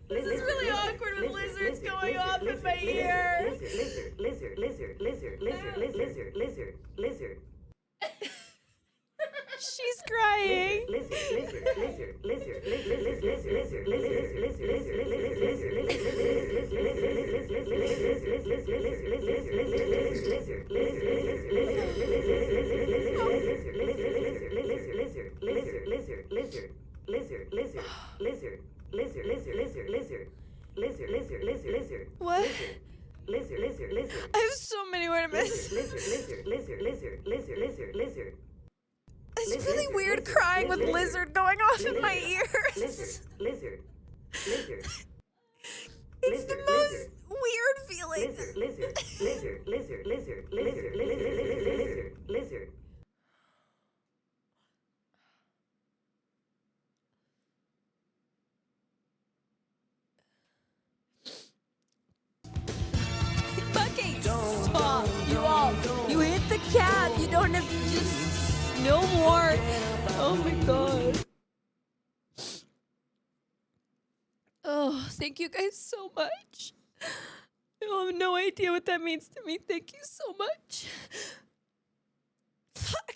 This is really awkward with lizards going off in my ear. She's crying. What? I have so many words. It's really weird crying with lizard going off in my ears. It's the most weird feeling. Bucky, stop. You hit the cap. You don't have to just no more. Oh my god. Oh, thank you guys so much. You have no idea what that means to me. Thank you so much. Fuck.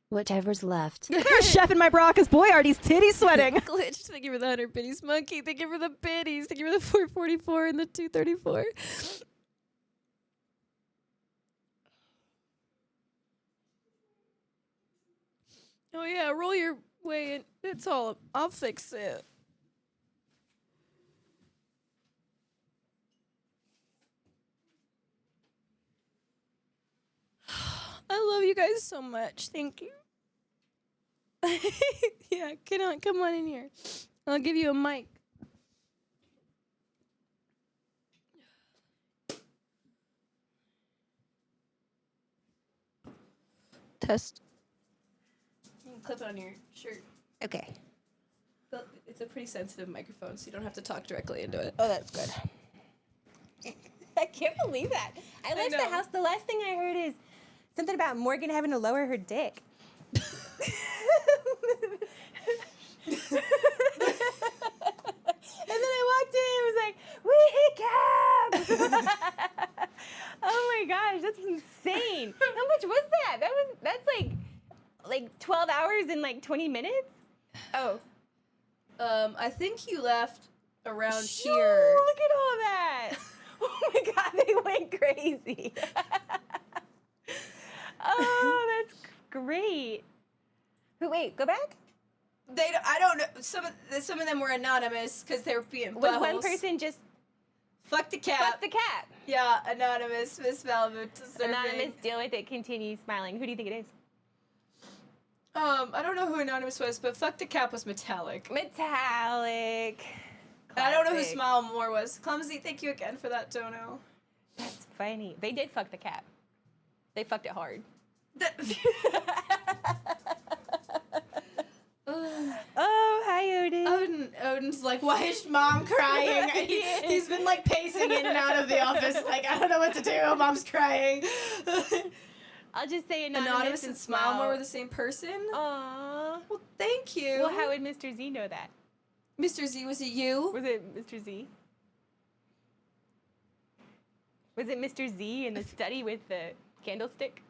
Whatever's left. Chef in my bra because boy are these titties sweating. Glitch, thank you for the 100 biddies. Monkey, thank you for the biddies. Thank you for the 444 and the 234. Oh yeah, roll your way in. It's all, I'll fix it. I love you guys so much. Thank you. Yeah, come on in here. I'll give you a mic. Test. You can clip it on your shirt. Okay. But it's a pretty sensitive microphone, so you don't have to talk directly into it. Oh, that's good. I can't believe that. I left the know. house. The last thing I heard is something about Morgan having to lower her dick. And then I walked in and was like, we cab! Oh my gosh, that's insane. How much was that? That's like 12 hours and like 20 minutes? Oh. I think you left around Sure, here. look at all that. Oh my god, they went crazy. Oh, that's great. Wait, go back? I don't know. Some of them were anonymous because they were being Was buttholes. one person just Fuck the cat. fuck the cat? Yeah, anonymous. Miss Malibu. Anonymous, deal with it, continue smiling. Who do you think it is? I don't know who anonymous was, but fuck the cap was metallic. Metallic. I don't know who Classic. Smile More was. Clumsy, thank you again for that dono. That's funny. They did fuck the cat. They fucked it hard. Oh, hi, Odin. Odin's like, why is mom crying? He's been like pacing in and out of the office. Like, I don't know what to do. Mom's crying. I'll just say Anonymous and Smile More were the same person? Aww. Well, thank you. Well, how would Mr. Z know that? Mr. Z, was it you? Was it Mr. Z? Was it Mr. Z in the study with the candlestick?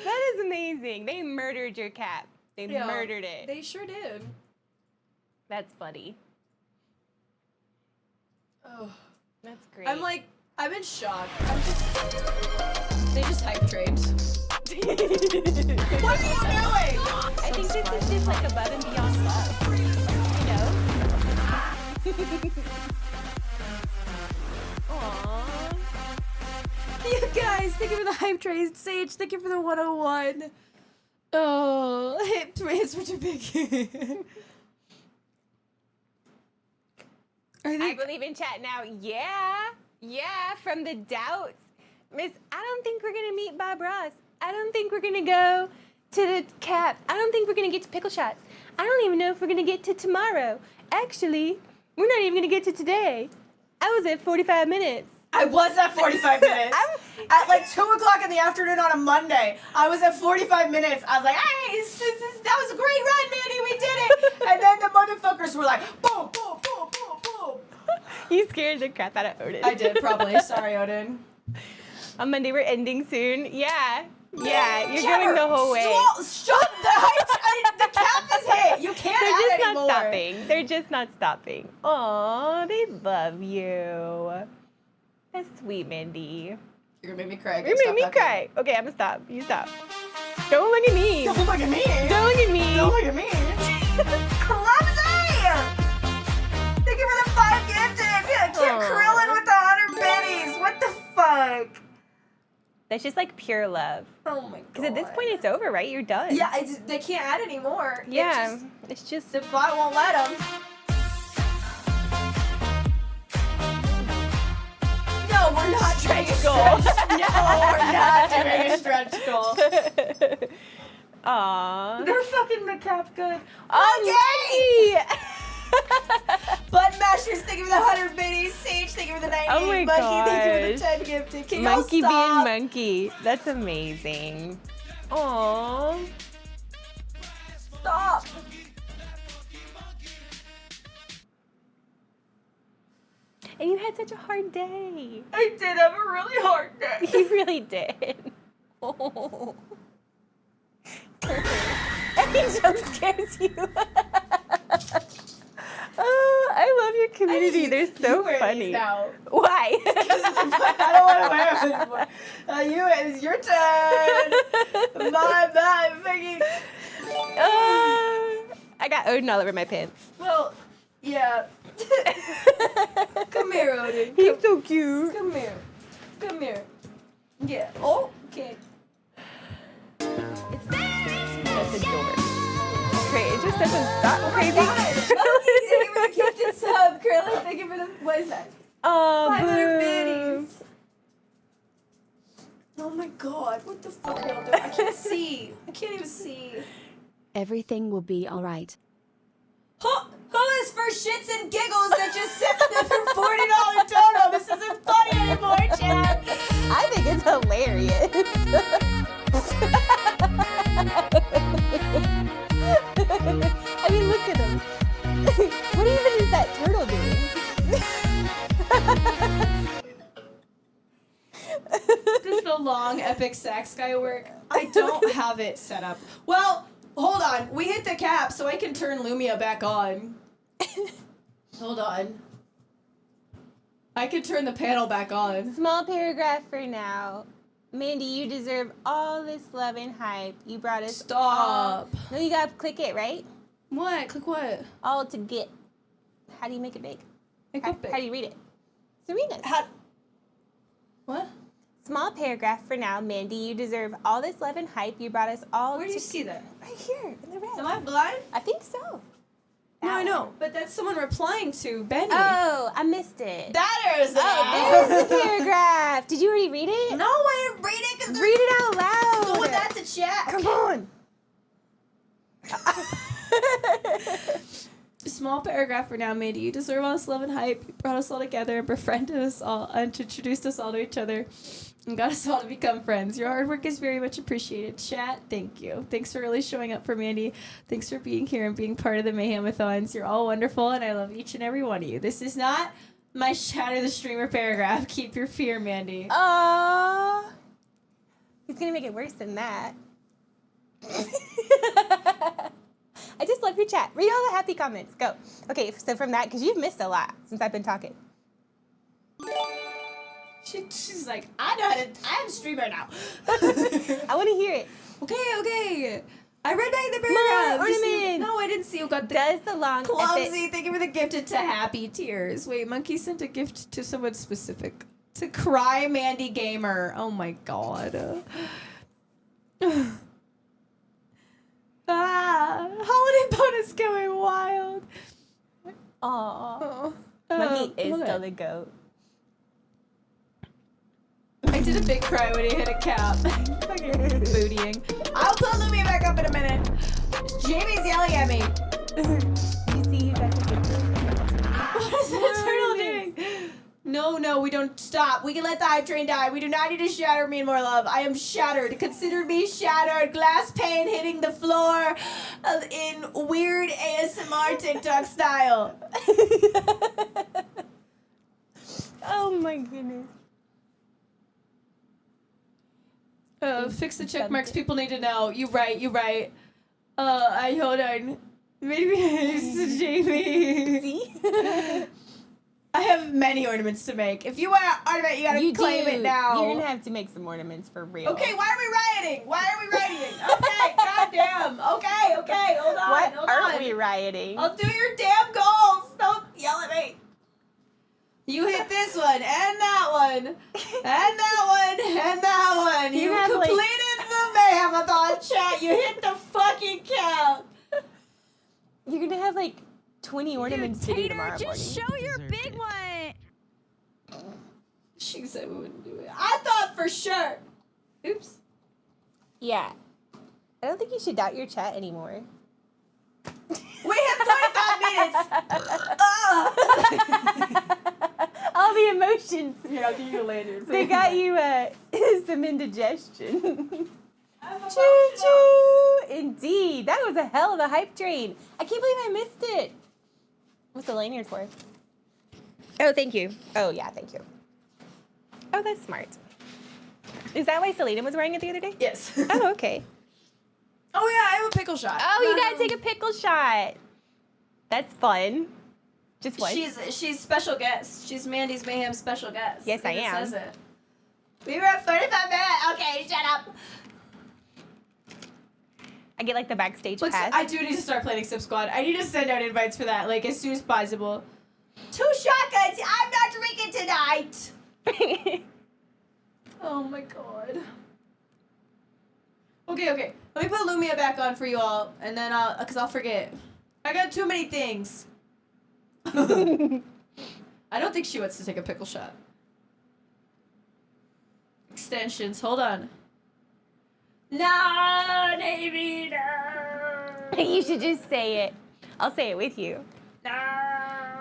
That is amazing. They murdered your cat. They murdered it. They sure did. That's funny. Oh. That's great. I'm in shock. They just hype trained. What are you doing? I think this is just like above and beyond love. You know? Aww. You guys, thank you for the hype train. Sage, thank you for the 101. Oh, hype trains were too big. I believe in chat now. Yeah, from the doubts. Miss, I don't think we're gonna meet Bob Ross. I don't think we're gonna go to the Cap. I don't think we're gonna get to Pickle Shots. I don't even know if we're gonna get to tomorrow. Actually, we're not even gonna get to today. I was at 45 minutes. I was at 45 minutes. At like 2 o'clock in the afternoon on a Monday, I was at 45 minutes. I was like, hey, that was a great run, Mandy. We did it. And then the motherfuckers were like, boom, boom, boom, boom, boom. You scared the crap out of Odin. I did, probably. Sorry, Odin. On Monday, we're ending soon. Yeah, you're going the whole way. Stop the heights. The cap is hit. You can't They're add just anymore. not stopping. They're just not stopping. Aw, they love you. That's sweet, Mandy. You're gonna make me cry. You're making me cry. Okay, I'm gonna stop. You stop. Don't look at me. Don't look at me. Don't look at me. Don't look at me. Clumsy! Thank you for the 5 gifted. I keep krilling with the 100 bennies. What the fuck? That's just like pure love. Oh my god. Because at this point, it's over, right? You're done. Yeah, they can't add anymore. Yeah. It's just. The bot won't let them. No, we're not doing a goal. No, we're not doing a stretch goal. Aww. They're fucking the cap good. Okay. Button Mashers, thank you for the 100 bennies. Sage, thank you for the 90. Oh my Monkey, thank you for the gosh. 10 gifted. Can Monkey y'all being stop? monkey. That's amazing. Aww. Stop. And you had such a hard day. I did have a really hard day. You really did. Oh. Every joke scares you. Oh, I love your community. They're so funny. Now. Why? I don't want to wear them anymore. It's your turn. My thinking. I got Odin all over my pants. Well, yeah. Come here, Odin. He's so cute. Come here. Come here. Yeah. Oh, okay. That's adorable. Great. It just doesn't stop. Crazy. Thank you for the gifted sub, Curly. Thank you for the, what is that? Oh, 500 boo. biddies. Oh my god, what the fuck are y'all doing? I can't see. I can't even see. Everything will be alright. Who is for shits and giggles that just sent another $40 dono? This isn't funny anymore, Chad. I think it's hilarious. I mean, look at him. What even is that turtle doing? Just the long, epic sax guy work. I don't have it set up. Well, hold on. We hit the cap, so I can turn Lumia back on. Hold on. I can turn the panel back on. Small paragraph for now. Mandy, you deserve all this love and hype. You brought us Stop. all. No, you gotta click it, right? What? Click what? All to get. How do you make it big? Make it big. How do you read it? Serena's. What? Small paragraph for now. Mandy, you deserve all this love and hype. You brought us all Where do you see that? Right here in the red. Am I blind? I think so. No, I That know. one. But that's someone replying to Benny. Oh, I missed it. There's There's the paragraph. Did you already read it? No, I didn't read it because Read it out loud. going that to chat. Come on. Small paragraph for now, Mandy. You deserve all this love and hype. You brought us all together and befriended us all and introduced us all to each other and got us all to become friends. Your hard work is very much appreciated. Chat, thank you. Thanks for really showing up for Mandy. Thanks for being here and being part of the Mayhem-a-thons. You're all wonderful, and I love each and every one of you. This is not my Shatter the Streamer paragraph. Keep your fear, Mandy. Aww. He's gonna make it worse than that. I just love your chat. Read all the happy comments. Go. Okay, so from that, because you've missed a lot since I've been talking. She's like, I'm a streamer now. I want to hear it. Okay. I read back the paragraph. More ornaments. No, I didn't see who got the Does the long clumsy. Thank you for the gifted to Happy Tears. Wait, Monkey sent a gift to someone specific. To Cry Mandy Gamer. Oh my god. Holiday bonus going wild. Aww. Monkey is what? still the goat. I did a big cry when he hit a cap. Fucking bootying. I'll put Lumia back up in a minute. Jamie's yelling at me. You see who got the picture? What is that turtle doing? No, we don't stop. We can let the hype train die. We do not need to shatter me and more love. I am shattered. Consider me shattered. Glass pane hitting the floor in weird ASMR TikTok style. Oh my goodness. Fix the check marks. People need to know. You right. I hold on. Maybe it's Jaimie. See? I have many ornaments to make. If you want an ornament, you gotta claim it now. You're gonna have to make some ornaments for real. Okay, why are we rioting? Okay, goddamn. Okay, hold on. What hold are on. we rioting? I'll do your damn goals. Don't yell at me. You hit this one, and that one, and that one, and that one. You have, completed the Mayhem-a-thon, chat. You hit the fucking count. You're gonna have like 20 ornaments to do tomorrow morning. Just show your big one. She said we wouldn't do it. I thought for sure. Oops. Yeah. I don't think you should doubt your chat anymore. We have 25 minutes. All the emotions. Here, I'll give you a lanyard. They got you some indigestion. I'm Choo emotional. choo! Indeed. That was a hell of a hype train. I can't believe I missed it. What's the lanyard for? Oh, thank you. Oh, yeah, thank you. Oh, that's smart. Is that why Selena was wearing it the other day? Yes. Oh, okay. Oh yeah, I have a pickle shot. Oh, you gotta take a pickle shot. That's fun. Just one. She's special guest. She's Mandy's Mayhem special guest. Yes, I It am. says it. We were at 45 minutes. Okay, shut up. I get like the backstage Looks, pass. I do need to start planning Sip Squad. I need to send out invites for that, like as soon as possible. 2 shotguns. I'm not drinking tonight. Oh my god. Okay. Let me put Lumia back on for you all, and then cause I'll forget. I got too many things. I don't think she wants to take a pickle shot. Extensions. Hold on. No, Navy, no. You should just say it. I'll say it with you. No.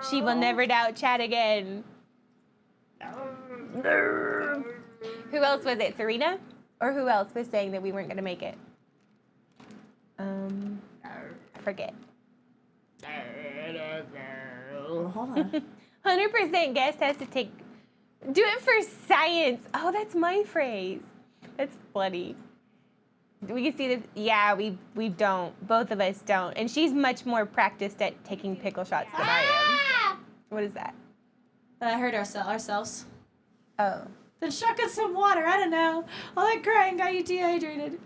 She will never doubt chat again. No. Who else was it? Serena? Or who else was saying that we weren't going to make it? I forget. Hold on. 100% guest has to take... Do it for science. Oh, that's my phrase. That's funny. We can see that, yeah, we don't. Both of us don't. And she's much more practiced at taking pickle shots than I am. What is that? I heard ourselves. Oh. Then shotgun some water. I don't know. All that crying got you dehydrated.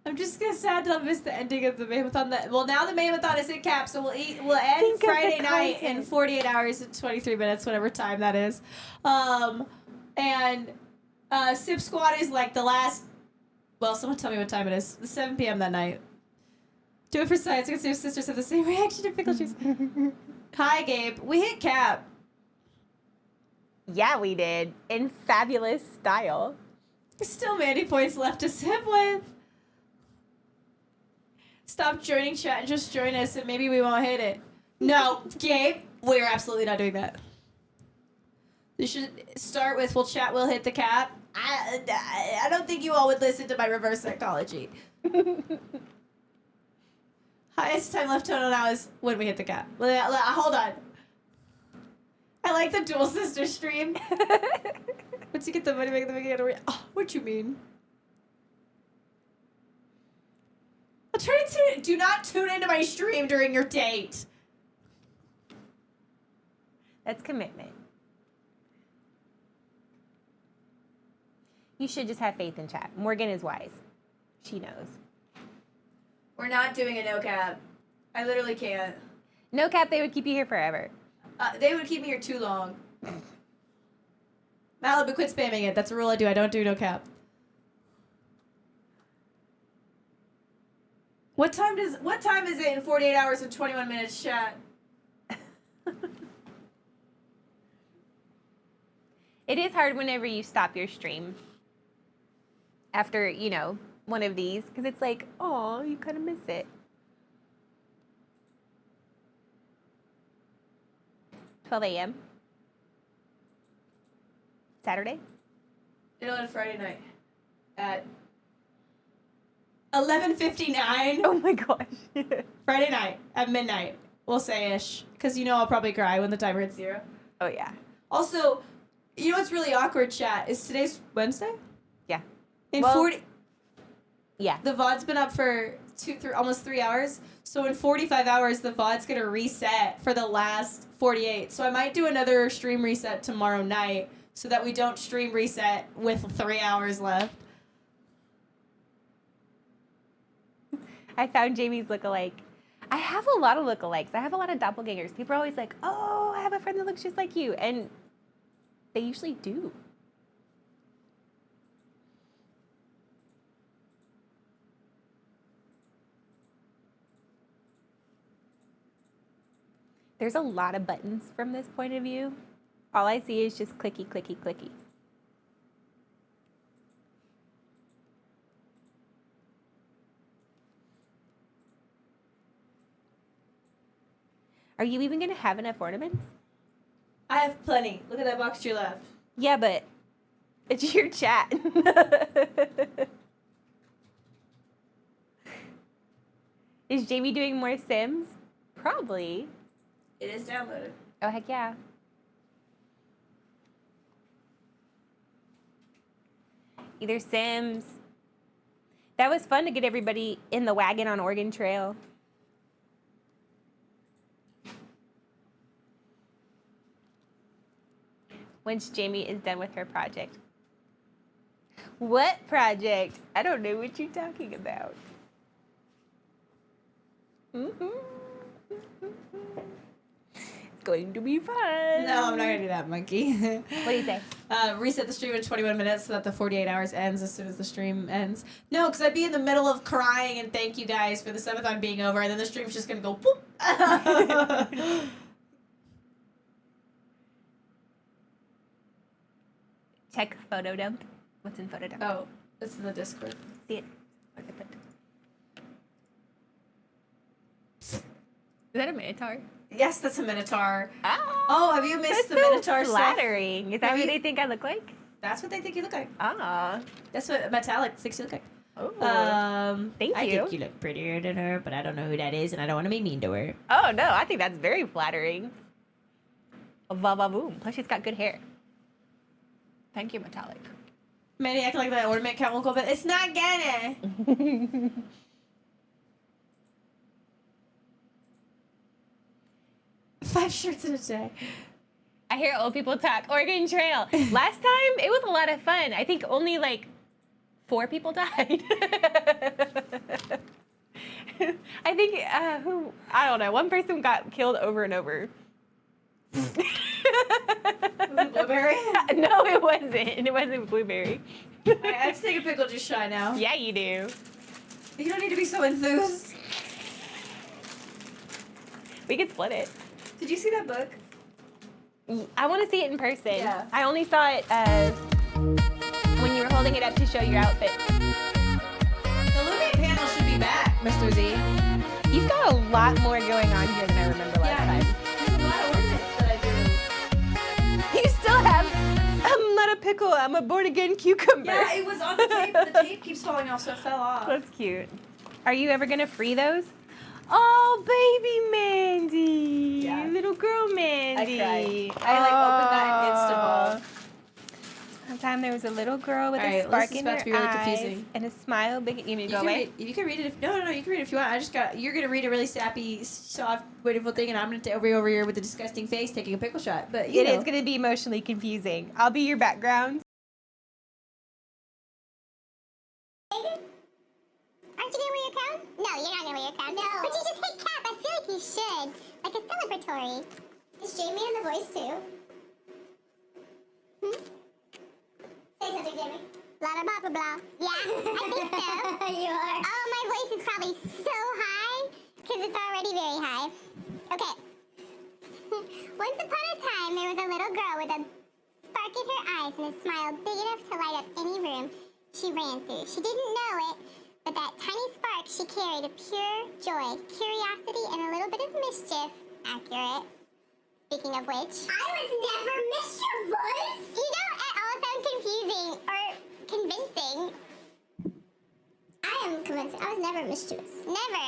I'm just sad that I'll miss the ending of the Mayhem-a-thon. Well, now the Mayhem-a-thon is in cap, so we'll end Think of the Friday night in content. 48 hours and 23 minutes, whatever time that is. And Sip Squad is like the last. Well, someone tell me what time it is. It's 7 p.m. that night. Do it for science. Because your sisters have the same reaction to pickle juice. Hi, Gabe. We hit cap. Yeah, we did. In fabulous style. Still Mandy points left to sip with. Stop joining chat and just join us and maybe we won't hit it. No, Gabe, we're absolutely not doing that. You should start with, well, chat will hit the cap. I don't think you all would listen to my reverse psychology. Highest time left total now is when we hit the cap. Hold on. I like the dual sister stream. Once you get the money, make the beginning. Oh, what you mean? I'll try to do not tune into my stream during your date. That's commitment. You should just have faith in chat. Morgan is wise. She knows. We're not doing a no cap. I literally can't. No cap, they would keep you here forever. They would keep me here too long. Malibu, quit spamming it. That's a rule I do. I don't do no cap. What time is it in 48 hours and 21 minutes, chat? It is hard whenever you stop your stream after, one of these, because it's like, oh, you kind of miss it. 12 a.m. Saturday? It'll end Friday night at 11:59. Oh my gosh. Friday night at midnight. We'll say ish, because I'll probably cry when the timer hits 0. Oh yeah. Also, what's really awkward, chat, is today's Wednesday? Yeah. In Well, 40... Yeah. The VOD's been up for almost 3 hours. So in 45 hours, the VOD's going to reset for the last 48. So I might do another stream reset tomorrow night so that we don't stream reset with 3 hours left. I found Jamie's lookalike. I have a lot of lookalikes. I have a lot of doppelgangers. People are always like, oh, I have a friend that looks just like you. And they usually do. There's a lot of buttons from this point of view. All I see is just clicky, clicky, clicky. Are you even going to have enough ornaments? I have plenty. Look at that box to your left. Yeah, but it's your chat. Is Jamie doing more Sims? Probably. It is downloaded. Oh, heck yeah. Either Sims. That was fun to get everybody in the wagon on Oregon Trail. Once Jamie is done with her project. What project? I don't know what you're talking about. It's going to be fun. No, I'm not going to do that, monkey. What do you say? Reset the stream in 21 minutes so that the 48 hours ends as soon as the stream ends. No, because I'd be in the middle of crying and thank you guys for the 7th being over, and then the stream's just going to go boop. Check photo dump. What's in photo dump? Oh, it's in the Discord. See it. Look at that. Is that a minotaur? Yes, that's a Minotaur. Oh, have you missed that's the so Minotaur stuff? flattering. Is that Have what you- they think I look like? That's what they think you look like. Ah. That's what Metallic thinks you look like. Oh. Thank I you. think you look prettier than her, but I don't know who that is, and I don't want to be mean to her. Oh, no. I think that's very flattering. Va-va-boom. Plus, she's got good hair. Thank you, Metallic. Manny acting like that ornament count will go, but it's not gonna. 5 shirts in a day. I hear old people talk. Oregon Trail. Last time, it was a lot of fun. I think only like 4 people died. I think, I don't know. One person got killed over and over. Was it Blueberry? No, it wasn't. It wasn't Blueberry. I have to take a pickle juice shot now. Yeah, you do. You don't need to be so enthused. We could split it. Did you see that book? I want to see it in person. Yeah. I only saw it when you were holding it up to show your outfit. The Lumiere panel should be back, Mr. Z. You've got a lot more going on here than I remember last time. There's a lot of ornaments that I do. You still have, I'm not a pickle, I'm a born-again cucumber. Yeah, it was on the tape, but the tape keeps falling off, so it fell off. That's cute. Are you ever going to free those? Oh, baby Mandy. Yeah. Little girl Mandy. I cried. I opened that Instaball. One time there was a little girl with All a right, spark this is in about her to be really eyes confusing. and a smile big. You mean to You go can, away? you can read it if you can read it if you want. You're gonna read a really sappy, soft, wonderful thing, and I'm gonna over here with a disgusting face taking a pickle shot. But It is going to be emotionally confusing. I'll be your background. Aren't you gonna wear your crown? No, you're not gonna wear your crown. No. But you just hate cap. I feel like you should. Like a celebratory. Is Jamie in the voice too? Say something, Jamie. Blah, blah, blah, blah, blah. Yeah, I think so. You are. Oh, my voice is probably so high because it's already very high. Okay. Once upon a time, there was a little girl with a spark in her eyes and a smile big enough to light up any room she ran through. She didn't know it, but that tiny spark she carried a pure joy, curiosity, and a little bit of mischief. Accurate. Speaking of which. I was never mischievous! You don't at all sound confusing or convincing. I am convincing. I was never mischievous. Never.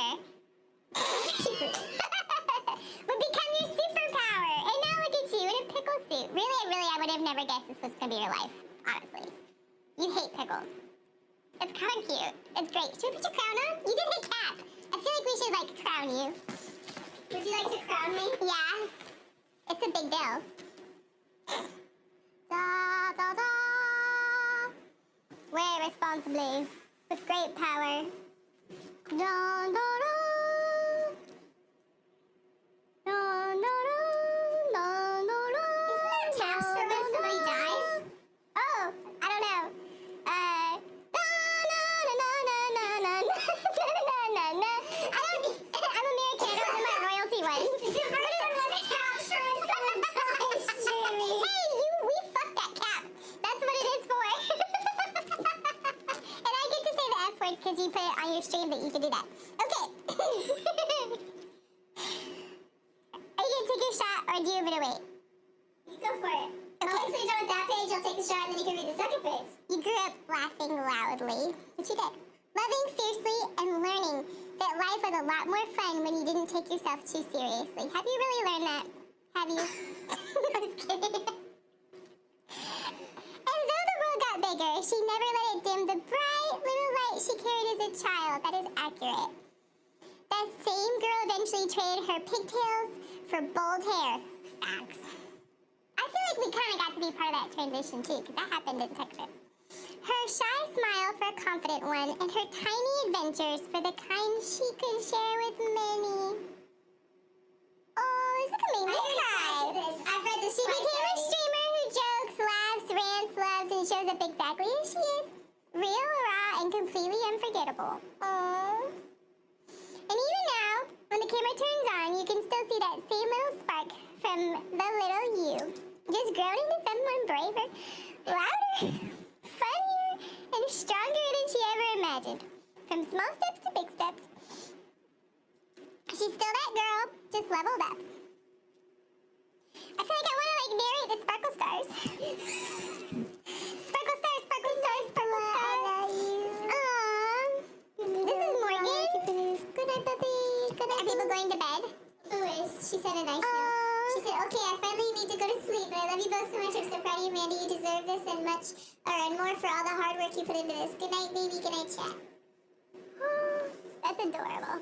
Would become your superpower. And now look at you in a pickle suit. Really, I would have never guessed this was going to be your life. Honestly. You hate pickles. It's kind of cute. It's great. Should we put your crown on? You did hit cap. I feel like we should, like, crown you. Would you like to crown me? Yeah. It's a big deal. Da, da, da. Wear it responsibly. With great power. Da, da, da. Da, da, da. Da, da, da. Isn't there taps for when somebody dies? Oh, I don't know. I'm American. I don't know my royalty one. The first one was capturing someone dies, Jaimie. Hey, we fucked that cap. That's what it is for. And I get to say the F word because you put it on your stream that you can do that. Okay. Are you gonna take your shot or do you want me to wait? Go for it. Okay. So you're done with that page, I'll take the shot and then you can read the second page. You grew up laughing loudly, which you did. Loving fiercely and learning that life was a lot more fun when you didn't take yourself too seriously. Have you really learned that? Have you? I'm just kidding. And though the world got bigger, she never let it dim the bright little light she carried as a child. That is accurate. That same girl eventually traded her pigtails for bold hair. Facts. I feel like we kind of got to be part of that transition too, because that happened in Texas. Her shy smile for a confident one, and her tiny adventures for the kind she could share with many. Oh, this is gonna make me cry. I've read this. She became a streamer who jokes, laughs, rants, loves, and shows up exactly as she is. Real, raw, and completely unforgettable. Oh. And even now, when the camera turns on, you can still see that same little spark from the little you. Just grown into someone braver, louder, funnier, and stronger than she ever imagined. From small steps to big steps. She's still that girl, just leveled up. I feel like I want to, like, narrate the sparkle stars. Sparkle stars, sparkle stars, sparkle stars. I love you. Aww. This is Morgan. Good night, puppy. Good night. Are people going to bed? She said a nice note. She said, okay, I finally need to go to sleep, but I love you both so much. I'm so proud of you, Mandy. You deserve this and much, and more for all the hard work you put into this. Good night, baby. Good night, chat. That's adorable.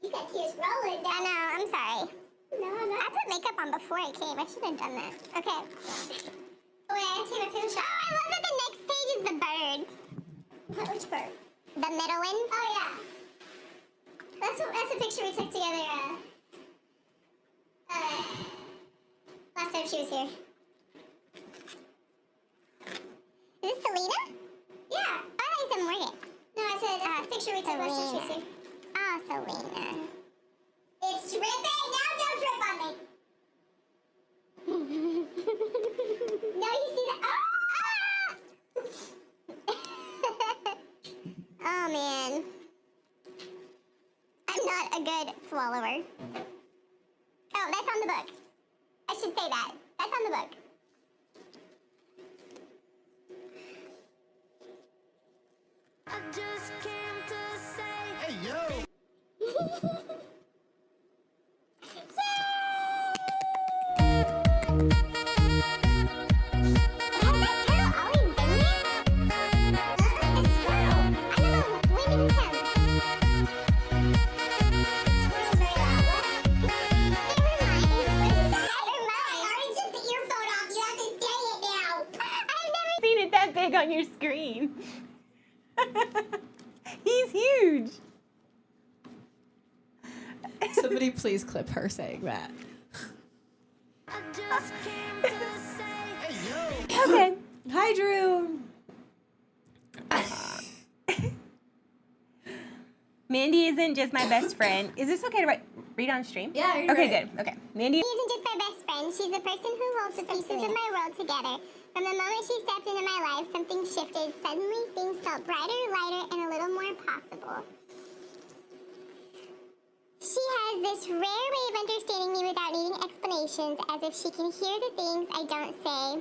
You got tears rolling down. I know, I'm sorry. No, I'm not. I put makeup on before I came. I should have done that. Okay. Wait, I have to take my picture. Oh, I love that the next page is the bird. Which bird? The middle one? Oh, yeah. That's a picture we took together, last time she was here. Is this Selena? Yeah. I thought you said Morgan. No, I said that's the picture we took last time she was here. Oh, Selena. It's dripping! Now don't drip on me! No, you see that? Oh, man. I'm not a good swallower. Oh, that's on the book. I should say that. That's on the book. I just came to say, Hey, yo! Has that turtle always been there? A squirrel. I know, when did it come? Squirrel's very loud. What? Never mind. Never mind. Already took the earphone off. You have to say it now. I've never Seen it that big on your screen. He's huge. Somebody please clip her saying that. I just came to say, Hey, yo! Okay. Hi, Drew. Mandy isn't just my best friend. Is this okay to read on stream? Yeah, you're Okay, right. good. Okay. Mandy. She isn't just my best friend. She's the person who holds the pieces of my world together. From the moment she stepped into my life, something shifted. Suddenly, things felt brighter, lighter, and a little more possible. She has this rare way of understanding me without needing explanation. affirmations as if she can hear the things I don't say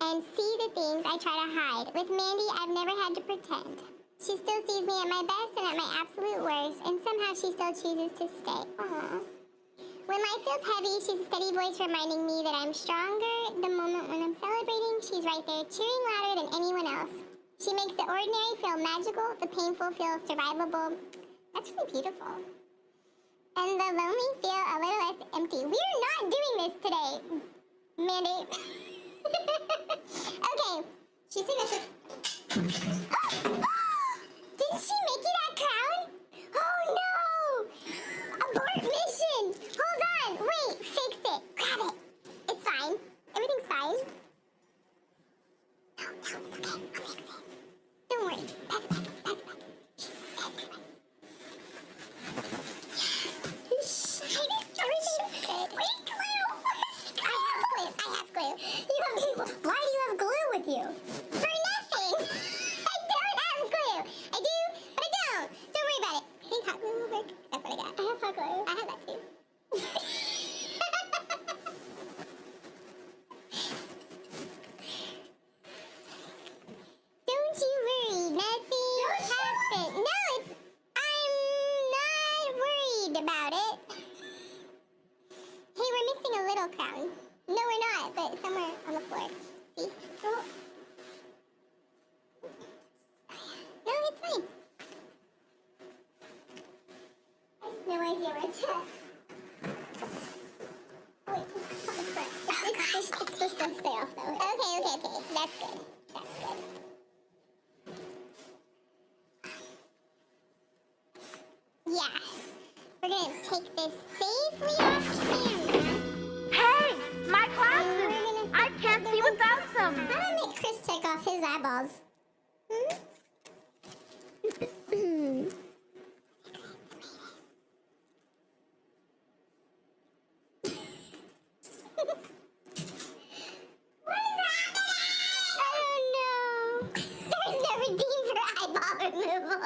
and see the things I try to hide. With Mandy, I've never had to pretend. She still sees me at my best and at my absolute worst, and somehow she still chooses to stay. Aww. When life feels heavy, she's a steady voice reminding me that I'm stronger. The moment when I'm celebrating, she's right there cheering louder than anyone else. She makes the ordinary feel magical, the painful feel survivable. That's really beautiful. And the lonely feel a little less empty. We're not doing this today, Mandy. Okay. She's singing. Did she make you that crown? Oh no! Abort mission! Hold on! Wait! Fix it! Grab it! It's fine. Everything's fine. No, it's okay. I'll fix it. Don't worry. Pass it back. Pass it back. Everything's good. Wait, glue! I have glue. Why do you have glue with you? For nothing! I don't have glue! I do, but I don't! Don't worry about it. I think hot glue will work. That's what I got. I have hot glue. I have that too. Don't you worry, nothing happened. No, I'm not worried about it. Hey, we're missing a little crown. No, we're not, but somewhere on the floor. See? Oh. No, it's fine. I have no idea where it's at. Oh, wait, it's on the front. It's supposed to stay off, though. Okay. That's good. Yeah. We're gonna take this safely off camera. Hey, my glasses! I can't see without them. How do I make Chris take off his eyeballs? What is happening? I don't know. There's no redeem for eyeball removal.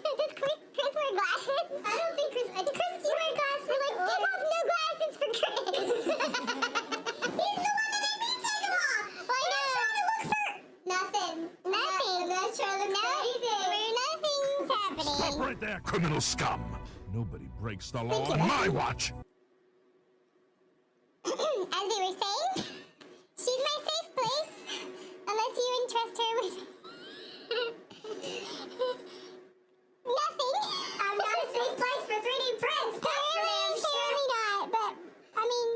Does Chris wear glasses? I don't think Chris. I think Chris, you wear glasses. We're like, take off no glasses for Chris. He's the one that made me take them off. Well, I'm not trying to look for nothing. I'm not trying to look for anything. Nothing's happening. Stop right there, criminal scum! Nobody breaks the law on my watch! As we were saying, she's my safe place. Unless you entrust her with nothing. I'm not a safe place for 3D prints. Apparently not. But, I mean,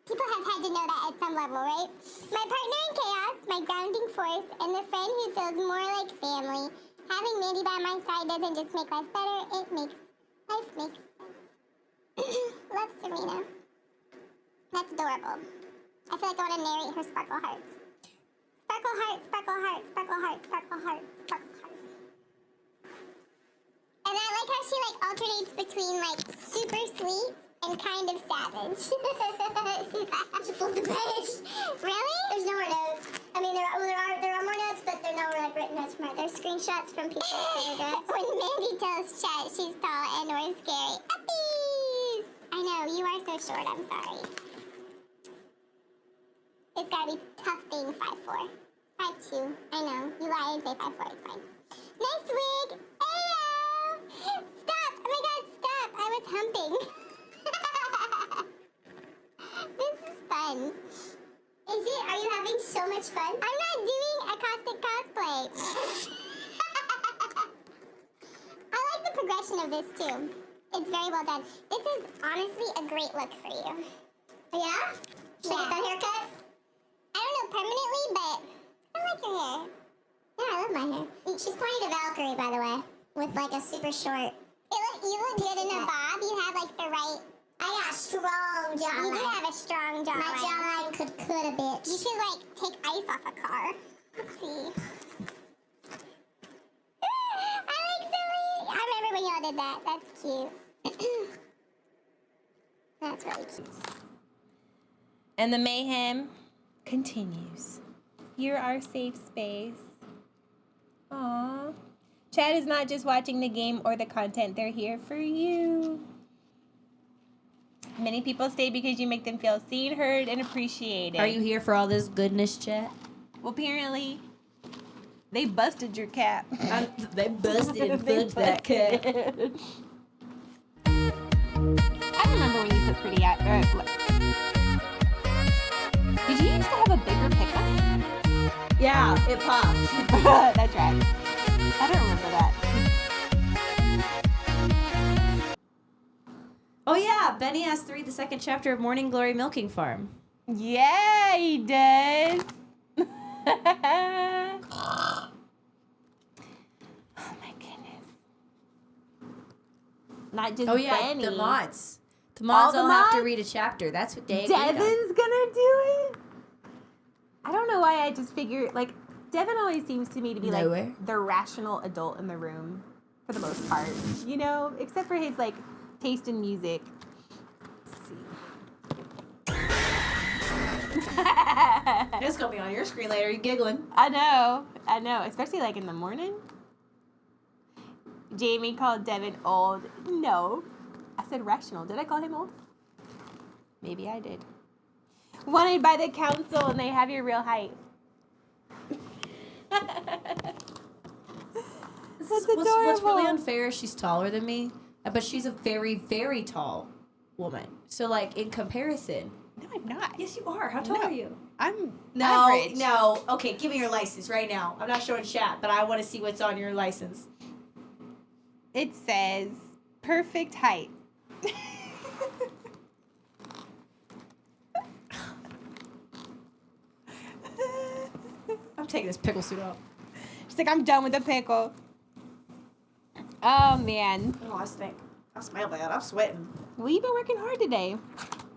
people have had to know that at some level, right? My partner in chaos, my grounding force, and the friend who feels more like family. Having Mandy by my side doesn't just make life better, it makes life make sense. Love, Serena. That's adorable. I feel like I want to narrate her sparkle hearts. Sparkle hearts, sparkle hearts, sparkle hearts, sparkle hearts, sparkle hearts. And I like how she like alternates between like super sweet and kind of savage. She flipped the page. Really? There's no more notes. I mean, there are more notes, but they're not like written notes from her. There's screenshots from people. When Mandy tells Chet she's tall and or scary. Uppies! I know, you are so short, I'm sorry. It's gotta be tough being 5'4". 5'2". I know. You lie and say 5'4". It's fine. Nice wig. Ayo! Stop! Oh my god, stop! I was humping. This is fun. Is it? Are you having so much fun? I'm not doing a caustic cosplay. I like the progression of this too. It's very well done. This is honestly a great look for you. Yeah? Should I get that haircut? I don't know permanently, but I like your hair. Yeah, I love my hair. She's pointing to Valkyrie, by the way, with like a super short. You look good in a bob. You have like the right. I got a strong jawline. You do have a strong jawline. My jawline could a bitch. You should like take ice off a car. Let's see. I like Silly. I remember when y'all did that. That's cute. That's really cute. And the mayhem continues. You're our safe space. Aww. Chad is not just watching the game or the content, they're here for you. Many people stay because you make them feel seen, heard, and appreciated. Are you here for all this goodness, chat? Well, apparently, they busted your cap. They busted and fudged that cat. I remember when you put pretty out. Did you used to have a bigger pickup? Yeah, it popped. That's right. I don't remember that. Oh yeah, Benny has to read the second chapter of Morning Glory Milking Farm. Yeah, he does. Oh my goodness. Not just Benny. the mods. The mods All all the have to mods? read a chapter. That's what they agreed on. Devin's gonna do it? I don't know why I just figure, like, Devin always seems to me to be Nowhere. like the rational adult in the room for the most part, you know, except for his like taste in music. Let's see. It's gonna be on your screen later. You giggling? I know, especially like in the morning. Jamie called Devin old. No, I said rational. Did I call him old? Maybe I did. Wanted by the council, and they have your real height. That's adorable. What's really unfair is she's taller than me, but she's a very, very tall woman. So, like, in comparison. No, I'm not. Yes, you are. How tall No. are you? I'm No, average. no. Okay, give me your license right now. I'm not showing chat, but I want to see what's on your license. It says perfect height. I'm taking this pickle suit off. She's like, I'm done with the pickle. Oh, man. Oh, I stink. I smell bad. I'm sweating. Well, you've been working hard today.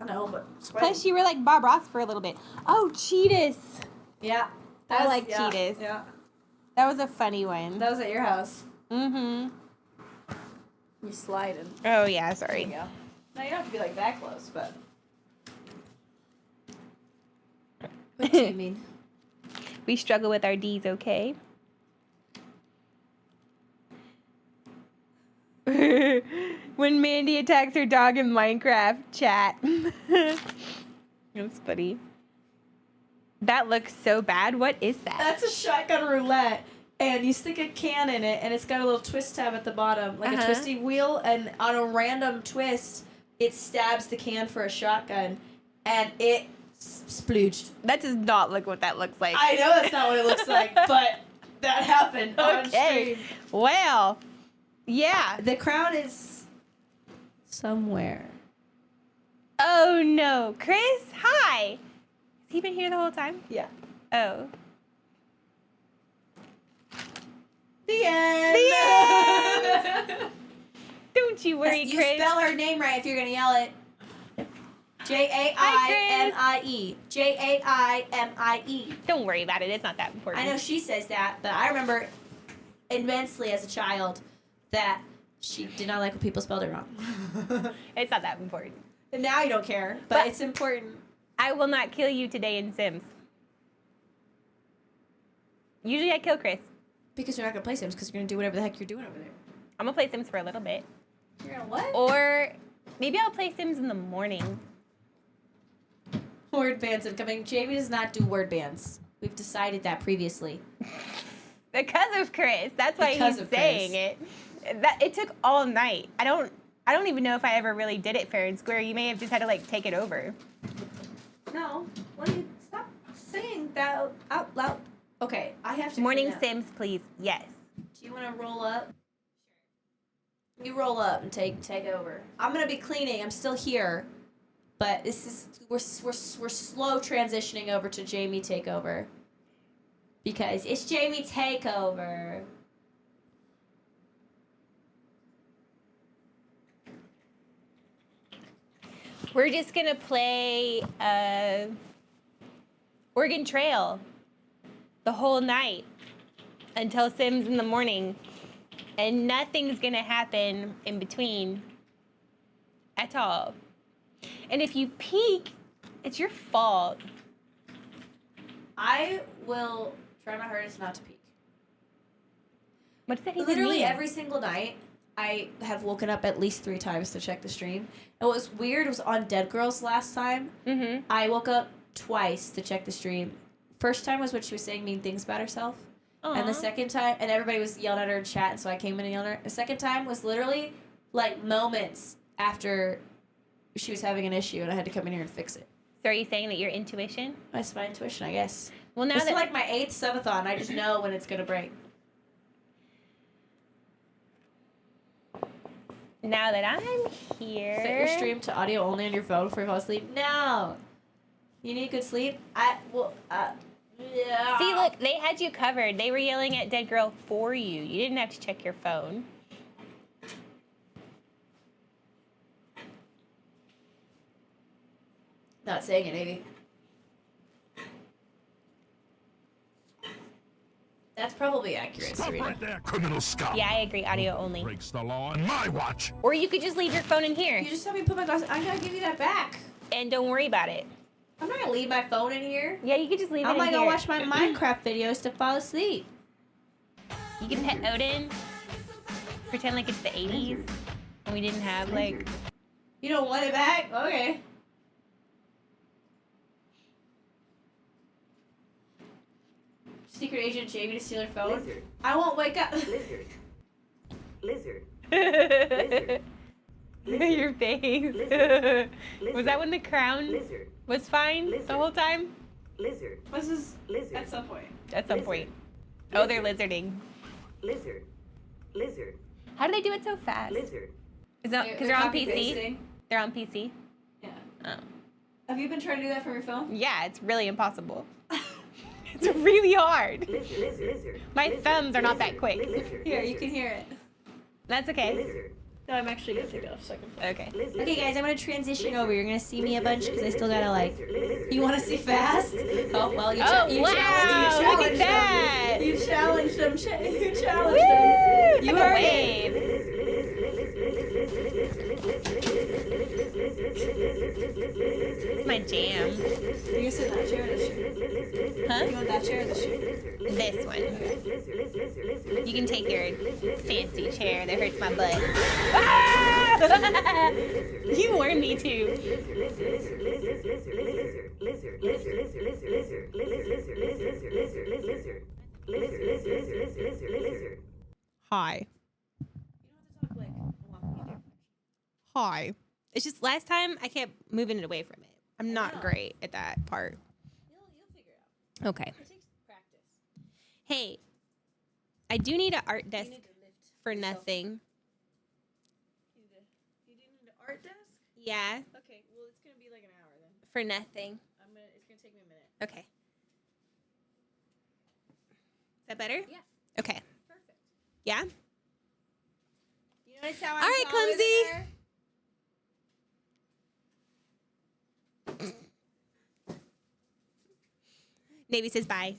I know, but I'm sweating. Plus, you were like Bob Ross for a little bit. Oh, Cheetahs. Yeah. I like Cheetahs. Yeah. That was a funny one. That was at your house. Mm-hmm. You sliding. Oh, yeah, There sorry. you go. No, you don't have to be like that close, but. What do you mean? We struggle with our D's, okay? When Mandy attacks her dog in Minecraft, chat. That's funny. That looks so bad. What is that? That's a shotgun roulette, and you stick a can in it, and it's got a little twist tab at the bottom, like a twisty wheel, and on a random twist, it stabs the can for a shotgun, and it splooged. That does not look what that looks like. I know that's not what it looks like, but that happened on Okay. stream. Well, yeah. The crown is somewhere. Oh no, Chris, hi. Has he been here the whole time? Yeah. Oh. The end. The end. Don't you worry, You Chris. spell her name right if you're gonna yell it. Jaimie. Jaimie. Don't worry about it. It's not that important. I know she says that, but I remember immensely as a child that she did not like when people spelled it wrong. It's not that important. And now you don't care, but it's important. I will not kill you today in Sims. Usually I kill Chris. Because you're not gonna play Sims, because you're gonna do whatever the heck you're doing over there. I'm gonna play Sims for a little bit. You're gonna what? Or maybe I'll play Sims in the morning. Word bands incoming. Jamie does not do word bands. We've decided that previously. Because of Chris. That's why Because he's of Chris. saying it. It took all night. I don't even know if I ever really did it fair and square. You may have just had to like take it over. No. Why don't you stop saying that out loud? Okay, I have to. Morning clean up. Sims, please. Yes. Do you want to roll up? You roll up and take over. I'm gonna be cleaning. I'm still here, but this is we're slow transitioning over to Jaimie Takeover because it's Jaimie Takeover. We're just gonna play Oregon Trail the whole night until Sims in the morning, and nothing's gonna happen in between at all. And if you peek, it's your fault. I will try my hardest not to peek. What does that even Literally mean? every single night, I have woken up at least 3 times to check the stream. And what was weird was on Dead Girls last time. Mm-hmm. I woke up twice to check the stream. First time was when she was saying mean things about herself. And the second time, and everybody was yelling at her in chat, and so I came in and yelled at her. The second time was literally like moments after she was having an issue, and I had to come in here and fix it. So are you saying that your intuition? That's my intuition, I guess. Well, now This that is like my 8th subathon. I just know when it's gonna break. now that I'm here, Set your stream to audio only on your phone before you fall asleep. No. You need good sleep. Yeah. See, look, they had you covered. They were yelling at Dead Girl for you. You didn't have to check your phone. Not saying it, maybe. That's probably accurate, Stop Serena. right there, criminal scum. Yeah, I agree. Audio only. Breaks the law on my watch. Or you could just leave your phone in here You just have me put my glasses. I'm gonna give you that back. and don't worry about it. I'm not gonna leave my phone in here. Yeah, you could just leave it I'm in like here. gonna watch my Minecraft videos to fall asleep. You can pet Odin. Pretend like it's the 80s. And we didn't have, like... You don't want it back? Okay. Secret Agent Jaimie to steal her phone? Lizard. I won't wake up. Lizard. Lizard. Your face. Lizard. Was that when the crown Lizard. was fine Lizard. the whole time? Lizard. This is Lizard. at some point. At some Lizard. point. Oh, they're lizarding. Lizard. Lizard. How do they do it so fast? Lizard. Is that because they're on PC? They're on PC? Yeah. Oh. Have you been trying to do that from your phone? Yeah, it's really impossible. It's really hard. Lizard. Lizard. My Lizard. thumbs are not that Lizard. quick. Lizard. Here, you can hear it. That's okay. Lizard. No, I'm actually gonna take it off so I can. Okay. Lizard. Okay, guys, I'm gonna transition over. You're gonna see me a bunch because I still gotta like. Lizard. You want to see fast? Oh well, you. Oh, you wow, challenged look at them. that. You challenged them. You challenged Woo! them. It's You like a heard wave. It's my jam. You can sit in that chair or this chair. Huh? You want that chair or this chair? This one. You can take your fancy chair that hurts my butt. Ah! You warned me to. Hi. Hi. It's just last time I kept moving it away from it. I'm not great at that part. You'll figure it out. Okay. It takes practice. Hey, I do need an art desk You need to lift for yourself. nothing. You do need an art desk? Yeah, Okay, well it's gonna be like an hour then. for nothing. It's gonna take me a minute. Okay. Is that better? Yeah. Okay. Perfect. Yeah? You notice how I'm All right, taller than Clumsy. her? Navy says bye.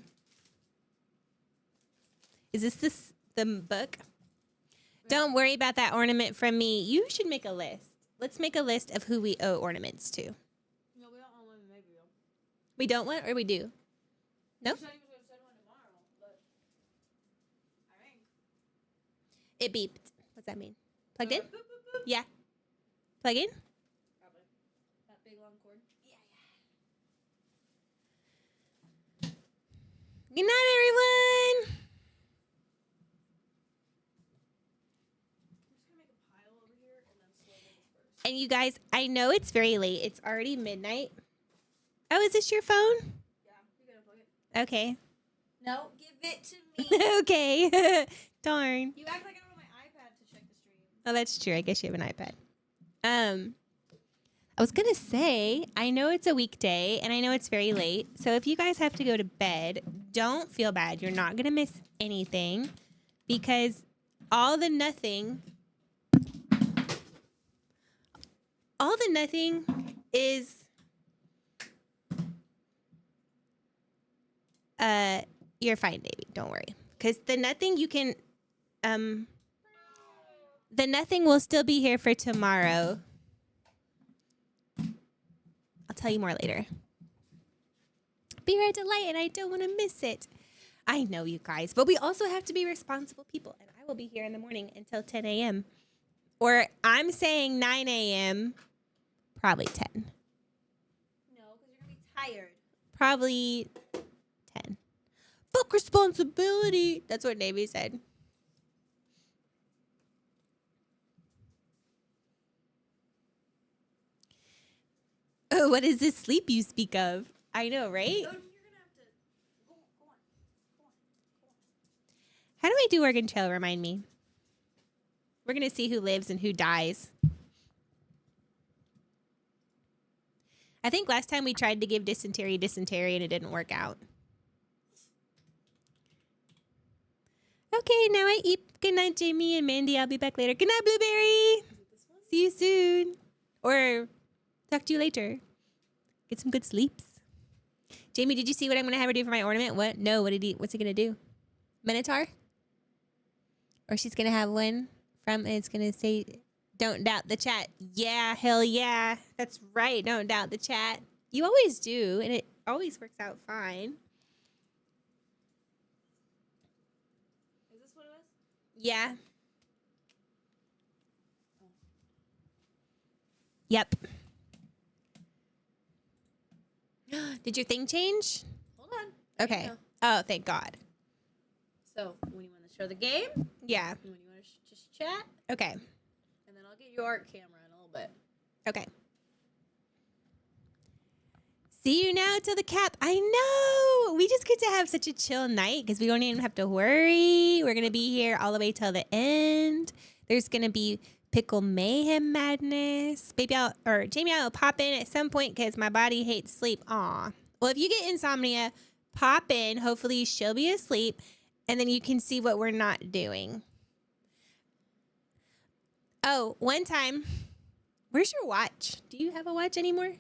Is this the book? Don't worry about that ornament from me. You should make a list. Let's make a list of who we owe ornaments to. No, we don't own one, maybe though. We don't want or we do? No? He said he was gonna send one tomorrow, but I think. It beeped. What's that mean? Plugged in? Boop, boop, boop. Yeah. Plug in? Probably. That big long cord. Good night, everyone. I'm just gonna make a pile over here and then slowly disperse. And you guys, I know it's very late. It's already midnight. Oh, is this your phone? Yeah, you gotta plug it. Okay. No, give it to me. Okay. Darn. You act like I don't have my iPad to check the stream. Oh, that's true. I guess you have an iPad. I was gonna say, I know it's a weekday and I know it's very late. So if you guys have to go to bed, don't feel bad. You're not gonna miss anything because all the nothing is you're fine, baby. Don't worry. Because the nothing you can the nothing will still be here for tomorrow. I'll tell you more later. Be our delight, and I don't want to miss it. I know, you guys, but we also have to be responsible people, and I will be here in the morning until 10 a.m. Or I'm saying 9 a.m., probably 10. No, because you're gonna be tired. Probably 10. Fuck responsibility. That's what Navy said. Oh, what is this sleep you speak of? I know, right? You're gonna have to go on. How do I do Oregon Trail? Remind me. We're going to see who lives and who dies. I think last time we tried to give dysentery and it didn't work out. Okay, now I eat. Good night, Jamie and Mandy. I'll be back later. Good night, Blueberry. See you soon. Or talk to you later. Get some good sleeps. Jamie, did you see what I'm going to have her do for my ornament? What? No, what's he going to do? Minotaur? Or she's going to have one from, and it's going to say, don't doubt the chat. Yeah, hell yeah. That's right. Don't doubt the chat. You always do, and it always works out fine. Is this what it was? Yeah. Yep. Did your thing change? Hold on. There you Okay. go. Oh, thank God. So when you want to show the game, Yeah. and when you want to just chat, Okay. and then I'll get your art camera in a little bit. Okay. See you now till the cap. I know. We just get to have such a chill night because we don't even have to worry. We're going to be here all the way till the end. There's going to be pickle mayhem madness. Jamie, I'll pop in at some point because my body hates sleep. Aw. Well, if you get insomnia, pop in. Hopefully she'll be asleep. And then you can see what we're not doing. Oh, one time. Where's your watch? Do you have a watch anymore?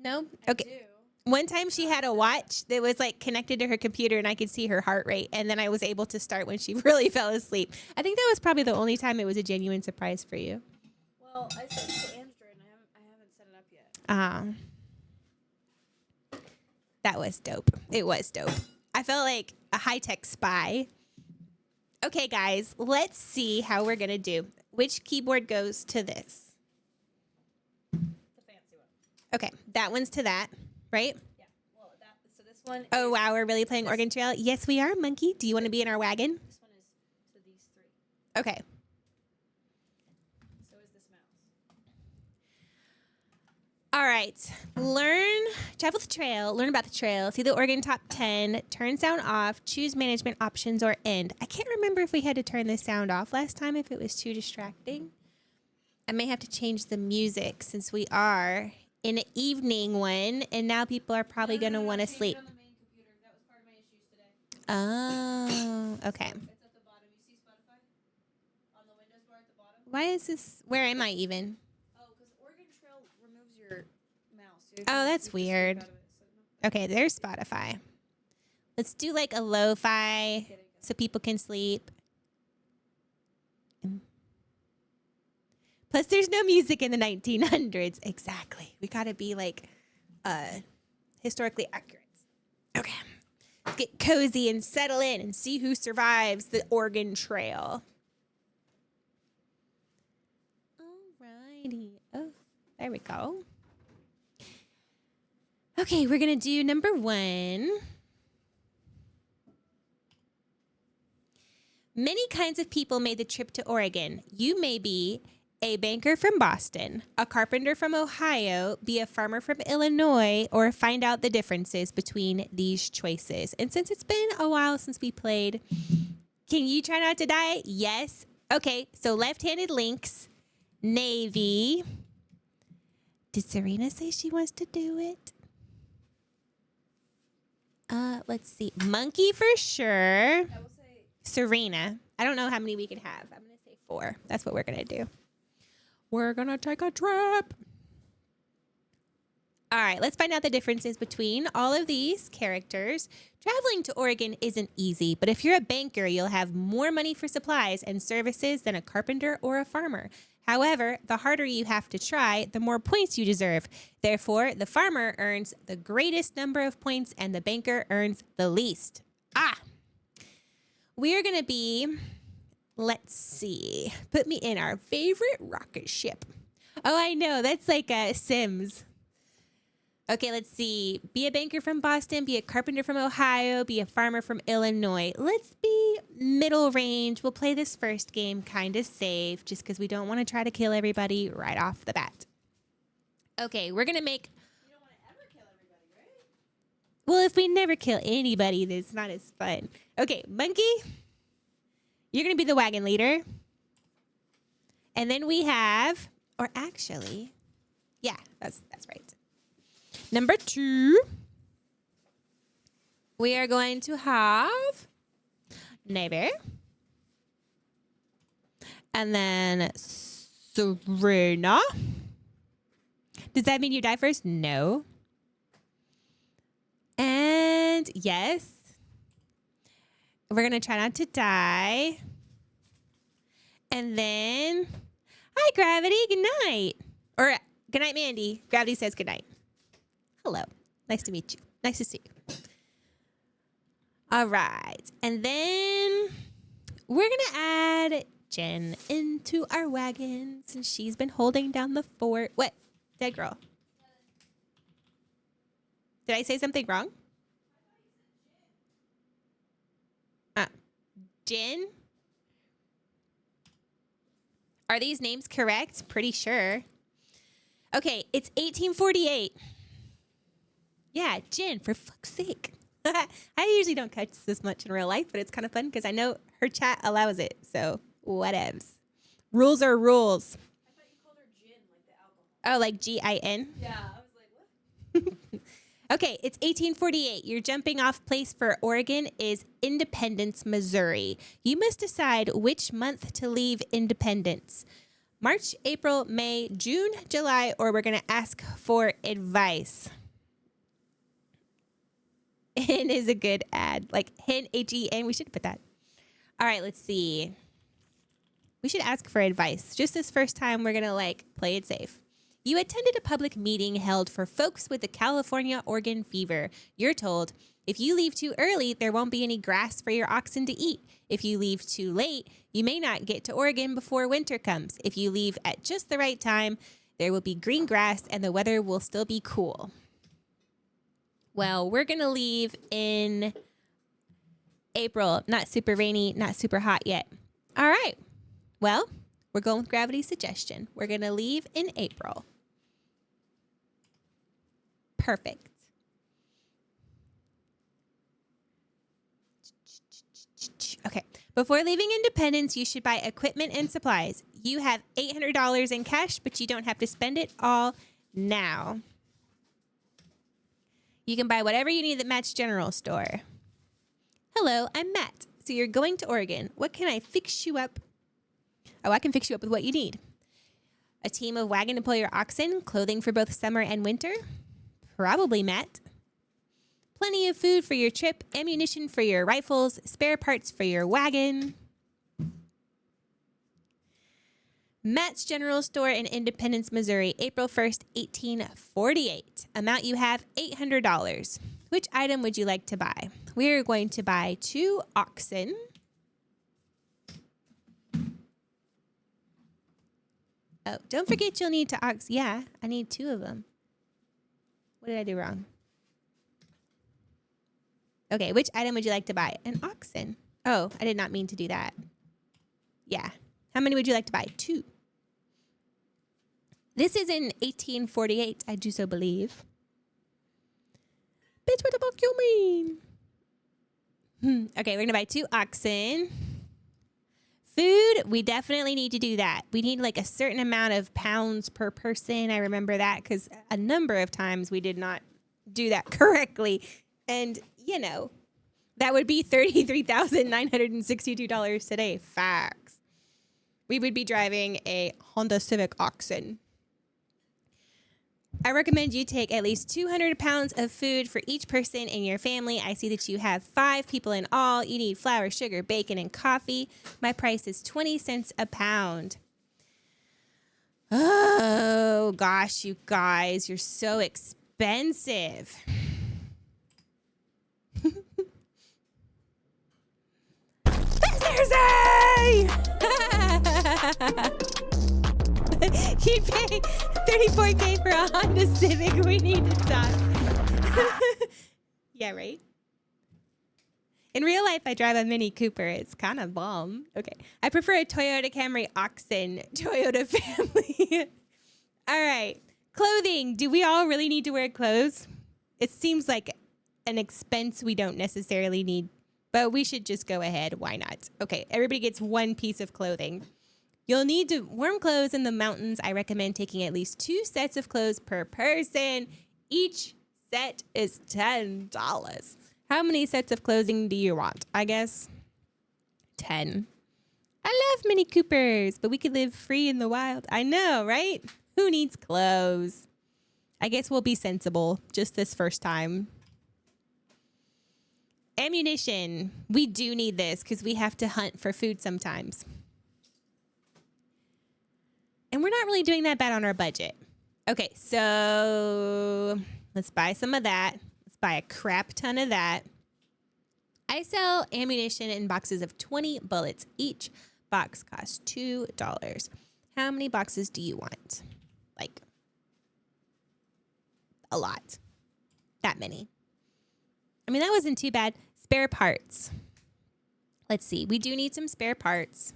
No? Okay. One time she had a watch that was like connected to her computer and I could see her heart rate. And then I was able to start when she really fell asleep. I think that was probably the only time it was a genuine surprise for you. Well, I set it to Android, and I haven't set it up yet. That was dope. It was dope. I felt like a high-tech spy. Okay, guys, let's see how we're going to do. Which keyboard goes to this? The fancy one. Okay, that one's to that, right? Yeah. Well, so this one. Oh, wow, we're really playing Oregon Trail? Yes, we are, Monkey. Do you want to be in our wagon? This one is to these three. Okay. So is this mouse. All right. Travel the trail, learn about the trail, see the Oregon top 10, turn sound off, choose management options or end. I can't remember if we had to turn the sound off last time, if it was too distracting. I may have to change the music since we are in an evening one, and now people are probably going to want to sleep. On the main computer. That was part of my issues today. Oh, okay. It's at the bottom. You see Spotify? On the Windows bar at the bottom? Why is this? Where am I even? Oh, because Oregon Trail removes your mouse. So Oh, that's you just weird. swipe out of it, so no. Okay, there's Spotify. Let's do like a lo-fi so people can sleep. Plus, there's no music in the 1900s. Exactly. We got to be like historically accurate. Okay. Let's get cozy and settle in and see who survives the Oregon Trail. Alrighty. Oh, there we go. Okay, we're going to do number 1. Many kinds of people made the trip to Oregon. You may be a banker from Boston, a carpenter from Ohio, be a farmer from Illinois, or find out the differences between these choices. And since it's been a while since we played, can you try not to die? Yes. Okay, so left-handed links, Navy. Did Serena say she wants to do it? Let's see. Monkey for sure. I will say Serena. I don't know how many we can have. I'm going to say 4. That's what we're going to do. We're going to take a trip. All right, let's find out the differences between all of these characters. Traveling to Oregon isn't easy, but if you're a banker, you'll have more money for supplies and services than a carpenter or a farmer. However, the harder you have to try, the more points you deserve. Therefore, the farmer earns the greatest number of points and the banker earns the least. We are going to be Let's see. Put me in our favorite rocket ship. Oh, I know. That's like Sims. Okay, let's see. Be a banker from Boston, be a carpenter from Ohio, be a farmer from Illinois. Let's be middle range. We'll play this first game kind of safe just because we don't want to try to kill everybody right off the bat. Okay, we're going to make... You don't want to ever kill everybody, right? Well, if we never kill anybody, then it's not as fun. Okay, Monkey, you're going to be the wagon leader. And then we have... Or actually... Yeah, that's right. Number 2, we are going to have Neighbor. And then Serena. Does that mean you die first? No. And yes. We're going to try not to die. And then, hi, Gravity. Good night. Or good night, Mandy. Gravity says good night. Hello. Nice to meet you. Nice to see you. All right. And then we're going to add Jen into our wagon since she's been holding down the fort. What? Dead girl. Did I say something wrong? Jen? Are these names correct? Pretty sure. Okay, it's 1848. Yeah, Jen, for fuck's sake. I usually don't catch this much in real life, but it's kind of fun because I know her chat allows it. So, whatevs. Rules are rules. I thought you called her gin, like the alcohol. Oh, like Gin? Yeah, I was like, what? Okay, it's 1848. Your jumping off place for Oregon is Independence, Missouri. You must decide which month to leave Independence. March, April, May, June, July, or we're going to ask for advice. Hen is a good ad. Like hen, H-E-N. We should put that. All right, let's see. We should ask for advice. Just this first time, we're going to play it safe. You attended a public meeting held for folks with the California Oregon fever. You're told, if you leave too early, there won't be any grass for your oxen to eat. If you leave too late, you may not get to Oregon before winter comes. If you leave at just the right time, there will be green grass and the weather will still be cool. Well, we're going to leave in April. Not super rainy, not super hot yet. All right. Well, we're going with Gravity's suggestion. We're going to leave in April. Perfect. Okay. Before leaving Independence, you should buy equipment and supplies. You have $800 in cash, but you don't have to spend it all now. You can buy whatever you need at Matt's General Store. Hello, I'm Matt. So you're going to Oregon. What can I fix you up? Oh, I can fix you up with what you need. A team of wagon to pull your oxen, clothing for both summer and winter. Probably Matt. Plenty of food for your trip, ammunition for your rifles, spare parts for your wagon. Matt's General Store in Independence, Missouri, April 1st, 1848. Amount you have, $800. Which item would you like to buy? We're going to buy 2 oxen. Oh, don't forget you'll need to ox. Yeah, I need 2 of them. What did I do wrong? Okay, which item would you like to buy? An oxen. Oh, I did not mean to do that. Yeah. How many would you like to buy? 2. This is in 1848, I do so believe. Bitch, what the fuck you mean? Okay, we're going to buy 2 oxen. Food, we definitely need to do that. We need a certain amount of pounds per person. I remember that because a number of times we did not do that correctly. And, that would be $33,962 today. Facts. We would be driving a Honda Civic Oxen. I recommend you take at least 200 pounds of food for each person in your family. I see that you have 5 people in all. You need flour, sugar, bacon, and coffee. My price is 20 cents a pound. Oh, gosh, you guys, you're so expensive. Thursday! You pay $34K for a Honda Civic. We need to talk. Yeah, right? In real life, I drive a Mini Cooper. It's kind of bomb. Okay. I prefer a Toyota Camry Oxen. Toyota family. All right. Clothing. Do we all really need to wear clothes? It seems like an expense we don't necessarily need, but we should just go ahead. Why not? Okay. Everybody gets one piece of clothing. You'll need to warm clothes in the mountains. I recommend taking at least 2 sets of clothes per person. Each set is $10. How many sets of clothing do you want? I guess 10. I love Mini Coopers, but we could live free in the wild. I know, right? Who needs clothes? I guess we'll be sensible just this first time. Ammunition. We do need this because we have to hunt for food sometimes. And we're not really doing that bad on our budget. Okay, so let's buy some of that. Let's buy a crap ton of that. I sell ammunition in boxes of 20 bullets. Each box costs $2. How many boxes do you want? Like, a lot. That many. I mean, that wasn't too bad. Spare parts. Let's see. We do need some spare parts.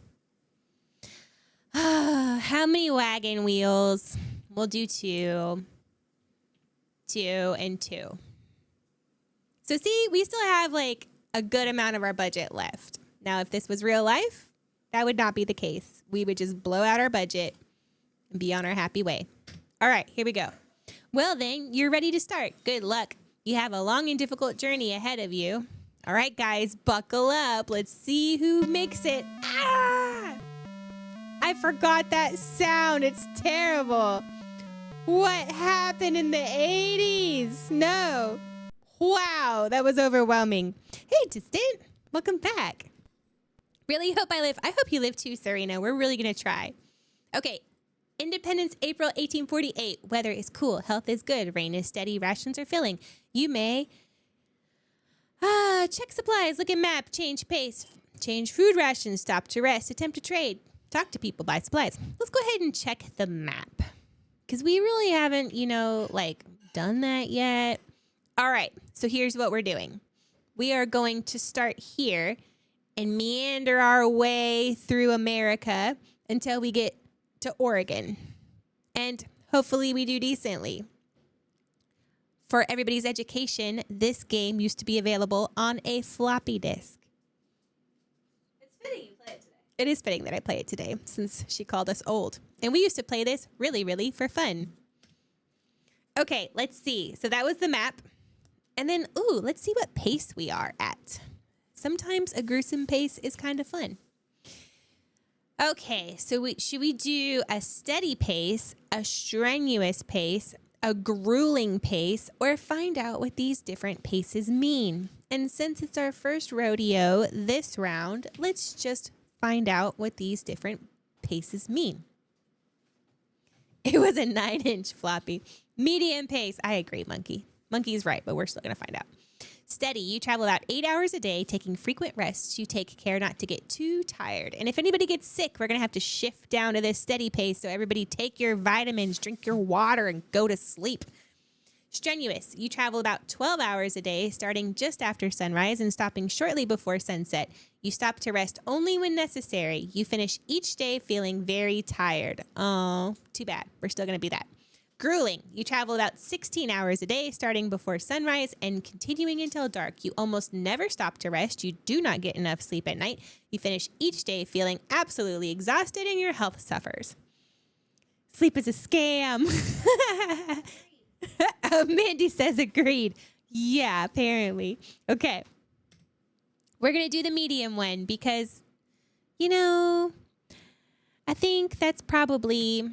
How many wagon wheels? We'll do 2. 2 and 2. So see, we still have like a good amount of our budget left. Now, if this was real life, that would not be the case. We would just blow out our budget and be on our happy way. All right, here we go. Well, then, you're ready to start. Good luck. You have a long and difficult journey ahead of you. All right, guys, buckle up. Let's see who makes it. Ah! I forgot that sound. It's terrible. What happened in the 80s? No. Wow, that was overwhelming. Hey, Distant, welcome back. Really hope I live. I hope you live too, Serena. We're really going to try. Okay. Independence, April 1848. Weather is cool. Health is good. Rain is steady. Rations are filling. You may check supplies, look at map, change pace, change food rations, stop to rest, attempt to trade, talk to people, buy supplies. Let's go ahead and check the map because we really haven't, done that yet. All right. So here's what we're doing. We are going to start here and meander our way through America until we get to Oregon. And hopefully we do decently. For everybody's education, this game used to be available on a floppy disk. It's fitting you play it today. It is fitting that I play it today since she called us old. And we used to play this really for fun. Okay, let's see. So that was the map. And then, let's see what pace we are at. Sometimes a gruesome pace is kind of fun. Okay, so should we do a steady pace, a strenuous pace, a grueling pace, or find out what these different paces mean? And since it's our first rodeo this round, let's just find out what these different paces mean. It was a 9-inch floppy. Medium pace. I agree, Monkey. Monkey's right, but we're still going to find out. Steady. You travel about 8 hours a day, taking frequent rests. You take care not to get too tired. And if anybody gets sick, we're going to have to shift down to this steady pace. So everybody take your vitamins, drink your water, and go to sleep. Strenuous. You travel about 12 hours a day, starting just after sunrise and stopping shortly before sunset. You stop to rest only when necessary. You finish each day feeling very tired. Oh, too bad. We're still going to be that. Grueling. You travel about 16 hours a day, starting before sunrise and continuing until dark. You almost never stop to rest. You do not get enough sleep at night. You finish each day feeling absolutely exhausted and your health suffers. Sleep is a scam. Mandy says agreed. Yeah, apparently. Okay. We're going to do the medium one because, I think that's probably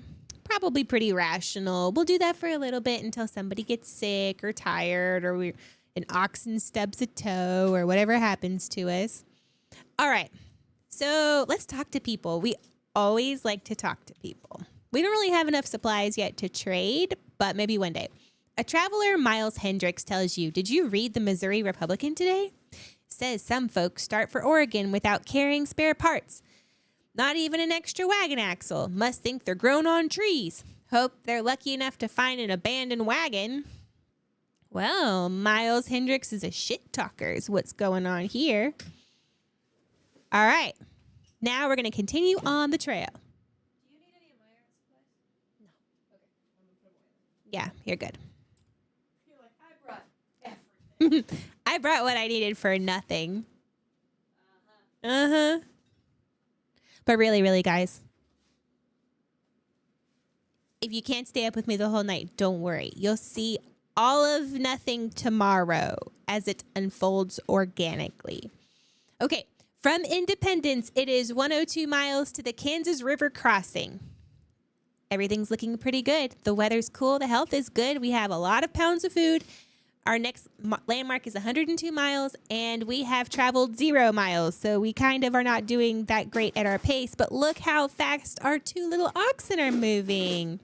pretty rational. We'll do that for a little bit until somebody gets sick or tired or an oxen stubs a toe or whatever happens to us. All right. So let's talk to people. We always like to talk to people. We don't really have enough supplies yet to trade, but maybe one day. A traveler, Miles Hendricks, tells you, did you read the Missouri Republican today? Says some folks start for Oregon without carrying spare parts. Not even an extra wagon axle. Must think they're grown on trees. Hope they're lucky enough to find an abandoned wagon. Well, Miles Hendricks is a shit talker is what's going on here. All right. Now we're going to continue on the trail. Do you need any of my art supplies? No. Okay. I'm going to put them away. Yeah, you're good. You're like, I brought everything. I brought what I needed for nothing. Uh-huh. But really, guys, if you can't stay up with me the whole night, don't worry. You'll see all of nothing tomorrow as it unfolds organically. Okay, from Independence, it is 102 miles to the Kansas River crossing. Everything's looking pretty good. The weather's cool. The health is good. We have a lot of pounds of food. Our next landmark is 102 miles, and we have traveled 0 miles. So we kind of are not doing that great at our pace. But look how fast our 2 little oxen are moving.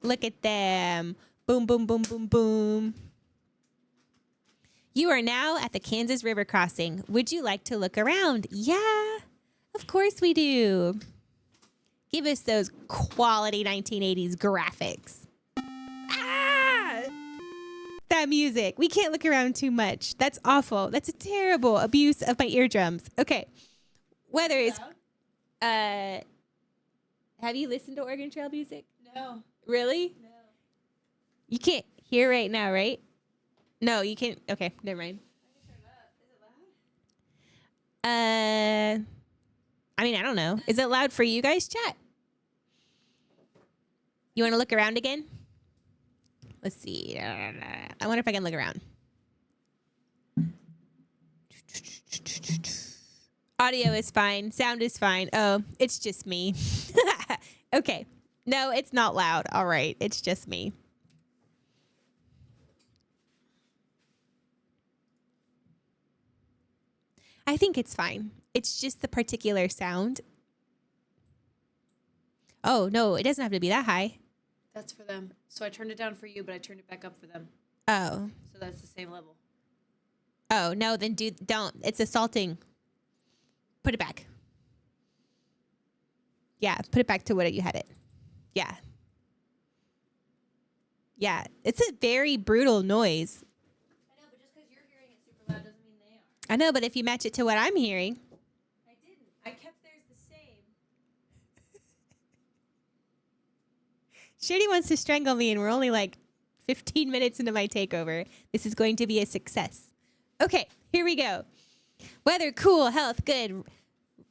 Look at them. Boom, boom, boom, boom, boom. You are now at the Kansas River crossing. Would you like to look around? Yeah, of course we do. Give us those quality 1980s graphics. Ah! That music. We can't look around too much. That's awful. That's a terrible abuse of my eardrums. Okay. Weather is... have you listened to Oregon Trail music? No. Really? No. You can't hear right now, right? No, you can't. Okay, never mind. I can turn it up. Is it loud? I mean, I don't know. Is it loud for you guys, chat? You want to look around again? Let's see. I wonder if I can look around. Audio is fine. Sound is fine. Oh, it's just me. Okay. No, it's not loud. All right. It's just me. I think it's fine. It's just the particular sound. Oh, no, it doesn't have to be that high. That's for them. So I turned it down for you, but I turned it back up for them. Oh. So that's the same level. Oh, no, then don't. It's assaulting. Put it back. Yeah, put it back to what you had it. Yeah. Yeah, it's a very brutal noise. I know, but just because you're hearing it super loud doesn't mean they are. I know, but if you match it to what I'm hearing. I didn't. I kept theirs the same. Shady wants to strangle me, and we're only like 15 minutes into my takeover. This is going to be a success. Okay, here we go. Weather cool, health good.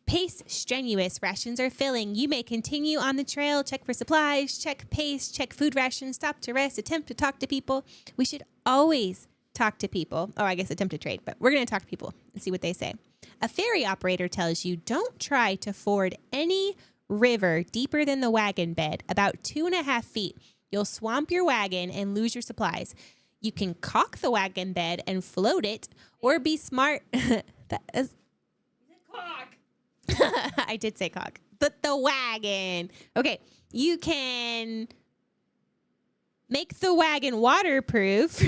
Pace strenuous. Rations are filling. You may continue on the trail. Check for supplies. Check pace. Check food rations. Stop to rest. Attempt to talk to people. We should always talk to people. Oh, I guess attempt to trade, but we're going to talk to people and see what they say. A ferry operator tells you don't try to ford any river deeper than the wagon bed, about 2.5 feet. You'll swamp your wagon and lose your supplies. You can caulk the wagon bed and float it, or be smart. That is... Cock. I did say caulk, but the wagon. Okay, you can make the wagon waterproof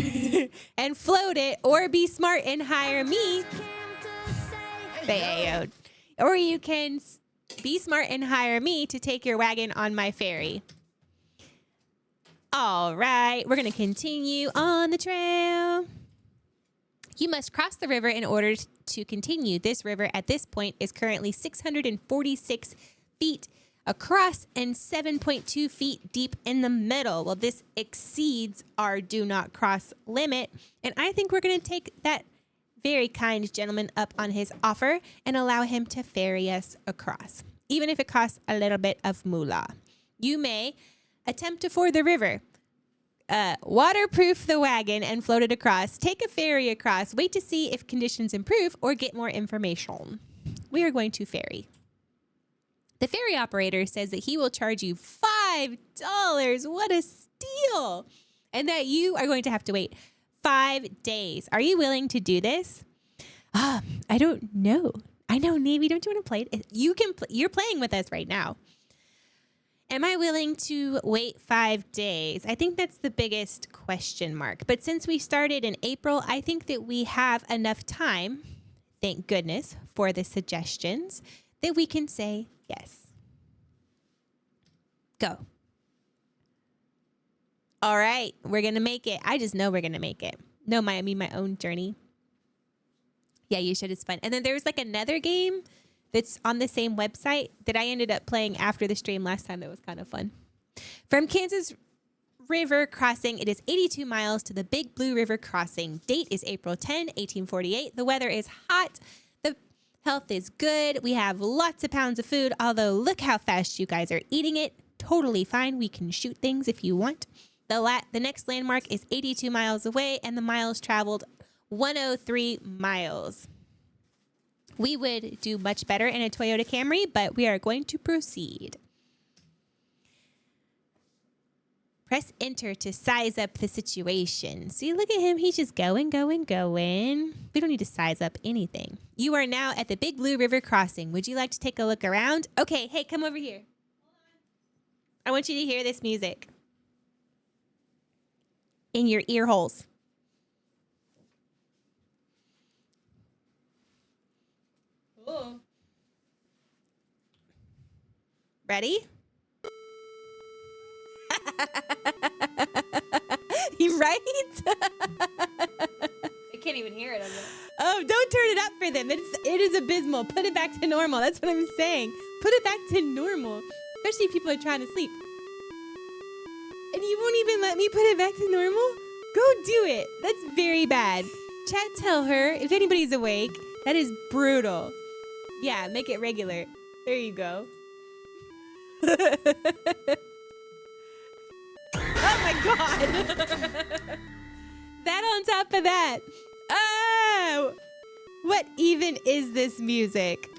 and float it, or be smart and hire me. Or you can be smart and hire me to take your wagon on my ferry. All right, we're going to continue on the trail. You must cross the river in order to continue. This river at this point is currently 646 feet across and 7.2 feet deep in the middle. Well, this exceeds our do not cross limit. And I think we're going to take that very kind gentleman up on his offer and allow him to ferry us across, even if it costs a little bit of moolah. You may attempt to ford the river. Waterproof the wagon and float it across. Take a ferry across. Wait to see if conditions improve or get more information. We are going to ferry. The ferry operator says that he will charge you $5. What a steal. And that you are going to have to wait 5 days. Are you willing to do this? I don't know. I know, Navy. Don't you want to play it? You're playing with us right now. Am I willing to wait 5 days? I think that's the biggest question mark. But since we started in April, I think that we have enough time, thank goodness, for the suggestions, that we can say yes. Go. All right, we're going to make it. I just know we're going to make it. No, I mean my own journey. Yeah, you should. It's fun. And then there was like another game that's on the same website that I ended up playing after the stream last time. That was kind of fun. From Kansas River Crossing, it is 82 miles to the Big Blue River Crossing. Date is April 10, 1848. The weather is hot. The health is good. We have lots of pounds of food, although look how fast you guys are eating it. Totally fine. We can shoot things if you want. The next landmark is 82 miles away, and the miles traveled 103 miles. We would do much better in a Toyota Camry, but we are going to proceed. Press enter to size up the situation. See, look at him. He's just going, going, going. We don't need to size up anything. You are now at the Big Blue River Crossing. Would you like to take a look around? Okay, hey, come over here. I want you to hear this music in your ear holes. Ooh. Ready? You right? I can't even hear it. Oh, don't turn it up for them. It is abysmal. Put it back to normal. That's what I'm saying. Put it back to normal. Especially if people are trying to sleep. And you won't even let me put it back to normal? Go do it. That's very bad. Chat, tell her if anybody's awake. That is brutal. Yeah, make it regular. There you go. Oh my God. That on top of that. Oh, what even is this music?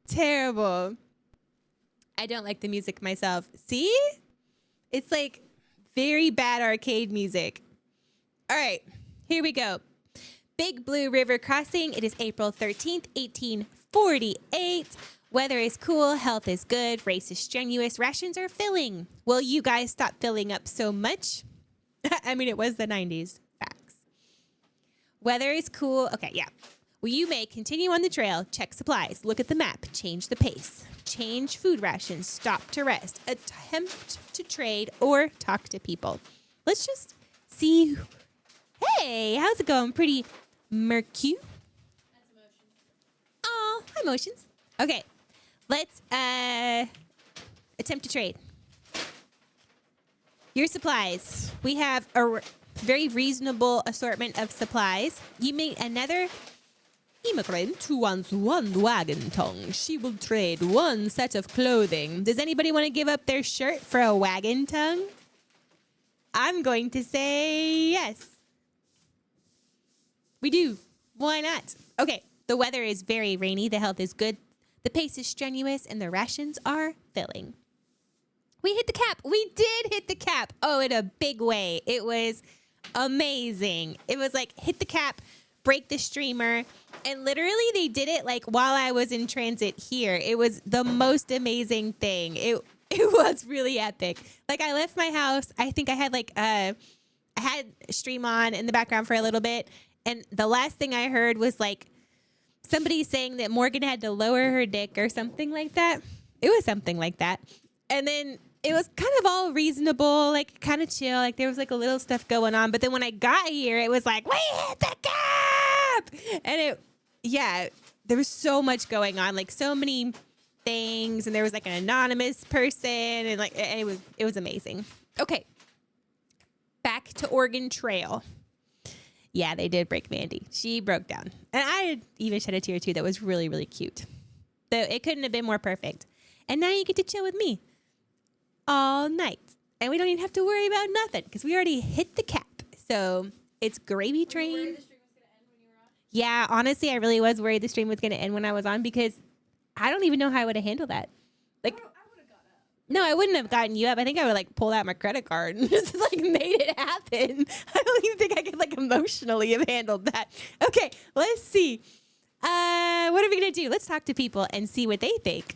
Terrible. I don't like the music myself. See? It's like very bad arcade music. All right, here we go. Big Blue River Crossing. It is April 13th, 1848. Weather is cool, health is good, race is strenuous, rations are filling. Will you guys stop filling up so much? I mean, it was the 90s. Facts. Weather is cool. Okay, yeah. Well, you may continue on the trail, check supplies, look at the map, change the pace, change food rations, stop to rest, attempt to trade, or talk to people. Let's just see. Hey, how's it going? Pretty murky. That's emotions. Oh, emotions. Okay. Let's attempt to trade. Your supplies. We have a very reasonable assortment of supplies. You meet another immigrant who wants one wagon tongue. She will trade one set of clothing. Does anybody want to give up their shirt for a wagon tongue? I'm going to say yes. We do. Why not? Okay. The weather is very rainy. The health is good. The pace is strenuous, and the rations are filling. We hit the cap. We did hit the cap. Oh, in a big way. It was amazing. It was like hit the cap, break the streamer, and literally they did it like while I was in transit here. It was the most amazing thing. It was really epic. Like I left my house. I think I had I had stream on in the background for a little bit, and the last thing I heard was like somebody saying that Morgan had to lower her dick or something like that. It was something like that. And then it was kind of all reasonable, like kind of chill. Like there was like a little stuff going on. But then when I got here, it was like, we hit the cap! And there was so much going on, like so many things. And there was like an anonymous person and like, it was amazing. Okay. Back to Oregon Trail. Yeah, they did break Mandy. She broke down. And I even shed a tear too. That was really, really cute. So it couldn't have been more perfect. And now you get to chill with me all night. And we don't even have to worry about nothing because we already hit the cap. So it's gravy train. Were you worried the stream was going to end when you were on? Yeah, honestly, I really was worried the stream was going to end when I was on because I don't even know how I would have handled that. Like, no, I wouldn't have gotten you up. I think I would like pull out my credit card and just like made it happen. I don't even think I could like emotionally have handled that. Okay, let's see. What are we going to do? Let's talk to people and see what they think.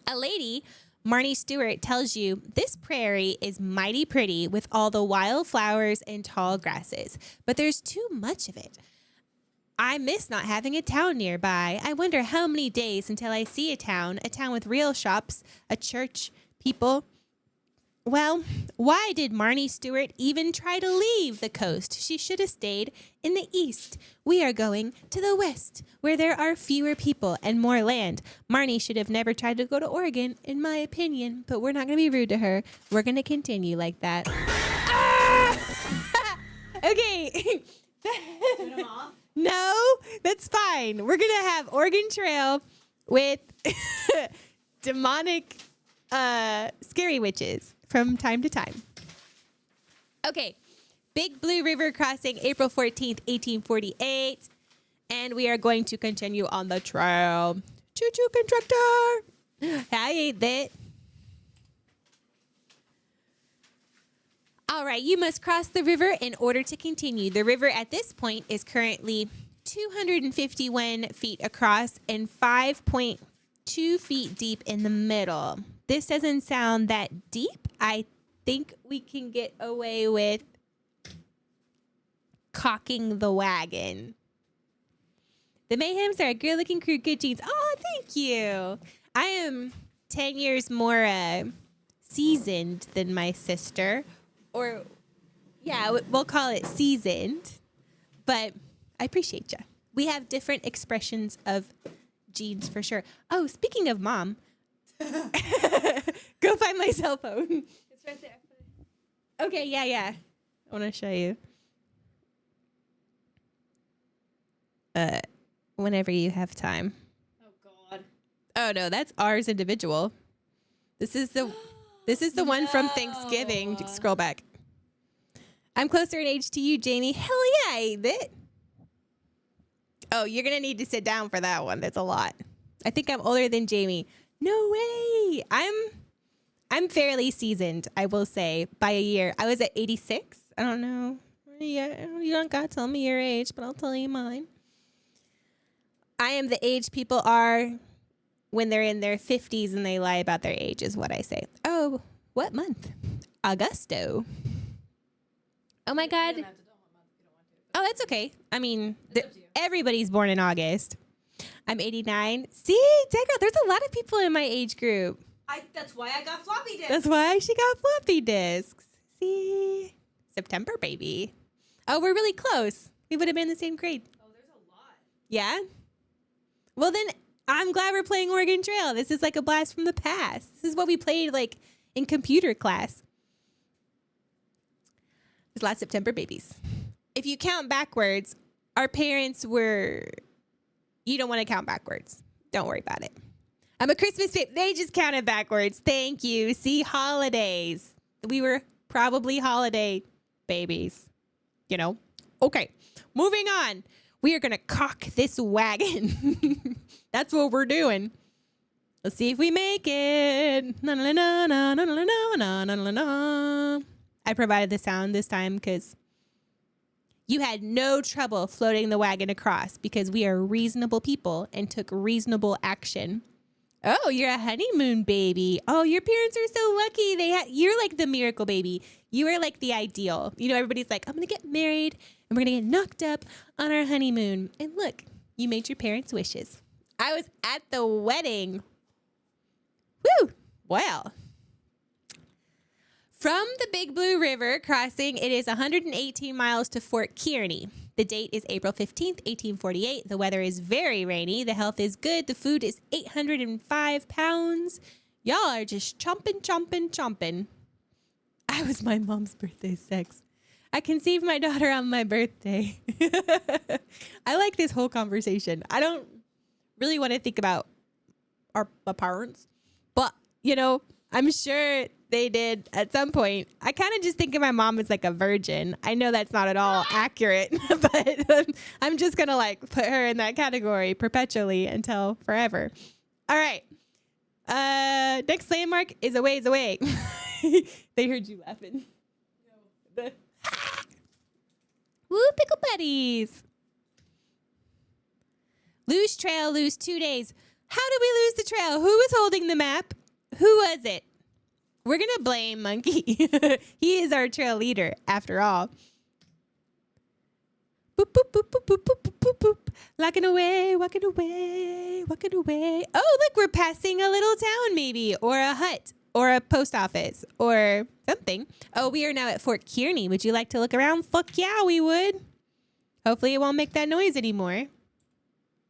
A lady, Marnie Stewart, tells you this prairie is mighty pretty with all the wild flowers and tall grasses, but there's too much of it. I miss not having a town nearby. I wonder how many days until I see a town with real shops, a church, people. Well, why did Marnie Stewart even try to leave the coast? She should have stayed in the east. We are going to the west, where there are fewer people and more land. Marnie should have never tried to go to Oregon, in my opinion, but we're not going to be rude to her. We're going to continue like that. Ah! Okay. No, that's fine. We're going to have Oregon Trail with demonic scary witches from time to time. Okay. Big Blue River crossing April 14th, 1848. And we are going to continue on the trail. Choo-choo, constructor. I ate that. All right, you must cross the river in order to continue. The river at this point is currently 251 feet across and 5.2 feet deep in the middle. This doesn't sound that deep. I think we can get away with cocking the wagon. The Mayhems are a good-looking crew, good jeans. Oh, thank you. I am 10 years more seasoned than my sister. Or, yeah, we'll call it seasoned. But I appreciate you. We have different expressions of jeans for sure. Oh, speaking of mom. Go find my cell phone. It's right there. Okay, yeah. I want to show you. Whenever you have time. Oh God. Oh no, that's ours individual. This is the one from Thanksgiving. Scroll back. I'm closer in age to you, Jaimie. Hell yeah, I ate it. Oh, you're gonna need to sit down for that one. That's a lot. I think I'm older than Jaimie. No way. I'm fairly seasoned, I will say, by a year. I was at 86. I don't know. Yeah, you don't gotta tell me your age, but I'll tell you mine. I am the age people are when they're in their 50s and they lie about their age, is what I say. Oh, what month? Augusto. Oh my God. Oh, that's okay. I mean, everybody's born in August. I'm 89. See, Deco, there's a lot of people in my age group. That's why I got floppy disks. That's why she got floppy disks. See? September, baby. Oh, we're really close. We would have been in the same grade. Oh, there's a lot. Yeah? Well, then I'm glad we're playing Oregon Trail. This is like a blast from the past. This is what we played like in computer class. There's a lot of September babies. If you count backwards, our parents were... You don't want to count backwards. Don't worry about it. I'm a Christmas babe. They just counted backwards. Thank you. See, holidays. We were probably holiday babies. You know? Okay. Moving on. We are going to cock this wagon. That's what we're doing. Let's see if we make it. Na na na na na na na na na na. I provided the sound this time because you had no trouble floating the wagon across because we are reasonable people and took reasonable action. Oh, you're a honeymoon baby. Oh, your parents are so lucky. You're like the miracle baby. You are like the ideal. You know, everybody's like, I'm going to get married and we're going to get knocked up on our honeymoon. And look, you made your parents' wishes. I was at the wedding. Woo! Well. From the Big Blue River crossing, it is 118 miles to Fort Kearney. The date is April 15th, 1848. The weather is very rainy. The health is good. The food is 805 pounds. Y'all are just chomping. I was my mom's birthday sex. I conceived my daughter on my birthday. I like this whole conversation. I don't really want to think about our parents, but, you know, I'm sure they did at some point. I kind of just think of my mom as like a virgin. I know that's not at all accurate, but I'm just going to like put her in that category perpetually until forever. All right. Next landmark is a ways away. They heard you laughing. No. Woo, pickle buddies. Lose trail, lose 2 days. How did we lose the trail? Who was holding the map? Who was it? We're going to blame Monkey. He is our trail leader, after all. Boop, boop, boop, boop, boop, boop, boop, boop, boop. Walking away, walking away, walking away. Oh, look, we're passing a little town, maybe, or a hut. or a post office or something. Oh, we are now at Fort Kearney. Would you like to look around? Fuck yeah, we would. Hopefully it won't make that noise anymore.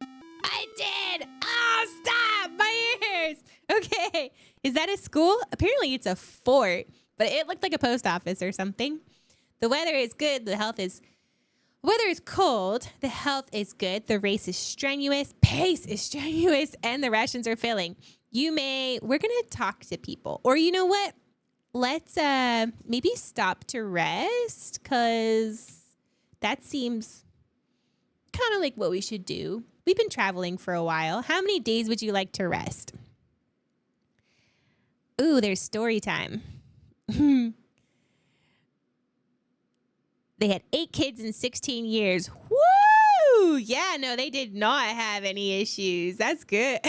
I did. Oh, stop my ears. Okay. Is that a school? Apparently it's a fort, but it looked like a post office or something. The weather is good. Weather is cold. The health is good. The race is strenuous. Pace is strenuous. And the rations are filling. We're going to talk to people. Or you know what? Let's maybe stop to rest, because that seems kind of like what we should do. We've been traveling for a while. How many days would you like to rest? Ooh, there's story time. They had 8 kids in 16 years. Woo! Yeah, no, they did not have any issues. That's good.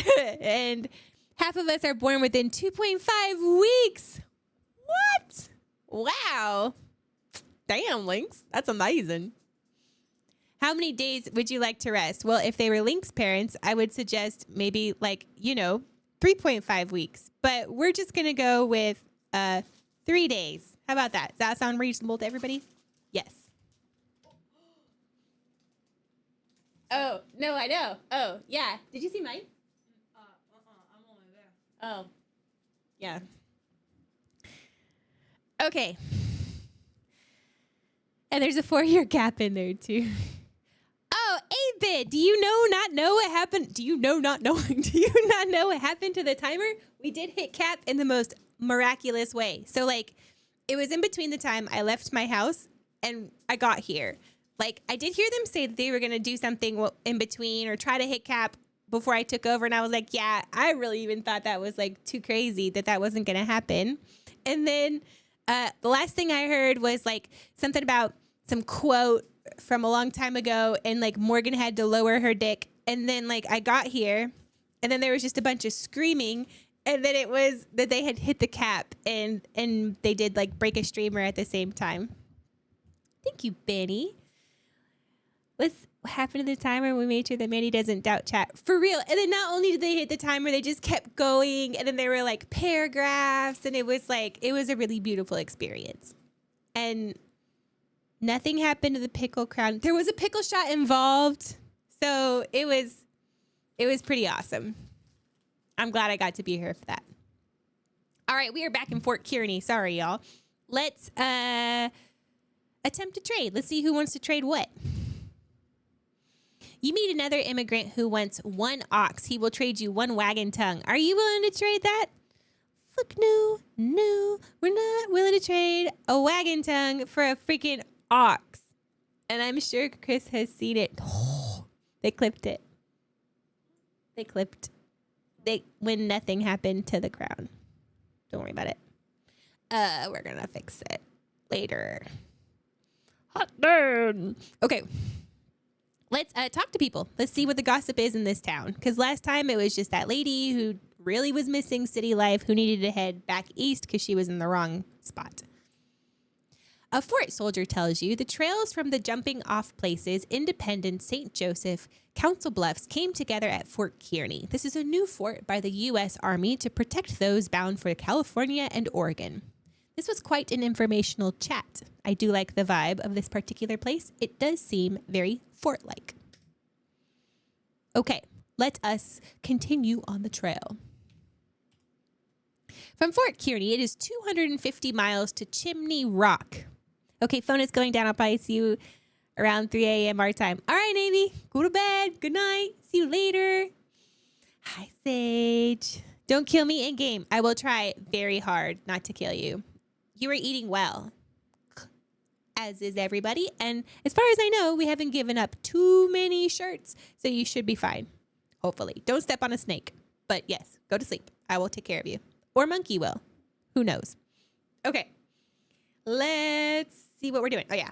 And half of us are born within 2.5 weeks. What? Wow. Damn, Lynx. That's amazing. How many days would you like to rest? Well, if they were Lynx parents, I would suggest maybe 3.5 weeks. But we're just going to go with 3 days. How about that? Does that sound reasonable to everybody? Yes. Oh, no, I know. Oh, yeah. Did you see mine? I'm only there. Oh, yeah. Okay. And there's a 4-year gap in there, too. Oh, 8-bit. Do you not know what happened? Do you not know what happened to the timer? We did hit cap in the most miraculous way. So, it was in between the time I left my house and I got here. I did hear them say that they were going to do something in between or try to hit cap before I took over. And I was like, yeah, I really even thought that was too crazy that wasn't going to happen. And then the last thing I heard was something about some quote from a long time ago. And Morgan had to lower her dick. And then I got here and then there was just a bunch of screaming. And then it was that they had hit the cap and they did break a streamer at the same time. Thank you, Benny. What happened to the timer? We made sure that Manny doesn't doubt chat. For real. And then not only did they hit the timer, they just kept going. And then there were paragraphs. And it was a really beautiful experience. And nothing happened to the pickle crown. There was a pickle shot involved. So it was pretty awesome. I'm glad I got to be here for that. All right, we are back in Fort Kearney. Sorry, y'all. Let's attempt to trade. Let's see who wants to trade what. You meet another immigrant who wants 1 ox. He will trade you 1 wagon tongue. Are you willing to trade that? Fuck no. No, we're not willing to trade a wagon tongue for a freaking ox. And I'm sure Chris has seen it. They clipped it. When nothing happened to the crown. Don't worry about it. We're gonna fix it later. Hot darn. Okay. Let's talk to people. Let's see what the gossip is in this town. Because last time it was just that lady who really was missing city life who needed to head back east because she was in the wrong spot. A fort soldier tells you the trails from the jumping off places, Independence, St. Joseph, Council Bluffs came together at Fort Kearney. This is a new fort by the U.S. Army to protect those bound for California and Oregon. This was quite an informational chat. I do like the vibe of this particular place. It does seem very fort-like. Okay, let us continue on the trail. From Fort Kearney, it is 250 miles to Chimney Rock. Okay, phone is going down. I'll probably see you around 3 a.m. our time. All right, Navy, go to bed. Good night. See you later. Hi, Sage. Don't kill me in game. I will try very hard not to kill you. You are eating well, as is everybody. And as far as I know, we haven't given up too many shirts, so you should be fine. Hopefully. Don't step on a snake. But yes, go to sleep. I will take care of you. Or Monkey will. Who knows? Okay. Let's see what we're doing. Oh, yeah.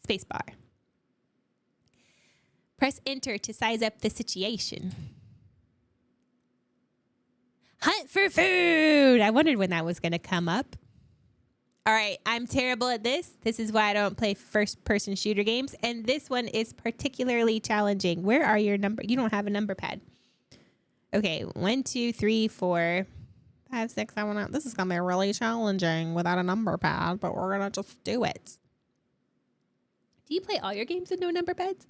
Spacebar. Press enter to size up the situation. Hunt for food. I wondered when that was going to come up. All right. I'm terrible at this. This is why I don't play first-person shooter games. And this one is particularly challenging. Where are your number? You don't have a number pad. Okay. 1, 2, 3, 4, 5, 6, 7, 8. This is going to be really challenging without a number pad, but we're going to just do it. Do you play all your games with no number pads?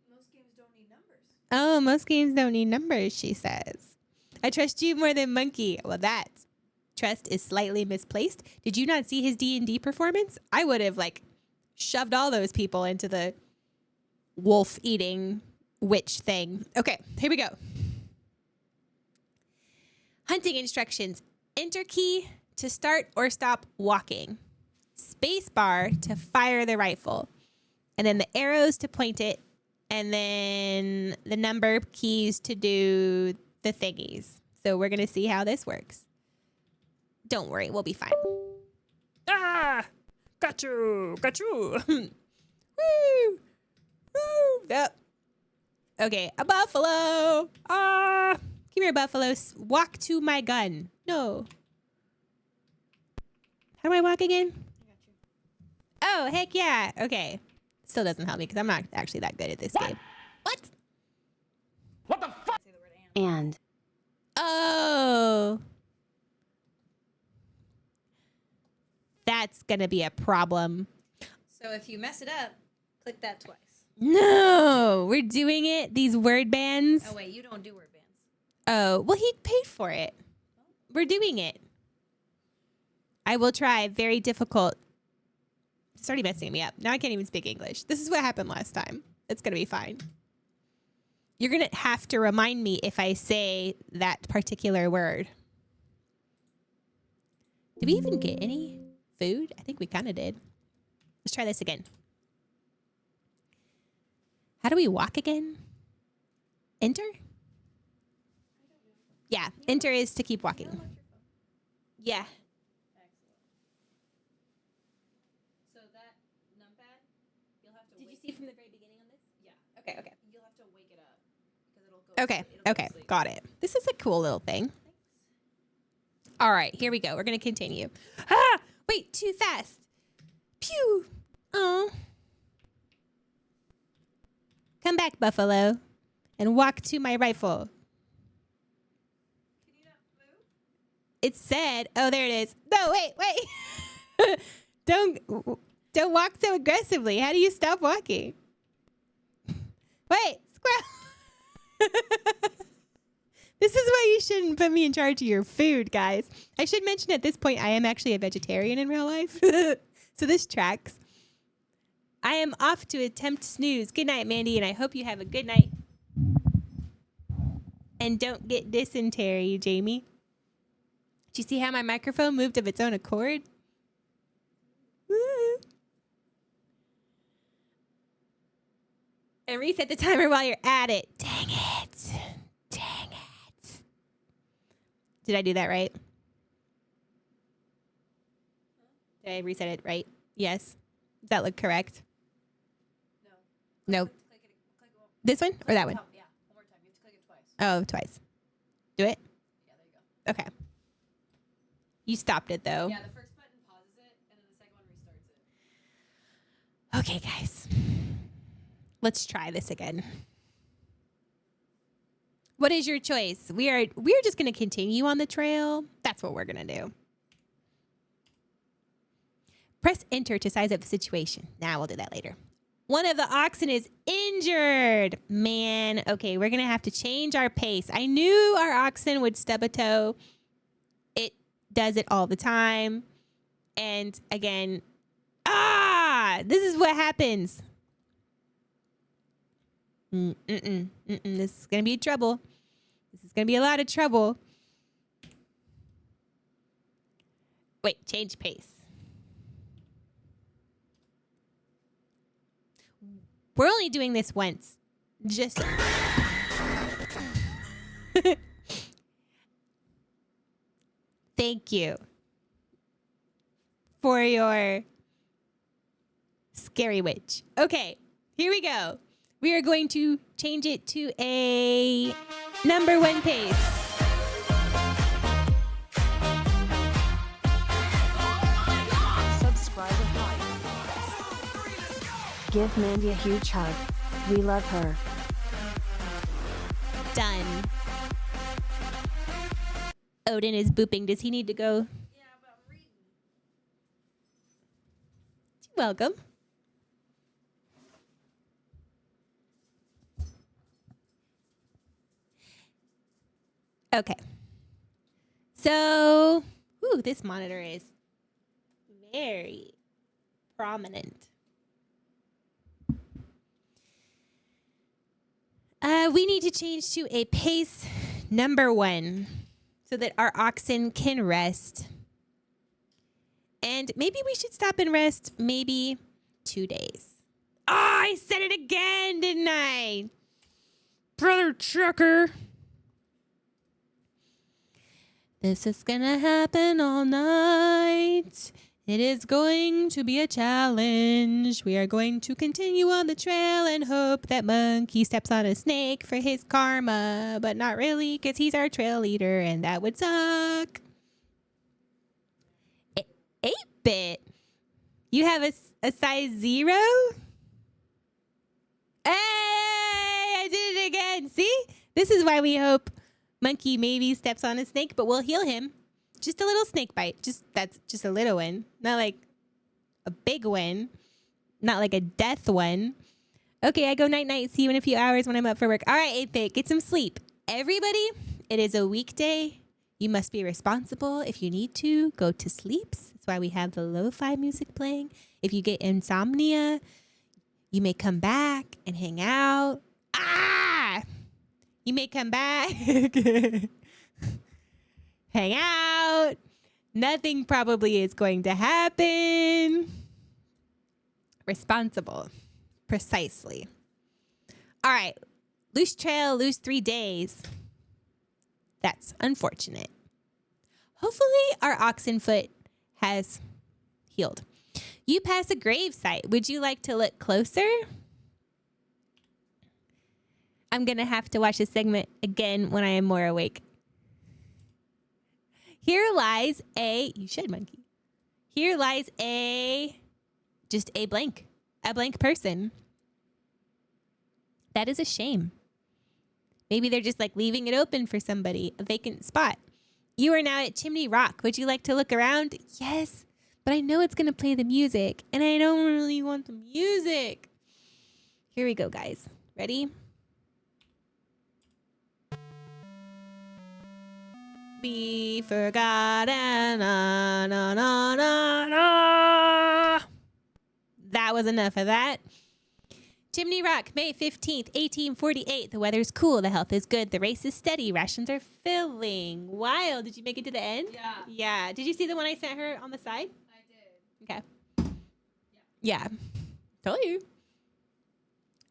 Most games don't need numbers. Oh, most games don't need numbers, she says. I trust you more than Monkey. Well, that trust is slightly misplaced. Did you not see his D&D performance? I would have, like, shoved all those people into the wolf-eating witch thing. Okay, here we go. Hunting instructions. Enter key to start or stop walking. Space bar to fire the rifle. And then the arrows to point it. And then the number keys to do the thingies. So we're going to see how this works. Don't worry, we'll be fine. Ah! Got you! Got you! Woo! Woo! Yep. Okay, a buffalo! Ah! Come here, buffalo. Walk to my gun. No. How do I walk again? Oh, heck yeah. Okay. Still doesn't help me because I'm not actually that good at this game. What? What the fuck? And. Oh. That's going to be a problem. So if you mess it up, click that twice. No, we're doing it. These word bands. Oh wait, you don't do word bands. Oh, well, he paid for it. We're doing it. I will try. Very difficult. It's already messing me up. Now I can't even speak English. This is what happened last time. It's going to be fine. You're going to have to remind me if I say that particular word. Did we even get any food? I think we kind of did. Let's try this again. How do we walk again? Enter? Yeah, enter is to keep walking. Yeah. So that numpad, you'll have to Did you see from the very beginning on this? Yeah. Okay, okay. You'll have to wake it up because it'll go. Okay, it'll go to okay, sleep. got it. This is a cool little thing. All right, here we go. We're going to continue. Ah, wait, too fast. Pew. Oh. Come back, buffalo, and walk to my rifle. Can you not move? It said, oh, there it is. No, wait. Don't walk so aggressively. How do you stop walking? Wait, squirrel. This is why you shouldn't put me in charge of your food, guys. I should mention at this point, I am actually a vegetarian in real life. So this tracks. I am off to attempt snooze. Good night, Mandy, and I hope you have a good night. And don't get dysentery, Jamie. Do you see how my microphone moved of its own accord? Woo. And reset the timer while you're at it. Dang it. Dang it. Did I do that right? Did I reset it right? Yes. Does that look correct? No. Click it. This one or that one? Yeah, one more time. You have to click it twice. Oh, twice. Do it? Yeah, there you go. Okay. You stopped it though. Yeah, the first button pauses it, and then the second one restarts it. Okay, guys. Let's try this again. What is your choice? We're just going to continue on the trail. That's what we're going to do. Press enter to size up the situation. Nah, we'll do that later. One of the oxen is injured. Man, okay, we're going to have to change our pace. I knew our oxen would stub a toe. It does it all the time. And again, this is what happens. This is going to be trouble. This is going to be a lot of trouble. Wait, change pace. We're only doing this once. Just. Thank you for your scary witch. Okay, here we go. We are going to change it to a number 1 pace. Subscribe and like. Give Mandy a huge hug. We love her. Done. Odin is booping. Does he need to go? Yeah, but I'm reading. You're welcome. Okay. So, ooh, this monitor is very prominent. We need to change to a pace number 1 so that our oxen can rest. And maybe we should stop and rest maybe 2 days. Oh, I said it again, didn't I? Brother Trucker. This is gonna happen all night. It is going to be a challenge. We are going to continue on the trail and hope that Monkey steps on a snake for his karma, but not really, because he's our trail leader, and that would suck. 8-bit. You have a size 0? Hey, I did it again. See? This is why we hope Monkey maybe steps on a snake, but we'll heal him. Just a little snake bite. That's just a little one. Not like a big one. Not like a death one. Okay, I go night-night. See you in a few hours when I'm up for work. All right, 8-bit, get some sleep. Everybody, it is a weekday. You must be responsible. If you need to, go to sleep. That's why we have the lo-fi music playing. If you get insomnia, you may come back and hang out. Ah! You may come back. Hang out. Nothing probably is going to happen. Responsible. Precisely. All right. Loose trail, lose 3 days. That's unfortunate. Hopefully our oxen foot has healed. You pass a grave site. Would you like to look closer? I'm going to have to watch this segment again when I am more awake. Here lies you should, Monkey. Here lies just a blank person. That is a shame. Maybe they're just like leaving it open for somebody, a vacant spot. You are now at Chimney Rock. Would you like to look around? Yes, but I know it's going to play the music, and I don't really want the music. Here we go, guys. Ready? Be forgotten. Na, na, na, na, na. That was enough of that. Chimney Rock, May 15th, 1848. The weather's cool. The health is good. The race is steady. Rations are filling. Wild. Did you make it to the end? Yeah. Yeah. Did you see the one I sent her on the side? I did. Okay. Yeah. Told you.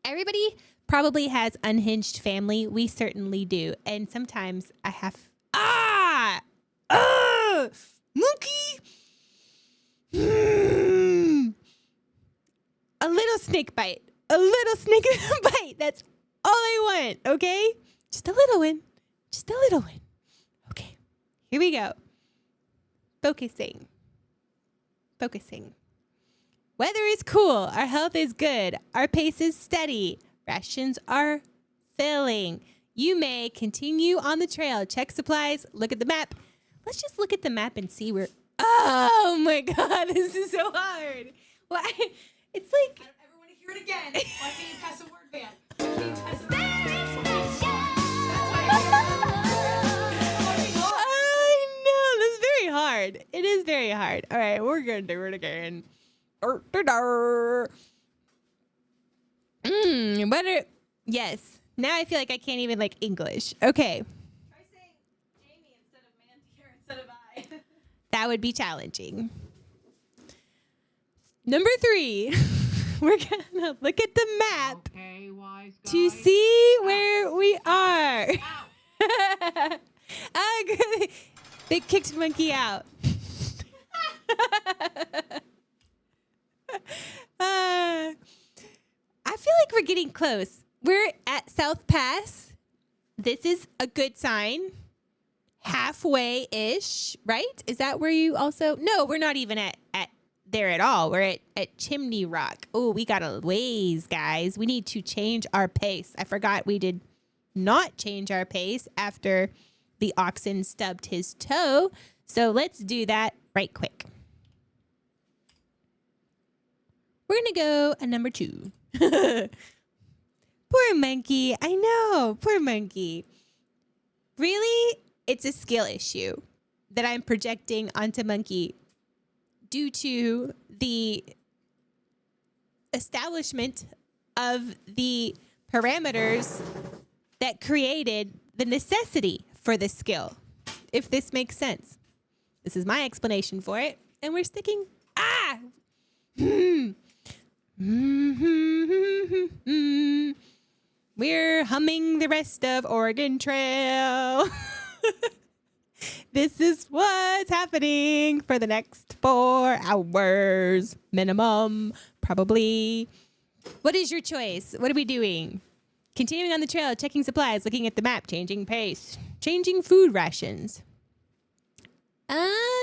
Everybody probably has unhinged family. We certainly do. And sometimes I have... Monkey! A little snake bite. A little snake bite. That's all I want, okay? Just a little one. Just a little one. Okay. Here we go. Focusing. Weather is cool. Our health is good. Our pace is steady. Rations are filling. You may continue on the trail. Check supplies. Look at the map. Let's just look at the map and see where... Oh, my God. This is so hard. Why? It's like... I don't ever want to hear it again. Why can't you pass a word ban? Why can't you pass a I know. This is very hard. It is very hard. All right. We're going to do it again. Better... Yes. Now I feel like I can't even, like, English. Okay. Try saying Jamie instead of Mandy or instead of I. That would be challenging. Number 3. We're going to look at the map Okay, wise guy. to see where we are. Good. They kicked Monkey out. I feel like we're getting close. We're at South Pass. This is a good sign. Halfway-ish, right? Is that where you also... No, we're not even at there at all. We're at Chimney Rock. Oh, we got a ways, guys. We need to change our pace. I forgot we did not change our pace after the oxen stubbed his toe. So let's do that right quick. We're going to go at number 2. Poor monkey. I know. Poor monkey. Really, it's a skill issue that I'm projecting onto monkey due to the establishment of the parameters that created the necessity for this skill, if this makes sense. This is my explanation for it, and we're sticking. We're humming the rest of Oregon Trail. This is what's happening for the next 4 hours minimum, probably. What is your choice? What are we doing? Continuing on the trail, checking supplies, looking at the map, changing pace, changing food rations.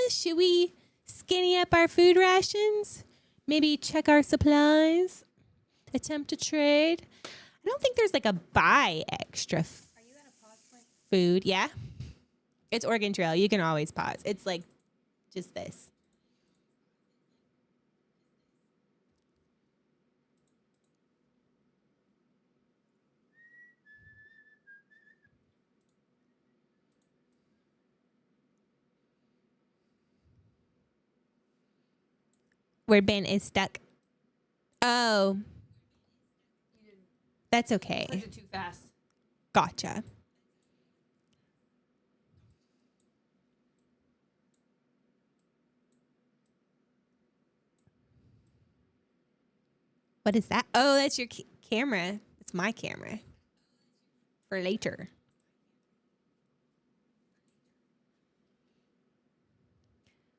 Should we skinny up our food rations? Maybe check our supplies? Attempt to trade? I don't think there's like a buy extra food. Yeah? It's Oregon Trail. You can always pause. It's like just this. Where Ben is stuck. Oh. That's okay. Clicked it too fast. Gotcha. What is that? Oh, that's your camera. It's my camera. For later.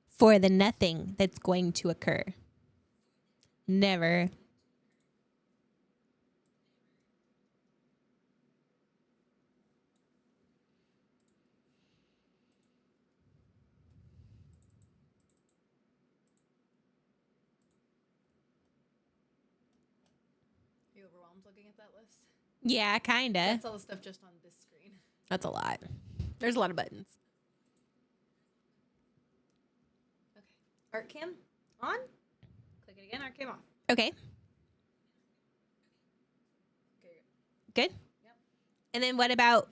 For the nothing that's going to occur. Never. Are you overwhelmed looking at that list? Yeah, kinda. That's all the stuff just on this screen. That's a lot. There's a lot of buttons. Okay. Art cam on. Click it again. Art cam off. Okay. Okay. Good? Yep. And then what about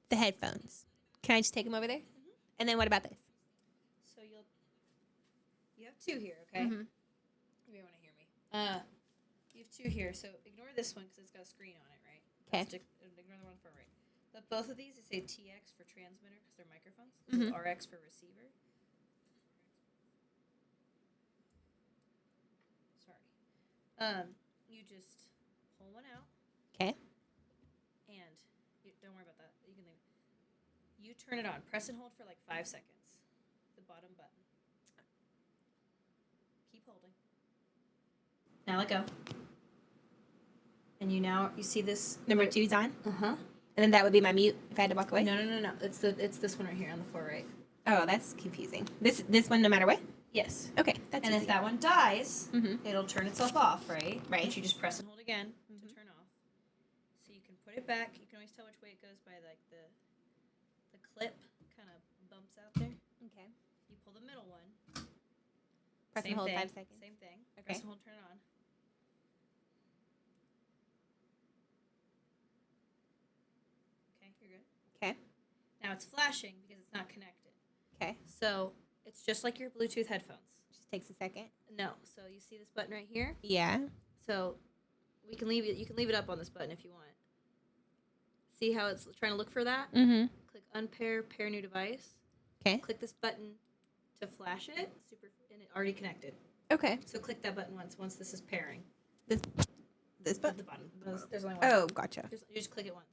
the headphones? Can I just take them over there? Mm-hmm. And then what about this? So you have 2 here, okay? Mhm. You may want to hear me. You have 2 here, so ignore this one because it's got a screen on it, right? 'Kay. Ignore the one far right. But both of these, they say TX for transmitter because they're microphones. This is RX for receiver. Sorry. You just pull one out. Okay. And don't worry about that. You can leave it. You turn it on. Press and hold for like 5 seconds. The bottom button. Keep holding. Now let go. And you see this Number 2's on. Uh-huh. And then that would be my mute if I had to walk away. No. It's this one right here on the far right. Oh, that's confusing. This one, no matter what. Yes. Okay, that's And easy. if that one dies, Mhm. it'll turn itself off, right? Right. Which you just press and hold again to turn off. So you can put it back. You can always tell which way it goes by like the clip kind of bumps out there. Okay. You pull the middle one. Press Same and hold thing, 5 seconds. Same thing. Okay. Press and hold, turn it on. Okay, you're good. Okay. Now it's flashing because it's not connected. Okay. So it's just like your Bluetooth headphones. Just takes a second. No. So you see this button right here? Yeah. So we can leave it. You can leave it up on this button if you want. See how it's trying to look for that? Mm-hmm. Click unpair, pair new device. Okay. Click this button to flash it. And it already connected. Okay. So click that button once this is pairing. This At button. the bottom. There's only one. Oh, gotcha. You just click it once,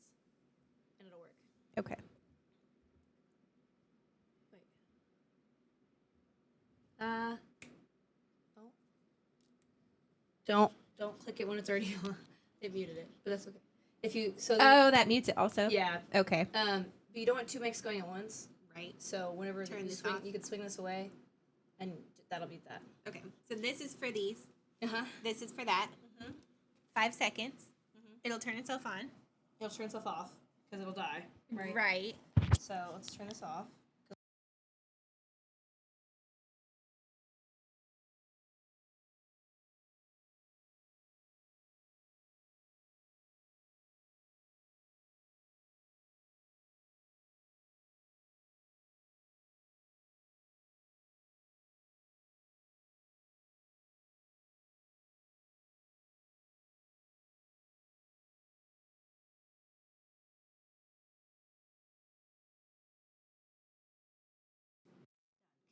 and it'll work. Okay. Wait. Oh. Don't click it when it's already on. They muted it, but that's okay. If you Oh, that mutes it also? yeah. Okay. But you don't want 2 mics going at once. Right. So whenever Turn you this swing, off. you could swing this away, and that'll be that. Okay. So this is for these. Uh-huh. This is for that. Mhm. 5 seconds. Mhm. It'll turn itself on. It'll turn itself off because it'll die. Right. Right. So let's turn this off.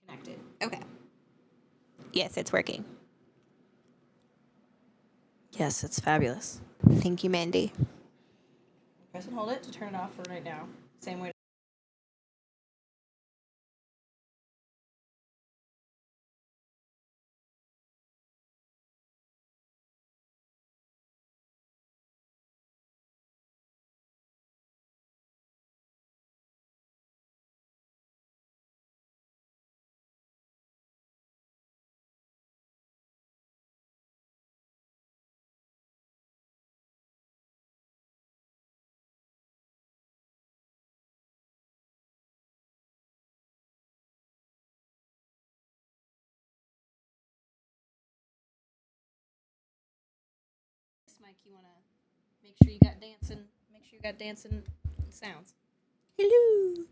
Connected. Okay. Yes, it's working. Yes, it's fabulous. Thank you, Mandy. Press and hold it to turn it off for right now. Same way. Mike, you want to make sure you got dancing. Make sure you got dancing sounds. Hello.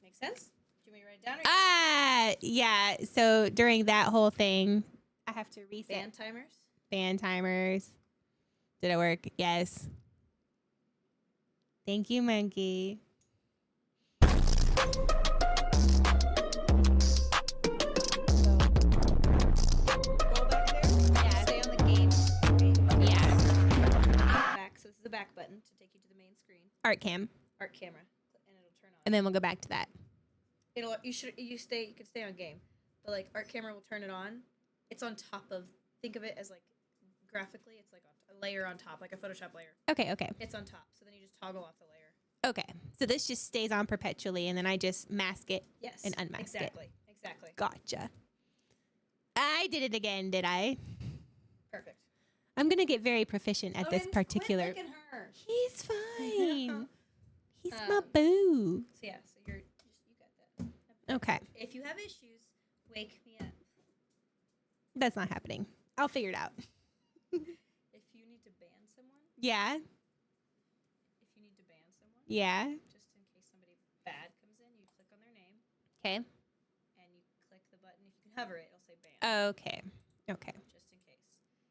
Make sense? Do you want me to write it down? Or Yeah. So during that whole thing, I have to reset band timers? band timers. Did it work? Yes. Thank you, Monkey. Go back there. Yeah. Stay on the game. Yeah. Back. So this is the back button to take you to the main screen. Art cam. Art camera, and it'll turn on. And then we'll go back to that. You could stay on game, but like art camera will turn it on. It's on top of. Think of it as like graphically, it's like a layer on top, like a Photoshop layer. Okay. It's on top, so then you just toggle off the layer. Okay. So this just stays on perpetually, and then I just mask it Yes. and unmask it. Exactly. Gotcha. I did it again, did I? Perfect. I'm going to get very proficient at this Logan, particular. quit licking her. He's fine. He's my Um, boo. So yeah, so you got that. Okay. If you have issues, wake me up. That's not happening. I'll figure it out. If you need to ban someone, Yeah. Yeah. just in case somebody bad comes in, you click on their name Okay. and you click the button. If you can hover it, it'll say ban. Okay. Okay. Just in case.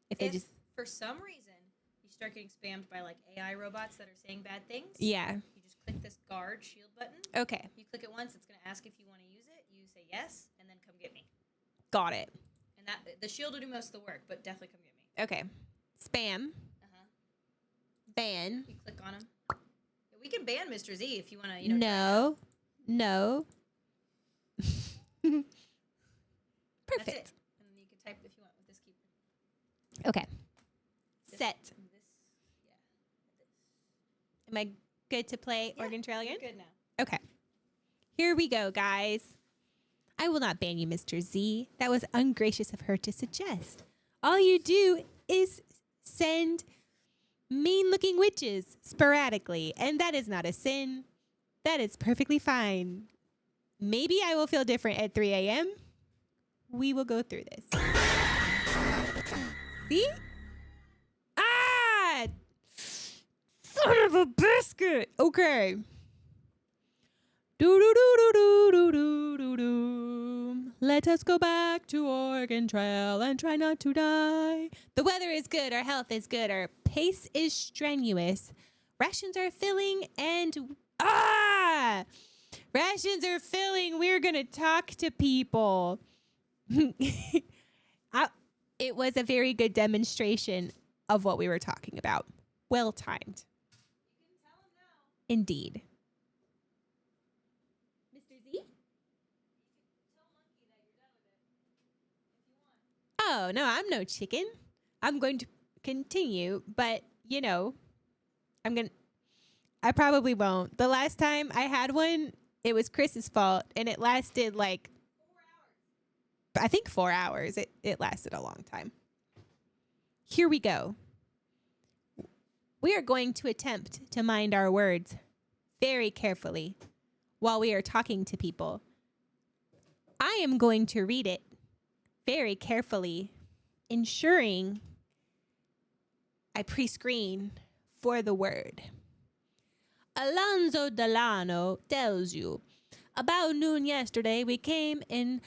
If they If just. for some reason you start getting spammed by like AI robots that are saying bad things, Yeah. you just click this guard shield button. Okay. You click it once, it's going to ask if you want to use it. You say yes, and then come get me. Got it. And that the shield will do most of the work, but definitely come get me. Okay. Spam. Ban. You click on them. We can ban Mr. Z if you want to. No. No. That's Perfect. it. And then you can type if you want with this keyboard. Okay. This- Set. This. Am I good to play Yeah, Oregon Trail again? you're good now. Okay. Here we go, guys. I will not ban you, Mr. Z. That was ungracious of her to suggest. All you do is send mean-looking witches sporadically, and that is not a sin. That is perfectly fine. Maybe I will feel different at 3 a.m. We will go through this. See? Ah! Son of a biscuit! Okay. Do-do-do-do-do-do-do-do. Let us go back to Oregon Trail and try not to die. The weather is good, our health is good, our pace is strenuous. Rations are filling and... Rations are filling. We're going to talk to people. It was a very good demonstration of what we were talking about. Well timed. You can tell him now. Indeed. Mr. Z? Oh, no, I'm no chicken. I'm going to continue, but, you know, I probably won't. The last time I had one, it was Chris's fault, and it lasted like 4 hours. I think 4 hours. It lasted a long time. Here we go. We are going to attempt to mind our words very carefully while we are talking to people. I am going to read it very carefully, ensuring I pre-screen for the word. Alonzo Delano tells you, about noon yesterday, we came in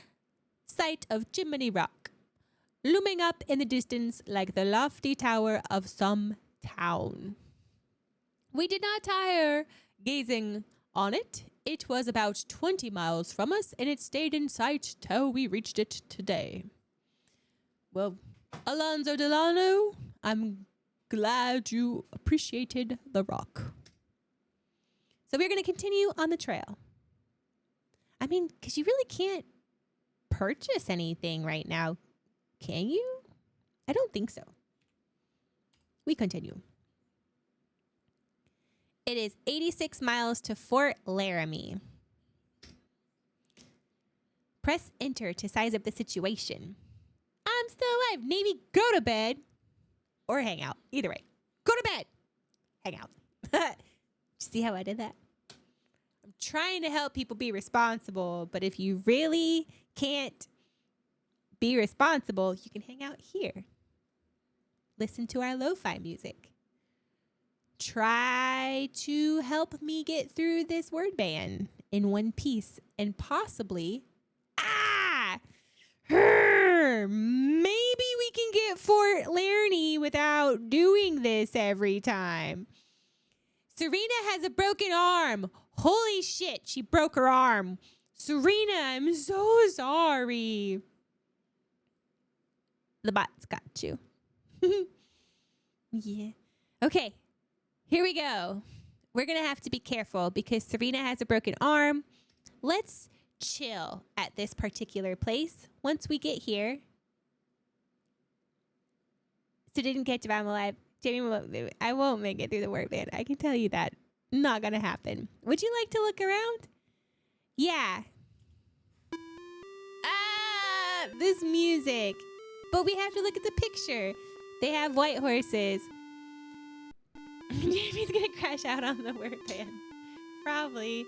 sight of Chimney Rock, looming up in the distance like the lofty tower of some town. We did not tire gazing on it. It was about 20 miles from us, and it stayed in sight till we reached it today. Well, Alonzo Delano, I'm glad you appreciated the rock. So we're going to continue on the trail. I mean, because you really can't purchase anything right now, can you? I don't think so. We continue. It is 86 miles to Fort Laramie. Press enter to size up the situation. I'm still alive. Navy, go to bed. Or hang out. Either way. Go to bed. Hang out. See how I did that? I'm trying to help people be responsible, but if you really can't be responsible, you can hang out here. Listen to our lo-fi music. Try to help me get through this word ban in one piece and possibly, maybe we can get Fort Laramie without doing this every time. Serena has a broken arm. Holy shit, she broke her arm. Serena, I'm so sorry. The bot's got you. Yeah. Okay. Here we go. We're going to have to be careful because Serena has a broken arm. Let's chill at this particular place once we get here. So didn't catch if I'm alive. Jaimie, I won't make it through the word ban. I can tell you that. Not going to happen. Would you like to look around? Yeah. This music. But we have to look at the picture. They have white horses. Jamie's gonna crash out on the word band. Probably.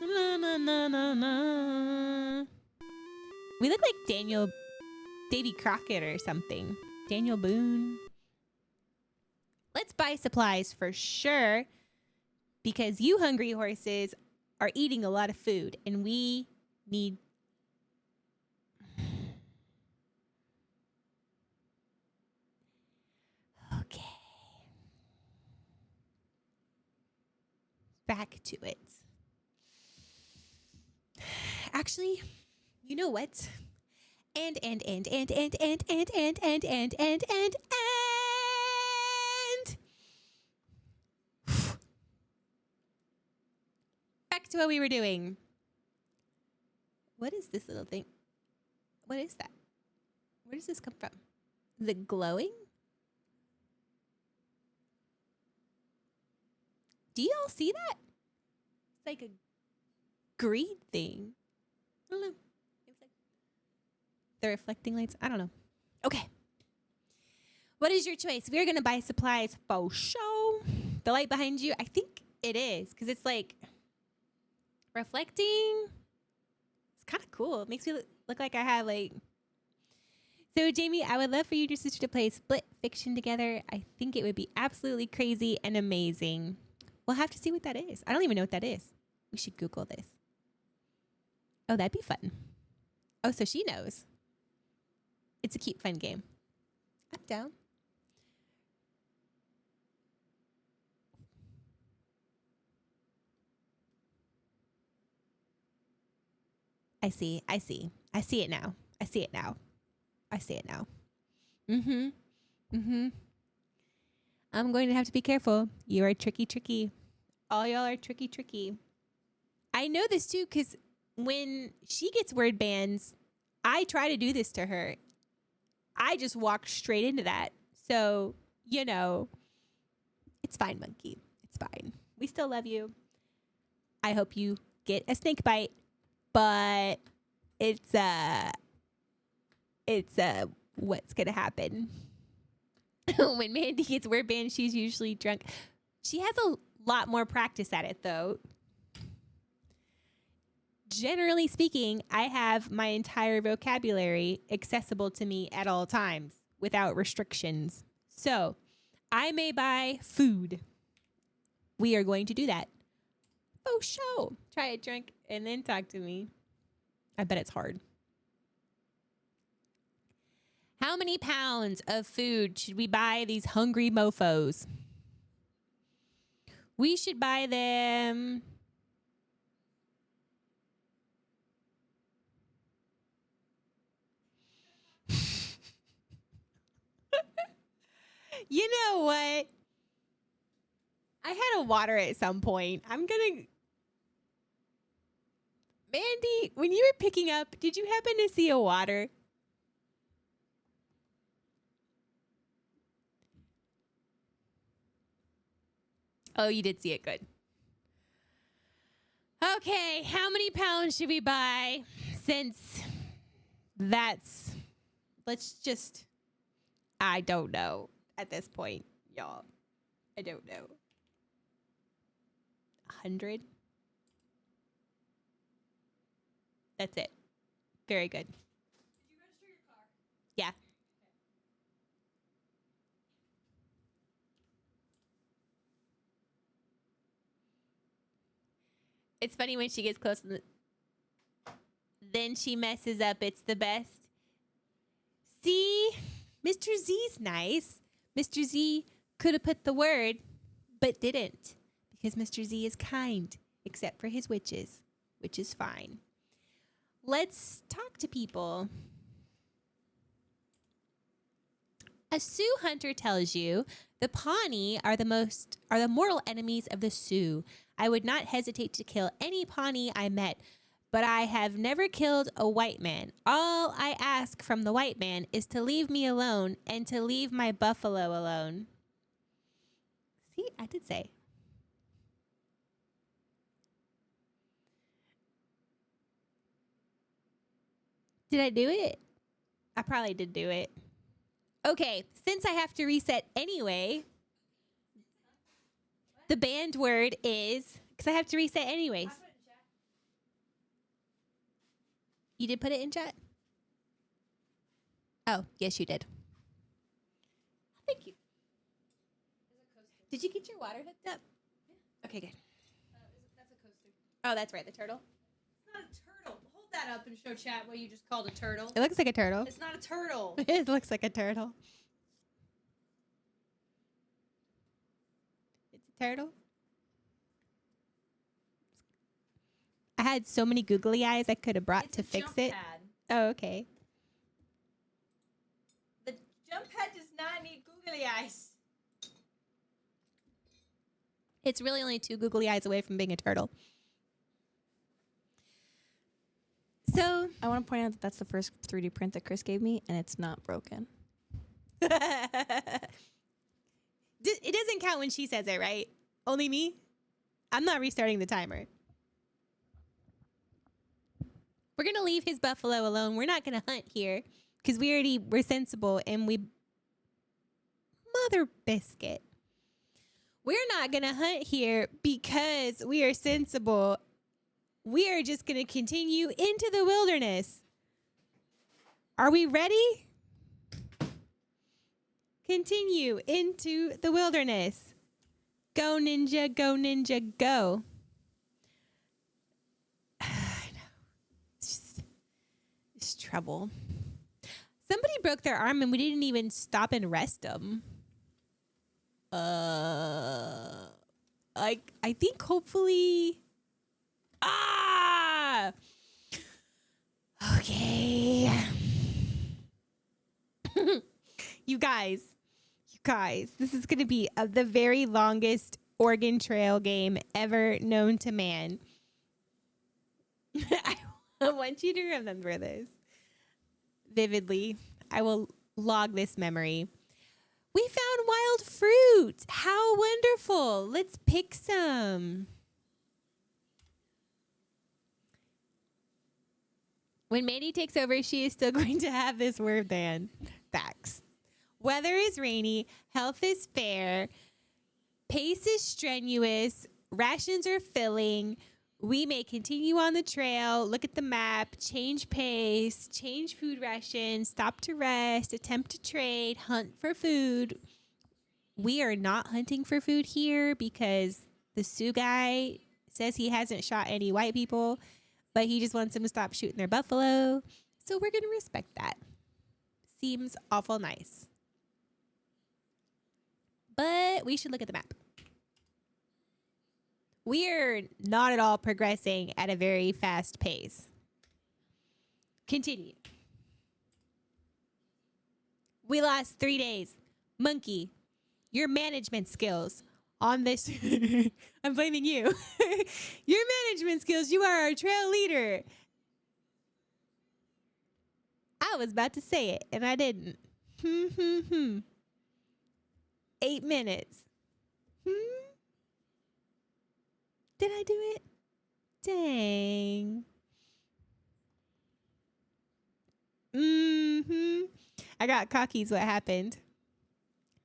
Na, na, na, na, na. We look like Davy Crockett or something. Daniel Boone. Let's buy supplies for sure. Because you hungry horses are eating a lot of food. And we need... Okay. Back to it. Actually, you know what? And back to what we were doing. What is this little thing? What is that? Where does this come from? Is it glowing? Do y'all see that? It's like a green thing. I don't know. It's like the reflecting lights. I don't know. Okay. What is your choice? We're going to buy supplies for show. The light behind you, I think it is because it's like reflecting. It's kind of cool. It makes me look like I have like... So, Jaimie, I would love for you and your sister to play split fiction together. I think it would be absolutely crazy and amazing. We'll have to see what that is. I don't even know what that is. We should Google this. Oh, that'd be fun. Oh, so she knows. It's a cute, fun game. I'm down. I see it now. I'm going to have to be careful. You are tricky. All y'all are tricky. I know this too because when she gets word bans, I try to do this to her. I just walk straight into that. So, you know, it's fine, monkey. It's fine. We still love you. I hope you get a snake bite, but it's what's going to happen. When Mandy gets word banned, she's usually drunk. She has a Lot more practice at it, though. Generally speaking, I have my entire vocabulary accessible to me at all times without restrictions. So, I may buy food. We are going to do that. Oh, show. Try a drink and then talk to me. I bet it's hard. How many pounds of food should we buy these hungry mofos? We should buy them. You know what? I had a water at some point. Mandy, when you were picking up, did you happen to see a water? Oh, you did see it. Good. Okay, how many pounds should we buy? Since I don't know at this point, y'all. I don't know. 100? That's it. Very good. Did you register your car? Yeah. It's funny when she gets close, then she messes up. It's the best. See? Mr. Z's nice. Mr. Z could have put the word, but didn't. Because Mr. Z is kind, except for his witches, which is fine. Let's talk to people. A Sioux hunter tells you the Pawnee are the mortal enemies of the Sioux. I would not hesitate to kill any Pawnee I met, but I have never killed a white man. All I ask from the white man is to leave me alone and to leave my buffalo alone. See, I did say. Did I do it? I probably did do it. Okay, since I have to reset anyway, the banned word is, because I have to reset anyways. You did put it in chat? Oh, yes, you did. Thank you. Did you get your water hooked up? Yeah. Okay, good. That's a coaster. Oh, that's right, the turtle. It's not a turtle. Hold that up and show chat what you just called a turtle. It looks like a turtle. It's not a turtle. It looks like a turtle. It's a turtle. I had so many googly eyes I could have brought to fix it. Pad. Oh, okay. The jump pad does not need googly eyes. It's really only 2 googly eyes away from being a turtle. So I want to point out that that's the first 3D print that Chris gave me, and it's not broken. it doesn't count when she says it, right? Only me? I'm not restarting the timer. We're going to leave his buffalo alone. We're not going to hunt here because we're sensible and Mother biscuit. We're not going to hunt here because we are sensible. We are just going to continue into the wilderness. Are we ready? Continue into the wilderness. Go, ninja, go, ninja, go. It's trouble. Somebody broke their arm and we didn't even stop and rest them. I think hopefully. Okay. You guys, this is going to be the very longest Oregon Trail game ever known to man. I want you to remember this vividly. I will log this memory. We found wild fruit. How wonderful. Let's pick some. When Mandy takes over, she is still going to have this word ban. Facts. Weather is rainy. Health is fair. Pace is strenuous. Rations are filling. We may continue on the trail, look at the map, change pace, change food rations, stop to rest, attempt to trade, hunt for food. We are not hunting for food here because the Sioux guy says he hasn't shot any white people, but he just wants them to stop shooting their buffalo. So we're going to respect that. Seems awful nice. But we should look at the map. We're not at all progressing at a very fast pace. Continue. We lost 3 days. Monkey, your management skills on this. I'm blaming you. Your management skills. You are our trail leader. I was about to say it, and I didn't. 8 minutes. Did I do it? Dang. I got cocky is what happened.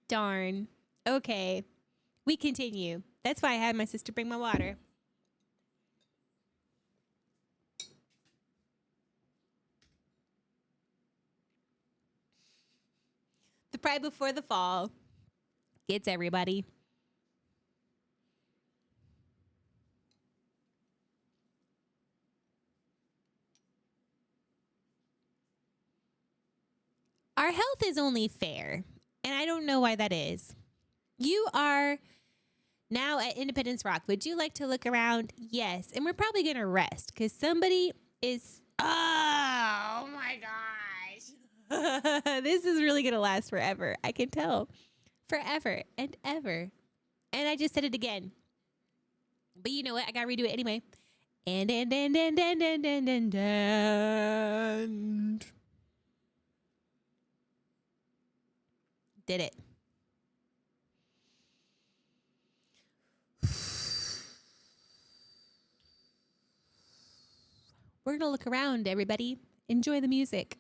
Darn. Okay. We continue. That's why I had my sister bring my water. The pride before the fall gets everybody. Our health is only fair, and I don't know why that is. You are now at Independence Rock. Would you like to look around? Yes, and we're probably going to rest because somebody is... Oh, my gosh. This is really going to last forever. I can tell. Forever and ever. And I just said it again. But you know what? I got to redo it anyway. And. Did it. We're going to look around, everybody. Enjoy the music.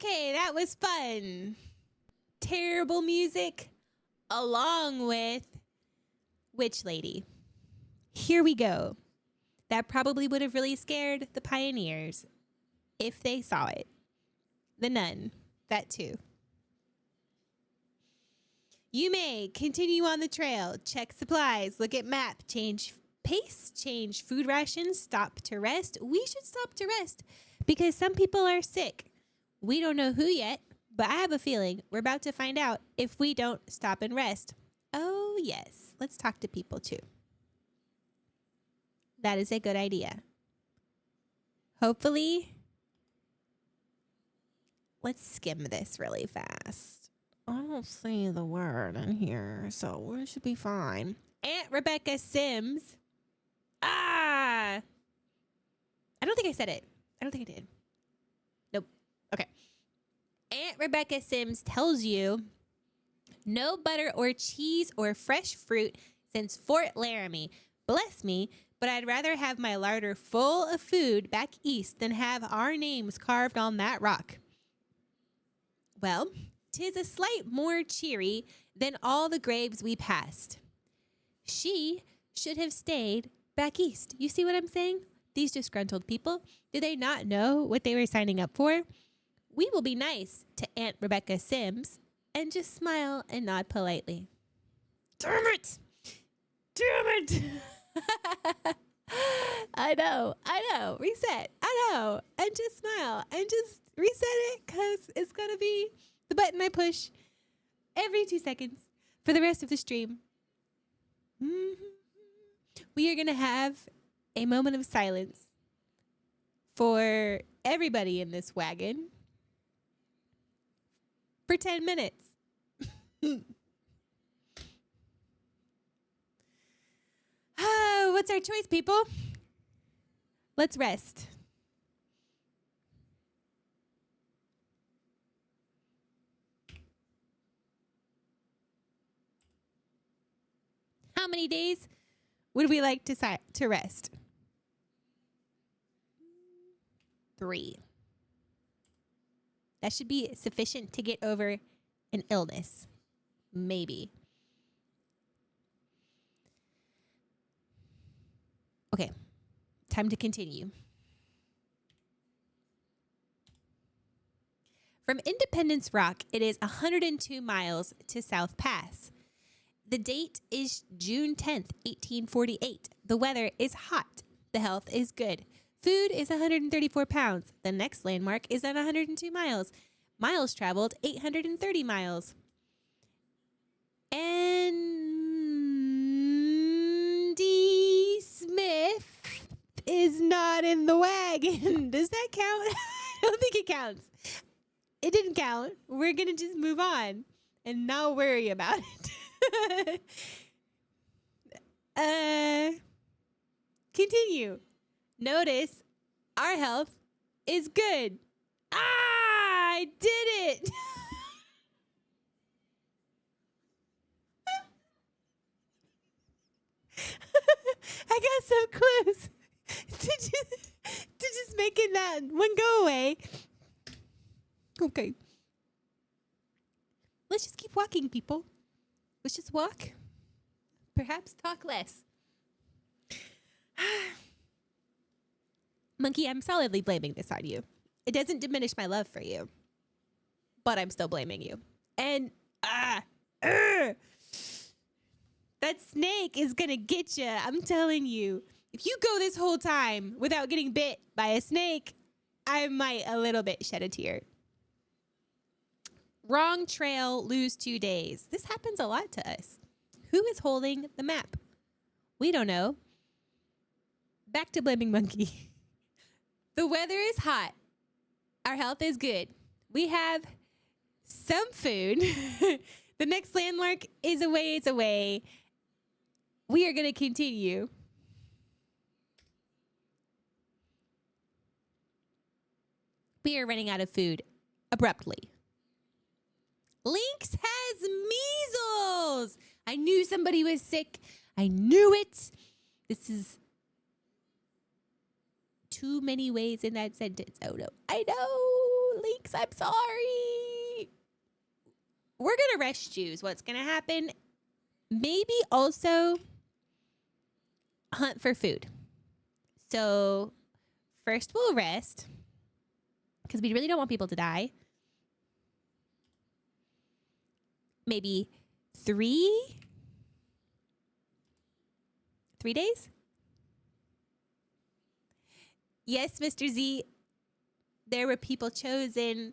Okay, that was fun. Terrible music along with Witch Lady. Here we go. That probably would have really scared the pioneers if they saw it. The nun, that too. You may continue on the trail, check supplies, look at map, change pace, change food rations, stop to rest. We should stop to rest because some people are sick. We don't know who yet, but I have a feeling we're about to find out if we don't stop and rest. Oh, yes. Let's talk to people too. That is a good idea. Hopefully, let's skim this really fast. I don't see the word in here, so we should be fine. Aunt Rebecca Sims. I don't think I said it. I don't think I did. Nope. Okay. Aunt Rebecca Sims tells you no butter or cheese or fresh fruit since Fort Laramie. Bless me, but I'd rather have my larder full of food back east than have our names carved on that rock. Well, 'tis a slight more cheery than all the graves we passed. She should have stayed back east. You see what I'm saying? These disgruntled people, do they not know what they were signing up for? We will be nice to Aunt Rebecca Sims and just smile and nod politely. Damn it! Damn it! I know. Reset. I know. And just smile and just reset it because it's going to be the button I push every 2 seconds for the rest of the stream. We are going to have a moment of silence for everybody in this wagon for 10 minutes. What's our choice, people? Let's rest. How many days would we like to rest? 3. That should be sufficient to get over an illness. Maybe. Okay, time to continue. From Independence Rock, it is 102 miles to South Pass. The date is June 10th, 1848. The weather is hot. The health is good. Food is 134 pounds. The next landmark is at 102 miles. Miles traveled, 830 miles. Andy Smith is not in the wagon. Does that count? I don't think it counts. It didn't count. We're going to just move on and not worry about it. Continue. Notice our health is good. I did it. I got so close to just making that one go away. Okay. Let's just keep walking, people. Let's just walk. Perhaps talk less. Monkey, I'm solidly blaming this on you. It doesn't diminish my love for you, but I'm still blaming you. And that snake is gonna get you. I'm telling you. If you go this whole time without getting bit by a snake, I might a little bit shed a tear. Wrong trail, lose 2 days. This happens a lot to us. Who is holding the map? We don't know. Back to blaming Monkey. The weather is hot. Our health is good. We have some food. The next landmark is a ways away. We are going to continue. We are running out of food abruptly. Lynx has measles. I knew somebody was sick. I knew it. This is too many ways in that sentence. Oh no. I know. Lynx, I'm sorry. We're going to rest you is what's going to happen. Maybe also hunt for food. So first we'll rest because we really don't want people to die. Maybe 3 days? Yes, Mr. Z, there were people chosen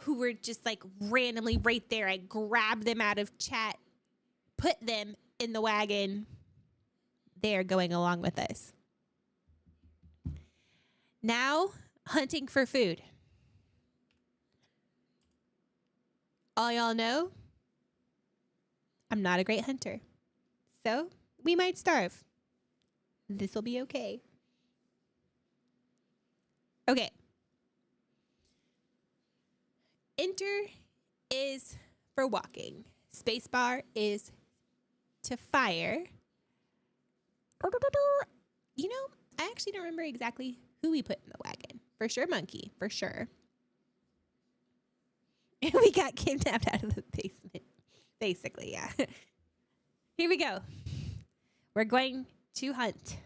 who were just like randomly right there. I grabbed them out of chat, put them in the wagon. They are going along with us. Now, hunting for food. All y'all know, I'm not a great hunter. So, we might starve. This will be okay. Okay. Enter is for walking. Spacebar is to fire. You know, I actually don't remember exactly who we put in the wagon. For sure, Monkey. For sure. We got kidnapped out of the basement. Basically, yeah. Here we go. We're going to hunt.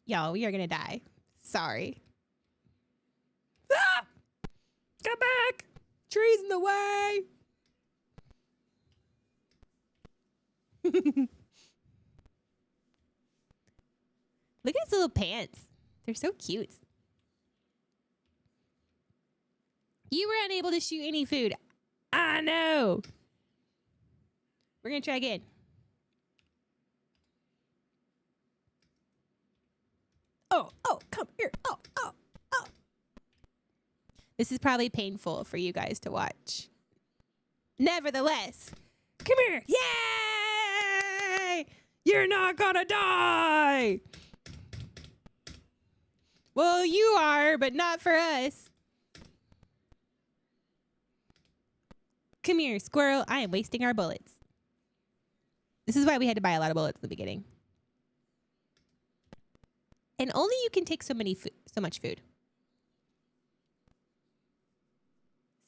Y'all, we are going to die. Sorry. Ah! Come back! Trees in the way! Look at his little pants. They're so cute. You were unable to shoot any food. I know. we're gonna try again. Oh, come here. Oh. This is probably painful for you guys to watch. Nevertheless, come here. Yay! You're not gonna die. Well, you are, but not for us. Come here, squirrel. I am wasting our bullets. This is why we had to buy a lot of bullets in the beginning. And only you can take so much food.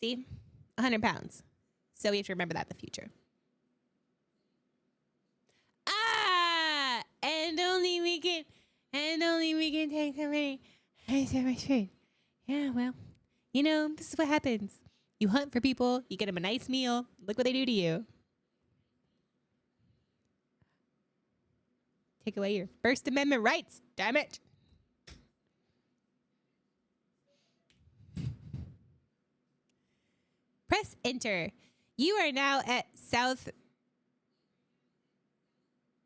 See? 100 pounds. So we have to remember that in the future. And only we can take so much food. Yeah, well, you know, this is what happens. You hunt for people, you get them a nice meal. Look what they do to you. Take away your First Amendment rights, damn it. Press enter. You are now at South.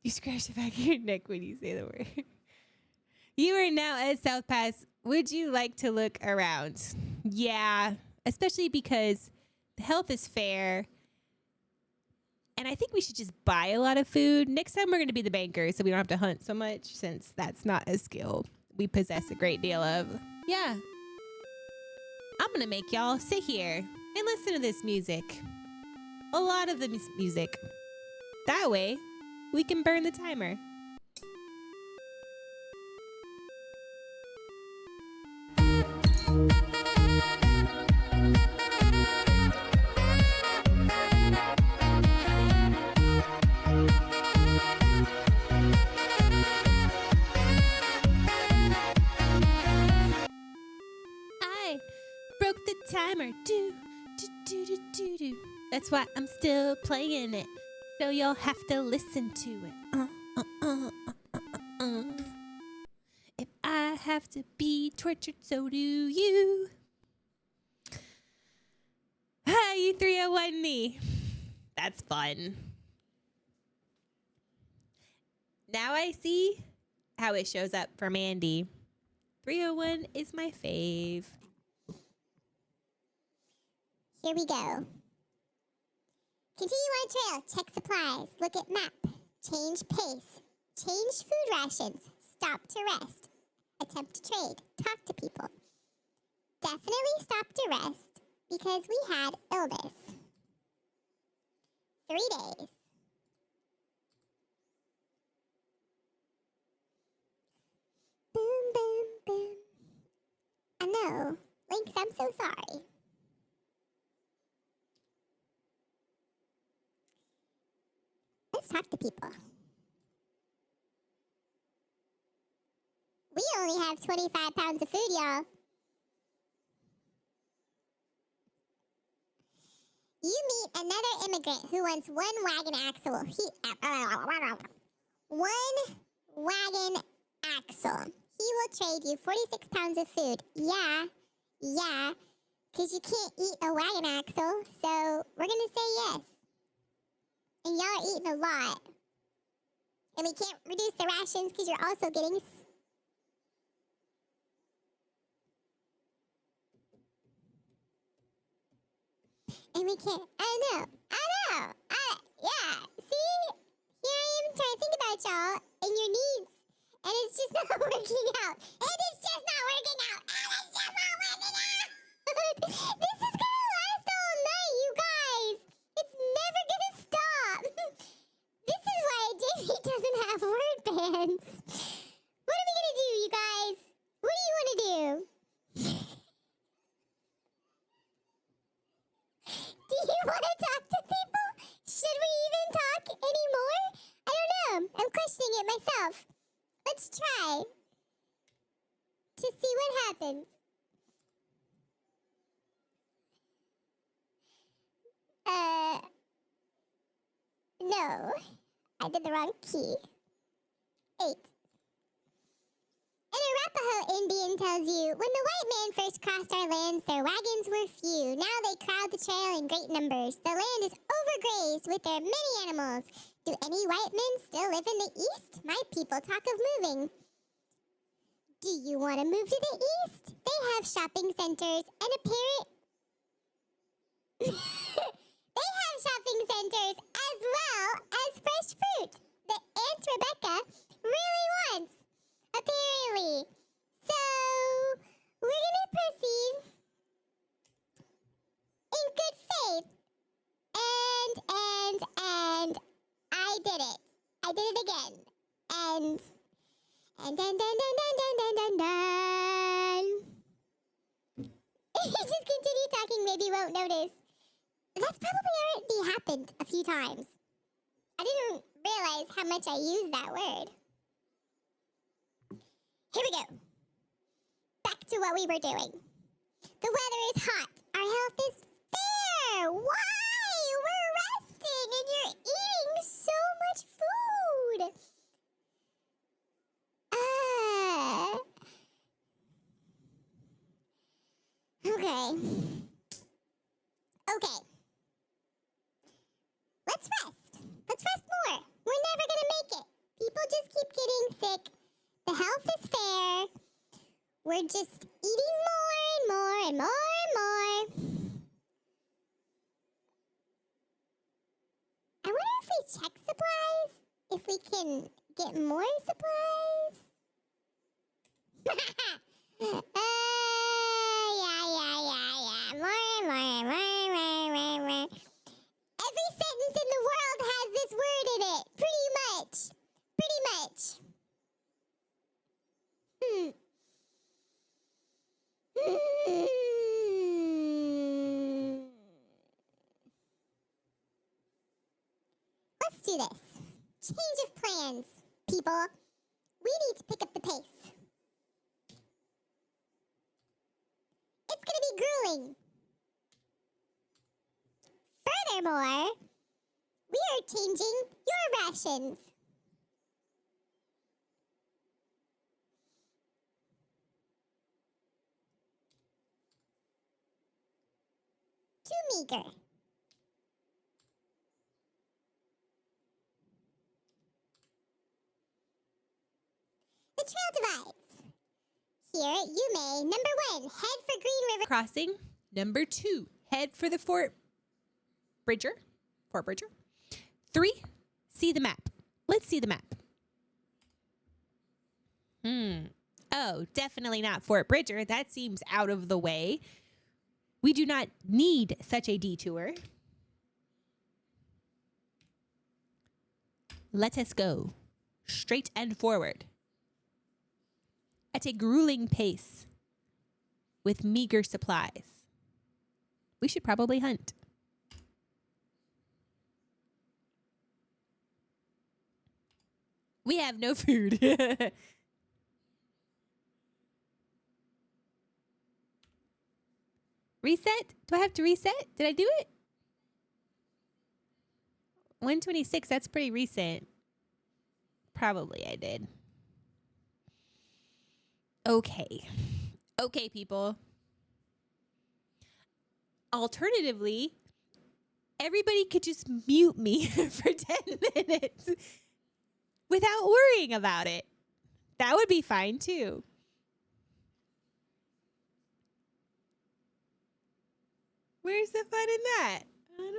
You scratch the back of your neck when you say the word. You are now at South Pass. Would you like to look around? Yeah, especially because the health is fair. And I think we should just buy a lot of food. Next time we're going to be the bankers so we don't have to hunt so much since that's not a skill we possess a great deal of. Yeah. I'm going to make y'all sit here and listen to this music. A lot of the music. That way, we can burn the timer. I broke the timer. Do. That's why I'm still playing it. So you'll have to listen to it. If I have to be tortured, so do you. Hi, you 301 me. That's fun. Now I see how it shows up for Mandy. 301 is my fave. Here we go. Continue on trail, check supplies, look at map, change pace, change food rations, stop to rest, attempt to trade, talk to people. Definitely stop to rest because we had illness. 3 days. Boom, boom, boom. I know. Lynx, I'm so sorry. Let's talk to people. We only have 25 pounds of food, y'all. You meet another immigrant who wants one wagon axle. One wagon axle. He will trade you 46 pounds of food. Yeah, because you can't eat a wagon axle, so we're going to say yes. And y'all are eating a lot. And we can't reduce the rations because you're also getting... And we can't... I know. Yeah. See? Here I am trying to think about y'all and your needs. And it's just not working out. This is gonna last all night, you guys. It's never gonna stop. This is why Jamie doesn't have word bands. What are we gonna do, you guys? What do you want to do? Do you want to talk to people? Should we even talk anymore? I don't know. I'm questioning it myself. Let's try to see what happens. No. I did the wrong key. 8. An Arapaho Indian tells you, when the white man first crossed our lands, their wagons were few. Now they crowd crowd the trail in great numbers. The land is overgrazed with their many animals. Do any white men still live in the east? My people talk of moving. Do you want to move to the east? They have shopping centers and they have shopping centers as well as fresh fruit that Aunt Rebecca really wants, apparently. So, we're going to proceed in good faith. And I did it. I did it again. And dun dun dun dun dun dun dun dun. If you just continue talking, maybe you won't notice. That's probably already happened a few times. I didn't realize how much I used that word. Here we go. Back to what we were doing. The weather is hot. Our health is fair. Why? We're resting and you're eating so much food. Okay. Let's rest. Let's rest more. We're never gonna make it. People just keep getting sick. The health is fair. We're just eating more and more and more and more. I wonder if we check supplies, if we can get more supplies. Yeah. More. Every sentence in the world has this word in it. Pretty much. Let's do this. Change of plans, people. We need to pick up the pace. It's gonna be grueling. Furthermore, we are changing your rations. Too meager. The trail divides. Here, you may, number 1, head for Green River Crossing. Number 2, head for the Fort Bridger. 3, see the map. Let's see the map. Oh, definitely not Fort Bridger. That seems out of the way. We do not need such a detour. Let us go straight and forward at a grueling pace with meager supplies. We should probably hunt. We have no food. Reset? Do I have to reset? Did I do it? 126, that's pretty recent. Probably I did. Okay. Okay, people. Alternatively, everybody could just mute me for 10 minutes without worrying about it. That would be fine too. Where's the fun in that? I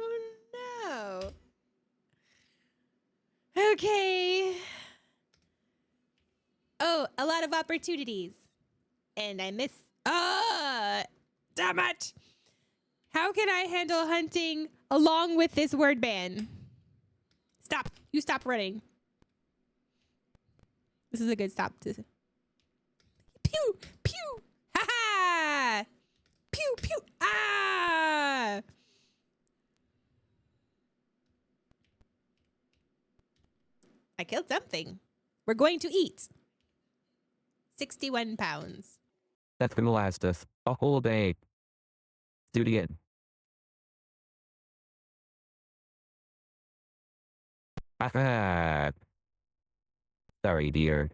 don't know. Okay. Oh, a lot of opportunities. And I miss. Damn it. How can I handle hunting along with this word ban? Stop. You stop running. This is a good stop. Pew, pew. Ha ha. Pew, pew. Ah. I killed something. We're going to eat. 61 pounds. That's gonna last us a whole day. Do it again. Ah, sorry, dear.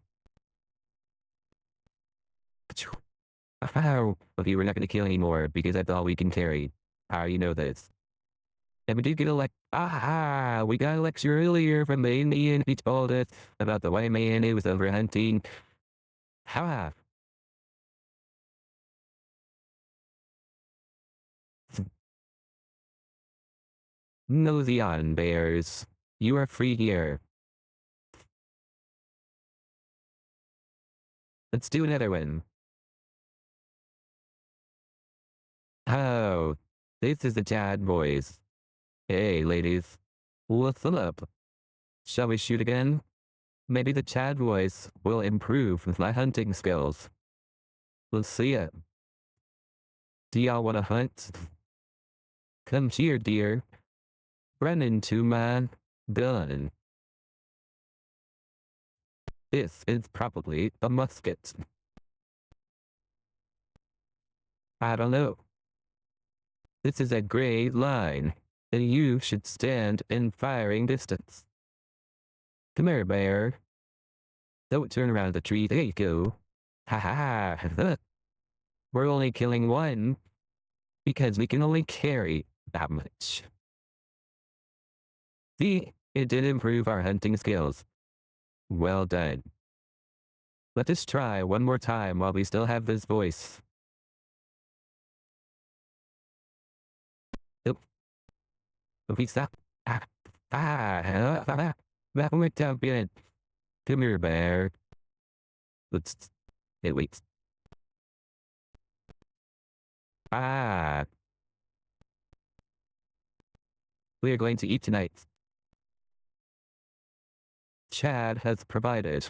But you were not gonna kill anymore because that's all we can carry. How you know this? And we did get we got a lecture earlier from the Indian. He told us about the white man who was over hunting. How? Nosy on, bears. You are free here. Let's do another one. Oh, this is the Chad voice. Hey, ladies. What's up? Shall we shoot again? Maybe the Chad voice will improve with my hunting skills. Let's see it. Do y'all want to hunt? Come here, dear. Run into my gun. This is probably a musket. I don't know. This is a gray line, and you should stand in firing distance. Come here, bear. Don't turn around the tree. There you go. Ha ha ha. We're only killing one because we can only carry that much. See, it did improve our hunting skills. Well done. Let us try one more time while we still have this voice. We stop. That went down good. Come here, bear. Let's. Hey, wait. We are going to eat tonight. Chad has provided.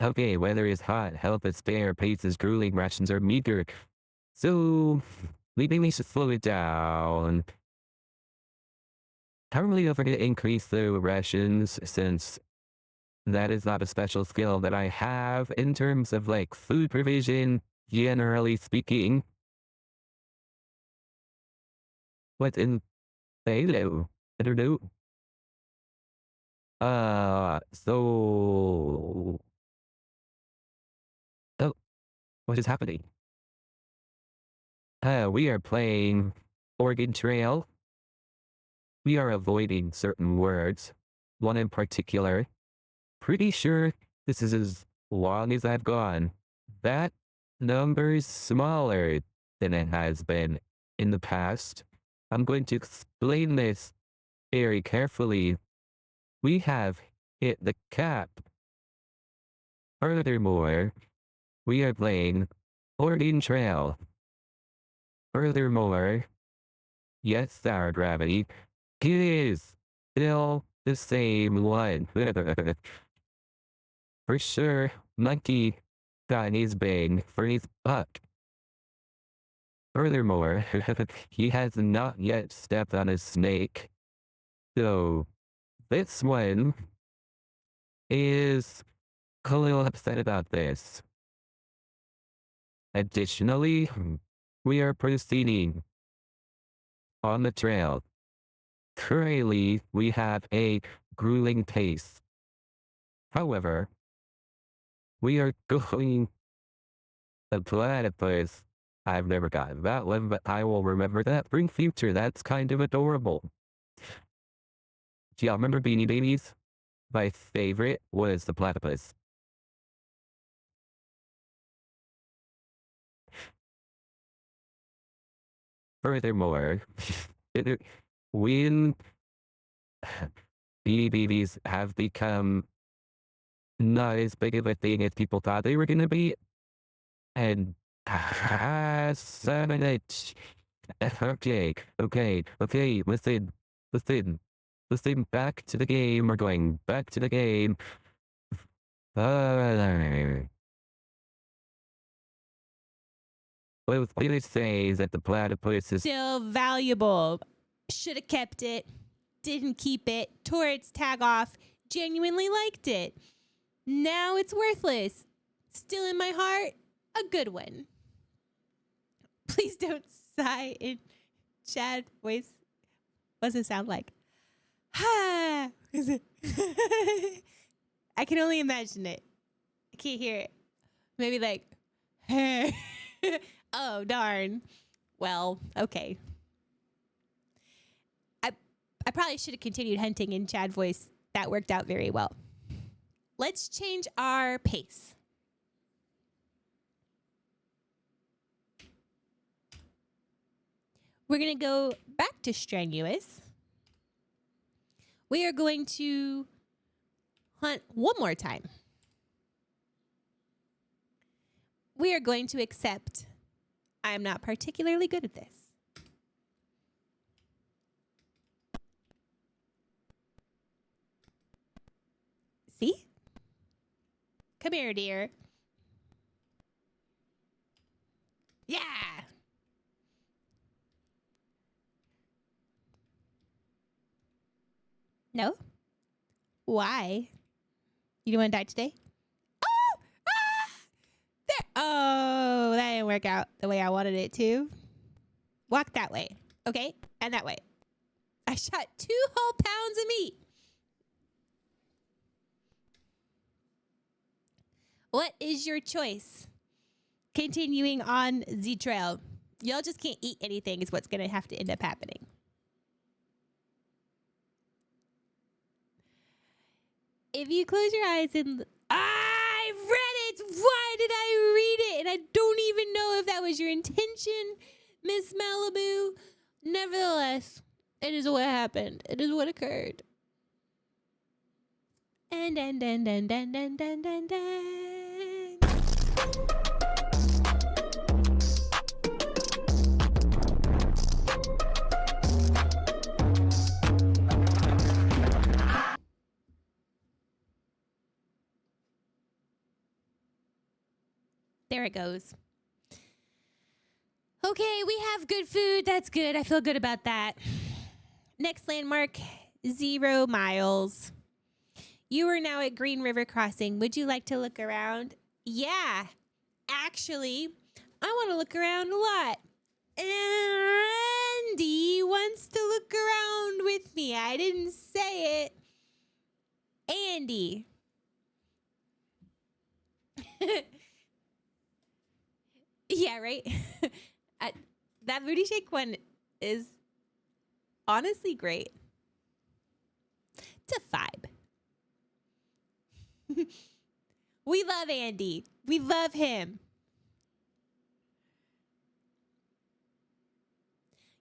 Okay, weather is hot, health is fair, pace is grueling, rations are meager. So, maybe we should slow it down. Probably over to increase the rations since that is not a special skill that I have in terms of like food provision, generally speaking. What's in Halo? I don't know. So... Oh, what is happening? We are playing Oregon Trail. We are avoiding certain words. One in particular. Pretty sure this is as long as I've gone. That number is smaller than it has been in the past. I'm going to explain this very carefully. We have hit the cap. Furthermore, we are playing Oregon Trail. Furthermore, yes, our gravity is still the same one. For sure, Monkey got his bang for his buck. Furthermore, he has not yet stepped on a snake. So, this one is a little upset about this. Additionally, we are proceeding on the trail. Currently, we have a grueling pace. However, we are going the platypus. I've never gotten that one, but I will remember that for future. That's kind of adorable. Do y'all remember Beanie Babies? My favorite was the platypus. Furthermore, when Beanie Babies have become not as big of a thing as people thought they were going to be, and okay, listen, back to the game. We're going back to the game. What I say is that the platypus is Still valuable. Should have kept it. Didn't keep it. Tore its tag off. Genuinely liked it. Now it's worthless. Still in my heart, a good one. Please don't sigh in Chad voice. What does it sound like? I can only imagine it. I can't hear it. Maybe like, oh, darn. Well, okay. I probably should have continued hunting in Chad voice. That worked out very well. Let's change our pace. We're going to go back to strenuous. We are going to hunt one more time. We are going to accept I am not particularly good at this. See? Come here, dear. Yeah. No? Why? You don't want to die today? Oh! Ah! There. Oh, that didn't work out the way I wanted it to. Walk that way. Okay? And that way. I shot 2 whole pounds of meat. What is your choice? Continuing on the trail. Y'all just can't eat anything is what's going to have to end up happening. If you close your eyes and... I read it! Why did I read it? And I don't even know if that was your intention, Miss Malibu. Nevertheless, it is what happened. It is what occurred. And then. There it goes. Okay, we have good food. That's good. I feel good about that. Next landmark, 0 miles. You are now at Green River Crossing. Would you like to look around? Yeah, actually, I want to look around a lot. Andy wants to look around with me. I didn't say it. Andy. Yeah, right? That booty shake one is honestly great. It's a vibe. We love Andy. We love him.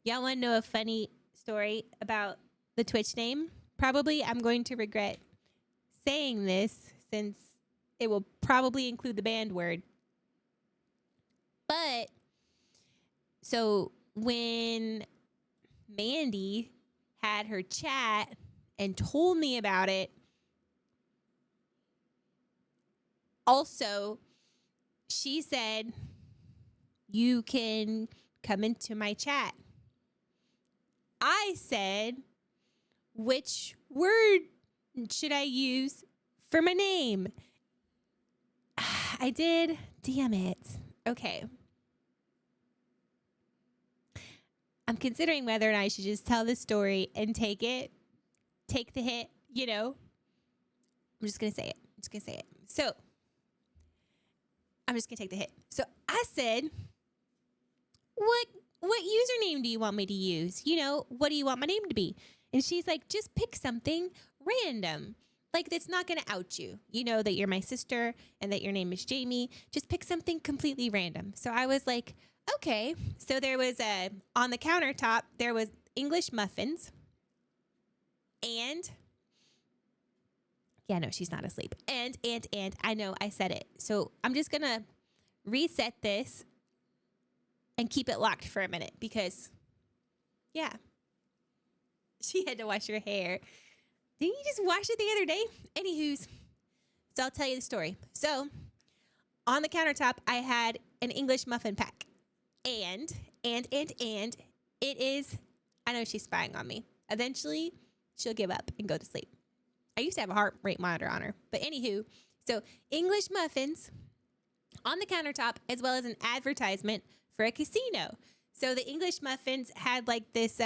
Y'all want to know a funny story about the Twitch name? Probably I'm going to regret saying this since it will probably include the banned word. But, so when Mandy had her chat and told me about it, also, she said, you can come into my chat. I said, which word should I use for my name? I did. Damn it. Okay. I'm considering whether or not I should just tell this story and take the hit, you know. I'm just going to say it. So, I'm just going to take the hit. So, I said, what username do you want me to use? You know, what do you want my name to be? And she's like, just pick something random. Like, that's not going to out you. You know that you're my sister and that your name is Jaimie. Just pick something completely random. So I was like, okay. So there was on the countertop, there was English muffins. And, yeah, no, she's not asleep. And, I know I said it. So I'm just going to reset this and keep it locked for a minute because, yeah, she had to wash her hair. Didn't you just wash it the other day? Anywho's, so I'll tell you the story. So on the countertop, I had an English muffin pack. And it is, I know she's spying on me. Eventually, she'll give up and go to sleep. I used to have a heart rate monitor on her. But anywho, so English muffins on the countertop, as well as an advertisement for a casino. So the English muffins had like this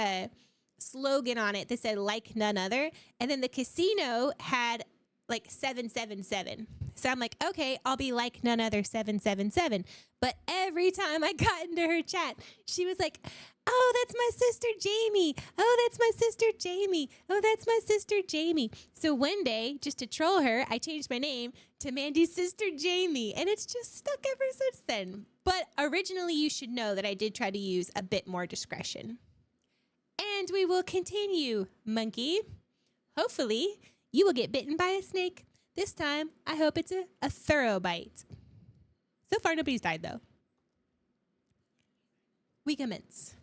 slogan on it that said like none other. And then the casino had like 777. So I'm like, okay, I'll be like none other 777. But every time I got into her chat, she was like, oh, that's my sister Jaimie. Oh, that's my sister Jaimie. Oh, that's my sister Jaimie. So one day, just to troll her, I changed my name to Mandy's sister Jaimie. And it's just stuck ever since then. But originally, you should know that I did try to use a bit more discretion. And we will continue, monkey. Hopefully, you will get bitten by a snake. This time, I hope it's a thorough bite. So far, nobody's died, though. We commence.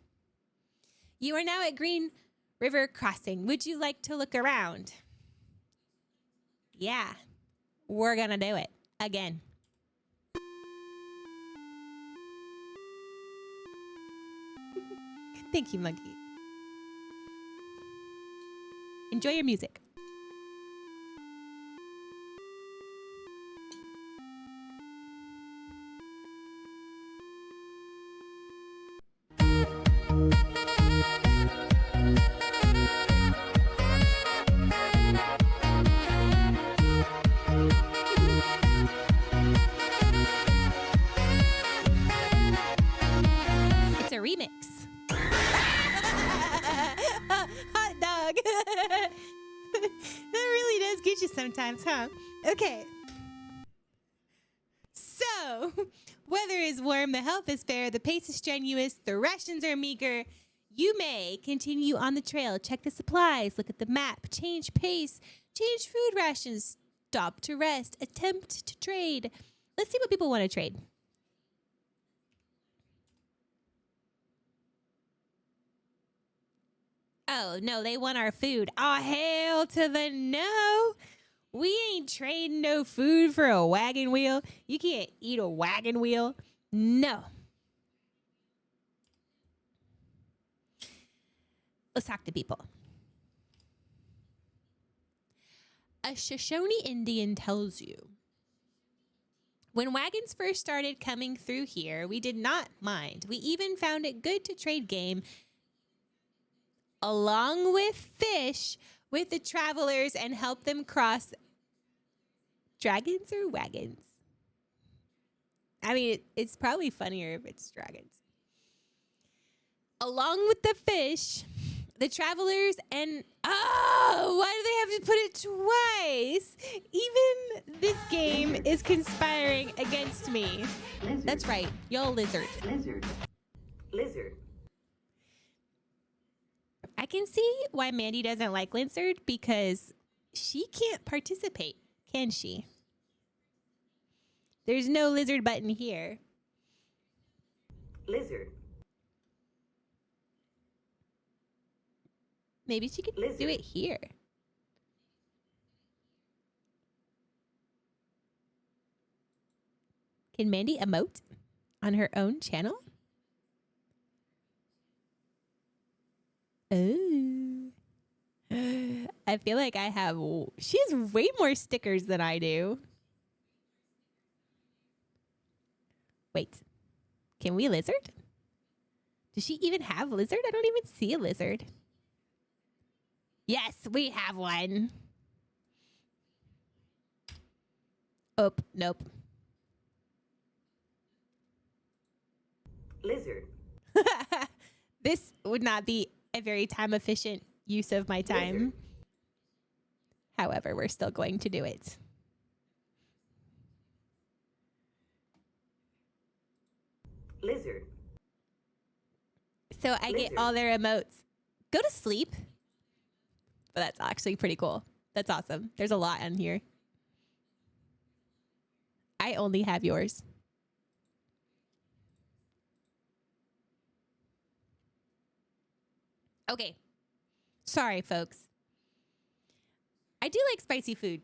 You are now at Green River Crossing. Would you like to look around? Yeah, we're gonna do it again. Thank you, monkey. Enjoy your music. It's a remix. Hot dog. That really does get you sometimes, huh? Okay. So, weather is warm, the health is fair, the pace is strenuous, the rations are meager. You may continue on the trail, check the supplies, look at the map, change pace, change food rations, stop to rest, attempt to trade. Let's see what people want to trade. Oh, no, they want our food. Oh, hell to the no. We ain't trading no food for a wagon wheel. You can't eat a wagon wheel. No. Let's talk to people. A Shoshone Indian tells you, when wagons first started coming through here, we did not mind. We even found it good to trade game along with fish with the travelers and help them cross dragons or wagons. I mean, it's probably funnier if it's dragons. Along with the fish, the travelers and... Oh, why do they have to put it twice? Even this game is conspiring against me. Lizard. That's right, y'all lizard. Lizard. Lizard. I can see why Mandy doesn't like lizard because she can't participate, can she? There's no lizard button here. Lizard. Maybe she could Lizard. do it here. Can Mandy emote on her own channel? Oh. I feel like I have... She has way more stickers than I do. Wait. Can we lizard? Does she even have lizard? I don't even see a lizard. Yes, we have one. Oh, nope. Lizard. This would not be a very time-efficient use of my time. Lizard. However, we're still going to do it. Lizard. So I get Lizard. all their emotes. Go to sleep. But that's actually pretty cool. That's awesome. There's a lot on here. I only have yours. Okay. Sorry, folks. I do like spicy food.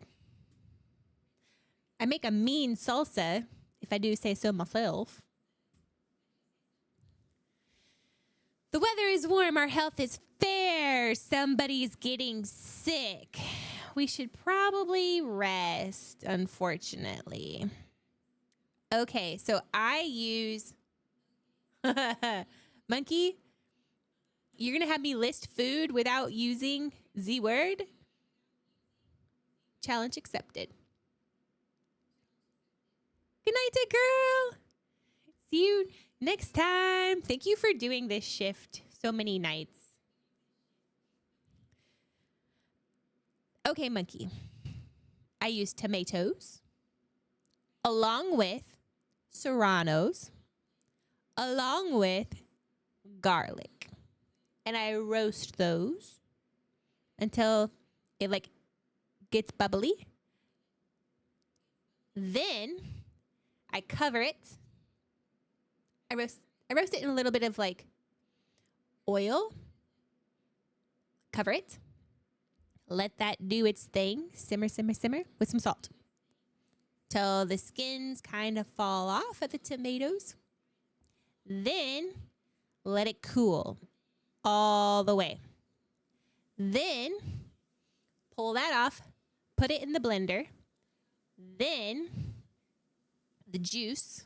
I make a mean salsa, if I do say so myself. The weather is warm. Our health is fair. Somebody's getting sick. We should probably rest, unfortunately. Okay, so I use... Monkey, You're going to have me list food without using the word? Challenge accepted. Good night, Dick Girl. See you next time. Thank you for doing this shift so many nights. Okay, monkey. I use tomatoes along with serranos, along with garlic. And I roast those until it like gets bubbly. Then I cover it. I roast it in a little bit of like oil. Cover it. Let that do its thing. Simmer, simmer, simmer with some salt. Till the skins kind of fall off of the tomatoes. Then let it cool all the way. Then pull that off. Put it in the blender. Then the juice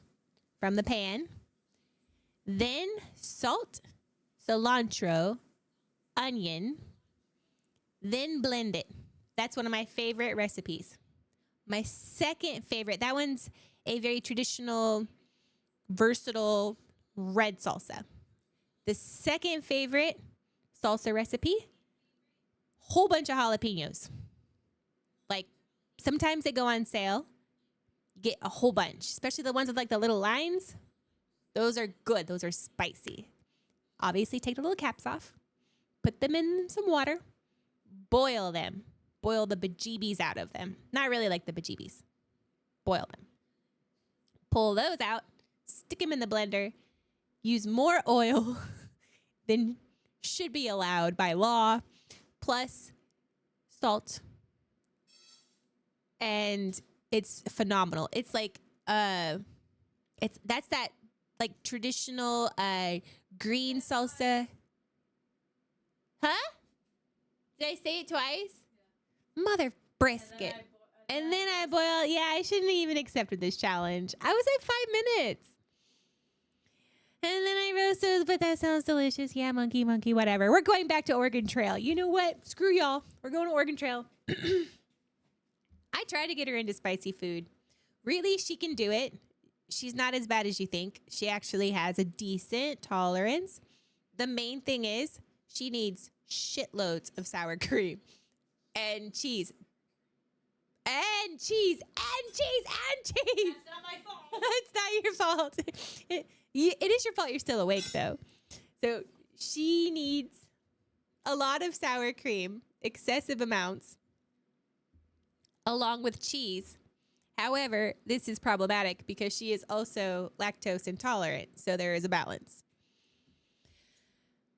from the pan. Then salt, cilantro, onion. Then blend it. That's one of my favorite recipes. My second favorite, that one's a very traditional, versatile red salsa. The second favorite salsa recipe, whole bunch of jalapenos. Like sometimes they go on sale. You get a whole bunch, especially the ones with like the little lines. Those are good. Those are spicy. Obviously take the little caps off. Put them in some water. Boil them. Boil the bejeebies out of them. Not really like the bejeebies. Boil them. Pull those out. Stick them in the blender. Use more oil than should be allowed by law. Plus salt. And it's phenomenal. It's like that's that like traditional green salsa. Huh? Did I say it twice? Yeah. Mother brisket. And then I boil. Yeah, I shouldn't have even accepted this challenge. I was at 5 minutes. And then I roast those, but that sounds delicious. Yeah, monkey, whatever. We're going back to Oregon Trail. You know what? Screw y'all. We're going to Oregon Trail. I try to get her into spicy food. Really, she can do it. She's not as bad as you think. She actually has a decent tolerance. The main thing is she needs shitloads of sour cream and cheese. And cheese. And cheese. And cheese. That's not my fault. It's not your fault. It is your fault you're still awake, though. So she needs a lot of sour cream, excessive amounts, along with cheese. However, this is problematic because she is also lactose intolerant, so there is a balance.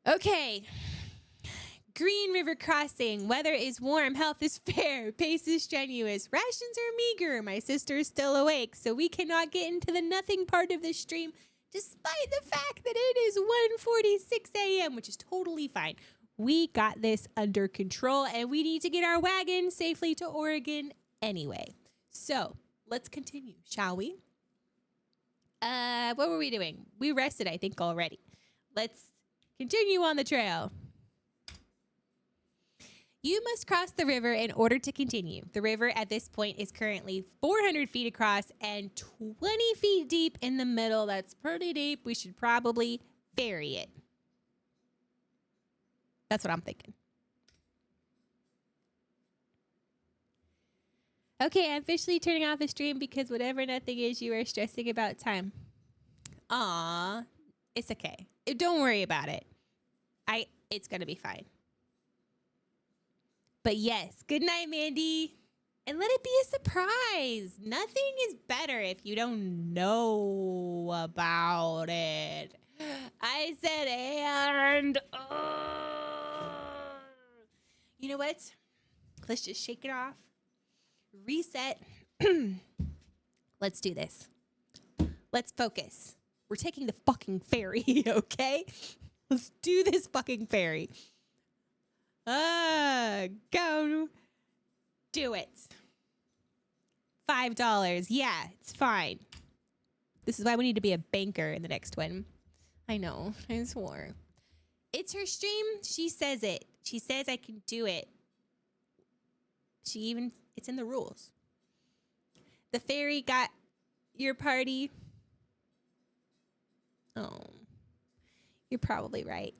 Okay. Green River Crossing. Weather is warm. Health is fair. Pace is strenuous. Rations are meager. My sister is still awake, so we cannot get into the nothing part of the stream, despite the fact that it is 1:46 a.m., which is totally fine. We got this under control, and we need to get our wagon safely to Oregon anyway. So let's continue, shall we? What were we doing? We rested, I think, already. Let's continue on the trail. You must cross the river in order to continue. The river at this point is currently 400 feet across and 20 feet deep in the middle. That's pretty deep. We should probably ferry it. That's what I'm thinking. Okay, I'm officially turning off the stream because whatever nothing is, you are stressing about time. Aw, it's okay. Don't worry about it. It's gonna be fine. But yes, good night, Mandy. And let it be a surprise. Nothing is better if you don't know about it. I said, and you know what? Let's just shake it off. Reset. Let's do this. Let's focus. We're taking the fucking ferry, okay? Let's do this fucking ferry. Go do it. $5. Yeah, it's fine. This is why we need to be a banker in the next one. I know. I swore. It's her stream. She says it. She says I can do it. It's in the rules. The fairy got your party. Oh, you're probably right.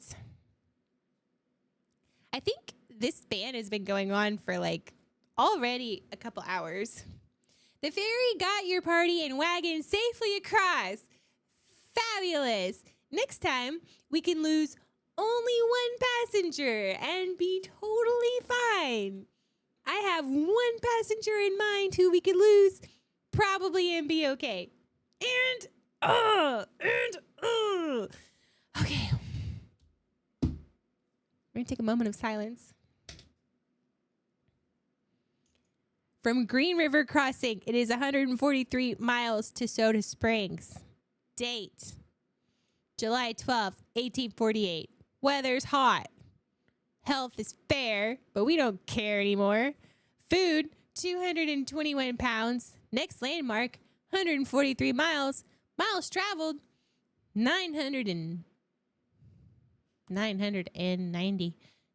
I think this ban has been going on for like already a couple hours. The ferry got your party and wagon safely across. Fabulous. Next time, we can lose only one passenger and be totally fine. I have one passenger in mind who we could lose probably and be okay. Okay. We're going to take a moment of silence. From Green River Crossing, it is 143 miles to Soda Springs. Date, July 12th, 1848. Weather's hot. Health is fair, but we don't care anymore. Food, 221 pounds. Next landmark, 143 miles. Miles traveled, 990.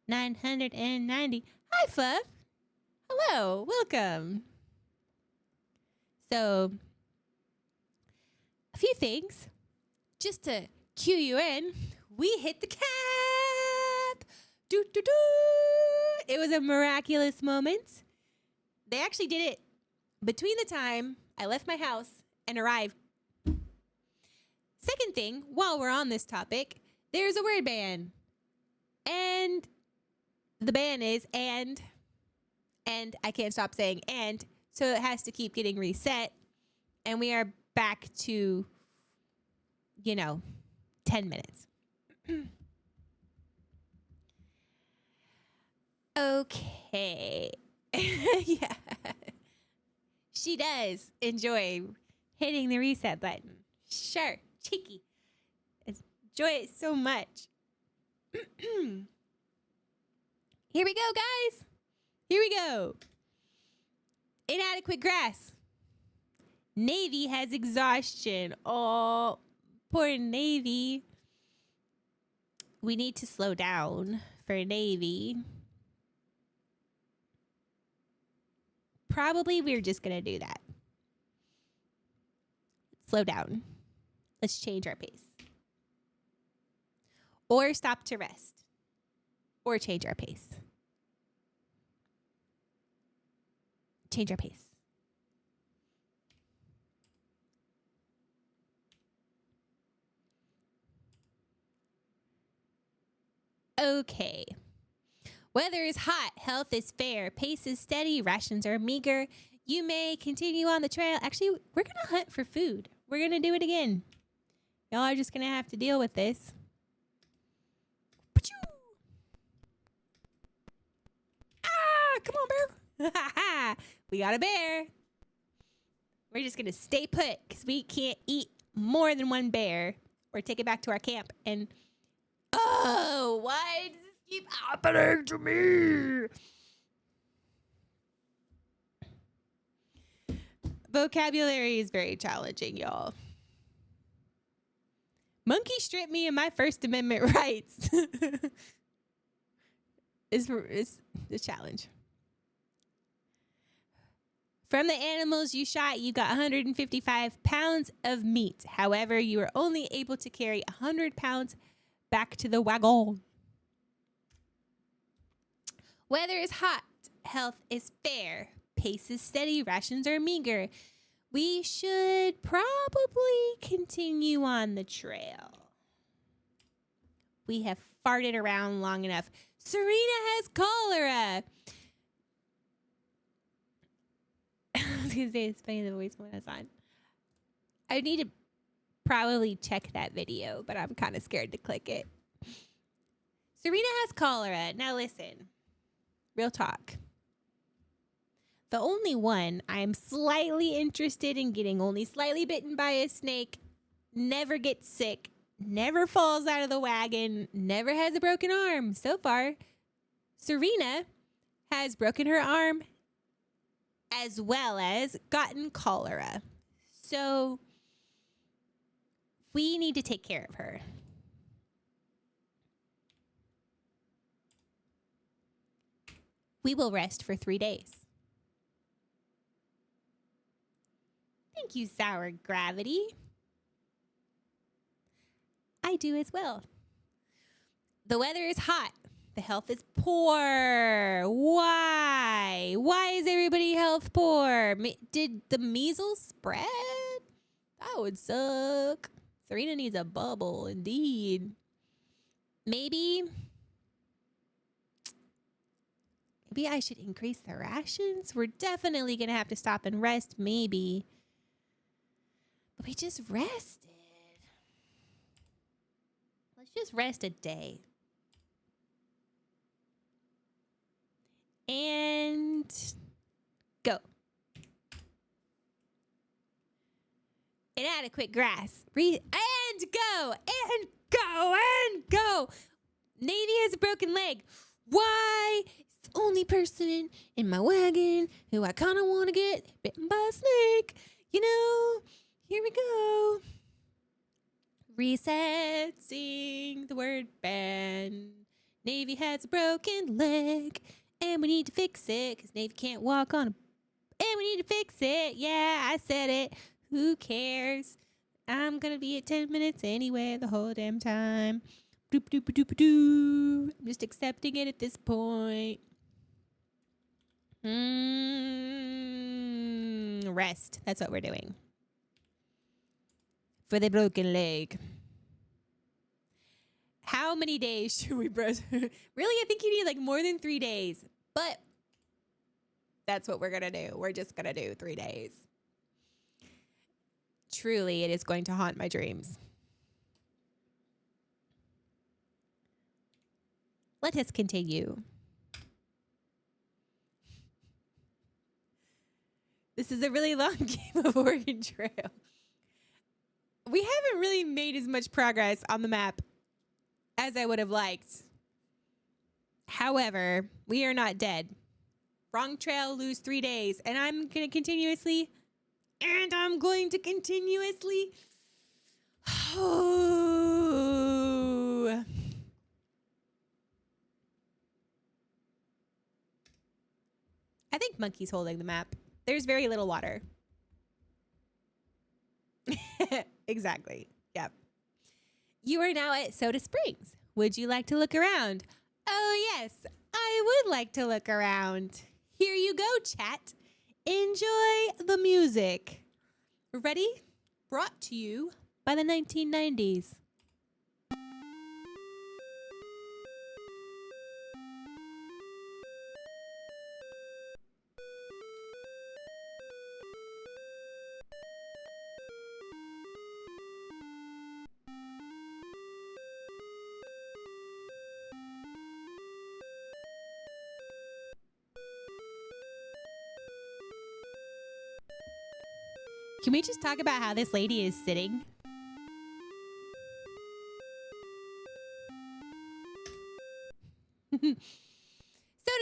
990. Hi, Fluff. Hello. Welcome. So, a few things. Just to cue you in, we hit the cap. Doo, doo, doo. It was a miraculous moment. They actually did it between the time I left my house and arrived. Second thing, while we're on this topic, there's a word ban. And the ban is and I can't stop saying and, so it has to keep getting reset. And we are back to, 10 minutes. Okay. Yeah. She does enjoy hitting the reset button. Sure. Cheeky. Enjoy it so much. Here we go, guys. Here we go. Inadequate grass. Navy has exhaustion. Oh, poor Navy. We need to slow down for Navy. Probably we're just going to do that. Slow down. Let's change our pace. Or stop to rest. Or change our pace. Change our pace. Okay. Weather is hot, health is fair, pace is steady, rations are meager. You may continue on the trail. Actually, we're going to hunt for food. We're going to do it again. Y'all are just going to have to deal with this. Ah, come on, bear. We got a bear. We're just going to stay put because we can't eat more than one bear or take it back to our camp. And, oh, why does this keep happening to me? Vocabulary is very challenging, y'all. Monkey stripped me of my First Amendment rights. It's a challenge. From the animals you shot, you got 155 pounds of meat. However, you were only able to carry 100 pounds back to the wagon. Weather is hot. Health is fair. Pace is steady. Rations are meager. We should probably continue on the trail. We have farted around long enough. Serena has cholera. I was going to say it's funny the voice when I was on. I need to probably check that video, but I'm kind of scared to click it. Serena has cholera. Now listen. Real talk. The only one I'm slightly interested in getting, only slightly bitten by a snake, never gets sick, never falls out of the wagon, never has a broken arm. So far, Serena has broken her arm as well as gotten cholera. So we need to take care of her. We will rest for 3 days. Thank you, Sour Gravity. I do as well. The weather is hot. The health is poor. Why? Why is everybody health poor? Did the measles spread? That would suck. Serena needs a bubble, indeed. Maybe I should increase the rations. We're definitely going to have to stop and rest, maybe. But we just rested. Let's just rest a day. And go. Inadequate grass. And go. And go. And go. Navy has a broken leg. Why? It's the only person in my wagon who I kind of want to get bitten by a snake. You know, here we go. Resetting the word ban. Navy has a broken leg. And we need to fix it because Navy can't walk on a... And we need to fix it. Yeah, I said it. Who cares? I'm going to be at 10 minutes anyway the whole damn time. Doop, doop, doop, doop. I'm just accepting it at this point. Rest. That's what we're doing. For the broken leg. How many days should we brush? Really? I think you need like more than 3 days. But that's what we're going to do. We're just going to do 3 days. Truly, it is going to haunt my dreams. Let us continue. This is a really long game of Oregon Trail. We haven't really made as much progress on the map as I would have liked. However, we are not dead. Wrong trail, lose 3 days. And I'm going to continuously... I think Monkey's holding the map. There's very little water. Exactly. Yep. You are now at Soda Springs. Would you like to look around? Oh, yes. I would like to look around. Here you go, chat. Enjoy the music. Ready? Brought to you by the 1990s. Can we just talk about how this lady is sitting? Soda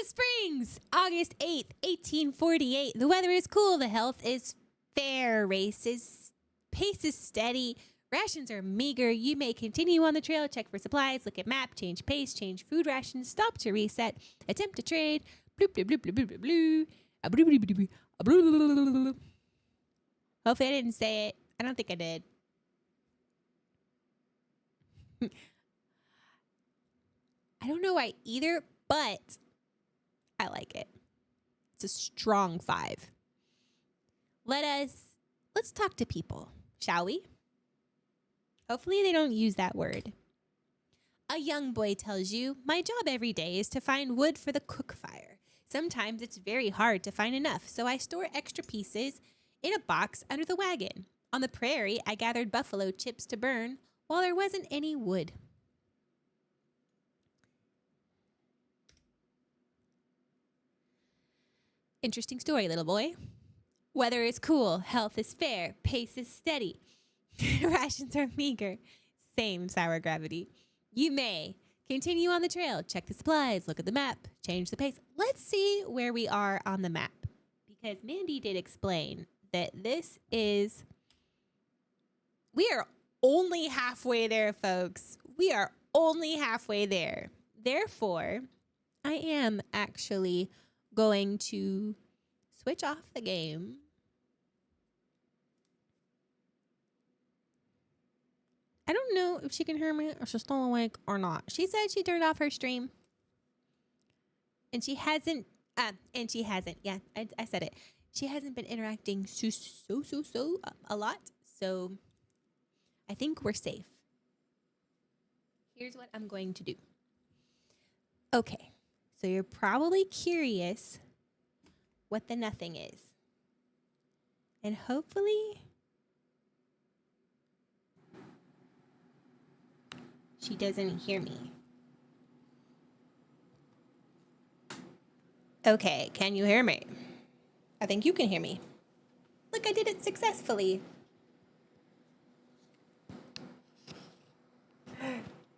Springs, August 8th, 1848. The weather is cool. The health is fair. Pace is steady. Rations are meager. You may continue on the trail. Check for supplies. Look at map. Change pace. Change food rations. Stop to reset. Attempt to trade. Bloop, bloop, bloop, bloop, bloop, bloop. A bloop, bloop, bloop, bloop. A bloop, bloop, bloop, bloop, bloop. Hopefully I didn't say it. I don't think I did. I don't know why either, but I like it. It's a strong 5. Let's talk to people, shall we? Hopefully they don't use that word. A young boy tells you, my job every day is to find wood for the cook fire. Sometimes it's very hard to find enough, so I store extra pieces in a box under the wagon. On the prairie, I gathered buffalo chips to burn while there wasn't any wood. Interesting story, little boy. Weather is cool, health is fair, pace is steady. Rations are meager. Same sour gravity. You may continue on the trail, check the supplies, look at the map, change the pace. Let's see where we are on the map. Because Mandy did explain that we are only halfway there, folks. We are only halfway there. Therefore, I am actually going to switch off the game. I don't know if she can hear me or she's still awake or not. She said she turned off her stream. And she hasn't, yeah, I said it. She hasn't been interacting so a lot. So I think we're safe. Here's what I'm going to do. Okay, so you're probably curious what the nothing is. And hopefully she doesn't hear me. Okay, can you hear me? I think you can hear me. Look, I did it successfully.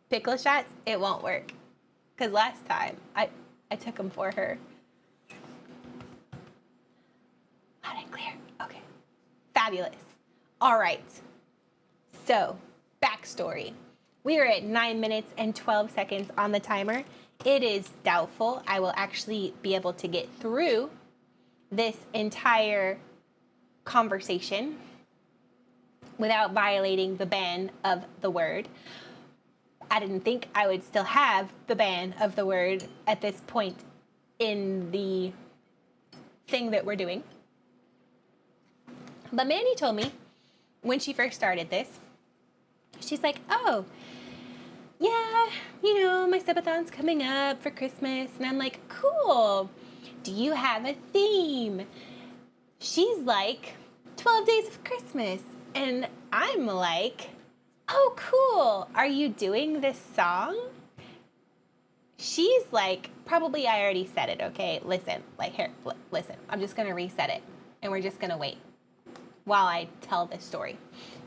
Pickle shots, it won't work. Because last time, I took them for her. Loud and clear. Okay. Fabulous. All right. So, backstory. We are at 9 minutes and 12 seconds on the timer. It is doubtful I will actually be able to get through this entire conversation without violating the ban of the word. I didn't think I would still have the ban of the word at this point in the thing that we're doing. But Mandy told me when she first started this, she's like, oh, yeah, you know, my subathon's coming up for Christmas. And I'm like, cool. Do you have a theme? She's like, 12 Days of Christmas. And I'm like, oh, cool. Are you doing this song? She's like, probably I already said it, okay? Listen, like, here, listen. I'm just going to reset it. And we're just going to wait while I tell this story.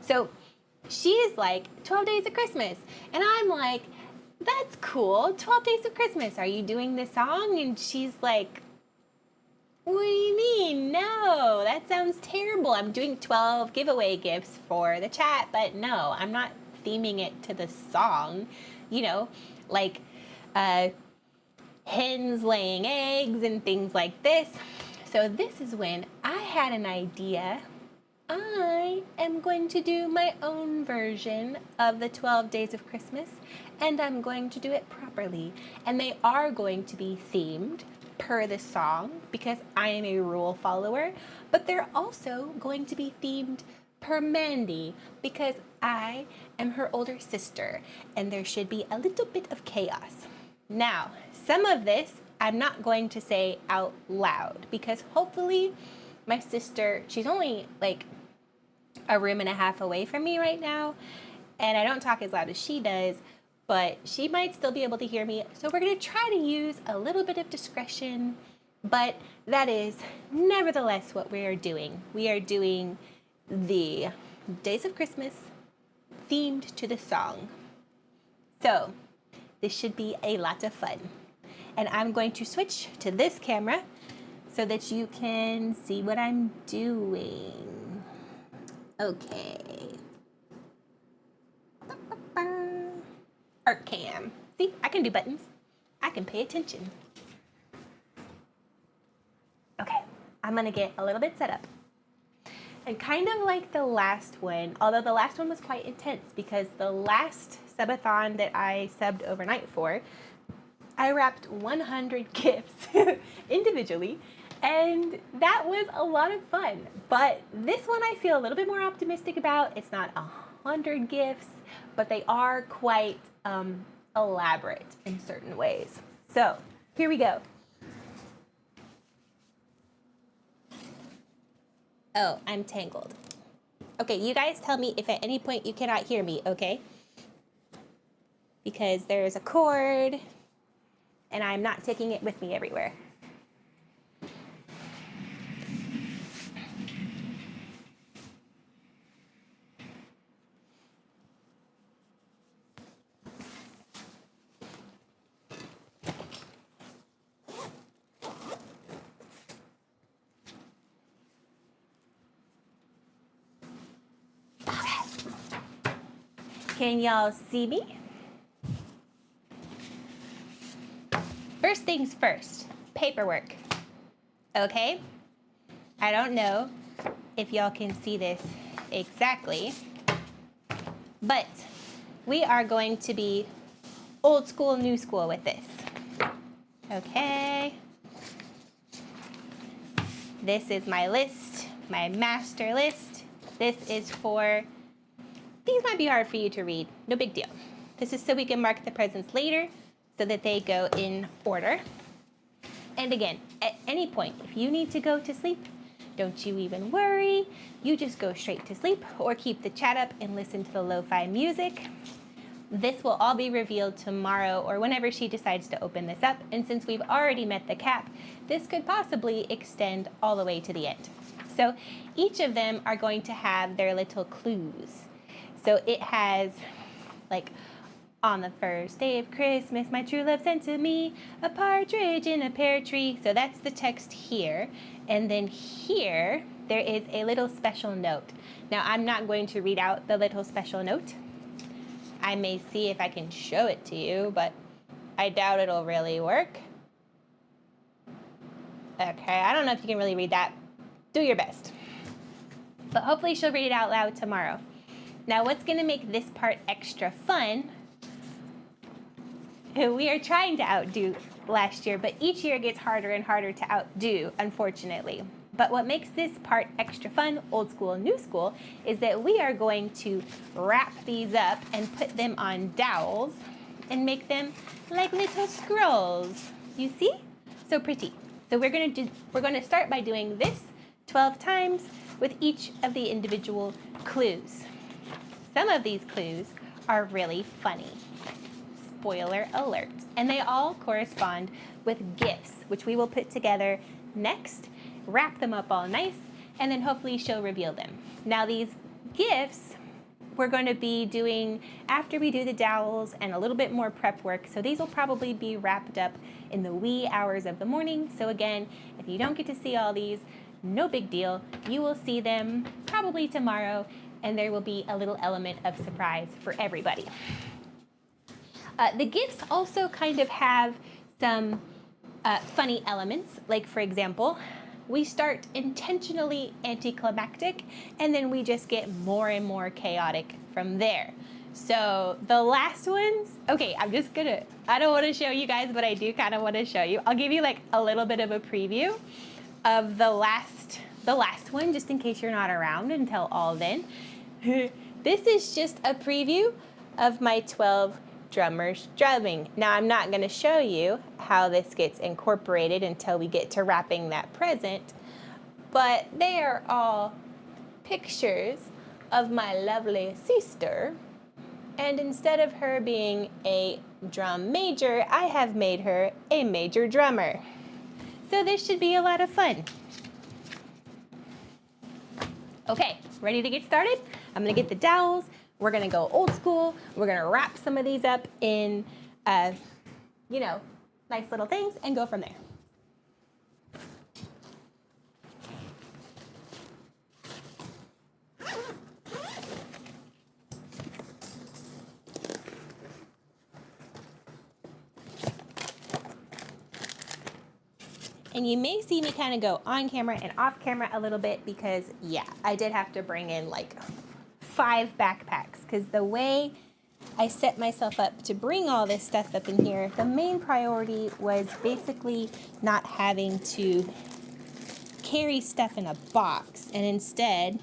So she's like, 12 Days of Christmas. And I'm like, that's cool. 12 Days of Christmas. Are you doing this song? And she's like, what do you mean? No, that sounds terrible. I'm doing 12 giveaway gifts for the chat, but no, I'm not theming it to the song. You know, like hens laying eggs and things like this. So this is when I had an idea. I am going to do my own version of the 12 Days of Christmas, and I'm going to do it properly. And they are going to be themed per the song because I am a rule follower, but they're also going to be themed per Mandy because I am her older sister, and there should be a little bit of chaos. Now, some of this I'm not going to say out loud because hopefully my sister, she's only like a room and a half away from me right now, and I don't talk as loud as she does, but she might still be able to hear me. So we're going to try to use a little bit of discretion, but that is nevertheless what we are doing. We are doing the Days of Christmas themed to the song. So this should be a lot of fun. And I'm going to switch to this camera so that you can see what I'm doing. Okay. Art cam. See, I can do buttons. I can pay attention. Okay, I'm gonna get a little bit set up. And kind of like the last one, although the last one was quite intense because the last subathon that I subbed overnight for, I wrapped 100 gifts individually, and that was a lot of fun. But this one I feel a little bit more optimistic about. It's not 100 gifts, but they are quite elaborate in certain ways. So here we go. Oh, I'm tangled. Okay, you guys tell me if at any point you cannot hear me, okay? Because there's a cord, and I'm not taking it with me everywhere. Can y'all see me? First things first, paperwork. Okay? I don't know if y'all can see this exactly, but we are going to be old school, new school with this. Okay. This is my list, my master list. This is for, these might be hard for you to read, no big deal. This is so we can mark the presents later so that they go in order. And again, at any point, if you need to go to sleep, don't you even worry. You just go straight to sleep or keep the chat up and listen to the lo-fi music. This will all be revealed tomorrow or whenever she decides to open this up. And since we've already met the cap, this could possibly extend all the way to the end. So each of them are going to have their little clues. So it has like, on the first day of Christmas, my true love sent to me a partridge in a pear tree. So that's the text here. And then here, there is a little special note. Now, I'm not going to read out the little special note. I may see if I can show it to you, but I doubt it'll really work. Okay, I don't know if you can really read that. Do your best. But hopefully she'll read it out loud tomorrow. Now, what's gonna make this part extra fun, we are trying to outdo last year, but each year gets harder and harder to outdo, unfortunately. But what makes this part extra fun, old school, new school, is that we are going to wrap these up and put them on dowels and make them like little scrolls. You see? So pretty. So we're gonna start by doing this 12 times with each of the individual clues. Some of these clues are really funny. Spoiler alert. And they all correspond with gifts, which we will put together next, wrap them up all nice, and then hopefully she'll reveal them. Now these gifts we're going to be doing after we do the dowels and a little bit more prep work. So these will probably be wrapped up in the wee hours of the morning. So again, if you don't get to see all these, no big deal. You will see them probably tomorrow, and there will be a little element of surprise for everybody. The gifts also kind of have some funny elements. Like, for example, we start intentionally anticlimactic, and then we just get more and more chaotic from there. So the last ones, okay, I don't want to show you guys, but I do kind of want to show you. I'll give you like a little bit of a preview of the last one, just in case you're not around until all then. This is just a preview of my 12 drummers drumming. Now, I'm not going to show you how this gets incorporated until we get to wrapping that present, but they are all pictures of my lovely sister, and instead of her being a drum major, I have made her a major drummer. So this should be a lot of fun. Okay, ready to get started? I'm gonna get the dowels. We're gonna go old school. We're gonna wrap some of these up in, nice little things and go from there. And you may see me kind of go on camera and off camera a little bit because, yeah, I did have to bring in like 5 backpacks because the way I set myself up to bring all this stuff up in here, the main priority was basically not having to carry stuff in a box and instead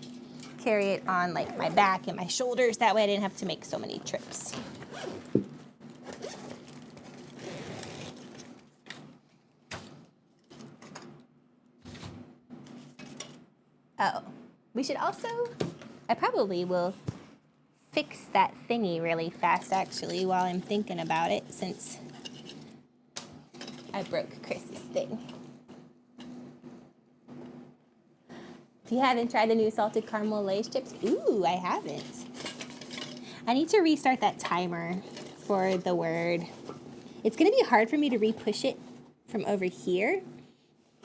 carry it on like my back and my shoulders. That way I didn't have to make so many trips. Oh, we should also, I probably will fix that thingy really fast actually while I'm thinking about it since I broke Chris's thing. If you haven't tried the new salted caramel Lay's chips, ooh, I haven't. I need to restart that timer for the word. It's gonna be hard for me to re-push it from over here,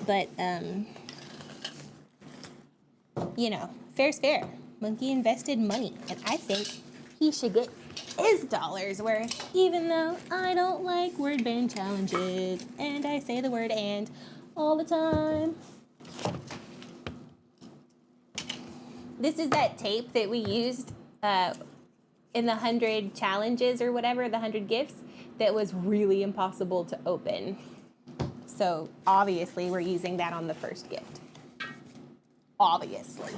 but fair's fair. Monkey invested money, and I think he should get his dollars worth, even though I don't like word band challenges, and I say the word "and" all the time. This is that tape that we used in the 100 challenges or whatever, the 100 gifts, that was really impossible to open. So obviously we're using that on the first gift. Obviously.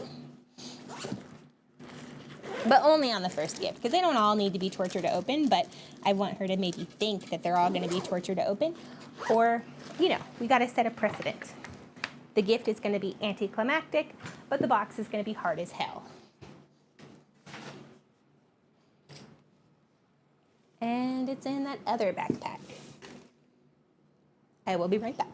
But only on the first gift, because they don't all need to be torture to open, but I want her to maybe think that they're all going to be torture to open. Or, you know, we got to set a precedent. The gift is going to be anticlimactic, but the box is going to be hard as hell. And it's in that other backpack. I will be right back.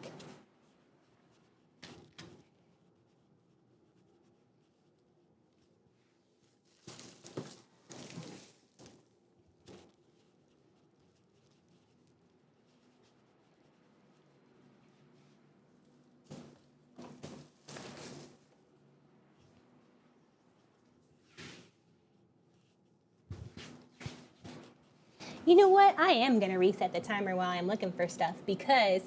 You know what? I am going to reset the timer while I'm looking for stuff because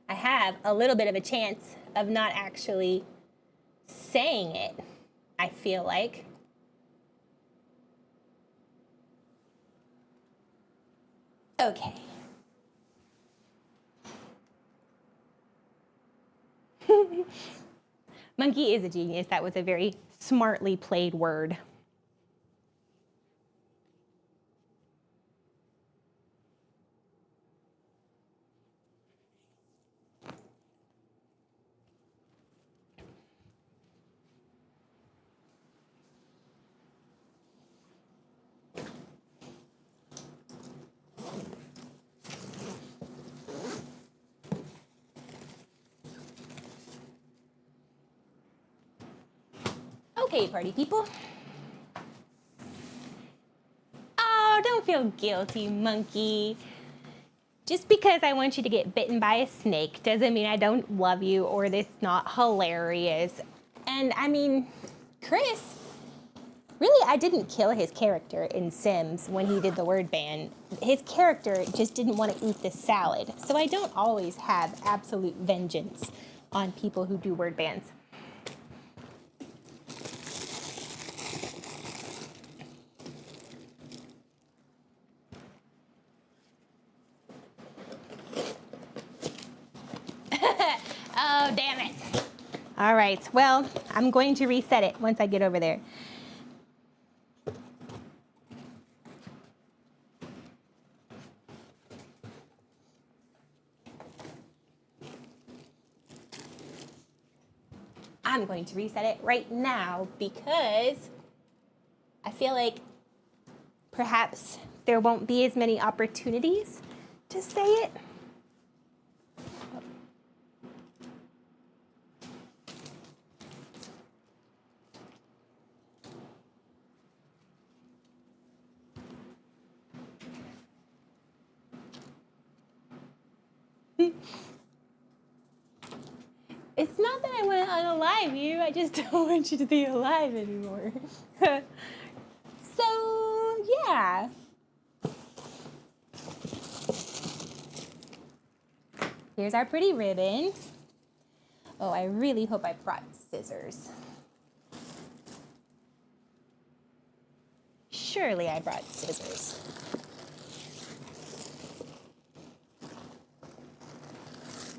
I have a little bit of a chance of not actually saying it, I feel like. Okay. Monkey is a genius. That was a very smartly played word. Okay, party people. Oh, don't feel guilty, monkey. Just because I want you to get bitten by a snake doesn't mean I don't love you or it's not hilarious. And I mean, Chris, really, I didn't kill his character in Sims when he did the word ban. His character just didn't want to eat the salad. So I don't always have absolute vengeance on people who do word bans. Oh, damn it. All right, well, I'm going to reset it once I get over there. I'm going to reset it right now because I feel like perhaps there won't be as many opportunities to say it. It's not that I want to unalive you, I just don't want you to be alive anymore. So, yeah. Here's our pretty ribbon. Oh, I really hope I brought scissors. Surely I brought scissors.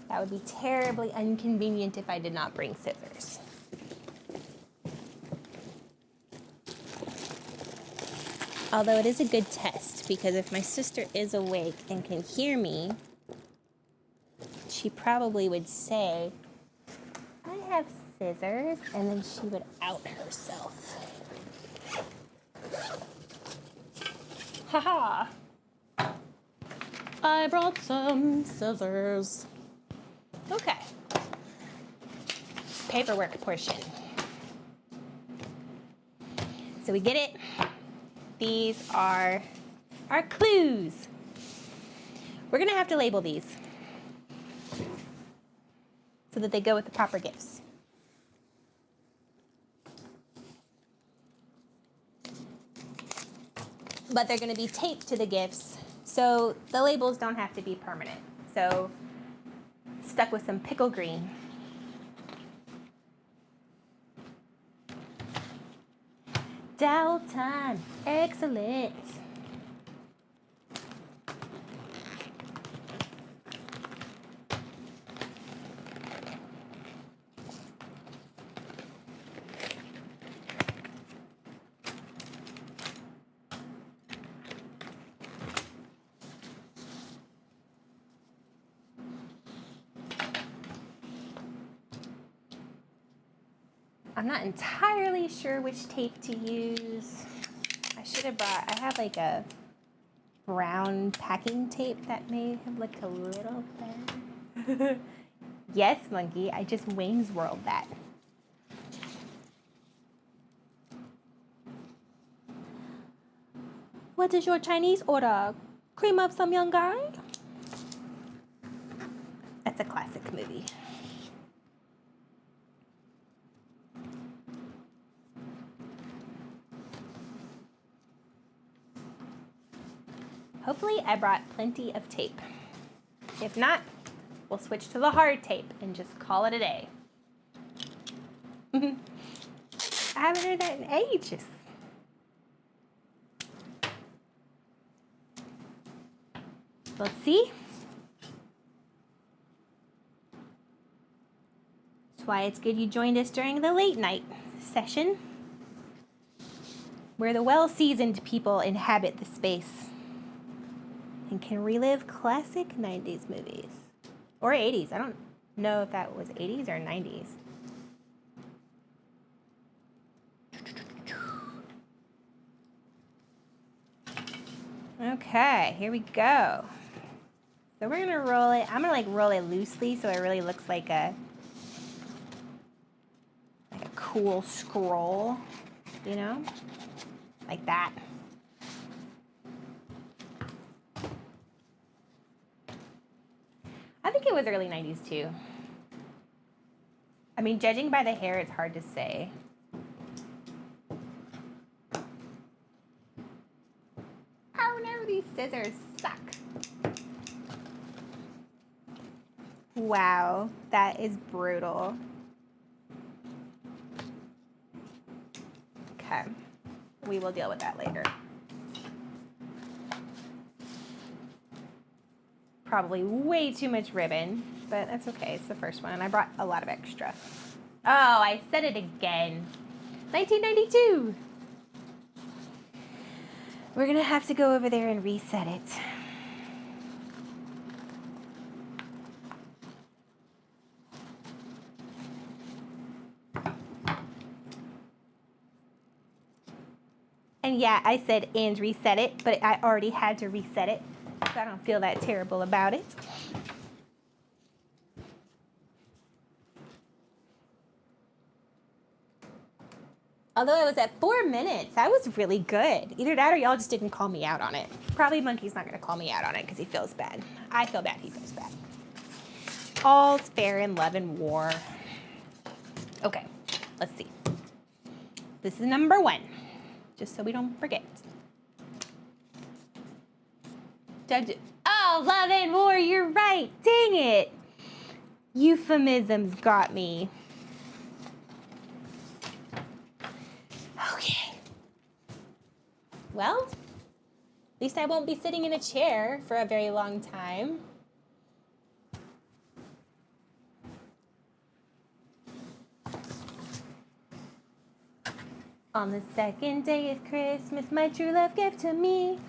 That would be terribly inconvenient if I did not bring scissors. Although it is a good test, because if my sister is awake and can hear me, she probably would say, I have scissors, and then she would out herself. Haha! I brought some scissors. Okay. Paperwork portion. So we get it. These are our clues. We're gonna have to label these so that they go with the proper gifts. But they're gonna be taped to the gifts, so the labels don't have to be permanent. So stuck with some pickle green. Dowel time. Excellent. I'm not entirely sure which tape to use. I should have brought, I have like a brown packing tape that may have looked a little better. Yes, monkey, I just wings whirled that. What is your Chinese order? Cream up some young guy? That's a classic movie. Hopefully I brought plenty of tape. If not, we'll switch to the hard tape and just call it a day. I haven't heard that in ages. We'll see. That's why it's good you joined us during the late night session, where the well-seasoned people inhabit the space and can relive classic 90s movies. Or 80s. I don't know if that was 80s or 90s. Okay, here we go. So we're gonna roll it. I'm gonna like roll it loosely so it really looks like a cool scroll, you know? Like that. I think it was early 90s too. I mean, judging by the hair, it's hard to say. Oh no, these scissors suck. Wow, that is brutal. Okay, we will deal with that later. Probably way too much ribbon, but that's okay. It's the first one. I brought a lot of extra. Oh, I said it again. 1992. We're gonna have to go over there and reset it. And yeah, I said and reset it, but I already had to reset it, so I don't feel that terrible about it. Although I was at 4 minutes, that was really good. Either that or y'all just didn't call me out on it. Probably Monkey's not gonna call me out on it because he feels bad. I feel bad, he feels bad. All's fair in love and war. Okay, let's see. This is number 1, just so we don't forget. Oh, love and war, you're right, dang it. Euphemisms got me. Okay. Well, at least I won't be sitting in a chair for a very long time. On the second day of Christmas, my true love gave to me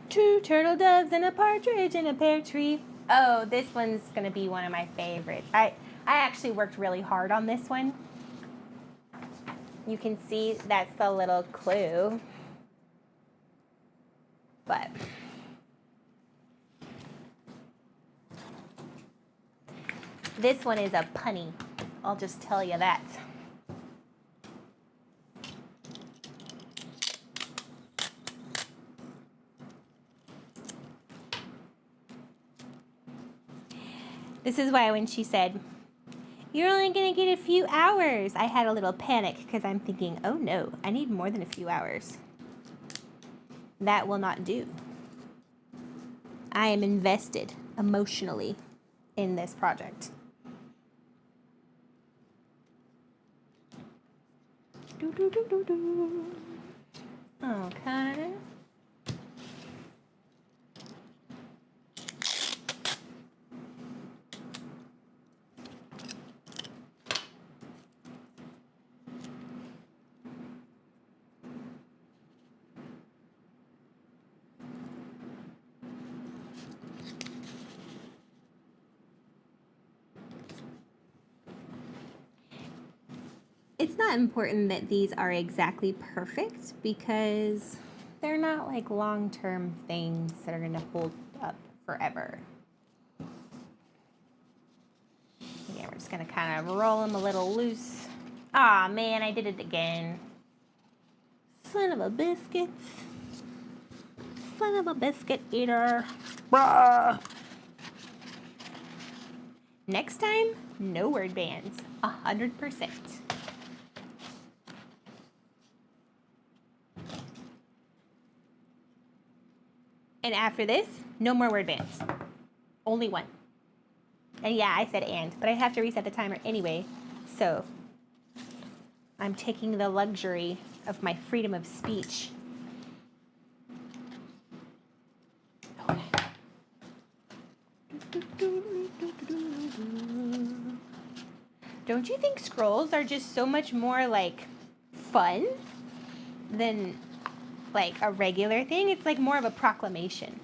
2 turtle doves and a partridge in a pear tree. Oh, this one's gonna be one of my favorites. I actually worked really hard on this one. You can see that's the little clue. But this one is a punny. I'll just tell you that. This is why when she said, "You're only gonna get a few hours," I had a little panic because I'm thinking, oh no, I need more than a few hours. That will not do. I am invested emotionally in this project. Okay. It's not important that these are exactly perfect because they're not like long-term things that are going to hold up forever. Yeah, we're just going to kind of roll them a little loose. Aw, man, I did it again. Son of a biscuit. Son of a biscuit eater. Bruh. Next time, no word bands. 100%. And after this, no more word bands. Only one. And yeah, I said and, but I have to reset the timer anyway. So I'm taking the luxury of my freedom of speech. Okay. Don't you think scrolls are just so much more like fun than like a regular thing? It's like more of a proclamation.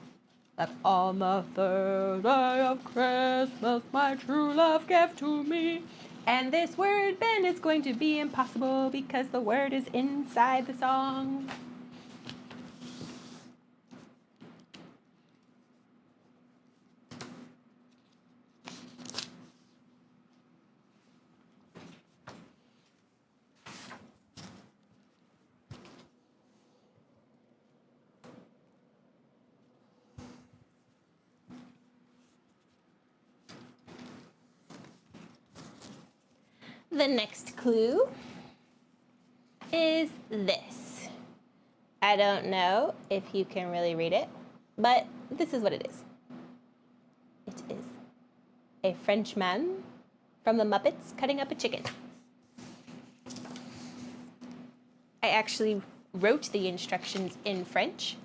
Like, on the third day of Christmas, my true love gave to me. And this word bend is going to be impossible because the word is inside the song. The next clue is this. I don't know if you can really read it, but this is what it is. It is a Frenchman from the Muppets cutting up a chicken. I actually wrote the instructions in French.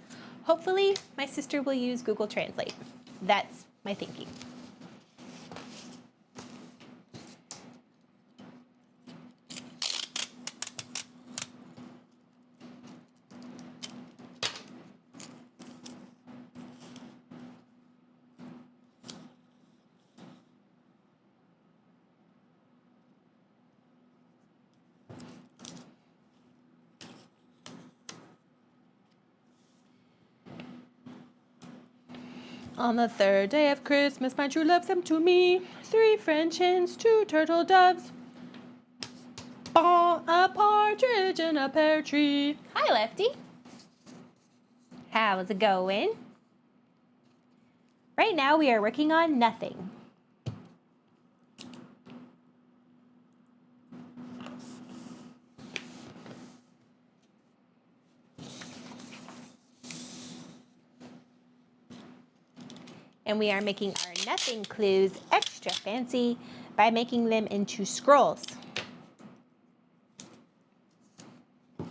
Hopefully, my sister will use Google Translate. That's my thinking. On the third day of Christmas, my true love sent to me 3 French hens, 2 turtle doves, a partridge in a pear tree. Hi, Lefty. How's it going? Right now, we are working on nothing. And we are making our nothing clues extra fancy by making them into scrolls. Oh,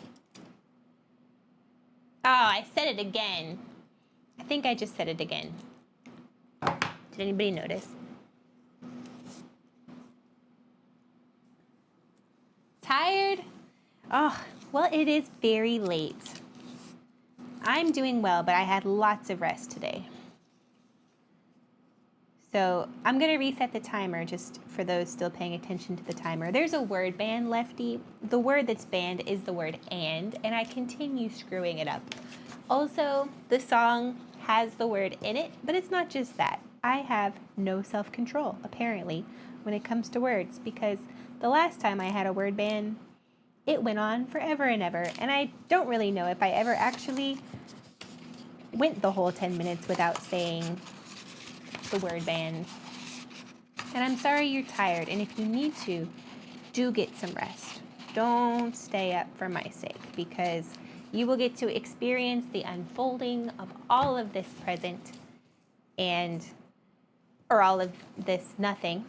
I said it again. I think I just said it again. Did anybody notice? Tired? Oh, well, it is very late. I'm doing well, but I had lots of rest today. So I'm going to reset the timer just for those still paying attention to the timer. There's a word band, Lefty. The word that's banned is the word and I continue screwing it up. Also, the song has the word in it, but it's not just that. I have no self-control, apparently, when it comes to words, because the last time I had a word ban, it went on forever and ever, and I don't really know if I ever actually went the whole 10 minutes without saying the word ban. And I'm sorry you're tired, and if you need to, do get some rest. Don't stay up for my sake, because you will get to experience the unfolding of all of this present or all of this nothing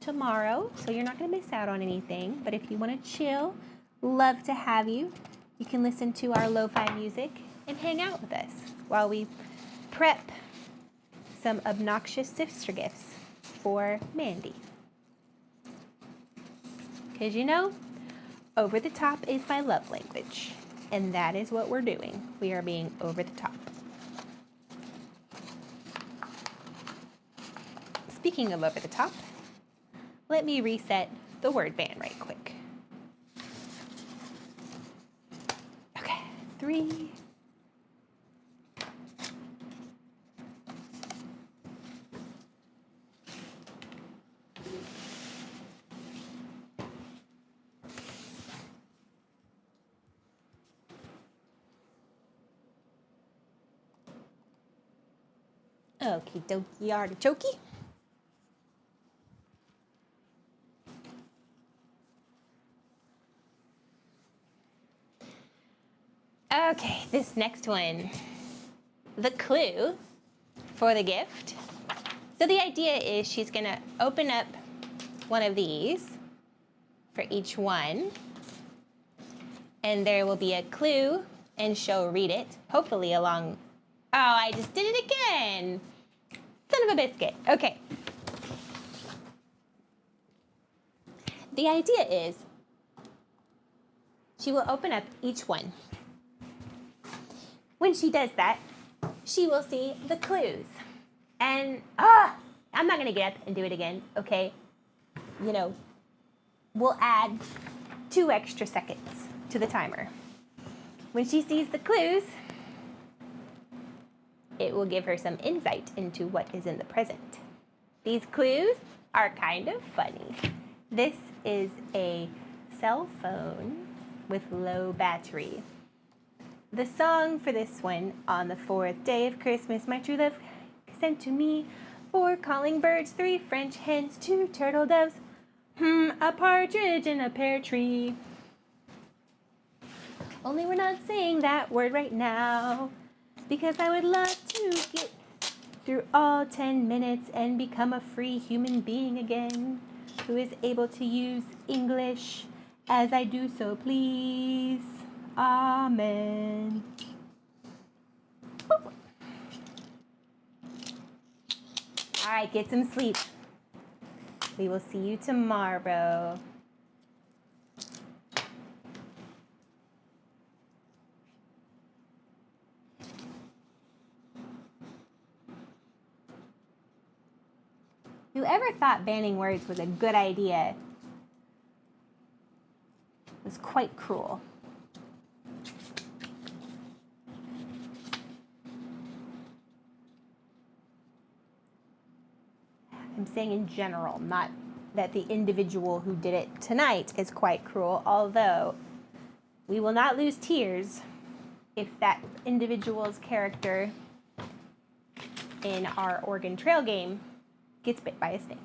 tomorrow, so you're not going to miss out on anything. But if you want to chill, love to have you. You can listen to our lo-fi music and hang out with us while we prep some obnoxious sister gifts for Mandy. Because you know, over the top is my love language, and that is what we're doing. We are being over the top. Speaking of over the top, let me reset the word band right quick. Okay, 3. Okie dokie artichoke. Okay, this next one. The clue for the gift. So the idea is she's gonna open up one of these for each one. And there will be a clue and she'll read it, hopefully along. Oh, I just did it again. Son of a biscuit. Okay. The idea is she will open up each one. When she does that, she will see the clues. And, I'm not gonna get up and do it again, okay? You know, we'll add 2 extra seconds to the timer. When she sees the clues, it will give her some insight into what is in the present. These clues are kind of funny. This is a cell phone with low battery. The song for this one, on the 4th day of Christmas, my true love sent to me 4 calling birds, 3 French hens, 2 turtle doves, a partridge in a pear tree. Only we're not saying that word right now, because I would love to get through all 10 minutes and become a free human being again, who is able to use English as I do so please. Amen. All right, get some sleep. We will see you tomorrow. Whoever thought banning words was a good idea was quite cruel. I'm saying in general, not that the individual who did it tonight is quite cruel, although we will not lose tears if that individual's character in our Oregon Trail game gets bit by a snake.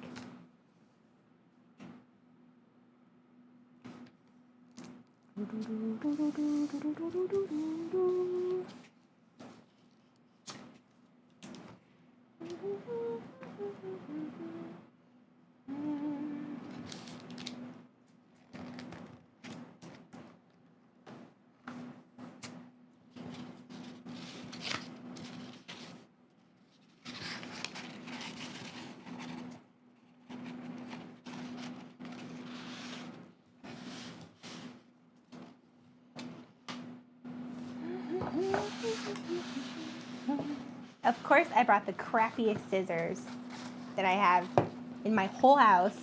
Of course, I brought the crappiest scissors that I have in my whole house.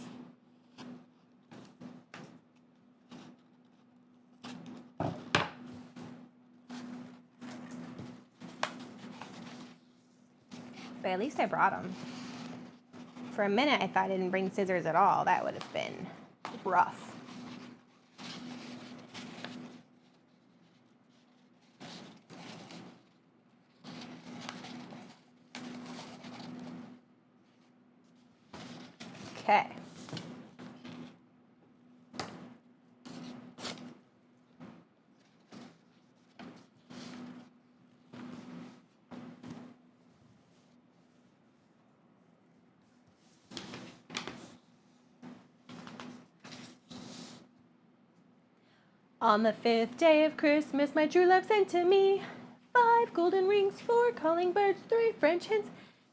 But at least I brought them. For a minute, I thought I didn't bring scissors at all. That would have been rough. Okay. On the 5th day of Christmas, my true love sent to me 5 golden rings, 4 calling birds, 3 French hens,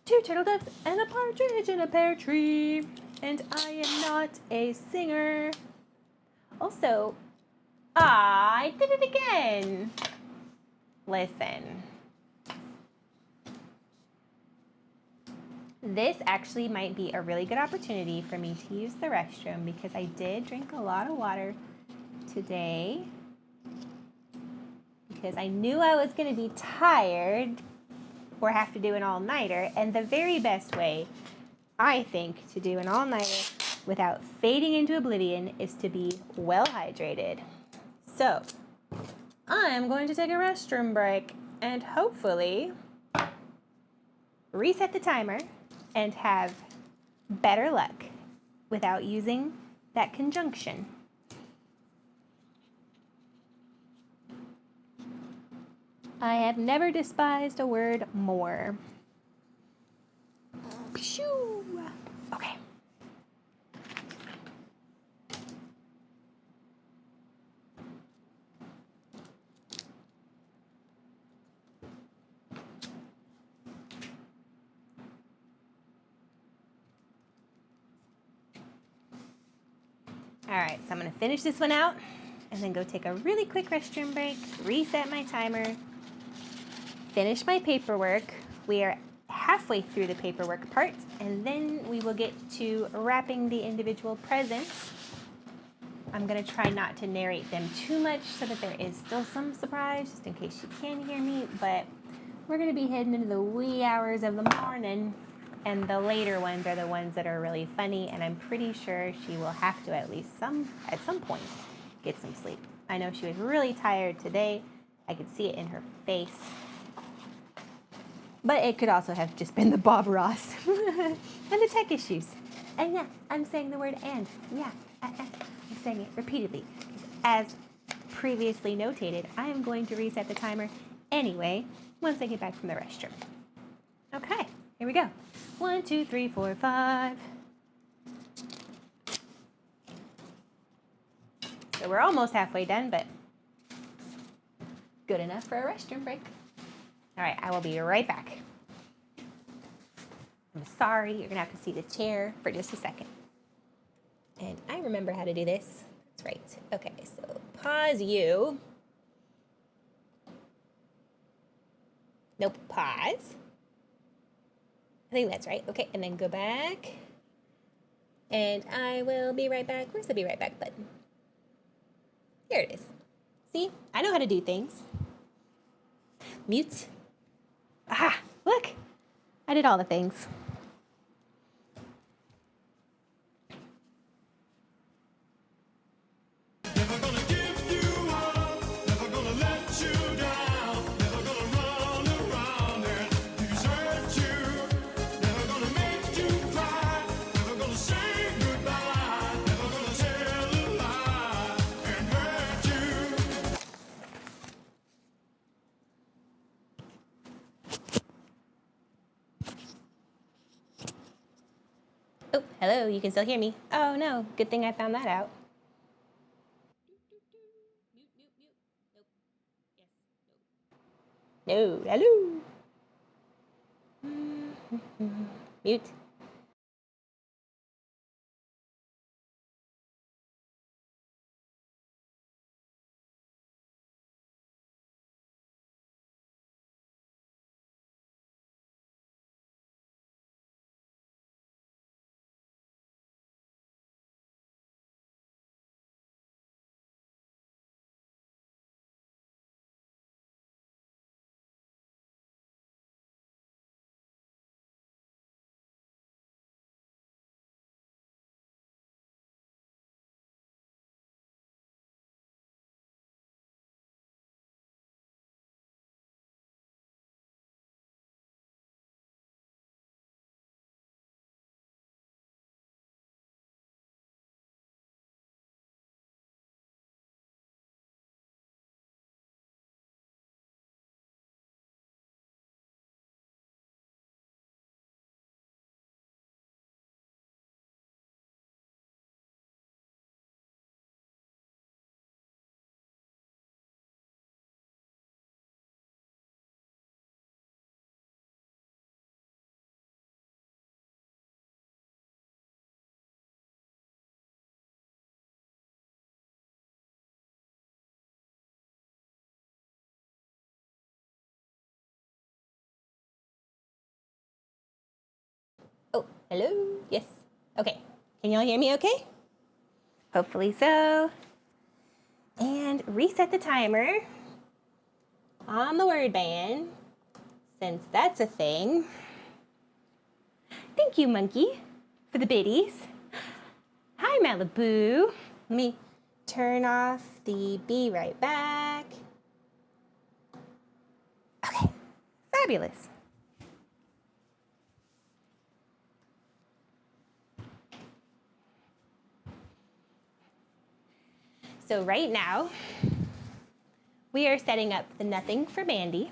2 turtle doves, and a partridge in a pear tree. And I am not a singer. Also, I did it again. Listen. This actually might be a really good opportunity for me to use the restroom because I did drink a lot of water today because I knew I was going to be tired or have to do an all-nighter, and the very best way, I think, to do an all-nighter without fading into oblivion is to be well hydrated. So, I'm going to take a restroom break and hopefully reset the timer and have better luck without using that conjunction. I have never despised a word more. Pshoo. Okay. All right, so I'm gonna finish this one out and then go take a really quick restroom break, reset my timer, finish my paperwork. We are halfway through the paperwork part, and then we will get to wrapping the individual presents. I'm gonna try not to narrate them too much so that there is still some surprise, just in case you can hear me, but we're gonna be heading into the wee hours of the morning, and the later ones are the ones that are really funny, and I'm pretty sure she will have to at some point get some sleep. I know she was really tired today. I could see it in her face. But it could also have just been the Bob Ross and the tech issues. And yeah, I'm saying the word and. Yeah, I'm saying it repeatedly. As previously notated, I am going to reset the timer anyway once I get back from the restroom. Okay, here we go. 1, 2, 3, 4, 5. So we're almost halfway done, but good enough for a restroom break. All right, I will be right back. I'm sorry, you're gonna have to see the chair for just a second. And I remember how to do this. That's right. Okay, so pause you. Nope, pause. I think that's right. Okay, and then go back. And I will be right back. Where's the be right back button? Here it is. See, I know how to do things. Mute. Ah, look, I did all the things. Oh, hello, you can still hear me. Oh no, good thing I found that out. No, hello. Mute. Hello? Yes. Okay. Can y'all hear me okay? Hopefully so. And reset the timer on the word band, since that's a thing. Thank you, Monkey, for the biddies. Hi, Malibu. Let me turn off the be right back. Okay, fabulous. So right now, we are setting up the nothing for Mandy.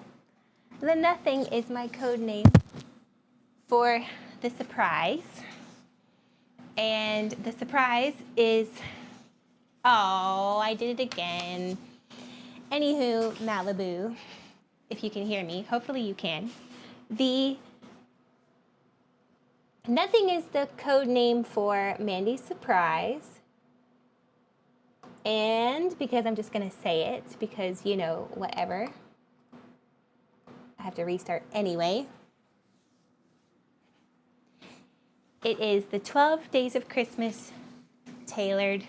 The nothing is my code name for the surprise. And the surprise is, oh, I did it again. Anywho, Malibu, if you can hear me, hopefully you can. The nothing is the code name for Mandy's surprise. And because I'm just gonna say it, because you know, whatever. I have to restart anyway. It is the 12 Days of Christmas tailored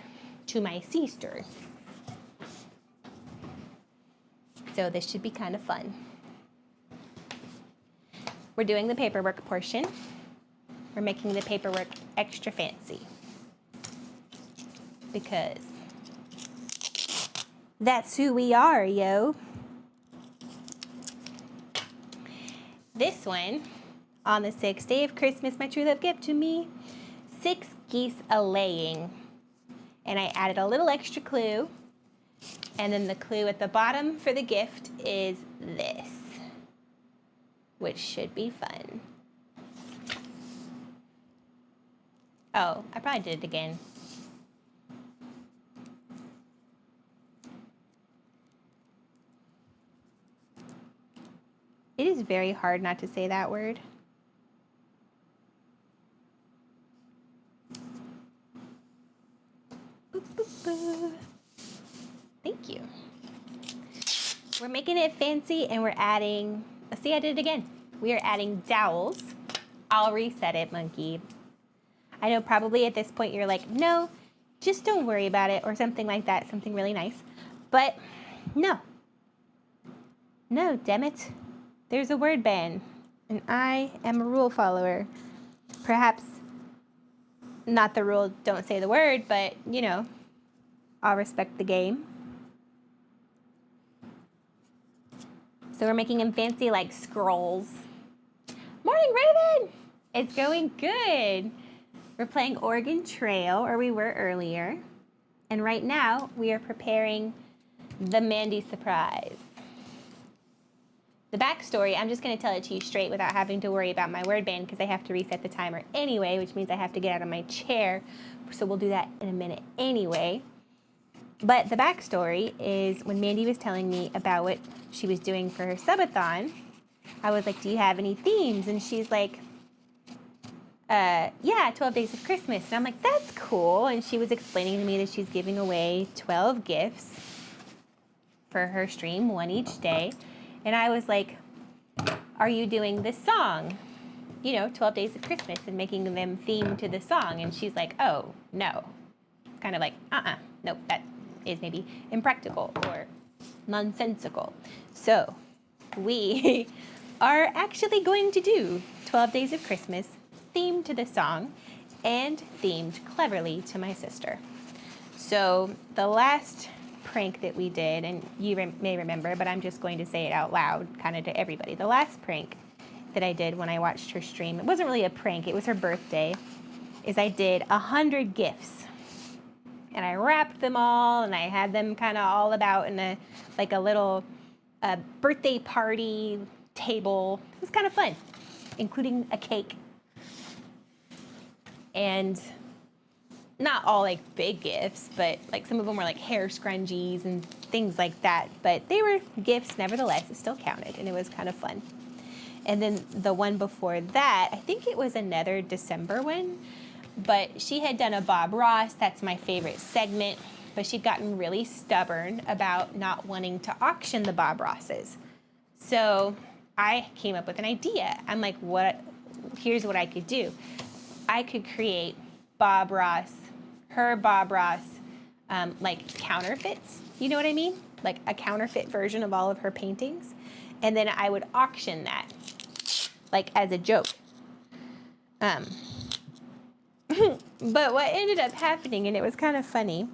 to my sister. So this should be kind of fun. We're doing the paperwork portion. We're making the paperwork extra fancy. Because that's who we are, yo. This one, on the 6th day of Christmas, my true love gave to me 6 geese a-laying. And I added a little extra clue. And then the clue at the bottom for the gift is this, which should be fun. Oh, I probably did it again. It is very hard not to say that word. Boop, boop, boop. Thank you. We're making it fancy and we're adding, see, I did it again. We are adding dowels. I'll reset it, Monkey. I know probably at this point you're like, no, just don't worry about it, or something like that, something really nice. But no. No, damn it. There's a word ban, and I am a rule follower. Perhaps not the rule, don't say the word, but, you know, I'll respect the game. So we're making them fancy like scrolls. Morning, Raven! It's going good. We're playing Oregon Trail, or we were earlier. And right now, we are preparing the Mandy surprise. The backstory, I'm just going to tell it to you straight without having to worry about my word band, because I have to reset the timer anyway, which means I have to get out of my chair. So we'll do that in a minute anyway. But the backstory is when Mandy was telling me about what she was doing for her subathon, I was like, do you have any themes? And she's like, yeah, 12 Days of Christmas. And I'm like, that's cool. And she was explaining to me that she's giving away 12 gifts for her stream, one each day. And I was like, are you doing this song? You know, 12 Days of Christmas, and making them theme to the song. And she's like, oh, no. Kind of like, nope, that is maybe impractical or nonsensical. So we are actually going to do 12 Days of Christmas themed to the song and themed cleverly to my sister. So the last prank that we did, and you may remember, but I'm just going to say it out loud kind of to everybody. The last prank that I did when I watched her stream, it wasn't really a prank, it was her birthday, is I did 100 gifts. And I wrapped them all, and I had them kind of all about in a little birthday party table. It was kind of fun, including a cake. And not all like big gifts, but like some of them were like hair scrunchies and things like that. But they were gifts nevertheless. It still counted, and it was kind of fun. And then the one before that, I think it was another December one, but she had done a Bob Ross. That's my favorite segment. But she'd gotten really stubborn about not wanting to auction the Bob Rosses. So I came up with an idea. I'm like, here's what I could do. I could create Bob Ross, her Bob Ross, like counterfeits. You know what I mean? Like a counterfeit version of all of her paintings. And then I would auction that, like as a joke. But what ended up happening, and it was kind of funny,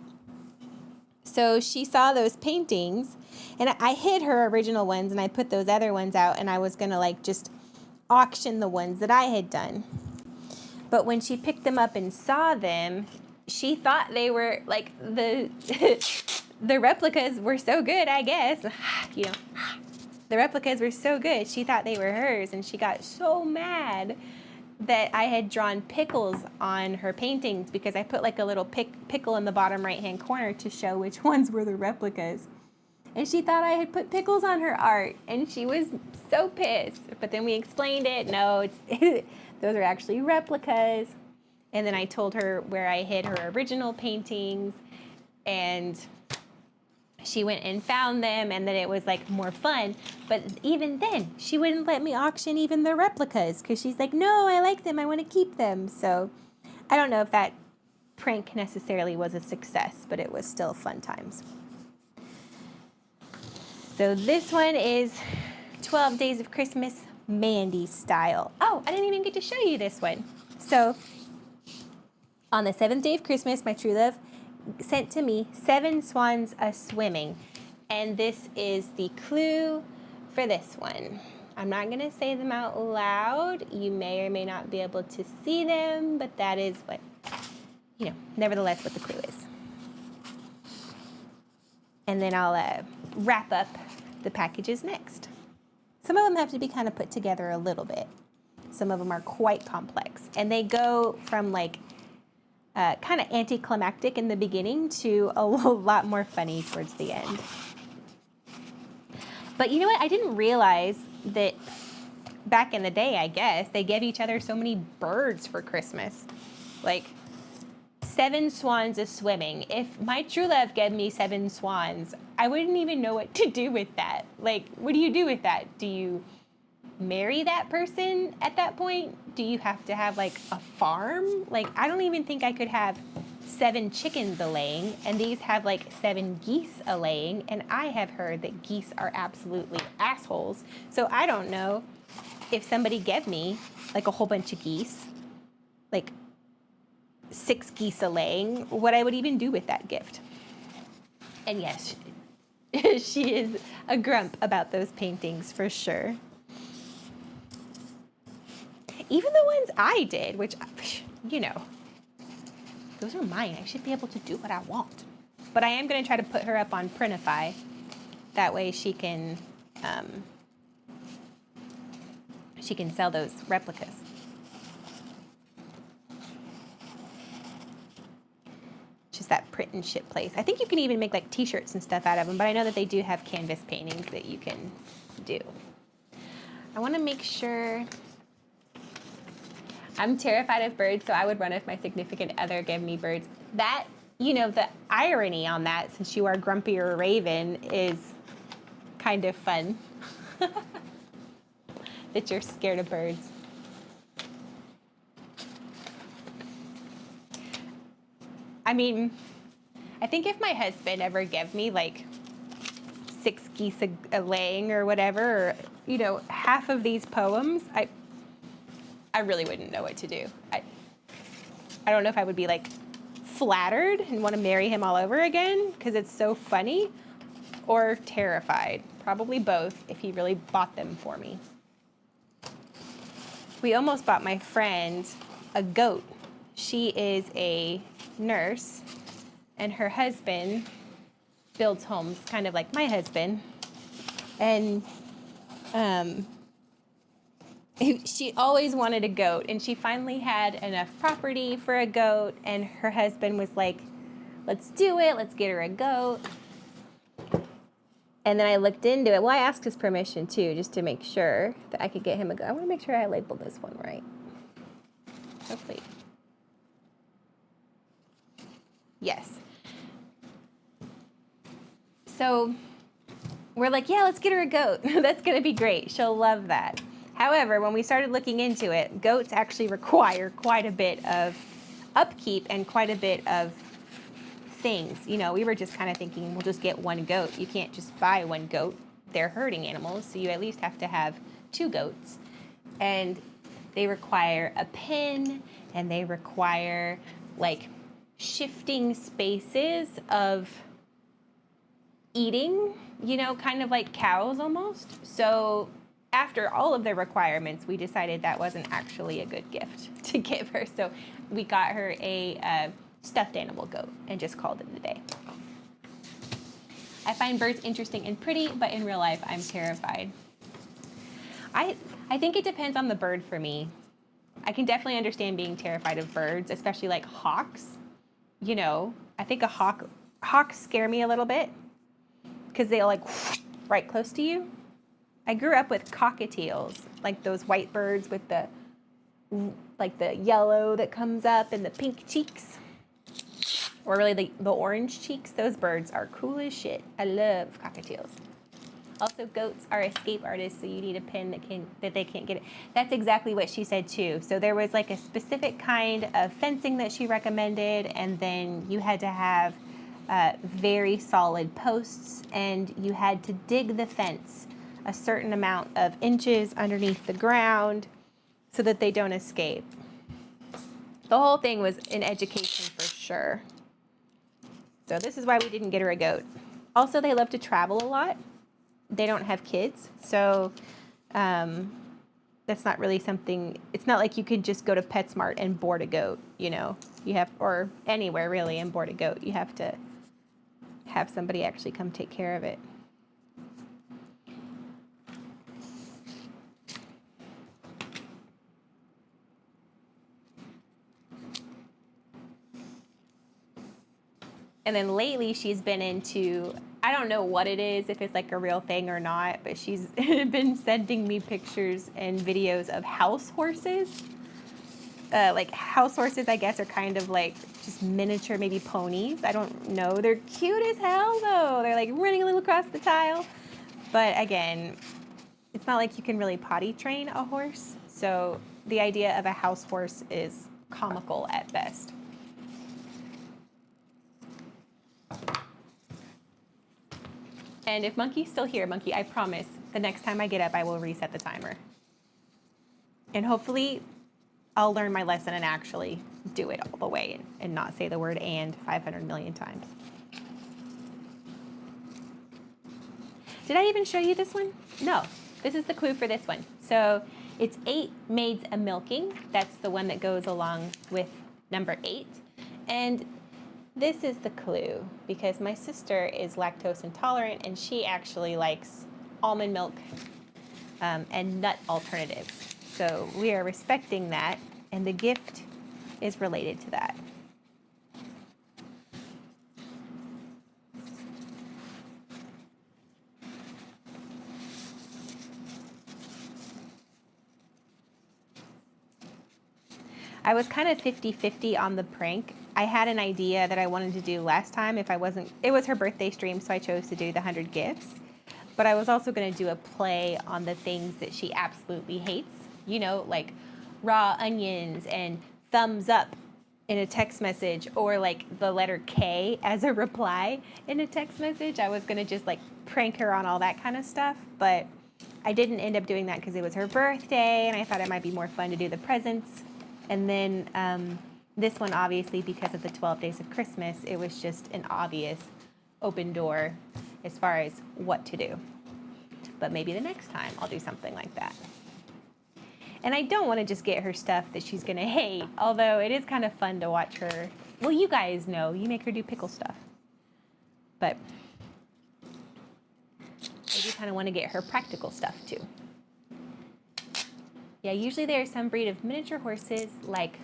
so she saw those paintings, and I hid her original ones, and I put those other ones out, and I was going to like just auction the ones that I had done. But when she picked them up and saw them, she thought they were like the replicas were so good, I guess. You know, the replicas were so good. She thought they were hers, and she got so mad that I had drawn pickles on her paintings because I put like a little pickle in the bottom right-hand corner to show which ones were the replicas. And she thought I had put pickles on her art, and she was so pissed. But then we explained it. No, those are actually replicas. And then I told her where I hid her original paintings, and she went and found them, and then it was like more fun. But even then, she wouldn't let me auction even the replicas because she's like, no, I like them. I want to keep them. So I don't know if that prank necessarily was a success, but it was still fun times. So this one is 12 Days of Christmas Mandy style. Oh, I didn't even get to show you this one. So on the 7th day of Christmas, my true love sent to me 7 swans a-swimming. And this is the clue for this one. I'm not going to say them out loud. You may or may not be able to see them, but that is what, you know, nevertheless what the clue is. And then I'll wrap up the packages next. Some of them have to be kind of put together a little bit. Some of them are quite complex. And they go from like kind of anticlimactic in the beginning to a lot more funny towards the end. But you know what? I didn't realize that back in the day, I guess, they gave each other so many birds for Christmas. Like 7 swans a-swimming. If my true love gave me 7 swans, I wouldn't even know what to do with that. Like, what do you do with that? Do you marry that person at that point? Do you have to have like a farm? Like, I don't even think I could have 7 chickens a-laying, and these have like 7 geese a-laying, and I have heard that geese are absolutely assholes. So I don't know if somebody gave me like a whole bunch of geese, like 6 geese a-laying, what I would even do with that gift. And yes, she is a grump about those paintings for sure. Even the ones I did, which, you know, those are mine. I should be able to do what I want. But I am going to try to put her up on Printify. That way she can sell those replicas. Just that print and ship place. I think you can even make like t-shirts and stuff out of them, but I know that they do have canvas paintings that you can do. I want to make sure. I'm terrified of birds, so I would run if my significant other gave me birds. That, you know, the irony on that, since you are grumpy or a raven, is kind of fun. That you're scared of birds. I mean, I think if my husband ever gave me like 6 geese a-laying or whatever, or, you know, half of these poems, I really wouldn't know what to do. I don't know if I would be like flattered and want to marry him all over again because it's so funny, or terrified. Probably both if he really bought them for me. We almost bought my friend a goat. She is a nurse, and her husband builds homes, kind of like my husband. And she always wanted a goat, and she finally had enough property for a goat, and her husband was like, let's do it, let's get her a goat. And then I looked into it. Well, I asked his permission too, just to make sure that I could get him a goat. I want to make sure I labeled this one right. Hopefully. Yes. So we're like, yeah, let's get her a goat. That's going to be great. She'll love that. However, when we started looking into it, goats actually require quite a bit of upkeep and quite a bit of things. You know, we were just kind of thinking we'll just get one goat. You can't just buy one goat. They're herding animals, so you at least have to have 2 goats. And they require a pen, and they require like shifting spaces of eating, you know, kind of like cows almost. So after all of the requirements, we decided that wasn't actually a good gift to give her. So we got her a stuffed animal goat and just called it a day. I find birds interesting and pretty, but in real life, I'm terrified. I think it depends on the bird for me. I can definitely understand being terrified of birds, especially like hawks. You know, I think hawks scare me a little bit because they'll like right close to you. I grew up with cockatiels, like those white birds with the yellow that comes up and the pink cheeks, or really the orange cheeks. Those birds are cool as shit. I love cockatiels. Also, goats are escape artists, so you need a pin that they can't get it. That's exactly what she said too. So there was like a specific kind of fencing that she recommended, and then you had to have very solid posts, and you had to dig the fence a certain amount of inches underneath the ground so that they don't escape. The whole thing was an education for sure. So this is why we didn't get her a goat. Also, they love to travel a lot. They don't have kids, so that's not really something. It's not like you could just go to PetSmart and board a goat, you know. You have, or anywhere really, and board a goat. You have to have somebody actually come take care of it. And then lately she's been into, I don't know what it is, if it's like a real thing or not, but she's been sending me pictures and videos of house horses. Like house horses, I guess, are kind of like just miniature, maybe ponies. I don't know. They're cute as hell though. They're like running a little across the tile. But again, it's not like you can really potty train a horse. So the idea of a house horse is comical at best. And if Monkey's still here, Monkey, I promise, the next time I get up, I will reset the timer. And hopefully, I'll learn my lesson and actually do it all the way and not say the word "and" 500 million times. Did I even show you this one? No. This is the clue for this one. So it's 8 maids a-milking. That's the one that goes along with number 8. And this is the clue, because my sister is lactose intolerant and she actually likes almond milk and nut alternatives. So we are respecting that, and the gift is related to that. I was kind of 50-50 on the prank. I had an idea that I wanted to do last time if I wasn't, it was her birthday stream, so I chose to do the 100 gifts. But I was also going to do a play on the things that she absolutely hates, you know, like raw onions and thumbs up in a text message, or like the letter K as a reply in a text message. I was going to just like prank her on all that kind of stuff, but I didn't end up doing that because it was her birthday and I thought it might be more fun to do the presents. And then this one, obviously, because of the 12 days of Christmas, it was just an obvious open door as far as what to do. But maybe the next time I'll do something like that. And I don't want to just get her stuff that she's going to hate, although it is kind of fun to watch her. Well, you guys know, you make her do pickle stuff. But I do kind of want to get her practical stuff, too. Yeah, usually there are some breed of miniature horses, like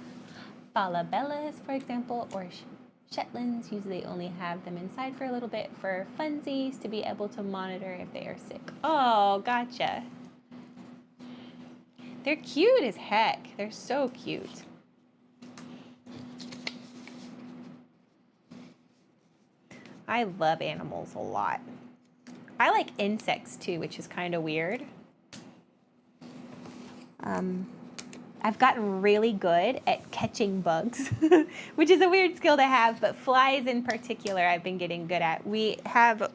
Falabellas, for example, or Shetlands. Usually only have them inside for a little bit for funsies, to be able to monitor if they are sick. Oh, gotcha. They're cute as heck. They're so cute. I love animals a lot. I like insects too, which is kind of weird. I've gotten really good at catching bugs, which is a weird skill to have, but flies in particular I've been getting good at. We have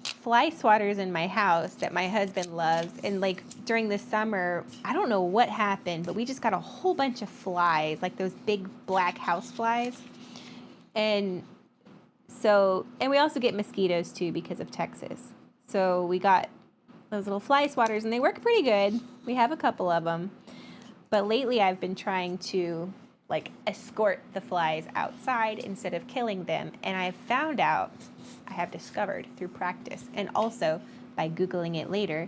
fly swatters in my house that my husband loves, and like during the summer, I don't know what happened, but we just got a whole bunch of flies, like those big black house flies. And so, and we also get mosquitoes too because of Texas. So we got those little fly swatters, and they work pretty good. We have a couple of them. But lately I've been trying to like escort the flies outside instead of killing them. And I have discovered through practice and also by Googling it later,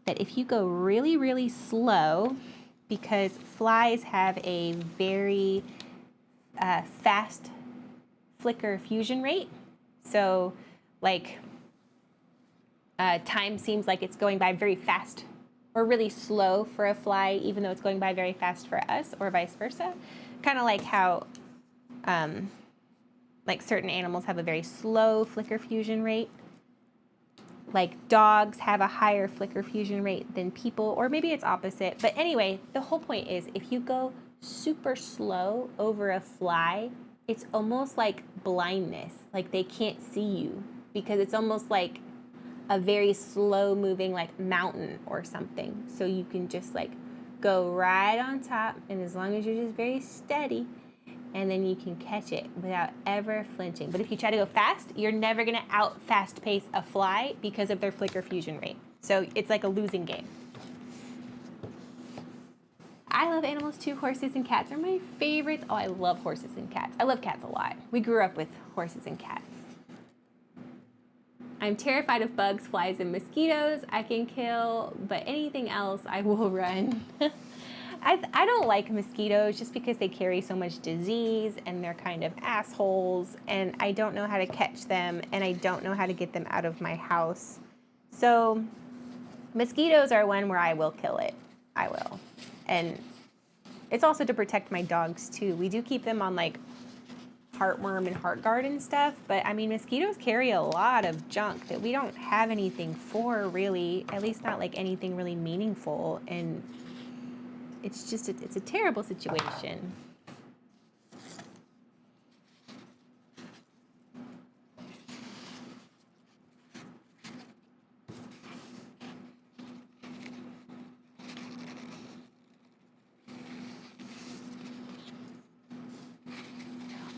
that if you go really, really slow, because flies have a very fast flicker fusion rate. So like time seems like it's going by very fast or really slow for a fly, even though it's going by very fast for us, or vice versa. Kind of like how like certain animals have a very slow flicker fusion rate. Like dogs have a higher flicker fusion rate than people, or maybe it's opposite. But anyway, the whole point is if you go super slow over a fly, it's almost like blindness. Like they can't see you because it's almost like a very slow moving like mountain or something. So you can just like go right on top, and as long as you're just very steady, and then you can catch it without ever flinching. But if you try to go fast, you're never gonna out fast pace a fly because of their flicker fusion rate. So it's like a losing game. I love animals too. Horses and cats are my favorites. Oh, I love horses and cats. I love cats a lot. We grew up with horses and cats. I'm terrified of bugs, flies, and mosquitoes I can kill, but anything else I will run. I don't like mosquitoes just because they carry so much disease and they're kind of assholes, and I don't know how to catch them, and I don't know how to get them out of my house. So mosquitoes are one where I will kill it. I will. And it's also to protect my dogs too. We do keep them on like heartworm and heartguard and stuff, but I mean mosquitoes carry a lot of junk that we don't have anything for really, at least not like anything really meaningful, and it's just it's a terrible situation.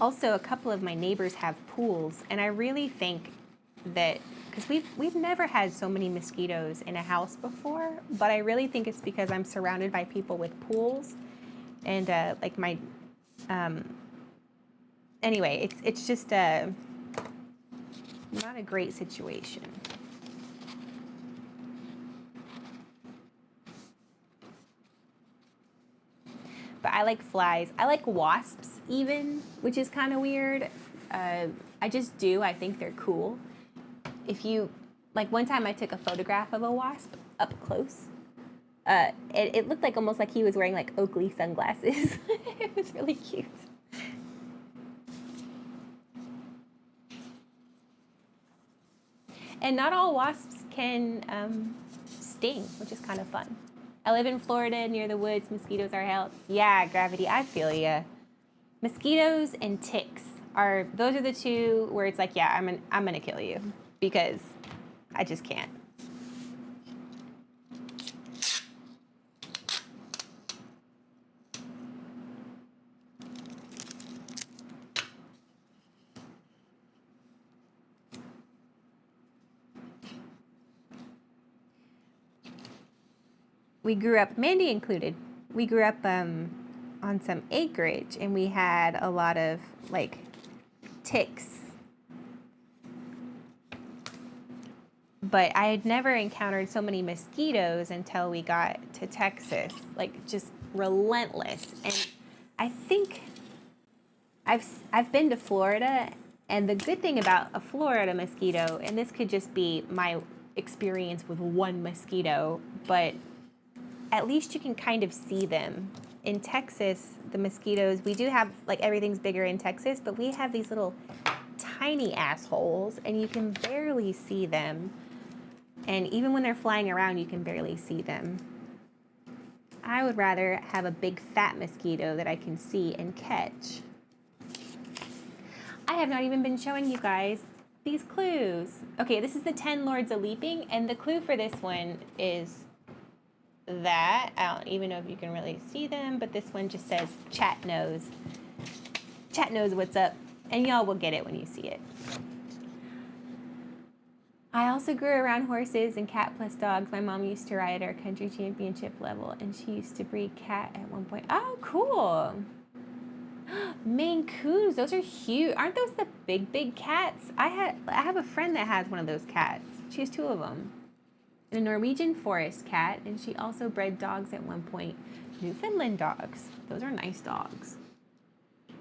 Also, a couple of my neighbors have pools, and I really think that because we've never had so many mosquitoes in a house before, but I really think it's because I'm surrounded by people with pools, and like my anyway, it's just not a great situation. But I like flies. I like wasps even, which is kind of weird. I just do. I think they're cool. If you, like one time I took a photograph of a wasp up close. It looked like almost like he was wearing like Oakley sunglasses. It was really cute. And not all wasps can sting, which is kind of fun. I live in Florida near the woods. Mosquitoes are hell. Yeah, Gravity, I feel ya. Mosquitoes and ticks those are the two where it's like, yeah, I'm gonna kill you because I just can't. We grew up, Mandy included, we grew up on some acreage, and we had a lot of like ticks. But I had never encountered so many mosquitoes until we got to Texas, like just relentless. And I think I've been to Florida, and the good thing about a Florida mosquito, and this could just be my experience with one mosquito, but at least you can kind of see them. In Texas, the mosquitoes, we do have, like everything's bigger in Texas, but we have these little tiny assholes, and you can barely see them. And even when they're flying around, you can barely see them. I would rather have a big fat mosquito that I can see and catch. I have not even been showing you guys these clues. Okay, this is the 10 Lords of Leaping, and the clue for this one is that. I don't even know if you can really see them, but this one just says chat knows. Chat knows what's up, and y'all will get it when you see it. I also grew around horses and cat plus dogs. My mom used to ride at our country championship level, and she used to breed cat at one point. Oh, cool. Maine Coons, those are huge. Aren't those the big cats? I have a friend that has one of those cats. She has 2 of them. And a Norwegian forest cat, and she also bred dogs at one point. Newfoundland dogs. Those are nice dogs.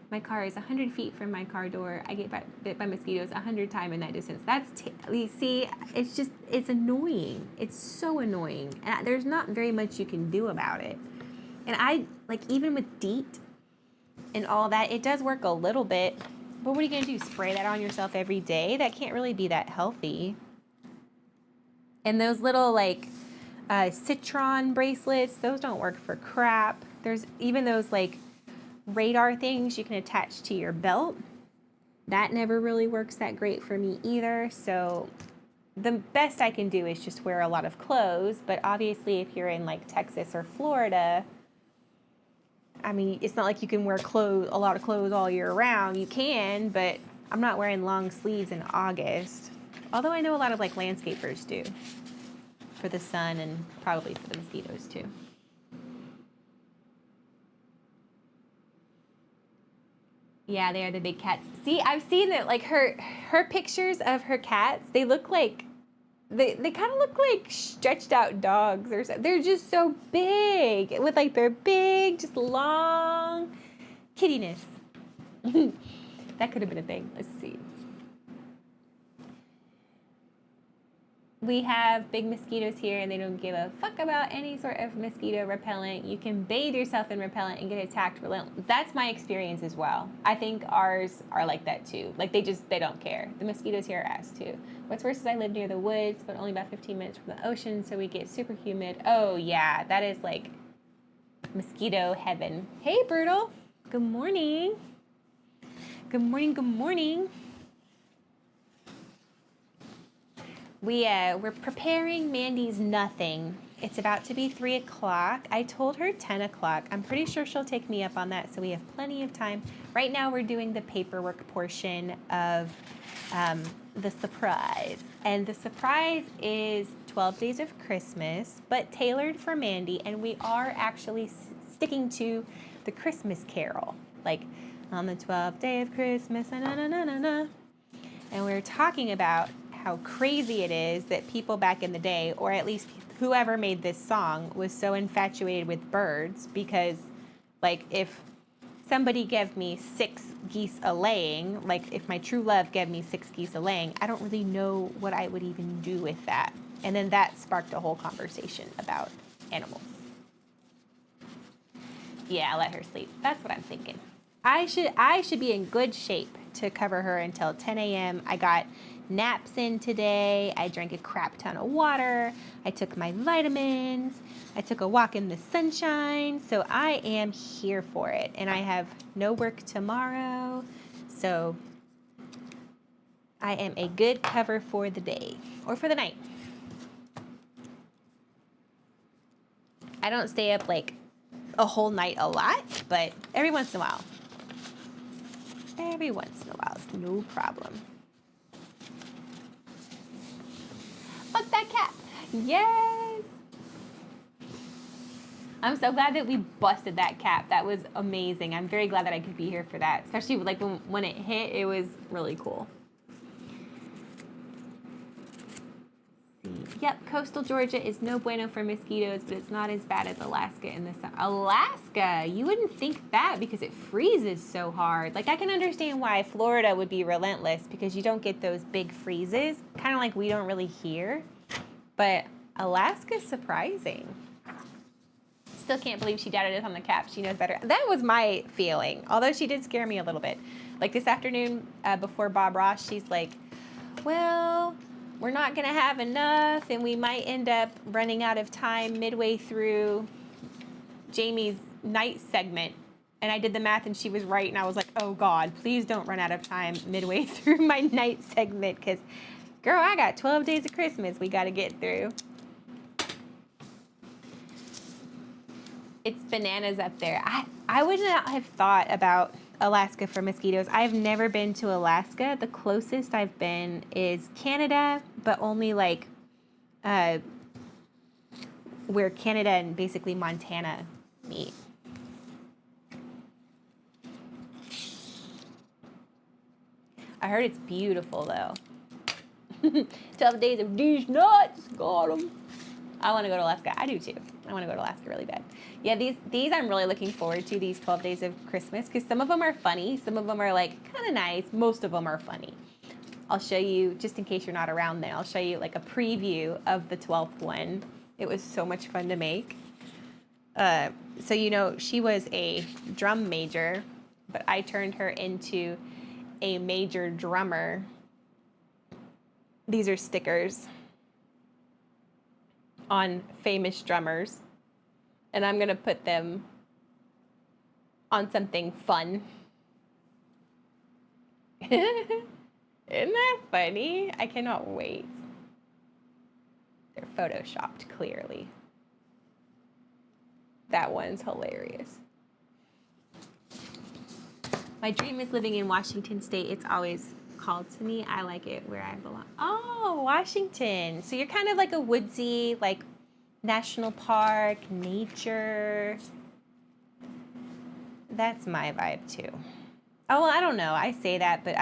My car is 100 feet from my car door. I get bit by mosquitoes 100 times in that distance. You see, it's annoying. It's so annoying. And there's not very much you can do about it. And even with DEET and all that, it does work a little bit. But what are you going to do? Spray that on yourself every day? That can't really be that healthy. And those little citron bracelets, those don't work for crap. There's even those radar things you can attach to your belt. That never really works that great for me either. So the best I can do is just wear a lot of clothes. But obviously if you're in Texas or Florida, I mean, it's not like you can wear a lot of clothes all year round. You can, but I'm not wearing long sleeves in August. Although I know a lot of landscapers do, for the sun and probably for the mosquitoes too. Yeah, they are the big cats. See, I've seen that her pictures of her cats, they look like they kind of look like stretched out dogs or something. They're just so big with their big, just long kittiness. That could have been a thing. Let's see. We have big mosquitoes here, and they don't give a fuck about any sort of mosquito repellent. You can bathe yourself in repellent and get attacked relentlessly. That's my experience as well. I think ours are like that too. They don't care. The mosquitoes here are ass too. What's worse is I live near the woods, but only about 15 minutes from the ocean, so we get super humid. Oh yeah, that is mosquito heaven. Hey, Brutal. Good morning. Good morning, good morning. We're preparing Mandy's nothing. It's about to be 3 o'clock. I told her 10 o'clock. I'm pretty sure she'll take me up on that, so we have plenty of time. Right now we're doing the paperwork portion of the surprise. And the surprise is 12 Days of Christmas, but tailored for Mandy, and we are actually sticking to the Christmas Carol. On the 12th day of Christmas, na-na-na-na-na. And we're talking about how crazy it is that people back in the day, or at least whoever made this song, was so infatuated with birds because, if somebody gave me 6 geese a laying, if my true love gave me 6 geese a laying, I don't really know what I would even do with that. And then that sparked a whole conversation about animals. Yeah, let her sleep. That's what I'm thinking. I should be in good shape to cover her until 10 a.m. I got naps in today. I drank a crap ton of water. I took my vitamins. I took a walk in the sunshine. So I am here for it. And I have no work tomorrow. So I am a good cover for the day or for the night. I don't stay up a whole night a lot, but every once in a while. Every once in a while, it's no problem. Fuck that cat. Yes. I'm so glad that we busted that cap. That was amazing. I'm very glad that I could be here for that. Especially when it hit, it was really cool. Yep, coastal Georgia is no bueno for mosquitoes, but it's not as bad as Alaska in the summer. Alaska? You wouldn't think that because it freezes so hard. I can understand why Florida would be relentless because you don't get those big freezes, kind of like we don't really hear. But Alaska's surprising. Still can't believe she doubted us on the cap. She knows better. That was my feeling, although she did scare me a little bit. This afternoon before Bob Ross, she's like, well, we're not gonna have enough, and we might end up running out of time midway through Jamie's night segment. And I did the math and she was right, and I was like, oh God, please don't run out of time midway through my night segment, because girl, I got 12 days of Christmas we gotta get through. It's bananas up there. I would not have thought about Alaska for mosquitoes. I've never been to Alaska. The closest I've been is Canada, but only like where Canada and basically Montana meet. I heard it's beautiful though. 12 days of these nuts, got 'em. I want to go to Alaska. I do too. I want to go to Alaska really bad. Yeah, these I'm really looking forward to, these 12 days of Christmas, because some of them are funny. Some of them are like kind of nice. Most of them are funny. I'll show you, just in case you're not around then, I'll show you like a preview of the 12th one. It was so much fun to make. So, you know, she was a drum major, but I turned her into a major drummer. These are stickers on famous drummers, and I'm gonna put them on something fun. Isn't that funny? I cannot wait. They're photoshopped clearly. That one's hilarious. My dream is living in Washington State. It's always called to me. I like it where I belong. Oh, Washington. So you're kind of like a woodsy, like national park, nature. That's my vibe too. Oh, well, I don't know. I say that, but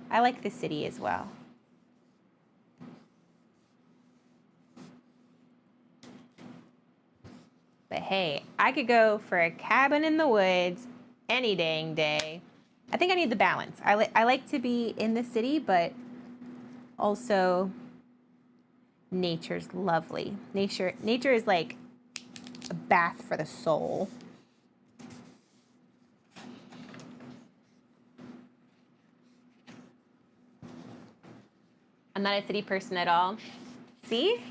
I like the city as well. But hey, I could go for a cabin in the woods any dang day. I think I need the balance. I like to be in the city, but also nature's lovely. Nature is like a bath for the soul. I'm not a city person at all. See?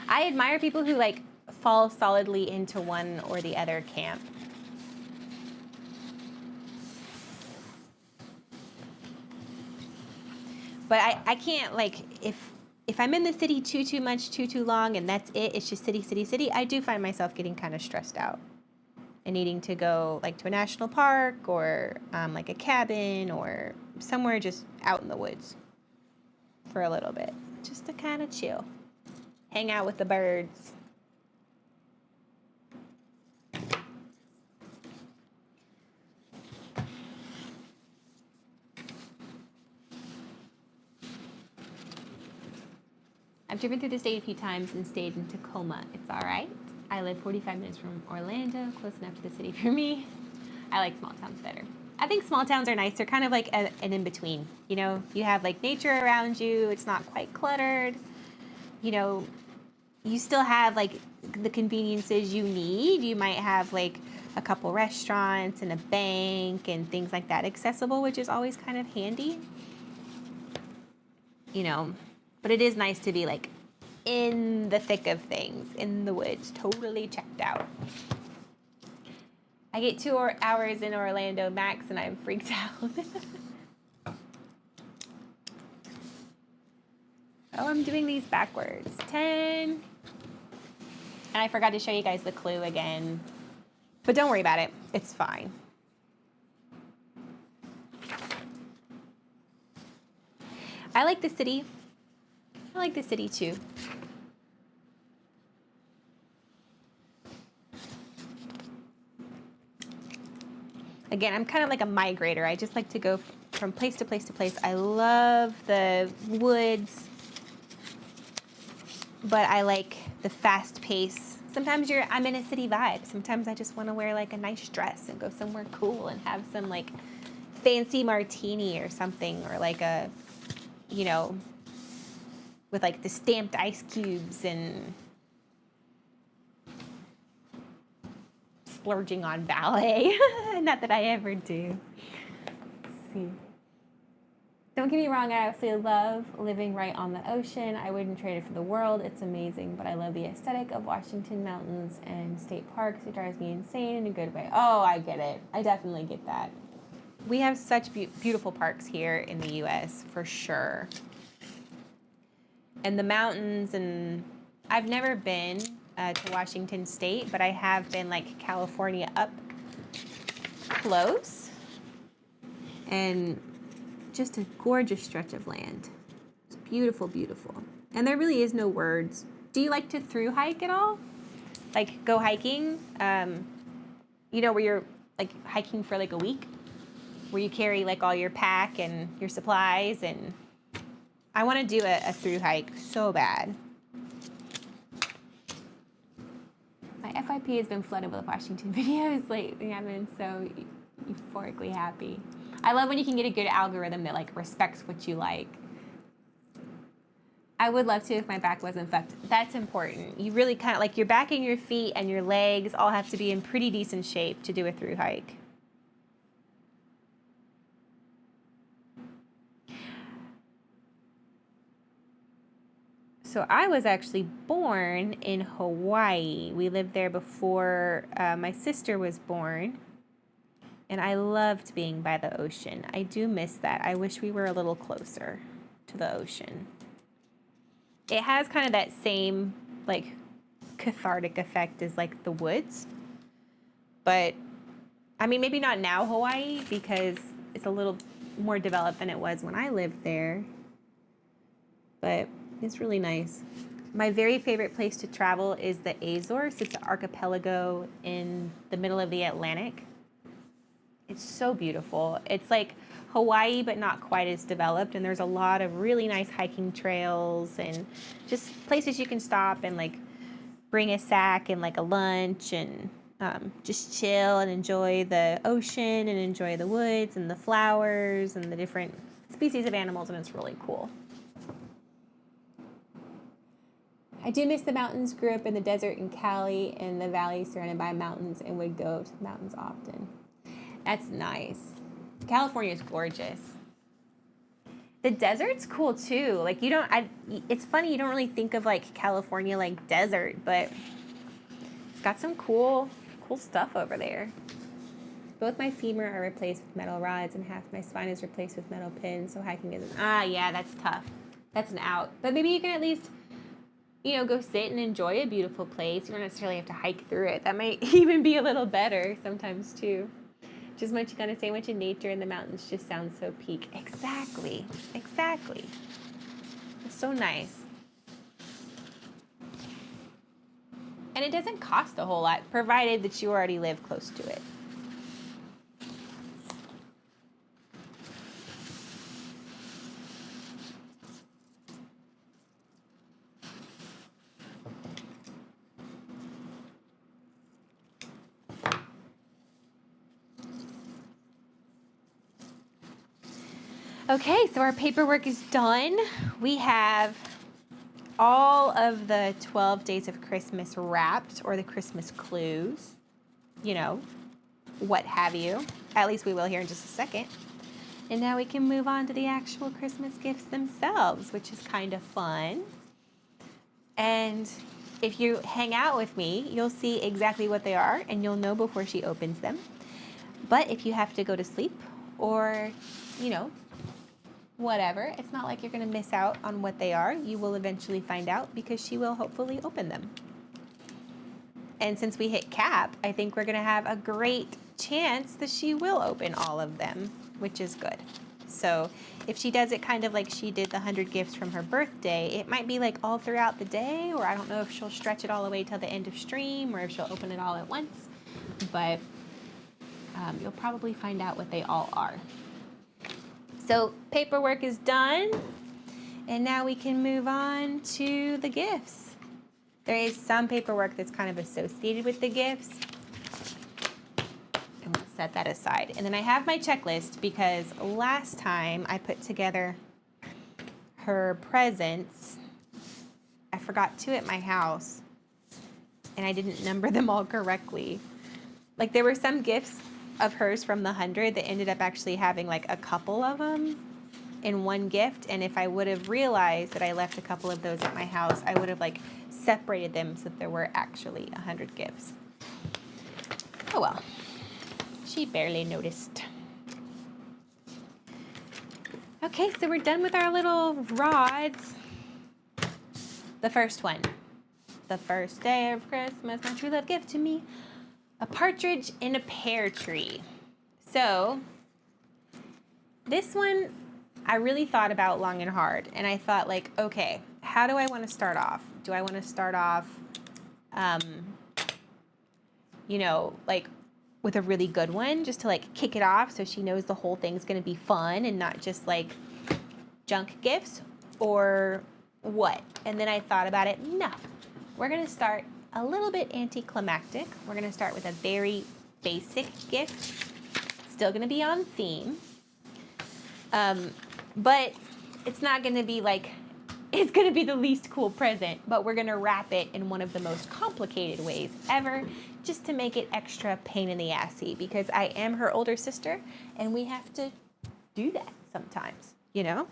I admire people who like fall solidly into one or the other camp. But I can't, like, if I'm in the city too much, too long, and that's it, it's just city, I do find myself getting kind of stressed out and needing to go, like, to a national park or, like, a cabin or somewhere just out in the woods for a little bit, just to kind of chill, hang out with the birds. I've driven through the state a few times and stayed in Tacoma. It's all right. I live 45 minutes from Orlando, close enough to the city for me. I like small towns better. I think small towns are nice. They're kind of like an in-between. You know, you have like nature around you. It's not quite cluttered. You know, you still have like the conveniences you need. You might have like a couple restaurants and a bank and things like that accessible, which is always kind of handy. You know, but it is nice to be like in the thick of things, in the woods, totally checked out. I get 2 hours in Orlando max and I'm freaked out. Oh, I'm doing these backwards. 10. And I forgot to show you guys the clue again. But don't worry about it. It's fine. I like the city. I like the city too. Again, I'm kind of like a migrator. I just like to go from place to place to place. I love the woods, but I like the fast pace. Sometimes I'm in a city vibe. Sometimes I just want to wear like a nice dress and go somewhere cool and have some like fancy martini or something, or like a, you know, with like the stamped ice cubes and splurging on ballet. Not that I ever do. Let's see. Don't get me wrong, I absolutely love living right on the ocean. I wouldn't trade it for the world. It's amazing, but I love the aesthetic of Washington mountains and state parks. It drives me insane in a good way. Oh, I get it. I definitely get that. We have such beautiful parks here in the U.S. for sure. And the mountains, and I've never been to Washington State, but I have been like California up close. And just a gorgeous stretch of land. It's beautiful, beautiful. And there really is no words. Do you like to through hike at all? Like go hiking? You know, where you're like hiking for like a week? Where you carry like all your pack and your supplies, and I want to do a through hike so bad. My FYP has been flooded with Washington videos lately. I've been so euphorically happy. I love when you can get a good algorithm that like respects what you like. I would love to if my back wasn't fucked. That's important. You really kind of like your back and your feet and your legs all have to be in pretty decent shape to do a through hike. So I was actually born in Hawaii. We lived there before my sister was born. And I loved being by the ocean. I do miss that. I wish we were a little closer to the ocean. It has kind of that same like cathartic effect as like the woods. But I mean, maybe not now Hawaii because it's a little more developed than it was when I lived there. But it's really nice. My very favorite place to travel is the Azores. It's an archipelago in the middle of the Atlantic. It's so beautiful. It's like Hawaii, but not quite as developed. And there's a lot of really nice hiking trails and just places you can stop and like bring a sack and like a lunch and just chill and enjoy the ocean and enjoy the woods and the flowers and the different species of animals. And it's really cool. I do miss the mountains. Grew up in the desert in Cali in the valley surrounded by mountains and would go to the mountains often. That's nice. California is gorgeous. The desert's cool too. Like you don't, it's funny, you don't really think of like California like desert, but it's got some cool stuff over there. Both my femur are replaced with metal rods and half my spine is replaced with metal pins, so hiking isn't, yeah, that's tough. That's an out. But maybe you can at least, you know, go sit and enjoy a beautiful place. You don't necessarily have to hike through it. That might even be a little better sometimes too. Just much you gotta say much in nature and the mountains just sound so peak. Exactly. It's so nice. And it doesn't cost a whole lot, provided that you already live close to it. Okay, so our paperwork is done. We have all of the 12 days of Christmas wrapped, or the Christmas clues, you know, what have you. At least we will here in just a second. And now we can move on to the actual Christmas gifts themselves, which is kind of fun. And if you hang out with me, you'll see exactly what they are, and you'll know before she opens them. But if you have to go to sleep or, you know, whatever, it's not like you're going to miss out on what they are. You will eventually find out because she will hopefully open them. And since we hit cap, I think we're going to have a great chance that she will open all of them, which is good. So if she does it kind of like she did the 100 gifts from her birthday, it might be like all throughout the day, or I don't know if she'll stretch it all the way till the end of stream or if she'll open it all at once. But you'll probably find out what they all are. So paperwork is done, and now we can move on to the gifts. There is some paperwork that's kind of associated with the gifts. I'm gonna set that aside. And then I have my checklist because last time I put together her presents, I forgot 2 at my house, and I didn't number them all correctly. Like there were some gifts of hers from the 100 that ended up actually having like a couple of them. in one gift, and if I would have realized that I left a couple of those at my house, I would have like separated them so that there were actually 100 gifts. Oh well, she barely noticed. Okay, so we're done with our little rods. The first one. The first day of Christmas, my true love gift to me. A partridge in a pear tree. So, this one I really thought about long and hard. And I thought like, okay, how do I want to start off? Do I want to start off, you know, like with a really good one just to like kick it off so she knows the whole thing's going to be fun and not just like junk gifts, or what? And then I thought about it. No, we're going to start a little bit anticlimactic. We're going to start with a very basic gift. Still going to be on theme. But it's not going to be like, it's going to be the least cool present, but we're going to wrap it in one of the most complicated ways ever, just to make it extra pain in the assy, because I am her older sister and we have to do that sometimes, you know?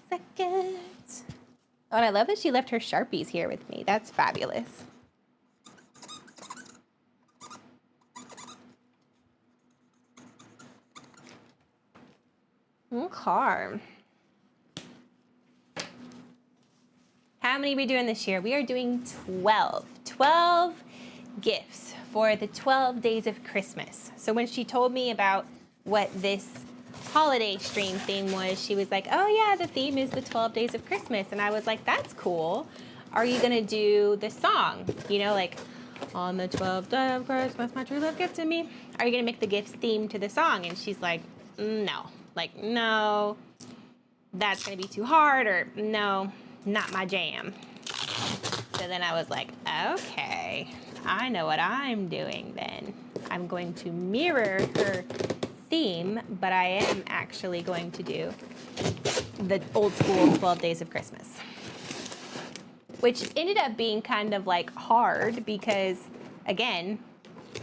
Second. Oh, and I love that she left her Sharpies here with me. That's fabulous. Okay. How many are we doing this year? We are doing 12. 12 gifts for the 12 days of Christmas. So when she told me about what this holiday stream theme was, she was like, oh yeah, the theme is the 12 days of Christmas. And I was like, that's cool. Are you gonna do the song? You know, like, on the 12th day of Christmas, my true love gift to me. Are you gonna make the gifts theme to the song? And she's like, no. Like, no, that's gonna be too hard, or no, not my jam. So then I was like, okay, I know what I'm doing then. I'm going to mirror her theme, but I am actually going to do the old school 12 days of Christmas, which ended up being kind of like hard because, again,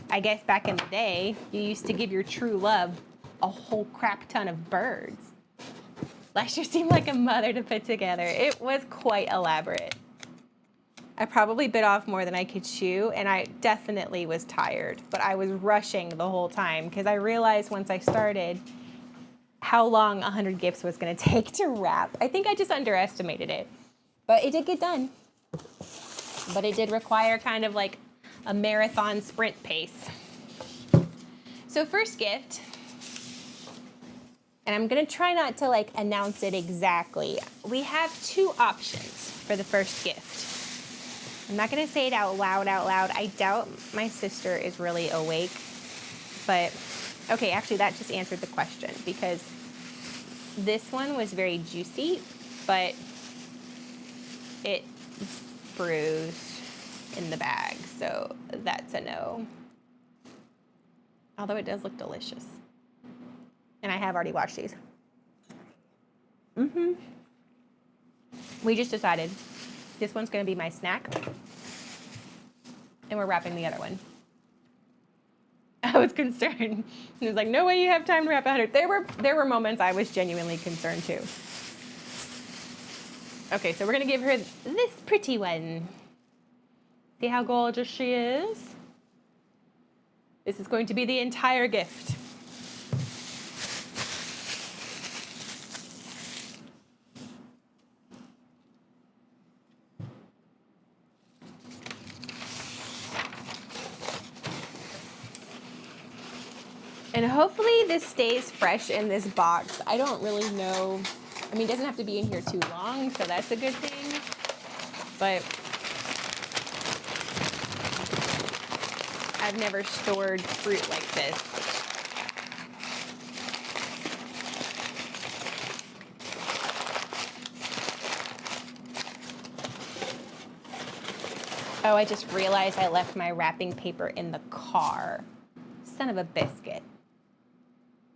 I guess back in the day, you used to give your true love a whole crap ton of birds. Last year seemed like a mother to put together. It was quite elaborate. I probably bit off more than I could chew, and I definitely was tired, but I was rushing the whole time because I realized once I started how long 100 gifts was going to take to wrap. I think I just underestimated it, but it did get done. But it did require kind of like a marathon sprint pace. So first gift, and I'm going to try not to like announce it exactly. We have two options for the first gift. I'm not going to say it out loud. I doubt my sister is really awake. But, okay, actually, that just answered the question because this one was very juicy, but it bruised in the bag. So that's a no. Although it does look delicious. And I have already watched these. We just decided this one's going to be my snack, and we're wrapping the other one. I was concerned. It was like, no way you have time to wrap 100. There were moments I was genuinely concerned too. Okay, so we're going to give her this pretty one. See how gorgeous she is? This is going to be the entire gift. And hopefully this stays fresh in this box. I don't really know. I mean, it doesn't have to be in here too long, so that's a good thing. But I've never stored fruit like this. Oh, I just realized I left my wrapping paper in the car. Son of a biscuit.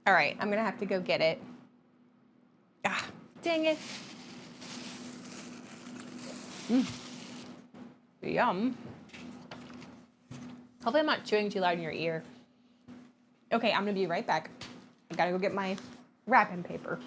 All right, I'm gonna have to go get it. Ah, dang it. Yum. Hopefully I'm not chewing too loud in your ear. Okay, I'm gonna be right back. I gotta go get my wrapping paper.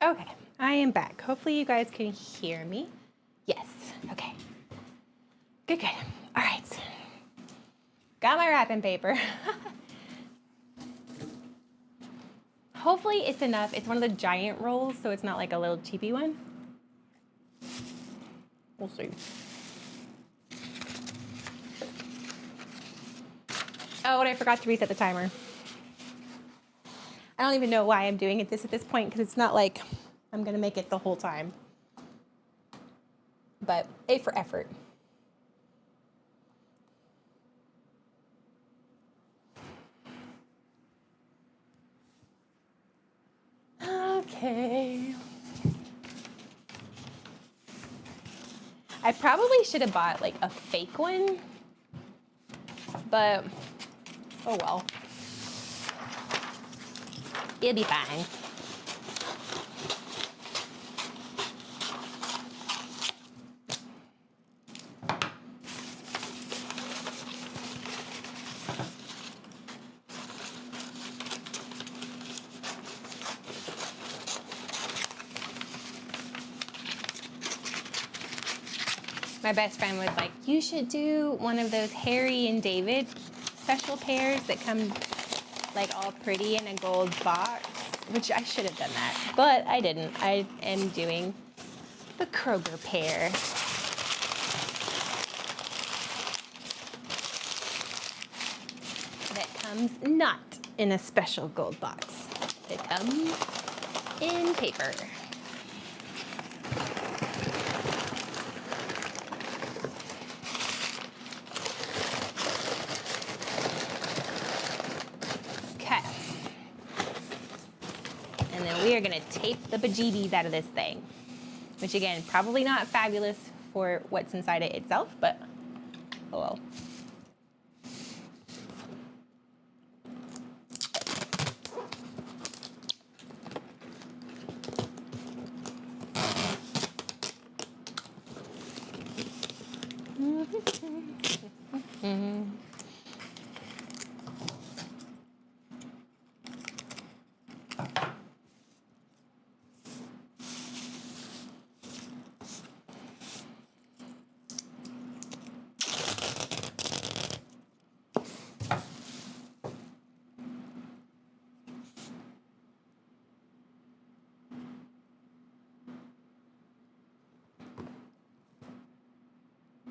Okay, I am back. Hopefully you guys can hear me. Yes, okay. Good, good. All right. Got my wrapping paper. Hopefully it's enough. It's one of the giant rolls, so it's not like a little cheapy one. We'll see. Oh, and I forgot to reset the timer. I don't even know why I'm doing it at this point, because it's not like I'm gonna make it the whole time. But A for effort. Okay. I probably should have bought like a fake one, but oh well. It'll be fine. My best friend was like, you should do one of those Harry and David special pairs that come like all pretty in a gold box, which I should have done that, but I didn't. I am doing the Kroger pair. That comes not in a special gold box. It comes in paper. Okay. And then we are gonna tape the bejeebies out of this thing, which again, probably not fabulous for what's inside it itself, but oh well.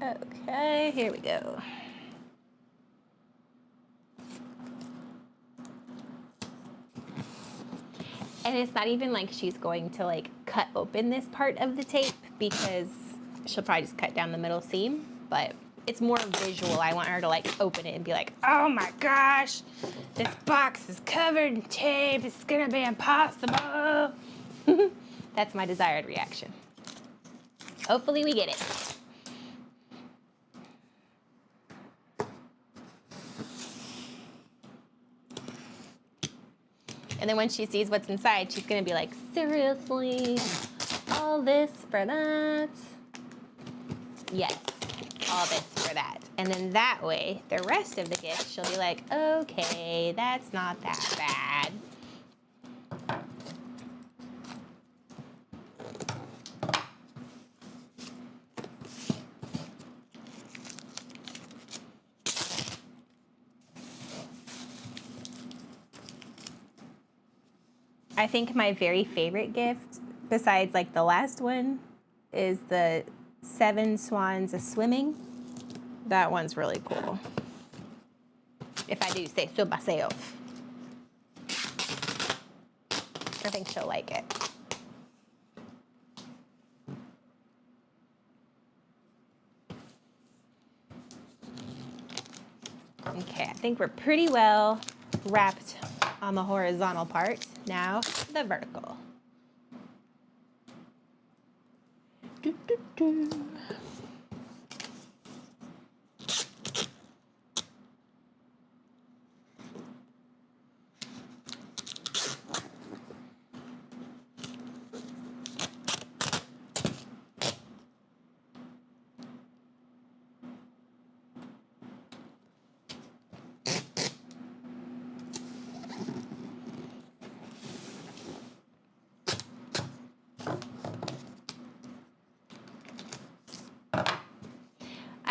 Okay, here we go. And it's not even like she's going to like cut open this part of the tape because she'll probably just cut down the middle seam, but it's more visual. I want her to like open it and be like, oh my gosh, this box is covered in tape. It's gonna be impossible. That's my desired reaction. Hopefully we get it. And then when she sees what's inside, she's gonna be like, seriously? All this for that? Yes, all this for that. And then that way, the rest of the gift, she'll be like, okay, that's not that bad. I think my very favorite gift, besides like the last one, is the 7 swans a swimming. That one's really cool. If I do say so myself. I think she'll like it. Okay, I think we're pretty well wrapped on the horizontal part. Now the vertical. Doo, doo, doo.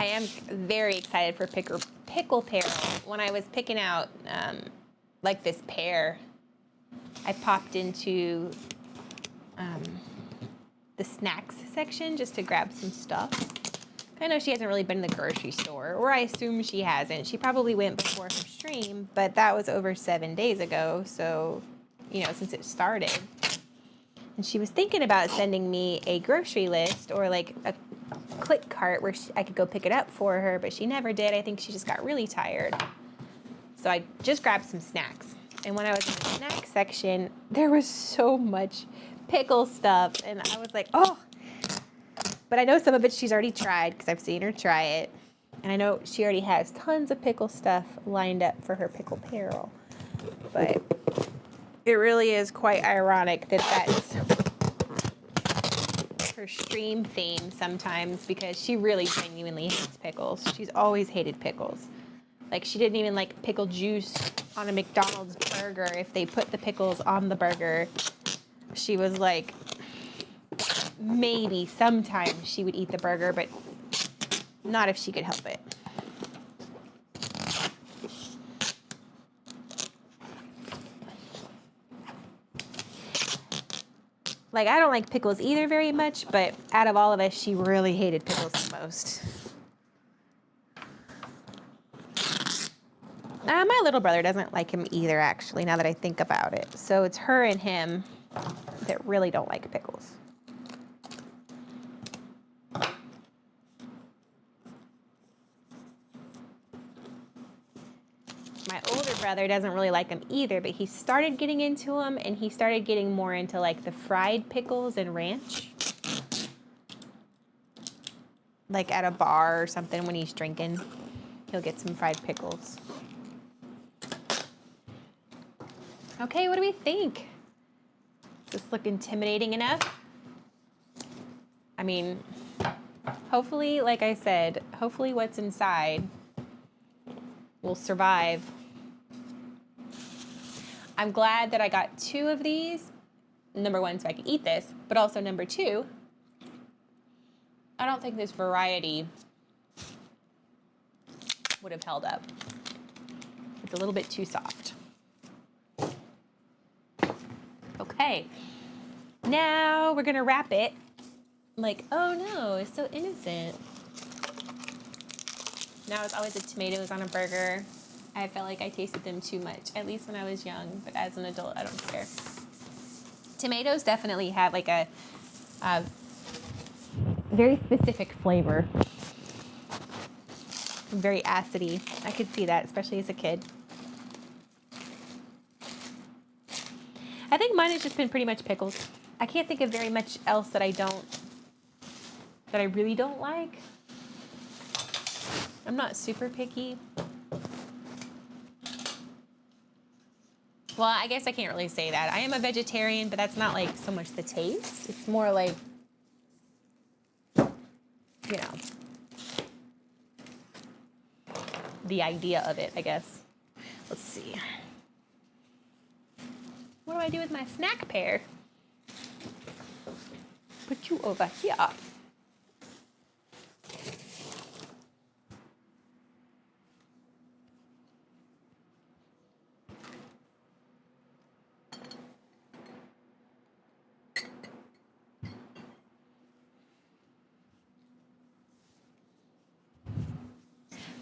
I am very excited for pickle pear. When I was picking out like this pear, I popped into the snacks section just to grab some stuff. I know she hasn't really been in the grocery store, or I assume she hasn't. She probably went before her stream, but that was over 7 days ago, so, you know, since it started. And she was thinking about sending me a grocery list or like a click cart where I could go pick it up for her, but she never did. I think she just got really tired. So I just grabbed some snacks. And when I was in the snack section, there was so much pickle stuff. And I was like, oh, But I know some of it she's already tried because I've seen her try it. And I know she already has tons of pickle stuff lined up for her pickle barrel. But it really is quite ironic that that's her stream theme sometimes, because she really genuinely hates pickles. She's always hated pickles. Like, she didn't even like pickle juice on a McDonald's burger. If they put the pickles on the burger, she was like, maybe sometimes she would eat the burger, but not if she could help it. Like, I don't like pickles either very much, but out of all of us, she really hated pickles the most. My little brother doesn't like him either, actually, now that I think about it. So it's her and him that really don't like pickles. My older brother doesn't really like them either, but he started getting into them, and he started getting more into like the fried pickles and ranch. Like at a bar or something when he's drinking, he'll get some fried pickles. Okay, what do we think? Does this look intimidating enough? I mean, hopefully, like I said, hopefully what's inside will survive. I'm glad that I got 2 of these. Number 1, so I can eat this, but also number 2, I don't think this variety would have held up. It's a little bit too soft. Okay, now we're gonna wrap it. Like, oh no, it's so innocent. Now it's always the tomatoes on a burger. I felt like I tasted them too much, at least when I was young, but as an adult, I don't care. Tomatoes definitely have like a very specific flavor. Very acidy. I could see that, especially as a kid. I think mine has just been pretty much pickles. I can't think of very much else that I really don't like. I'm not super picky. Well, I guess I can't really say that. I am a vegetarian, but that's not like so much the taste. It's more like, you know, the idea of it, I guess. Let's see. What do I do with my snack pair? Put you over here.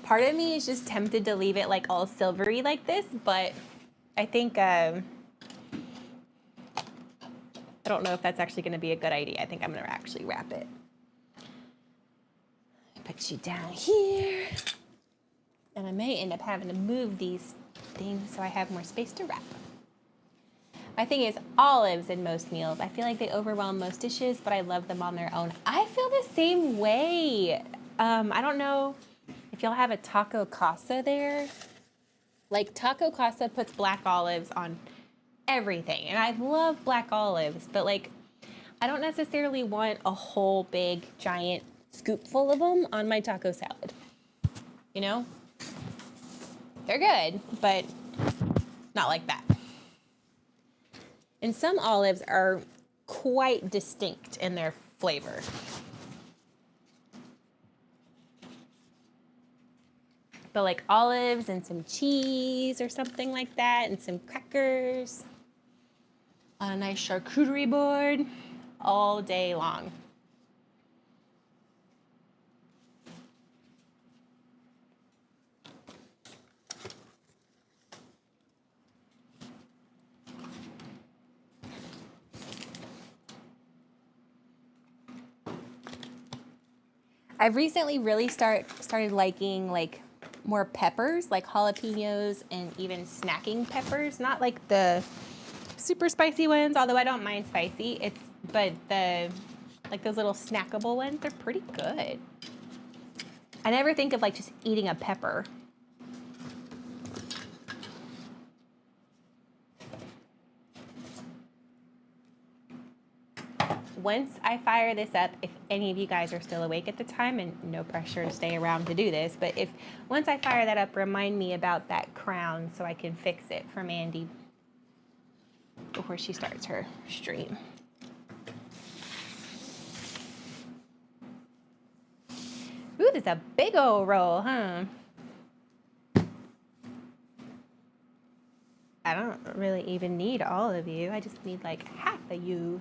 Part of me is just tempted to leave it like all silvery like this, but I think, I don't know if that's actually gonna be a good idea. I think I'm gonna actually wrap it. Put you down here. And I may end up having to move these things so I have more space to wrap. My thing is olives in most meals. I feel like they overwhelm most dishes, but I love them on their own. I feel the same way. I don't know if y'all have a taco casa there. Like, taco casa puts black olives on everything, and I love black olives, but like, I don't necessarily want a whole big giant scoop full of them on my taco salad. You know? They're good, but not like that. And some olives are quite distinct in their flavor. But like olives and some cheese or something like that, and some crackers on a nice charcuterie board all day long. I've recently really started liking like more peppers, like jalapenos and even snacking peppers, not like the super spicy ones, although I don't mind spicy. But the Like those little snackable ones, they're pretty good. I never think of like just eating a pepper. Once I fire this up, if any of you guys are still awake at the time, and no pressure to stay around to do this, but if once I fire that up, remind me about that crown so I can fix it for Mandy before she starts her stream. Ooh, this is a big old roll, huh? I don't really even need all of you. I just need like half of you.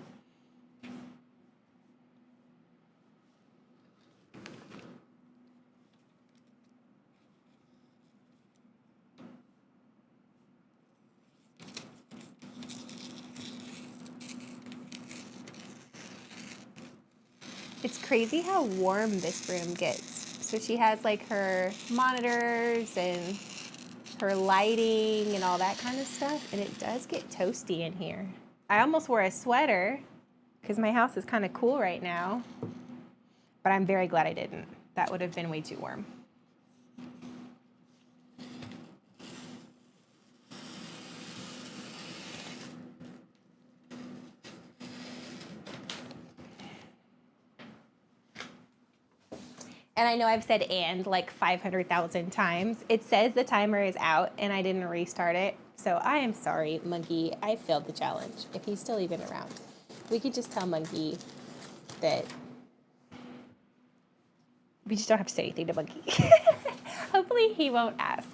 It's crazy how warm this room gets. So she has like her monitors and her lighting and all that kind of stuff, and it does get toasty in here. I almost wore a sweater because my house is kind of cool right now, but I'm very glad I didn't. That would have been way too warm. And I know I've said "and" like 500,000 times. It says the timer is out and I didn't restart it. So I am sorry, Monkey. I failed the challenge. If he's still even around, we could just tell Monkey that we just don't have to say anything to Monkey. Hopefully he won't ask.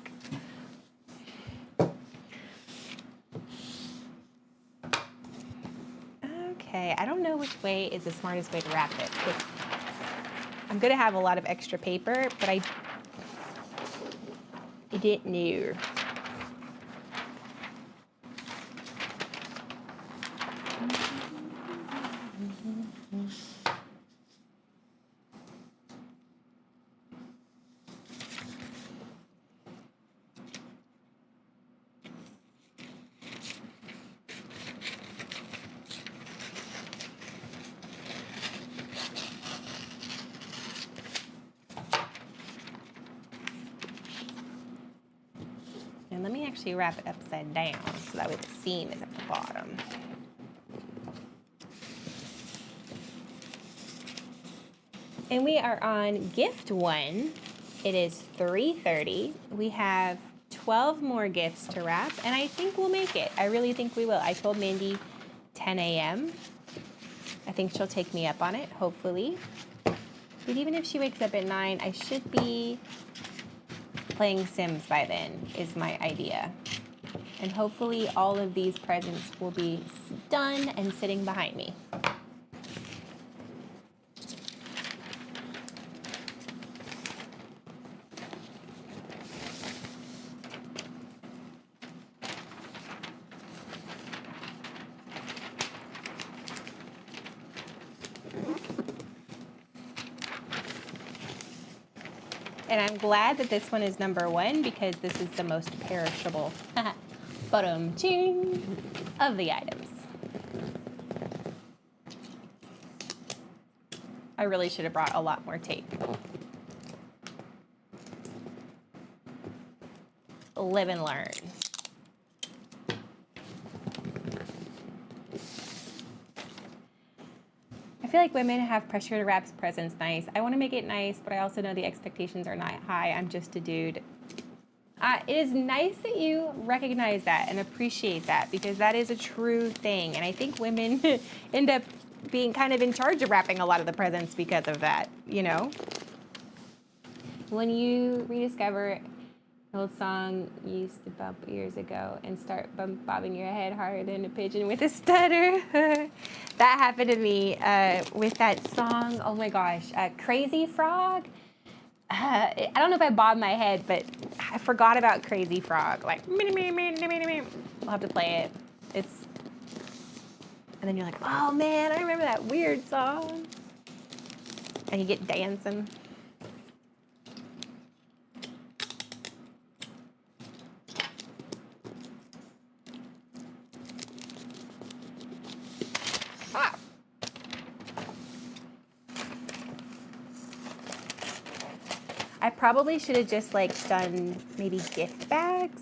Okay, I don't know which way is the smartest way to wrap this. I'm gonna have a lot of extra paper, but I didn't know. And let me actually wrap it upside down so that way the seam is at the bottom. And we are on gift 1. It is 3:30. We have 12 more gifts to wrap, and I think we'll make it. I really think we will. I told Mandy 10 a.m. I think she'll take me up on it, hopefully. But even if she wakes up at 9, I should be playing Sims by then, is my idea. And hopefully all of these presents will be done and sitting behind me. And I'm glad that this one is number 1 because this is the most perishable bottom ching of the items. I really should have brought a lot more tape. Live and learn. I feel like women have pressure to wrap presents nice. I want to make it nice, but I also know the expectations are not high. I'm just a dude. It is nice that you recognize that and appreciate that because that is a true thing. And I think women end up being kind of in charge of wrapping a lot of the presents because of that, you know? When you rediscover an old song you used to bump years ago and start bobbing your head harder than a pigeon with a stutter. That happened to me with that song, oh my gosh, Crazy Frog. I don't know if I bobbed my head, but I forgot about Crazy Frog. Like, we'll have to play it. And then you're like, oh man, I remember that weird song. And you get dancing. I probably should have just like done maybe gift bags.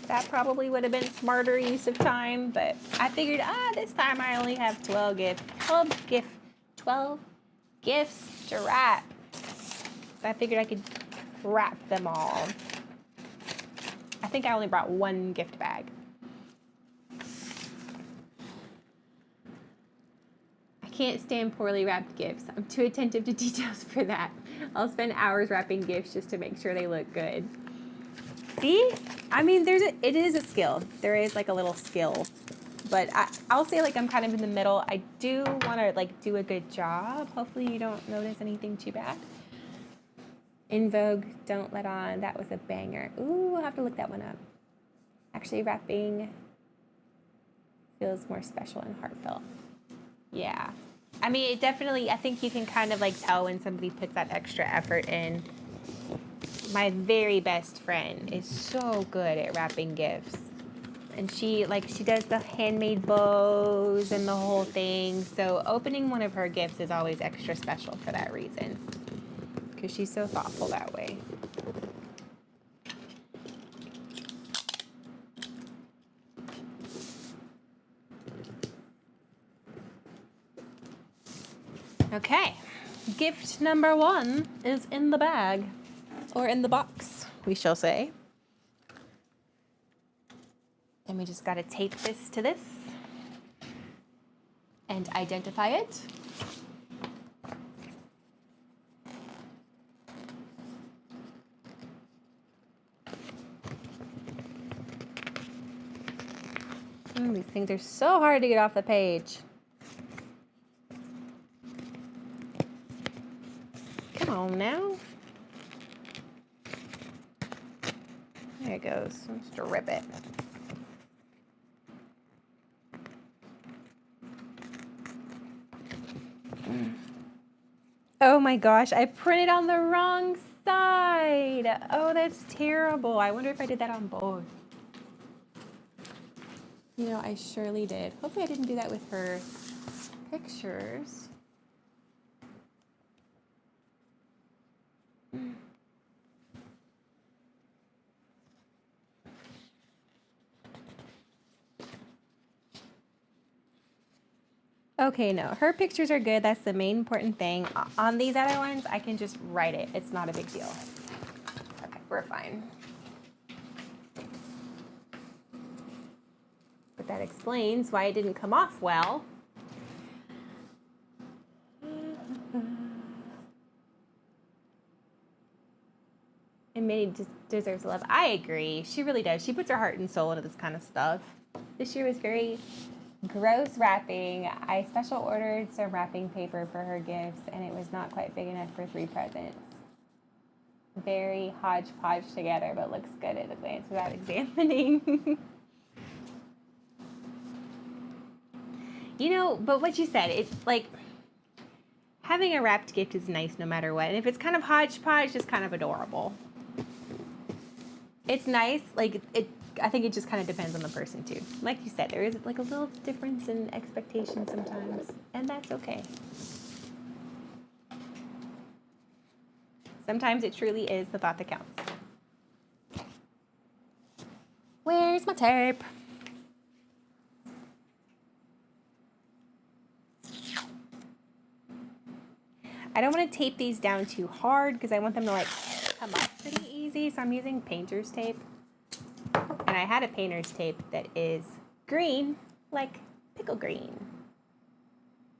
That probably would have been smarter use of time, but I figured, this time I only have 12 gifts to wrap. So I figured I could wrap them all. I think I only brought one gift bag. I can't stand poorly wrapped gifts. I'm too attentive to details for that. I'll spend hours wrapping gifts just to make sure they look good. See? I mean, it is a skill. There is like a little skill, but I'll say like I'm kind of in the middle. I do want to like do a good job. Hopefully you don't notice anything too bad. In Vogue, Don't Let On. That was a banger. Ooh, I'll have to look that one up. Actually, wrapping feels more special and heartfelt. Yeah. I mean, it definitely, I think you can kind of like tell when somebody puts that extra effort in. My very best friend is so good at wrapping gifts. And she does the handmade bows and the whole thing. So opening one of her gifts is always extra special for that reason. Because she's so thoughtful that way. Okay, gift number 1 is in the bag, or in the box, we shall say. And we just gotta tape this to this and identify it. These things are so hard to get off the page. Come on now. There it goes. I'm just gonna rip it. Oh my gosh, I printed on the wrong side. Oh, that's terrible. I wonder if I did that on both. You know, I surely did. Hopefully I didn't do that with her pictures. Okay, no, her pictures are good. That's the main important thing. On these other ones, I can just write it. It's not a big deal. Okay, we're fine. But that explains why it didn't come off well. And Minnie deserves love. I agree. She really does. She puts her heart and soul into this kind of stuff. This year was very gross wrapping. I special ordered some wrapping paper for her gifts, and it was not quite big enough for 3 presents. Very hodgepodge together, but looks good at a glance without examining. You know, but what you said, it's like having a wrapped gift is nice no matter what. And if it's kind of hodgepodge, it's kind of adorable. It's nice, like I think it just kind of depends on the person too. Like you said, there is like a little difference in expectations sometimes, and that's okay. Sometimes it truly is the thought that counts. Where's my tape? I don't want to tape these down too hard because I want them to like come up pretty easy. So I'm using painter's tape. And I had a painter's tape that is green, like pickle green.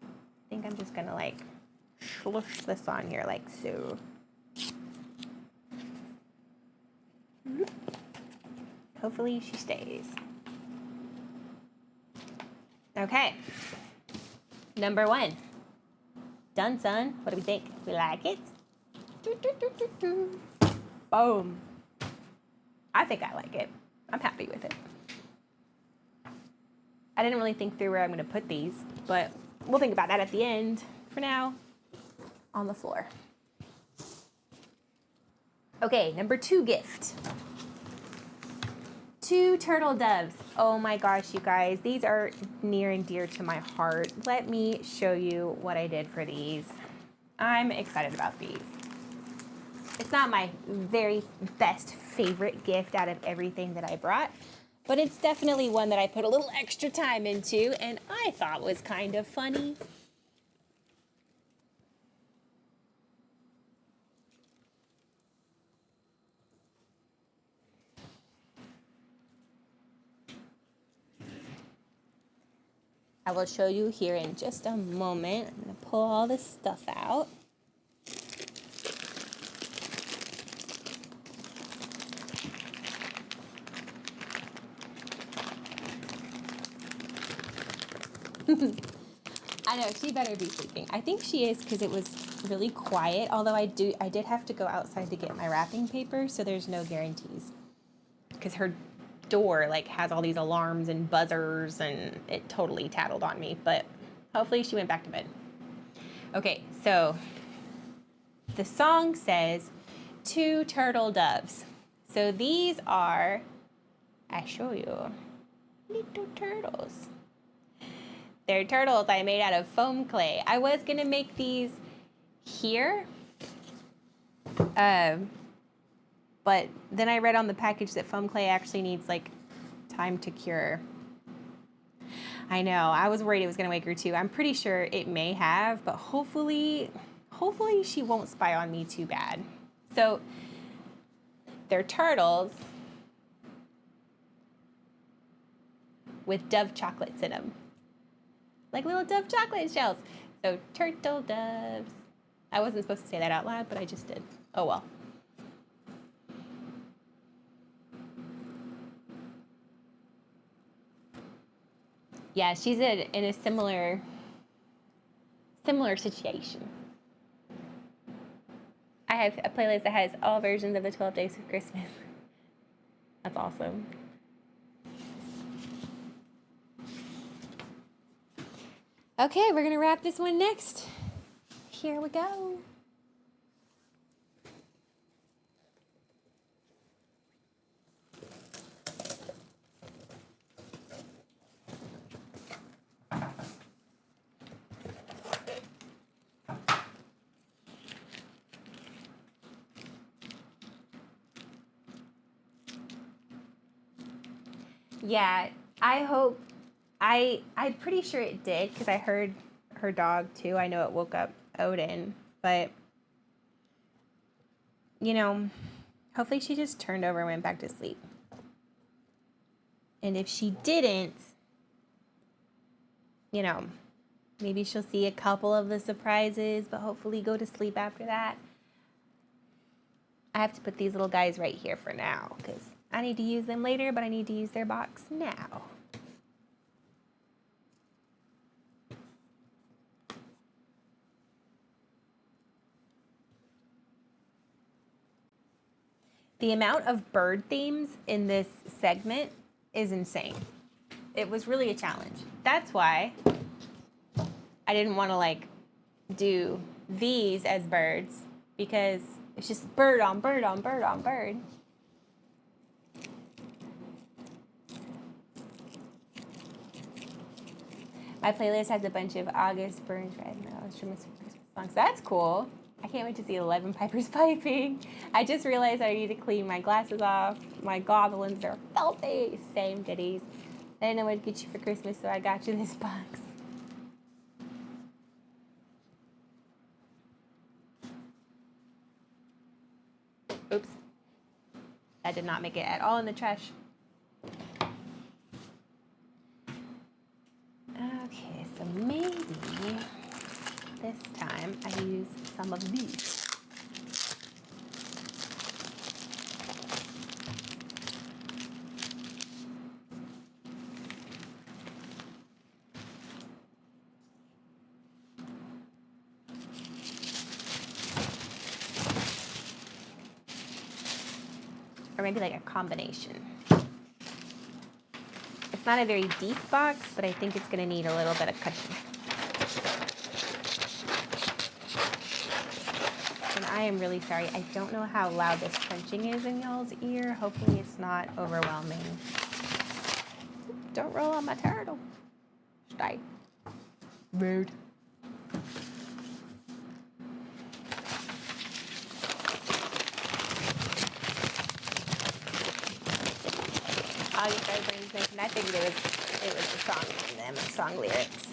I think I'm just gonna like slush this on here like so. Hopefully she stays. Okay. Number 1. Done, son. What do we think? We like it? Boom. I think I like it. I'm happy with it. I didn't really think through where I'm going to put these, but we'll think about that at the end. For now, on the floor. Okay, number 2 gift. 2 turtle doves. Oh my gosh, you guys. These are near and dear to my heart. Let me show you what I did for these. I'm excited about these. It's not my very best favorite gift out of everything that I brought, but it's definitely one that I put a little extra time into and I thought was kind of funny. I will show you here in just a moment. I'm going to pull all this stuff out. I know, she better be sleeping. I think she is because it was really quiet, although I did have to go outside to get my wrapping paper, so there's no guarantees. Because her door like has all these alarms and buzzers and it totally tattled on me, but hopefully she went back to bed. Okay, so the song says 2 turtle doves. So these are, I show you, little turtles. They're turtles I made out of foam clay. I was gonna make these here, but then I read on the package that foam clay actually needs like time to cure. I know, I was worried it was gonna wake her too. I'm pretty sure it may have, but hopefully she won't spy on me too bad. So they're turtles with dove chocolates in them. Like little dove chocolate shells. So turtle doves. I wasn't supposed to say that out loud, but I just did. Oh well. Yeah, she's in a similar situation. I have a playlist that has all versions of the 12 Days of Christmas. That's awesome. Okay, we're gonna wrap this one next. Here we go. Yeah, I hope, I'm pretty sure it did because I heard her dog too. I know it woke up Odin, but you know, hopefully she just turned over and went back to sleep. And if she didn't, you know, maybe she'll see a couple of the surprises, but hopefully go to sleep after that. I have to put these little guys right here for now because I need to use them later, but I need to use their box now. The amount of bird themes in this segment is insane. It was really a challenge. That's why I didn't want to like do these as birds because it's just bird on bird on bird on bird. My playlist has a bunch of August Burns Red Christmas songs. That's cool. I can't wait to see 11 pipers piping. I just realized I need to clean my glasses off. My goblins are filthy. Same ditties. I didn't know what to get you for Christmas, so I got you this box. Oops. That did not make it at all in the trash. Okay, so maybe this time I use some of these. Or maybe like a combination. It's not a very deep box, but I think it's gonna need a little bit of cushion. And I am really sorry. I don't know how loud this crunching is in y'all's ear. Hopefully it's not overwhelming. Don't roll on my turtle. Stay. Rude. August our brains mentioned. I figured it was the song in them, the song lyrics.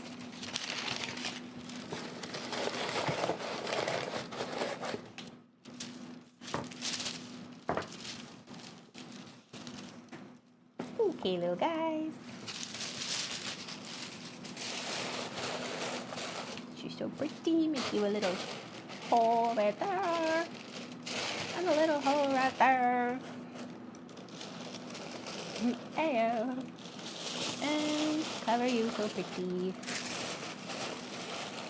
Okay, little guys. She's so pretty. Make you a little hole right there. And a little hole right there. Ayo. And cover you so pretty.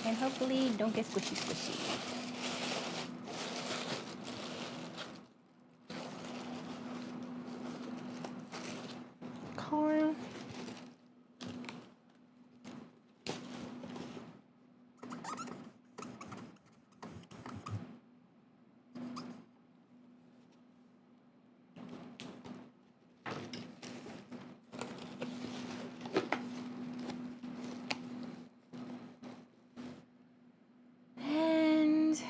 And hopefully don't get squishy squishy. Corn. And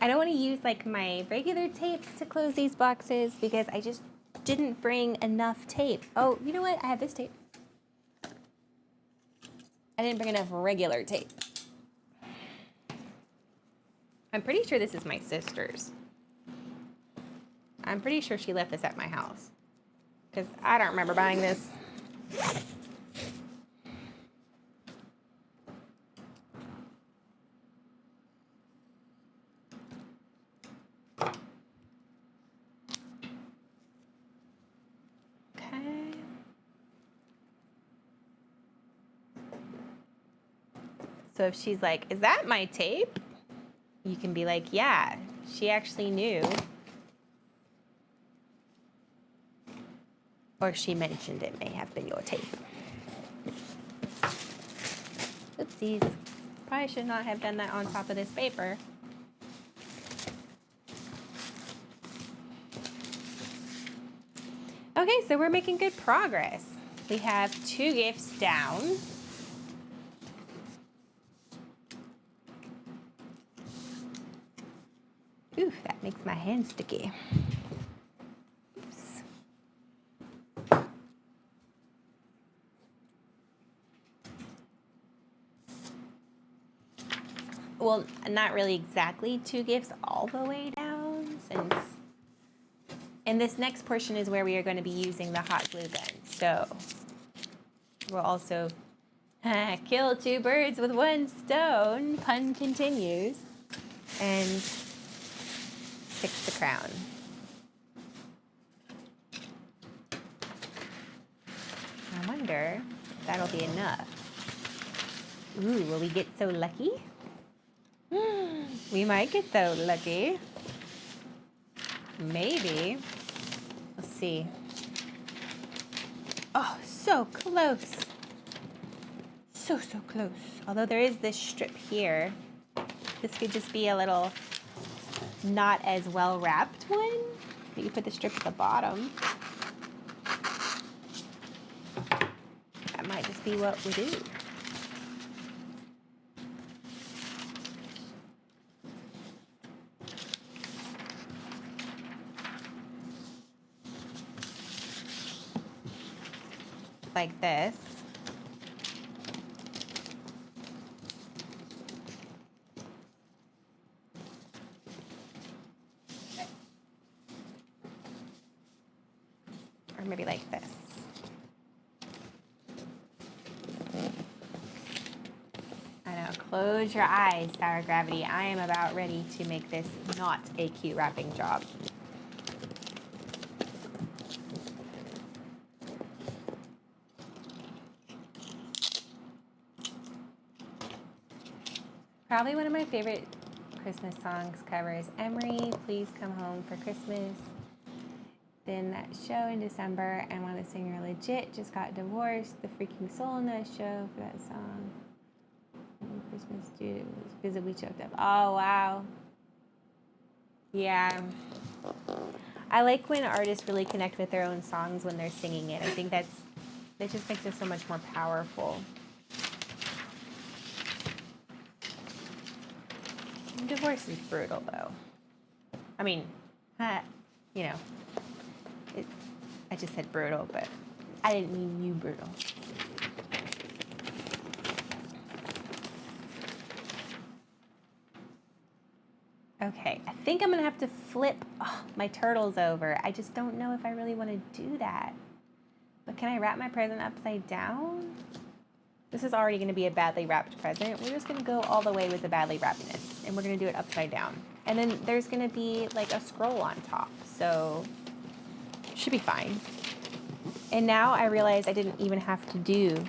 I don't want to use like my regular tape to close these boxes because I just didn't bring enough tape. Oh, you know what? I have this tape. I didn't bring enough regular tape. I'm pretty sure this is my sister's. I'm pretty sure she left this at my house because I don't remember buying this. Okay. So if she's like, is that my tape? You can be like, yeah, she actually knew. Or she mentioned it may have been your tape. Oopsies. Probably should not have done that on top of this paper. Okay, so we're making good progress. We have 2 gifts down. Oof, that makes my hand sticky. Oops. Well, not really exactly 2 gifts all the way down, since and this next portion is where we are going to be using the hot glue gun. So we'll also kill 2 birds with 1 stone, pun continues, and fix the crown. I wonder if that'll be enough. Ooh, will we get so lucky? We might get so lucky. Maybe. Let's see. Oh, so close. So close. Although there is this strip here. This could just be a little not as well wrapped one. You could put the strip at the bottom. That might just be what we do. Like this. Or maybe like this. I know, close your eyes, Sour Gravity. I am about ready to make this not a cute wrapping job. Probably one of my favorite Christmas songs covers Emery, Please Come Home for Christmas. Then that show in December, and when the singer legit just got divorced, the freaking soul in that show for that song. And Christmas dude was visibly choked up. Oh, wow. Yeah. I like when artists really connect with their own songs when they're singing it. I think that just makes it so much more powerful. Divorce is brutal, though. I mean, you know, I just said brutal, but I didn't mean you brutal. Okay, I think I'm gonna have to flip my turtles over. I just don't know if I really want to do that. But can I wrap my present upside down? This is already gonna be a badly wrapped present. We're just gonna go all the way with the badly wrappedness, and we're gonna do it upside down. And then there's gonna be like a scroll on top, so should be fine. And now I realize I didn't even have to do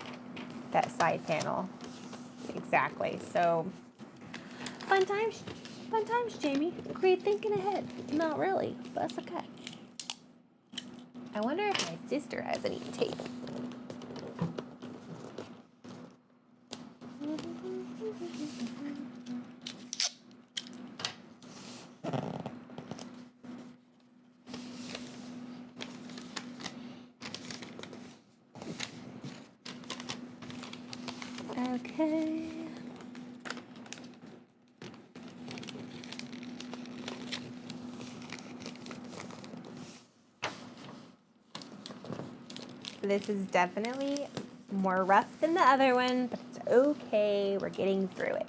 that side panel. Exactly, so fun times, Jaimie. Great thinking ahead. Not really, but that's okay. I wonder if my sister has any tape. Okay. This is definitely more rough than the other one, but it's okay. We're getting through it.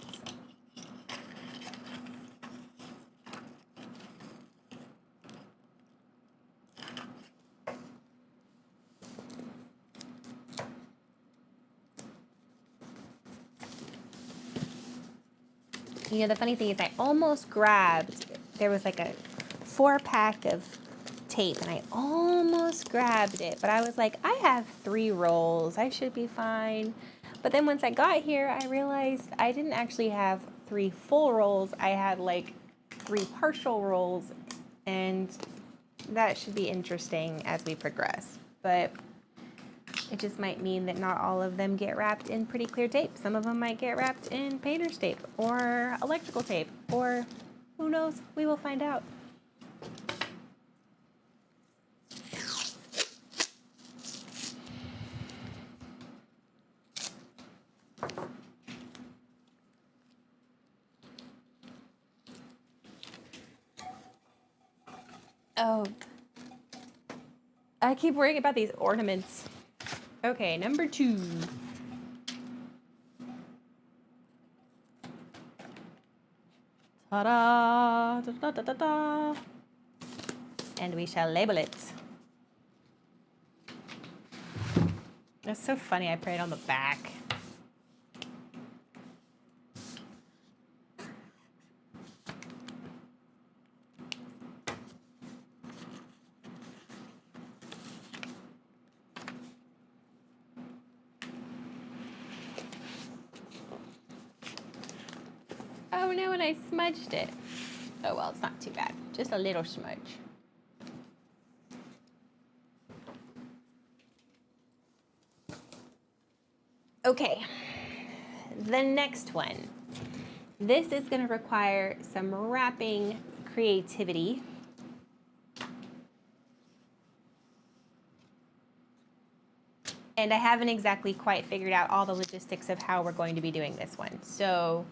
You know, the funny thing is I almost grabbed, there was like a 4-pack of tape and I almost grabbed it, but I was like, I have 3 rolls, I should be fine. But then once I got here, I realized I didn't actually have 3 full rolls, I had like 3 partial rolls, and that should be interesting as we progress. But it just might mean that not all of them get wrapped in pretty clear tape. Some of them might get wrapped in painter's tape or electrical tape, or who knows, we will find out. Oh, I keep worrying about these ornaments. Okay, number 2. Ta-da! Da-da-da-da-da! And we shall label it. That's so funny, I prayed on the back. Oh no, and I smudged it. Oh well, it's not too bad. Just a little smudge. Okay, the next one. This is going to require some wrapping creativity. And I haven't exactly quite figured out all the logistics of how we're going to be doing this one. So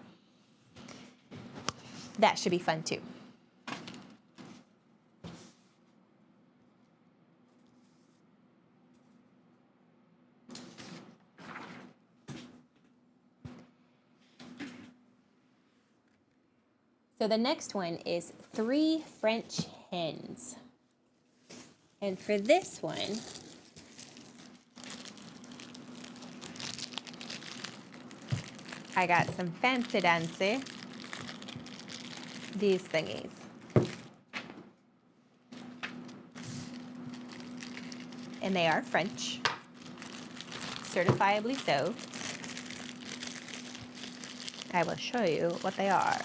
that should be fun too. So the next one is 3 French hens. And for this one, I got some fancy dancy, these thingies. And they are French, certifiably so. I will show you what they are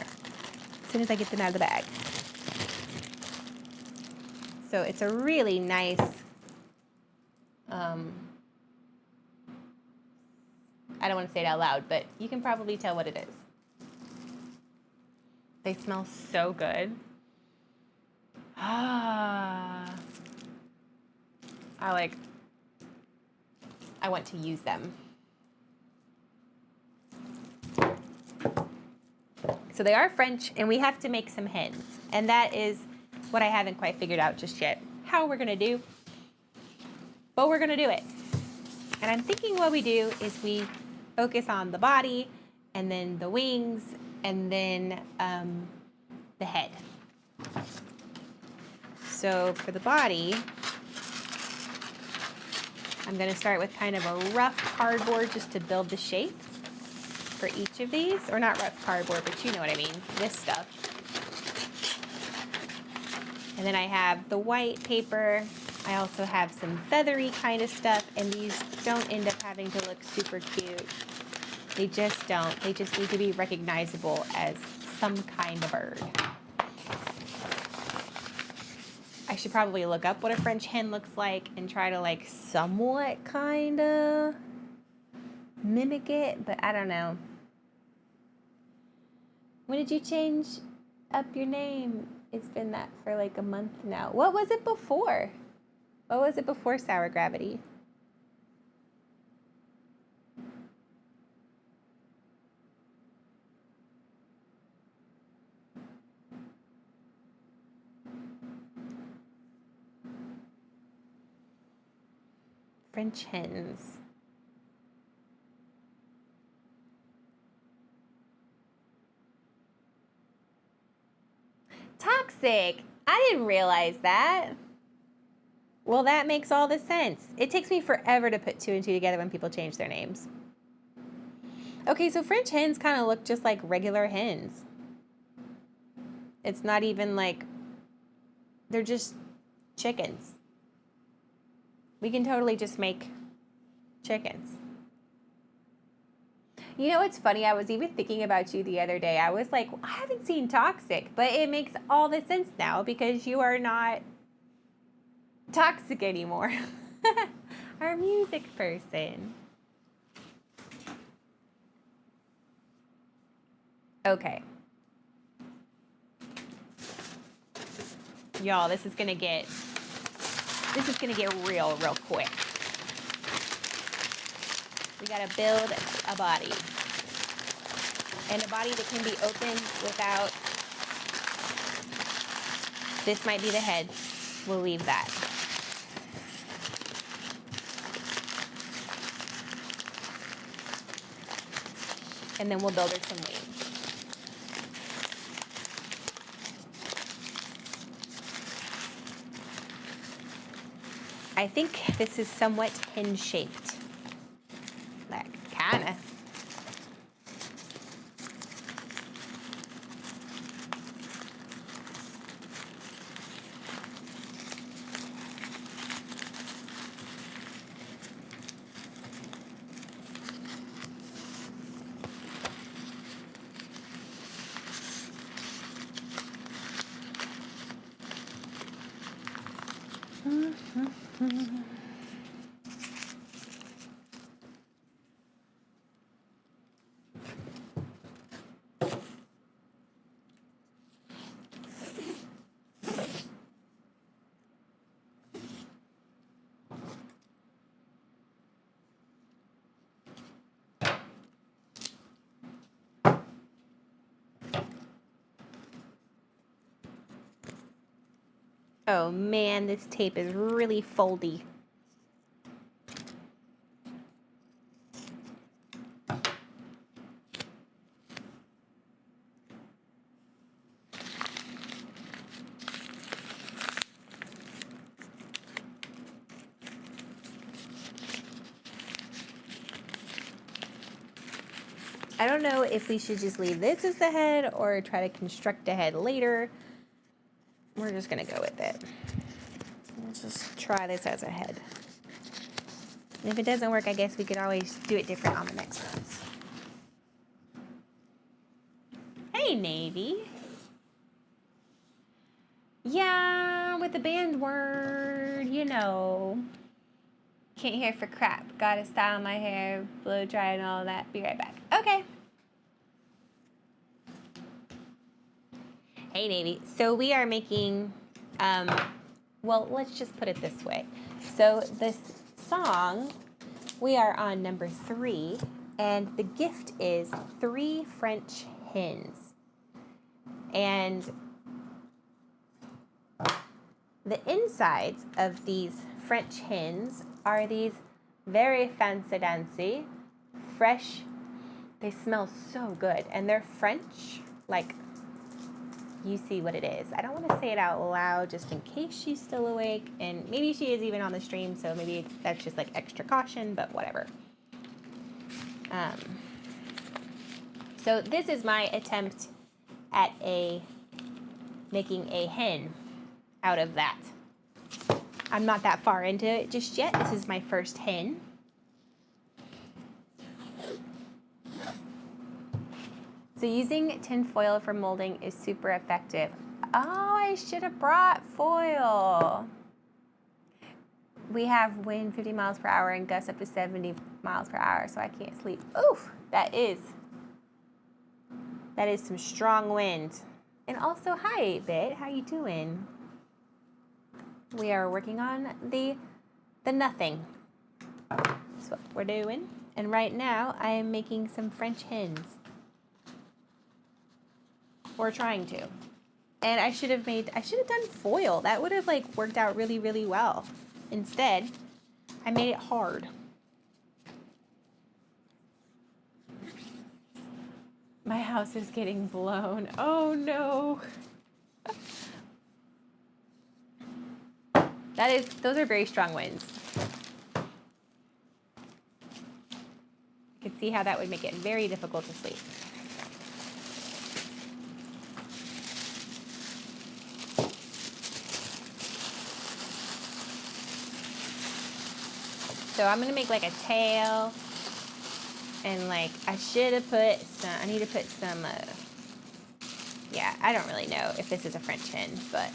as soon as I get them out of the bag. So it's a really nice, I don't want to say it out loud, but you can probably tell what it is. They smell so good. Ah, I want to use them. So they are French, and we have to make some hens. And that is what I haven't quite figured out just yet, how we're gonna do. but we're gonna do it. And I'm thinking what we do is we focus on the body, and then the wings, and then the head. So for the body, I'm gonna start with kind of a rough cardboard just to build the shape for each of these. Or not rough cardboard, but you know what I mean, this stuff. And then I have the white paper. I also have some feathery kind of stuff, and these don't end up having to look super cute. They just don't. They just need to be recognizable as some kind of bird. I should probably look up what a French hen looks like and try to like somewhat kind of mimic it, but I don't know. When did you change up your name? It's been that for like a month now. What was it before? What was it before Sour Gravity? French hens. Toxic. I didn't realize that. Well, that makes all the sense. It takes me forever to put 2 and 2 together when people change their names. Okay, so French hens kind of look just like regular hens. It's not even like, they're just chickens. We can totally just make chickens. You know what's funny? I was even thinking about you the other day. I was like, I haven't seen Toxic, but it makes all the sense now because you are not toxic anymore. Our music person. Okay. Y'all, this is gonna get real quick. We gotta build a body. And a body that can be opened without, this might be the head. We'll leave that. And then we'll build her some wings. I think this is somewhat hen-shaped. Like, kinda. Oh man, this tape is really foldy. I don't know if we should just leave this as the head or try to construct a head later. We're just gonna go with it. Let's just try this as a head. And if it doesn't work, I guess we could always do it different on the next ones. Hey, Navy. Yeah, with the band word, you know. Can't hear for crap. Gotta style my hair, blow dry and all that. Be right back. Okay. Hey, Navy. So we are making, well, let's just put it this way. So this song, we are on number 3, and the gift is 3 French hens. And The insides of these French hens are these very fancy-dancy, fresh. They smell so good, and they're French, like you see what it is. I don't want to say it out loud just in case she's still awake, and maybe she is even on the stream, so maybe that's just like extra caution, but whatever. So this is my attempt at making a hen out of that. I'm not that far into it just yet. This is my first hen. So using tin foil for molding is super effective. Oh, I should have brought foil. We have wind 50 miles per hour and gusts up to 70 miles per hour, so I can't sleep. Oof, that is some strong wind. And also, hi, Bit, how you doing? We are working on the nothing. That's what we're doing. And right now, I am making some French hens. Or trying to. And I should have done foil. That would have like worked out really, really well. Instead, I made it hard. My house is getting blown. Oh no. Those are very strong winds. You can see how that would make it very difficult to sleep. So I'm gonna make like a tail, and like I should have put some, I need to put some, yeah, I don't really know if this is a French hen, but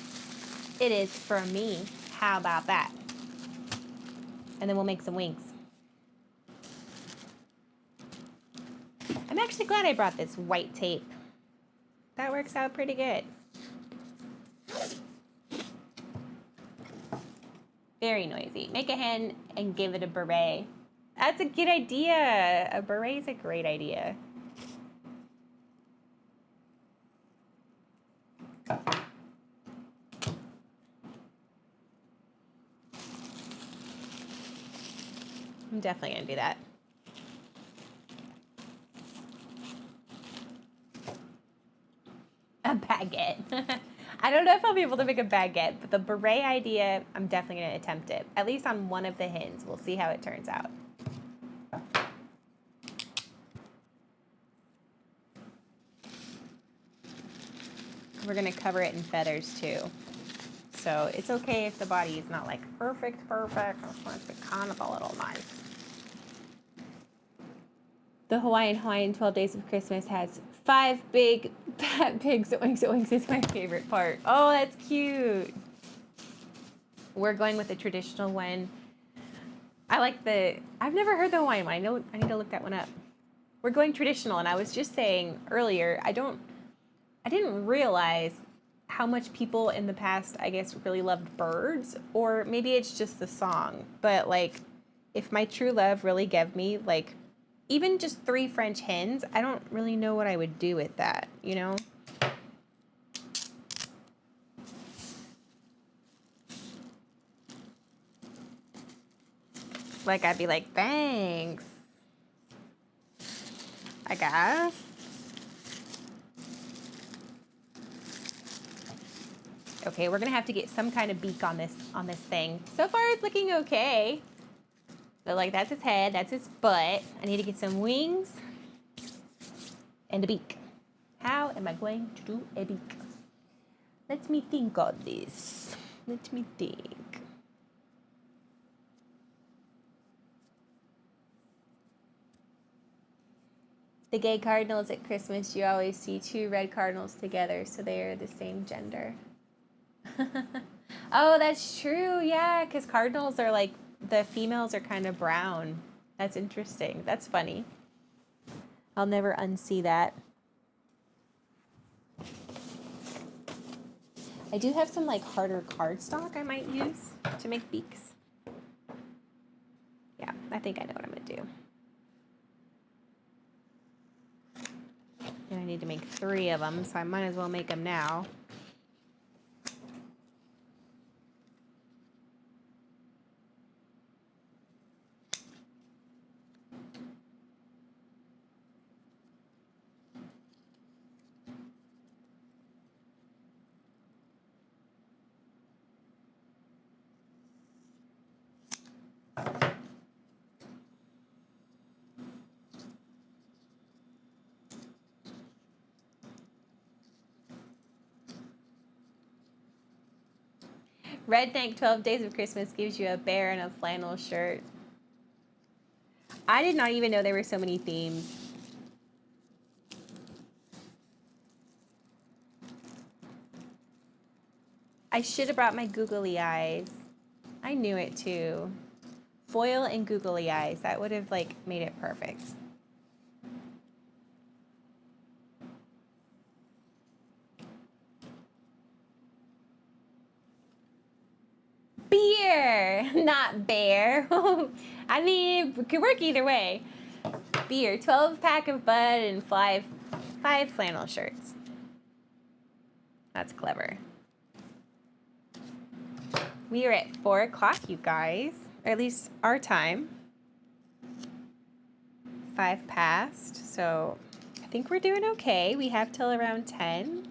it is for me. How about that? And then we'll make some wings. I'm actually glad I brought this white tape. That works out pretty good. Very noisy. Make a hen and give it a beret. That's a good idea. A beret is a great idea. I'm definitely gonna do that. A baguette. I don't know if I'll be able to make a baguette, but the beret idea, I'm definitely gonna attempt it. At least on one of the hens. We'll see how it turns out. We're gonna cover it in feathers too. So it's okay if the body is not like perfect. I just want it to be kind of a little nice. The Hawaiian 12 Days of Christmas has 5 big fat pigs. Oinks oinks is my favorite part. Oh, that's cute. We're going with the traditional one. I've never heard the Hawaiian one. I need to look that one up. We're going traditional, and I was just saying earlier, I didn't realize how much people in the past, I guess, really loved birds, or maybe it's just the song. But like, if my true love really gave me like even just 3 French hens, I don't really know what I would do with that, you know? Like, I'd be like, thanks, I guess. Okay, we're gonna have to get some kind of beak on this thing. So far, it's looking okay. So like, that's its head, that's its butt. I need to get some wings and a beak. How am I going to do a beak? Let me think on this. Let me think. The gay cardinals at Christmas, you always see 2 red cardinals together, so they are the same gender. Oh, that's true. Yeah, because cardinals are like, the females are kind of brown. That's interesting. That's funny. I'll never unsee that. I do have some like harder cardstock I might use to make beaks. Yeah, I think I know what I'm gonna do. And I need to make 3 of them, so I might as well make them now. Redneck 12 Days of Christmas gives you a bear and a flannel shirt. I did not even know there were so many themes. I should have brought my googly eyes. I knew it too. Foil and googly eyes. That would have like made it perfect. Beer, not bear. I mean, it could work either way. Beer, 12 pack of Bud and five flannel shirts. That's clever. We are at 4 o'clock, you guys. Or at least our time. 5 past, so I think we're doing okay. We have till around 10.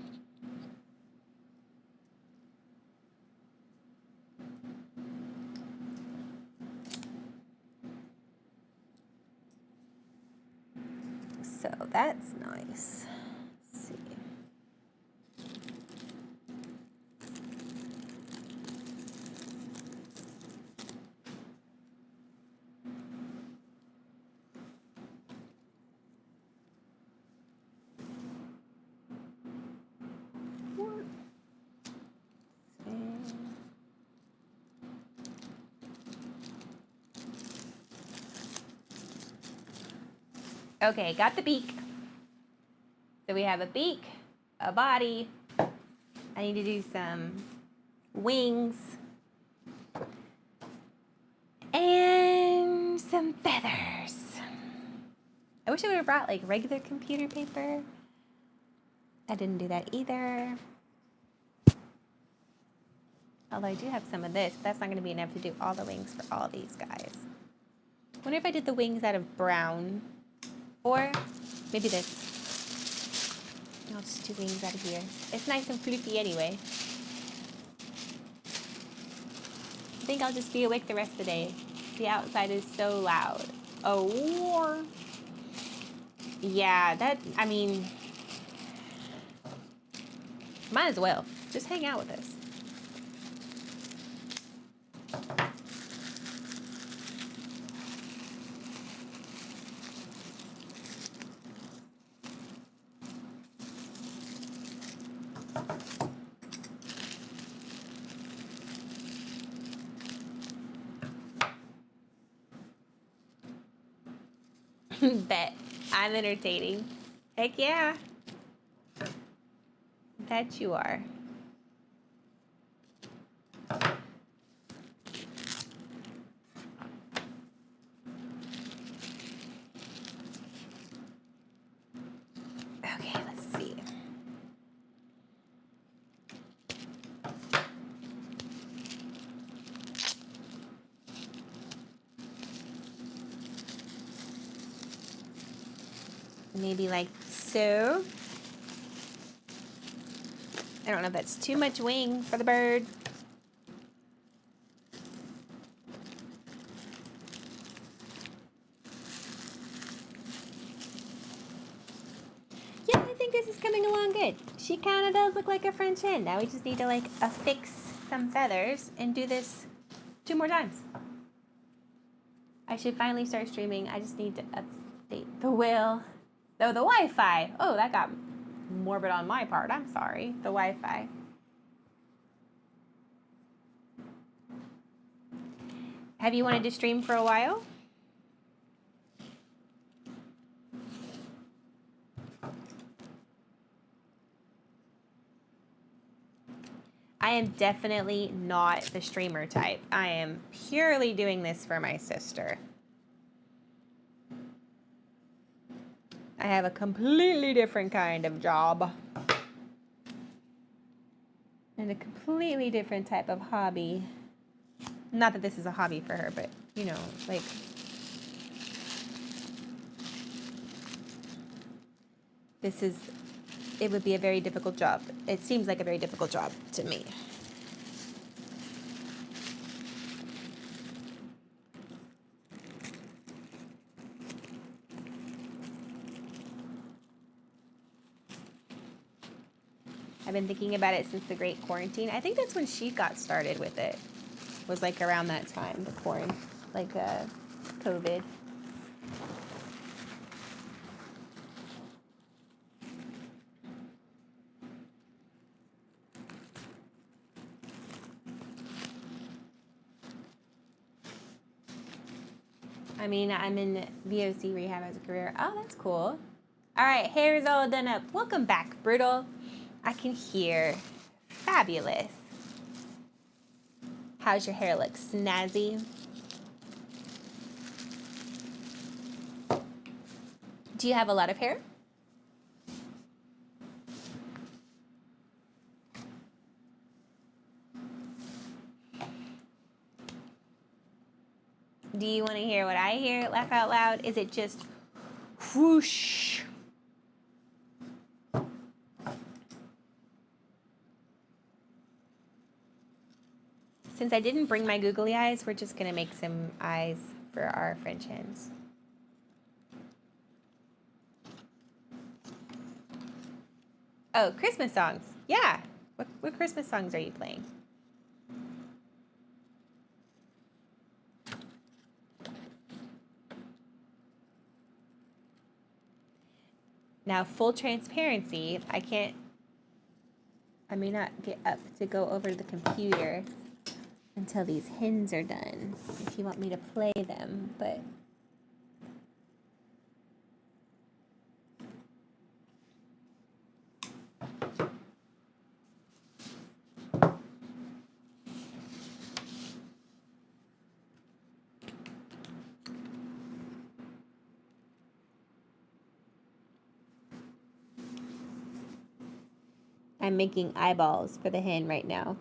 So that's nice. Let's see. Okay, got the beak. So we have a beak, a body. I need to do some wings and some feathers. I wish I would have brought like regular computer paper. I didn't do that either. Although I do have some of this, but that's not going to be enough to do all the wings for all these guys. I wonder if I did the wings out of brown. Or maybe this. I'll just do wings out of here. It's nice and floofy anyway. I think I'll just be awake the rest of the day. The outside is so loud. Oh, yeah, that, I mean, might as well. Just hang out with us. Bet. I'm entertaining. Heck yeah. That you are. Okay, let's see. Maybe like so. I don't know if that's too much wing for the bird. Yeah, I think this is coming along good. She kind of does look like a French hen. Now we just need to like affix some feathers and do this 2 more times. I should finally start streaming. I just need to update the will. Oh, the Wi-Fi. Oh, that got morbid on my part. I'm sorry. The Wi-Fi. Have you wanted to stream for a while? I am definitely not the streamer type. I am purely doing this for my sister. I have a completely different kind of job. And a completely different type of hobby. Not that this is a hobby for her, but, you know, like... This is... It would be a very difficult job. It seems like a very difficult job to me. I've been thinking about it since the Great Quarantine. I think that's when she got started with it. Was like around that time, the COVID. I mean, I'm in VOC rehab as a career. Oh, that's cool. All right, hair's all done up. Welcome back, Brutal. I can hear. Fabulous. How's your hair look? Snazzy? Do you have a lot of hair? Do you want to hear what I hear? Laugh out loud. Is it just whoosh? Since I didn't bring my googly eyes, we're just going to make some eyes for our French hens. Oh, Christmas songs. Yeah. What Christmas songs are you playing? Now, full transparency, I may not get up to go over to the computer until these hens are done, if you want me to play them, but I'm making eyeballs for the hen right now.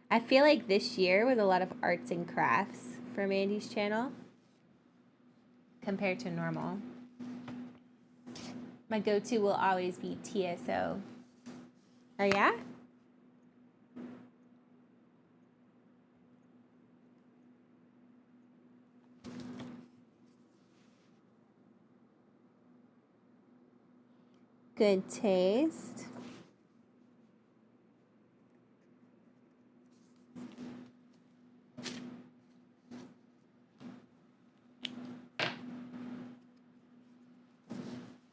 I feel like this year was a lot of arts and crafts for Mandy's channel compared to normal. My go-to will always be TSO. Oh yeah? Good taste.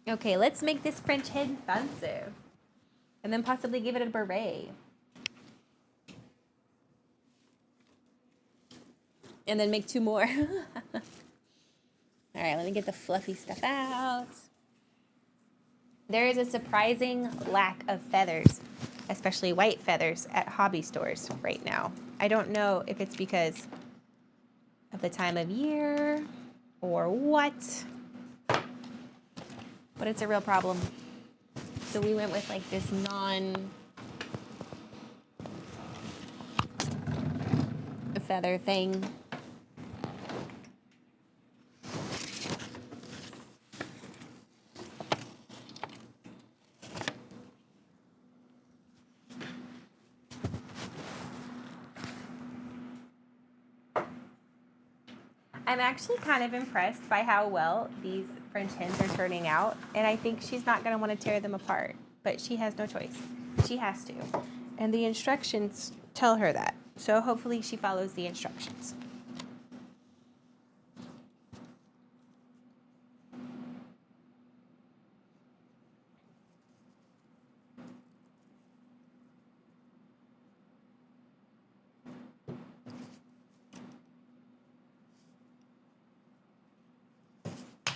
Okay, let's make this French hen fancy. And then possibly give it a beret. And then make 2 more. All right, let me get the fluffy stuff out. There is a surprising lack of feathers, especially white feathers, at hobby stores right now. I don't know if it's because of the time of year or what, but it's a real problem. So we went with like this non-feather thing. I'm actually kind of impressed by how well these French hens are turning out, and I think she's not going to want to tear them apart, but she has no choice. She has to, and the instructions tell her that, so hopefully she follows the instructions.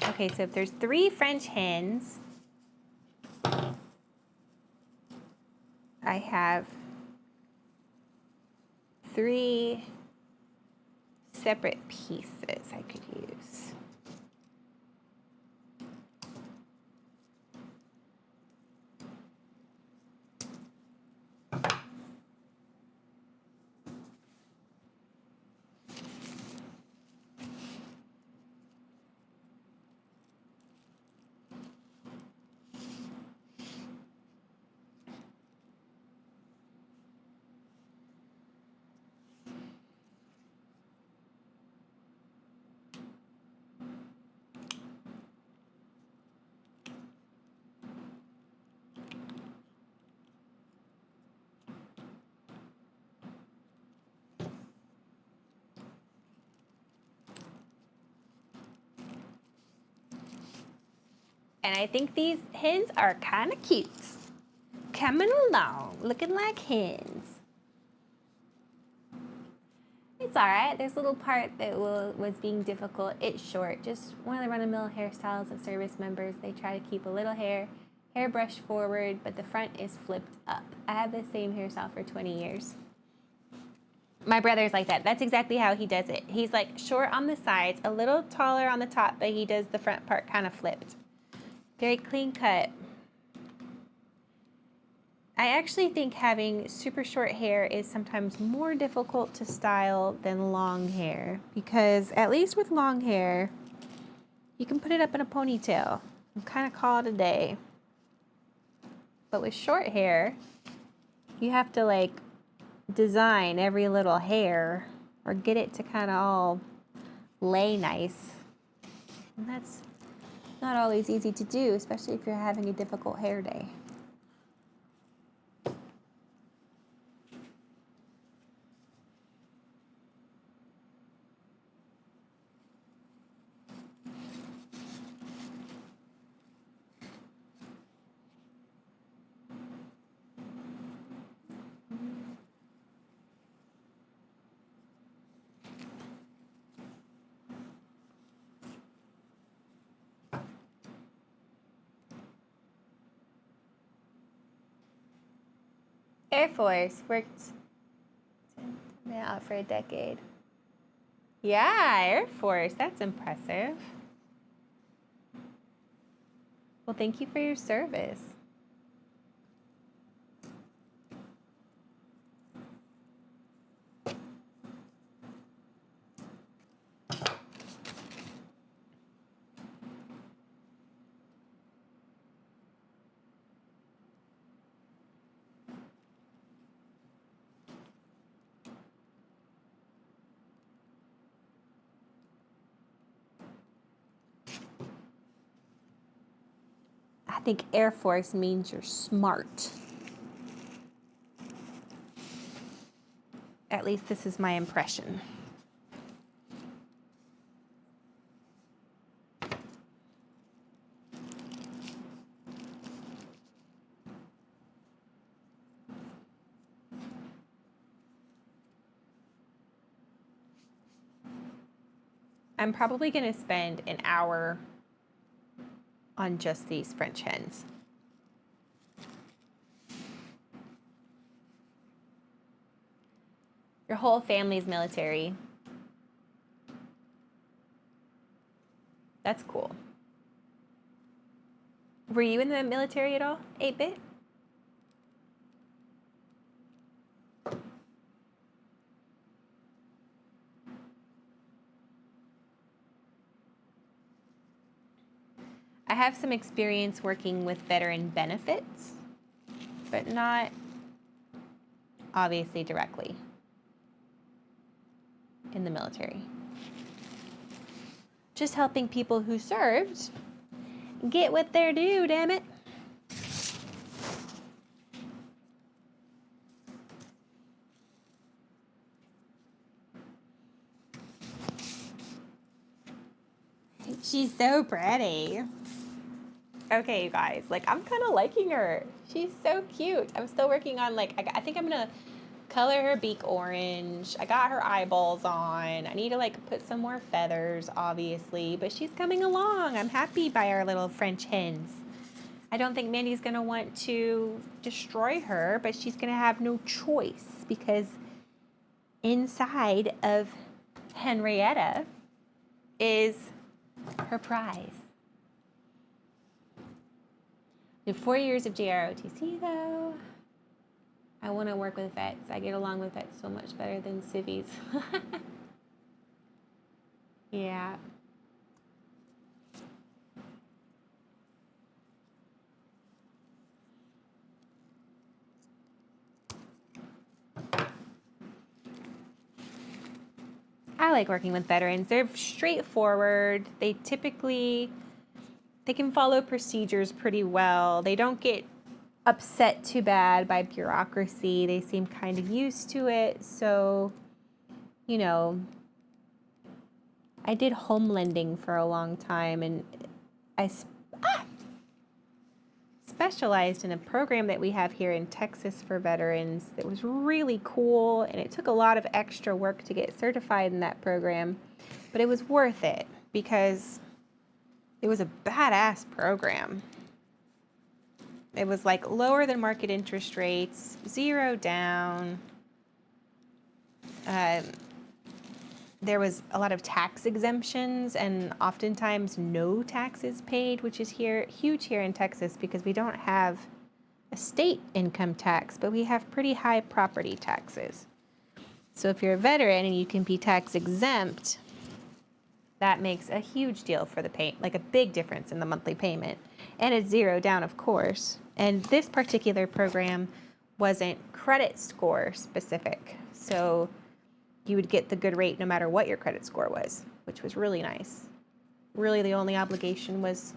Okay, so if there's 3 French hens, I have 3 separate pieces I could use. And I think these hens are kind of cute. Coming along, looking like hens. It's all right. There's a little part that was being difficult. It's short. Just one of the run-of-the-mill hairstyles of service members. They try to keep a little hair brushed forward, but the front is flipped up. I have the same hairstyle for 20 years. My brother's like that. That's exactly how he does it. He's like short on the sides, a little taller on the top, but he does the front part kind of flipped. Very clean cut. I actually think having super short hair is sometimes more difficult to style than long hair, because at least with long hair, you can put it up in a ponytail and kind of call it a day. But with short hair, you have to like design every little hair or get it to kind of all lay nice. And that's not always easy to do, especially if you're having a difficult hair day. Air Force worked out for a decade. Yeah, Air Force, that's impressive. Well, thank you for your service. I think Air Force means you're smart. At least this is my impression. I'm probably gonna spend an hour on just these French hens. Your whole family's military. That's cool. Were you in the military at all, 8-bit? I have some experience working with veteran benefits, but not obviously directly in the military. Just helping people who served get what they're due, damn it. She's so pretty. Okay, you guys, like I'm kind of liking her. She's so cute. I'm still working on like, I think I'm gonna color her beak orange. I got her eyeballs on. I need to like put some more feathers, obviously, but she's coming along. I'm happy by our little French hens. I don't think Mandy's gonna want to destroy her, but she's gonna have no choice because inside of Henrietta is her prize. In 4 years of JROTC though, I want to work with vets. I get along with vets so much better than civvies. Yeah. I like working with veterans. They're straightforward. They can follow procedures pretty well. They don't get upset too bad by bureaucracy. They seem kind of used to it. So, you know, I did home lending for a long time, and specialized in a program that we have here in Texas for veterans that was really cool, and it took a lot of extra work to get certified in that program, but it was worth it because it was a badass program. It was like lower than market interest rates, 0 down. There was a lot of tax exemptions and oftentimes no taxes paid, which is huge here in Texas because we don't have a state income tax, but we have pretty high property taxes. So if you're a veteran and you can be tax exempt, that makes a huge deal for the pay, like a big difference in the monthly payment. And it's 0 down, of course. And this particular program wasn't credit score specific. So you would get the good rate no matter what your credit score was, which was really nice. Really, the only obligation was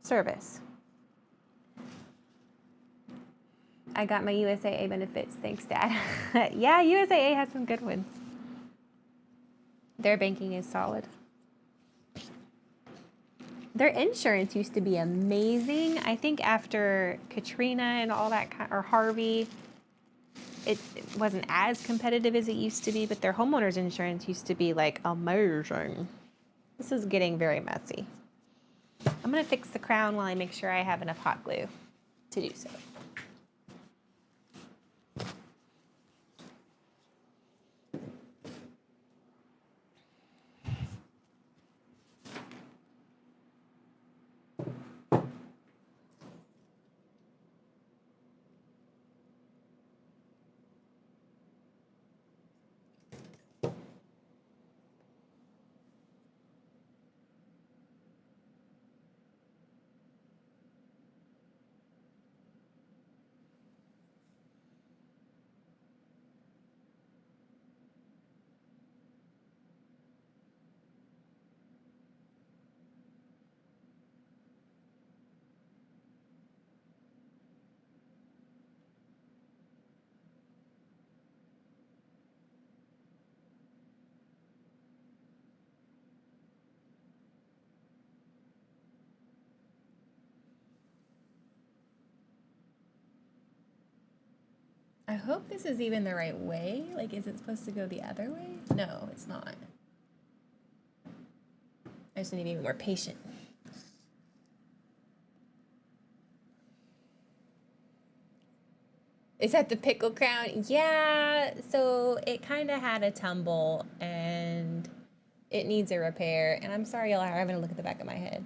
service. I got my USAA benefits. Thanks, Dad. Yeah, USAA has some good ones. Their banking is solid. Their insurance used to be amazing. I think after Katrina and all that, or Harvey, it wasn't as competitive as it used to be, but their homeowners insurance used to be like amazing. This is getting very messy. I'm gonna fix the crown while I make sure I have enough hot glue to do so. I hope this is even the right way. Like, is it supposed to go the other way? No, it's not. I just need to be more patient. Is that the pickle crown? Yeah, so it kind of had a tumble and it needs a repair. And I'm sorry, y'all are having a look at the back of my head.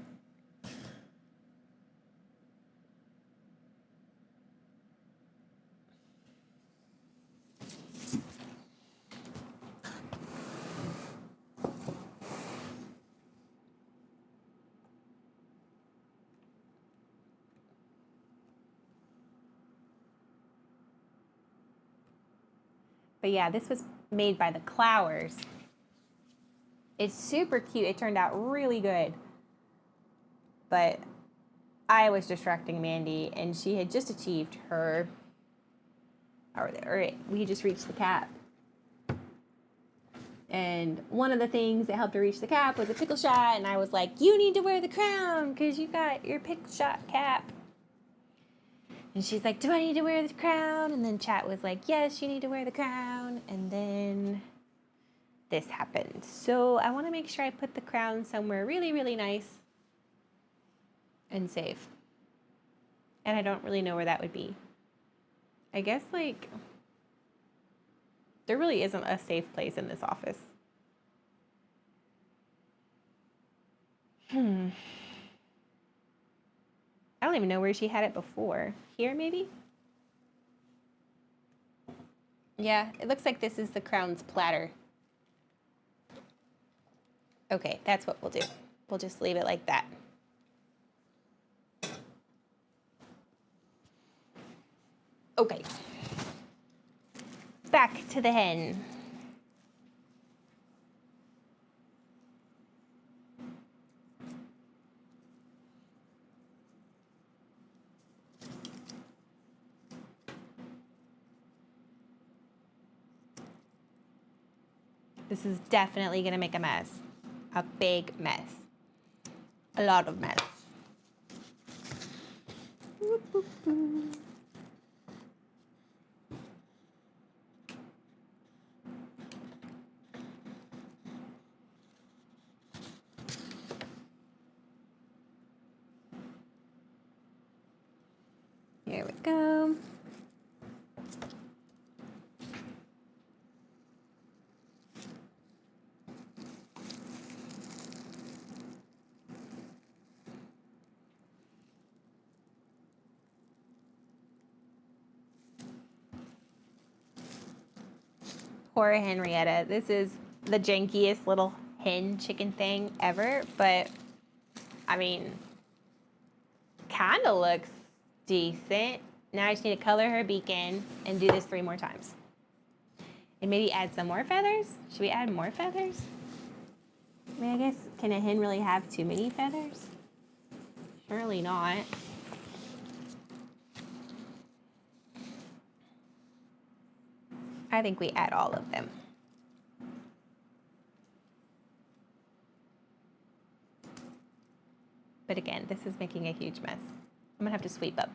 But yeah, this was made by the Clowers. It's super cute. It turned out really good. But I was distracting Mandy, and she had just achieved her, we had just reached the cap. And one of the things that helped her reach the cap was a pickle shot, and I was like, you need to wear the crown because you got your pickle shot cap. And she's like, do I need to wear the crown? And then chat was like, yes, you need to wear the crown. And then this happened. So I want to make sure I put the crown somewhere really, really nice and safe. And I don't really know where that would be. I guess, like, there really isn't a safe place in this office. I don't even know where she had it before. Here, maybe? Yeah, it looks like this is the crown's platter. Okay, that's what we'll do. We'll just leave it like that. Okay. Back to the hen. This is definitely gonna make a mess. A big mess. A lot of mess. Whoop, Here we go. Poor Henrietta. This is the jankiest little hen chicken thing ever, but I mean, kind of looks decent. Now I just need to color her beacon and do this 3 more times. And maybe add some more feathers? Should we add more feathers? I mean, I guess, can a hen really have too many feathers? Surely not. I think we add all of them. But again, this is making a huge mess. I'm gonna have to sweep up.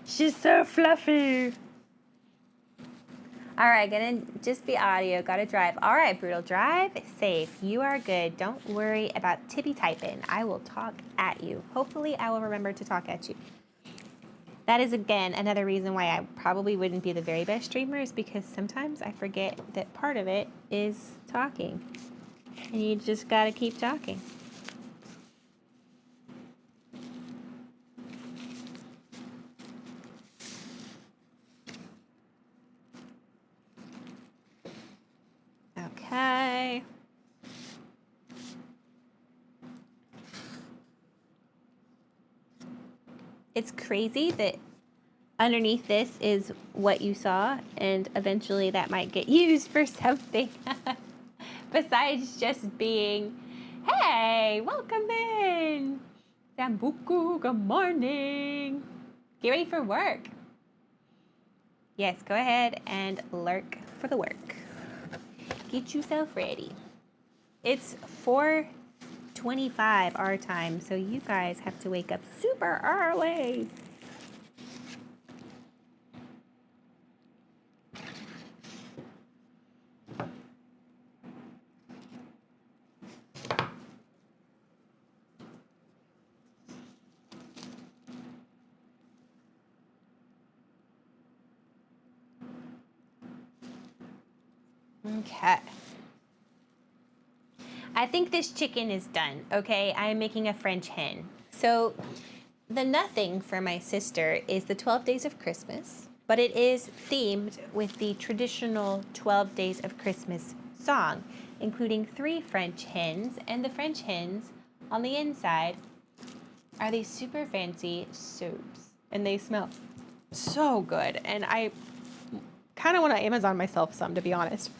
She's so fluffy. All right, gonna just be audio, gotta drive. All right, Brutal, drive safe. You are good. Don't worry about tippy typing. I will talk at you. Hopefully I will remember to talk at you. That is, again, another reason why I probably wouldn't be the very best streamer, is because sometimes I forget that part of it is talking. And you just gotta keep talking. Okay. It's crazy that underneath this is what you saw, and eventually that might get used for something besides just being, hey, welcome in. Sambuku, good morning. Get ready for work. Yes, go ahead and lurk for the work. Get yourself ready. It's 4:25 our time, so you guys have to wake up super early. Okay. I think this chicken is done, okay? I'm making a French hen. So the nothing for my sister is the 12 Days of Christmas, but it is themed with the traditional 12 Days of Christmas song, including 3 French hens, and the French hens on the inside are these super fancy soups, and they smell so good, and I kind of want to Amazon myself some, to be honest.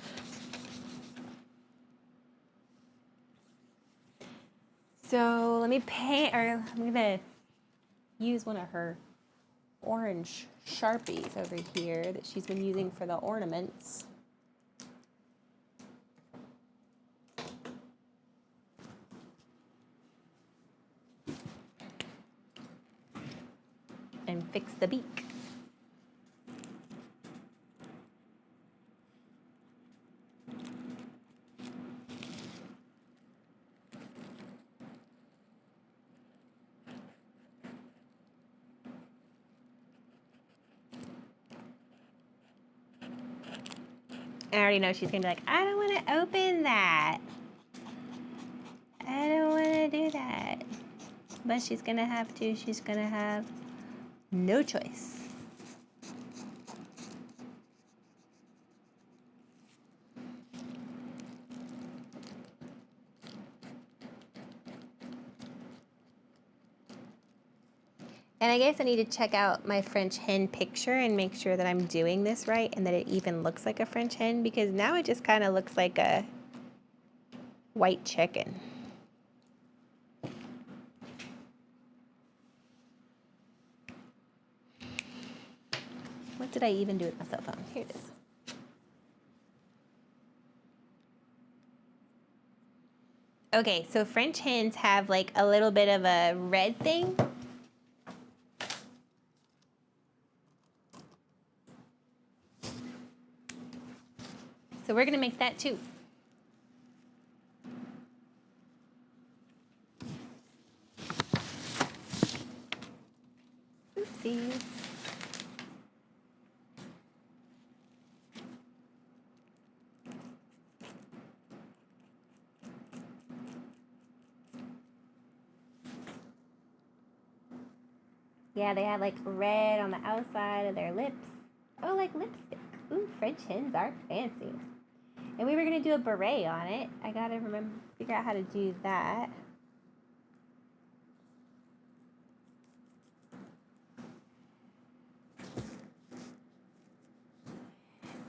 So let me paint, or I'm gonna use one of her orange Sharpies over here that she's been using for the ornaments. And fix the beak. I already know she's gonna be like, I don't want to open that. I don't want to do that. But she's gonna have to. She's gonna have No choice. And I guess I need to check out my French hen picture and make sure that I'm doing this right and that it even looks like a French hen, because now it just kind of looks like a white chicken. What did I even do with my cell phone? Here it is. Okay, so French hens have like a little bit of a red thing. So we're gonna make that too. Oopsies. Yeah, they have like red on the outside of their lips. Oh, like lipstick. Ooh, French hens are fancy. And we were gonna do a beret on it. I gotta figure out how to do that.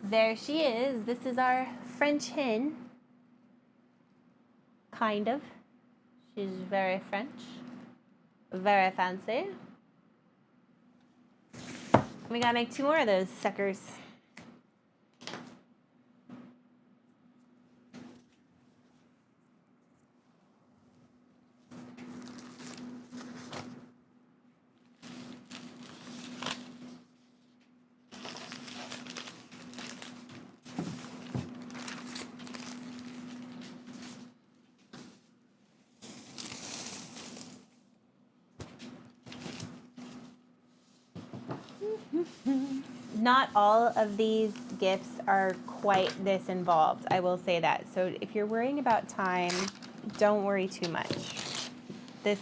There she is. This is our French hen. Kind of. She's very French. Very fancy. We gotta make 2 more of those suckers. Not all of these gifts are quite this involved, I will say that. So if you're worrying about time, don't worry too much. This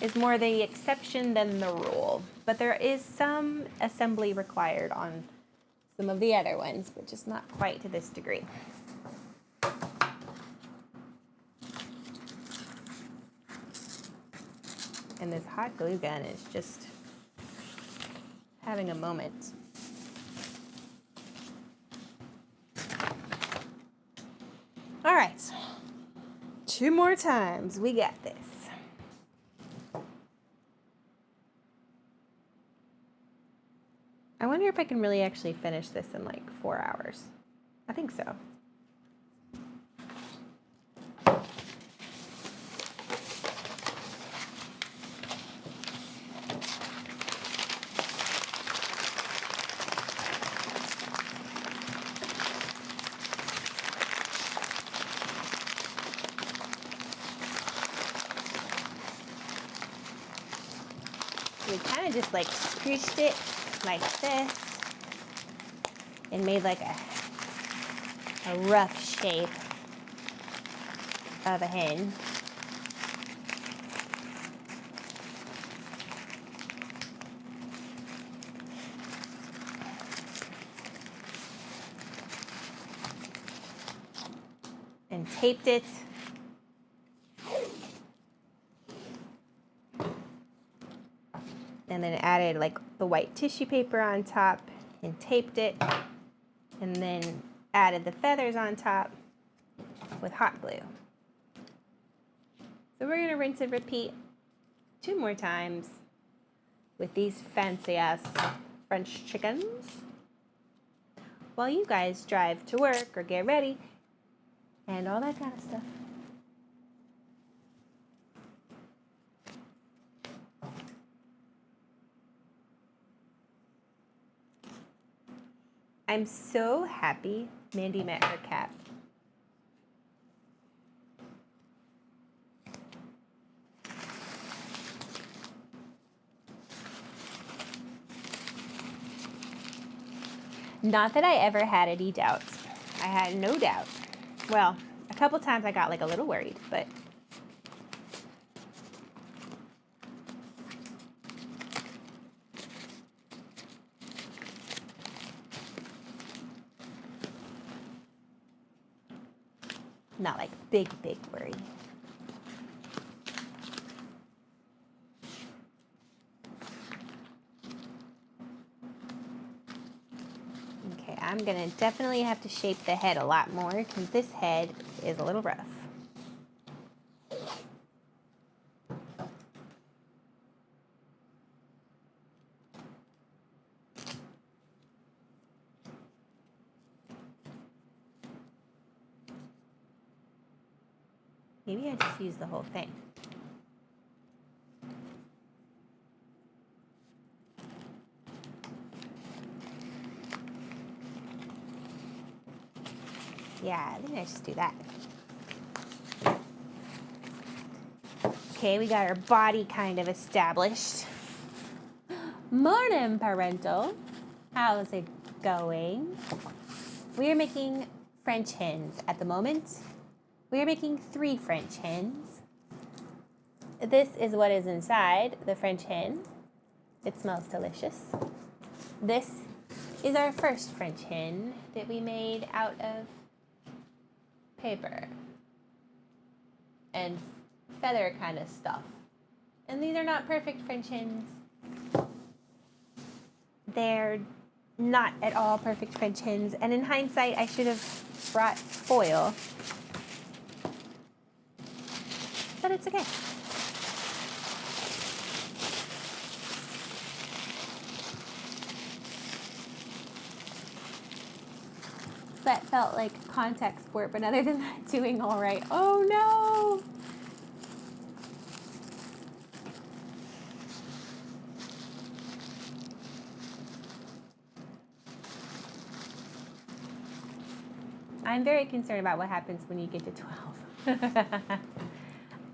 is more the exception than the rule. But there is some assembly required on some of the other ones, but just not quite to this degree. And this hot glue gun is just having a moment. All right, 2 more times, we got this. I wonder if I can really actually finish this in like 4 hours. I think so. We kind of just like squished it like this and made like a rough shape of a hen. And taped it. And then added like the white tissue paper on top and taped it, and then added the feathers on top with hot glue. So we're gonna rinse and repeat 2 more times with these fancy ass French chickens while you guys drive to work or get ready and all that kind of stuff. I'm so happy Mandy met her cat. Not that I ever had any doubts. I had no doubt. Well, a couple times I got like a little worried, but Not like big worry. Okay, I'm gonna definitely have to shape the head a lot more because this head is a little rough. Maybe I just use the whole thing. Yeah, I think I just do that. Okay, we got our body kind of established. Morning, parental. How's it going? We are making French hens at the moment. We are making 3 French hens. This is what is inside the French hen. It smells delicious. This is our first French hen that we made out of paper and feather kind of stuff. And these are not perfect French hens. They're not at all perfect French hens. And in hindsight, I should have brought foil. But it's okay. That felt like contact sport, but other than that, doing all right. Oh no! I'm very concerned about what happens when you get to 12.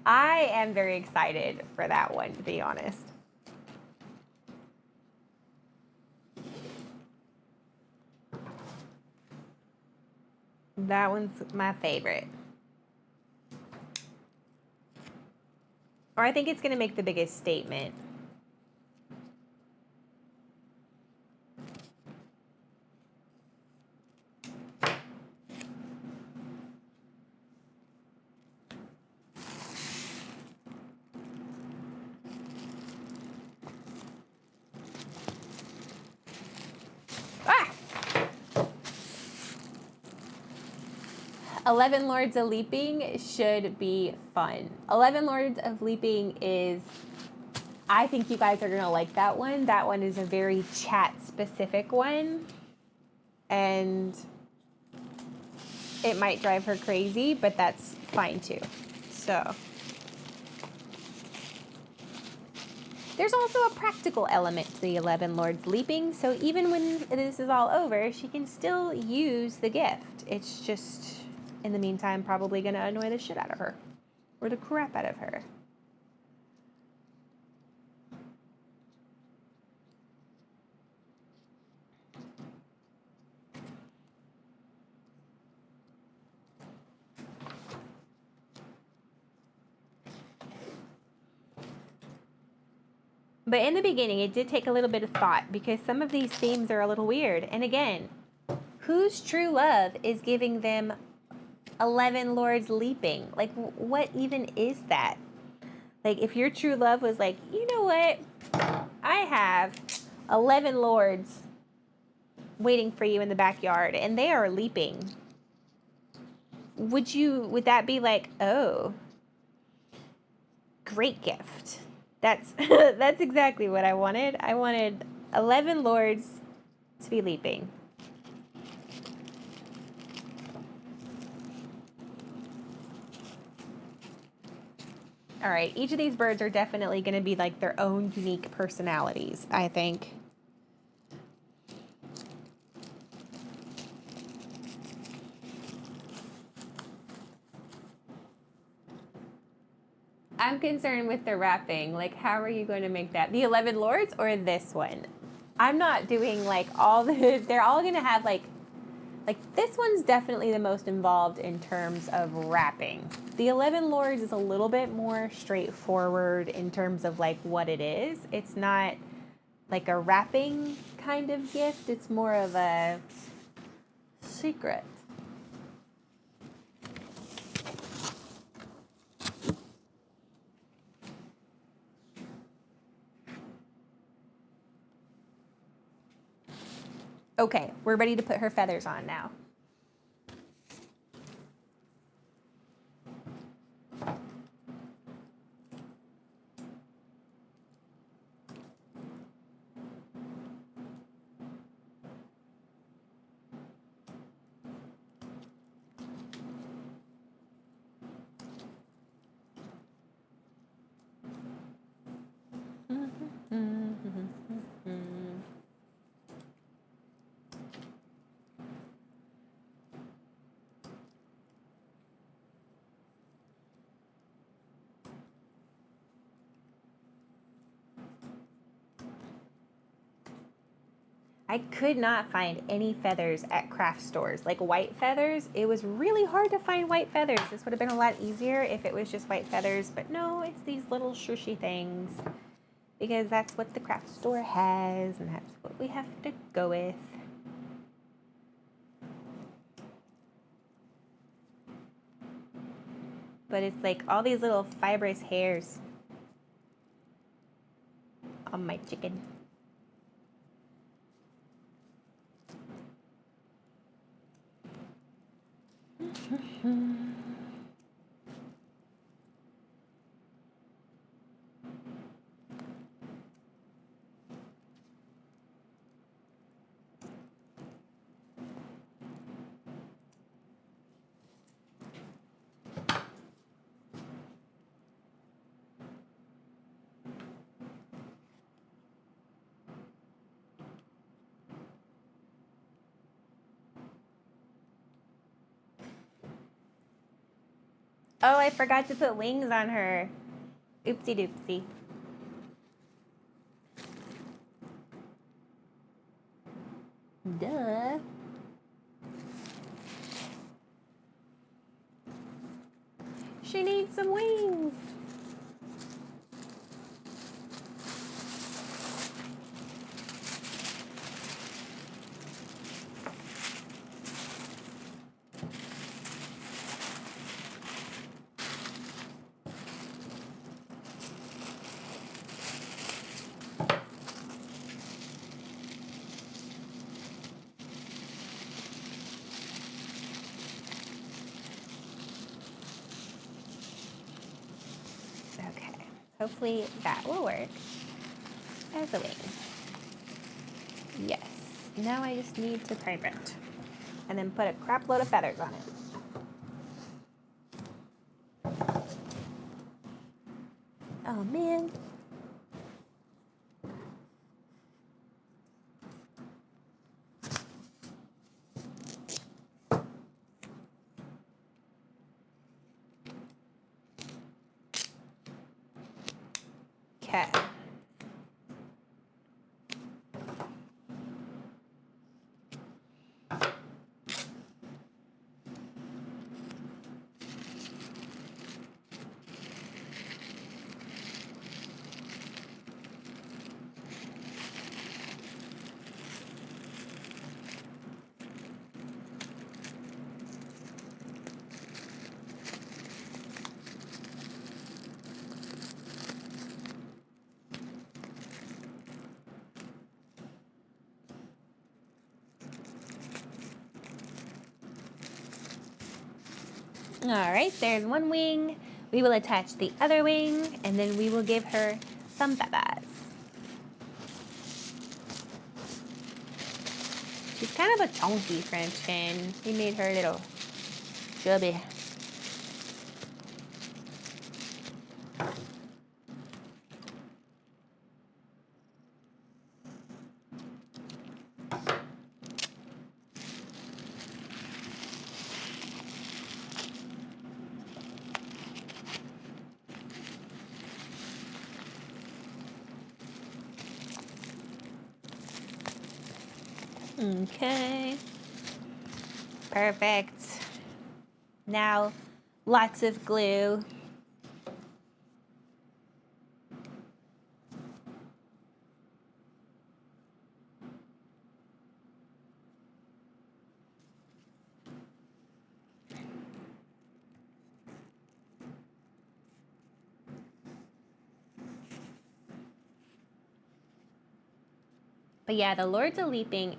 I am very excited for that one, to be honest. That one's my favorite. Or I think it's going to make the biggest statement. Ah! 11 Lords of Leaping should be fun. 11 Lords of Leaping is, I think you guys are going to like that one. That one is a very chat-specific one. And it might drive her crazy, but that's fine too. So there's also a practical element to the 11 Lords Leaping. So even when this is all over, she can still use the gift. It's just, in the meantime, probably going to annoy the shit out of her. Or the crap out of her. But in the beginning, it did take a little bit of thought because some of these themes are a little weird. And again, whose true love is giving them 11 Lords Leaping? Like, what even is that? Like, if your true love was like, you know what? I have 11 Lords waiting for you in the backyard and they are leaping. Would that be like, oh, great gift? That's that's exactly what I wanted. I wanted 11 Lords to be leaping. All right, each of these birds are definitely going to be like their own unique personalities, I think. I'm concerned with the wrapping. Like, how are you going to make that? The 11 Lords or this one? I'm not doing like all the, they're all going to have like this one's definitely the most involved in terms of wrapping. The 11 Lords is a little bit more straightforward in terms of like what it is. It's not like a wrapping kind of gift. It's more of a secret. Okay, we're ready to put her feathers on now. I could not find any feathers at craft stores, like white feathers. It was really hard to find white feathers. This would have been a lot easier if it was just white feathers, but no, it's these little shushy things because that's what the craft store has and that's what we have to go with. But it's like all these little fibrous hairs on my chicken. Oh, I forgot to put wings on her. Oopsie doopsie. Duh. She needs some wings. Okay, hopefully that will work as a wing. Yes, now I just need to prime it and then put a crap load of feathers on it. Oh man. Okay. All right, there's one wing. We will attach the other wing, and then we will give her some feathers. She's kind of a chunky French hen. We made her a little chubby. Okay. Perfect. Now, lots of glue. But yeah, the Lords of Leaping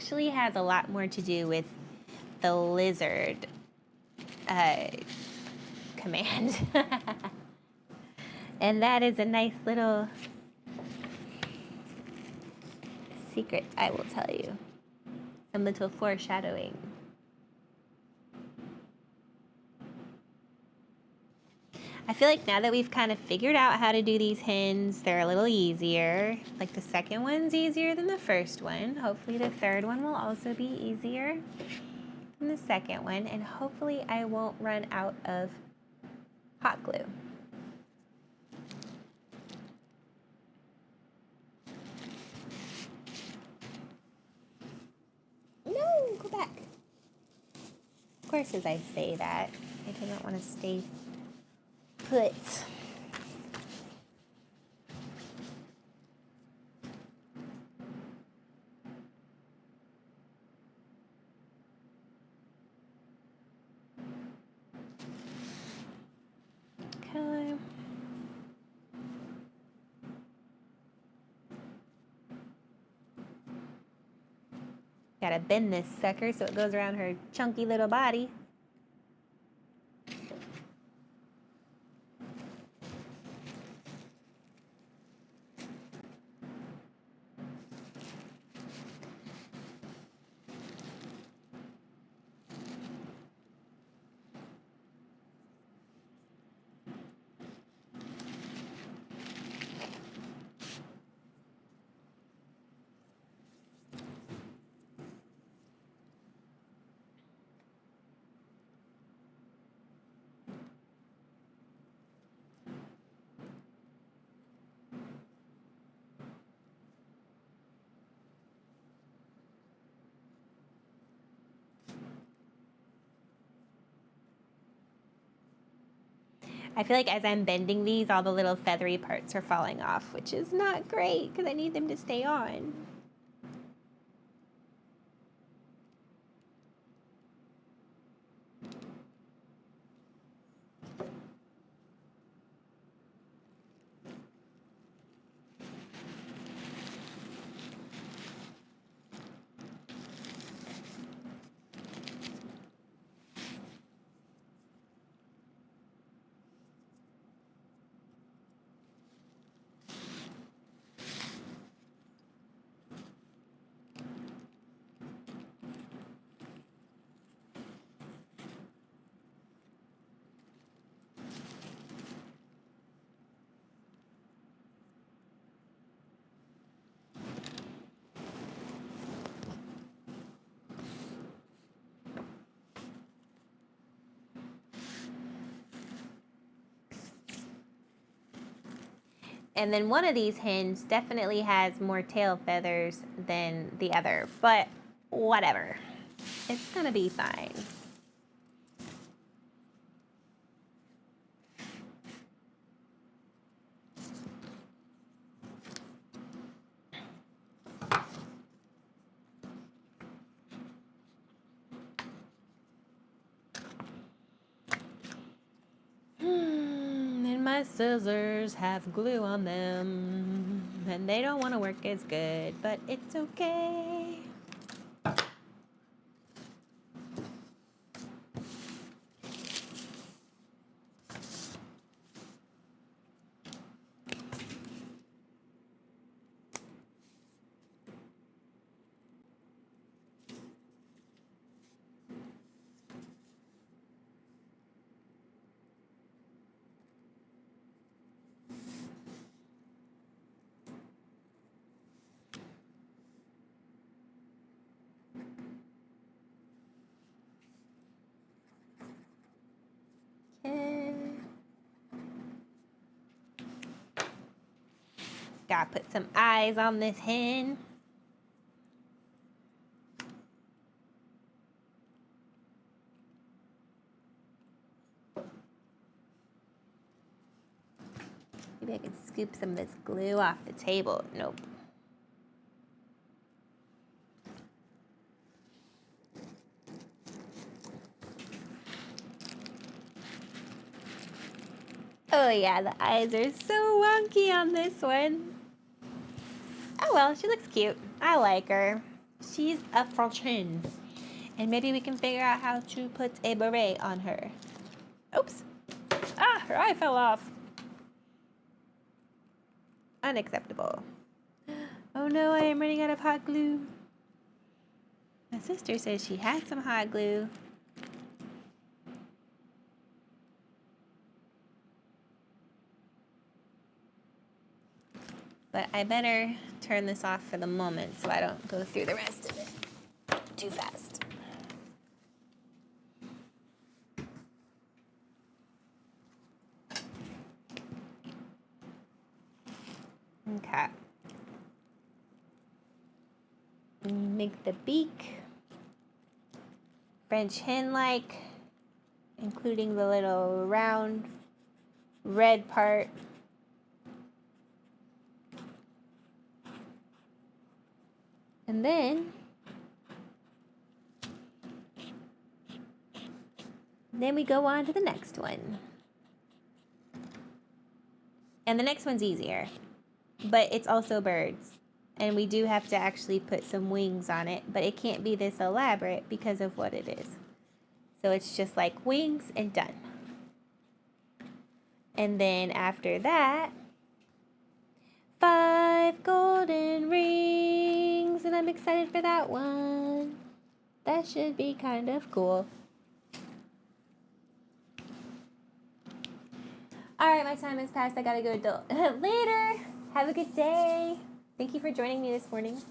actually has a lot more to do with the lizard command. And that is a nice little secret I will tell you. Some little foreshadowing. I feel like now that we've kind of figured out how to do these hens, they're a little easier. Like the second one's easier than the first one. Hopefully the third one will also be easier than the second one. And hopefully I won't run out of hot glue. No, go back. Of course, as I say that, I do not want to stay put. Okay. Gotta bend this sucker so it goes around her chunky little body. I feel like as I'm bending these, all the little feathery parts are falling off, which is not great because I need them to stay on. And then one of these hens definitely has more tail feathers than the other, but whatever. It's gonna be fine. And my scissors have glue on them, and they don't want to work as good, but it's okay. Okay. Gotta put some eyes on this hen. Maybe I can scoop some of this glue off the table. Nope. Oh yeah, the eyes are so wonky on this one. Oh well, she looks cute. I like her. She's a French hen. And maybe we can figure out how to put a beret on her. Oops. Ah, her eye fell off. Unacceptable. Oh no, I am running out of hot glue. My sister says she has some hot glue. But I better turn this off for the moment so I don't go through the rest of it too fast. Okay. Make the beak French hen-like, including the little round red part. And then we go on to the next one. And the next one's easier, but it's also birds. And we do have to actually put some wings on it, but it can't be this elaborate because of what it is. So it's just like wings and done. And then after that, 5 golden rings, and I'm excited for that one. That should be kind of cool. All right, my time has passed. I gotta go later. Have a good day. Thank you for joining me this morning.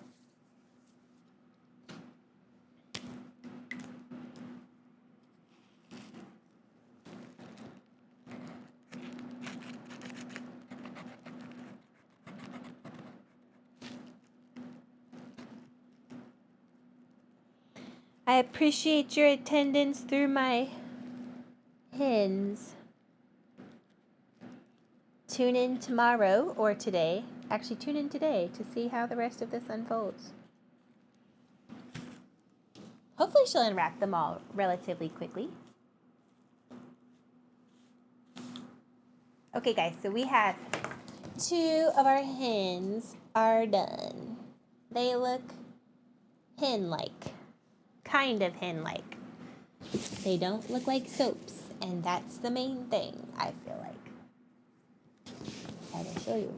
I appreciate your attendance through my hens. Tune in tomorrow or today. Actually, tune in today to see how the rest of this unfolds. Hopefully she'll unwrap them all relatively quickly. Okay, guys, so we have 2 of our hens are done. They look hen-like. Kind of hen-like. They don't look like soaps, and that's the main thing, I feel like. I will show you.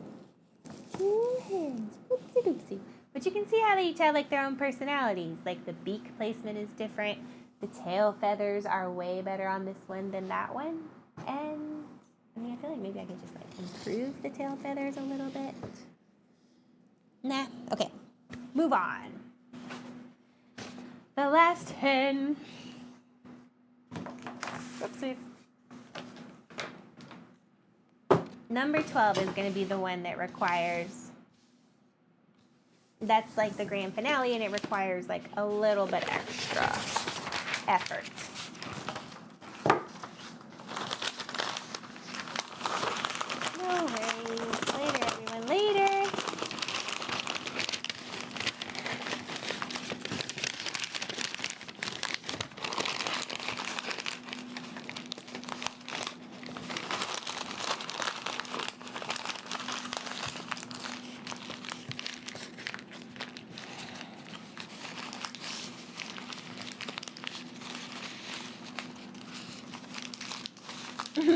2 hens. Oopsie doopsie. But you can see how they each have like their own personalities. Like the beak placement is different. The tail feathers are way better on this one than that one. And I mean, I feel like maybe I could just like improve the tail feathers a little bit. Nah. Okay. Move on. The last hen. Oopsies. Number 12 is going to be the one that requires, that's like the grand finale, and it requires like a little bit extra effort. No worries. Later, everyone. Later.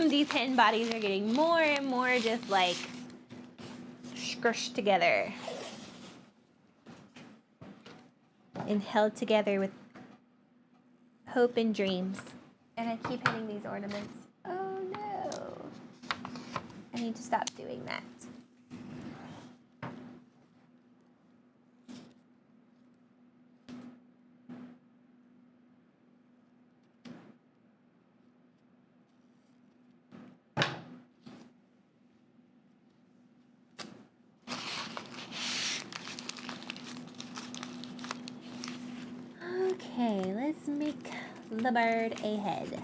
These hen bodies are getting more and more just like squished together and held together with hope and dreams. And I keep hitting these ornaments. Oh no. I need to stop doing that. Okay, let's make the bird a head.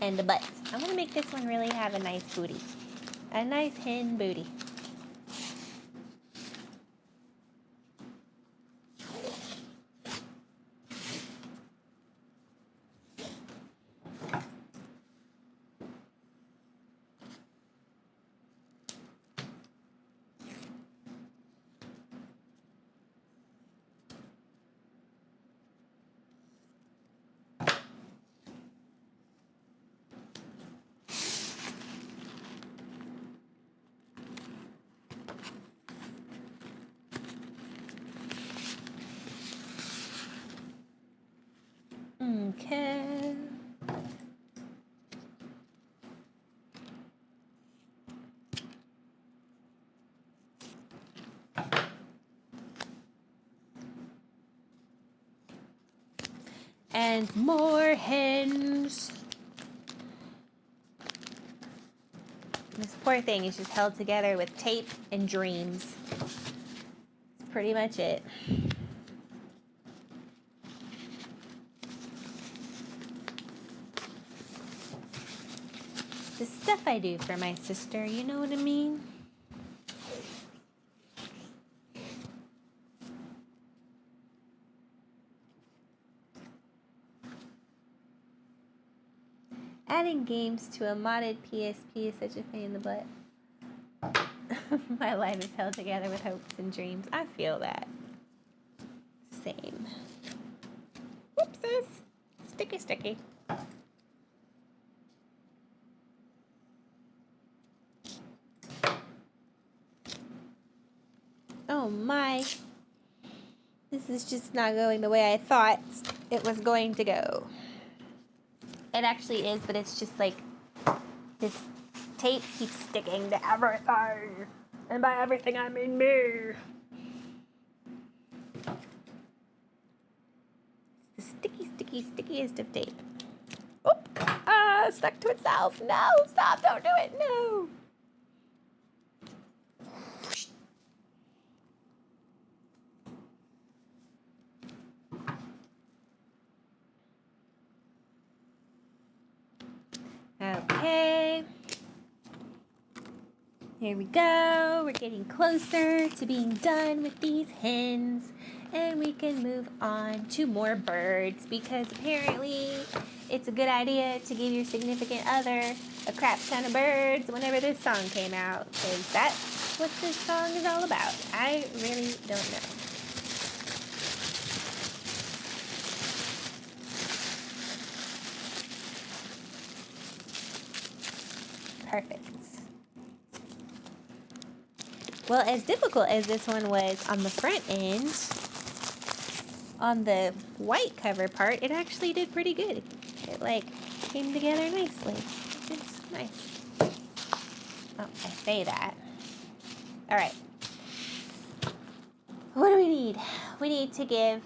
And the butt. I'm gonna make this one really have a nice booty. A nice hen booty. And more hens. This poor thing is just held together with tape and dreams. That's pretty much it. The stuff I do for my sister, you know what I mean? Adding games to a modded PSP is such a pain in the butt. My life is held together with hopes and dreams. I feel that. Same. Whoopsies. Sticky, sticky. Oh my. This is just not going the way I thought it was going to go. It actually is, but it's just like this tape keeps sticking to everything. And by everything, I mean me. The stickiest of tape. Oop! Ah, stuck to itself. No, stop, don't do it. No. Okay. Here we go. We're getting closer to being done with these hens. And we can move on to more birds because apparently it's a good idea to give your significant other a crap ton of birds whenever this song came out. Because that's what this song is all about. I really don't know. Perfect. Well, as difficult as this one was on the front end, on the white cover part, it actually did pretty good. It like came together nicely. It's nice. Oh, I say that. All right. What do we need? We need to give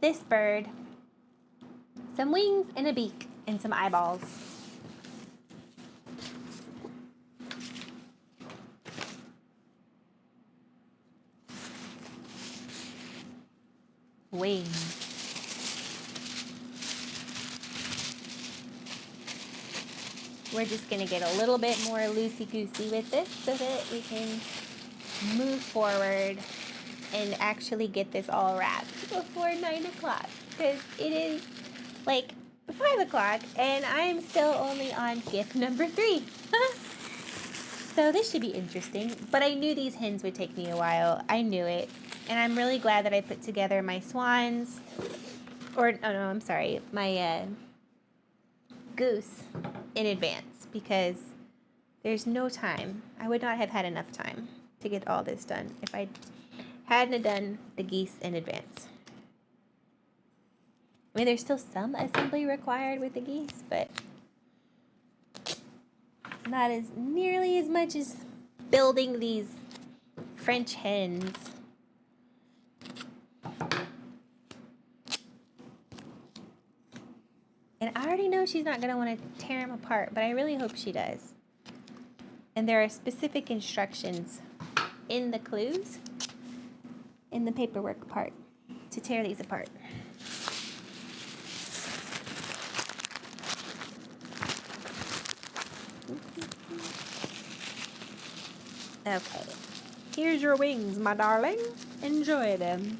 this bird some wings and a beak and some eyeballs. Wings. We're just going to get a little bit more loosey-goosey with this so that we can move forward and actually get this all wrapped before 9 o'clock. Because it is like 5 o'clock and I'm still only on gift number 3. So this should be interesting. But I knew these hens would take me a while. I knew it. And I'm really glad that I put together my swans, or, oh no, I'm sorry, my goose in advance because there's no time. I would not have had enough time to get all this done if I hadn't done the geese in advance. I mean, there's still some assembly required with the geese, but not as nearly as much as building these French hens. And I already know she's not going to want to tear them apart, but I really hope she does. And there are specific instructions in the clues, in the paperwork part, to tear these apart. Okay. Here's your wings, my darling. Enjoy them.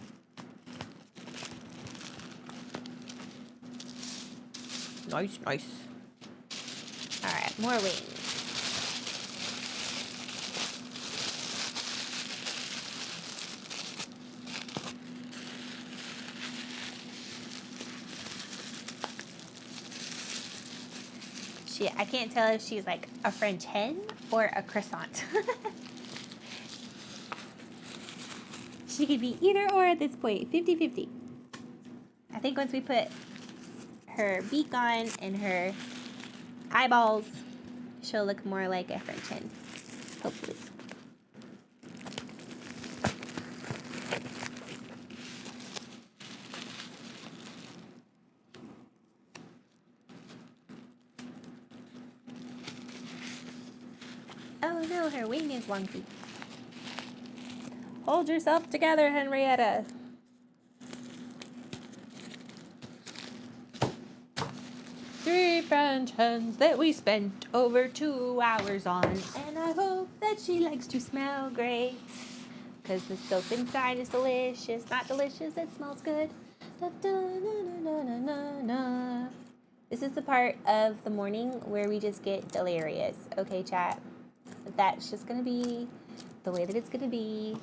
Nice, nice. All right, more wings. I can't tell if she's like a French hen or a croissant. She could be either or at this point, 50-50. I think once we put her beak on and her eyeballs, she'll look more like a French hen, hopefully. no, her wing is wonky. Hold yourself together, Henrietta. Three French hens that we spent over 2 hours on, and I hope that she likes to smell great. Cause the soap inside is delicious, not delicious, it smells good. Da, da, na, na, na, na, na. This is the part of the morning where we just get delirious, okay, chat? That's just gonna be the way that it's gonna be,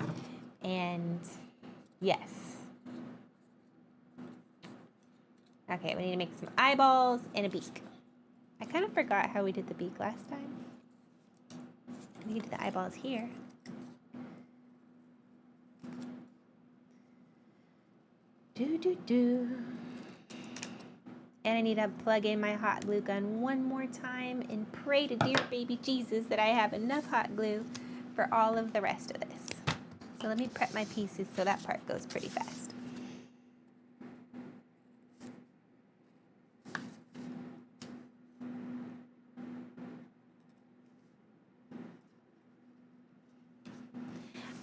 and yes. Okay, we need to make some eyeballs and a beak. I kind of forgot how we did the beak last time. We need to do the eyeballs here. Do. And I need to plug in my hot glue gun one more time and pray to dear baby Jesus that I have enough hot glue for all of the rest of this. So let me prep my pieces so that part goes pretty fast.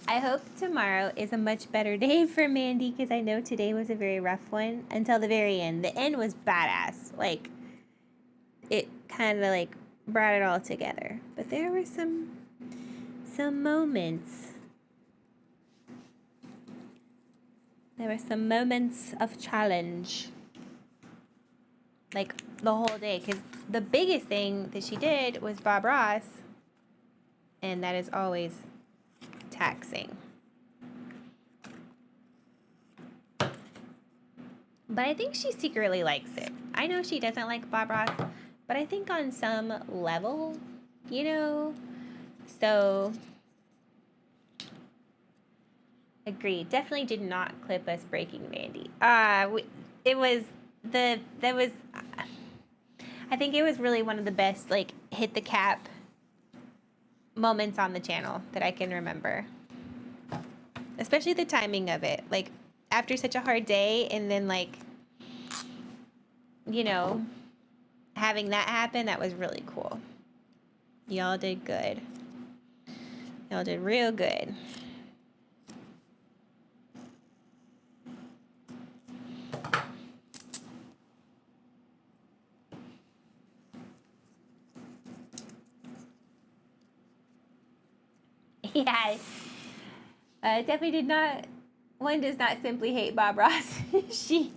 I hope tomorrow is a much better day for Mandy because I know today was a very rough one until the very end. The end was badass. Like, it kind of like brought it all together. But there were some moments. There were some moments of challenge. Like the whole day. Because the biggest thing that she did was Bob Ross. And that is always taxing. But I think she secretly likes it. I know she doesn't like Bob Ross, but I think on some level, you know? So, agreed. Definitely did not clip us breaking Mandy. I think it was really one of the best, like, hit the cap moments on the channel that I can remember. Especially the timing of it. Like, after such a hard day and then, like, you know, having that happen, that was really cool. Y'all did good. Y'all did real good. Yeah, definitely did not. One does not simply hate Bob Ross. She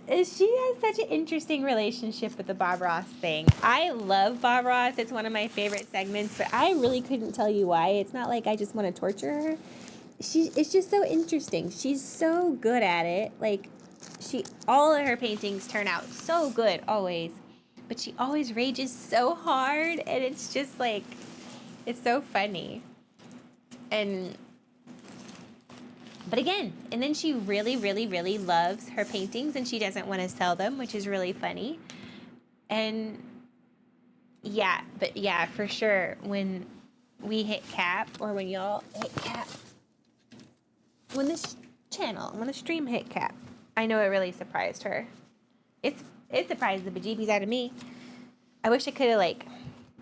has such an interesting relationship with the Bob Ross thing. I love Bob Ross. It's one of my favorite segments, but I really couldn't tell you why. It's not like I just want to torture her. It's just so interesting. She's so good at it. Like, all of her paintings turn out so good always, but she always rages so hard, and it's just like, it's so funny. But again, and then she really, really, really loves her paintings and she doesn't want to sell them, which is really funny. And yeah, but yeah, for sure, when we hit cap, or when y'all hit cap, when this channel, when the stream hit cap, I know it really surprised her. It surprised the bejeebies out of me. I wish I could have, like,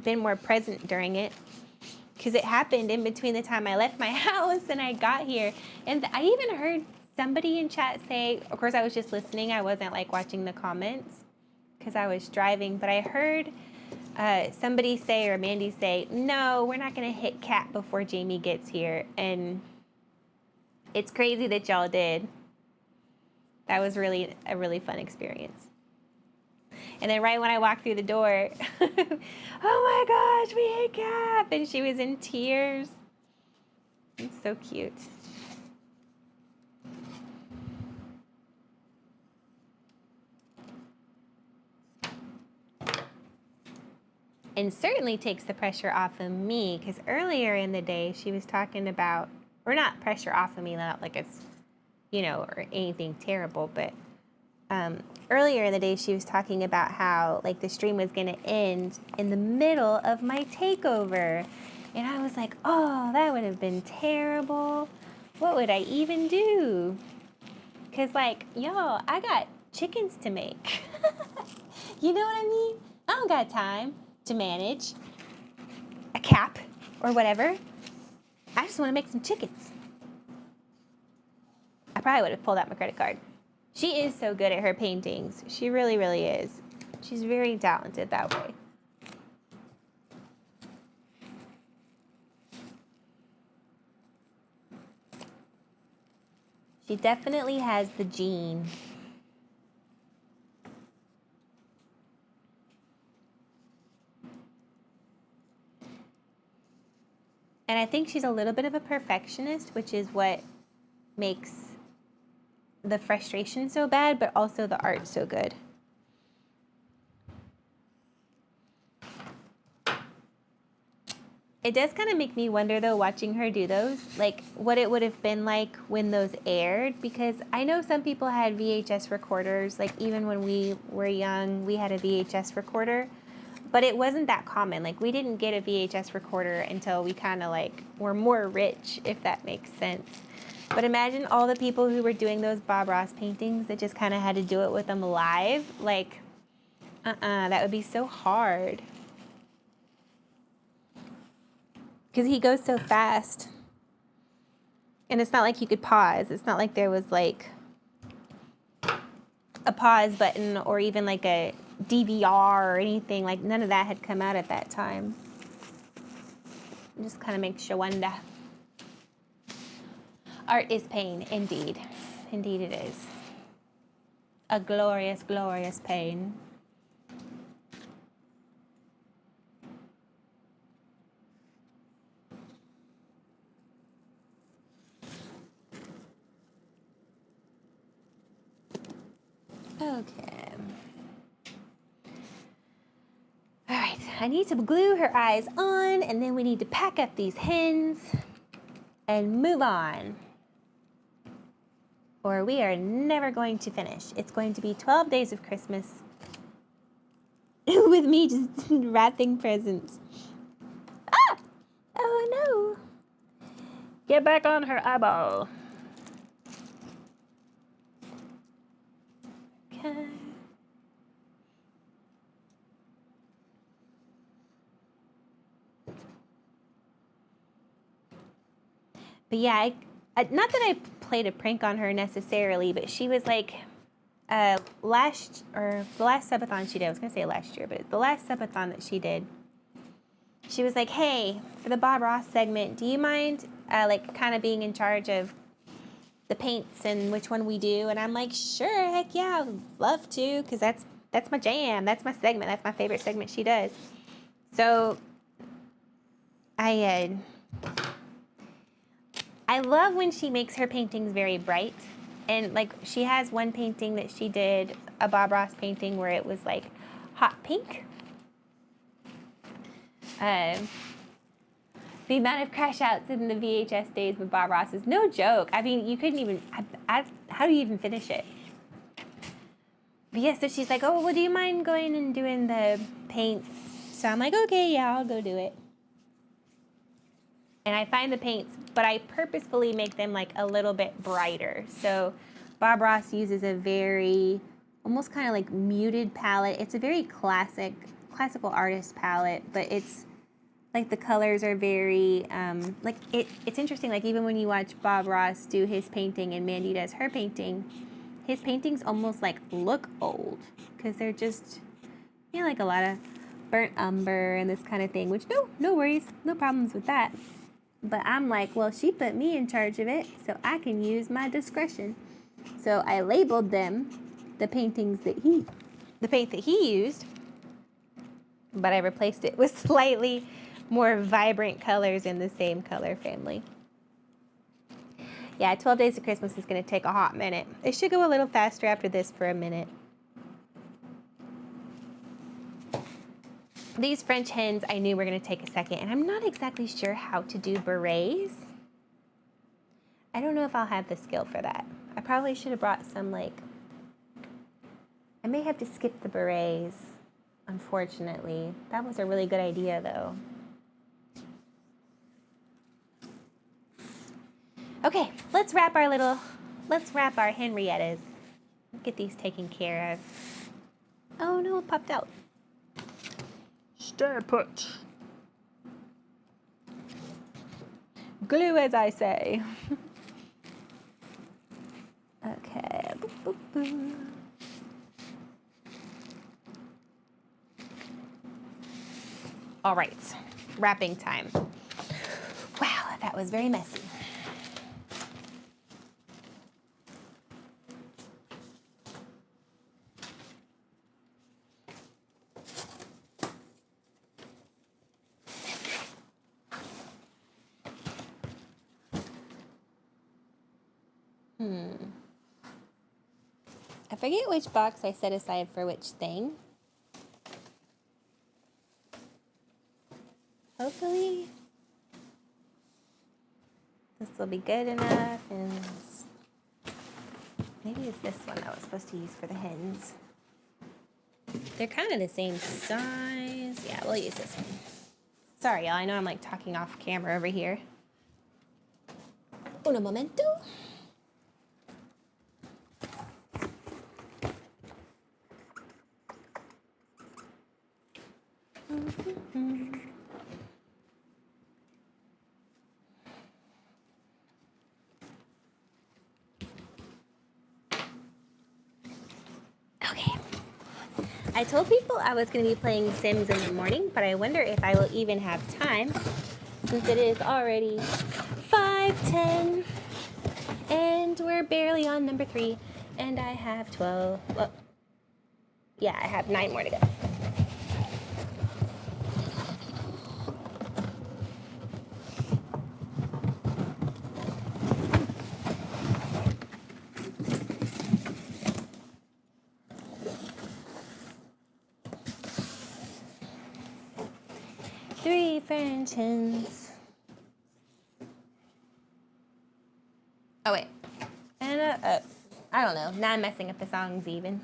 been more present during it. Because it happened in between the time I left my house and I got here. And I even heard somebody in chat say, of course I was just listening, I wasn't like watching the comments because I was driving, but I heard somebody say, or Mandy say, no, we're not going to hit cap before Jaimie gets here. And it's crazy that y'all did. That was really a really fun experience. And then right when I walked through the door, oh my gosh, we hit cap! And she was in tears. It's so cute. And certainly takes the pressure off of me, because earlier in the day she was talking about, or not pressure off of me, not like it's, you know, or anything terrible, but earlier in the day, she was talking about how, like, the stream was going to end in the middle of my takeover. And I was like, oh, that would have been terrible. What would I even do? Because, like, y'all, I got chickens to make. You know what I mean? I don't got time to manage a cap or whatever. I just want to make some chickens. I probably would have pulled out my credit card. She is so good at her paintings. She really, really is. She's very talented that way. She definitely has the gene. And I think she's a little bit of a perfectionist, which is what makes the frustration so bad, but also the art so good. It does kind of make me wonder, though, watching her do those, like what it would have been like when those aired, because I know some people had VHS recorders, like even when we were young, we had a VHS recorder, but it wasn't that common. Like we didn't get a VHS recorder until we kind of like were more rich, if that makes sense. But imagine all the people who were doing those Bob Ross paintings that just kind of had to do it with them live. Like, that would be so hard. Because he goes so fast. And it's not like you could pause. It's not like there was like a pause button or even like a DVR or anything. Like none of that had come out at that time. It just kind of makes you wonder. Art is pain, indeed. Indeed it is. A glorious, glorious pain. Okay. All right, I need to glue her eyes on, and then we need to pack up these hens and move on. Or we are never going to finish. It's going to be 12 days of Christmas with me just wrapping presents. Ah! Oh no. Get back on her eyeball. Okay. But yeah, not that I played a prank on her necessarily, but she was like, the last subathon she did, I was gonna say last year, but the last subathon that she did, she was like, hey, for the Bob Ross segment, do you mind like kind of being in charge of the paints and which one we do? And I'm like, sure, heck yeah, I would love to, because that's my jam, that's my segment, that's my favorite segment she does. So I love when she makes her paintings very bright. And like she has one painting that she did, a Bob Ross painting, where it was like hot pink. The amount of crash outs in the VHS days with Bob Ross is no joke. I mean, you couldn't even, how do you even finish it? But yeah, so she's like, oh, well, do you mind going and doing the paint? So I'm like, okay, yeah, I'll go do it. And I find the paints, but I purposefully make them like a little bit brighter. So Bob Ross uses a very, almost kind of like muted palette. It's a very classical artist palette, but it's like the colors are very, like it's interesting. Like even when you watch Bob Ross do his painting and Mandy does her painting, his paintings almost like look old because they're just, you know, like a lot of burnt umber and this kind of thing, which no worries, no problems with that. But I'm like, well, she put me in charge of it, so I can use my discretion. So I labeled them the paint that he used, but I replaced it with slightly more vibrant colors in the same color family. Yeah, 12 Days of Christmas is going to take a hot minute. It should go a little faster after this for a minute. These French hens, I knew were going to take a second, and I'm not exactly sure how to do berets. I don't know if I'll have the skill for that. I probably should have brought some, like, I may have to skip the berets, unfortunately. That was a really good idea, though. Okay, let's wrap our Henriettas. Get these taken care of. Oh no, it popped out. Stay put. Glue, as I say. Okay. Boop, boop, boop. All right. Wrapping time. Wow, that was very messy. I forget which box I set aside for which thing. Hopefully this will be good enough, and maybe it's this one I was supposed to use for the hens. They're kind of the same size. Yeah, we'll use this one. Sorry, y'all. I know I'm like talking off camera over here. Un momento. Okay. I told people I was going to be playing Sims in the morning, but I wonder if I will even have time since it is already 5:10 and we're barely on number 3 and I have 12. Well, yeah, I have 9 more to go. Three French hens. Oh wait, and I don't know. Now I'm messing up the songs even.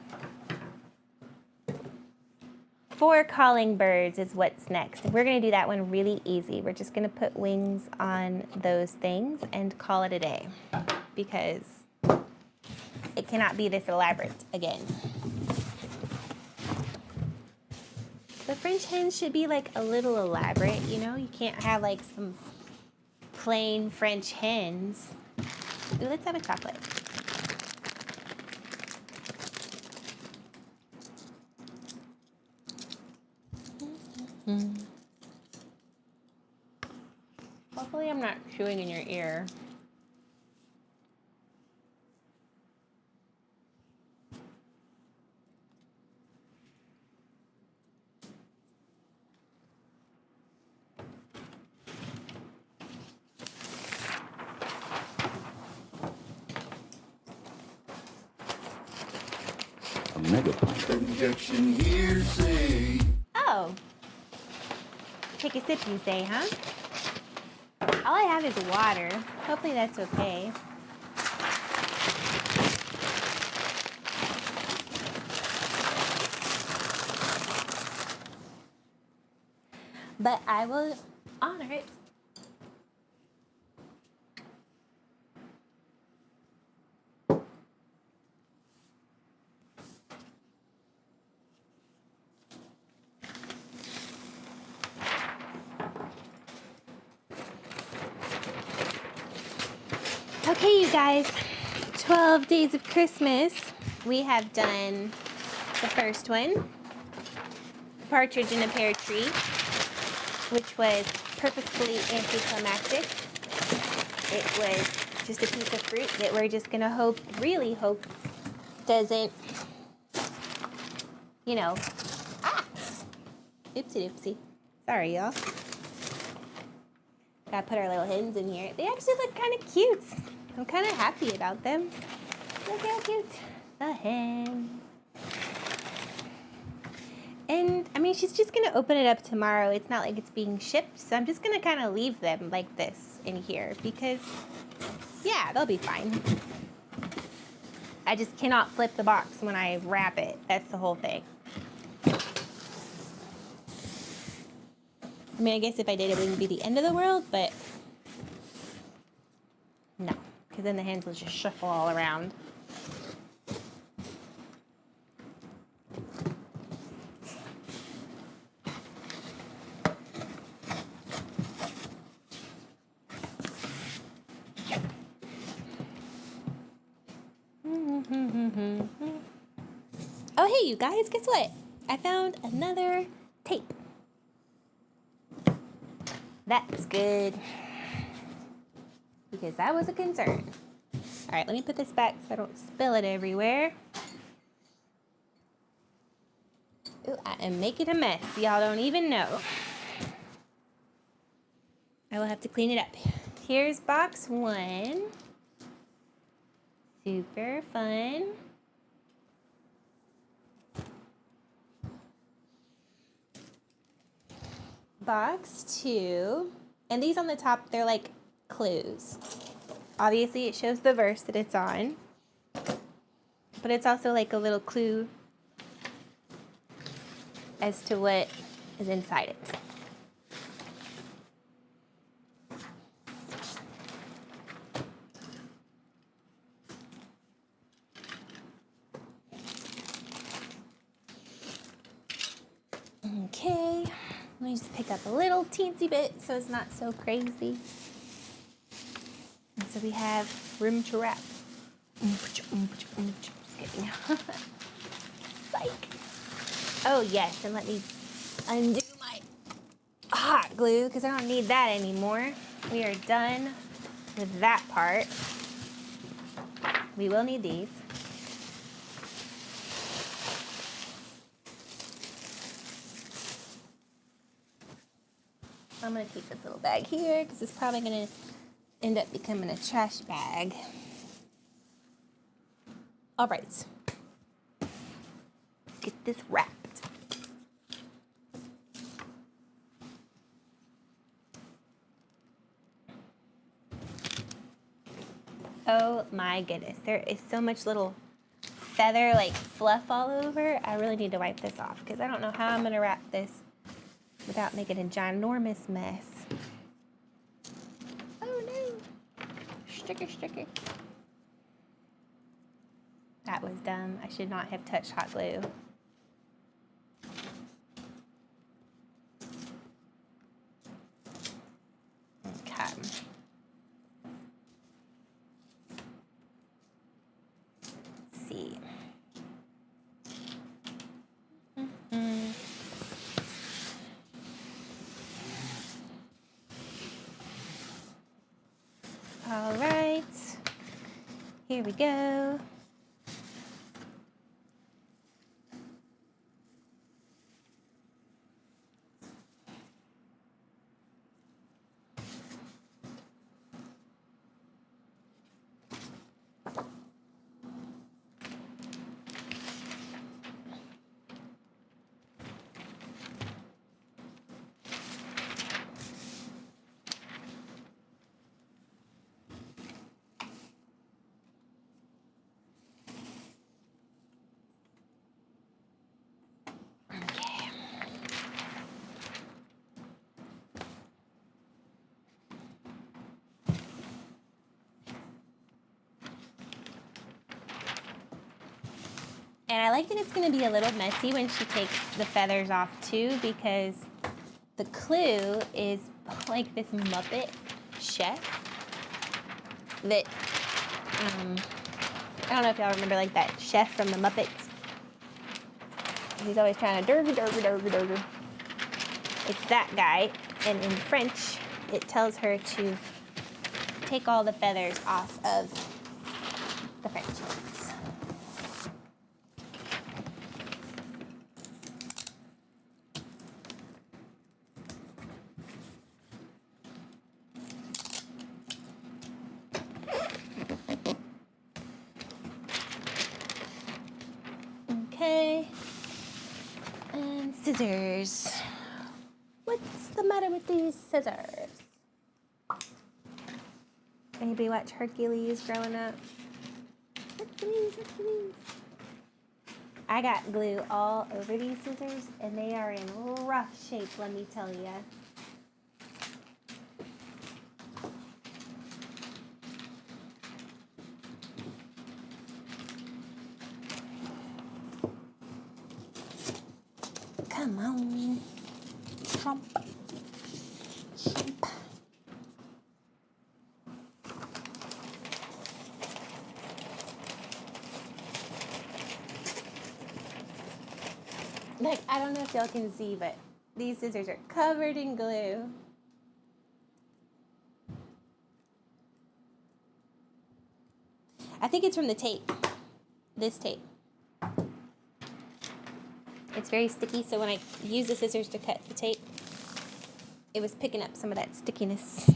4 calling birds is what's next. We're gonna do that one really easy. We're just gonna put wings on those things and call it a day because it cannot be this elaborate again. The French hens should be like a little elaborate, you know? You can't have like some plain French hens. Ooh, let's have a chocolate. Hopefully I'm not chewing in your ear. A mega pump injection hearsay. Oh. Take a sip, you say, huh? All I have is water. Hopefully that's okay. But I will honor it. Okay, you guys, 12 days of Christmas. We have done the first one, Partridge in a Pear Tree, which was purposefully anticlimactic. It was just a piece of fruit that we're just gonna really hope, doesn't, you know, oopsie doopsie. Sorry, y'all. Gotta put our little hens in here. They actually look kind of cute. I'm kind of happy about them. Look how cute. The hen. And, I mean, she's just going to open it up tomorrow. It's not like it's being shipped. So I'm just going to kind of leave them like this in here. Because, yeah, they'll be fine. I just cannot flip the box when I wrap it. That's the whole thing. I mean, I guess if I did, it wouldn't be the end of the world, but no, because then the hens will just shuffle all around. Oh, hey, you guys, guess what? I found another tape. That's good. Because that was a concern. All right, let me put this back so I don't spill it everywhere. Ooh, I am making a mess. Y'all don't even know. I will have to clean it up. Here's box 1. Super fun. Box 2. And these on the top, they're like clues. Obviously, it shows the verse that it's on. But it's also like a little clue as to what is inside it. Okay, let me just pick up a little teensy bit so it's not so crazy. And so we have room to wrap. Just kidding. Psych. Oh yes, and let me undo my hot glue because I don't need that anymore. We are done with that part. We will need these. I'm gonna keep this little bag here because it's probably gonna end up becoming a trash bag. All right, let's get this wrapped. Oh my goodness, there is so much little feather like fluff all over. I really need to wipe this off because I don't know how I'm gonna wrap this without making a ginormous mess. Oh no, sticker. That was dumb. I should not have touched hot glue. Okay. Let's see. All right. Here we go. And I like that it's going to be a little messy when she takes the feathers off too, because the clue is like this Muppet chef that, I don't know if y'all remember like that chef from the Muppets. He's always trying to durga. It's that guy, and in French, it tells her to take all the feathers off of the French ones. Okay, and scissors. What's the matter with these scissors? Anybody watch Hercules growing up? Hercules. I got glue all over these scissors, and they are in rough shape, let me tell ya. Come on. Trump. Like, I don't know if y'all can see, but these scissors are covered in glue. I think it's from the tape. This tape. It's very sticky, so when I use the scissors to cut the tape, it was picking up some of that stickiness.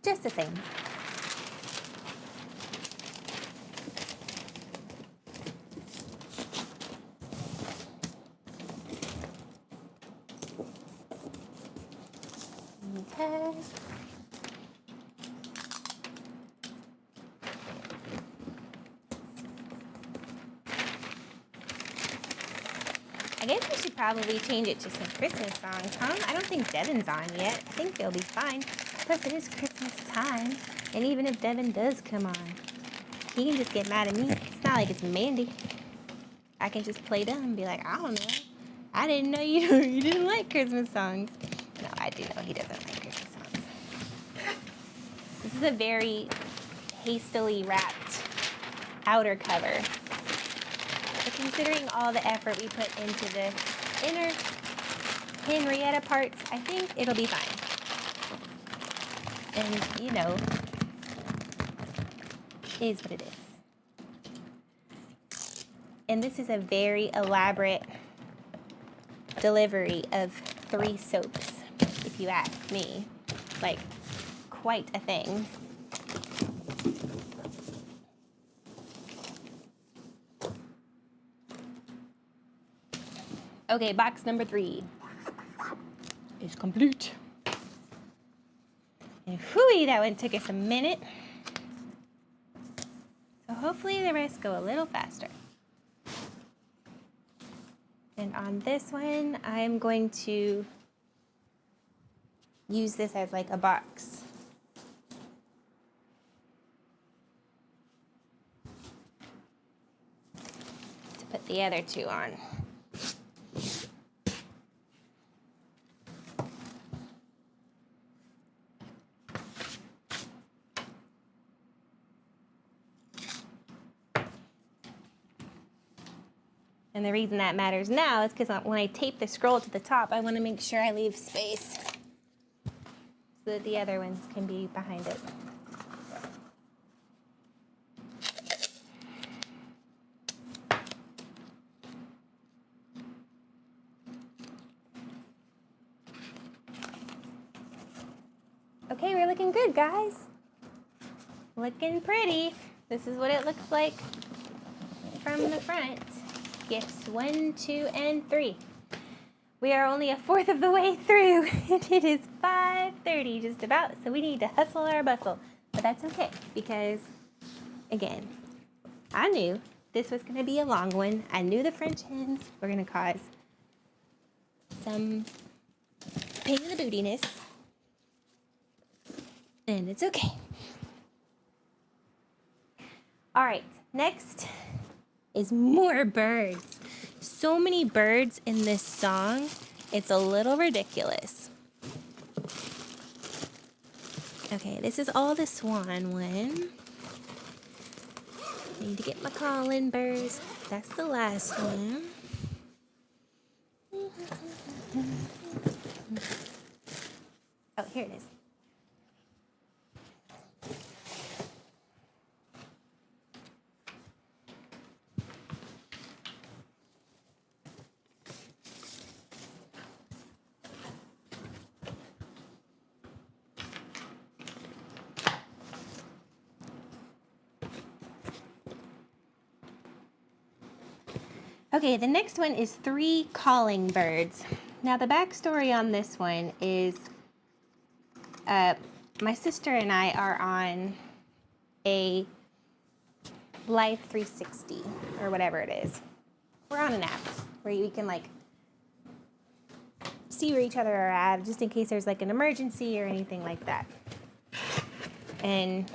Just the same. Okay. I guess we should probably change it to some Christmas songs, huh? I don't think Devin's on yet. I think they'll be fine. Plus, it is Christmas time. And even if Devin does come on, he can just get mad at me. It's not like it's Mandy. I can just play them and be like, I don't know. I didn't know you didn't like Christmas songs. No, I do know he doesn't like Christmas songs. This is a very hastily wrapped outer cover. But considering all the effort we put into the inner Henrietta parts, I think it'll be fine. And, you know, is what it is. And this is a very elaborate delivery of 3 soaps, if you ask me. Like, quite a thing. Okay, box number 3 is complete. And whooey, that one took us a minute. So hopefully the rest go a little faster. And on this one, I'm going to use this as like a box. To put the other 2 on. And the reason that matters now is because when I tape the scroll to the top, I want to make sure I leave space so that the other ones can be behind it. Okay, we're looking good, guys. Looking pretty. This is what it looks like from the front. Gifts 1, 2, and 3. We are only a fourth of the way through, and it is 5:30 just about, so we need to hustle our bustle. But that's okay, because, again, I knew this was going to be a long one. I knew the French hens were going to cause some pain in the bootiness, and it's okay. All right, next is more birds. So many birds in this song, it's a little ridiculous. Okay, this is all the swan one. Need to get my calling birds. That's the last one. Oh, here it is. Okay, the next one is 3 calling birds. Now the backstory on this one is my sister and I are on a Life 360 or whatever it is. We're on an app where we can like see where each other are at just in case there's like an emergency or anything like that. And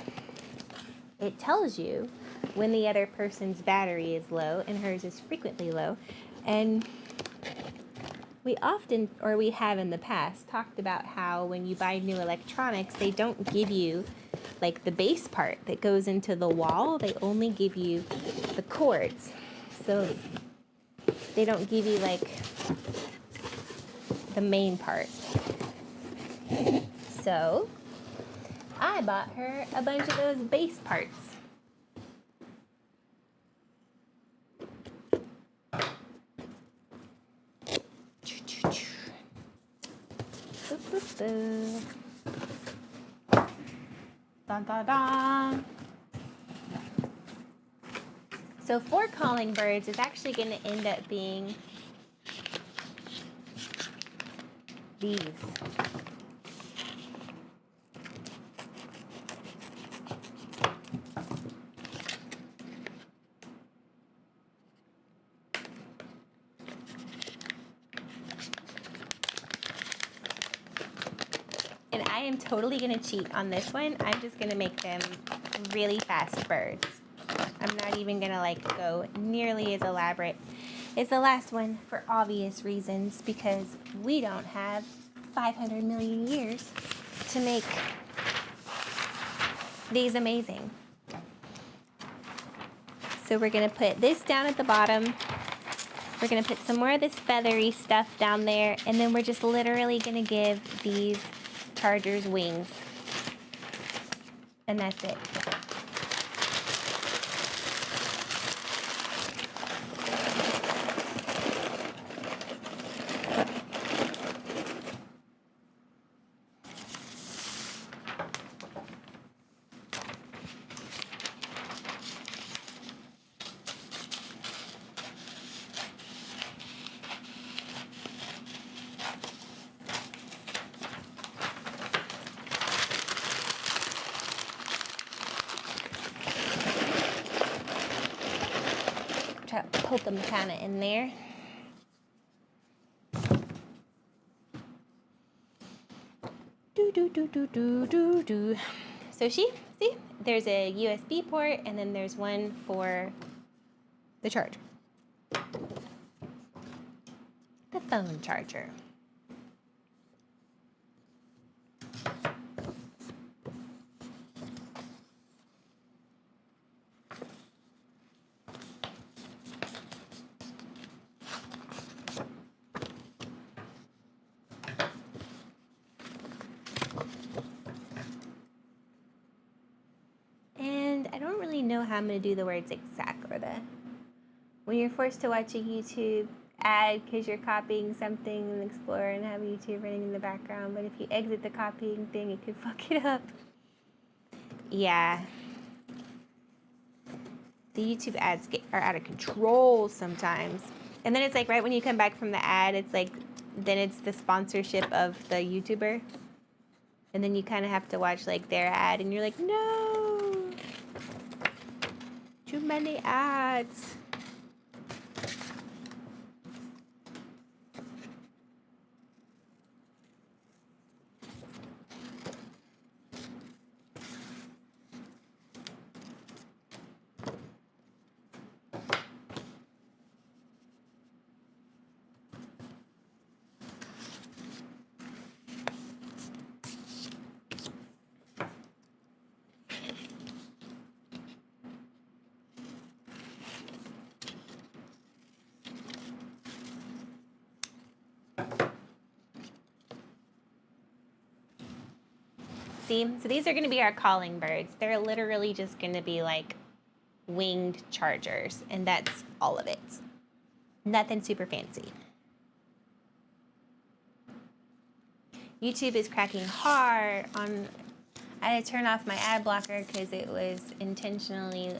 it tells you when the other person's battery is low, and hers is frequently low. And we often, or we have in the past, talked about how when you buy new electronics, they don't give you like the base part that goes into the wall. They only give you the cords. So they don't give you like the main part. So I bought her a bunch of those base parts. Dun, dun, dun. So for calling birds, it's actually going to end up being these. And I am totally going to cheat on this one. I'm just going to make them really fast birds. I'm not even going to like go nearly as elaborate as the last one for obvious reasons, because we don't have 500 million years to make these amazing. So we're going to put this down at the bottom. We're going to put some more of this feathery stuff down there, and then we're just literally going to give these chargers wings. And that's it. Try to poke them kind of in there. Do. So see, there's a USB port, and then there's one for the charger. The phone charger. I don't really know how I'm going to do the words exact, or when you're forced to watch a YouTube ad because you're copying something in Explorer and have YouTube running in the background, but if you exit the copying thing, it could fuck it up. Yeah. The YouTube ads are out of control sometimes. And then it's like right when you come back from the ad, it's like, then it's the sponsorship of the YouTuber. And then you kind of have to watch like their ad, and you're like, no. Too many ads. See, so these are going to be our calling birds. They're literally just going to be like winged chargers, and that's all of it. Nothing super fancy. YouTube is cracking hard on. I had to turn off my ad blocker because it was intentionally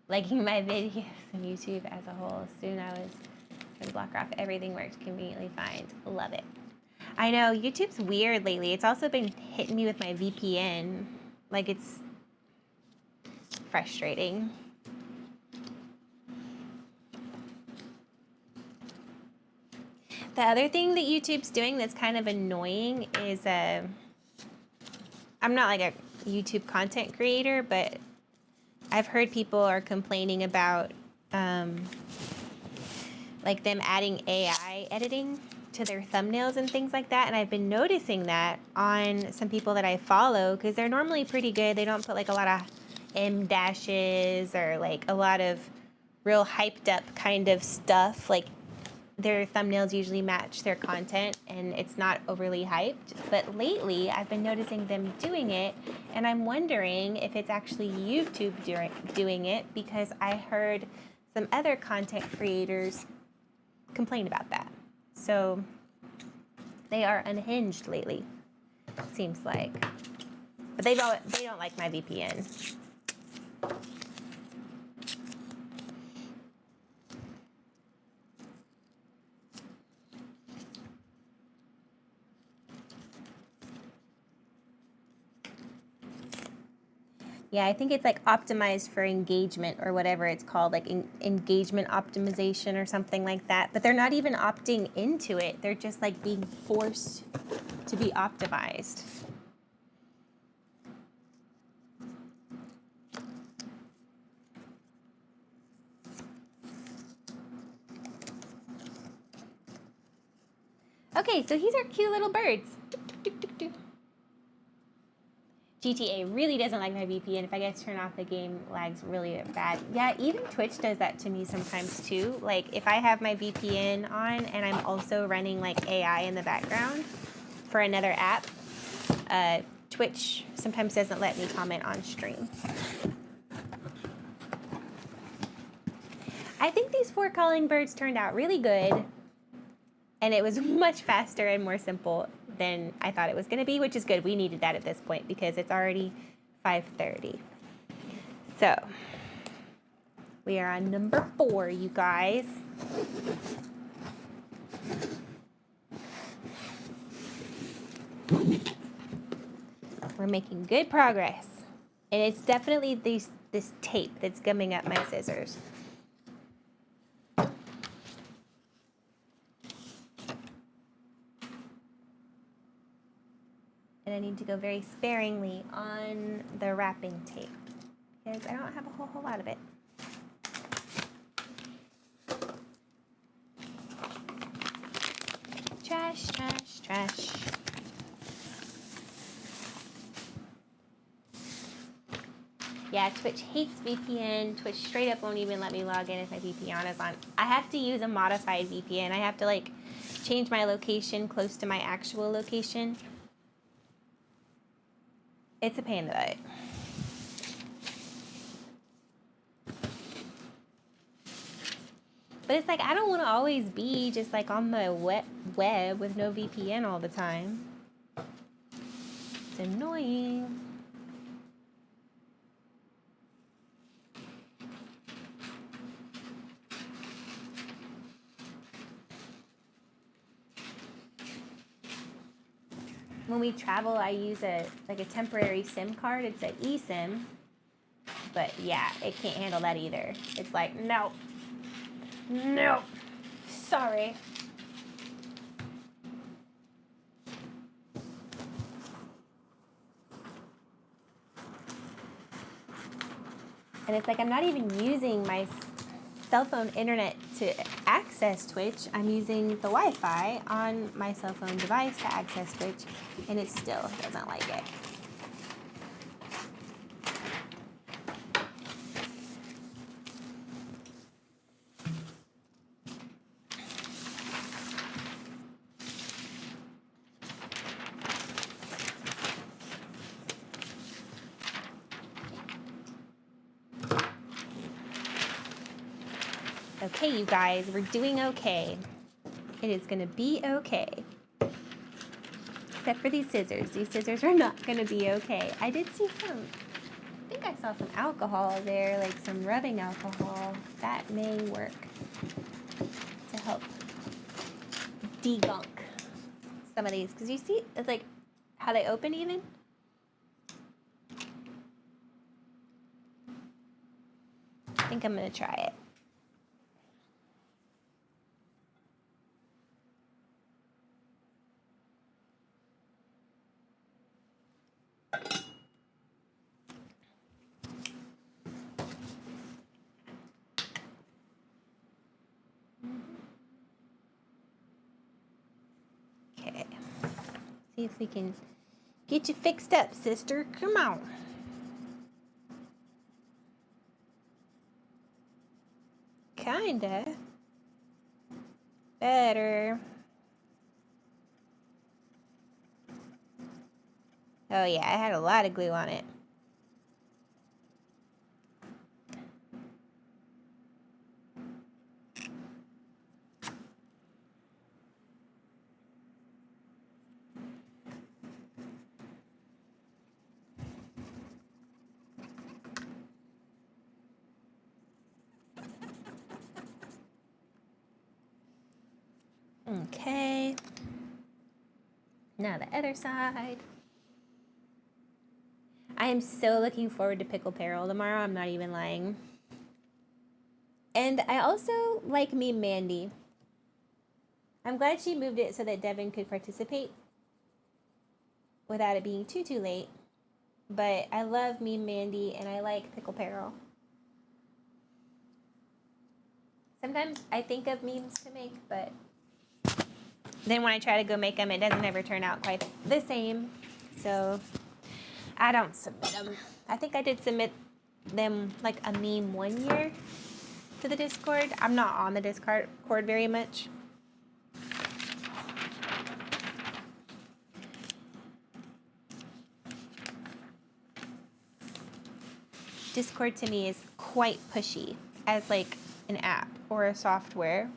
liking my videos on YouTube as a whole. Soon I was going to block off. Everything worked conveniently fine. Love it. I know, YouTube's weird lately. It's also been hitting me with my VPN. Like, it's frustrating. The other thing that YouTube's doing that's kind of annoying is, I'm not like a YouTube content creator, but I've heard people are complaining about, like them adding AI editing to their thumbnails and things like that. And I've been noticing that on some people that I follow because they're normally pretty good. They don't put like a lot of M dashes or like a lot of real hyped up kind of stuff. Like their thumbnails usually match their content and it's not overly hyped. But lately I've been noticing them doing it and I'm wondering if it's actually YouTube doing it because I heard some other content creators complain about that. So they are unhinged lately, seems like. But they don't like my VPN. Yeah, I think it's like optimized for engagement or whatever it's called, like engagement optimization or something like that. But they're not even opting into it. They're just like being forced to be optimized. Okay, so these are cute little birds. GTA really doesn't like my VPN. If I get to turn off, the game lags really bad. Yeah, even Twitch does that to me sometimes too. Like if I have my VPN on and I'm also running like AI in the background for another app, Twitch sometimes doesn't let me comment on stream. I think these 4 calling birds turned out really good. And it was much faster and more simple than I thought it was going to be, which is good. We needed that at this point because it's already 5:30. So we are on number 4, you guys. We're making good progress. And it's definitely this tape that's gumming up my scissors. And I need to go very sparingly on the wrapping tape because I don't have a whole lot of it. Trash, trash, trash. Yeah, Twitch hates VPN. Twitch straight up won't even let me log in if my VPN is on. I have to use a modified VPN. I have to like change my location close to my actual location. It's a pain in the butt. But it's like, I don't want to always be just like on the web with no VPN all the time. It's annoying. When we travel, I use a temporary SIM card. It's an eSIM. But yeah, it can't handle that either. It's like, no. No. Sorry. And it's like I'm not even using my cell phone internet to access Twitch. I'm using the Wi-Fi on my cell phone device to access Twitch, and it still doesn't like it. Okay, you guys, we're doing okay. It is gonna be okay. Except for these scissors. These scissors are not gonna be okay. I did see some, I think I saw some alcohol there, like some rubbing alcohol. That may work to help degunk some of these. Because you see, it's like how they open even. I think I'm gonna try it. See if we can get you fixed up, sister. Come on. Kinda. Better. Oh yeah, I had a lot of glue on it. Okay. Now the other side. I am so looking forward to Pickle Peril tomorrow. I'm not even lying. And I also like Meme Mandy. I'm glad she moved it so that Devin could participate without it being too late. But I love Meme Mandy and I like Pickle Peril. Sometimes I think of memes to make, but then when I try to go make them, it doesn't ever turn out quite the same. So I don't submit them. I think I did submit them like a meme one year to the Discord. I'm not on the Discord very much. Discord to me is quite pushy as like an app or a software.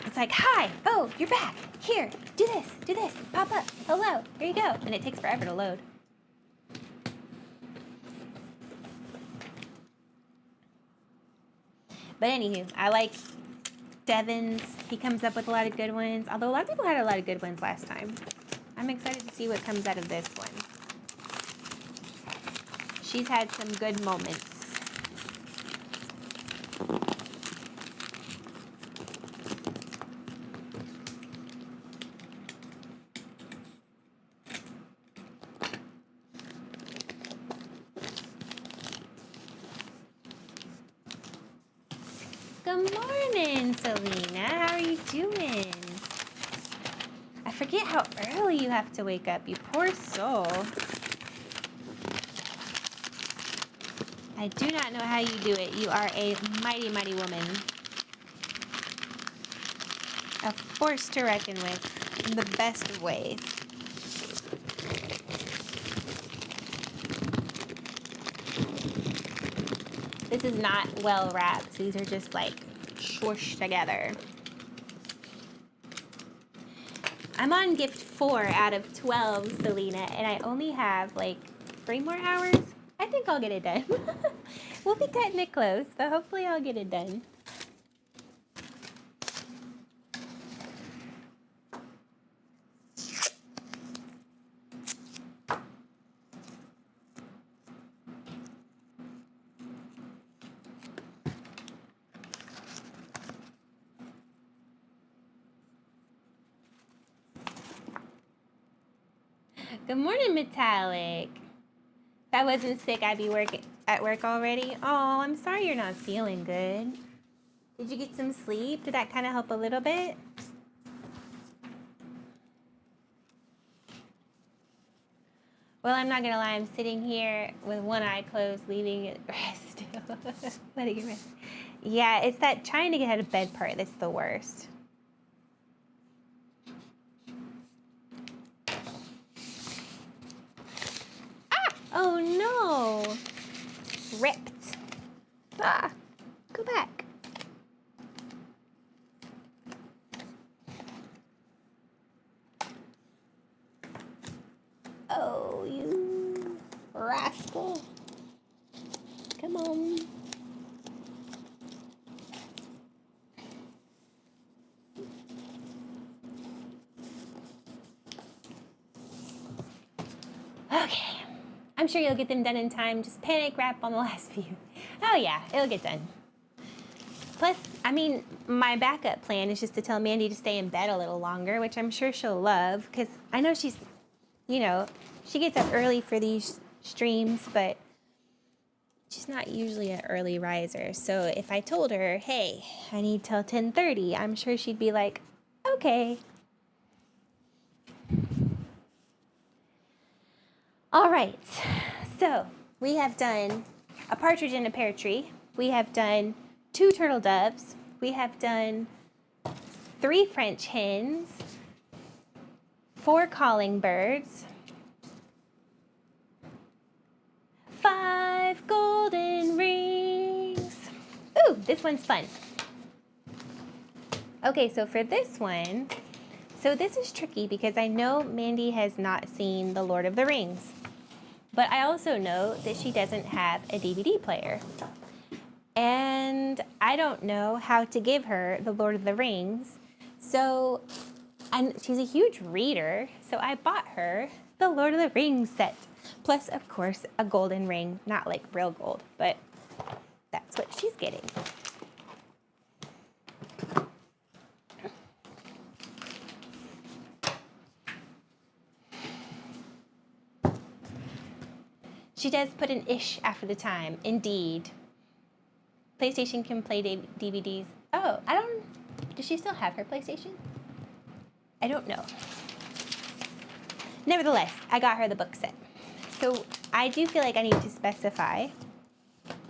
It's like, hi, oh, you're back. Here, do this, pop up, hello, here you go. And it takes forever to load. But anywho, I like Devin's. He comes up with a lot of good ones. Although a lot of people had a lot of good ones last time. I'm excited to see what comes out of this one. She's had some good moments. Good morning, Selena. How are you doing? I forget how early you have to wake up, you poor soul. I do not know how you do it. You are a mighty, mighty woman. A force to reckon with in the best of ways. This is not well wrapped. These are just like swooshed together. I'm on gift 4 out of 12, Selena, and I only have like 3 more hours. I think I'll get it done. We'll be cutting it close, but hopefully I'll get it done. Good morning, Metallic. If I wasn't sick, I'd be at work already. Oh, I'm sorry you're not feeling good. Did you get some sleep? Did that kind of help a little bit? Well, I'm not gonna lie. I'm sitting here with one eye closed, leaving it rest. Letting it rest. Yeah, it's that trying to get out of bed part that's the worst. Oh no! Ripped. Ah, go back. Oh, you rascal. Come on. Okay. I'm sure you'll get them done in time. Just panic wrap on the last few. Oh yeah, it'll get done. Plus, I mean, my backup plan is just to tell Mandy to stay in bed a little longer, which I'm sure she'll love, because I know she's, you know, she gets up early for these streams, but she's not usually an early riser. So if I told her, hey, I need till 10:30, I'm sure she'd be like, okay. All right, so we have done a partridge in a pear tree. We have done 2 turtle doves. We have done 3 French hens, 4 calling birds, 5 golden rings. Ooh, this one's fun. Okay, so for this one, so this is tricky because I know Mandy has not seen The Lord of the Rings, but I also know that she doesn't have a DVD player. And I don't know how to give her The Lord of the Rings. So, and she's a huge reader, so I bought her the Lord of the Rings set. Plus, of course, a golden ring. Not like real gold, but that's what she's getting. She does put an ish after the time, indeed. PlayStation can play DVDs. Oh, I don't, does she still have her PlayStation? I don't know. Nevertheless, I got her the book set. So I do feel like I need to specify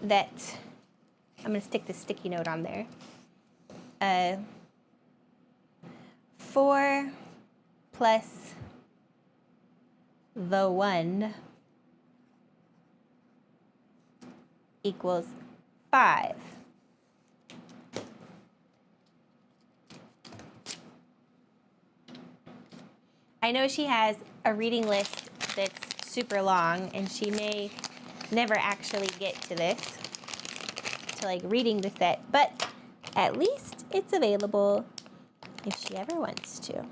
that, I'm gonna stick the sticky note on there. 4 plus the 1 equals 5. I know she has a reading list that's super long, and she may never actually get to this, to like reading the set, but at least it's available if she ever wants to.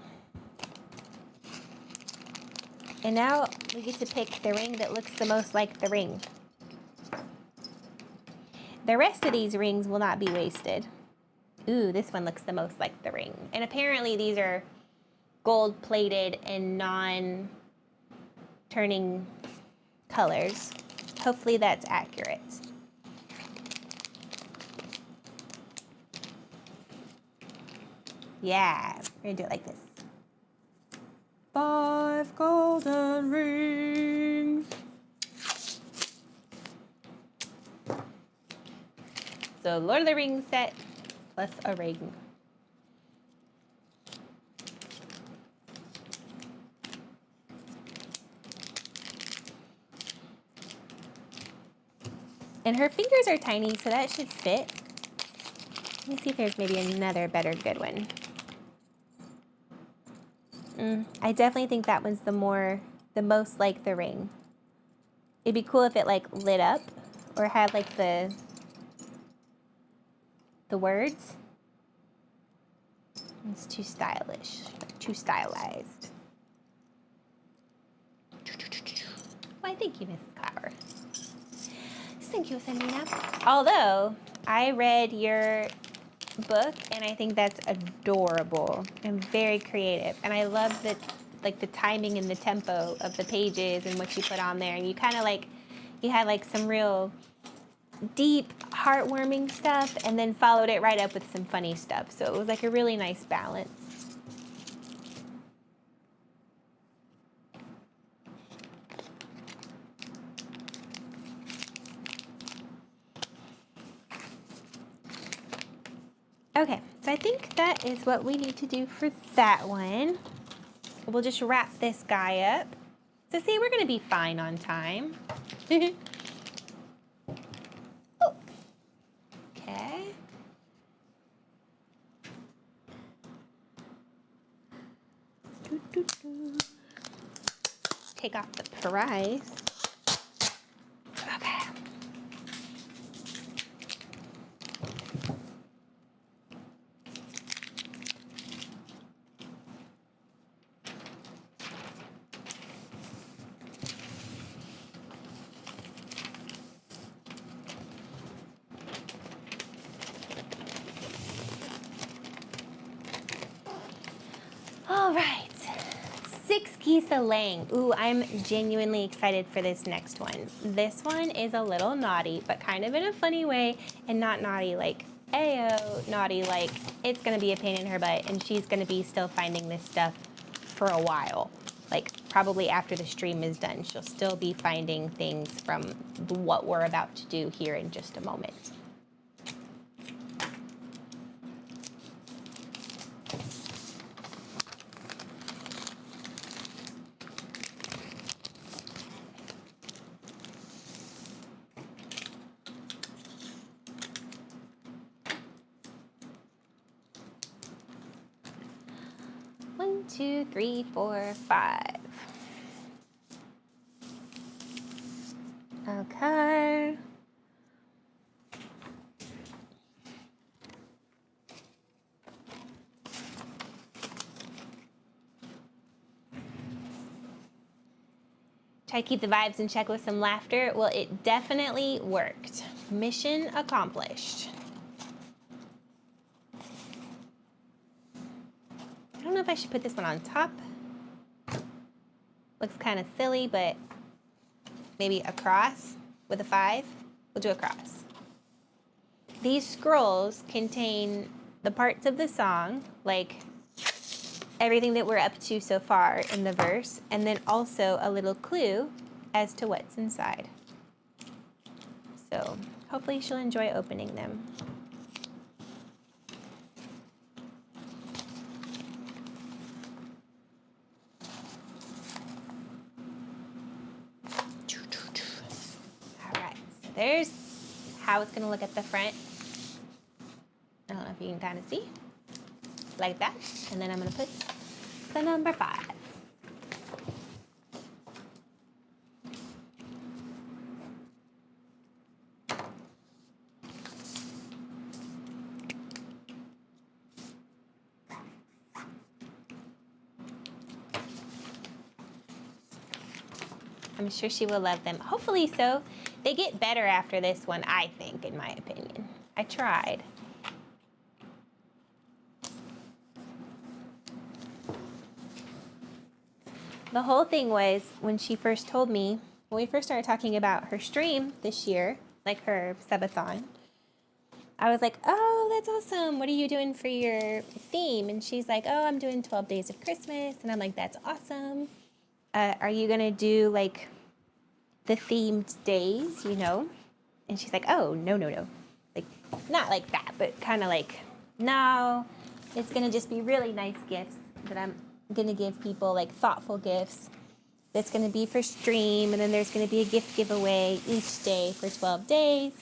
And now we get to pick the ring that looks the most like the ring. The rest of these rings will not be wasted. Ooh, this one looks the most like the ring. And apparently these are gold plated and non-turning colors. Hopefully that's accurate. Yeah, we're gonna do it like this. 5 golden rings. So Lord of the Rings set plus a ring. And her fingers are tiny, so that should fit. Let me see if there's maybe another better good one. I definitely think that one's the most like the ring. It'd be cool if it like lit up or had like the words. It's too stylish, too stylized. Why, thank you, Mrs. Clower. Thank you, Selena. Although, I read your book, and I think that's adorable and very creative. And I love the timing and the tempo of the pages and what you put on there. And you kind of like, you had like some real deep, heartwarming stuff, and then followed it right up with some funny stuff. So it was like a really nice balance. Okay, so I think that is what we need to do for that one. We'll just wrap this guy up. So see, we're gonna be fine on time. Oh. Okay. Take off the price. Okay. All right, 6 geese a laying. Ooh, I'm genuinely excited for this next one. This one is a little naughty, but kind of in a funny way, and not naughty like, ayo, naughty like, it's gonna be a pain in her butt, and she's gonna be still finding this stuff for a while. Like, probably after the stream is done, she'll still be finding things from what we're about to do here in just a moment. One, two, three, four, five. Okay. Try to keep the vibes in check with some laughter. Well, it definitely worked. Mission accomplished. I don't know if I should put this one on top. Looks kind of silly, but maybe a cross with a 5. We'll do a cross. These scrolls contain the parts of the song, like everything that we're up to so far in the verse, and then also a little clue as to what's inside. So hopefully she'll enjoy opening them. All right, so there's how it's gonna look at the front. I don't know if you can kind of see, like that. And then I'm gonna put the number 5. I'm sure she will love them. Hopefully so. They get better after this one, I think, in my opinion. I tried. The whole thing was when she first told me, when we first started talking about her stream this year, like her subathon, I was like, oh, that's awesome. What are you doing for your theme? And she's like, oh, I'm doing 12 Days of Christmas. And I'm like, that's awesome. Are you going to do like the themed days, you know? And she's like, oh, no. Like, not like that, but kind of like, no, it's going to just be really nice gifts that I'm going to give people, like thoughtful gifts. That's going to be for stream. And then there's going to be a gift giveaway each day for 12 days.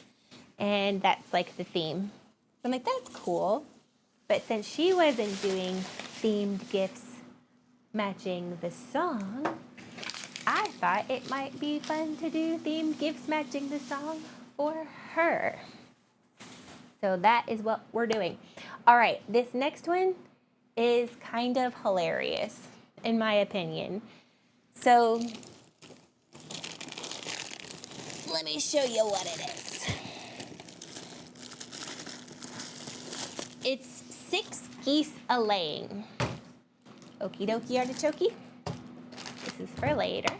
And that's like the theme. So I'm like, that's cool. But since she wasn't doing themed gifts matching the song, I thought it might be fun to do themed gifts matching the song for her. So that is what we're doing. All right, this next one is kind of hilarious, in my opinion. So let me show you what it is. It's 6 geese a laying. Okie dokie artichoke. This is for later.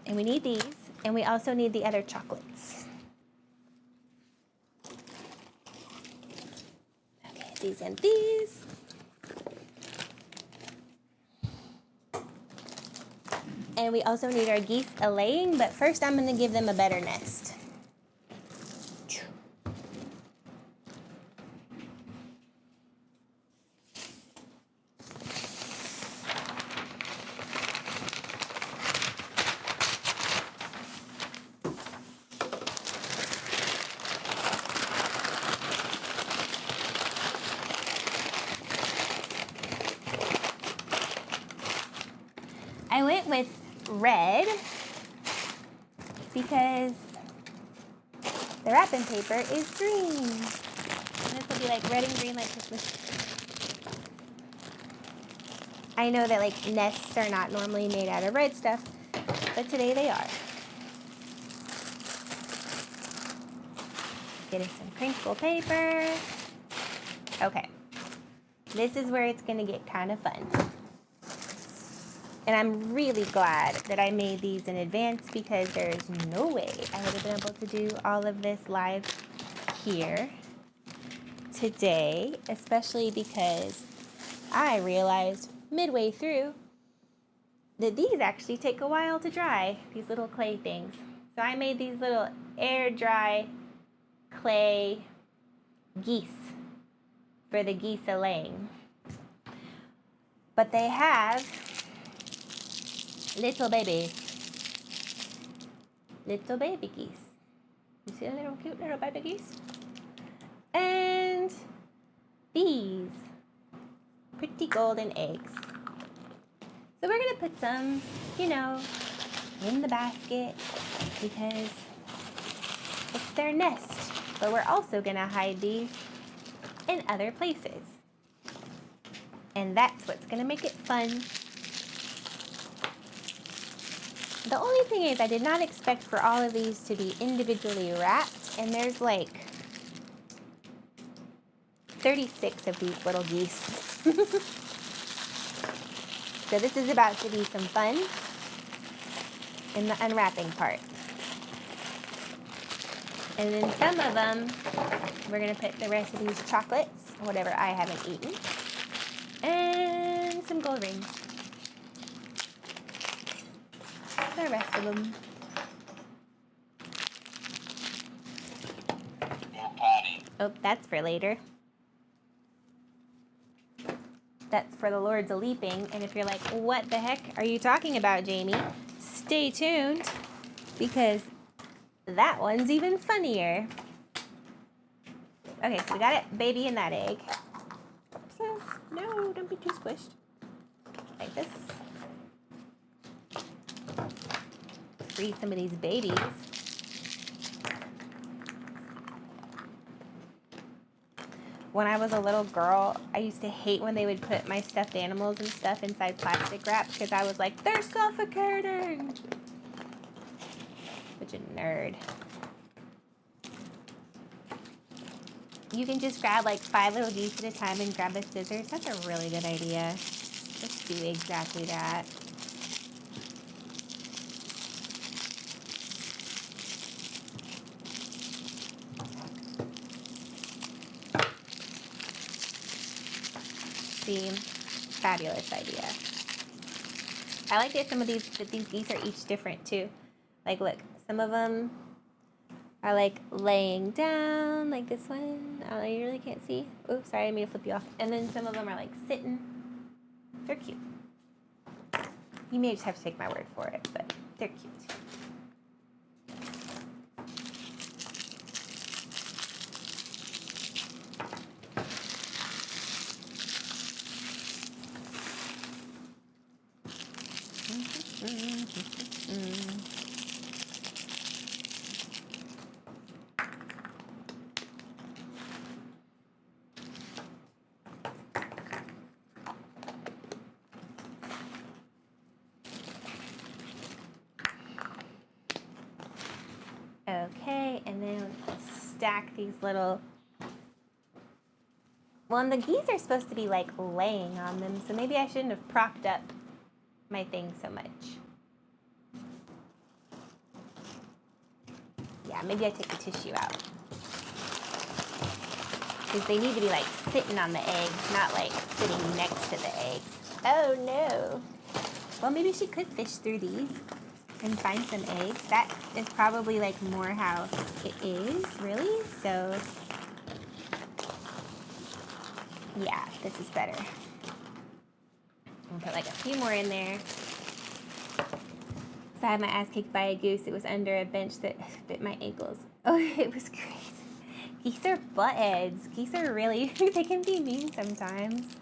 And we need these, and we also need the other chocolates. Okay, these and these. And we also need our geese a laying, but first I'm gonna give them a better nest. I went with red because the wrapping paper is green. And this will be like red and green like Christmas. I know that like nests are not normally made out of red stuff, but today they are. Get us some crinkle paper. Okay. This is where it's gonna get kind of fun. And I'm really glad that I made these in advance because there's no way I would have been able to do all of this live here today, especially because I realized midway through that these actually take a while to dry, these little clay things. So I made these little air dry clay geese for the geese a laying. But they have little babies. Little baby geese. You see the little cute little baby geese? And these pretty golden eggs. So we're gonna put some, you know, in the basket because it's their nest. But we're also gonna hide these in other places. And that's what's gonna make it fun. The only thing is I did not expect for all of these to be individually wrapped, and there's like 36 of these little geese. So this is about to be some fun in the unwrapping part. And then some of them, we're gonna put the rest of these chocolates, whatever I haven't eaten, and some gold rings. The rest of them. Oh, that's for later. That's for the Lords of Leaping. And if you're like, what the heck are you talking about, Jaimie? Stay tuned because that one's even funnier. Okay, so we got it, baby in that egg. Oops, no, don't be too squished. Like this. Free some of these babies. When I was a little girl, I used to hate when they would put my stuffed animals and stuff inside plastic wrap because I was like, they're suffocating. Such a nerd. You can just grab like 5 little geese at a time and grab a scissors. That's a really good idea. Let's do exactly that. See, fabulous idea. I like that some of these geese are each different too. Like look, some of them are like laying down, like this one. Oh, you really can't see. Oh, sorry, I made to flip you off. And then some of them are like sitting. They're cute. You may just have to take my word for it, but they're cute. Okay, and then stack these little, well, and the geese are supposed to be like laying on them, so maybe I shouldn't have propped up my thing so much. Yeah, maybe I took the tissue out. Because they need to be like sitting on the eggs, not like sitting next to the eggs. Oh no. Well, maybe she could fish through these and find some eggs. That is probably like more how it is, really. So yeah, this is better. I'll put like a few more in there. So I had my ass kicked by a goose. It was under a bench that bit my ankles. Oh, it was great. Geese are buttheads. Geese are really, they can be mean sometimes.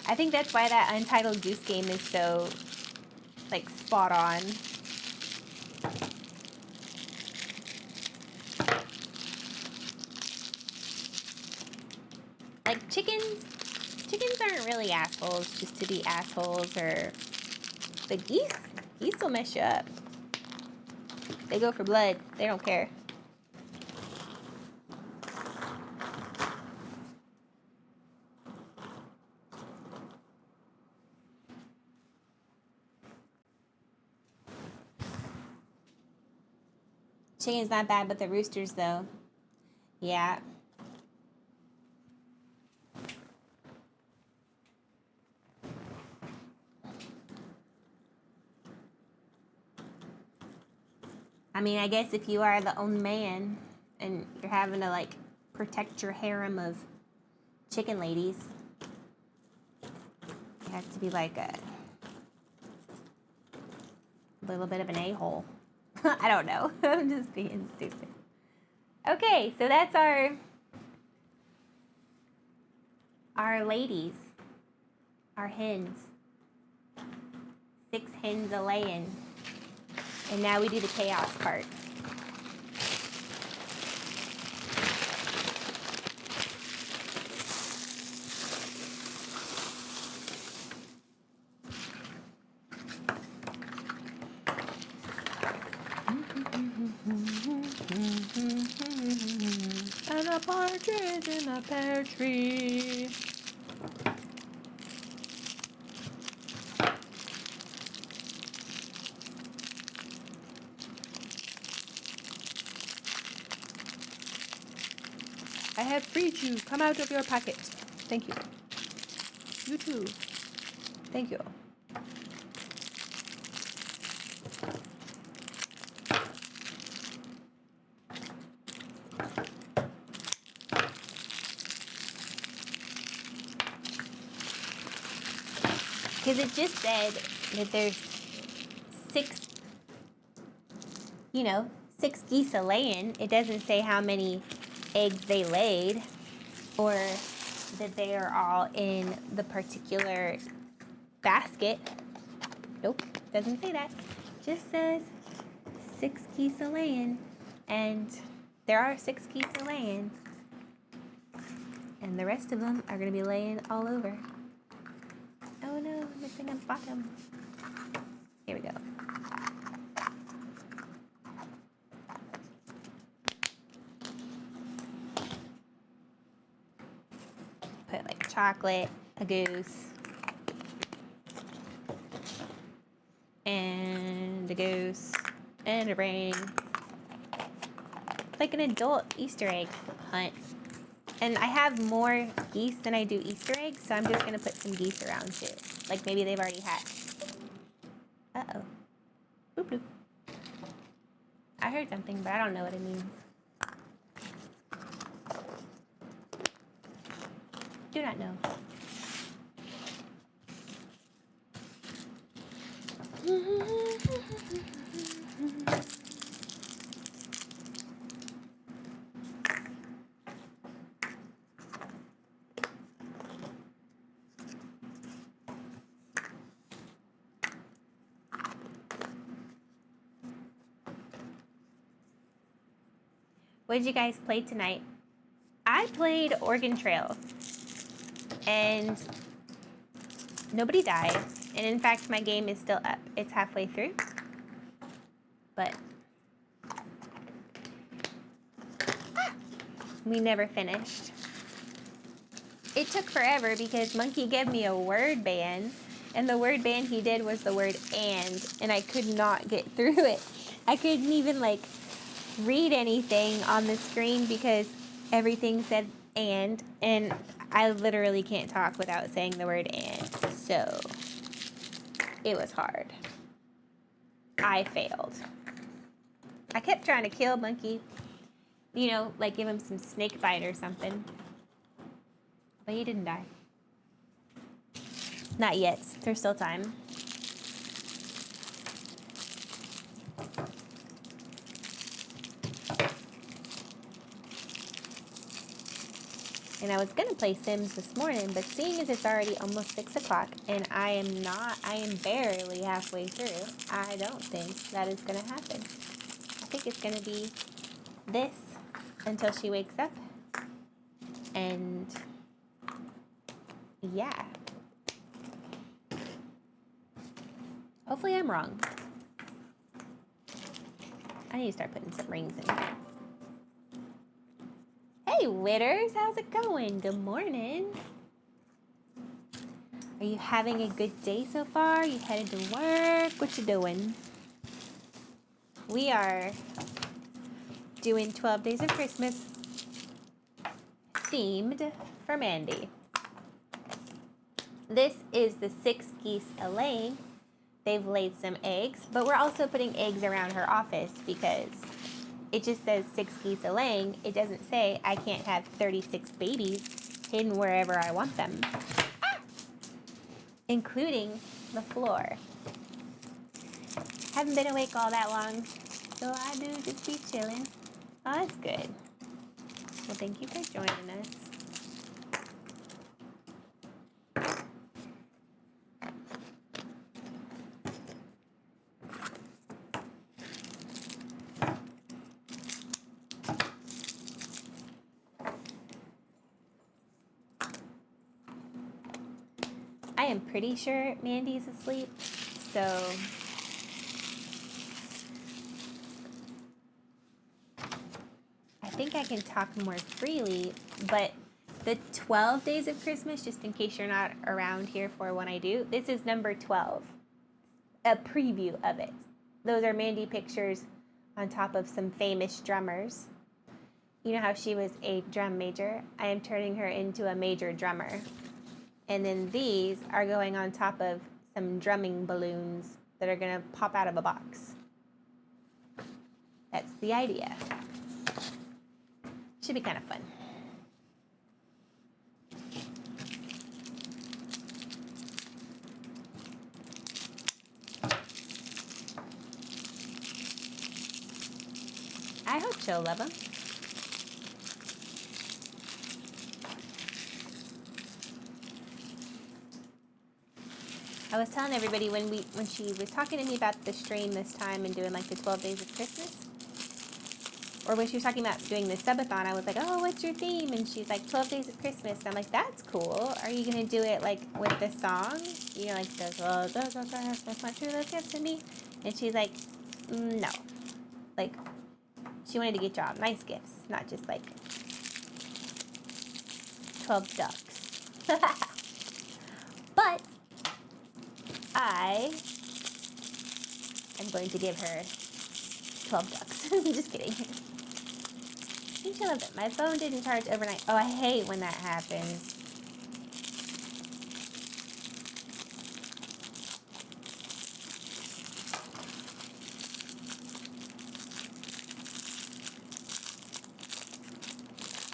I think that's why that Untitled Goose Game is so, like, spot on. Like, chickens aren't really assholes just to be assholes, or But geese will mess you up. They go for blood. They don't care. Chicken's not bad, but the roosters, though. Yeah. I mean, I guess if you are the own man and you're having to, like, protect your harem of chicken ladies, you have to be, like, a little bit of an a-hole. I don't know. I'm just being stupid. Okay, so that's our ladies, our hens. 6 hens a laying. And now we do the chaos part. And a partridge in a pear tree. I have freed you. Come out of your pocket. Thank you. You too. Thank you. Because it just said that there's 6, 6 geese a laying. It doesn't say how many eggs they laid or that they are all in the particular basket. Nope, doesn't say that. Just says 6 geese a laying, and there are 6 geese a laying, and the rest of them are going to be laying all over. Oh no, missing a bottom. Here we go. Put like chocolate, a goose, and a goose, and a ring. Like an adult Easter egg hunt. And I have more geese than I do Easter eggs, so I'm just gonna put some geese around shit. Like maybe they've already hatched. Uh-oh. Boop boop. I heard something, but I don't know what it means. Do not know. What did you guys play tonight? I played Oregon Trail, and nobody died. And in fact, my game is still up. It's halfway through, but we never finished. It took forever because Monkey gave me a word ban, and the word ban he did was the word and I could not get through it. I couldn't even like read anything on the screen because everything said and I literally can't talk without saying the word and. So it was hard. I failed. I kept trying to kill Monkey, like give him some snake bite or something. But he didn't die. Not yet. There's still time. And I was going to play Sims this morning, but seeing as it's already almost 6 o'clock and I am barely halfway through, I don't think that is going to happen. I think it's going to be this until she wakes up. And yeah. Hopefully I'm wrong. I need to start putting some rings in here. Hey, Witters, how's it going? Good morning. Are you having a good day so far? You headed to work? What you doing? We are doing 12 Days of Christmas themed for Mandy. This is the 6 geese a-laying. They've laid some eggs, but we're also putting eggs around her office because it just says 6 geese a-laying. It doesn't say I can't have 36 babies hidden wherever I want them, including the floor. Haven't been awake all that long, so I do just be chilling. Oh, that's good. Well, thank you for joining us. I am pretty sure Mandy's asleep, so I think I can talk more freely, but the 12 Days of Christmas, just in case you're not around here for when I do, this is number 12, a preview of it. Those are Mandy pictures on top of some famous drummers. You know how she was a drum major? I am turning her into a major drummer. And then these are going on top of some drumming balloons that are gonna pop out of a box. That's the idea. Should be kind of fun. I hope she'll love them. I was telling everybody when she was talking to me about the stream this time and doing like the 12 Days of Christmas, or when she was talking about doing the subathon, I was like, oh, what's your theme? And she's like, 12 Days of Christmas. And I'm like, that's cool. Are you going to do it like with the song? You know, like, that's not true, that's gifts to me. And she's like, no. Like, she wanted to get y'all nice gifts, not just like 12 ducks. But I am going to give her 12 ducks. Just kidding. I think she'll love it. My phone didn't charge overnight. Oh, I hate when that happens.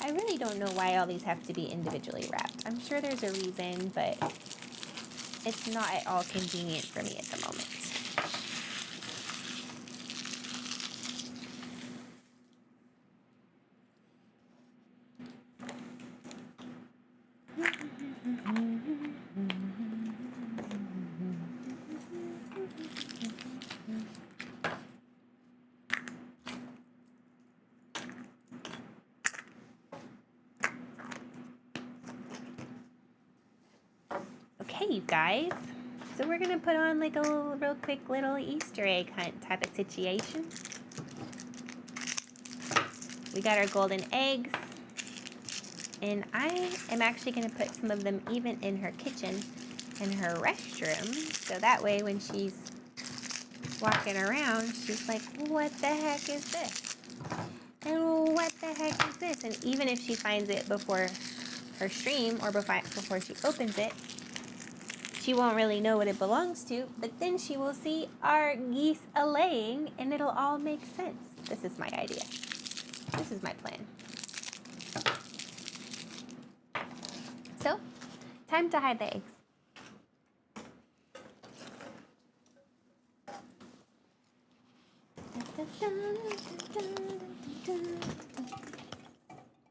I really don't know why all these have to be individually wrapped. I'm sure there's a reason, but it's not at all convenient for me at the moment. Okay, you guys. So we're gonna put on like a real quick little Easter egg hunt type of situation. We got our golden eggs. And I am actually gonna put some of them even in her kitchen and her restroom. So that way when she's walking around, she's like, what the heck is this? And what the heck is this? And even if she finds it before her stream or before she opens it, she won't really know what it belongs to, but then she will see our geese a-laying and it'll all make sense. This is my idea. This is my plan. So, time to hide the eggs.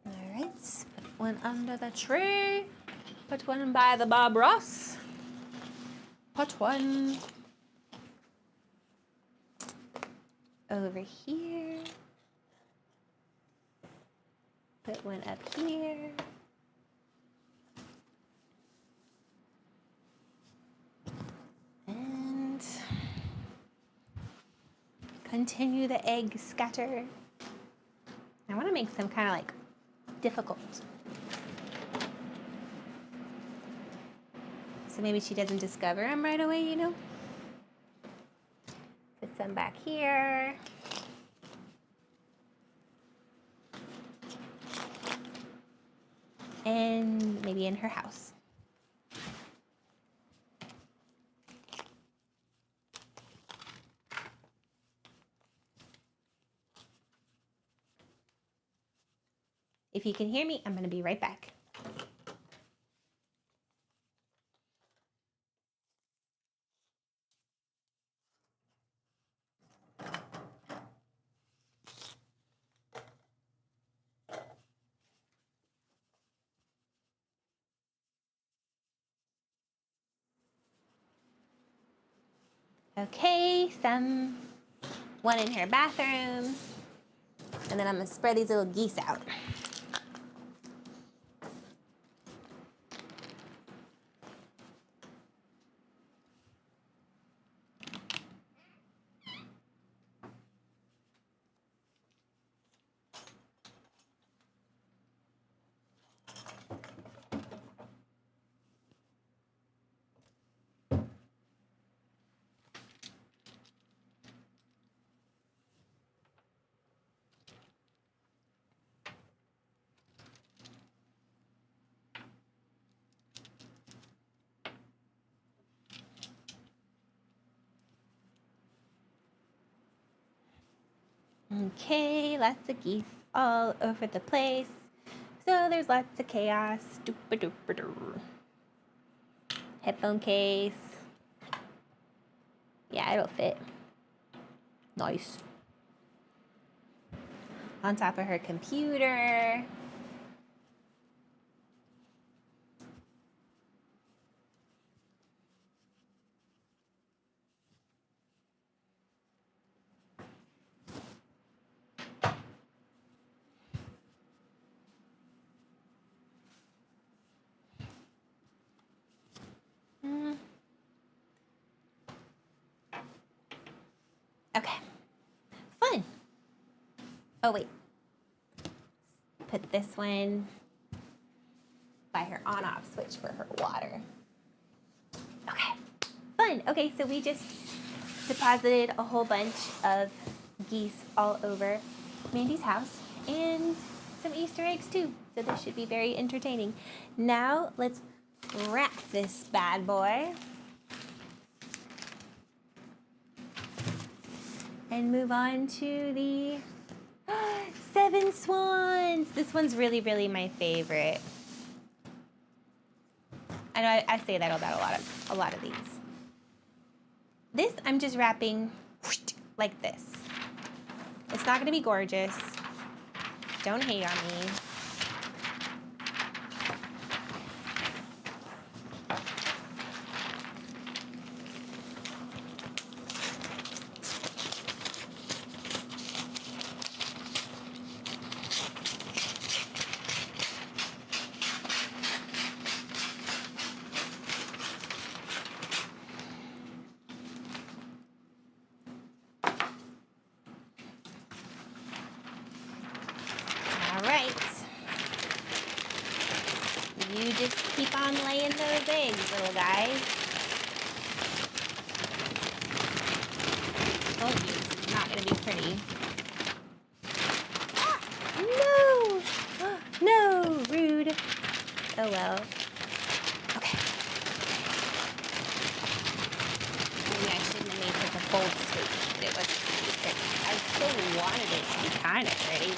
Alright, put one under the tree. Put one by the Bob Ross. Put one over here. Put one up here. And Continue the egg scatter. I want to make some kind of like difficult. So maybe she doesn't discover them right away, you know? Put some back here. And maybe in her house. If you can hear me, I'm going to be right back. Okay, one in her bathroom. And then I'm going to spread these little geese out. Okay, lots of geese all over the place. So there's lots of chaos. Doop-a-doop-a-doo. Headphone case. Yeah, it'll fit. Nice. On top of her computer. Okay. Fun. Oh, wait. Put this one by her on-off switch for her water. Okay. Fun. Okay, so we just deposited a whole bunch of geese all over Mandy's house and some Easter eggs too. So this should be very entertaining. Now let's wrap this bad boy. And move on to the 7 swans. This one's really, really my favorite. I know I say that about a lot of these. This I'm just wrapping like this. It's not gonna be gorgeous. Don't hate on me. You just keep on laying those eggs, little guys. Told you, it's not gonna be pretty. Ah, no! No, rude. Oh well. Okay. Maybe I shouldn't have made such a bold statement. It was pretty. I still wanted it to be kind of pretty.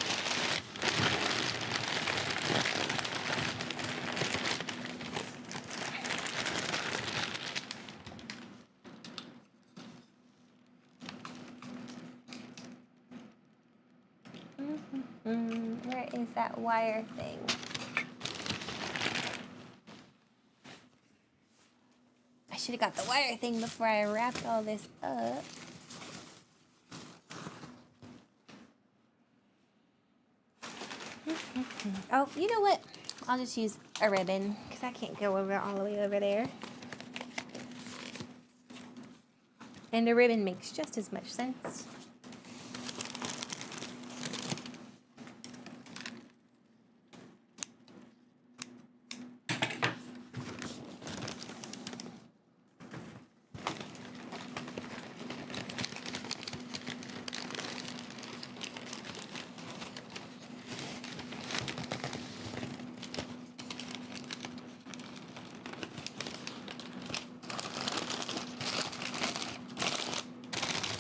Where is that wire thing? I should have got the wire thing before I wrapped all this up. Oh, you know what? I'll just use a ribbon because I can't go over all the way over there. And a ribbon makes just as much sense.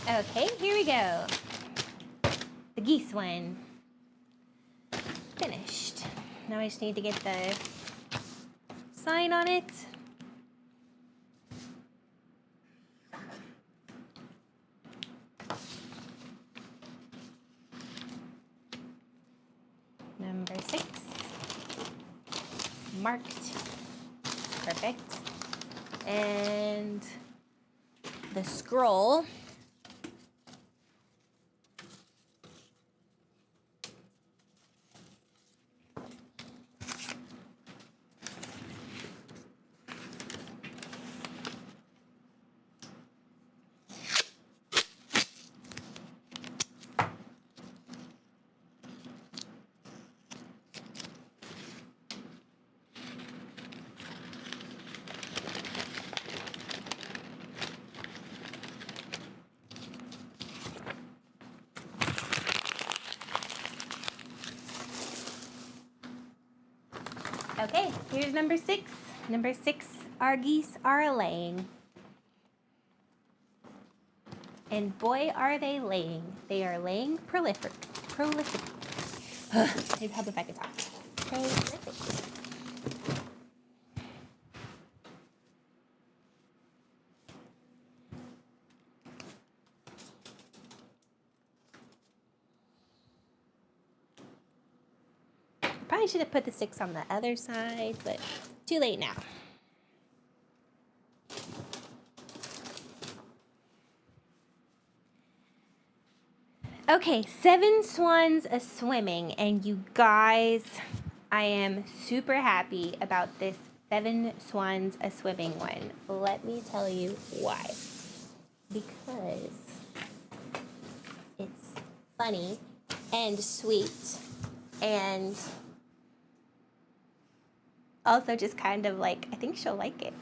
Okay, here we go. The geese one. Finished. Now I just need to get the sign on it. Number 6. Marked. Perfect. And the scroll. Okay, here's number 6. Number 6, our geese are laying. And boy, are they laying. They are laying prolific. Maybe help if I could talk. Prolific. Probably should have put the 6 on the other side, but too late now. Okay, 7 swans a swimming, and you guys, I am super happy about this 7 swans a swimming one. Let me tell you why. Because it's funny and sweet and also just kind of like, I think she'll like it.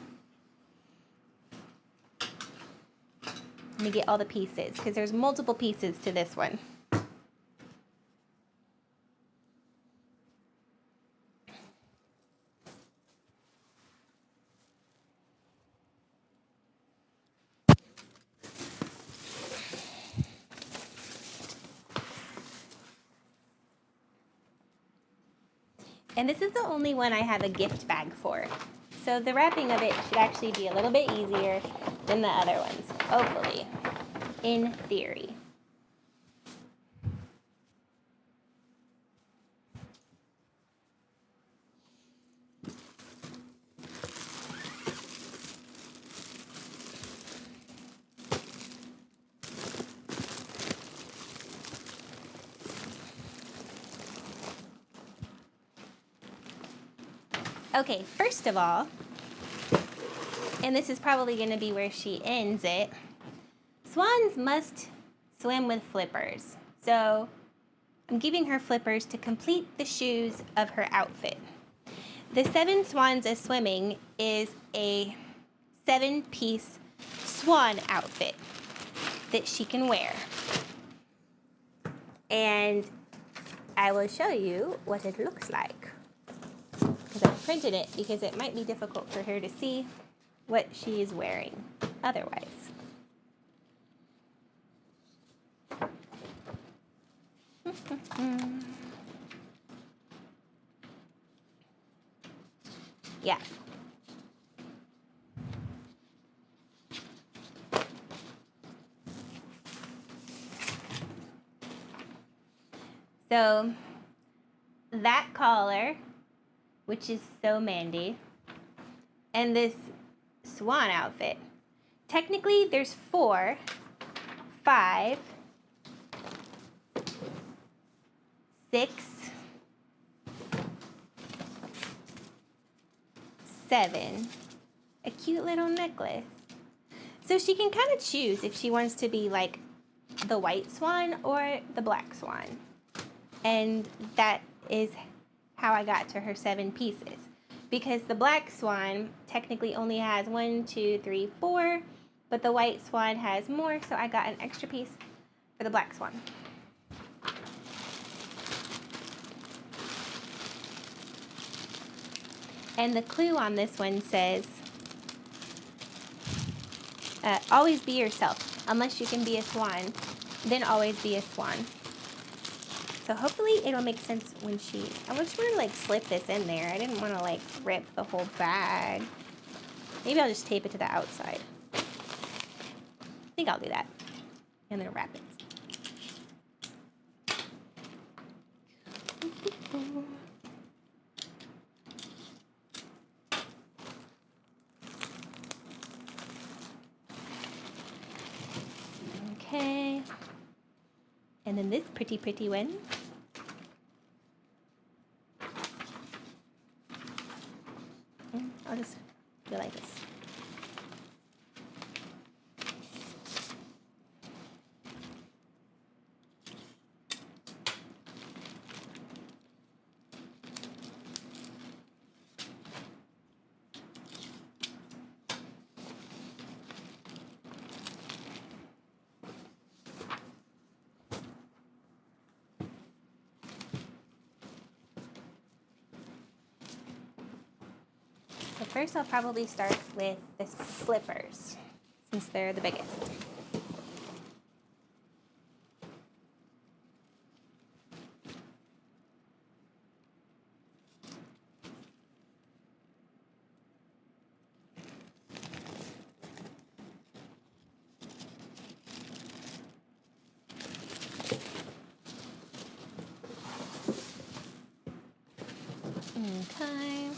Let me get all the pieces because there's multiple pieces to this one. And this is the only one I have a gift bag for. So the wrapping of it should actually be a little bit easier than the other ones, hopefully, in theory. Okay, first of all, and this is probably going to be where she ends it, swans must swim with flippers. So I'm giving her flippers to complete the shoes of her outfit. The 7 swans a swimming is a 7-piece swan outfit that she can wear. And I will show you what it looks like. Because I printed it because it might be difficult for her to see what she is wearing otherwise. Yeah. So that collar, which is so Mandy, and this swan outfit. Technically, there's 4, 5, 6, 7. A cute little necklace. So she can kind of choose if she wants to be like the white swan or the black swan. And that is how I got to her 7 pieces. Because the black swan technically only has 1, 2, 3, 4, but the white swan has more, so I got an extra piece for the black swan. And the clue on this one says, always be yourself. unless you can be a swan, then always be a swan. So hopefully it'll make sense when I just want to like slip this in there. I didn't want to like rip the whole bag. Maybe I'll just tape it to the outside. I think I'll do that. And then wrap it. Okay. And then this pretty one. I'll just go like this. So first I'll probably start with the flippers, since they're the biggest. Okay.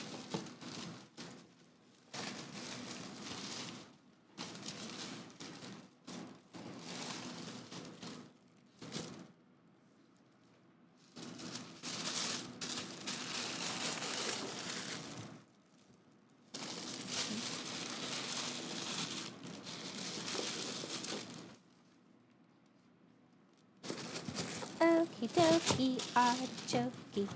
Okie dokie, artichoke.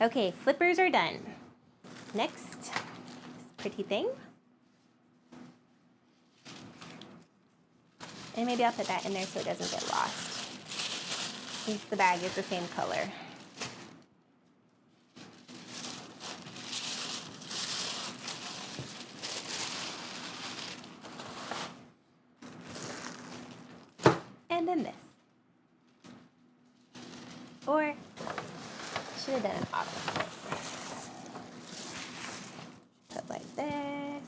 Okay, flippers are done. Next, this pretty thing. And maybe I'll put that in there so it doesn't get lost, since the bag is the same color. And then this. Or, should have done an opposite. Put like this.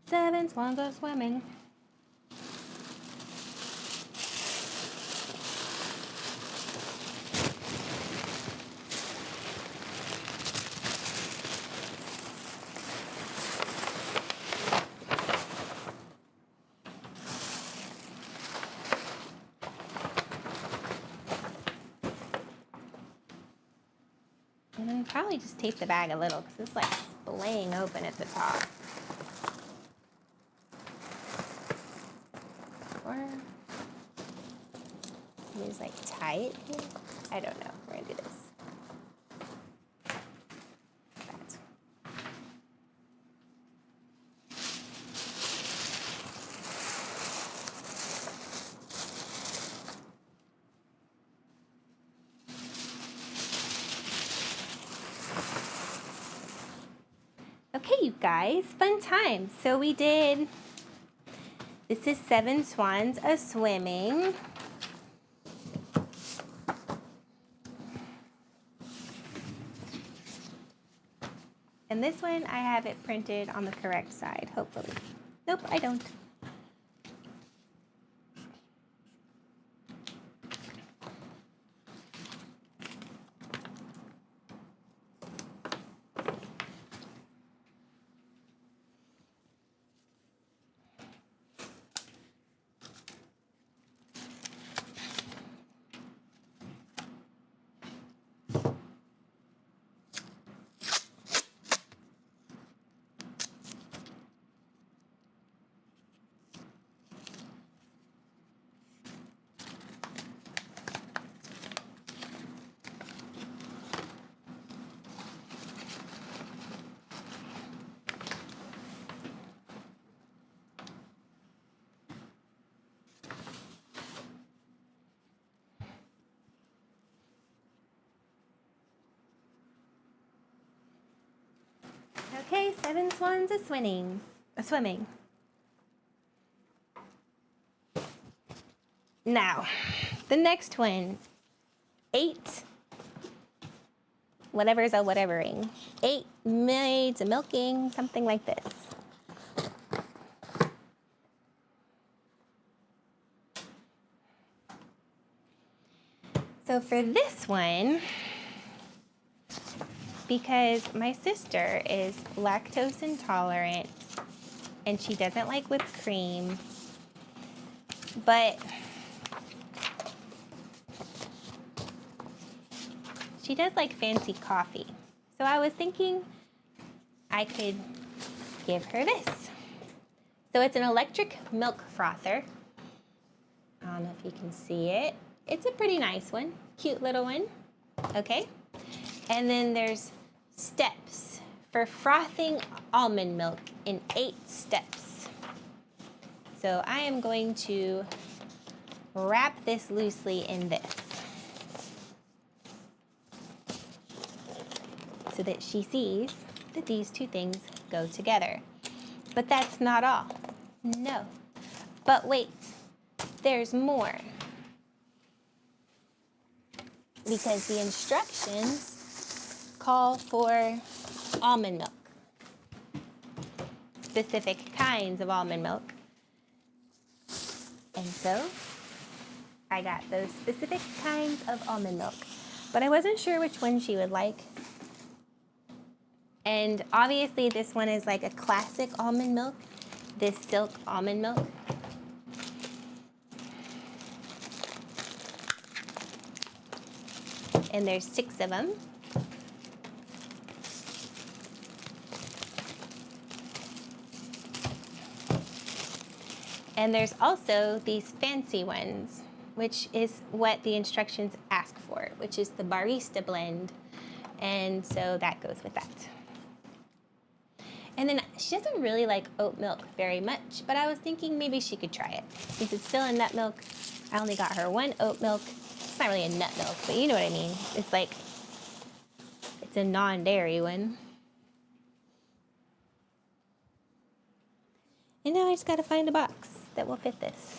Seven swans go swimming. And then probably just tape the bag a little because it's like splaying open at the top. Or just like tie it here. I don't know. We're gonna do this. That. Okay, you guys, fun time. So we did, this is 7 swans a-swimming. And this one, I have it printed on the correct side, hopefully. Nope, I don't. Okay, 7 swans a-swimming. A-swimming. Now, the next one. 8. Whatever's a whatevering. 8 maids a-milking, something like this. So for this one, because my sister is lactose intolerant and she doesn't like whipped cream, but she does like fancy coffee. So I was thinking I could give her this. So it's an electric milk frother. I don't know if you can see it. It's a pretty nice one, cute little one, okay? And then there's steps for frothing almond milk in 8 steps. So I am going to wrap this loosely in this so that she sees that these two things go together. But that's not all. No. But wait, there's more. Because the instructions call for almond milk, specific kinds of almond milk. And so I got those specific kinds of almond milk, but I wasn't sure which one she would like. And obviously this one is like a classic almond milk, this silk almond milk. And there's 6 of them. And there's also these fancy ones, which is what the instructions ask for, which is the barista blend. And so that goes with that. And then she doesn't really like oat milk very much, but I was thinking maybe she could try it. Since it's still in nut milk, I only got her 1 oat milk. It's not really a nut milk, but you know what I mean. It's like, it's a non-dairy one. And now I just gotta find a box that will fit this.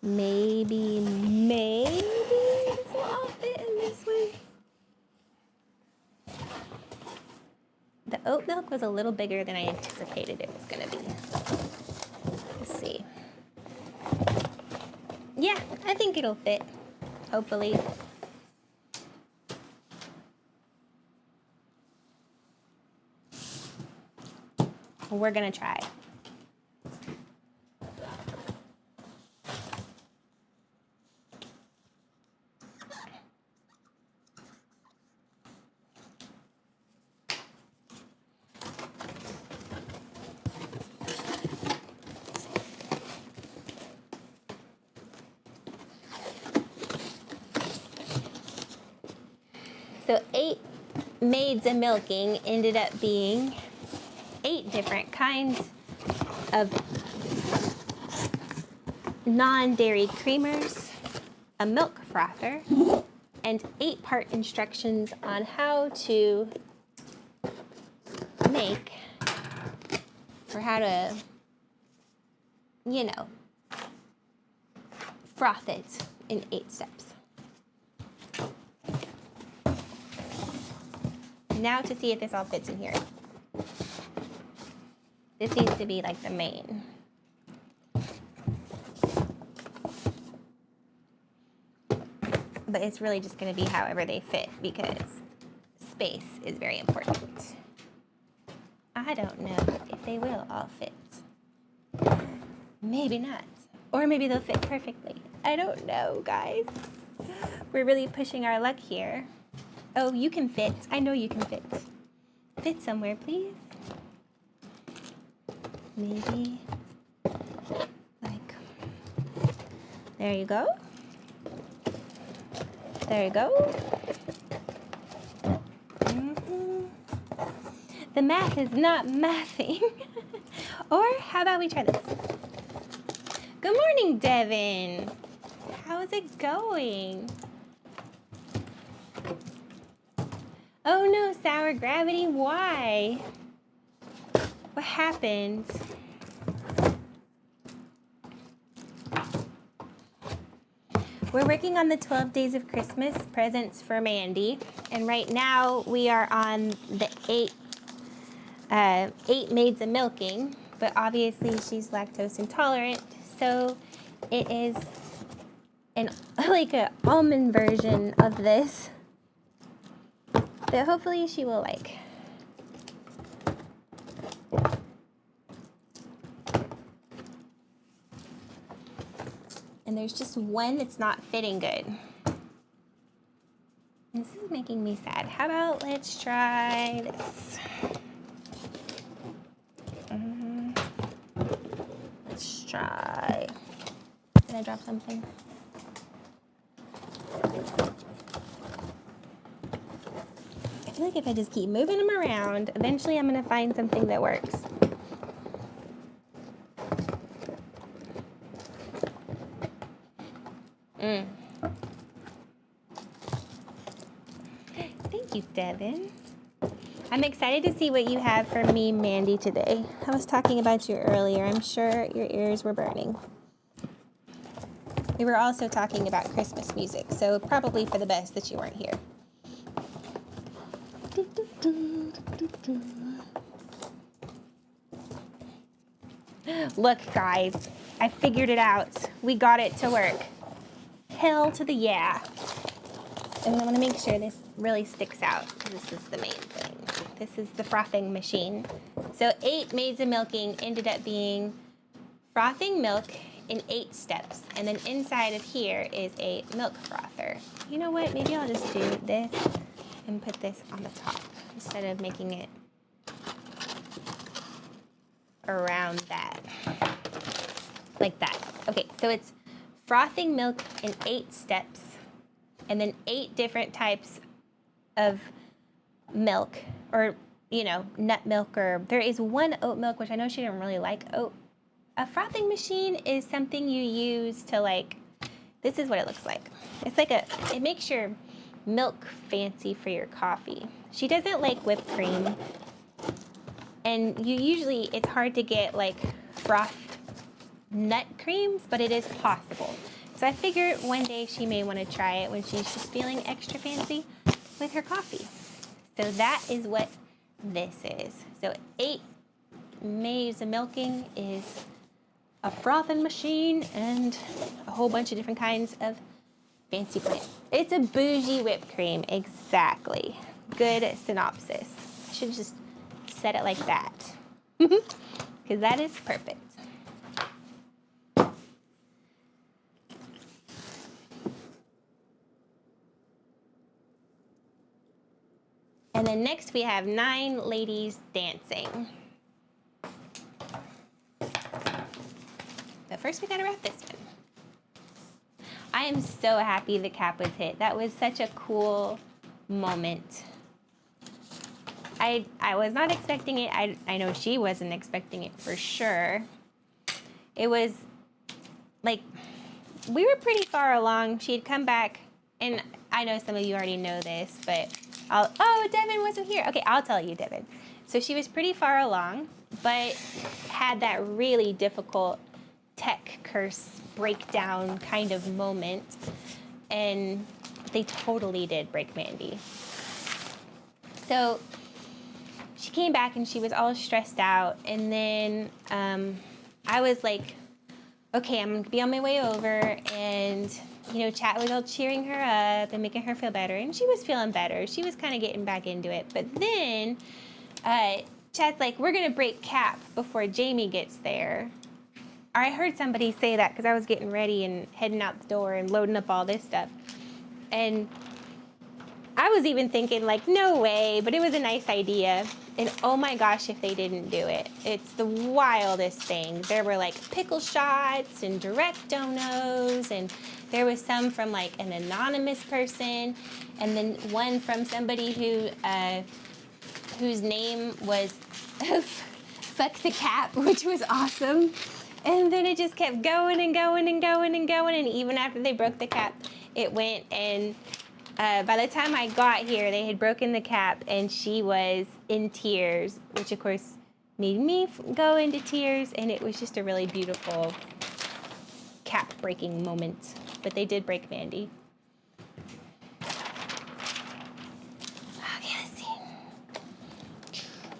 Maybe this will all fit in this one. The oat milk was a little bigger than I anticipated it was gonna be. Let's see. Yeah, I think it'll fit, hopefully. We're gonna try. So 8 maids a milking ended up being 8 different kinds of non-dairy creamers, a milk frother, and 8-part instructions on how to make, or how to, you know, froth it in 8 steps. Now to see if this all fits in here. This needs to be like the main. But it's really just going to be however they fit because space is very important. I don't know if they will all fit. Maybe not. Or maybe they'll fit perfectly. I don't know, guys. We're really pushing our luck here. Oh, you can fit. I know you can fit. Fit somewhere, please. Maybe like, there you go. There you go. The math is not mathing. Or how about we try this? Good morning, Devin. How's it going? Oh no, sour gravity, why? What happened? We're working on the 12 Days of Christmas presents for Mandy, and right now we are on the eight maids of milking, but obviously she's lactose intolerant, so it is like an almond version of this that hopefully she will like. And there's just one that's not fitting good. This is making me sad. How about let's try this? Let's try. Did I drop something? I feel like if I just keep moving them around, eventually I'm gonna find something that works. Thank you, Devin. I'm excited to see what you have for me, Mandy, today. I was talking about you earlier. I'm sure your ears were burning. We were also talking about Christmas music, so probably for the best that you weren't here. Look, guys, I figured it out. We got it to work. Hell to the yeah. And I want to make sure this really sticks out, because this is the main thing. This is the frothing machine. So 8 maids of milking ended up being frothing milk in 8 steps. And then inside of here is a milk frother. You know what? Maybe I'll just do this and put this on the top instead of making it around that. Like that. Okay, so it's frothing milk in 8 steps, and then 8 different types of milk, or, you know, nut milk, or there is one oat milk, which I know she didn't really like oat. A frothing machine is something you use to, like, this is what it looks like. It's like it makes your milk fancy for your coffee. She doesn't like whipped cream, and it's hard to get, like, frothed nut creams, but it is possible. So I figured one day she may want to try it when she's just feeling extra fancy with her coffee. So that is what this is. So 8 maids of milking is a frothing machine and a whole bunch of different kinds of fancy cream. It's a bougie whipped cream, exactly. Good synopsis. I should just set it like that, because that is perfect. And then next we have 9 ladies dancing. But first we gotta wrap this one. I am so happy the cap was hit. That was such a cool moment. I was not expecting it. I know she wasn't expecting it for sure. It was like, we were pretty far along. She had come back, and I know some of you already know this, but oh, Devin wasn't here. Okay, I'll tell you, Devin. So she was pretty far along, but had that really difficult tech curse breakdown kind of moment, and they totally did break Mandy. So she came back and she was all stressed out, and then I was like, okay, I'm gonna be on my way over, and you know, Chat was all cheering her up and making her feel better, and she was feeling better. She was kind of getting back into it, but then Chat's like, we're gonna break Cap before Jaimie gets there. Or I heard somebody say that because I was getting ready and heading out the door and loading up all this stuff, and I was even thinking, like, no way, but it was a nice idea. And oh my gosh, if they didn't do it. It's the wildest thing. There were like pickle shots and direct donos, and there was some from like an anonymous person, and then one from somebody who whose name was Fuck the Cap, which was awesome. And then it just kept going and going and going and going. And even after they broke the cap, it went. And by the time I got here, they had broken the cap and she was in tears, which of course made me go into tears. And it was just a really beautiful cap breaking moment. But they did break Mandy. Okay, let's see.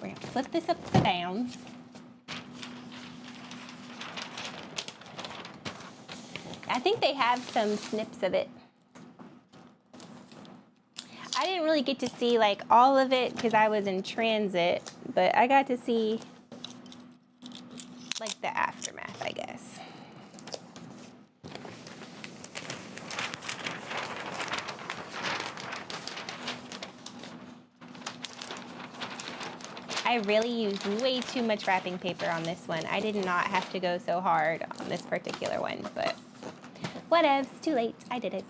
We're gonna flip this upside down. I think they have some snips of it. I didn't really get to see like all of it because I was in transit, but I got to see like the aftermath, I guess. I really used way too much wrapping paper on this one. I did not have to go so hard on this particular one, but whatevs, too late, I did it.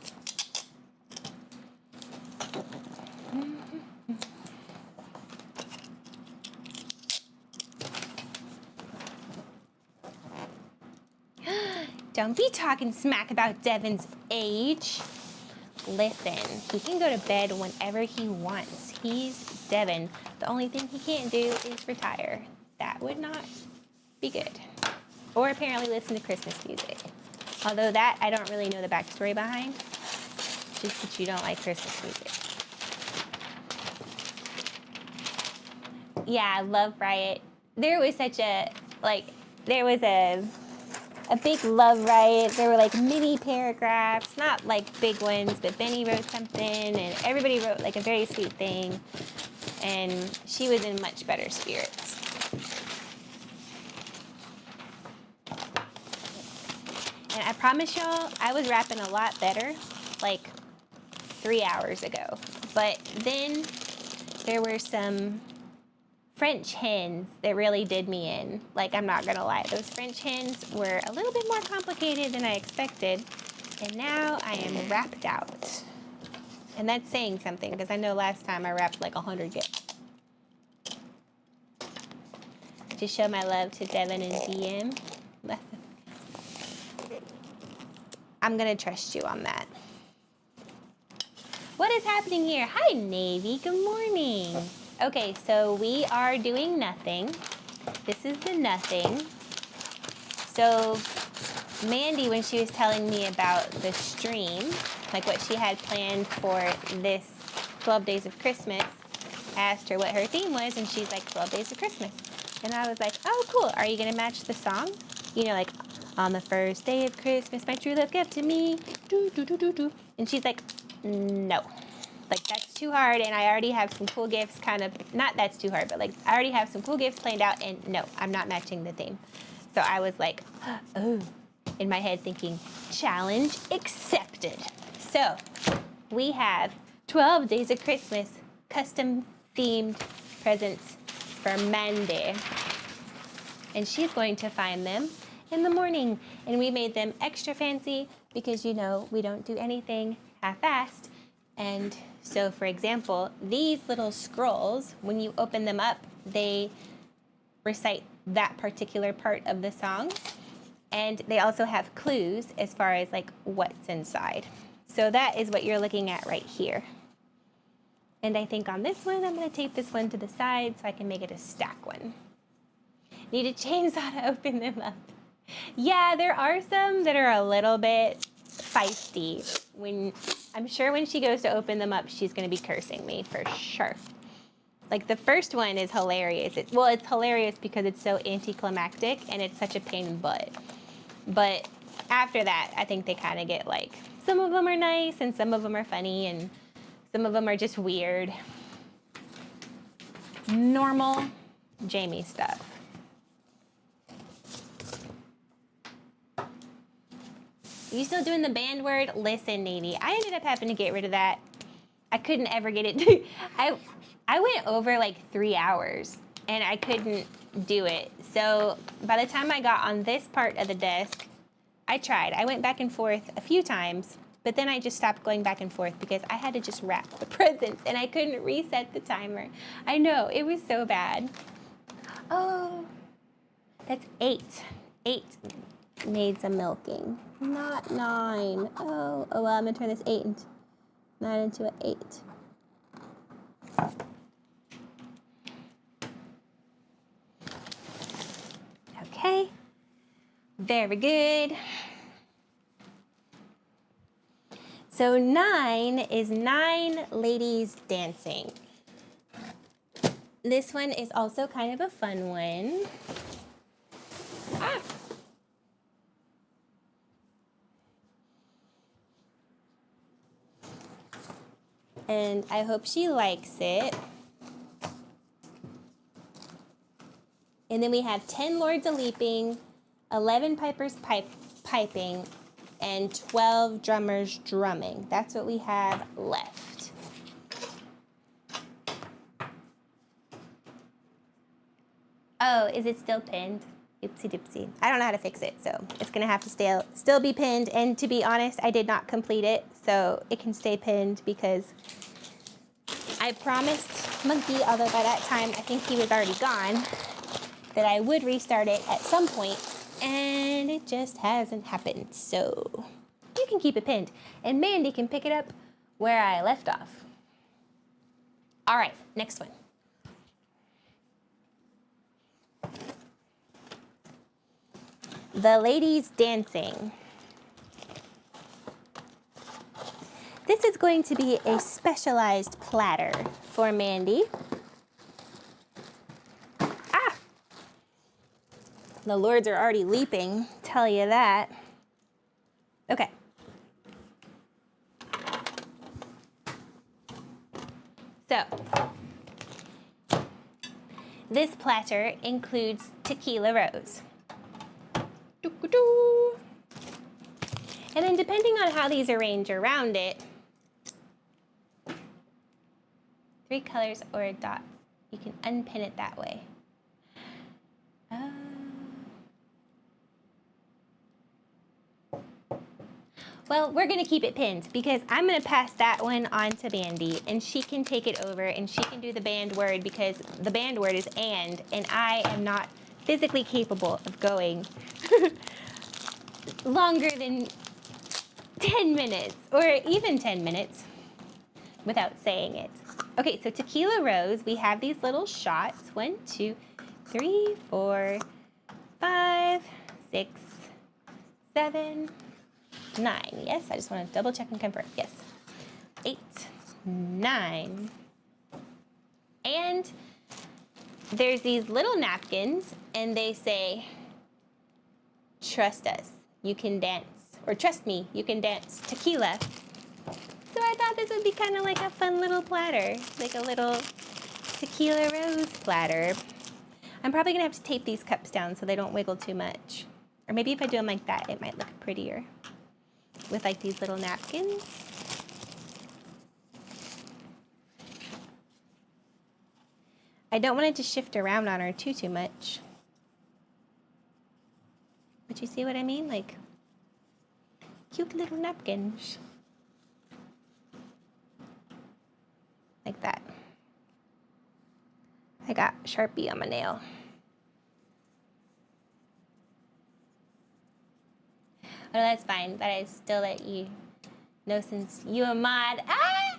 Don't be talking smack about Devin's age. Listen, he can go to bed whenever he wants. He's Devin. The only thing he can't do is retire. That would not be good. Or apparently listen to Christmas music. Although that, I don't really know the backstory behind. Just that you don't like Christmas music. Yeah, Love Riot. There was such a, like, there was a big Love Riot. There were like mini paragraphs, not like big ones, but Benny wrote something and everybody wrote like a very sweet thing. And she was in much better spirits. And I promise y'all, I was rapping a lot better like 3 hours ago. But then there were some French hens that really did me in. Like, I'm not gonna lie, those French hens were a little bit more complicated than I expected. And now I am rapped out. And that's saying something, because I know last time I rapped like 100 gifts. To show my love to Devin and DM. I'm gonna trust you on that. What is happening here? Hi, Navy, good morning. Okay, so we are doing nothing. This is the nothing. So Mandy, when she was telling me about the stream, like what she had planned for this 12 Days of Christmas, I asked her what her theme was, and she's like, 12 Days of Christmas. And I was like, oh, cool. Are you going to match the song? You know, like, on the first day of Christmas, my true love gave to me. Do, do, do, do, do. And she's like, no. Like, that's too hard, and I already have some cool gifts kind of, not that's too hard, but like, I already have some cool gifts planned out, and no, I'm not matching the theme. So I was like, oh, in my head thinking, challenge accepted. So we have 12 Days of Christmas custom themed presents for Mandy. And she's going to find them in the morning. And we made them extra fancy because, you know, we don't do anything half-assed. And so, for example, these little scrolls, when you open them up, they recite that particular part of the song. And they also have clues as far as like what's inside. So that is what you're looking at right here. And I think on this one, I'm gonna tape this one to the side so I can make it a stack one. Need a chainsaw to open them up. Yeah, there are some that are a little bit feisty. I'm sure when she goes to open them up, she's gonna be cursing me for sure. Like the first one is hilarious. It's hilarious because it's so anticlimactic and it's such a pain in the butt. But after that, I think they kind of get like, some of them are nice and some of them are funny and some of them are just weird. Normal Jaimie stuff. You still doing the banned word? Listen, Navy, I ended up having to get rid of that. I couldn't ever get it to, I went over like 3 hours and I couldn't do it. So by the time I got on this part of the desk, I tried. I went back and forth a few times, But then I just stopped going back and forth because I had to just wrap the presents and I couldn't reset the timer. I know, it was so bad. Oh, that's 8. 8 maids a milking, not 9. Oh well, I'm gonna turn this 9 into an 8. Okay, very good. So 9 is 9 ladies dancing. This one is also kind of a fun one. Ah. And I hope she likes it. And then we have 10 lords a leaping, 11 pipers piping, and 12 drummers drumming. That's what we have left. Oh, is it still pinned? Oopsie doopsie. I don't know how to fix it, so it's gonna have to still be pinned. And to be honest, I did not complete it, so it can stay pinned because I promised Monkey, although by that time I think he was already gone, that I would restart it at some point, and it just hasn't happened. So you can keep it pinned, and Mandy can pick it up where I left off. All right, next one. The ladies dancing. This is going to be a specialized platter for Mandy. Ah! The lords are already leaping, tell you that. Okay. So, this platter includes tequila rose. Doo-doo-doo. And then depending on how these arrange around it, 3 colors or dots, you can unpin it that way. Well, we're gonna keep it pinned because I'm gonna pass that one on to Mandy and she can take it over and she can do the band word because the band word is and I am not physically capable of going longer than 10 minutes or even 10 minutes without saying it. Okay, so tequila rose, we have these little shots. 1, 2, 3, 4, 5, 6, 7, 9. Yes, I just want to double check and confirm. Yes. 8, 9. And there's these little napkins and they say, trust us, you can dance. Or trust me, you can dance tequila. So I thought this would be kind of like a fun little platter, like a little tequila rose platter. I'm probably gonna have to tape these cups down so they don't wiggle too much. Or maybe if I do them like that, it might look prettier with like these little napkins. I don't want it to shift around on her too much. But you see what I mean? Like cute little napkins. Like that. I got Sharpie on my nail. Oh, that's fine. But I still let you know since you a mod. Ah!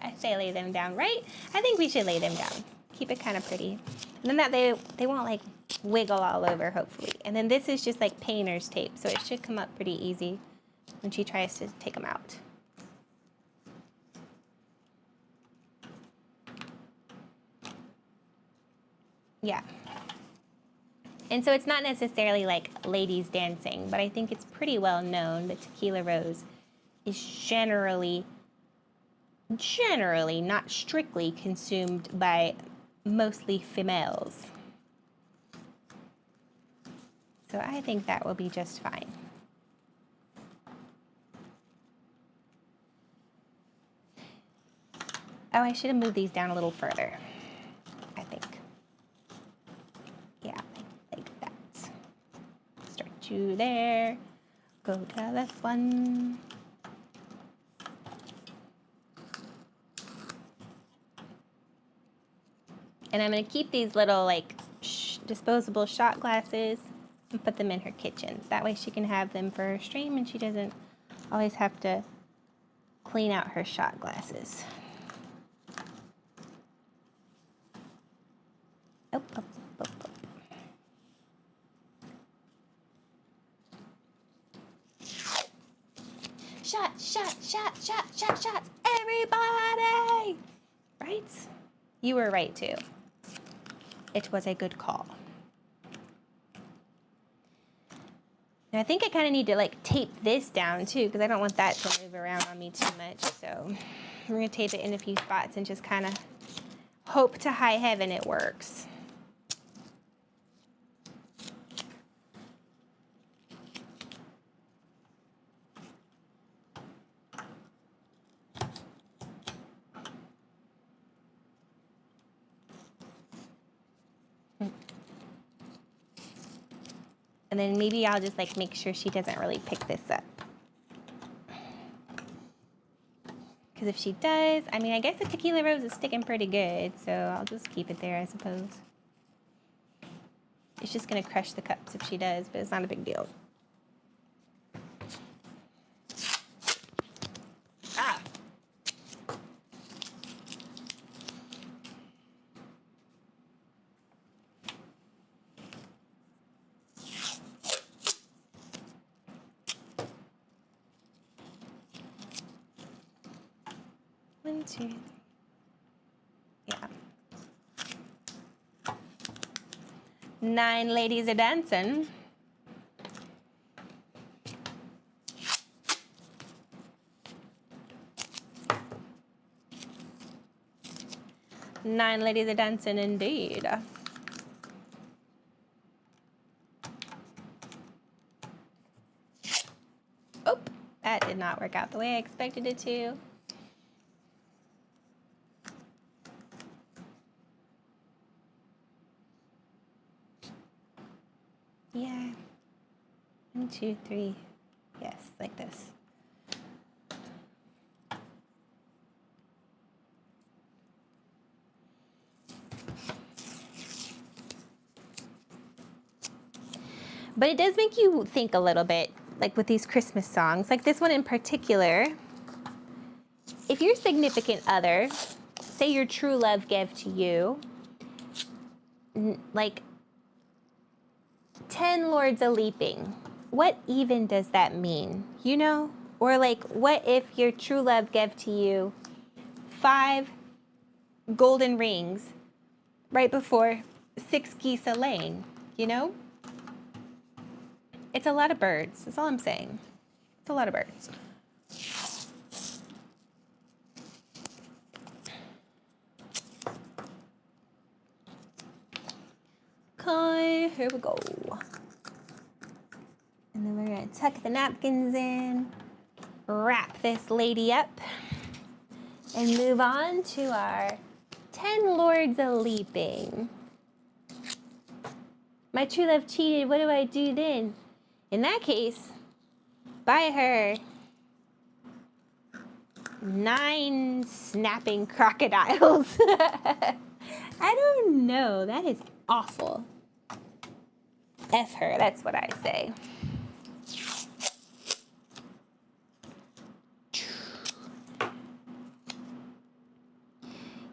I say lay them down, right? I think we should lay them down. Keep it kind of pretty. And then that they won't like wiggle all over, hopefully. And then this is just like painter's tape, so it should come up pretty easy when she tries to take them out. Yeah. And so it's not necessarily like ladies dancing, but I think it's pretty well known that tequila rose is generally, not strictly consumed by mostly females. So I think that will be just fine. Oh, I should have moved these down a little further, I think. Yeah, like that. Start you there. Go to this one. And I'm gonna keep these little like disposable shot glasses and put them in her kitchen. That way she can have them for her stream and she doesn't always have to clean out her shot glasses. Oh, oh, oh, oh. Shot, shot, shot, shot, shot, shots, everybody! Right? You were right too. It was a good call. And I think I kind of need to like tape this down too because I don't want that to move around on me too much. So I'm gonna tape it in a few spots and just kind of hope to high heaven it works. And then maybe I'll just like make sure she doesn't really pick this up. Because if she does, I mean, I guess the tequila rose is sticking pretty good, so I'll just keep it there, I suppose. It's just gonna crush the cups if she does, but it's not a big deal. Ah! 1, 2, 3. Yeah. 9 ladies are dancing. Nine ladies are dancing indeed. Oh, that did not work out the way I expected it to. Yeah. 1, 2, 3. Yes, like this. But it does make you think a little bit, like with these Christmas songs, like this one in particular. If your significant other, say your true love gave to you, like 10 lords a leaping, what even does that mean, you know? Or like, what if your true love gave to you 5 golden rings right before 6 geese a laying, you know? It's a lot of birds, that's all I'm saying. It's a lot of birds. Okay, here we go. And then we're gonna tuck the napkins in, wrap this lady up, and move on to our 10 lords a leaping. My true love cheated, what do I do then? In that case, buy her 9 snapping crocodiles. I don't know, that is awful. F her, that's what I say.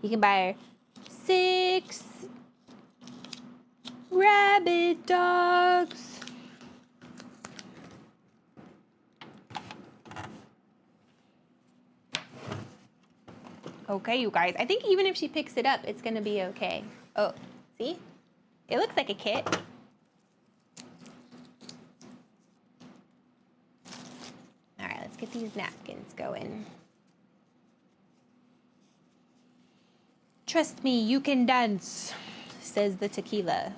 You can buy her 6 rabbit dogs. Okay, you guys. I think even if she picks it up, it's gonna be okay. Oh, see? It looks like a kit. All right, let's get these napkins going. Trust me, you can dance, says the tequila.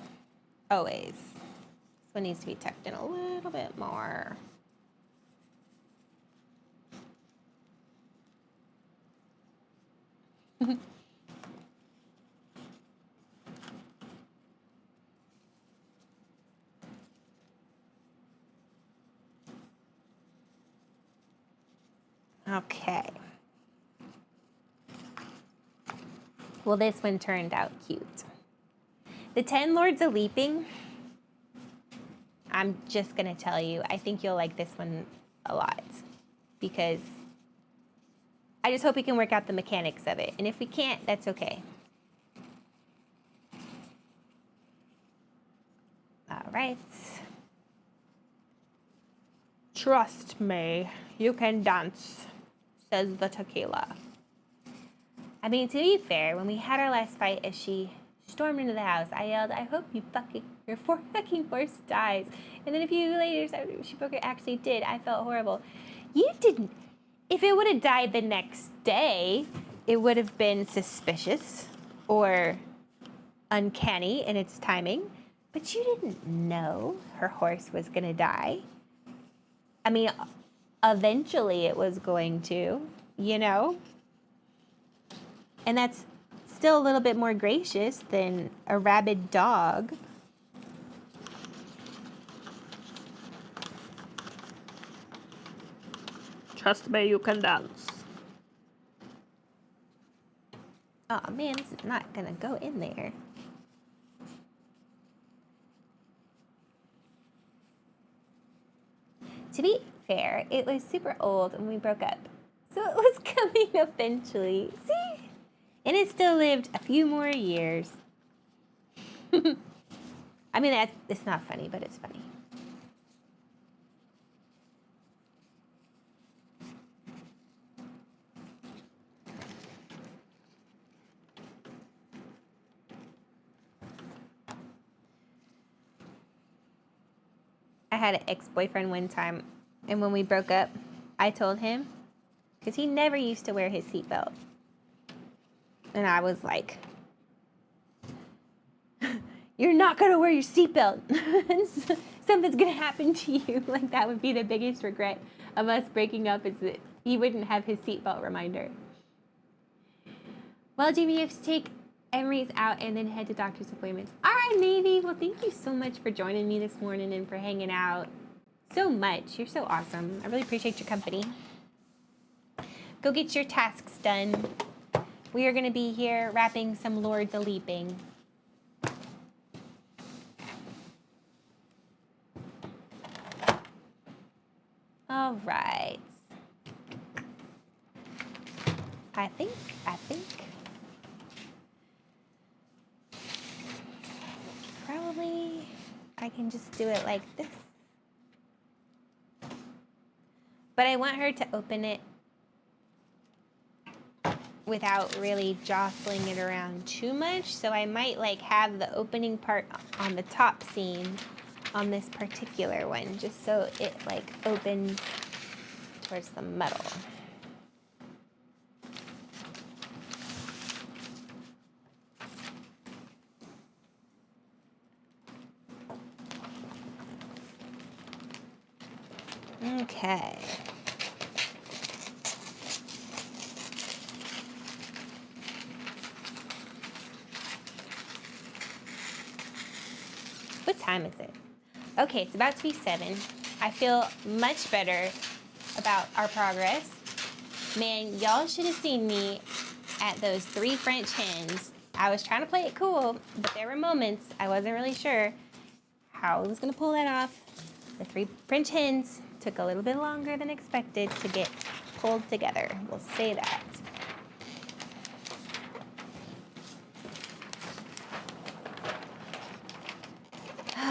Always. This one needs to be tucked in a little bit more. Okay. Well, this one turned out cute. The 10 Lords of Leaping, I'm just going to tell you, I think you'll like this one a lot because I just hope we can work out the mechanics of it. And if we can't, that's okay. All right. Trust me, you can dance, says the tequila. I mean, to be fair, when we had our last fight as she stormed into the house, I yelled, I hope your fucking horse dies. And then a few later, she actually did. I felt horrible. You didn't. If it would have died the next day, it would have been suspicious or uncanny in its timing. But you didn't know her horse was going to die. I mean, eventually it was going to, you know? And that's still a little bit more gracious than a rabid dog. Trust me, you can dance. Oh man, this is not gonna go in there. To be fair, it was super old when we broke up. So it was coming eventually. See? And it still lived a few more years. I mean, it's not funny, but it's funny. I had an ex-boyfriend one time, and when we broke up, I told him, because he never used to wear his seatbelt. And I was like, you're not going to wear your seatbelt. Something's going to happen to you. Like, that would be the biggest regret of us breaking up, is that he wouldn't have his seatbelt reminder. Well, Jamie, you have to take Emery's out and then head to doctor's appointments. All right, Navy. Well, thank you so much for joining me this morning and for hanging out so much. You're so awesome. I really appreciate your company. Go get your tasks done. We are going to be here wrapping some Lords of Leaping. All right. I think probably I can just do it like this. But I want her to open it without really jostling it around too much. So I might like have the opening part on the top seam on this particular one, just so it like opens towards the metal. Okay. What time is it? Okay, it's about to be 7. I feel much better about our progress. Man, y'all should have seen me at those 3 French hens. I was trying to play it cool, but there were moments I wasn't really sure how I was gonna pull that off. The 3 French hens took a little bit longer than expected to get pulled together. We'll say that.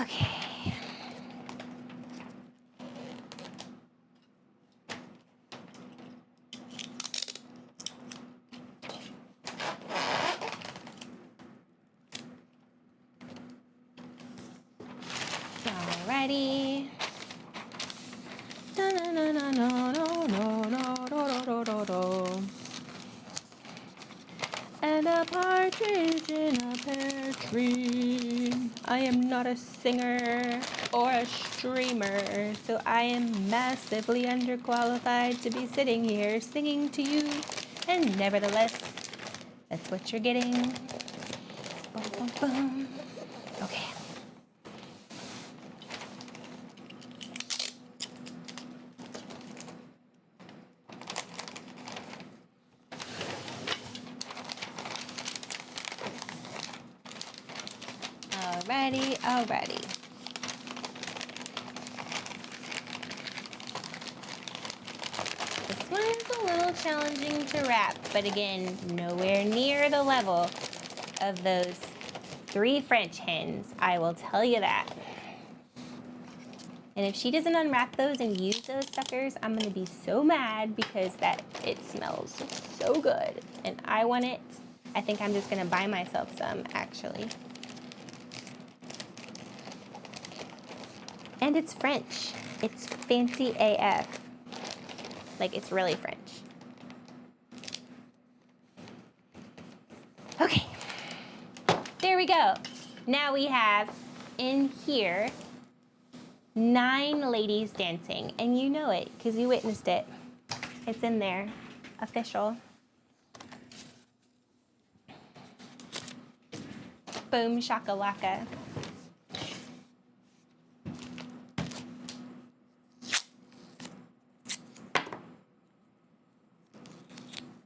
Okay. Alrighty. And a partridge in a pear tree. I am not a singer or a streamer, so I am massively underqualified to be sitting here singing to you. And nevertheless, that's what you're getting. Boom, boom, boom. Okay. Alrighty, alrighty. This one's a little challenging to wrap, but again, nowhere near the level of those 3 French hens. I will tell you that. And if she doesn't unwrap those and use those suckers, I'm gonna be so mad because it smells so good. And I want it. I think I'm just gonna buy myself some, actually. And it's French. It's fancy AF. Like, it's really French. Okay. There we go. Now we have in here 9 ladies dancing, and you know it because you witnessed it. It's in there, official. Boom shakalaka.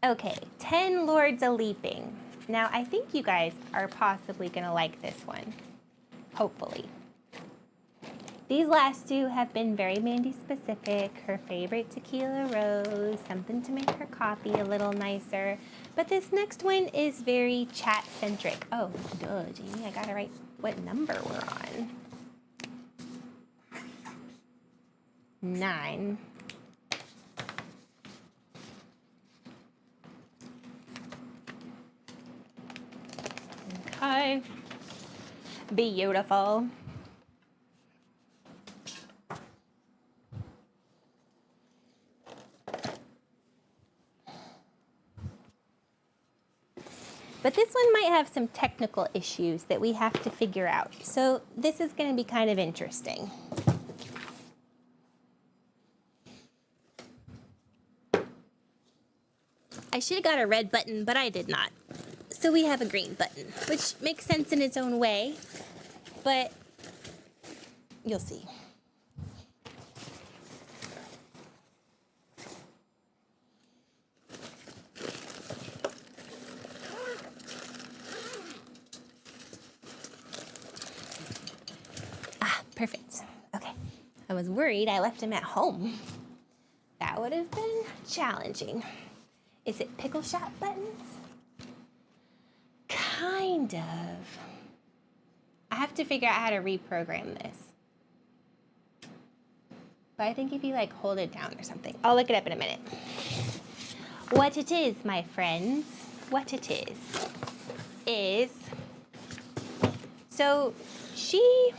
Okay, 10 Lords a-Leaping. Now, I think you guys are possibly gonna like this one, hopefully. These last 2 have been very Mandy specific. Her favorite tequila rose, something to make her coffee a little nicer. But this next one is very chat centric. Oh, duh, Jamie, I gotta write what number we're on. 9. Okay. Beautiful. But this one might have some technical issues that we have to figure out. So this is going to be kind of interesting. I should have got a red button, but I did not. So we have a green button, which makes sense in its own way, but you'll see. Perfect. Okay. I was worried I left him at home. That would have been challenging. Is it pickle shot buttons? Kind of. I have to figure out how to reprogram this. But I think if you like hold it down or something. I'll look it up in a minute. What it is, my friends, what it is, so she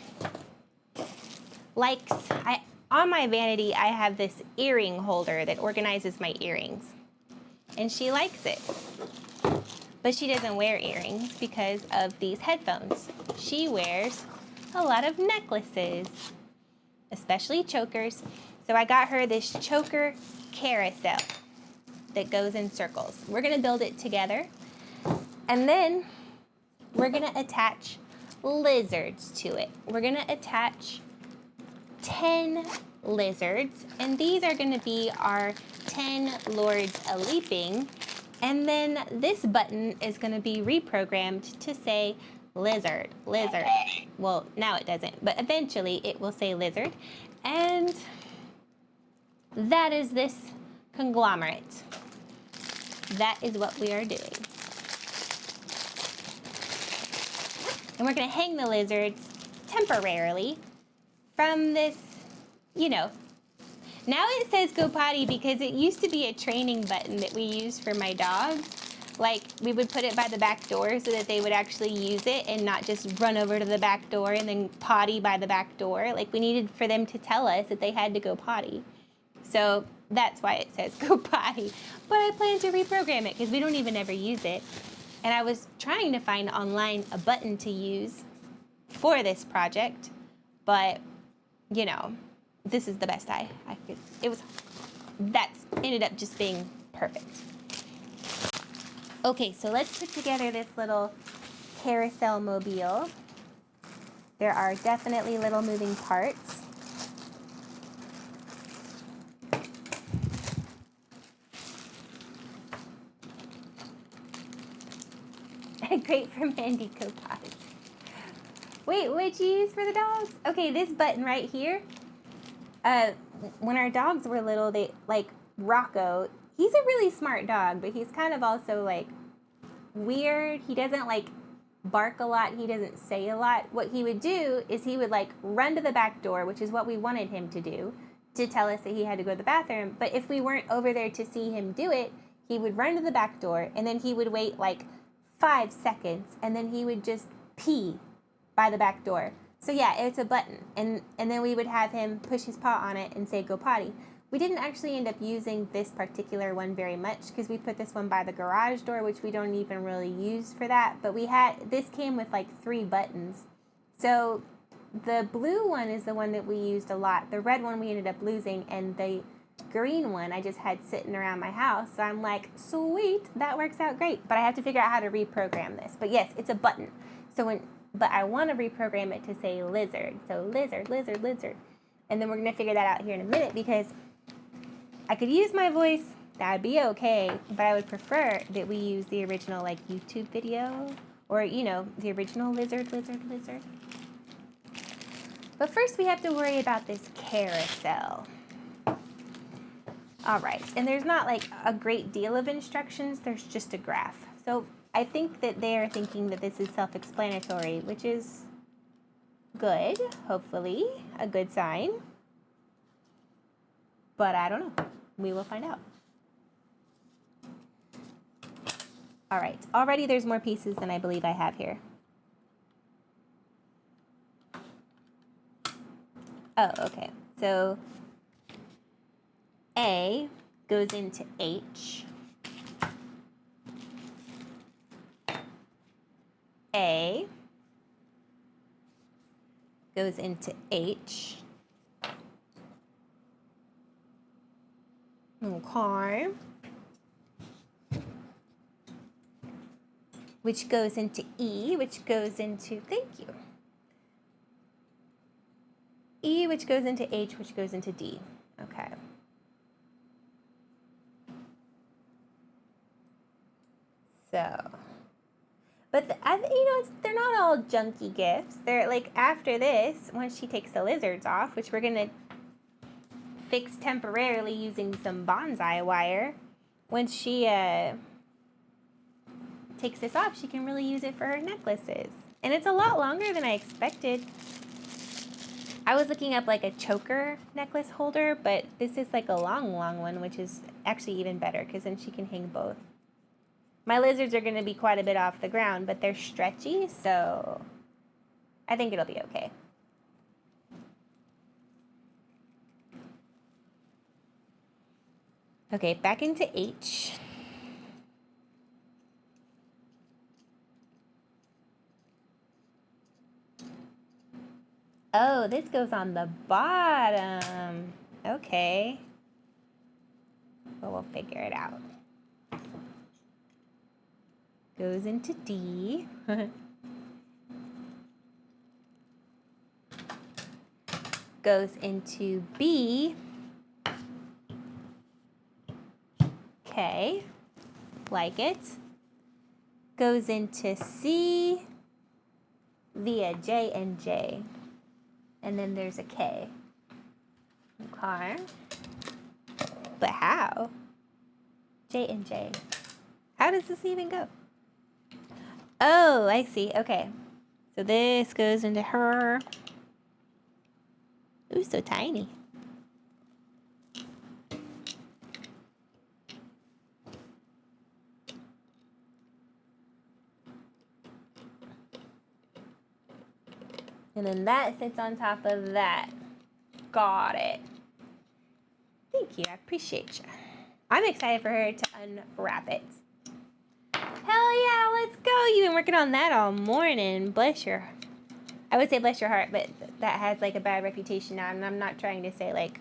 likes, on my vanity, I have this earring holder that organizes my earrings. And she likes it. But she doesn't wear earrings because of these headphones. She wears a lot of necklaces, especially chokers. So I got her this choker carousel that goes in circles. We're gonna build it together. And then we're gonna attach lizards to it. We're gonna attach 10 lizards, and these are going to be our 10 Lords a-Leaping, and then this button is going to be reprogrammed to say lizard, lizard. Well, now it doesn't, but eventually it will say lizard, and that is this conglomerate. That is what we are doing. And we're going to hang the lizards temporarily from this, you know. Now it says go potty because it used to be a training button that we used for my dogs. Like, we would put it by the back door so that they would actually use it and not just run over to the back door and then potty by the back door. Like, we needed for them to tell us that they had to go potty. So that's why it says go potty. But I plan to reprogram it because we don't even ever use it. And I was trying to find online a button to use for this project, but you know, this is the best I could. That's ended up just being perfect. Okay, so let's put together this little carousel mobile. There are definitely little moving parts. Great for Mandy Copas. Wait, what'd you use for the dogs? Okay, this button right here. When our dogs were little, they like Rocco. He's a really smart dog, but he's kind of also like weird. He doesn't like bark a lot. He doesn't say a lot. What he would do is he would like run to the back door, which is what we wanted him to do, to tell us that he had to go to the bathroom. But if we weren't over there to see him do it, he would run to the back door and then he would wait like 5 seconds and then he would just pee by the back door. So yeah, it's a button. And then we would have him push his paw on it and say go potty. We didn't actually end up using this particular one very much because we put this one by the garage door, which we don't even really use for that. But this came with like 3 buttons. So the blue one is the one that we used a lot. The red one we ended up losing, and the green one I just had sitting around my house. So I'm like, sweet, that works out great. But I have to figure out how to reprogram this. But yes, it's a button. But I want to reprogram it to say lizard. So lizard, lizard, lizard. And then we're going to figure that out here in a minute because I could use my voice. That'd be okay. But I would prefer that we use the original like YouTube video or, you know, the original lizard, lizard, lizard. But first we have to worry about this carousel. All right. And there's not like a great deal of instructions. There's just a graph. So I think that they are thinking that this is self-explanatory, which is good, hopefully, a good sign. But I don't know. We will find out. All right, already there's more pieces than I believe I have here. Oh, okay. So A goes into H. A goes into H. Okay. Which goes into E, which goes into, thank you. E, which goes into H, which goes into D. Okay. So, but they're not all junky gifts. They're like after this, once she takes the lizards off, which we're gonna fix temporarily using some bonsai wire. Once she takes this off, she can really use it for her necklaces. And it's a lot longer than I expected. I was looking up like a choker necklace holder, but this is like a long one, which is actually even better because then she can hang both. My lizards are going to be quite a bit off the ground, but they're stretchy, so I think it'll be okay. Okay, back into H. Oh, this goes on the bottom. Okay. Well, we'll figure it out. Goes into D. Goes into B. Okay. Like it. Goes into C via J and J. And then there's a K. Okay. But how? J and J. How does this even go? Oh, I see. Okay. So this goes into her. Ooh, so tiny. And then that sits on top of that. Got it. Thank you. I appreciate you. I'm excited for her to unwrap it. Hell yeah, let's go. You've been working on that all morning. Bless your... I would say bless your heart, but that has like a bad reputation now. And I'm not trying to say like,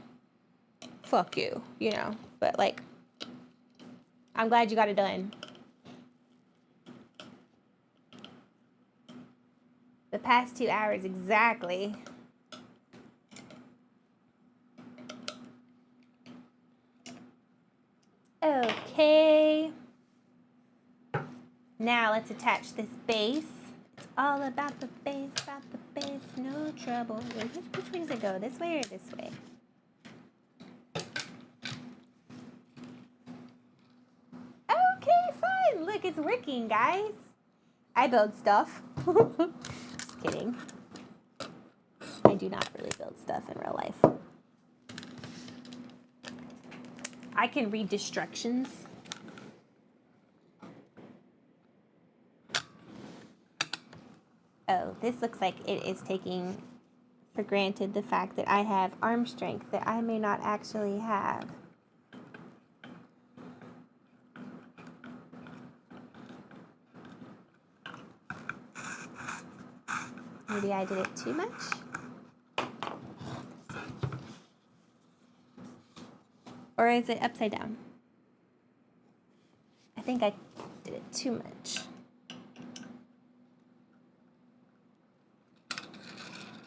fuck you, you know. But like, I'm glad you got it done. The past 2 hours exactly. Okay. Now let's attach this base. It's All about the bass, no trouble. Which way does it go? This way or this way? Okay, fine. Look, it's working, guys. I build stuff. Just kidding. I do not really build stuff in real life. I can read instructions. Oh, this looks like it is taking for granted the fact that I have arm strength that I may not actually have. Maybe I did it too much? Or is it upside down? I think I did it too much.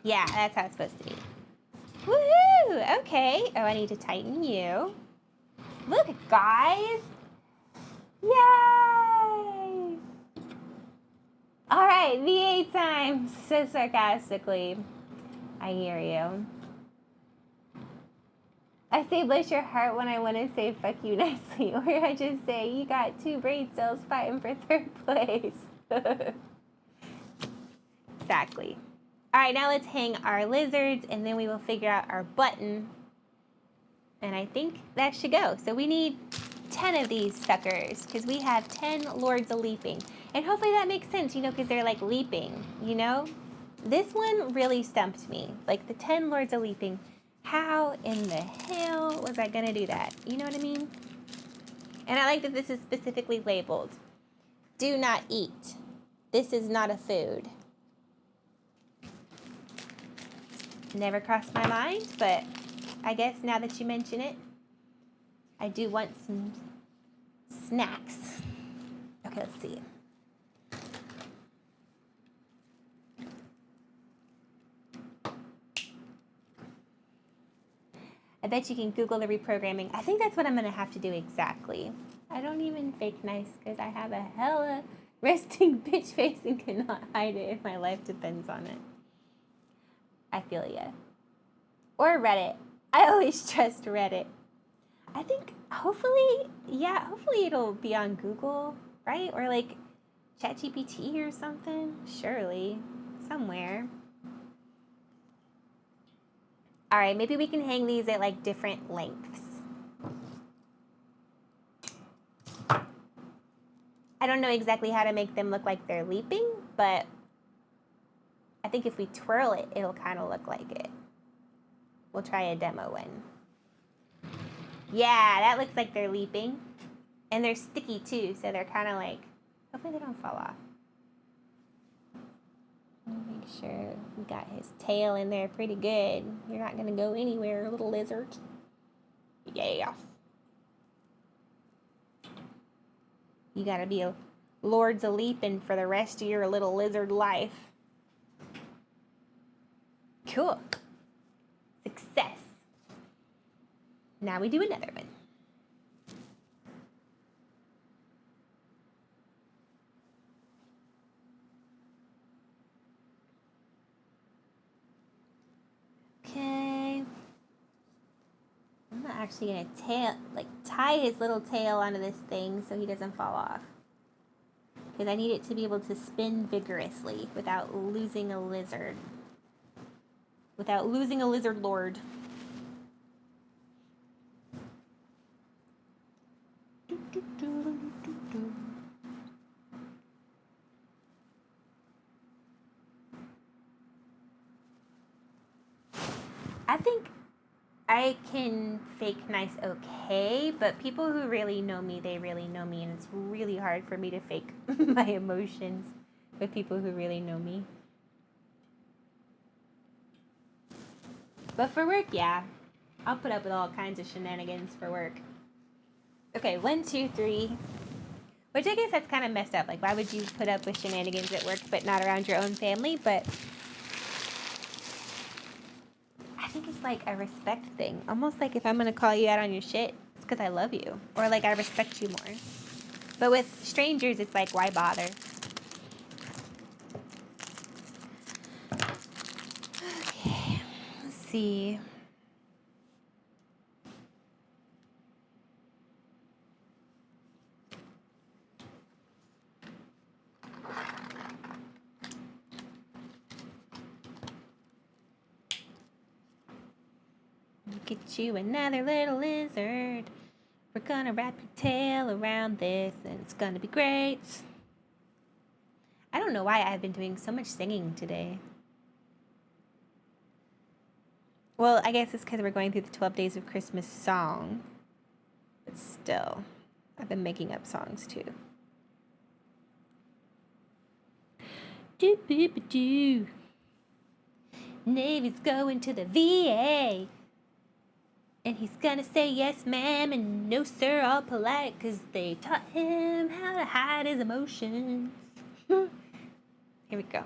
Yeah, that's how it's supposed to be. Woohoo! Okay. Oh, I need to tighten you. Look, guys. Yay! All right, VA time. So sarcastically. I hear you. I say bless your heart when I want to say fuck you nicely. Or I just say you got 2 brain cells fighting for 3rd place. Exactly. All right, now let's hang our lizards and then we will figure out our button. And I think that should go. So we need 10 of these suckers because we have 10 Lords of Leaping. And hopefully that makes sense, you know, because they're like leaping, you know? This one really stumped me. Like the 10 Lords of Leaping. How in the hell was I gonna do that? You know what I mean? And I like that this is specifically labeled. Do not eat. This is not a food. Never crossed my mind, but I guess now that you mention it, I do want some snacks. Okay, let's see. I bet you can Google the reprogramming. I think that's what I'm gonna have to do exactly. I don't even fake nice because I have a hella resting bitch face and cannot hide it if my life depends on it. I feel ya. Or Reddit. I always trust Reddit. I think hopefully it'll be on Google, right? Or like ChatGPT or something. Surely. Somewhere. All right, maybe we can hang these at like different lengths. I don't know exactly how to make them look like they're leaping, but I think if we twirl it, it'll kind of look like it. We'll try a demo one. Yeah, that looks like they're leaping. And they're sticky too, so they're kind of like, hopefully they don't fall off. Make sure we got his tail in there pretty good. You're not gonna go anywhere, little lizard. Yeah. You gotta be a Lords of Leaping for the rest of your little lizard life. Cool. Success. Now we do another one. Okay. I'm not actually gonna tie his little tail onto this thing so he doesn't fall off. Because I need it to be able to spin vigorously without losing a lizard. Without losing a lizard lord. I think I can fake nice okay, but people who really know me, they really know me, and it's really hard for me to fake my emotions with people who really know me. But for work, yeah. I'll put up with all kinds of shenanigans for work. Okay, 1, 2, 3. Which I guess that's kind of messed up. Like, why would you put up with shenanigans at work but not around your own family? But I think it's like a respect thing. Almost like if I'm going to call you out on your shit, it's because I love you. Or like I respect you more. But with strangers, it's like, why bother? see. Get you another little lizard. We're gonna wrap your tail around this and it's gonna be great. I don't know why I've been doing so much singing today. Well, I guess it's because we're going through the 12 Days of Christmas song. But still, I've been making up songs too. Do-boo-ba-doo. Navy's going to the VA. And he's gonna say yes, ma'am, and no, sir, all polite, 'cause they taught him how to hide his emotions. Here we go.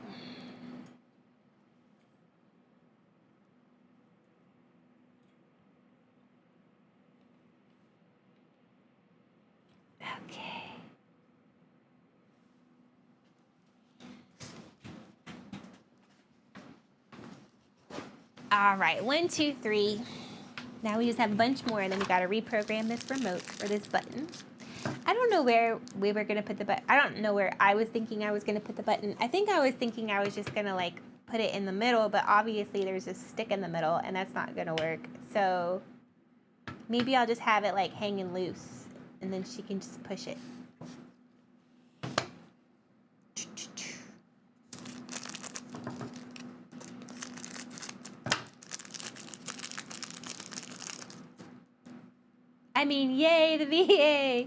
Okay. All right, 1, 2, 3. Now we just have a bunch more, and then we gotta reprogram this remote or this button. I don't know where we were gonna put the button. I don't know where I was thinking I was gonna put the button. I think I was thinking I was just gonna like put it in the middle, but obviously there's a stick in the middle, and that's not gonna work. So maybe I'll just have it like hanging loose, and then she can just push it. I mean, yay, the VA.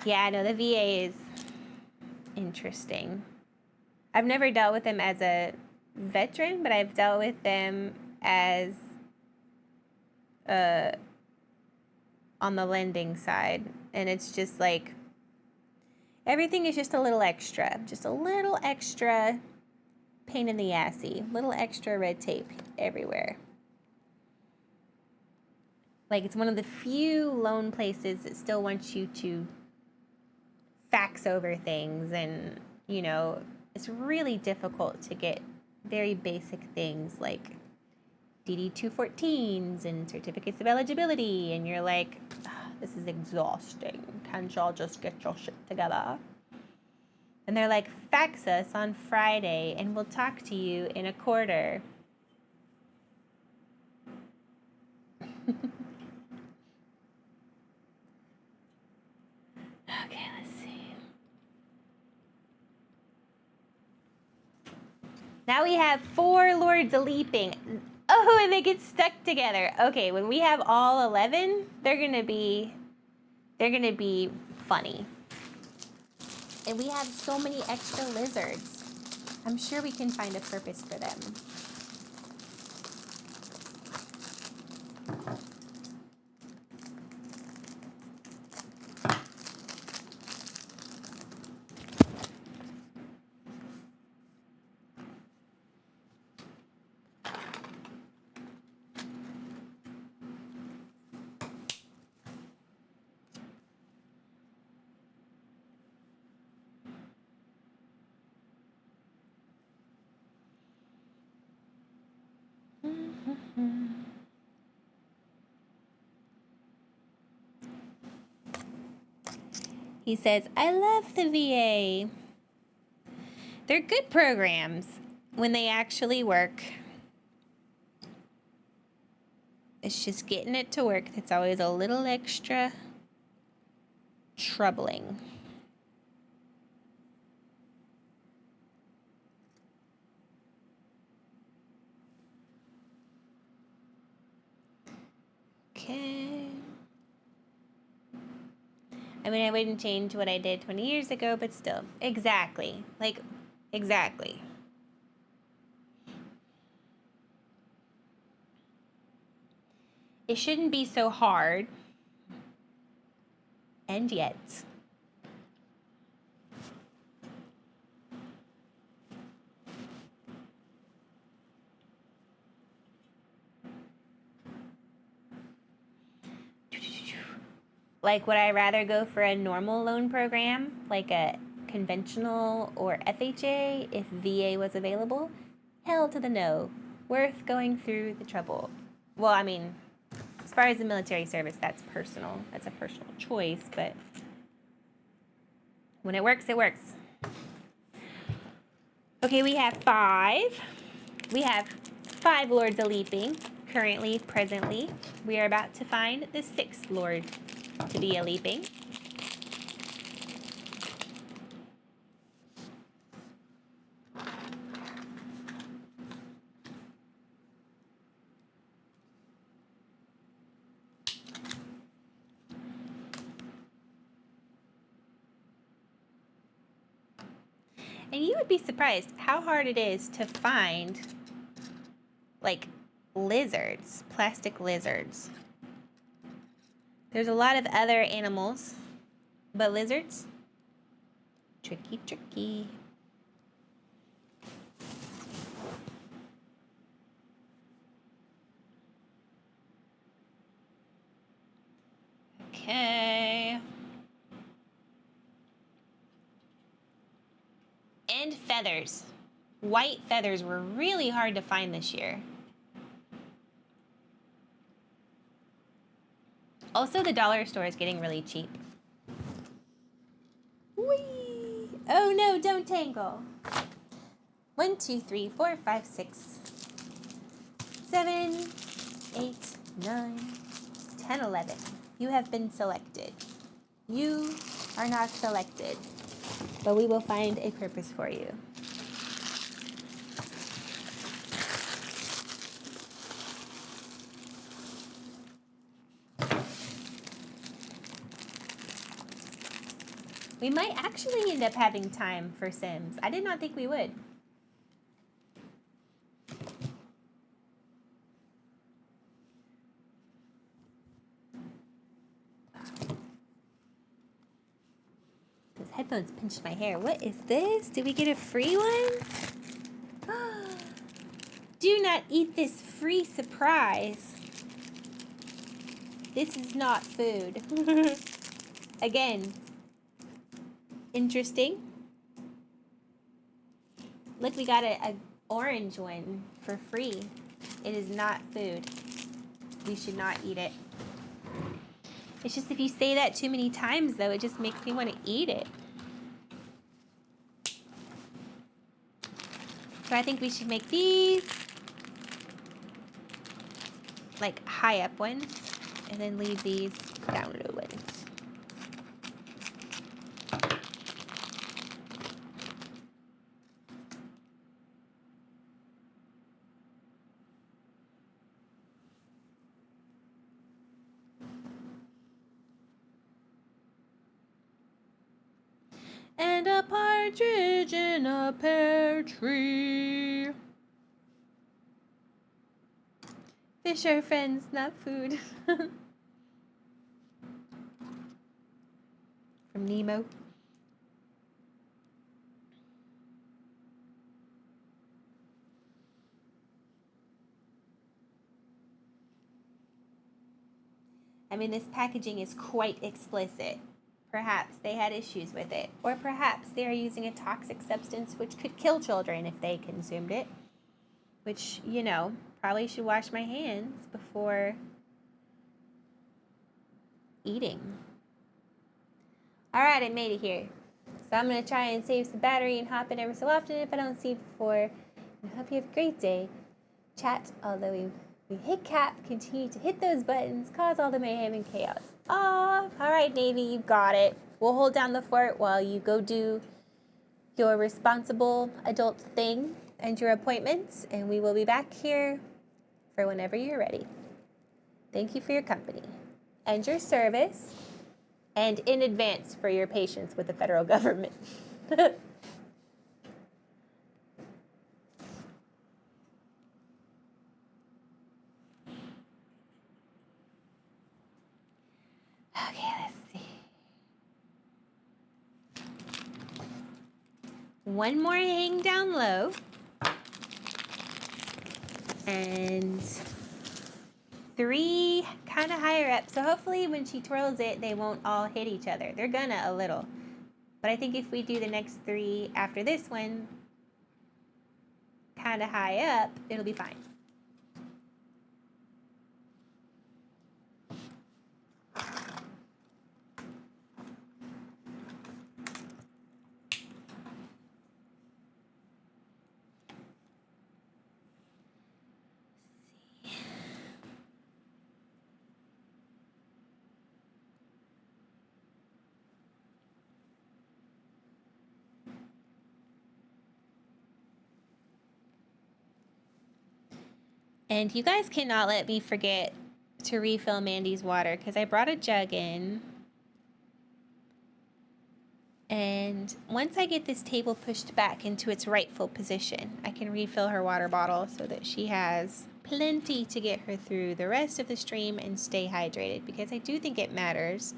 Yeah, no, the VA is interesting. I've never dealt with them as a veteran, but I've dealt with them as on the lending side. And it's just like, everything is just a little extra pain in the assy, little extra red tape everywhere. Like, it's one of the few loan places that still wants you to fax over things, and, you know, it's really difficult to get very basic things like DD-214s and certificates of eligibility, and you're like, this is exhausting. Can't y'all just get your shit together? And they're like, fax us on Friday, and we'll talk to you in a quarter. Okay, let's see. Now we have 4 Lords a Leaping. Oh, and they get stuck together. Okay, when we have all 11, they're gonna be funny. And we have so many extra lizards. I'm sure we can find a purpose for them. He says, I love the VA. They're good programs when they actually work. It's just getting it to work that's always a little extra troubling. Okay. I mean, I wouldn't change what I did 20 years ago, but still. Exactly. Like, exactly. It shouldn't be so hard. And yet. Like, would I rather go for a normal loan program, like a conventional or FHA if VA was available. Hell to the no. Worth going through the trouble. Well, I mean, as far as the military service, that's personal. That's a personal choice, but when it works, it works. Okay, we have 5. We have 5 Lords of Leaping, currently, presently. We are about to find the 6th Lord to be a Leaping. And you would be surprised how hard it is to find, like, lizards, plastic lizards. There's a lot of other animals, but lizards, tricky, tricky. Okay. And feathers. White feathers were really hard to find this year. Also, the dollar store is getting really cheap. Whee! Oh no, don't tangle. 1, 2, 3, 4, 5, 6, 7, 8, 9, 10, 11. You have been selected. You are not selected, but we will find a purpose for you. We might actually end up having time for Sims. I did not think we would. Those headphones pinched my hair. What is this? Did we get a free one? Do not eat this free surprise. This is not food. Again, interesting. Look, we got a orange one for free. It is not food. We should not eat it. It's just if you say that too many times, though, it just makes me want to eat it. So I think we should make these like high up ones and then leave these down low ones. And a partridge in a pear tree. Fish are friends, not food. From Nemo. I mean, this packaging is quite explicit. Perhaps they had issues with it, or perhaps they are using a toxic substance which could kill children if they consumed it. Which, you know, probably should wash my hands before eating. All right, I made it here. So I'm going to try and save some battery and hop in every so often if I don't see you before. I hope you have a great day. Chat, although we hit cap, continue to hit those buttons, cause all the mayhem and chaos. Oh, all right, Navy, you got it. We'll hold down the fort while you go do your responsible adult thing and your appointments, and we will be back here for whenever you're ready. Thank you for your company and your service, and in advance for your patience with the federal government. Okay, let's see. One more hang down low. And 3 kind of higher up. So hopefully when she twirls it, they won't all hit each other. They're gonna a little. But I think if we do the next 3 after this one, kind of high up, it'll be fine. And you guys cannot let me forget to refill Mandy's water because I brought a jug in. And once I get this table pushed back into its rightful position, I can refill her water bottle so that she has plenty to get her through the rest of the stream and stay hydrated, because I do think it matters.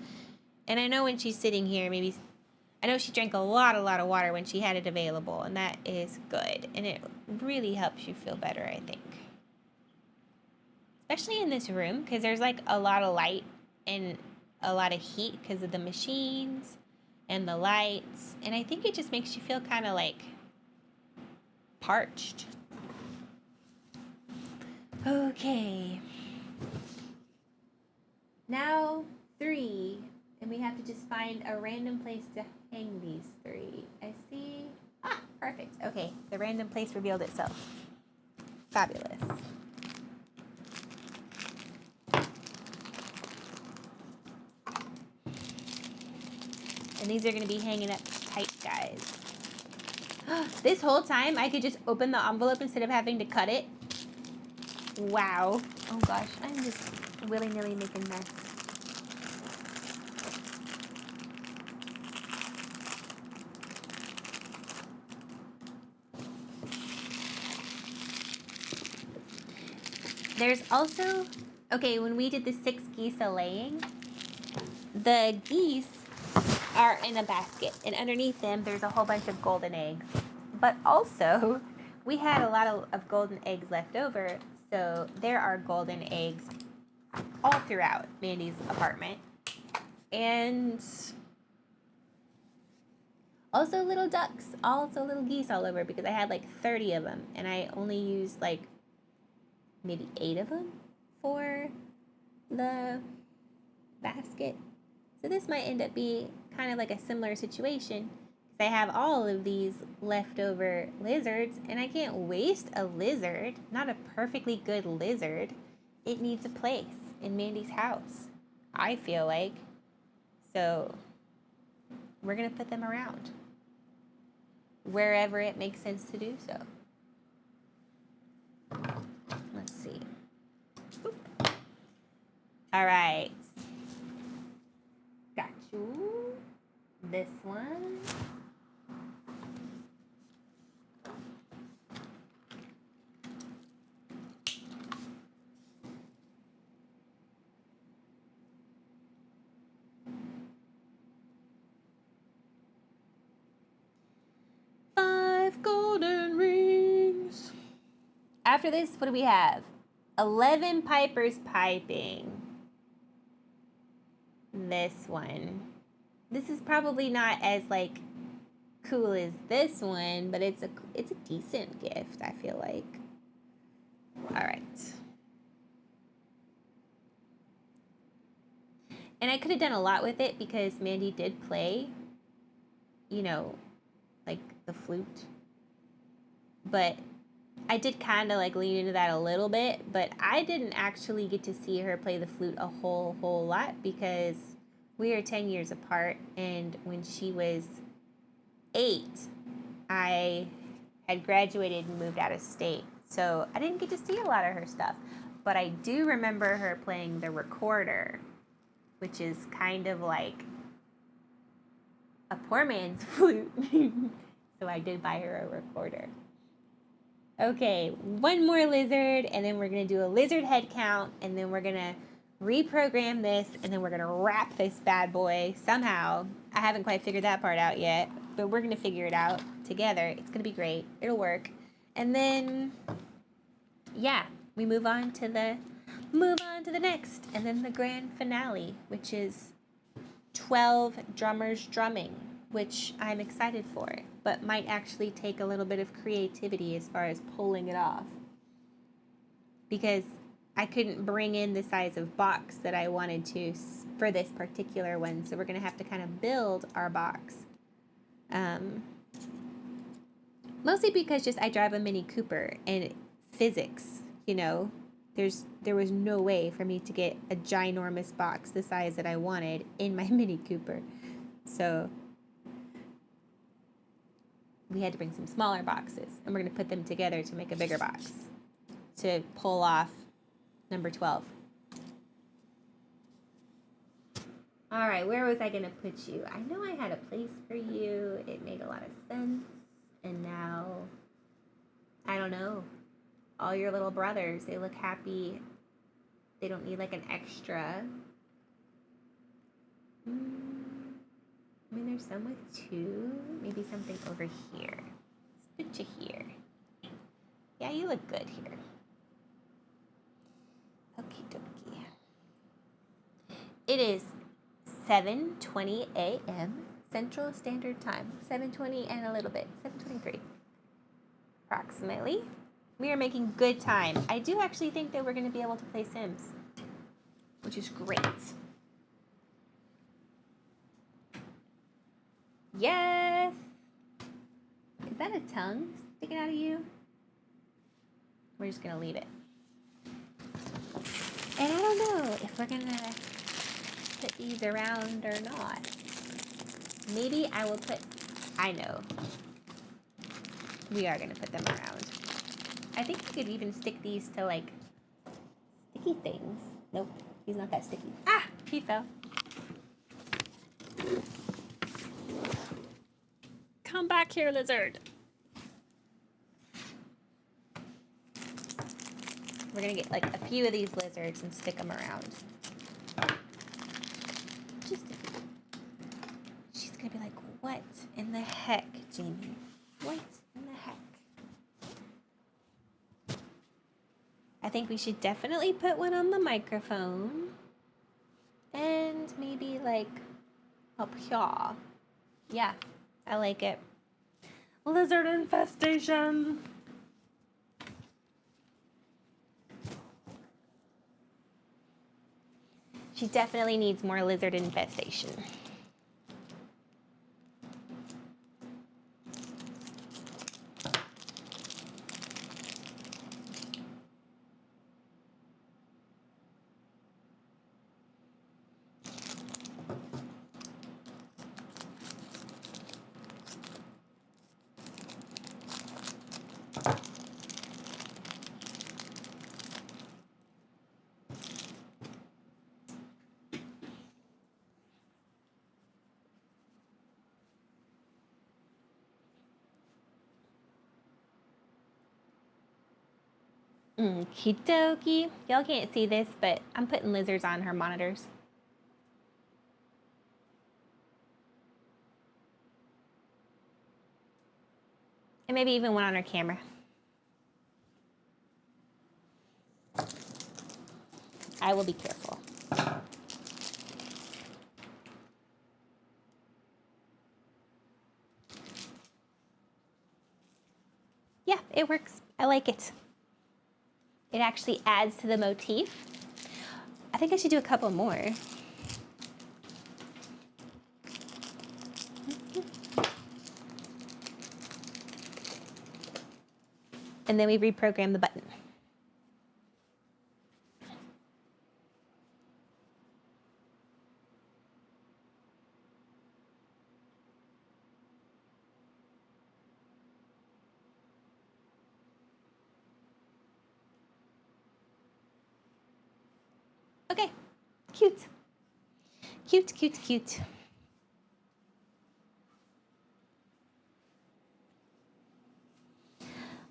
And I know when she's sitting here, I know she drank a lot of water when she had it available, and that is good. And it really helps you feel better, I think. Especially in this room, because there's like a lot of light and a lot of heat because of the machines and the lights. And I think it just makes you feel kind of like parched. Okay. Now 3. And we have to just find a random place to hang these 3. I see. Ah, perfect. Okay, the random place revealed itself. Fabulous. And these are going to be hanging up tight, guys. This whole time, I could just open the envelope instead of having to cut it. Wow. Oh gosh, I'm just willy-nilly making mess. There's also, okay, when we did the 6 geese a laying, the geese are in a basket, and underneath them there's a whole bunch of golden eggs. But also, we had a lot of golden eggs left over, so there are golden eggs all throughout Mandy's apartment. And also little ducks, also little geese all over, because I had like 30 of them, and I only used like maybe 8 of them for the basket. So this might end up being kind of like a similar situation, because I have all of these leftover lizards, and I can't waste a lizard, not a perfectly good lizard. It needs a place in Mandy's house, I feel like. So we're going to put them around wherever it makes sense to do so. Let's see. Oop. All right. Got you. This one. Golden rings. After this, what do we have? 11 pipers piping. This one. This is probably not as like cool as this one, but it's a decent gift, I feel like. All right. And I could have done a lot with it because Mandy did play, you know, like the flute. But I did kind of like lean into that a little bit, but I didn't actually get to see her play the flute a whole lot because we are 10 years apart, and when she was 8, I had graduated and moved out of state. So I didn't get to see a lot of her stuff, but I do remember her playing the recorder, which is kind of like a poor man's flute. So I did buy her a recorder. Okay, one more lizard, and then we're going to do a lizard head count, and then we're going to reprogram this, and then we're going to wrap this bad boy somehow. I haven't quite figured that part out yet, but we're going to figure it out together. It's going to be great. It'll work. And then, yeah, we move on to the next, and then the grand finale, which is 12 drummers drumming. which I'm excited for, but might actually take a little bit of creativity as far as pulling it off. Because I couldn't bring in the size of box that I wanted to for this particular one, so we're going to have to kind of build our box. Mostly because just I drive a Mini Cooper, and physics, you know, there was no way for me to get a ginormous box the size that I wanted in my Mini Cooper. So we had to bring some smaller boxes, and we're going to put them together to make a bigger box to pull off number 12. All right, where was I going to put you? I know I had a place for you. It made a lot of sense. And now, I don't know. All your little brothers, they look happy. They don't need like an extra. I mean, there's some with 2. Maybe something over here. Let's put you here. Yeah, you look good here. Okie dokie. It is 7:20 a.m. Central Standard Time. 7:20 and a little bit. 7:23. Approximately. We are making good time. I do actually think that we're going to be able to play Sims, which is great. Yes! Is that a tongue sticking out of you? We're just going to leave it. And I don't know if we're going to put these around or not. Maybe I will put... I know. We are going to put them around. I think you could even stick these to, like, sticky things. Nope, he's not that sticky. Ah! He fell. Come back here, lizard. We're going to get, like, a few of these lizards and stick them around. Just a few. She's going to be like, what in the heck, Jaimie? What in the heck? I think we should definitely put one on the microphone. And maybe, like, up here. Yeah, I like it. Lizard infestation. She definitely needs more lizard infestation. Okie dokie. Y'all can't see this, but I'm putting lizards on her monitors. And maybe even one on her camera. I will be careful. Yeah, it works. I like it. It actually adds to the motif. I think I should do a couple more. And then we reprogram the button. Okay, cute. Cute, cute, cute.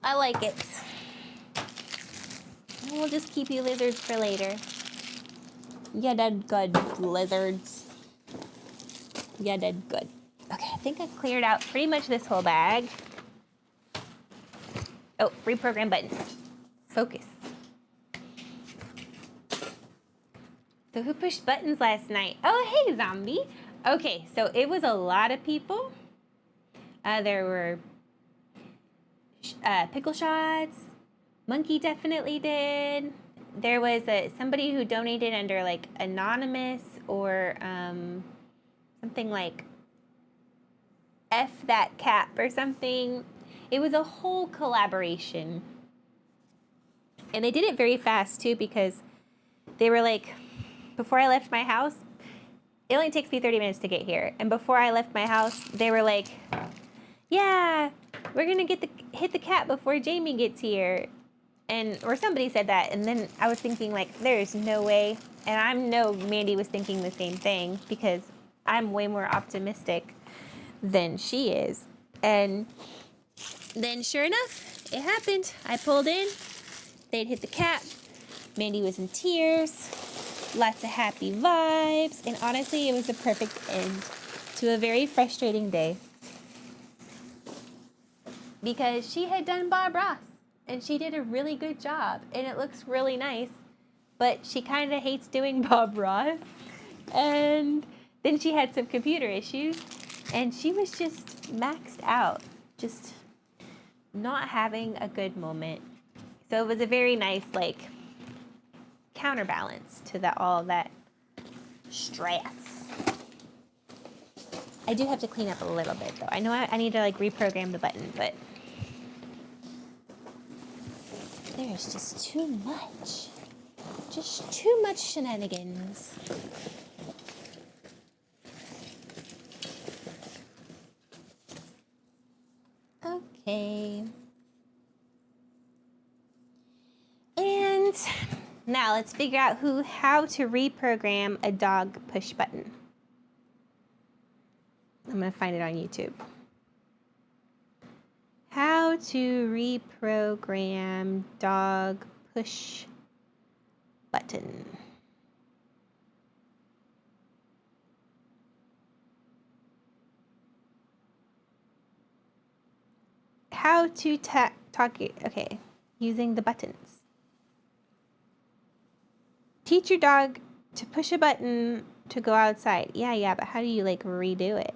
I like it. We'll just keep you lizards for later. You did good, lizards. You did good. Okay, I think I've cleared out pretty much this whole bag. Oh, reprogram button. Focus. So who pushed buttons last night? Oh, hey, zombie. Okay, so it was a lot of people. There were pickle shots. Monkey definitely did. There was somebody who donated under like anonymous or something like F that cap or something. It was a whole collaboration. And they did it very fast too because they were like, before I left my house, it only takes me 30 minutes to get here. And before I left my house, they were like, yeah, we're gonna hit the cap before Jaimie gets here. Or somebody said that, and then I was thinking like, there's no way. And I know Mandy was thinking the same thing because I'm way more optimistic than she is. And then sure enough, it happened. I pulled in, they'd hit the cap. Mandy was in tears, lots of happy vibes, and honestly, it was a perfect end to a very frustrating day because she had done Bob Ross and she did a really good job and it looks really nice, but she kind of hates doing Bob Ross. And then she had some computer issues and she was just maxed out, just not having a good moment. So it was a very nice like counterbalance to all that stress. I do have to clean up a little bit though. I know I need to like reprogram the button, but there's just too much. Just too much shenanigans. Okay. And now let's figure out how to reprogram a dog push button. I'm gonna find it on YouTube. How to reprogram dog push button. How to talk it, okay, using the buttons. Teach your dog to push a button to go outside. Yeah, but how do you like redo it?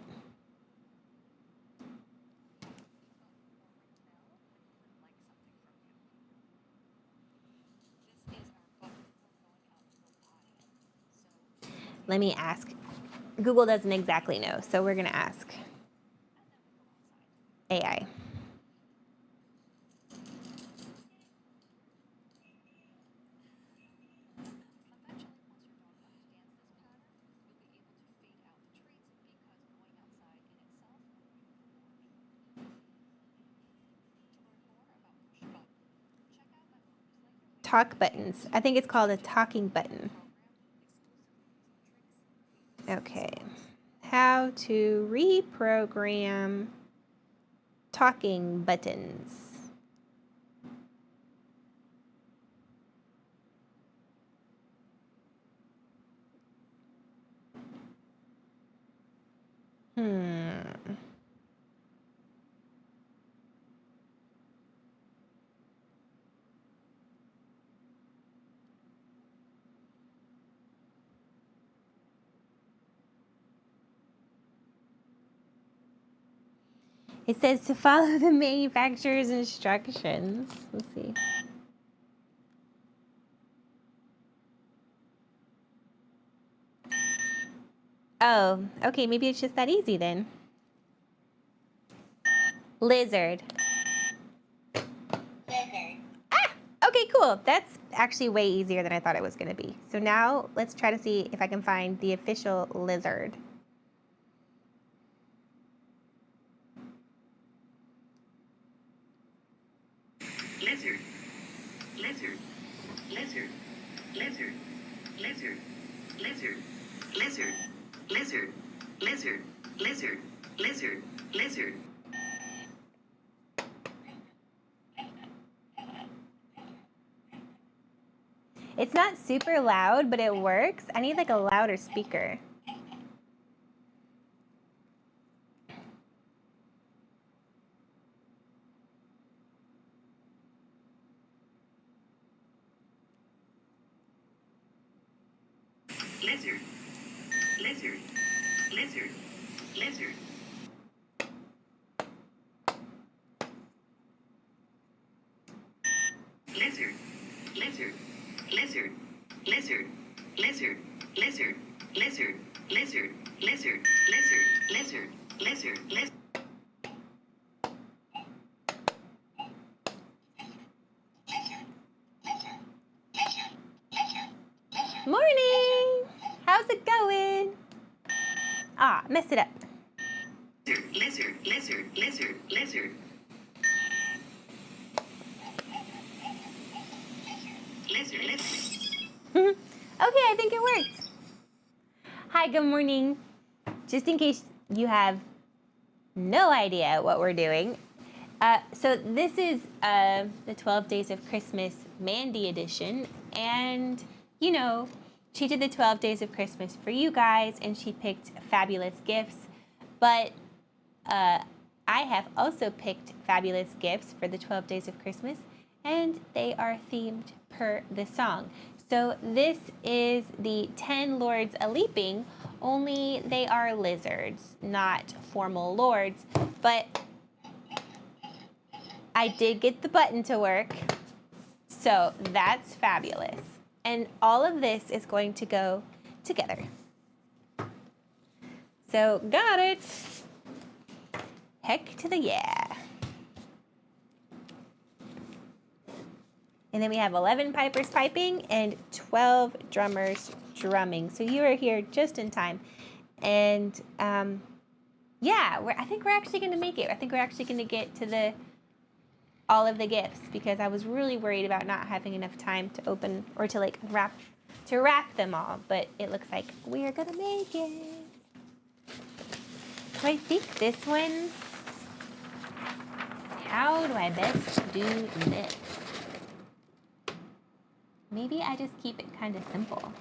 Let me ask. Google doesn't exactly know, so we're gonna ask AI. Talk buttons. I think it's called a talking button. Okay. How to reprogram talking buttons. It says to follow the manufacturer's instructions. Let's see. Oh, okay, maybe it's just that easy then. Lizard. Ah, okay, cool. That's actually way easier than I thought it was gonna be. So now let's try to see if I can find the official lizard. Lizard. Lizard. Lizard. Lizard. Lizard. Lizard. Lizard. Lizard. Lizard. Lizard. Lizard. Lizard. It's not super loud, but it works. I need like a louder speaker. Lizard. Lizard. Lizard. lizard, lizard, lizard, lizard, lizard, lizard, lizard, lizard, lizard, lizard, lizard, lizard, lizard, lizard, lizard. Morning! How's it going? Ah, messed it up. Lizard, lizard, lizard, lizard. Lizard, lizard. Okay, I think it worked. Hi, good morning. Just in case you have no idea what we're doing. So this is the 12 Days of Christmas Mandy edition. And, you know, she did the 12 Days of Christmas for you guys, and she picked fabulous gifts. But I have also picked fabulous gifts for the 12 Days of Christmas, and they are themed per the song. So this is the 10 Lords a-Leaping, only they are lizards, not formal lords. But I did get the button to work, so that's fabulous. And all of this is going to go together. So got it. Heck to the yeah. And then we have 11 pipers piping and 12 drummers drumming. So you are here just in time. And yeah, I think we're actually going to make it. I think we're actually going to get to all of the gifts, because I was really worried about not having enough time to open or to like wrap them all. But it looks like we are going to make it. So I think this one, how do I best do this? Maybe I just keep it kind of simple.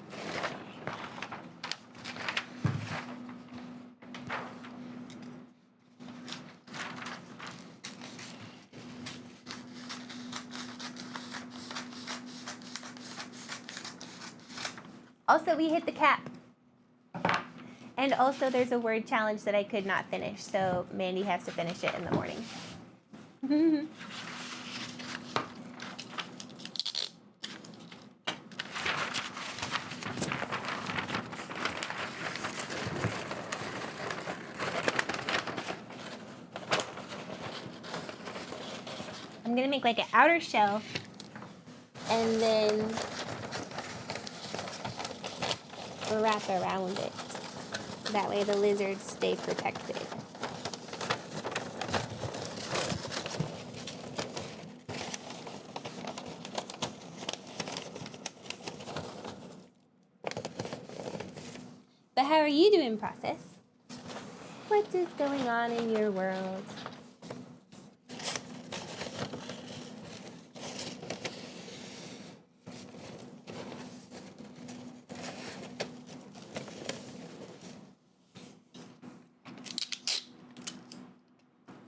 Also, we hit the cap. And also, there's a word challenge that I could not finish, so Mandy has to finish it in the morning. I'm gonna make like an outer shell, and then wrap around it. That way the lizards stay protected. But how are you doing, Process? What is going on in your world?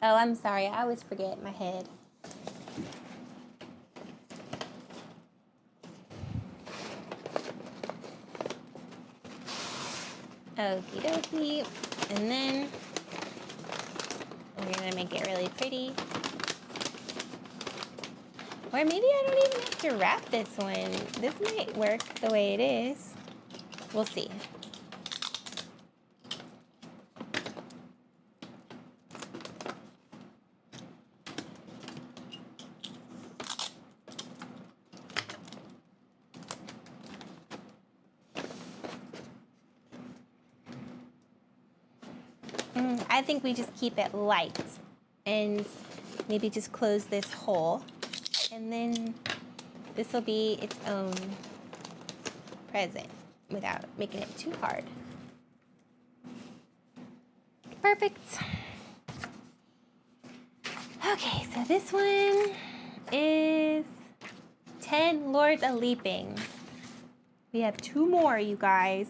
Oh, I'm sorry. I always forget my head. Okie dokie. And then we're gonna make it really pretty. Or maybe I don't even have to wrap this one. This might work the way it is. We'll see. I think we just keep it light and maybe just close this hole, and then this will be its own present without making it too hard. Perfect. Okay, so this one is 10 Lords a-Leaping. We have 2 more, you guys.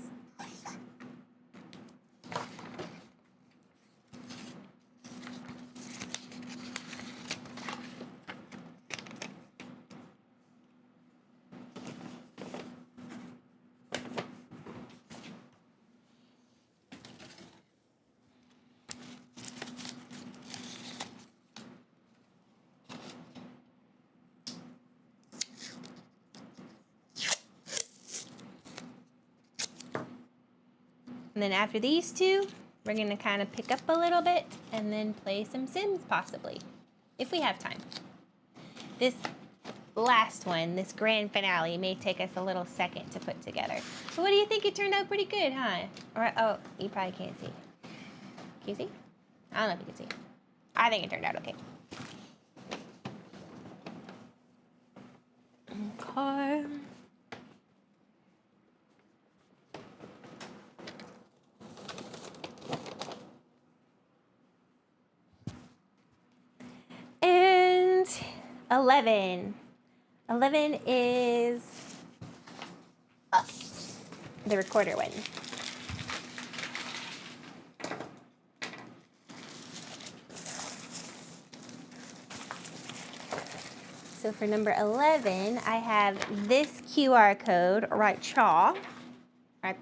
And then after these two, we're gonna kind of pick up a little bit and then play some Sims possibly, if we have time. This last one, this grand finale, may take us a little second to put together. But what do you think? It turned out pretty good, huh? Or, oh, you probably can't see. Can you see? I don't know if you can see. I think it turned out okay. Okay. And 11. 11 is the recorder one. So for number 11, I have this QR code right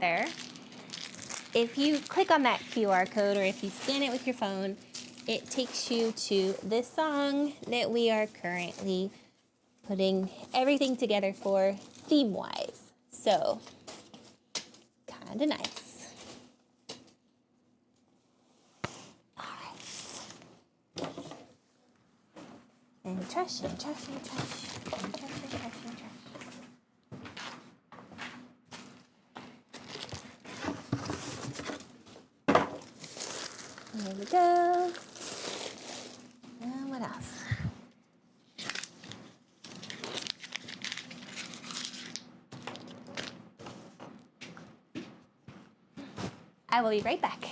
there. If you click on that QR code or if you scan it with your phone, it takes you to this song that we are currently putting everything together for theme-wise. So, kinda nice. All right. And trash, and trash, and trash, and trash, and trash, and trash. There we go. And what else? I will be right back.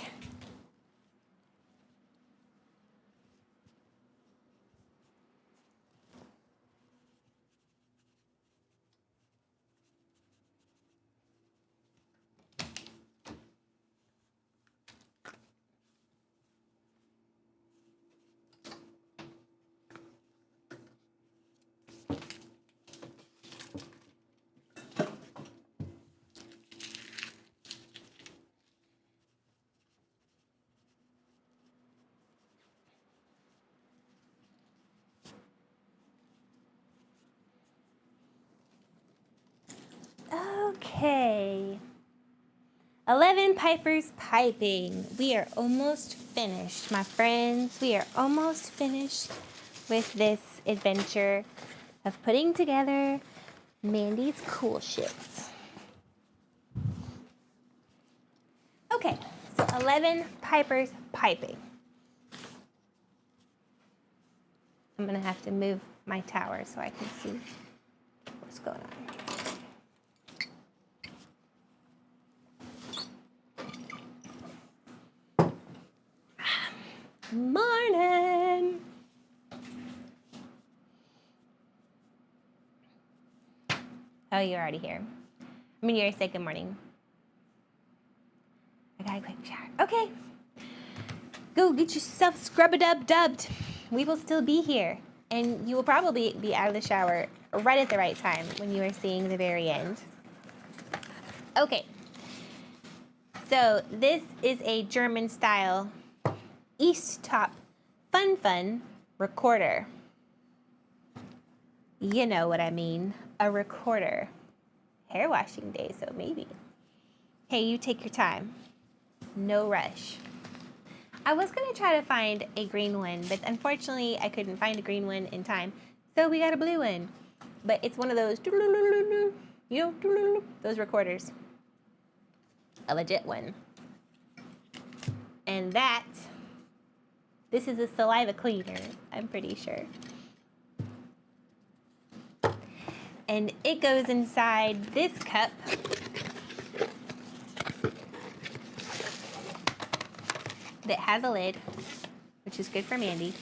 Okay. 11 Pipers piping. We are almost finished, my friends. We are almost finished with this adventure of putting together Mandy's cool shit. Okay, so 11 Pipers piping. I'm gonna have to move my tower so I can see what's going on. Morning. Oh, you're already here. I mean, you're say good morning. I got a quick shower. Okay. Go get yourself scrub-a-dub-dubbed. We will still be here. And you will probably be out of the shower right at the right time when you are seeing the very end. Okay. So this is a German-style East Top Fun recorder. You know what I mean, a recorder. Hair washing day, so maybe. Hey, you take your time. No rush. I was gonna try to find a green one, but unfortunately I couldn't find a green one in time. So we got a blue one. But it's one of those, you know, those recorders. A legit one. And this is a saliva cleaner, I'm pretty sure. And it goes inside this cup. That has a lid, which is good for Mandy.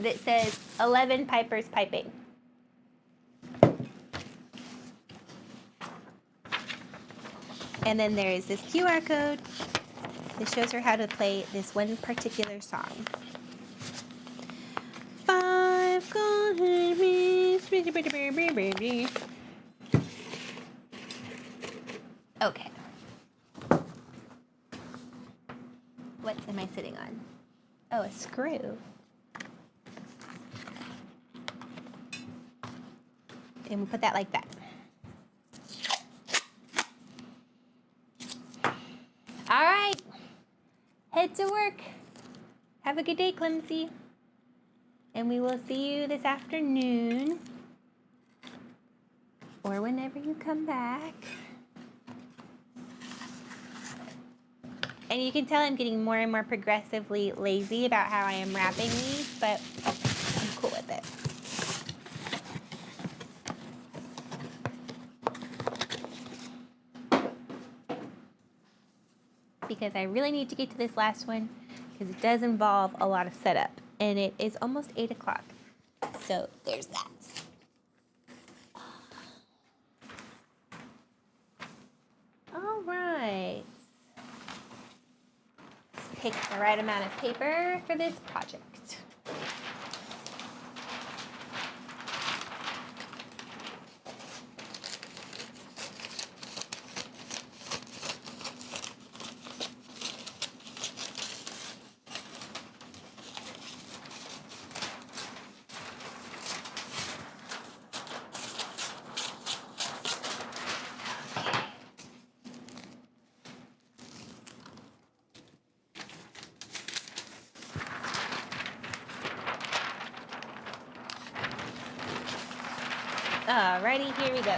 That says 11 Pipers piping. And then there is this QR code that shows her how to play this one particular song. Five golden rings. Okay. What am I sitting on? Oh, a screw. And we'll put that like that. head to work. Have a good day, Clemsy. And we will see you this afternoon. Or whenever you come back. And you can tell I'm getting more and more progressively lazy about how I am wrapping these, but I'm cool with it. Because I really need to get to this last one because it does involve a lot of setup. And it is almost 8 o'clock. So there's that. All right. Let's pick the right amount of paper for this project. Alrighty, here we go.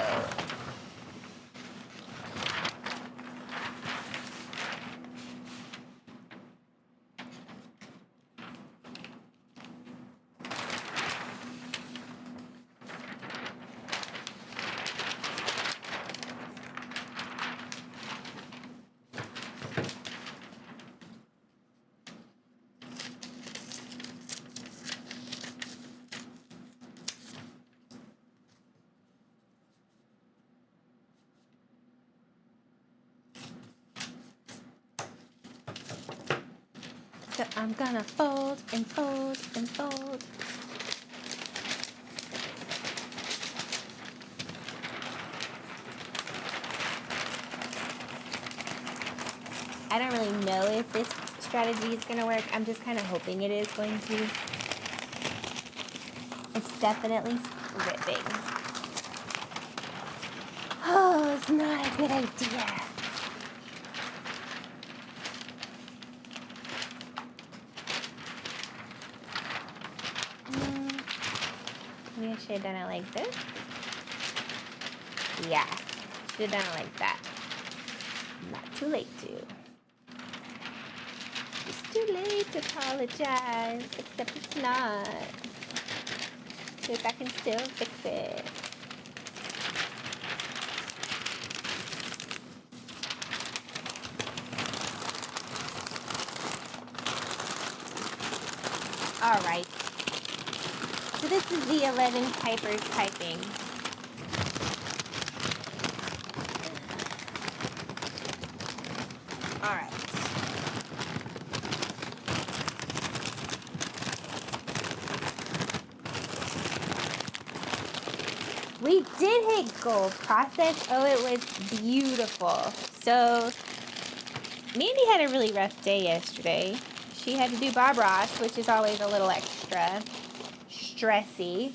So I'm gonna fold and fold and fold. I don't really know if this strategy is gonna work. I'm just kind of hoping it is going to. It's definitely ripping. Oh, it's not a good idea. Maybe I should have done it like this. Yeah, should have done it like that. Not too late to. It's too late to apologize, except it's not. Because I can still fix it. All right. So this is the 11 pipers piping. All right. We did hit gold process. Oh, it was beautiful. So Mandy had a really rough day yesterday. She had to do Bob Ross, which is always a little extra stressy.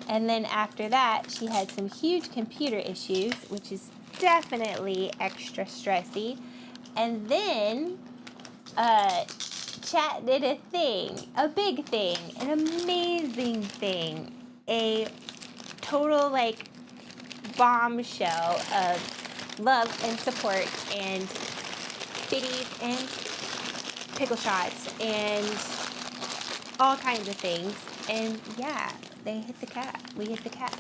And then after that, she had some huge computer issues, which is definitely extra stressy. And then Chat did a thing, a big thing, an amazing thing, a total like bombshell of love and support and biddies and pickle shots and all kinds of things. And yeah, they hit the cap. We hit the cap.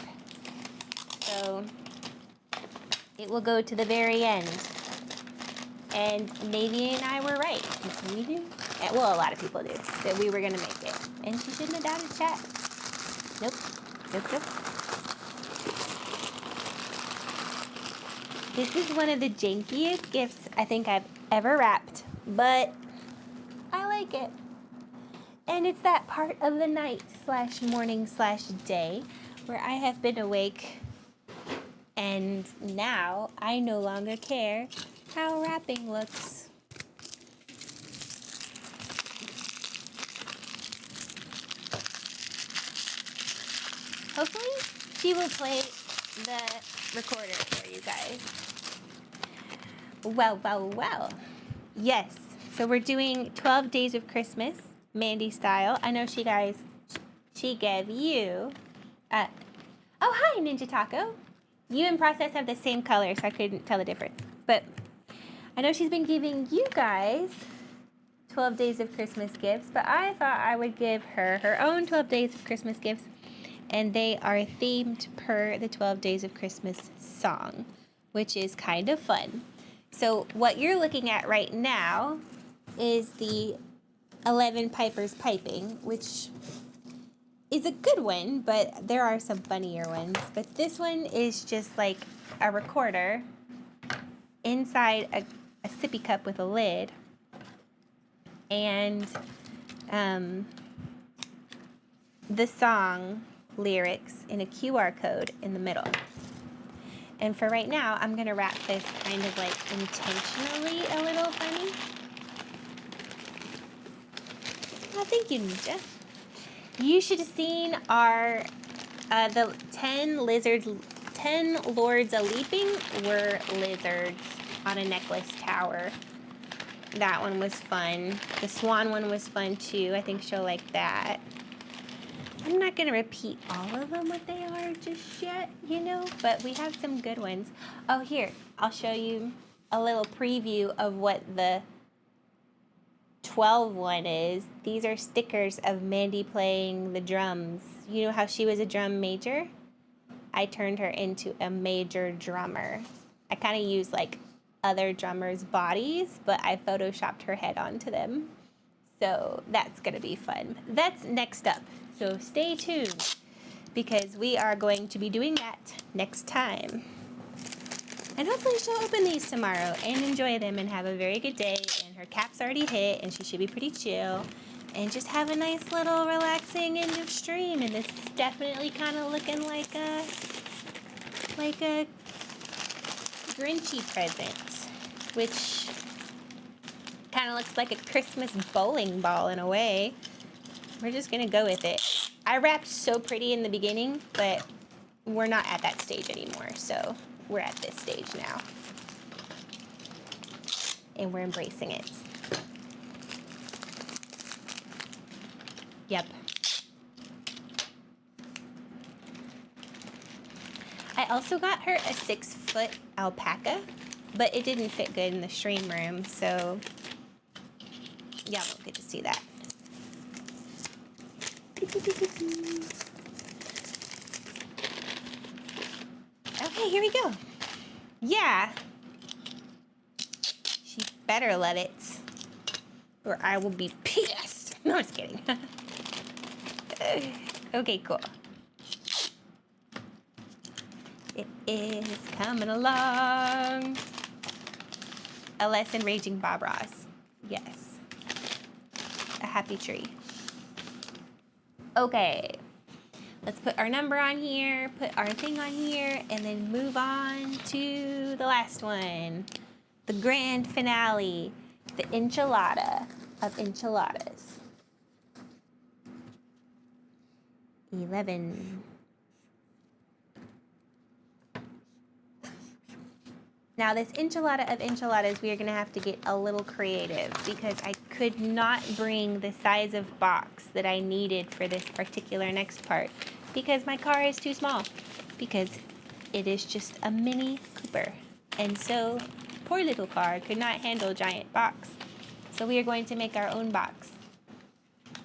So it will go to the very end. And Navy and I were right. We do. Well, a lot of people do. That we were going to make it. And she shouldn't have doubted Chat. Nope. Nope, nope. This is one of the jankiest gifts I think I've ever wrapped. But I like it. And it's that part of the night / morning / day where I have been awake. And now I no longer care how wrapping looks. Hopefully she will play the recorder for you guys. Well. Yes. So So we're doing 12 Days of Christmas, Mandy style. I know she gave you, oh, hi, Ninja Taco. You and Process have the same color, so I couldn't tell the difference. But I know she's been giving you guys 12 Days of Christmas gifts, but I thought I would give her her own 12 Days of Christmas gifts, and they are themed per the 12 Days of Christmas song, which is kind of fun. So what you're looking at right now is the 11 Pipers Piping, which is a good one, but there are some funnier ones. But this one is just like a recorder inside a sippy cup with a lid, and the song lyrics in a QR code in the middle. And for right now, I'm gonna wrap this kind of like intentionally a little funny. Oh, thank you, Ninja. You should have seen our, the 10 Lords a-Leaping were lizards on a necklace tower. That one was fun. The swan one was fun too. I think she'll like that. I'm not gonna repeat all of them what they are just yet, you know, but we have some good ones. Oh, here, I'll show you a little preview of what the 12 one is. These are stickers of Mandy playing the drums. You know how she was a drum major? I turned her into a major drummer. I kind of used like other drummers' bodies, but I photoshopped her head onto them. So that's gonna be fun. That's next up. So stay tuned, because we are going to be doing that next time. And hopefully she'll open these tomorrow and enjoy them and have a very good day. And her cap's already hit and she should be pretty chill. And just have a nice little relaxing end of stream. And this is definitely kind of looking like a Grinchy present, which kind of looks like a Christmas bowling ball in a way. We're just gonna go with it. I wrapped so pretty in the beginning, but we're not at that stage anymore, so we're at this stage now. And we're embracing it. Yep. I also got her a 6-foot alpaca, but it didn't fit good in the stream room, so y'all won't get to see that. Okay, here we go. Yeah. She better let it, or I will be pissed. No, I'm just kidding. Okay, cool. It is coming along. A lesson raging Bob Ross. Yes. A happy tree. Okay. Let's put our number on here, put our thing on here, and then move on to the last one. The grand finale. The enchilada of enchiladas. 11. Now this enchilada of enchiladas, we are gonna have to get a little creative because I could not bring the size of box that I needed for this particular next part because my car is too small, because it is just a Mini Cooper. And so, poor little car could not handle a giant box. So we are going to make our own box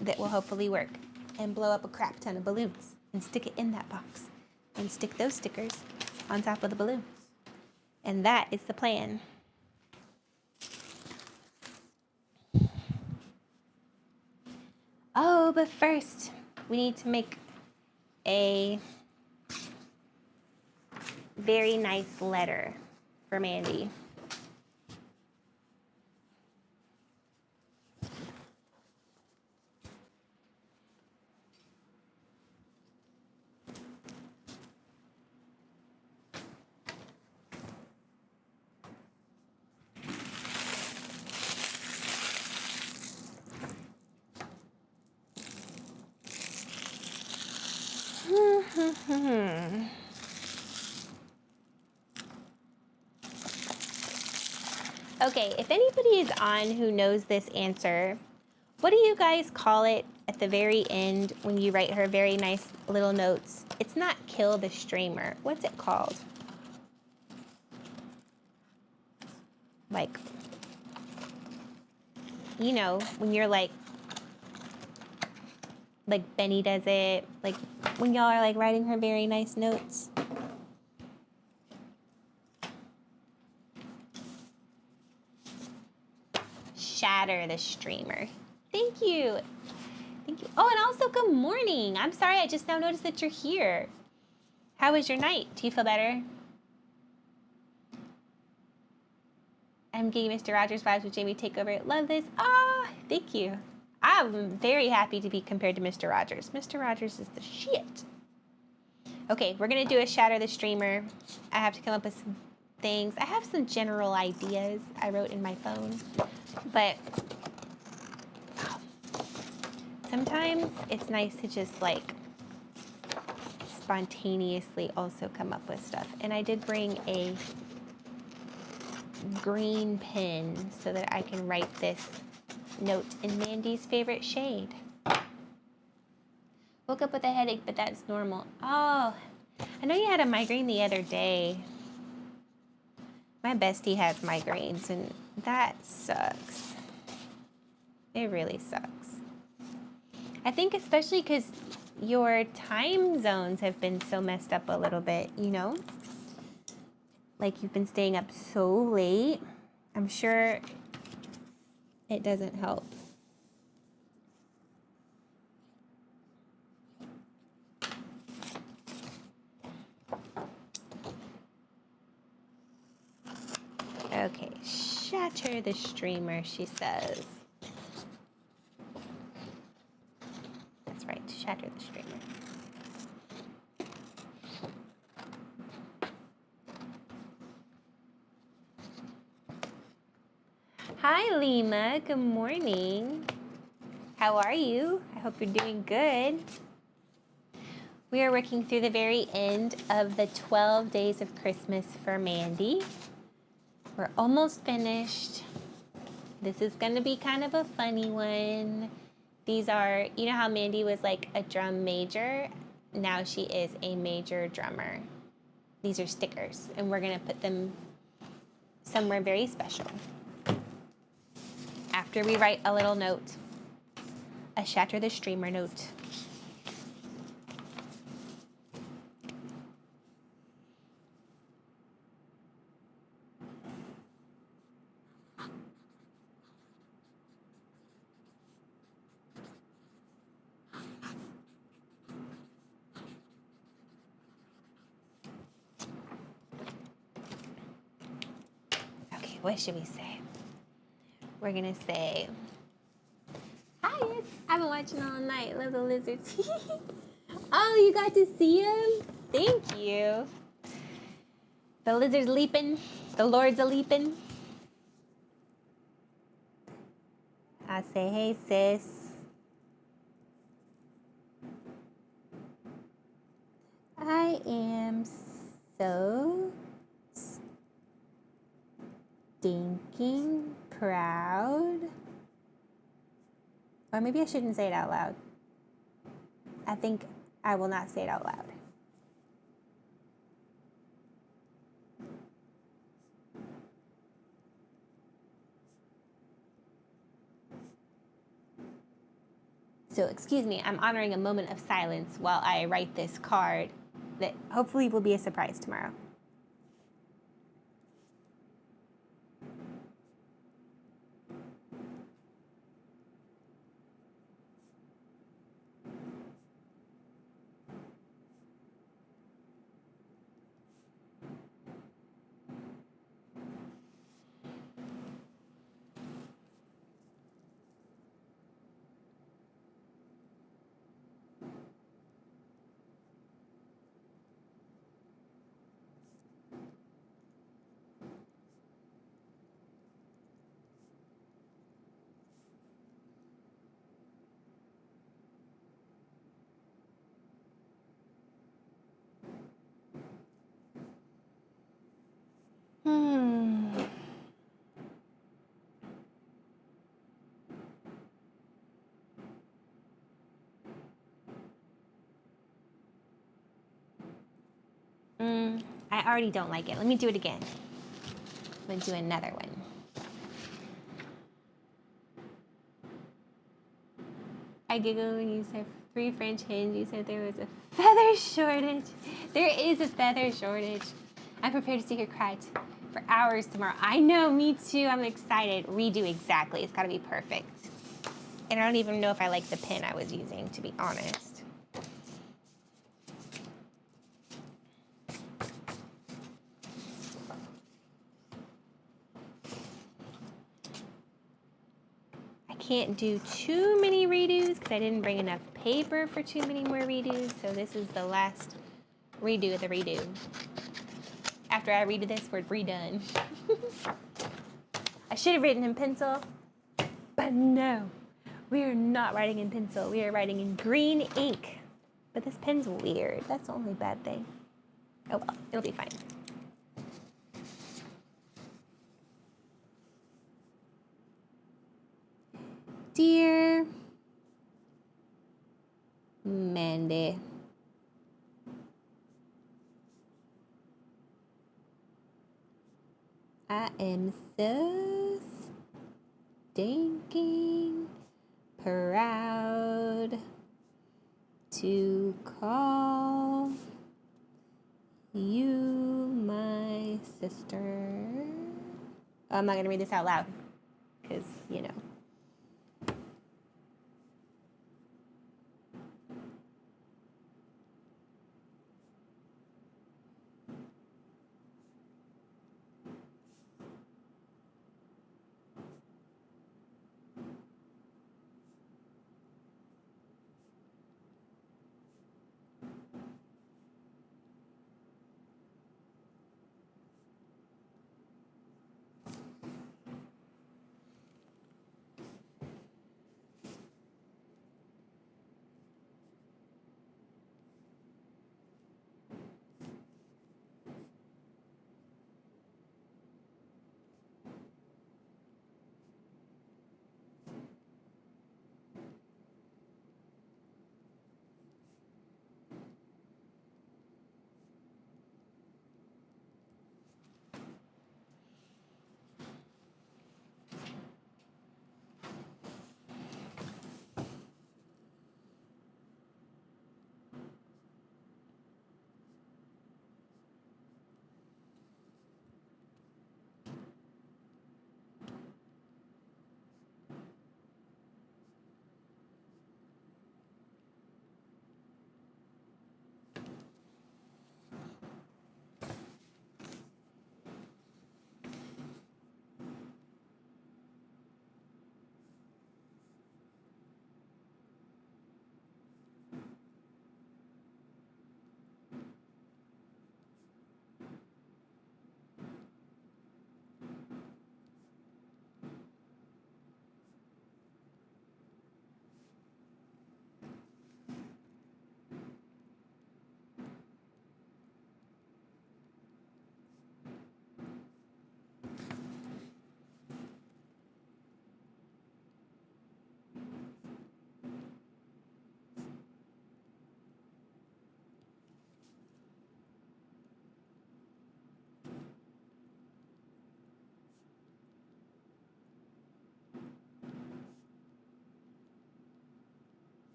that will hopefully work and blow up a crap ton of balloons and stick it in that box and stick those stickers on top of the balloons. And that is the plan. Oh, but first, we need to make a very nice letter for Mandy. Okay, if anybody is on who knows this answer, what do you guys call it at the very end when you write her very nice little notes? It's not kill the streamer. What's it called? Like, you know, when you're like Benny does it, like when y'all are like writing her very nice notes. Shatter the streamer. Thank you. Thank you. Oh, and also good morning. I'm sorry, I just now noticed that you're here. How was your night? Do you feel better? I'm getting Mr. Rogers vibes with Jaimie Takeover. Love this. Ah, thank you. I'm very happy to be compared to Mr. Rogers. Mr. Rogers is the shit. Okay, we're gonna do a shatter the streamer. I have to come up with some things. I have some general ideas I wrote in my phone, but sometimes it's nice to just like spontaneously also come up with stuff. And I did bring a green pen so that I can write this note in Mandy's favorite shade. Woke up with a headache, but that's normal. Oh, I know you had a migraine the other day. My bestie has migraines, and that sucks. It really sucks. I think especially because your time zones have been so messed up a little bit, you know? Like you've been staying up so late. I'm sure it doesn't help. Okay, shatter the streamer, she says. That's right, shatter the streamer. Hi, Lima. Good morning. How are you? I hope you're doing good. We are working through the very end of the 12 days of Christmas for Mandy. We're almost finished. This is going to be kind of a funny one. These are, you know how Mandy was like a drum major? Now she is a major drummer. These are stickers, and we're going to put them somewhere very special. After we write a little note, a shatter the streamer note. Okay, what should we say? We're gonna say, hi, I've been watching all night. Love the lizards. Oh, you got to see them? Thank you. The lizard's leaping. The Lord's a leaping. I say, hey, sis. I am so stinking proud. Or maybe I shouldn't say it out loud. I think I will not say it out loud. So excuse me, I'm honoring a moment of silence while I write this card that hopefully will be a surprise tomorrow. I already don't like it. Let me do it again. I'm gonna do another one. I giggled when you said 3 French hens. You said there was a feather shortage. There is a feather shortage. I'm prepared to see her cry for hours tomorrow. I know, me too. I'm excited. Redo exactly. It's gotta be perfect. And I don't even know if I like the pen I was using, to be honest. I can't do too many redos because I didn't bring enough paper for too many more redos. So this is the last redo of the redo. After I redo this, we're redone. I should have written in pencil, but no. We are not writing in pencil. We are writing in green ink. But this pen's weird. That's the only bad thing. Oh well, it'll be fine. Dear Mandy, I am so stinking proud to call you my sister. I'm not gonna read this out loud because, you know.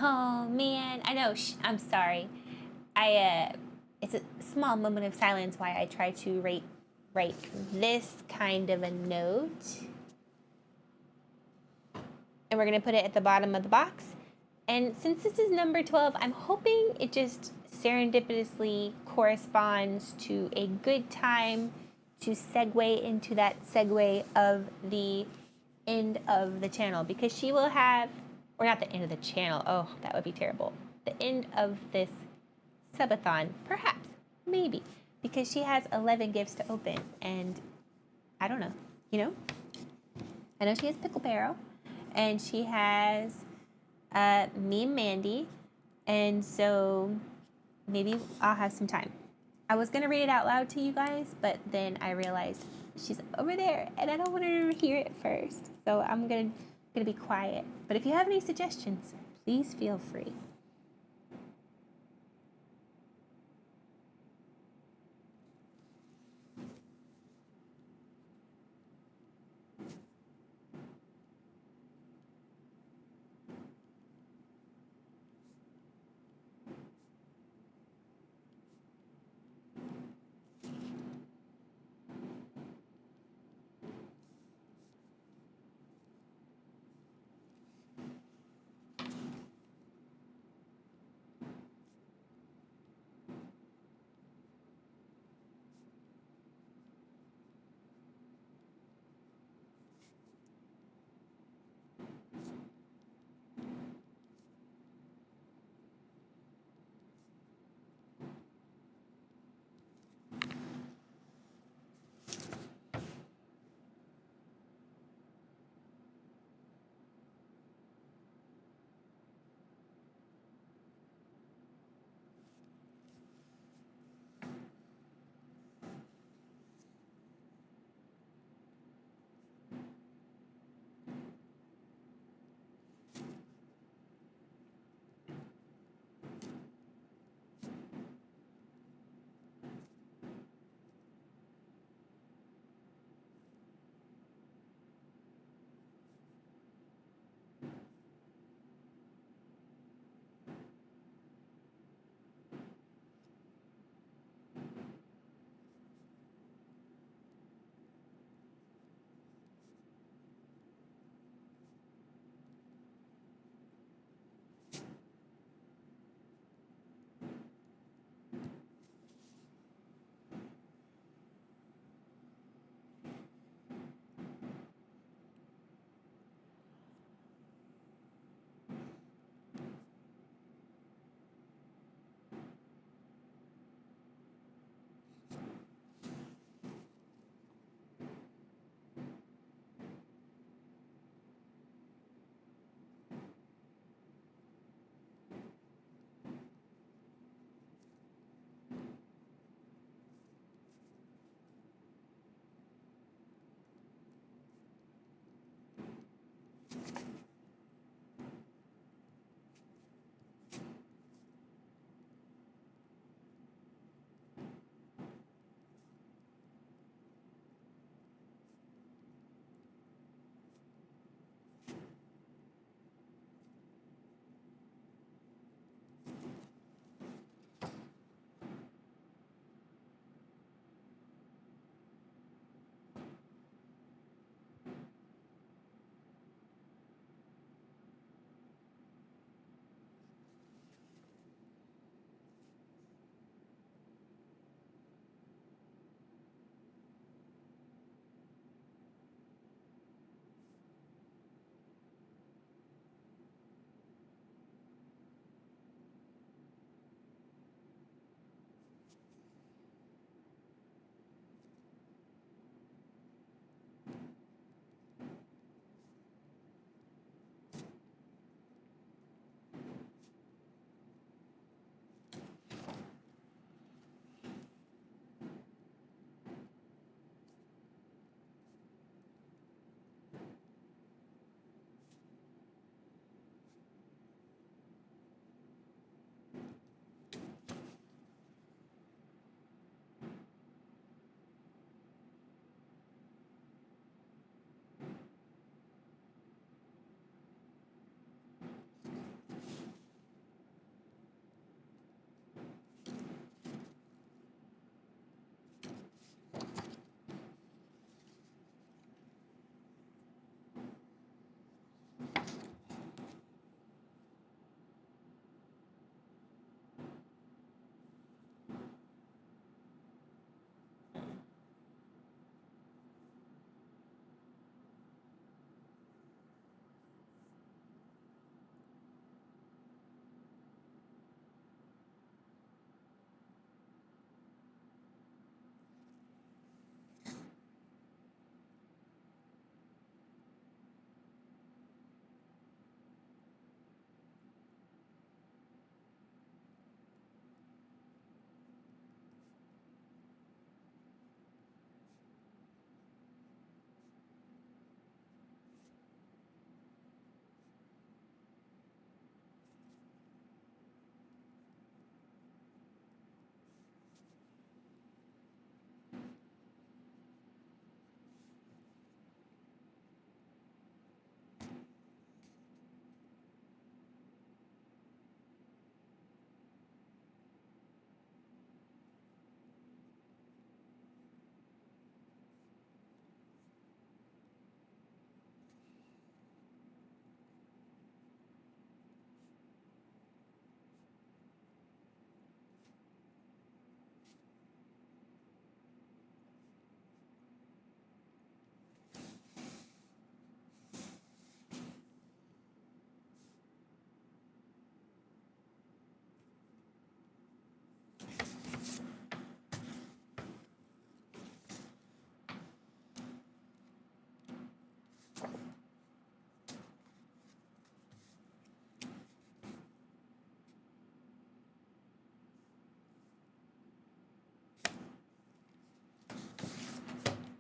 Oh man, I know. I'm sorry. It's a small moment of silence why I try to write this kind of a note, and we're gonna put it at the bottom of the box. And since this is number 12, I'm hoping it just serendipitously corresponds to a good time to segue into that segue of the end of the channel, because she will have, or not the end of the channel, oh, that would be terrible. The end of this subathon, perhaps, maybe, because she has 11 gifts to open, and I don't know. You know? I know she has Pickle Barrel, and she has me and Mandy, and so maybe I'll have some time. I was gonna read it out loud to you guys, but then I realized she's over there, and I don't want her to hear it first. So I'm gonna be quiet. But if you have any suggestions, please feel free.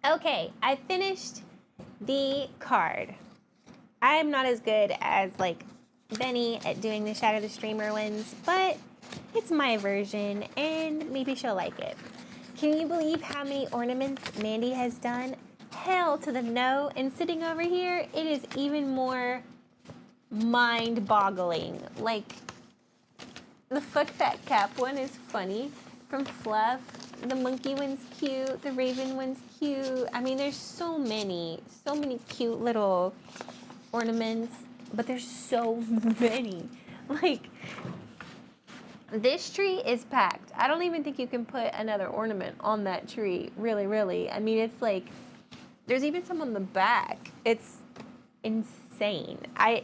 Okay, I finished the card. I'm not as good as like Benny at doing the Shadow the Streamer ones, but it's my version and maybe she'll like it. Can you believe how many ornaments Mandy has done? Hell to the no. And sitting over here, it is even more mind-boggling. Like, the Fuck That Cap one is funny from Fluff. The monkey one's cute. The raven one's cute. I mean, there's so many cute little ornaments, but there's so many. Like, this tree is packed. I don't even think you can put another ornament on that tree, really. I mean, it's like, there's even some on the back. It's insane. I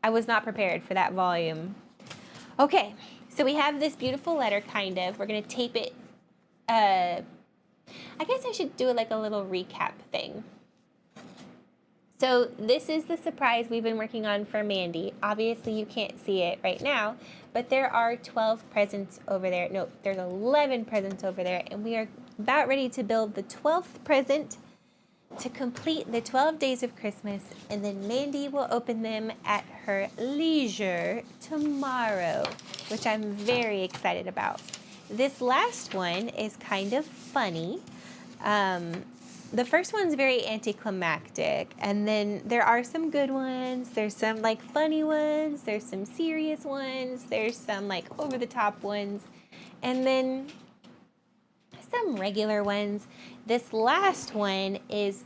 was not prepared for that volume. Okay, so we have this beautiful letter, kind of. We're gonna tape it. I guess I should do like a little recap thing. So this is the surprise we've been working on for Mandy. Obviously you can't see it right now, but there are 12 presents over there. No, there's 11 presents over there, and we are about ready to build the 12th present to complete the 12 days of Christmas, and then Mandy will open them at her leisure tomorrow, which I'm very excited about. This last one is kind of funny. The first one's very anticlimactic, and then there are some good ones. There's some like funny ones. There's some serious ones. There's some like over-the-top ones, and then some regular ones. This last one is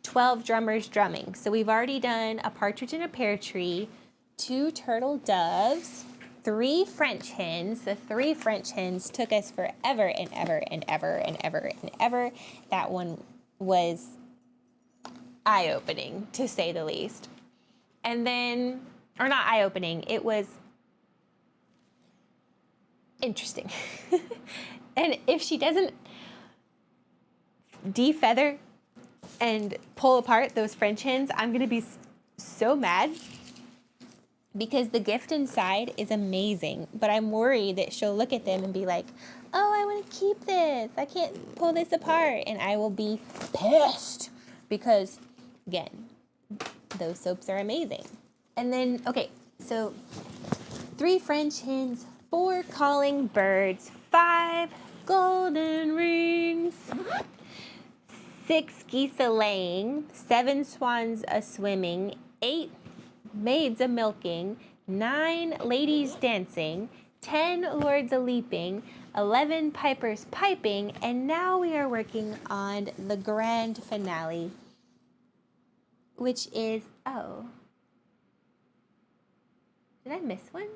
12 drummers drumming. So we've already done a partridge in a pear tree, 2 turtle doves, 3 French hens. The 3 French hens took us forever and ever and ever and ever and ever. That one was eye-opening, to say the least. And then, or not eye-opening, it was interesting. And if she doesn't defeather and pull apart those French hens, I'm gonna be so mad, because the gift inside is amazing, but I'm worried that she'll look at them and be like, oh, I want to keep this. I can't pull this apart. And I will be pissed because, again, those soaps are amazing. And then, okay, so 3 French hens, 4 calling birds, 5 golden rings, 6 geese a-laying, 7 swans a-swimming, 8 maids a-milking, 9 ladies dancing, 10 lords a-leaping, 11 pipers piping, and now we are working on the grand finale, which is, oh, did I miss one?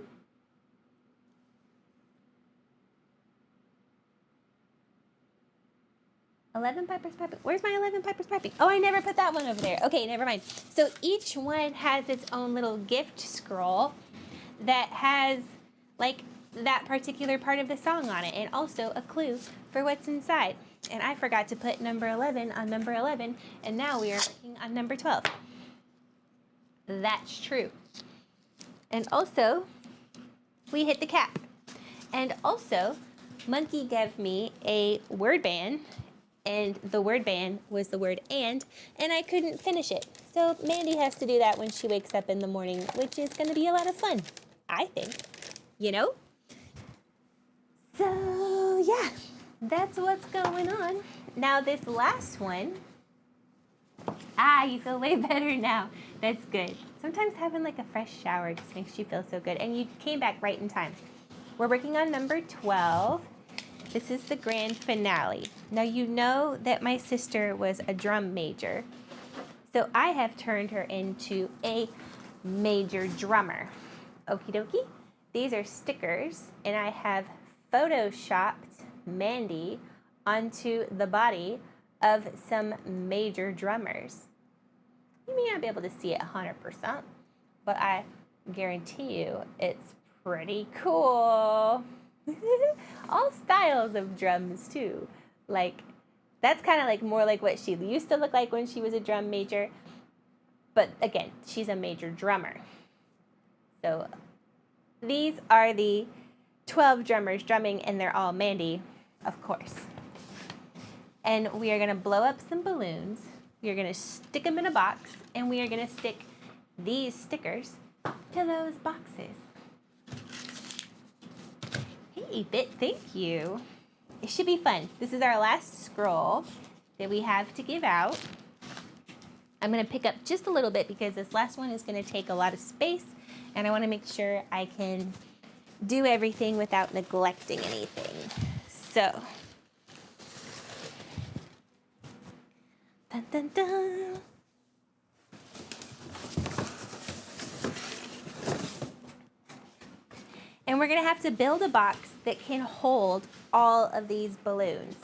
"11 pipers piping." Where's my 11 pipers piping? Oh, I never put that one over there. Okay, never mind. So each one has its own little gift scroll that has like that particular part of the song on it, and also a clue for what's inside. And I forgot to put number 11 on number 11, and now we are working on number 12. That's true. And also, we hit the cap. And also, Monkey gave me a word band, and the word band was the word and I couldn't finish it. So Mandy has to do that when she wakes up in the morning, which is going to be a lot of fun, I think. You know? So, yeah, that's what's going on. Now, this last one, you feel way better now. That's good. Sometimes having like a fresh shower just makes you feel so good. And you came back right in time. We're working on number 12. This is the grand finale. Now, you know that my sister was a drum major. So I have turned her into a major drummer. Okie dokie. These are stickers, and I have photoshopped Mandy onto the body of some major drummers. You may not be able to see it 100%, but I guarantee you it's pretty cool. All styles of drums too. Like, that's kind of like more like what she used to look like when she was a drum major. But again, she's a major drummer. So these are the 12 drummers drumming, and they're all Mandy, of course. and we are going to blow up some balloons. We are going to stick them in a box, and we are going to stick these stickers to those boxes. Hey, Bit, thank you. It should be fun. This is our last scroll that we have to give out. I'm going to pick up just a little bit because this last one is going to take a lot of space, and I want to make sure I can do everything without neglecting anything. So, dun, dun, dun. And we're gonna have to build a box that can hold all of these balloons.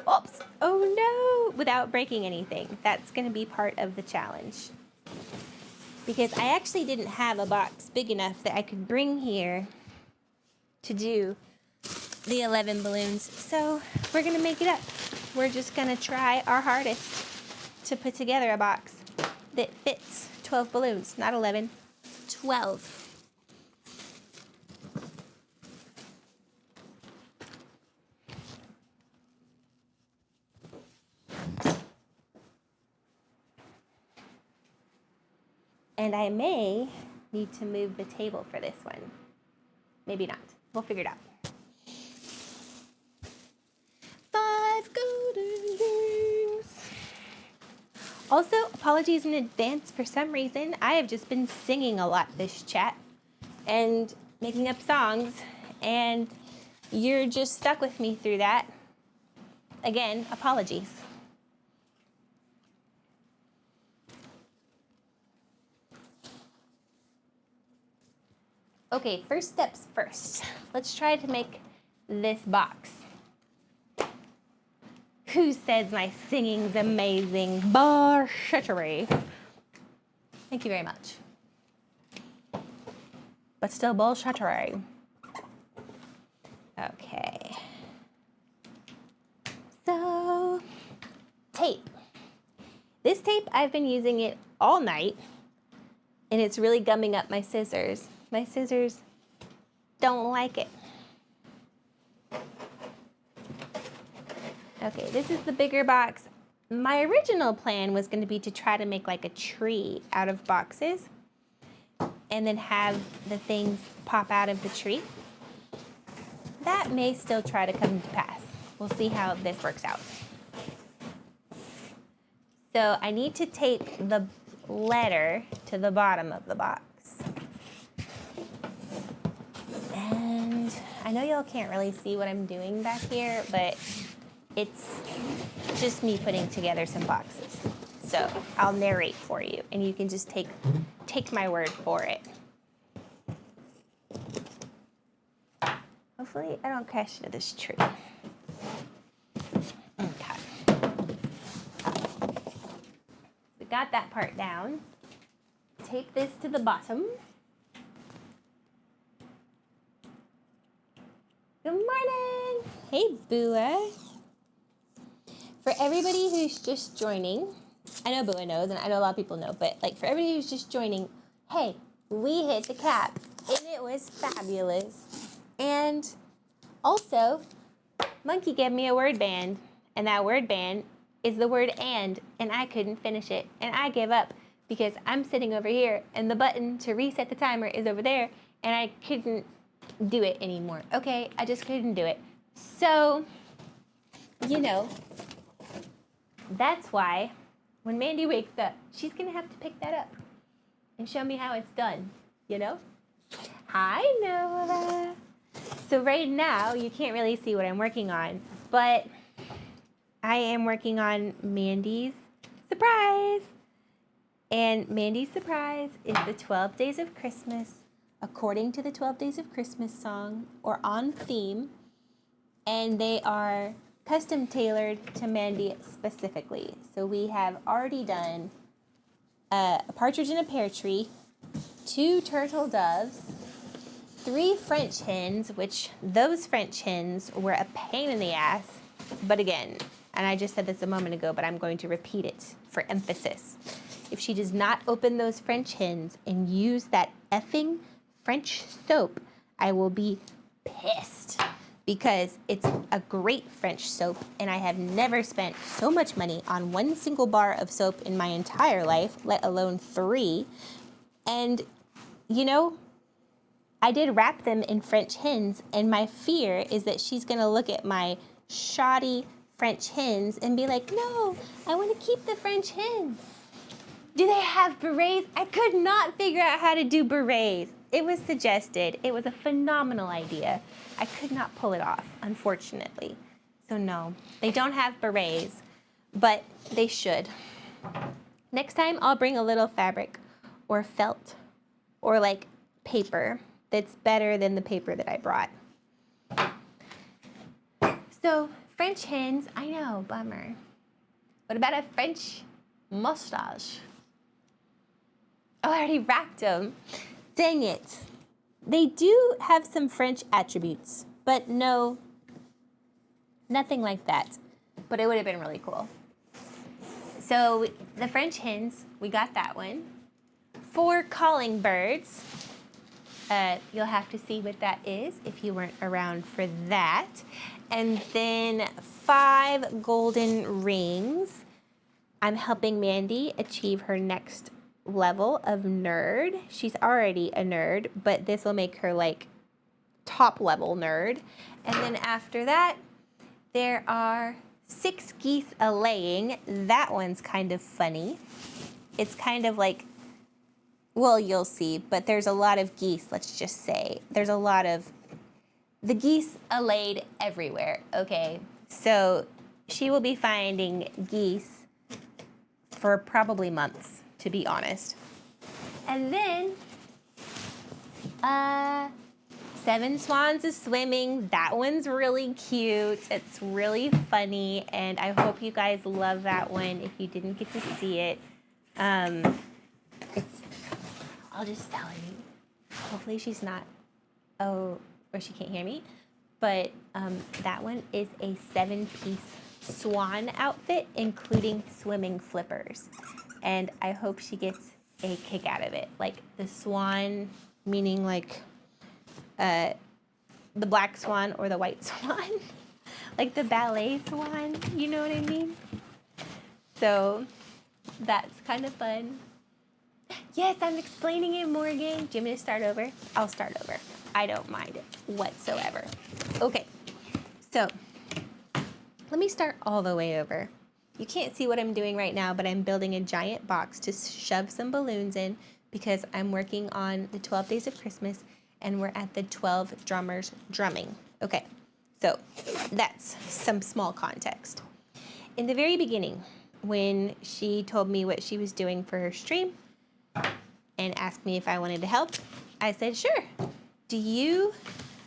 Oops, oh no, without breaking anything. That's gonna be part of the challenge. Because I actually didn't have a box big enough that I could bring here to do the 11 balloons. So we're gonna make it up. We're just gonna try our hardest to put together a box that fits 12 balloons, not 11, 12. And I may need to move the table for this one. Maybe not. We'll figure it out. 5 golden rings. Also, apologies in advance. For some reason, I have just been singing a lot this chat and making up songs, and you're just stuck with me through that. Again, apologies. Okay, first steps first. Let's try to make this box. Who says my singing's amazing? Bullshittery. Thank you very much. But still bullshittery. Okay. So, tape. This tape, I've been using it all night, and it's really gumming up my scissors. My scissors don't like it. Okay, this is the bigger box. My original plan was going to be to try to make like a tree out of boxes and then have the things pop out of the tree. That may still try to come to pass. We'll see how this works out. So I need to tape the letter to the bottom of the box. And I know y'all can't really see what I'm doing back here, but it's just me putting together some boxes. So I'll narrate for you, and you can just take my word for it. Hopefully I don't crash into this tree. Okay. We got that part down. Tape this to the bottom. Good morning. Hey, Bua. For everybody who's just joining, I know Bua knows, and I know a lot of people know, but like for everybody who's just joining, hey, we hit the cap, and it was fabulous. And also, Monkey gave me a word band, and that word band is the word and I couldn't finish it, and I gave up because I'm sitting over here, and the button to reset the timer is over there, and I couldn't do it anymore. Okay, I just couldn't do it. So, you know, that's why when Mandy wakes up, she's gonna have to pick that up and show me how it's done, you know? Hi, Noah. So right now, you can't really see what I'm working on, but I am working on Mandy's surprise. And Mandy's surprise is the 12 Days of Christmas, according to the 12 Days of Christmas song, or on theme. And they are custom tailored to Mandy specifically. So we have already done a partridge in a pear tree, 2 turtle doves, 3 French hens, which those French hens were a pain in the ass. But again, and I just said this a moment ago, but I'm going to repeat it for emphasis. If she does not open those French hens and use that effing French soap, I will be pissed. because it's a great French soap, and I have never spent so much money on one single bar of soap in my entire life, let alone 3. And, you know, I did wrap them in French hens, and my fear is that she's gonna look at my shoddy French hens and be like, no, I wanna keep the French hens. Do they have berets? I could not figure out how to do berets. It was suggested. It was a phenomenal idea. I could not pull it off, unfortunately. So no, they don't have berets, but they should. Next time I'll bring a little fabric or felt or like paper that's better than the paper that I brought. So French hens, I know, bummer. What about a French mustache? Oh, I already wrapped them. Dang it. They do have some French attributes, but no, nothing like that. But it would have been really cool. So the French hens, we got that one. 4 calling birds. You'll have to see what that is if you weren't around for that. And then 5 golden rings. I'm helping Mandy achieve her next level of nerd. She's already a nerd, but this will make her like top level nerd. And then after that, there are 6 geese a-laying. That one's kind of funny. It's kind of like, well, you'll see, but there's a lot of geese, let's just say. There's a lot of, the geese a-laid everywhere, okay? So she will be finding geese for probably months, to be honest. And then, 7 swans is swimming. That one's really cute. It's really funny, and I hope you guys love that one if you didn't get to see it. I'll just tell you. Hopefully she's not, or she can't hear me. But that one is a 7-piece swan outfit, including swimming flippers. And I hope she gets a kick out of it. Like the swan, meaning like the black swan or the white swan. Like the ballet swan, you know what I mean? So that's kind of fun. Yes, I'm explaining it, Morgan. Do you want me to start over? I'll start over. I don't mind it whatsoever. Okay, so let me start all the way over. You can't see what I'm doing right now, but I'm building a giant box to shove some balloons in because I'm working on the 12 Days of Christmas and we're at the 12 drummers drumming. Okay, so that's some small context. In the very beginning, when she told me what she was doing for her stream and asked me if I wanted to help, I said, sure. Do you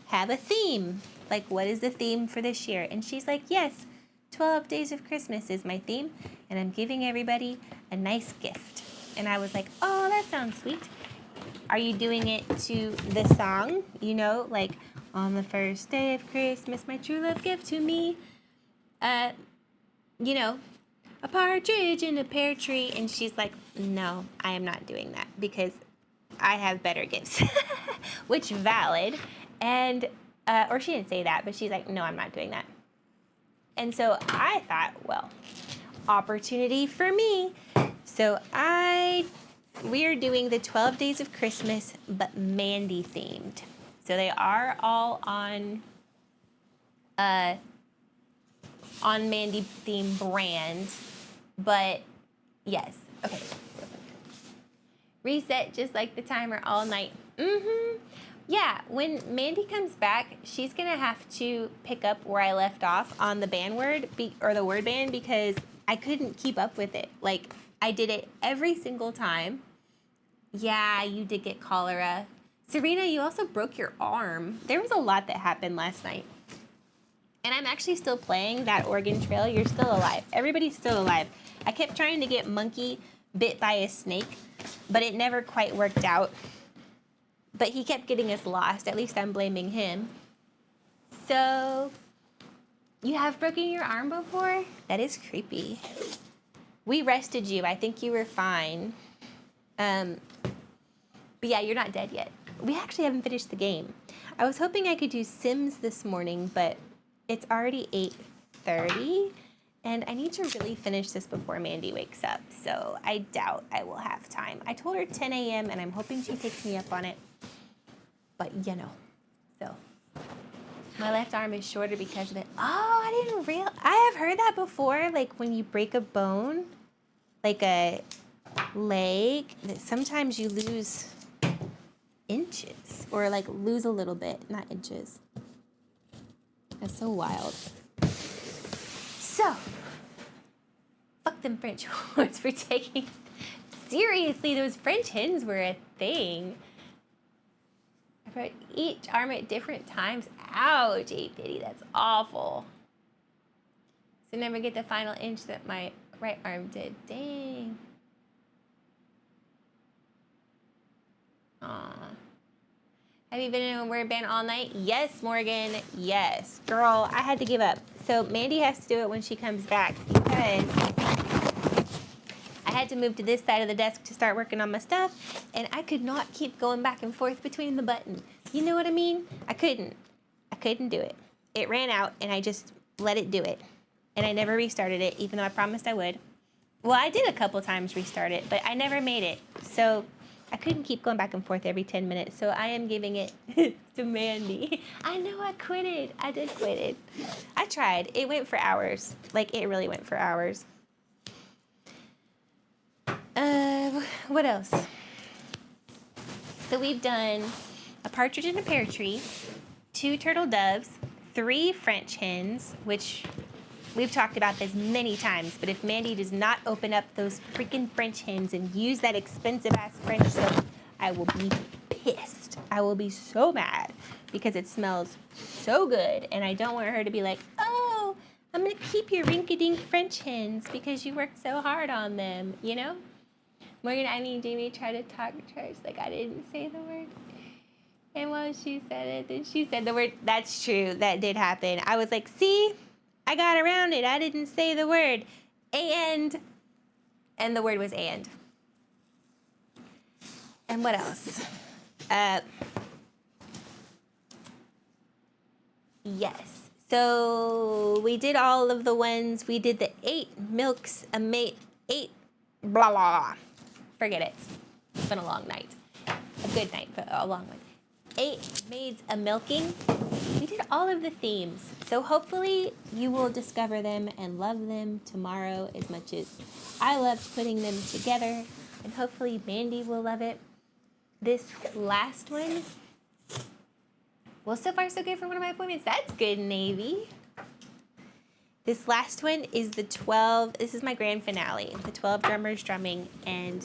have a theme? Like, what is the theme for this year? And she's like, yes, 12 Days of Christmas is my theme, and I'm giving everybody a nice gift. And I was like, oh, that sounds sweet. Are you doing it to the song? You know, like, on the first day of Christmas, my true love gave to me, you know, a partridge in a pear tree. And she's like, no, I am not doing that because I have better gifts, which valid. And, or she didn't say that, but she's like, no, I'm not doing that. And so I thought, well, opportunity for me. So we are doing the 12 Days of Christmas, but Mandy themed. So they are all on Mandy theme brand, but yes, okay. Reset just like the timer all night. Yeah, when Mandy comes back, she's gonna have to pick up where I left off on the band word or the word band because I couldn't keep up with it. Like I did it every single time. Yeah, you did get cholera. Serena, you also broke your arm. There was a lot that happened last night. And I'm actually still playing that Oregon Trail. You're still alive. Everybody's still alive. I kept trying to get Monkey bit by a snake, but it never quite worked out. But he kept getting us lost. At least I'm blaming him. So, you have broken your arm before? That is creepy. We rested you. I think you were fine. But yeah, you're not dead yet. We actually haven't finished the game. I was hoping I could do Sims this morning, but it's already 8:30, and I need to really finish this before Mandy wakes up, so I doubt I will have time. I told her 10 a.m., and I'm hoping she takes me up on it, but you know, so. My left arm is shorter because of it. Oh, I didn't realize. I have heard that before, like when you break a bone, like a leg, that sometimes you lose inches, or like lose a little bit, not inches. That's so wild. So, fuck them French horns for taking seriously. Those French hens were a thing. I put each arm at different times. Ouch, 850, that's awful. So never get the final inch that my right arm did. Dang. Aw. Have you been in a word band all night? Yes, Morgan, yes. Girl, I had to give up. So Mandy has to do it when she comes back because I had to move to this side of the desk to start working on my stuff, and I could not keep going back and forth between the buttons. You know what I mean? I couldn't do it. It ran out, and I just let it do it. And I never restarted it, even though I promised I would. Well, I did a couple times restart it, but I never made it. So I couldn't keep going back and forth every 10 minutes, so I am giving it to Mandy. I know I quitted. I did quit it. I tried. It went for hours. Like, it really went for hours. What else? So we've done a partridge in a pear tree, 2 turtle doves, 3 French hens, which we've talked about this many times, but if Mandy does not open up those freaking French hens and use that expensive-ass French soap, I will be pissed. I will be so mad because it smells so good, and I don't want her to be like, oh, I'm going to keep your rinky-dink French hens because you worked so hard on them, you know? Morgan, Jamie tried to talk trash like I didn't say the word. And while she said it, then she said the word. That's true. That did happen. I was like, see? I got around it. I didn't say the word. And the word was and. And what else? Yes. So we did all of the ones. We did the 8 milks, 8 blah, blah. Forget it. It's been a long night. A good night, but a long one. 8 maids a milking. We did all of the themes. So hopefully you will discover them and love them tomorrow as much as I loved putting them together. And hopefully Mandy will love it. This last one, well, so far so good for one of my appointments. That's good, Navy. This last one is the 12, this is my grand finale, the 12 drummers drumming, and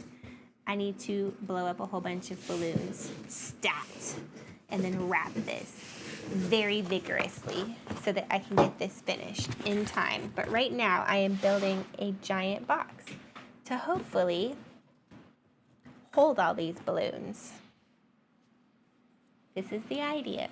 I need to blow up a whole bunch of balloons, stacked, and then wrap this very vigorously so that I can get this finished in time. But right now I am building a giant box to hopefully hold all these balloons. This is the idea.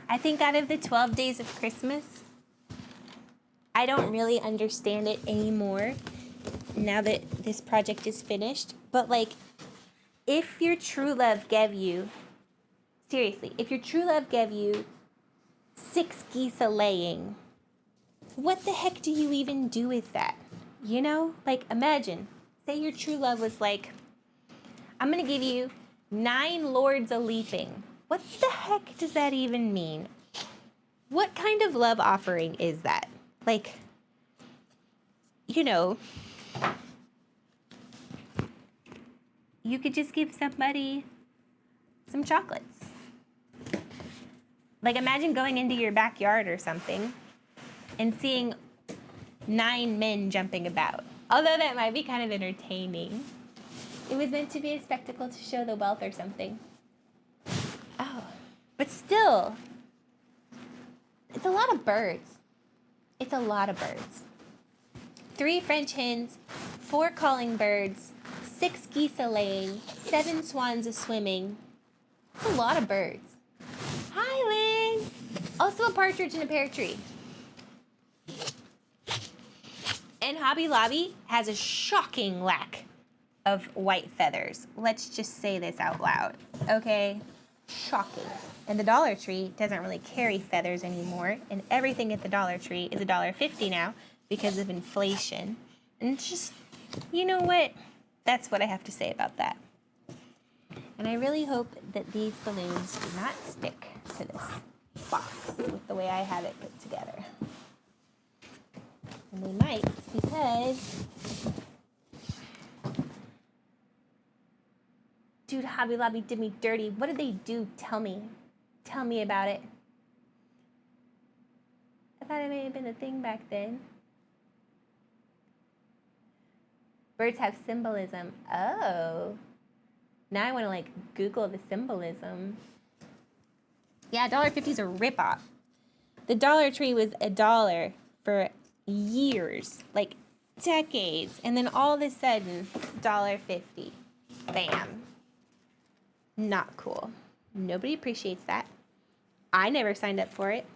I think out of the 12 days of Christmas, I don't really understand it anymore now that this project is finished. But like, if your true love gave you, seriously, if your true love gave you 6 geese a laying, what the heck do you even do with that? You know, like imagine, say your true love was like, I'm gonna give you 9 lords a leaping. What the heck does that even mean? What kind of love offering is that? Like, you know, you could just give somebody some chocolates. Like imagine going into your backyard or something and seeing 9 men jumping about. Although that might be kind of entertaining. It was meant to be a spectacle to show the wealth or something. Oh, but still, it's a lot of birds. It's a lot of birds. 3 French hens, 4 calling birds, 6 geese a laying, 7 swans a swimming. That's a lot of birds. Hi, Lynn. Also a partridge in a pear tree. And Hobby Lobby has a shocking lack of white feathers. Let's just say this out loud, okay? Shocking. And the Dollar Tree doesn't really carry feathers anymore, and everything at the Dollar Tree is $1.50 now because of inflation. And it's just, you know what? That's what I have to say about that. And I really hope that these balloons do not stick to this box with the way I have it put together. And they might, because dude, Hobby Lobby did me dirty. What did they do? Tell me. Tell me about it. I thought it may have been a thing back then. Birds have symbolism. Oh. Now I want to like Google the symbolism. Yeah, $1.50 is a ripoff. The Dollar Tree was $1 for years, like decades, and then all of a sudden, $1.50. Bam. Not cool. Nobody appreciates that. I never signed up for it.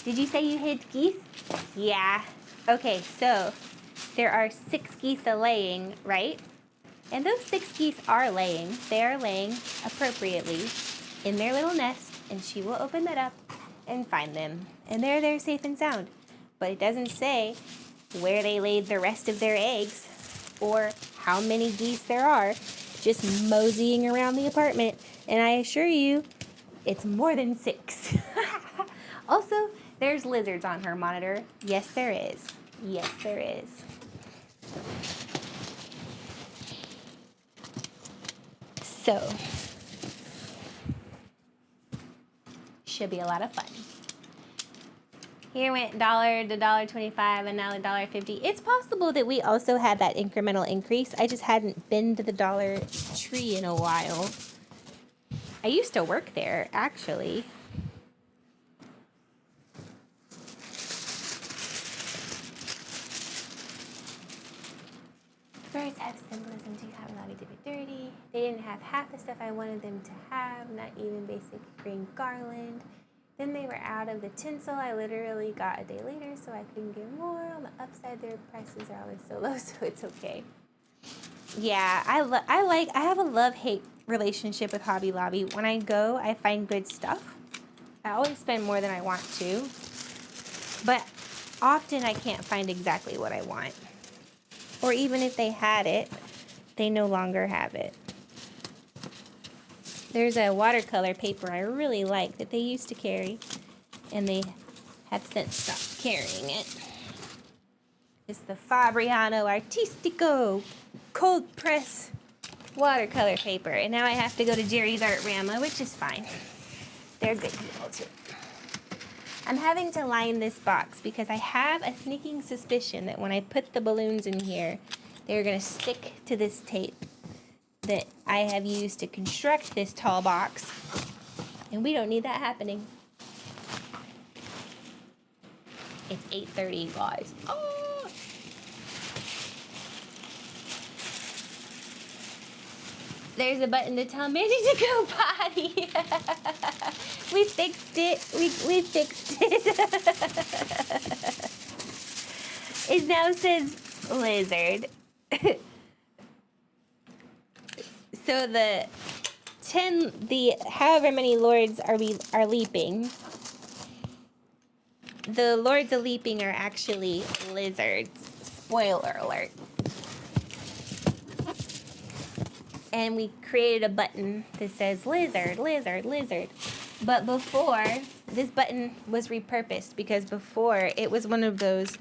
Did you say you hid geese? Yeah. Okay, so there are 6 geese a laying, right? And those 6 geese are laying. They are laying appropriately in their little nest, and she will open that up and find them. And they're safe and sound. But it doesn't say where they laid the rest of their eggs or how many geese there are just moseying around the apartment. And I assure you, it's more than 6. Also, there's lizards on her monitor. Yes, there is. Yes, there is. So, should be a lot of fun. Here went $1 to $1.25 and now $1.50. It's possible that we also had that incremental increase. I just hadn't been to the Dollar Tree in a while. I used to work there, actually. Birds have symbolism too. Hobby Lobby did me dirty. They didn't have half the stuff I wanted them to have, not even basic green garland. Then they were out of the tinsel. I literally got a day later, so I couldn't get more. On the upside, their prices are always so low, so it's okay. Yeah, I have a love-hate relationship with Hobby Lobby. When I go, I find good stuff. I always spend more than I want to, but often I can't find exactly what I want. Or even if they had it, they no longer have it. There's a watercolor paper I really like that they used to carry, and they have since stopped carrying it. It's the Fabriano Artistico cold press watercolor paper, and now I have to go to Jerry's Art Rama, which is fine. They're good people too. I'm having to line this box because I have a sneaking suspicion that when I put the balloons in here, they're gonna stick to this tape that I have used to construct this tall box, and we don't need that happening. It's 8:30, guys. Oh! There's a button to tell Mandy to go potty. We fixed it. We fixed it. It now says lizard. So the however many lords are leaping. The lords of leaping are actually lizards. Spoiler alert. And we created a button that says lizard, lizard, lizard. But before, this button was repurposed because before it was one of those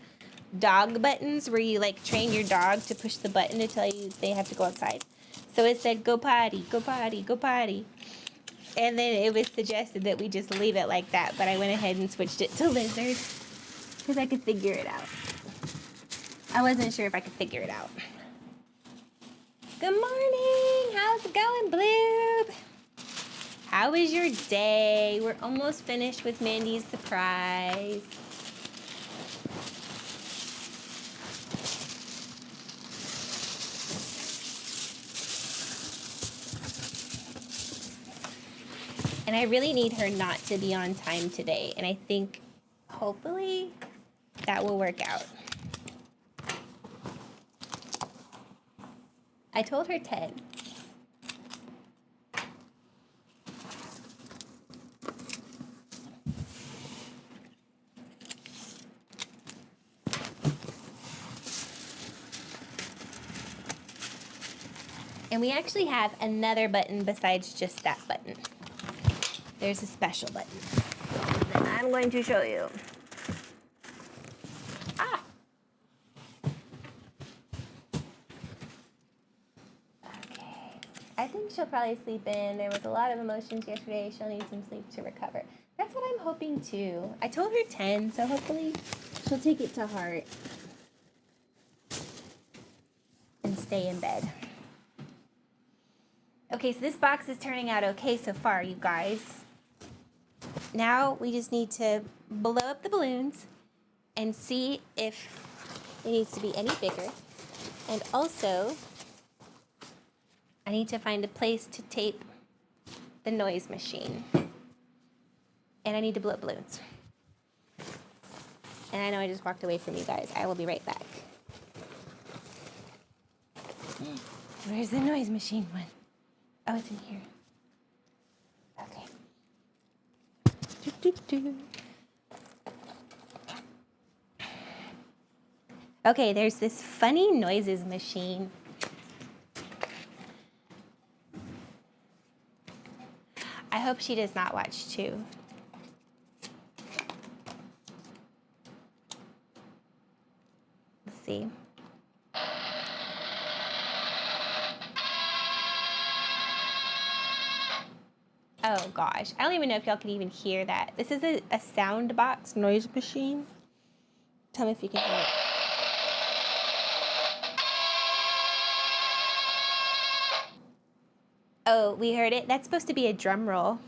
dog buttons where you like train your dog to push the button to tell you they have to go outside. So it said go potty, go potty, go potty. And then it was suggested that we just leave it like that, but I went ahead and switched it to lizard because I could figure it out. I wasn't sure if I could figure it out. Good morning. How's it going, Bloob? How was your day? We're almost finished with Mandy's surprise. And I really need her not to be on time today. And I think, hopefully, that will work out. I told her 10. And we actually have another button besides just that button. There's a special button that I'm going to show you. Ah! Okay. I think she'll probably sleep in. There was a lot of emotions yesterday. She'll need some sleep to recover. That's what I'm hoping too. I told her 10, so hopefully she'll take it to heart and stay in bed. Okay, so this box is turning out okay so far, you guys. Now we just need to blow up the balloons and see if it needs to be any bigger. And also, I need to find a place to tape the noise machine. And I need to blow up balloons. And I know I just walked away from you guys. I will be right back. Where's the noise machine one? Oh, it's in here. Okay. Okay, there's this funny noises machine. I hope she does not watch too. Let's see. Oh gosh, I don't even know if y'all can even hear that. This is a sound box noise machine. Tell me if you can hear it. Oh, we heard it? That's supposed to be a drum roll.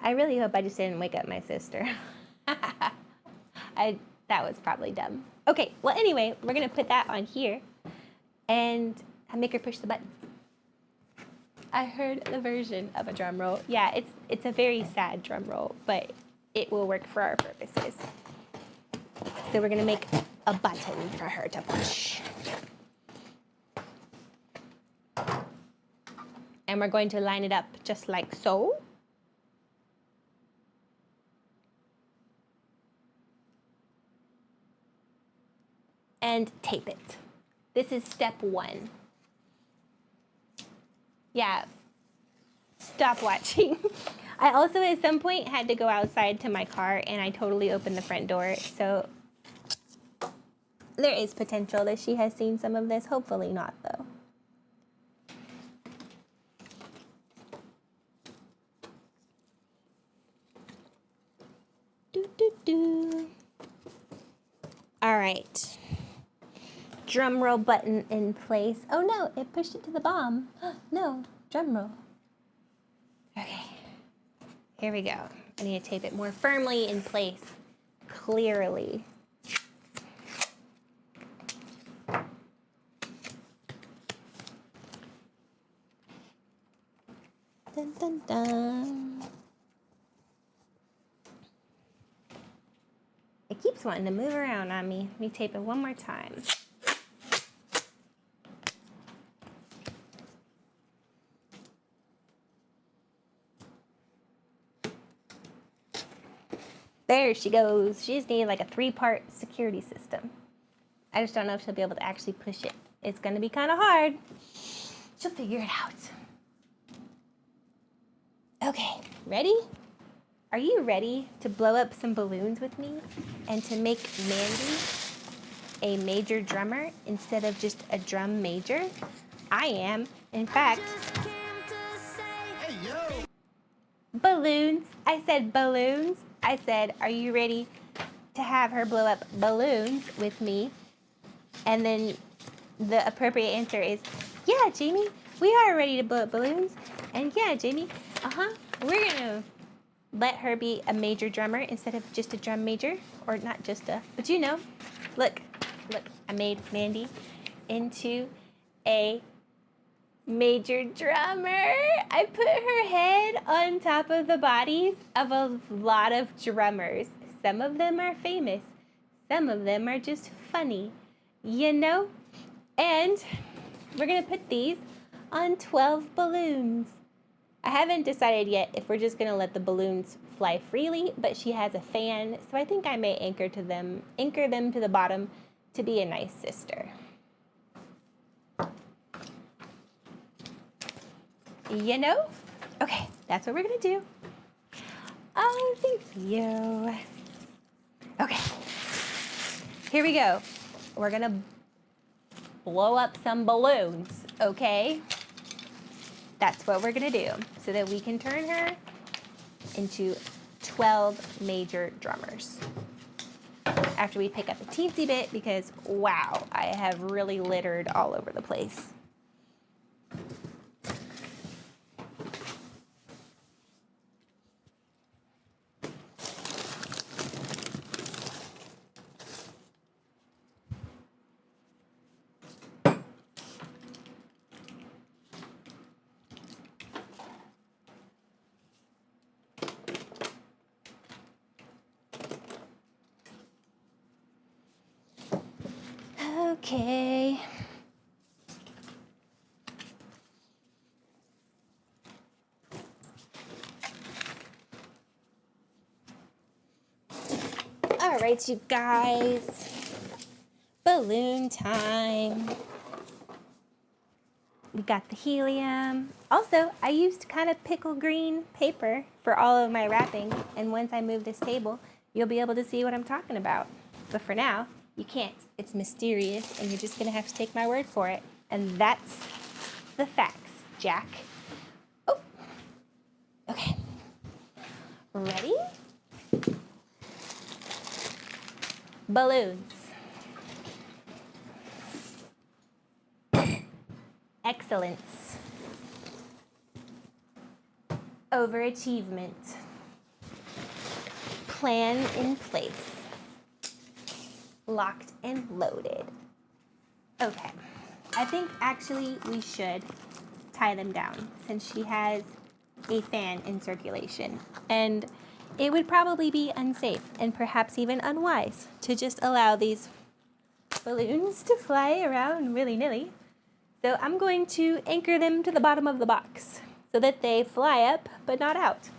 I really hope I just didn't wake up my sister. That was probably dumb. Okay, well anyway, we're gonna put that on here and make her push the button. I heard the version of a drum roll. Yeah, it's a very sad drum roll, but it will work for our purposes. So we're gonna make a button for her to push. And we're going to line it up just like so. And tape it. This is step 1. Yeah, stop watching. I also at some point had to go outside to my car and I totally opened the front door. So there is potential that she has seen some of this. Hopefully not though. All right. Drum roll button in place. Oh no, it pushed it to the bomb. No, drum roll. Okay, here we go. I need to tape it more firmly in place, clearly. Dun, dun, dun. It keeps wanting to move around on me. Let me tape it one more time. There she goes. She just needed like a 3-part security system. I just don't know if she'll be able to actually push it. It's gonna be kind of hard. She'll figure it out. Okay, ready? Are you ready to blow up some balloons with me and to make Mandy a major drummer instead of just a drum major? I am. In fact, balloons. I said balloons. I said, are you ready to have her blow up balloons with me? And then the appropriate answer is, yeah, Jaimie, we are ready to blow up balloons. And yeah, Jaimie, we're gonna let her be a major drummer instead of just a drum major, or not just a, but you know, look, Look, I made Mandy into a major drummer. I put her head on top of the bodies of a lot of drummers. Some of them are famous. Some of them are just funny, you know? And we're gonna put these on 12 balloons. I haven't decided yet if we're just gonna let the balloons fly freely, but she has a fan, so I think I may anchor them to the bottom to be a nice sister. You know? Okay, that's what we're gonna do. Oh, thank you. Okay, here we go. We're gonna blow up some balloons, okay? That's what we're gonna do so that we can turn her into 12 major drummers. After we pick up a teensy bit, because wow, I have really littered all over the place. Okay. All right, you guys. Balloon time. We got the helium. Also, I used kind of pickle green paper for all of my wrapping, and once I move this table, you'll be able to see what I'm talking about. But for now, you can't. It's mysterious, and you're just gonna have to take my word for it. And that's the facts, Jack. Oh, okay. Ready? Balloons. Excellence. Overachievement. Plan in place. Locked and loaded. Okay. I think actually we should tie them down since she has a fan in circulation. And it would probably be unsafe and perhaps even unwise to just allow these balloons to fly around willy-nilly. So I'm going to anchor them to the bottom of the box so that they fly up but not out.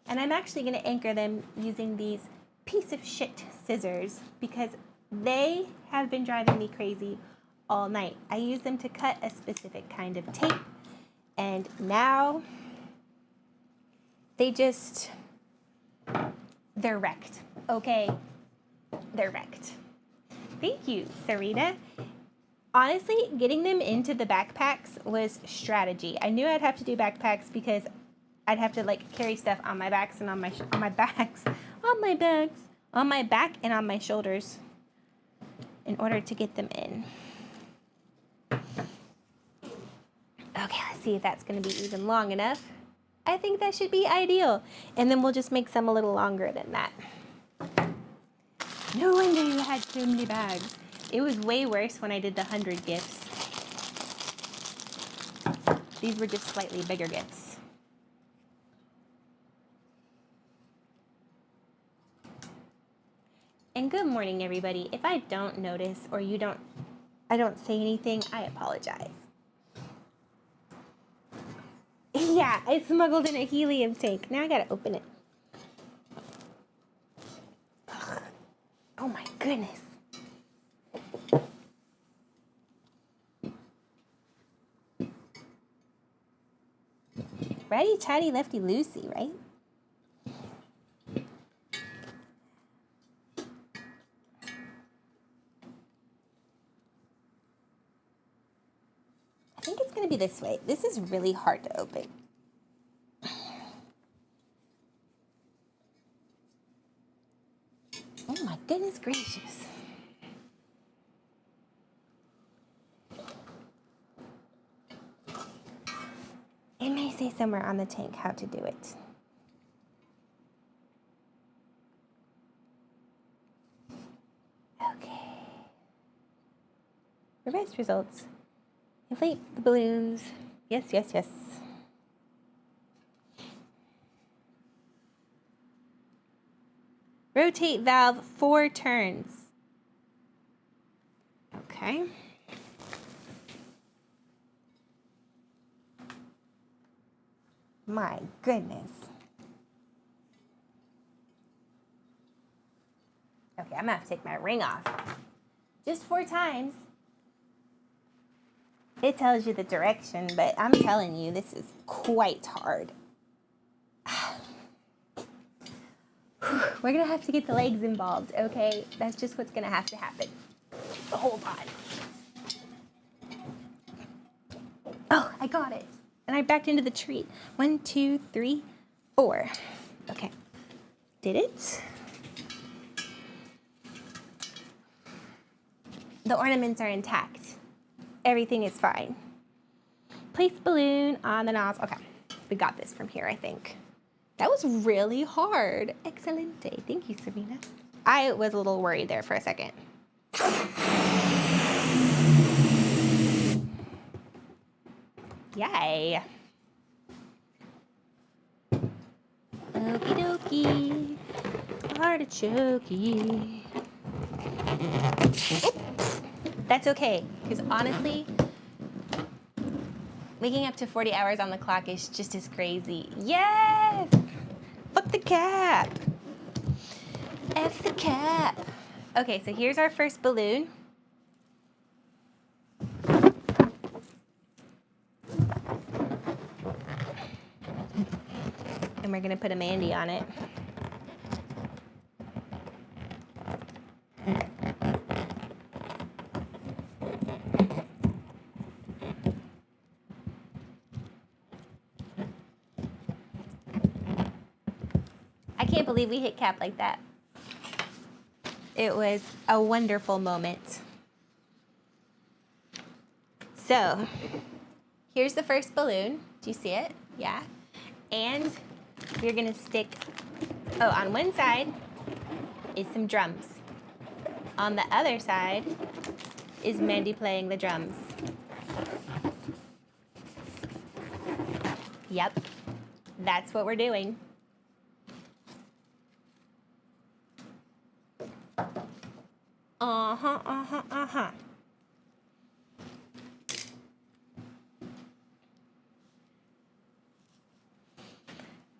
And I'm actually going to anchor them using these piece of shit scissors because they have been driving me crazy all night. I use them to cut a specific kind of tape, and now they're wrecked. Okay, they're wrecked. Thank you, Sarita. Honestly, getting them into the backpacks was strategy. I knew I'd have to do backpacks because I'd have to like carry stuff on my backs and on my back and on my shoulders in order to get them in. Okay, let's see if that's going to be even long enough. I think that should be ideal. And then we'll just make some a little longer than that. No wonder you had so many bags. It was way worse when I did the 100 gifts. These were just slightly bigger gifts. And good morning, everybody. If I don't notice or I don't say anything, I apologize. Yeah, I smuggled in a helium tank. Now I gotta open it. Ugh. Oh my goodness. Righty tighty, lefty loosey, right? I think it's gonna be this way. This is really hard to open. Oh my goodness gracious. It may say somewhere on the tank how to do it. Okay. Reverse results. Inflate the balloons. Yes, yes, yes. Rotate valve 4 turns. Okay. My goodness. Okay, I'm gonna have to take my ring off. Just 4 times. It tells you the direction, but I'm telling you, this is quite hard. We're gonna have to get the legs involved, okay? That's just what's gonna have to happen. Hold on. Oh, I got it. And I backed into the tree. 1, 2, 3, 4. Okay. Did it. The ornaments are intact. Everything is fine. Place balloon on the nozzle. Okay. We got this from here, I think. That was really hard. Excelente. Thank you, Serena. I was a little worried there for a second. Yay. Okie dokie. Artichokey. That's okay, because honestly, waking up to 40 hours on the clock is just as crazy. Yes! Fuck the cap. F the cap. Okay, so here's our first balloon. And we're gonna put a Mandy on it. I can't believe we hit cap like that. It was a wonderful moment. So, here's the first balloon. Do you see it? Yeah. And we're gonna stick, oh, on one side is some drums. On the other side is Mandy playing the drums. Yep, that's what we're doing. Uh-huh, uh-huh, uh-huh.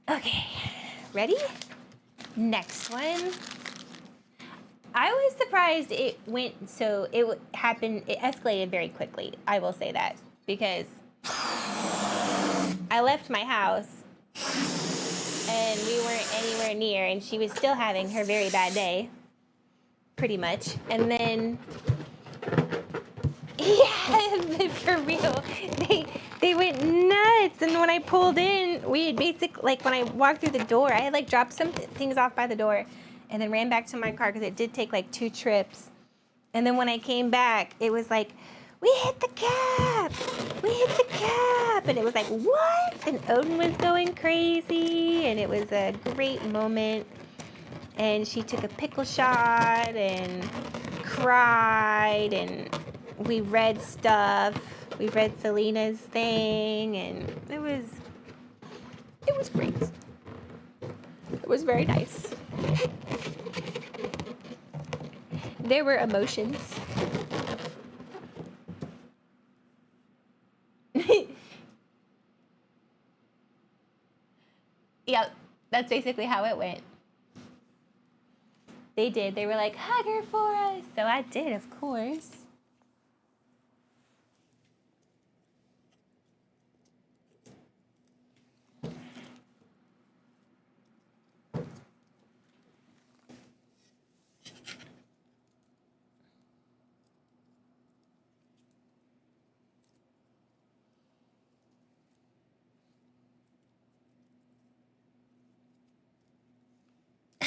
Okay, ready? Next one. I was surprised it went so, it escalated very quickly. I will say that, because I left my house and we weren't anywhere near, and she was still having her very bad day, pretty much. And then, yeah, for real, they went nuts. And when I pulled in, we had like when I walked through the door, I had like dropped some things off by the door and then ran back to my car, because it did take like 2 trips. And then when I came back, it was like, we hit the cap, we hit the cap. And it was like, what? And Odin was going crazy, and it was a great moment. And she took a pickle shot and cried, and we read stuff. We read Selena's thing, and it was great. It was very nice. There were emotions. Yep, that's basically how it went. They did. They were like, hug her for us. So I did, of course.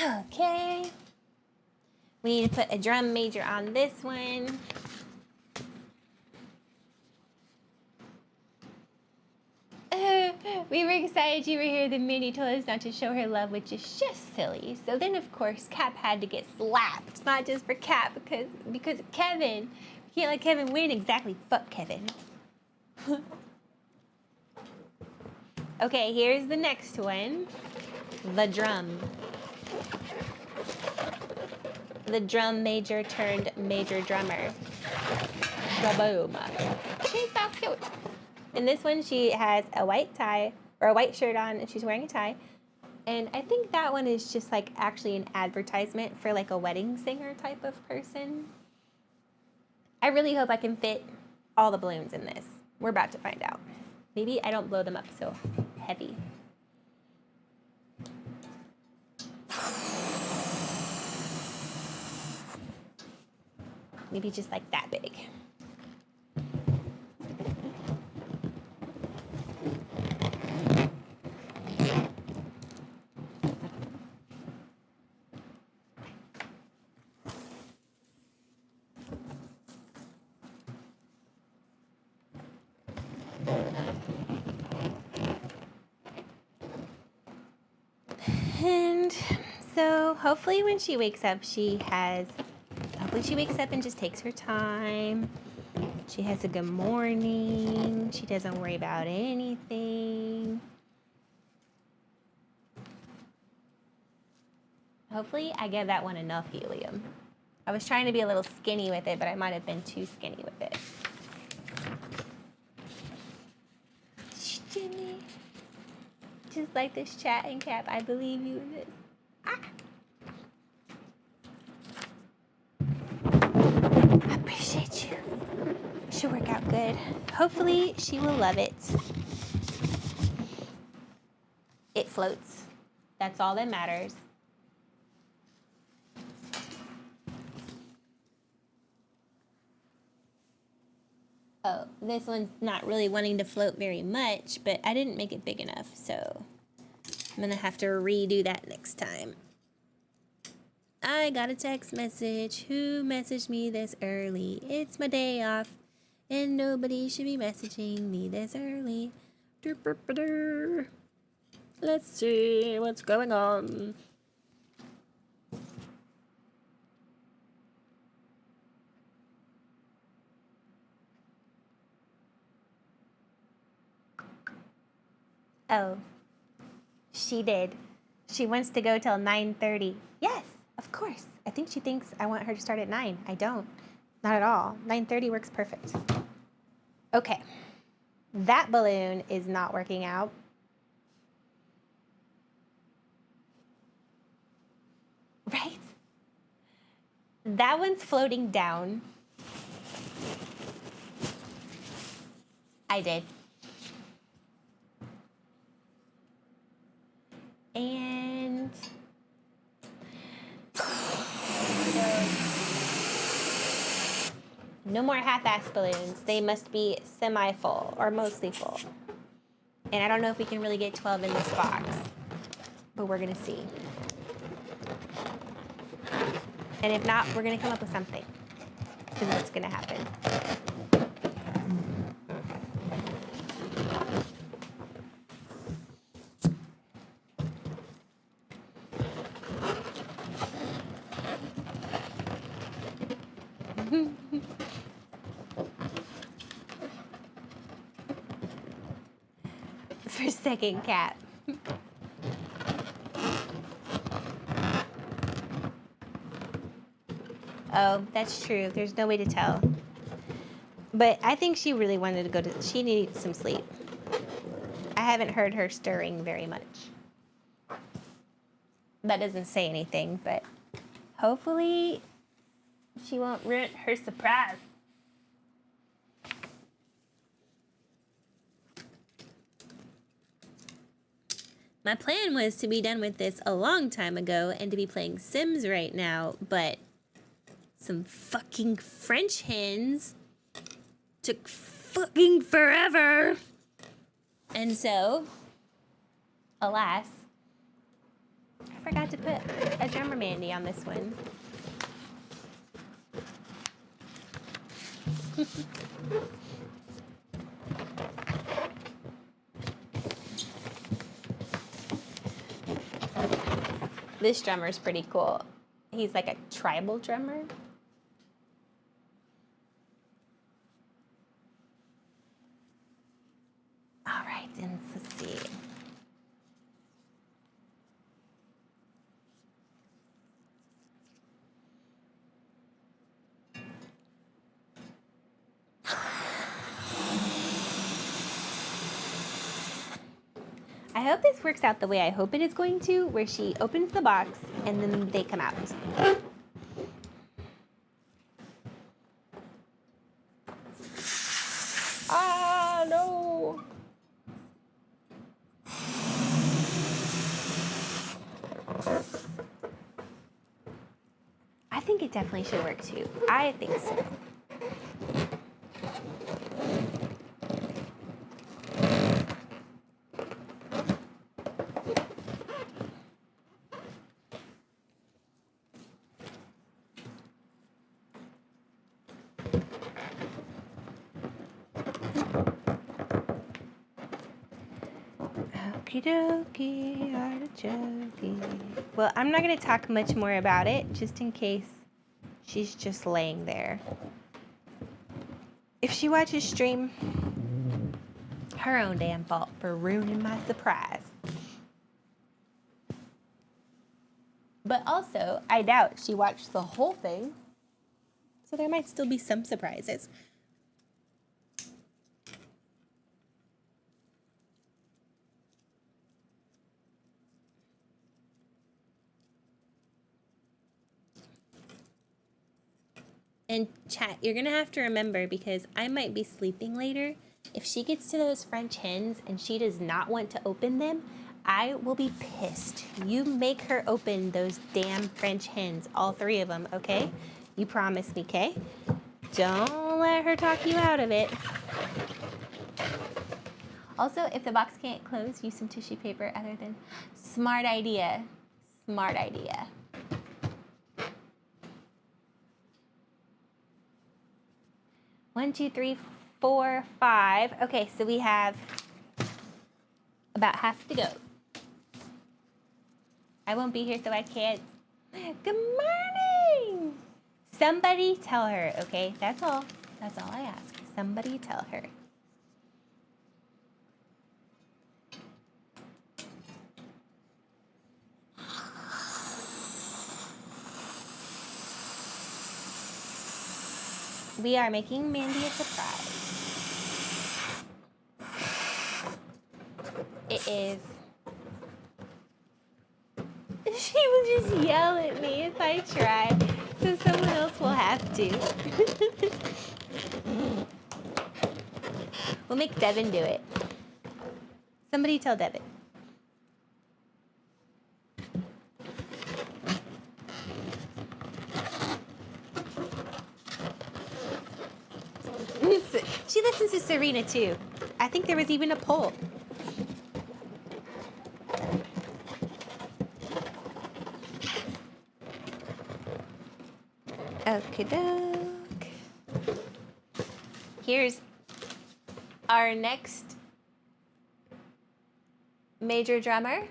Okay. We need to put a drum major on this one. We were excited you were here. Then Minnie told us not to show her love, which is just silly. So then, of course, Cap had to get slapped. Not just for Cap, because Kevin Can't let Kevin win. Exactly. Fuck Kevin. Okay, here's the next one. The drum. The drum major turned major drummer. Ba-boom. She's so cute. In this one, she has a white tie, or a white shirt on, and she's wearing a tie. And I think that one is just like actually an advertisement for like a wedding singer type of person. I really hope I can fit all the balloons in this. We're about to find out. Maybe I don't blow them up so heavy. Maybe just like that big. And so hopefully when she wakes up, hopefully she wakes up and just takes her time. She has a good morning. She doesn't worry about anything. Hopefully I give that one enough helium. I was trying to be a little skinny with it, but I might have been too skinny with it. Jimmy. Just like this chat and cap, I believe you in this. Ah. I appreciate you. Should work out good. Hopefully she will love it. It floats. That's all that matters. Oh, this one's not really wanting to float very much, but I didn't make it big enough, so I'm gonna have to redo that next time. I got a text message. Who messaged me this early? It's my day off, and nobody should be messaging me this early. Let's see what's going on. Oh, she did. She wants to go till 9:30. Yes, of course. I think she thinks I want her to start at 9. I don't. Not at all. 9:30 works perfect. Okay. That balloon is not working out. Right? That one's floating down. I did. And no more half-ass balloons. They must be semi-full or mostly full. And I don't know if we can really get 12 in this box, but we're gonna see. And if not, we're gonna come up with something, because that's gonna happen. For second cap. Oh, that's true. There's no way to tell. But I think she really wanted to go to, she needed some sleep. I haven't heard her stirring very much. That doesn't say anything, but hopefully she won't ruin her surprise. My plan was to be done with this a long time ago and to be playing Sims right now, but some fucking French hens took fucking forever. And so, alas, I forgot to put a drummer Mandy on this one. This drummer's pretty cool. He's like a tribal drummer. I hope this works out the way I hope it is going to, where she opens the box and then they come out. Ah, no. I think it definitely should work too. I think so. Okie dokie, artichoke. Well, I'm not going to talk much more about it, just in case she's just laying there. If she watches stream, her own damn fault for ruining my surprise. But also, I doubt she watched the whole thing, so there might still be some surprises. And chat, you're gonna have to remember, because I might be sleeping later. If she gets to those French hens and she does not want to open them, I will be pissed. You make her open those damn French hens, all 3 of them, okay? You promise me, okay? Don't let her talk you out of it. Also, if the box can't close, use some tissue paper other than... Smart idea. Smart idea. One, two, three, 4, 5. Okay, so we have about half to go. I won't be here, so I can't. Good morning! Somebody tell her, okay? That's all. That's all I ask. Somebody tell her. We are making Mandy a surprise. It is. She will just yell at me if I try, so someone else will have to. We'll make Devin do it. Somebody tell Devin. She listens to Serena too. I think there was even a poll. Okie doke. Here's our next major drummer,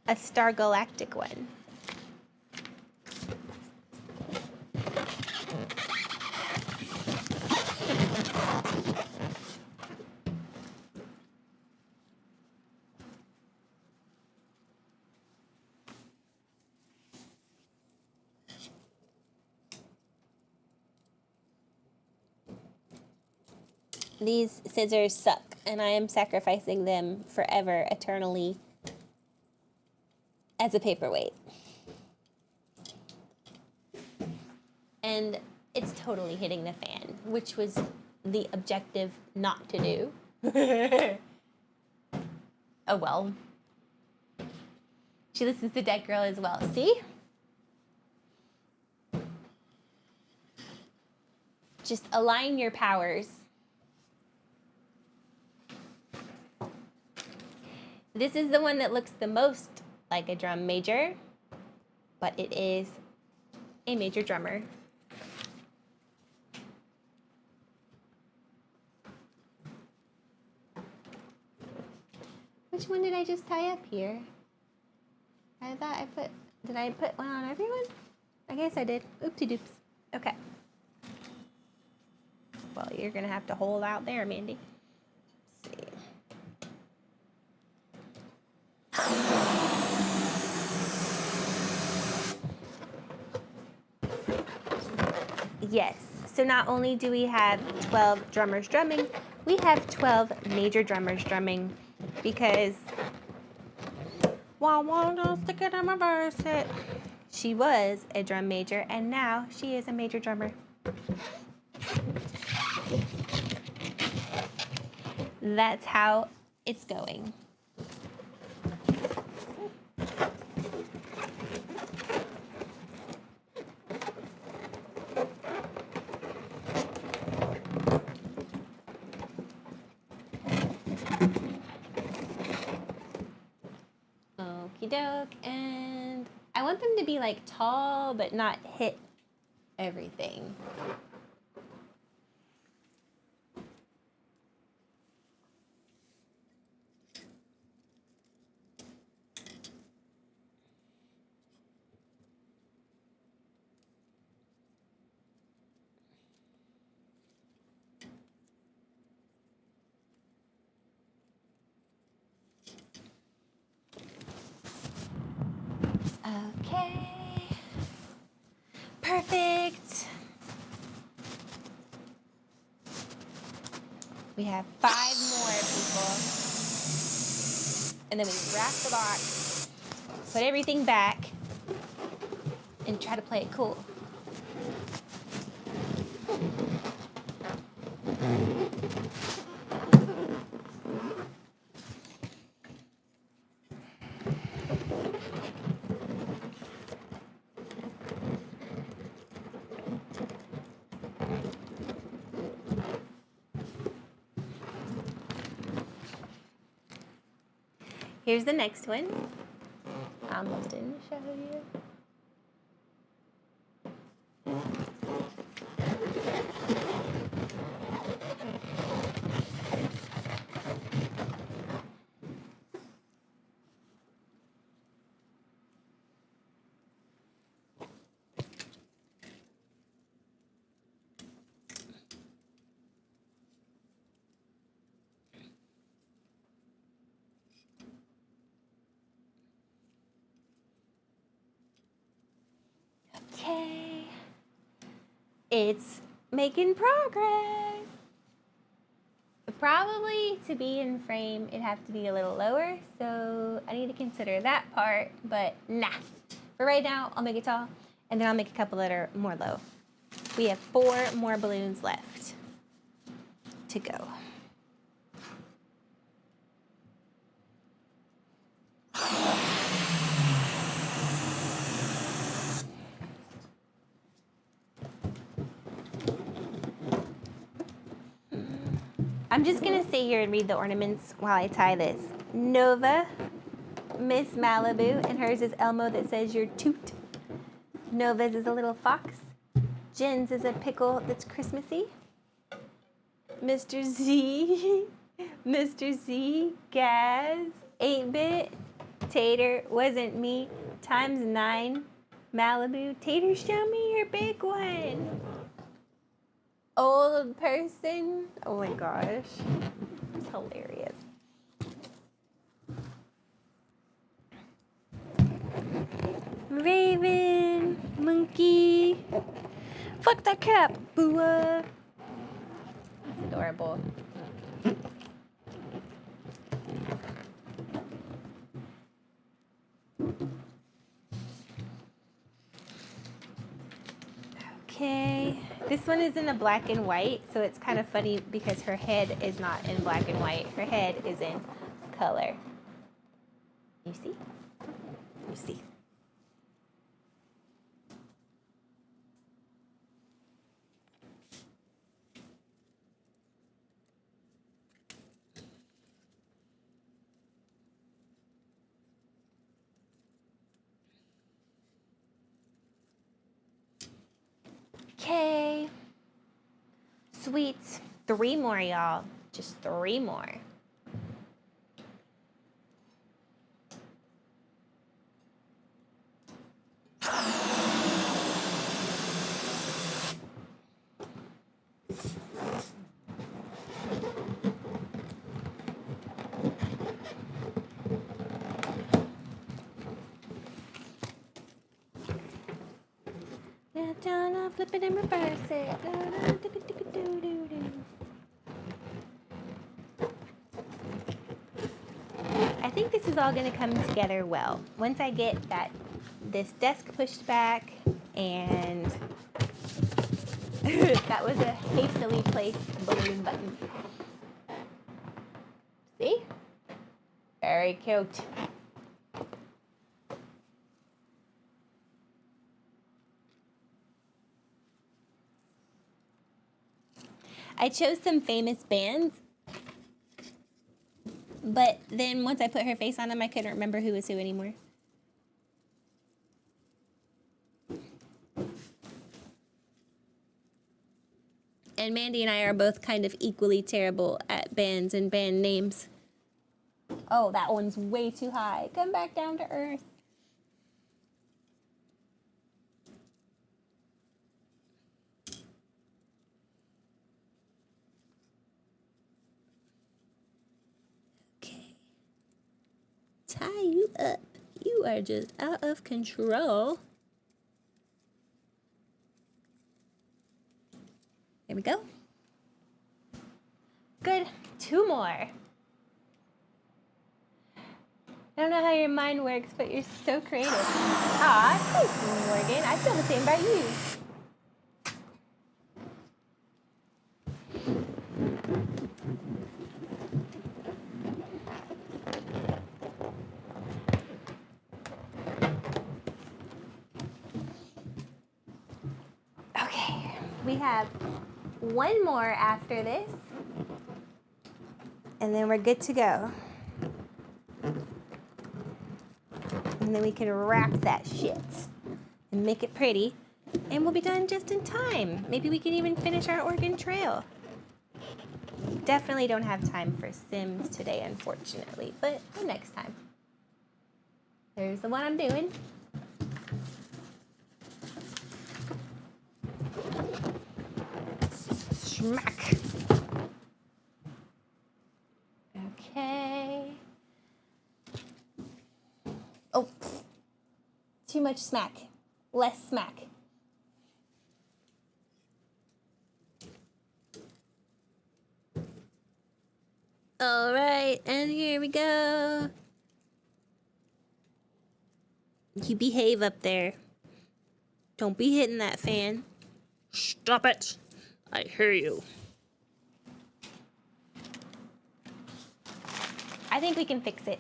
a Star Galactic one. These scissors suck, and I am sacrificing them forever, eternally, as a paperweight. And it's totally hitting the fan, which was the objective not to do. Oh well. She listens to Dead Girl as well. See? Just align your powers. This is the one that looks the most like a drum major, but it is a major drummer. Which one did I just tie up here? I thought I put, did I put one on everyone? I guess I did. Oopsie doops. Okay. Well, you're gonna have to hold out there, Mandy. Let's see. Yes, so not only do we have 12 drummers drumming, we have 12 major drummers drumming because don't stick it in my verse. She was a drum major, and now she is a major drummer. That's how it's going. Okie doke, and I want them to be like tall but not hit everything. Okay. Perfect. We have 5 more people. And then we wrap the box, put everything back, and try to play it cool. Here's the next one. I almost didn't show you. Okay. It's making progress. Probably to be in frame, it'd have to be a little lower, so I need to consider that part, but nah. For right now, I'll make it tall, and then I'll make a couple that are more low. We have 4 more balloons left to go. I'm just gonna stay here and read the ornaments while I tie this. Nova, Miss Malibu, and hers is Elmo that says you're toot. Nova's is a little fox. Jen's is a pickle that's Christmassy. Mr. Z, Mr. Z, Gaz, 8-bit, Tater, wasn't me, times 9, Malibu, Tater, show me your big one. Old person, oh my gosh, it's hilarious. Raven, monkey, fuck that cap, booah. That's adorable. Okay, this one is in a black and white, so it's kind of funny because her head is not in black and white. Her head is in color. You see? You see. Okay. Sweet. 3 more, y'all. Just 3 more. Now down, I'll flip it and reverse it. think this is all gonna come together well. Once I get this desk pushed back and that was a hastily placed balloon button. See? Very cute. I chose some famous bands, but then once I put her face on them, I couldn't remember who was who anymore. And Mandy and I are both kind of equally terrible at bands and band names. Oh, that one's way too high. Come back down to earth. Okay. Tie you up. You are just out of control. There we go. Good. 2 more. I don't know how your mind works, but you're so creative. Aw, thanks, Morgan. I feel the same about you. Okay, we have 1 more after this, and then we're good to go. And then we can wrap that shit and make it pretty, and we'll be done just in time. Maybe we can even finish our Oregon Trail. Definitely don't have time for Sims today, unfortunately, but next time. There's the one I'm doing. Smack. Okay. Oh, too much smack. Less smack. All right, and here we go. You behave up there. Don't be hitting that fan. Stop it. I hear you. I think we can fix it.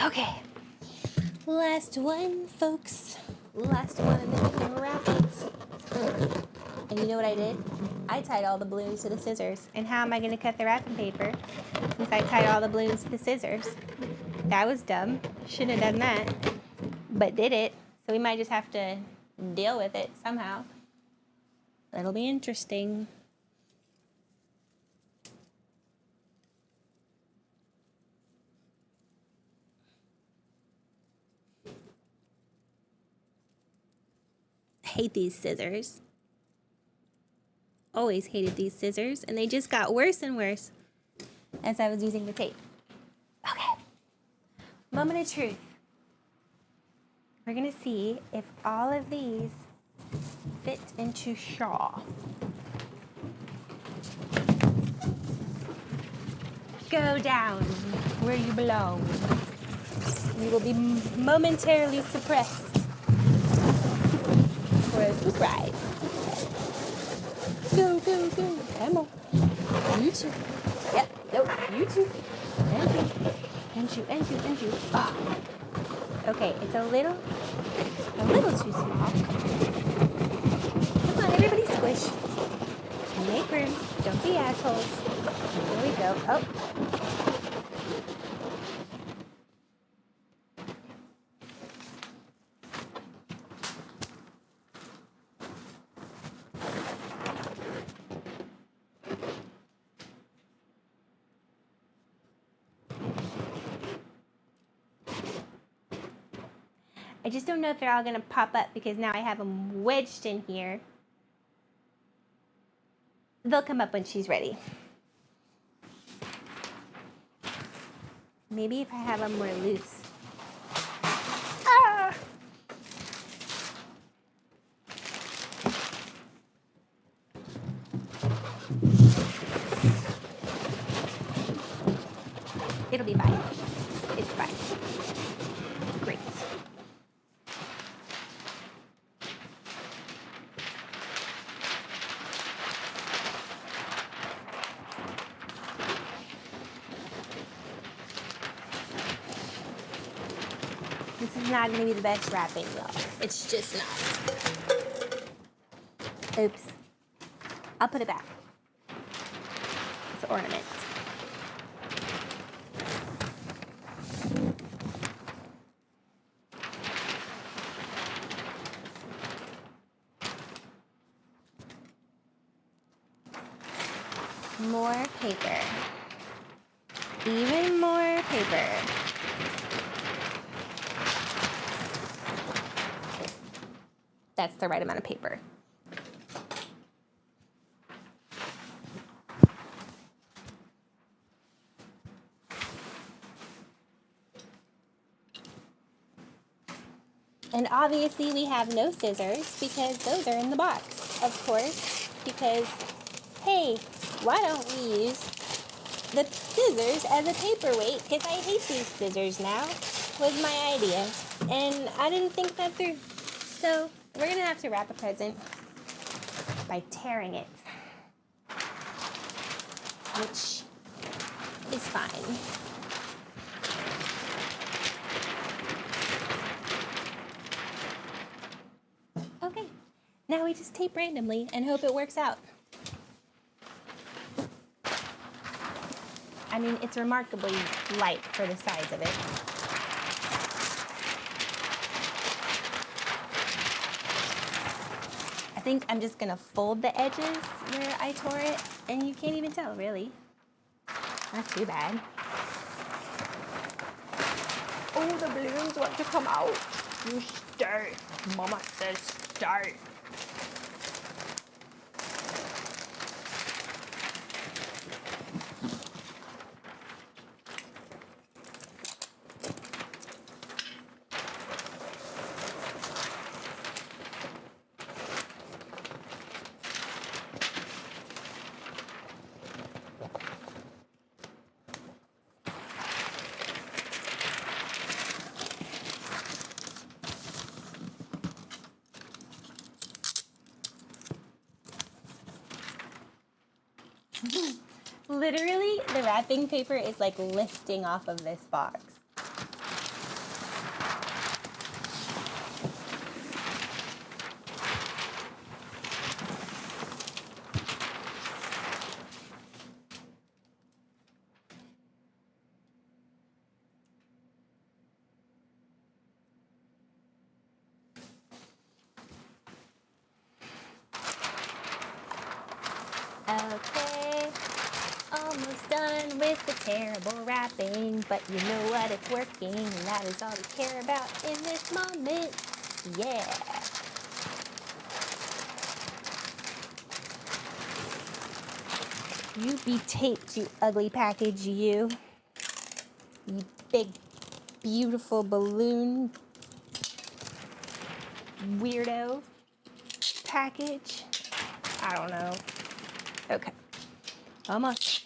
Okay. Last one, folks. Last one, and then we can wrap it. And you know what I did? I tied all the balloons to the scissors. And how am I going to cut the wrapping paper since I tied all the balloons to the scissors? That was dumb. Shouldn't have done that. But did it. So we might just have to deal with it somehow. It'll be interesting. Hate these scissors. Always hated these scissors, and they just got worse and worse as I was using the tape. Okay. Moment of truth. We're gonna see if all of these fit into Shaw. Go down where you belong. You will be momentarily suppressed for a surprise. Go, go, go. Come on. You too. Yep, nope, you too. And you. And you, and you, and you. Ah. Okay, it's a little too small. Come on, everybody squish. Make room. Don't be assholes. Here we go. Oh. I just don't know if they're all gonna pop up because now I have them wedged in here. They'll come up when she's ready. Maybe if I have them more loose. Ah! It'll be fine. It's fine. Great. This is not going to be the best wrapping, y'all. It's just not. Oops. I'll put it back. It's an ornament. More paper. Even more paper. That's the right amount of paper. And obviously we have no scissors because those are in the box, of course, because, hey, why don't we use the scissors as a paperweight? Because I hate these scissors now, was my idea. And I didn't think that through. So we're gonna have to wrap a present by tearing it, which is fine. Okay, now we just tape randomly and hope it works out. I mean, it's remarkably light for the size of it. I think I'm just gonna fold the edges where I tore it, and you can't even tell, really. Not too bad. Oh, the balloons want to come out. You stay. Mama says stay. Literally, the wrapping paper is like lifting off of this box. Okay, almost done with the terrible wrapping, but you know what, it's working, and that is all we care about in this moment. Yeah. You be taped, you ugly package, you. You big, beautiful balloon weirdo package. I don't know. Okay. Almost.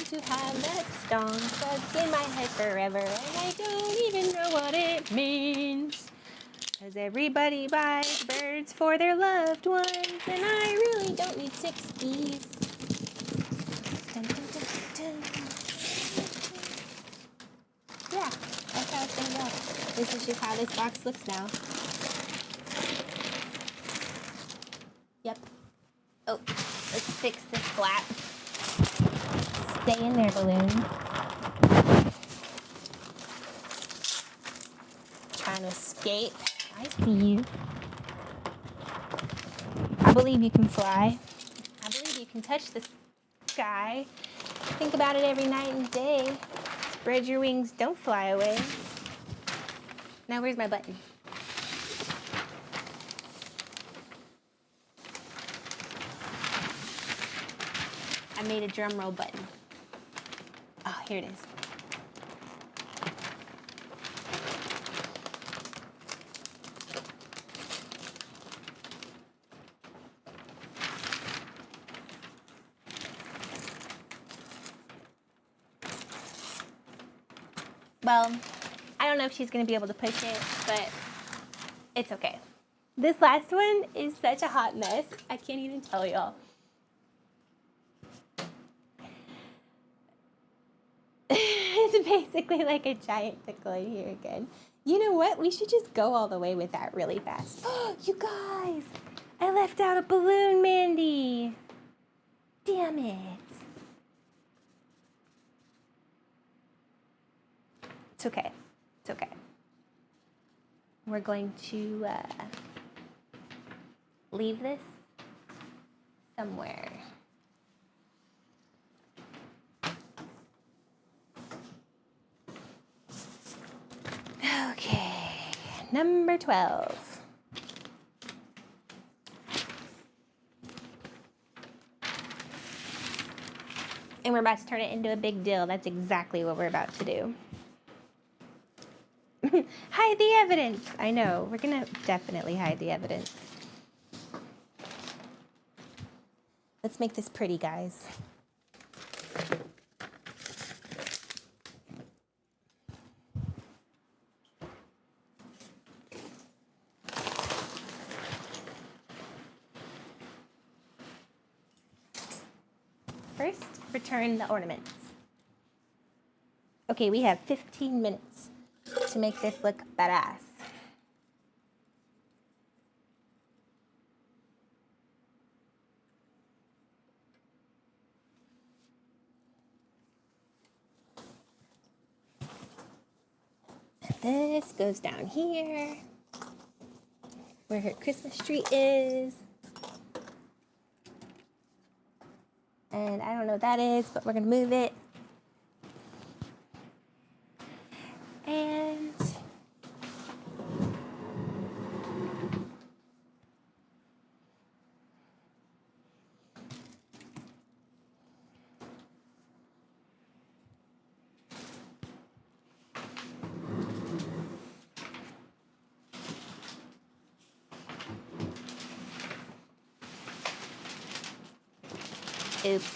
To have that song stuck in my head forever, and I don't even know what it means. Cause everybody buys birds for their loved ones, and I really don't need 60s. Dun, dun, dun, dun. Yeah, that's how it's gonna go. This is just how this box looks now. Let's fix this flap. Stay in there, balloon. Trying to escape. I see you. I believe you can fly. I believe you can touch the sky. Think about it every night and day. Spread your wings, don't fly away. Now where's my button? I made a drum roll button. Oh, here it is. Well, I don't know if she's gonna be able to push it, but it's okay. This last one is such a hot mess. I can't even tell y'all. It's basically like a giant pickle in here again. You know what? We should just go all the way with that really fast. Oh, you guys! I left out a balloon, Mandy. Damn it. It's okay. It's okay. We're going to leave this somewhere. Okay, number 12. And we're about to turn it into a big deal. That's exactly what we're about to do. Hide the evidence. I know. We're going to definitely hide the evidence. Let's make this pretty, guys. First, return the ornaments. Okay, we have 15 minutes to make this look badass. This goes down here, where her Christmas tree is. And I don't know what that is, but we're gonna move it. And oops.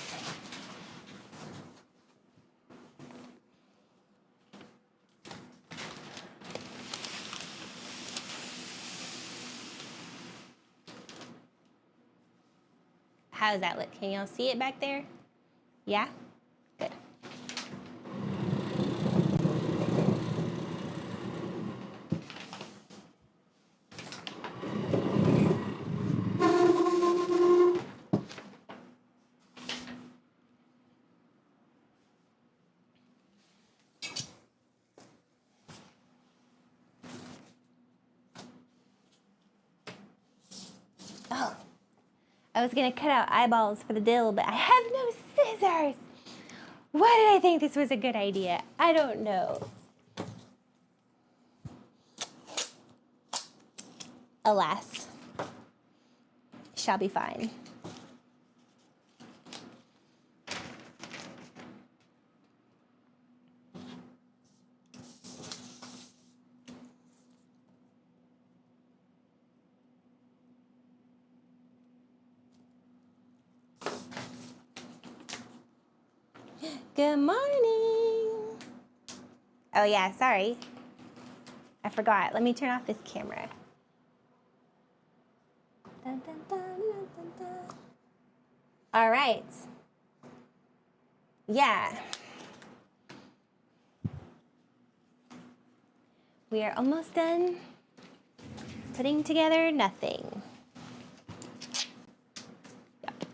How does that look? Can y'all see it back there? Yeah? Good. Oh, I was gonna cut out eyeballs for the dill, but I have no scissors. Why did I think this was a good idea? I don't know. Alas, shall be fine. Good morning. Oh yeah, sorry. I forgot. Let me turn off this camera. Dun, dun, dun, dun, dun, dun. All right. Yeah. We are almost done putting together nothing. Yep.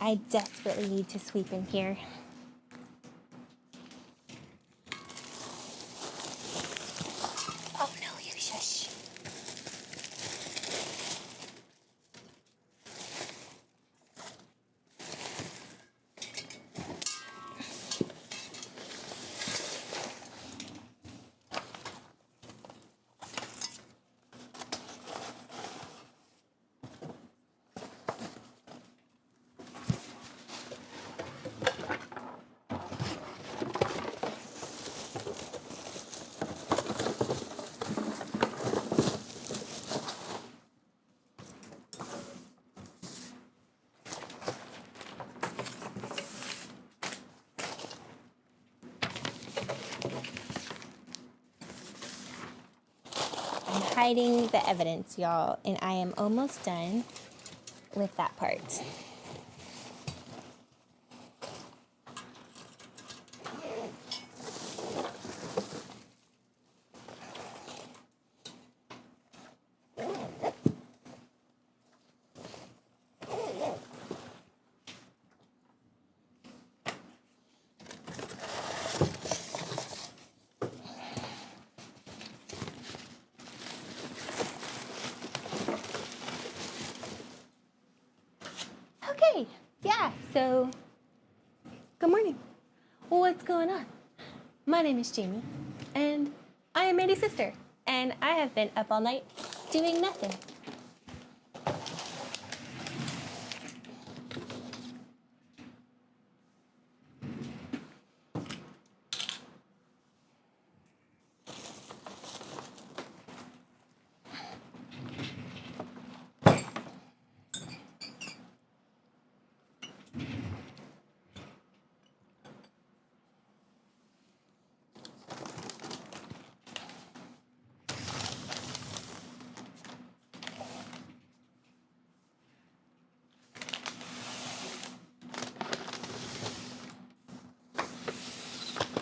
I desperately need to sweep in here. Oh no, you shush. I'm hiding the evidence, y'all, and I am almost done with that part. Okay, yeah, so good morning. Well, what's going on? My name is Jaimie, and I am Mandy's sister, and I have been up all night doing nothing.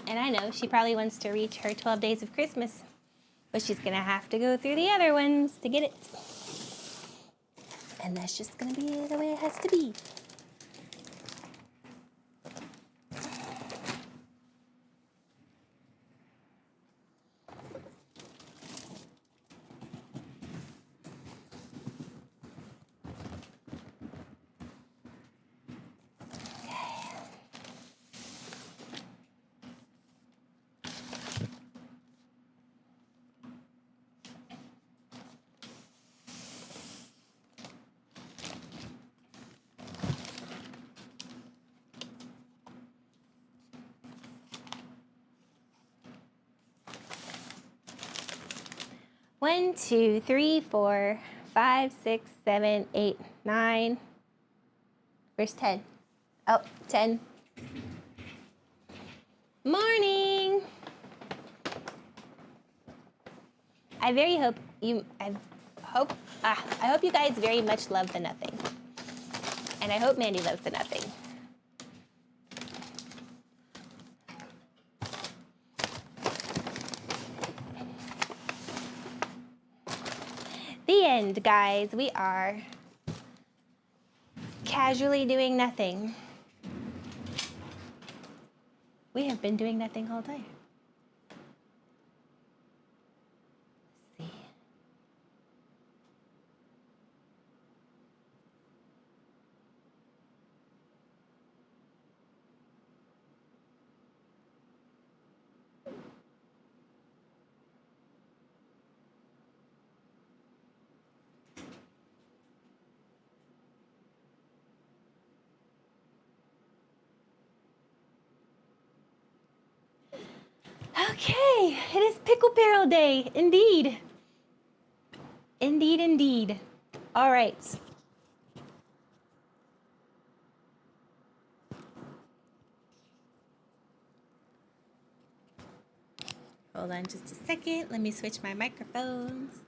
And I know she probably wants to reach her 12 days of Christmas, but she's gonna have to go through the other ones to get it. And that's just gonna be the way it has to be. One, two, three, 4, 5, 6, 7, 8, 9. Where's 10? Oh, 10. Morning. I hope you guys very much love the nothing. And I hope Mandy loves the nothing. The end, guys. We are casually doing nothing. We have been doing nothing all day. Let's see. Okay, it is Pickle Barrel Day, indeed. Indeed, indeed. All right. Hold on just a second. Let me switch my microphones.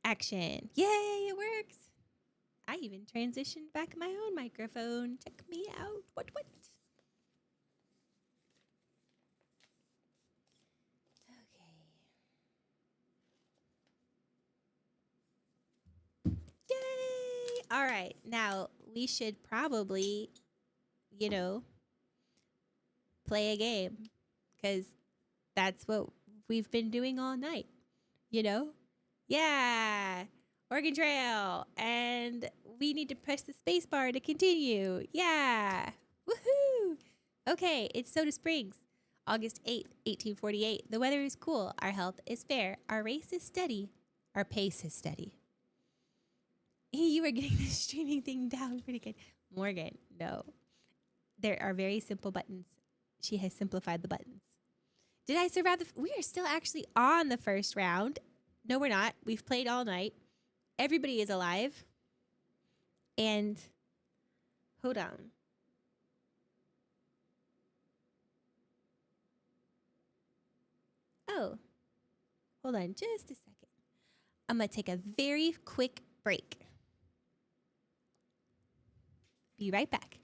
Action. Yay, it works. I even transitioned back my own microphone. Check me out. What? Okay. Yay! All right. Now, we should probably, play a game because that's what we've been doing all night. Yeah. Oregon Trail. And we need to press the space bar to continue. Yeah. Woohoo. Okay, it's Soda Springs. August 8th, 1848. The weather is cool. Our health is fair. Our race is steady. Our pace is steady. You were getting the streaming thing down pretty good. Morgan, no. There are very simple buttons. She has simplified the buttons. Did I survive we are still actually on the first round. No, we're not. We've played all night. Everybody is alive. And hold on. Oh, hold on just a second. I'm going to take a very quick break. Be right back.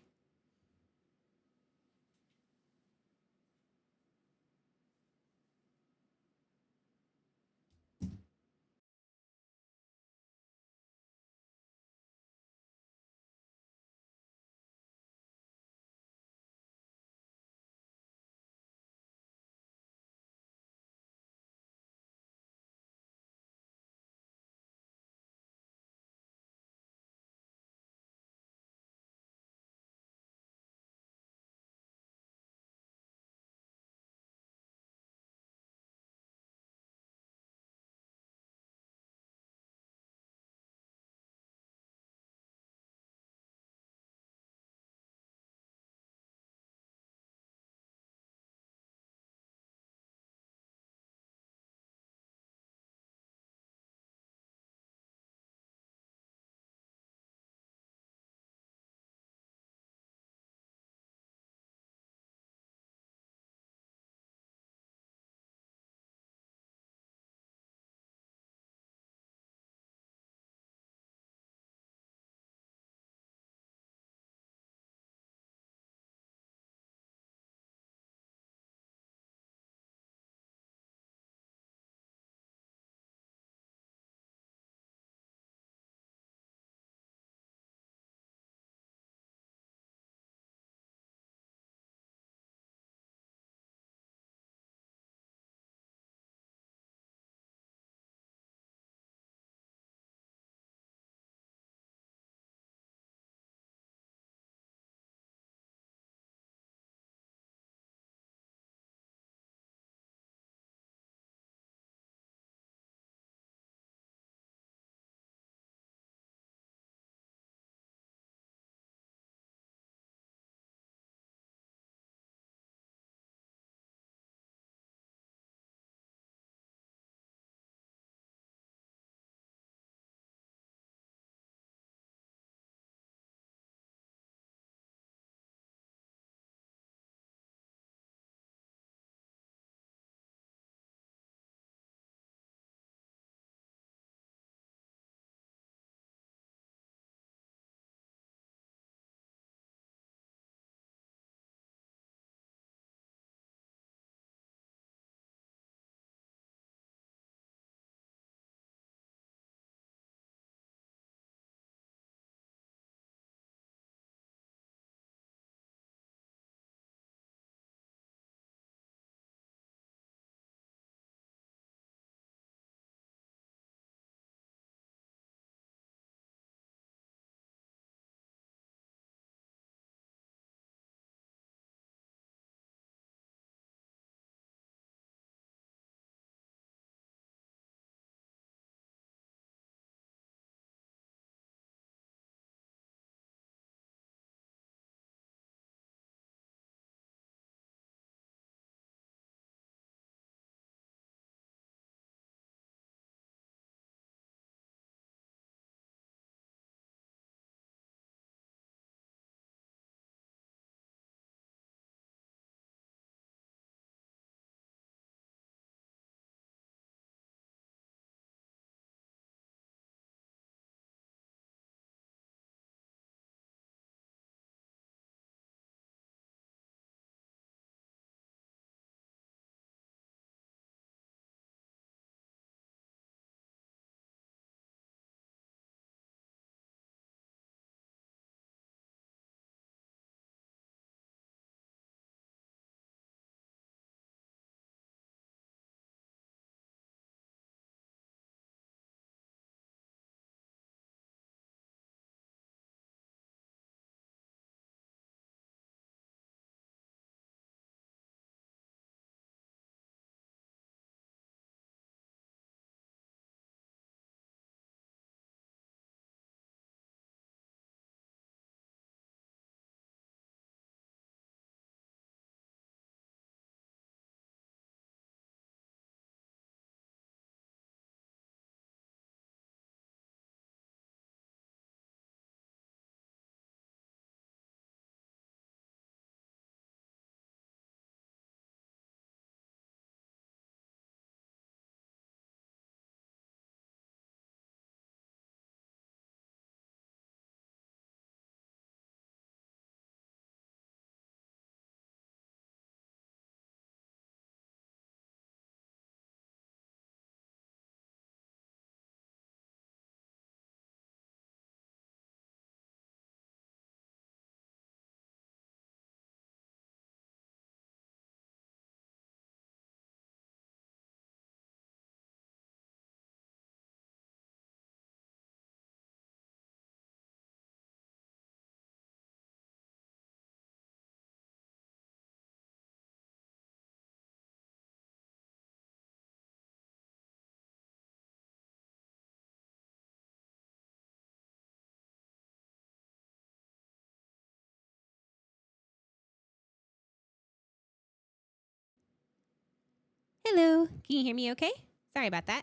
Hello. Can you hear me okay? Sorry about that.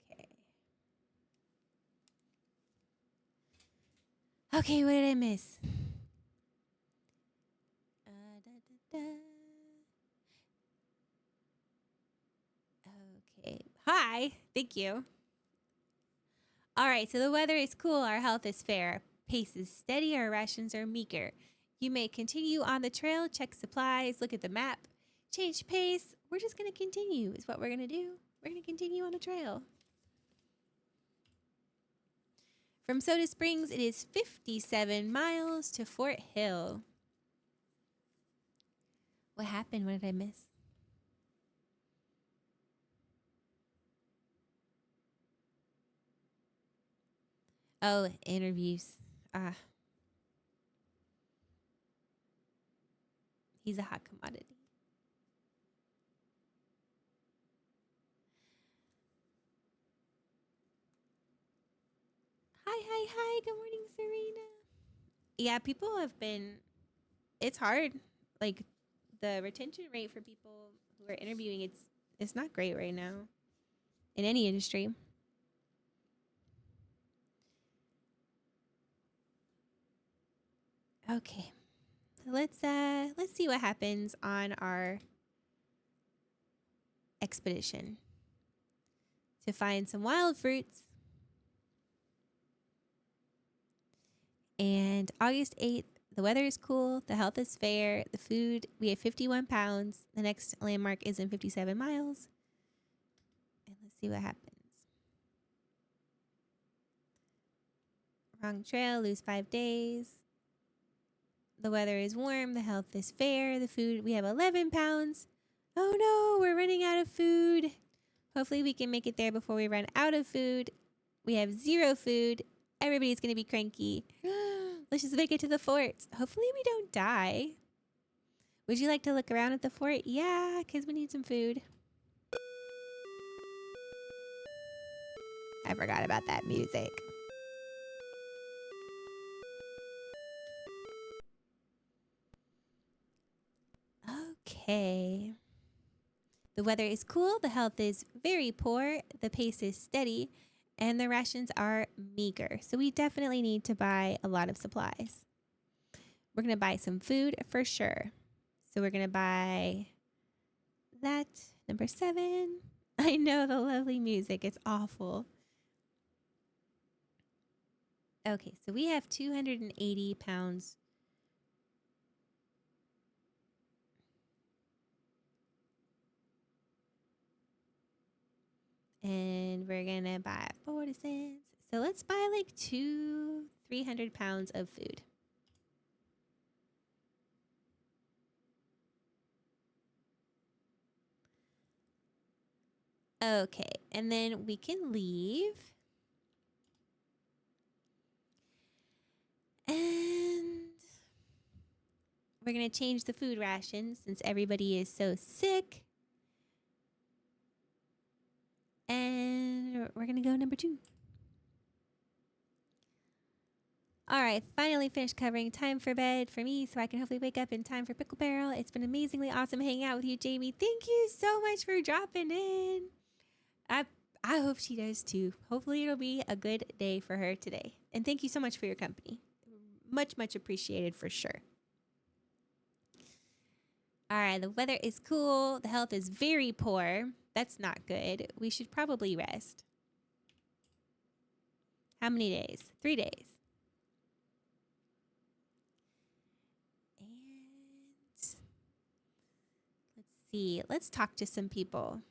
Okay. Okay, what did I miss? Da, da, da. Okay. Hi. Thank you. All right, so the weather is cool, our health is fair. Pace is steady, our rations are meager. You may continue on the trail, check supplies, look at the map, change pace. We're just going to continue, is what we're going to do. We're going to continue on the trail. From Soda Springs, it is 57 miles to Fort Hill. What happened? What did I miss? Oh, interviews. He's a hot commodity. Hi. Good morning, Serena. Yeah, people have been, it's hard. Like, the retention rate for people who are interviewing, it's not great right now in any industry. Okay. Let's see what happens on our expedition to find some wild fruits. And August 8th, the weather is cool, the health is fair, the food, we have 51 pounds. The next landmark is in 57 miles. And let's see what happens. Wrong trail, lose 5 days. The weather is warm, the health is fair, the food, we have 11 pounds. Oh no, we're running out of food. Hopefully we can make it there before we run out of food. We have 0 food. Everybody's going to be cranky. Let's just make it to the fort. Hopefully we don't die. Would you like to look around at the fort? Yeah, because we need some food. I forgot about that music. Okay. The weather is cool, the health is very poor, the pace is steady, and the rations are meager. So we definitely need to buy a lot of supplies. We're going to buy some food for sure. So we're going to buy that, number 7. I know the lovely music, it's awful. Okay, so we have 280 pounds. And we're gonna buy 40 cents. So let's buy like 300 pounds of food. Okay, and then we can leave. And we're gonna change the food rations since everybody is so sick. And we're gonna go number 2. All right, finally finished covering. Time for bed for me so I can hopefully wake up in time for Pickle Barrel. It's been amazingly awesome hanging out with you, Jaimie. Thank you so much for dropping in. I hope she does too. Hopefully it'll be a good day for her today. And thank you so much for your company. Much, much appreciated for sure. All right, the weather is cool. The health is very poor. That's not good. We should probably rest. How many days? 3 days. And let's see. Let's talk to some people.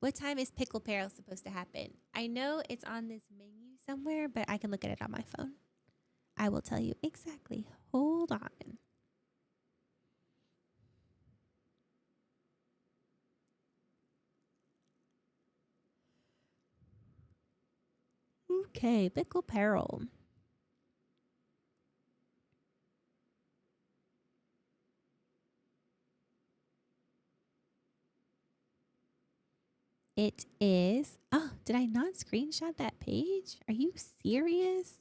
What time is Pickle Barrel supposed to happen? I know it's on this menu somewhere, but I can look at it on my phone. I will tell you exactly. Hold on. Okay, Pickle Barrel. It is. Oh, did I not screenshot that page? Are you serious?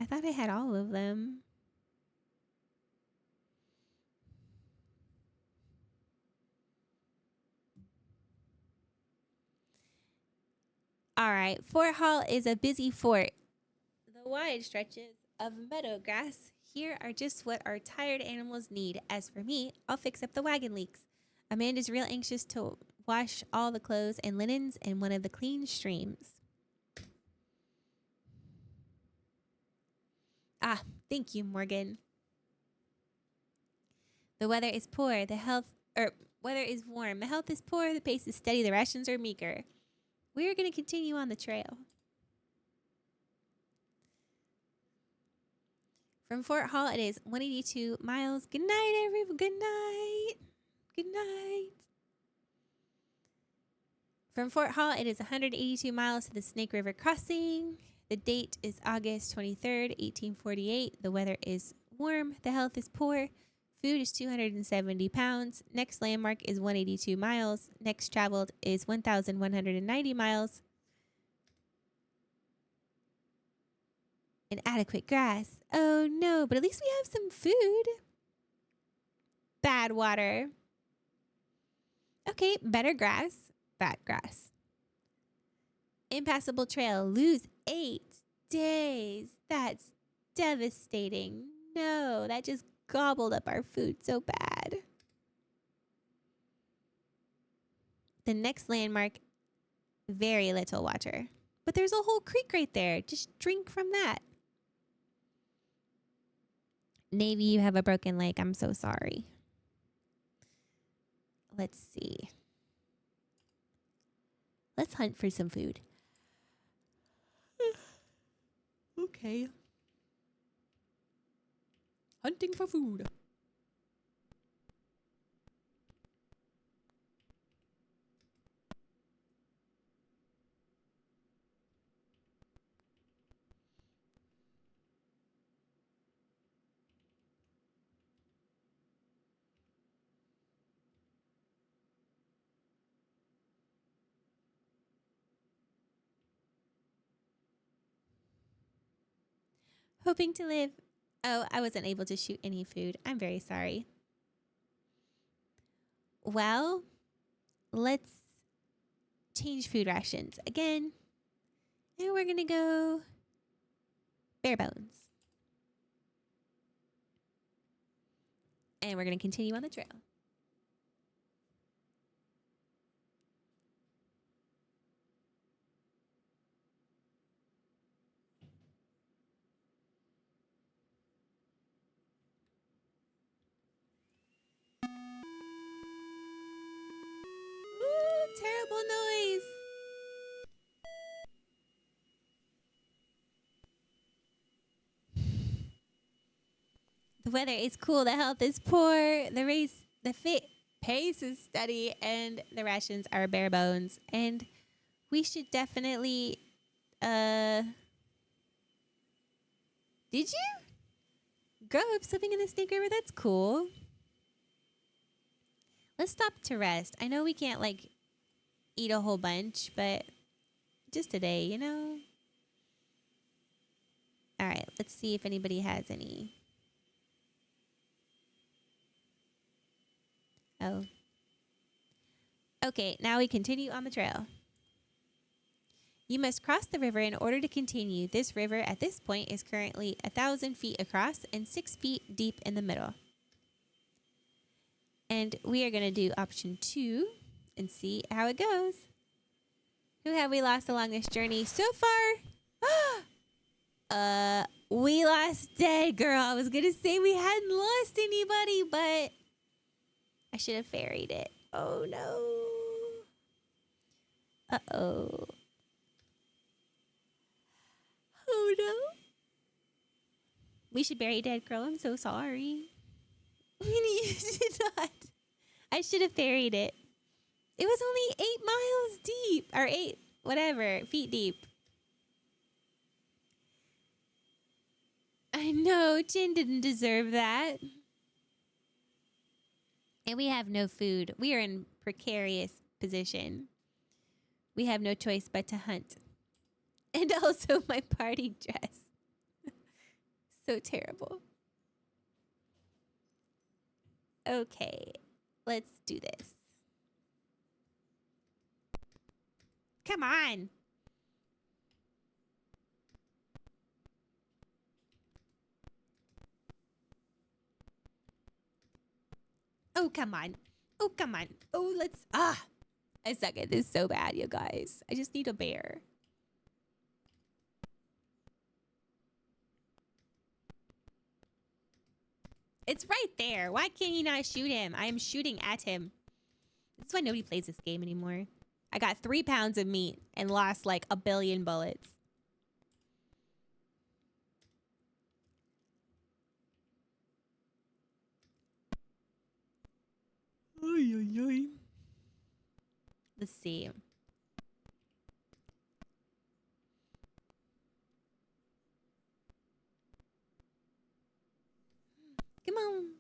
I thought I had all of them. All right, Fort Hall is a busy fort. The wide stretches of meadow grass here are just what our tired animals need. As for me, I'll fix up the wagon leaks. Amanda's real anxious to wash all the clothes and linens in one of the clean streams. Ah, thank you, Morgan. The weather is poor, weather is warm. The health is poor, the pace is steady, the rations are meager. We are going to continue on the trail. From Fort Hall, it is 182 miles. Good night, everyone. Good night. Good night. From Fort Hall, it is 182 miles to the Snake River crossing. The date is August 23rd, 1848. The weather is warm. The health is poor. Food is 270 pounds. Next landmark is 182 miles. Next traveled is 1,190 miles. Inadequate grass. Oh no, but at least we have some food. Bad water. Okay, better grass. Bad grass. Impassable trail. Lose 8 days. That's devastating. No, that just gobbled up our food so bad. The next landmark, very little water. But there's a whole creek right there. Just drink from that. Navy, you have a broken leg. I'm so sorry. Let's see. Let's hunt for some food. Okay. Hunting for food. Hoping to live. Oh, I wasn't able to shoot any food. I'm very sorry. Well, let's change food rations again. And we're going to go bare bones. And we're going to continue on the trail. Ooh, terrible noise. The weather is cool. The health is poor. The pace is steady, and the rations are bare bones. And we should definitely. Did you grow up swimming in the Snake River? That's cool. Let's stop to rest. I know we can't eat a whole bunch, but just today, you know. All right, let's see if anybody has any. Oh. Okay, now we continue on the trail. You must cross the river in order to continue. This river at this point is currently 1,000 feet across and 6 feet deep in the middle. And we are going to do option 2 and see how it goes. Who have we lost along this journey so far? We lost Dead Girl. I was going to say we hadn't lost anybody, but I should have ferried it. Oh, no. Uh-oh. Oh, no. We should bury Dead Girl. I'm so sorry. You did not. I should have ferried it. It was only 8 miles deep. Or 8, whatever, feet deep. I know. Jin didn't deserve that. And we have no food. We are in precarious position. We have no choice but to hunt. And also my party dress. So terrible. Okay, let's do this. Come on. Oh, come on. Oh, come on. Oh, let's... Ah. I suck at this so bad, you guys. I just need a bear. It's right there. Why can't you not shoot him? I am shooting at him. That's why nobody plays this game anymore. I got 3 pounds of meat and lost like 1 billion bullets. Oy, oy, oy. Let's see. Come on.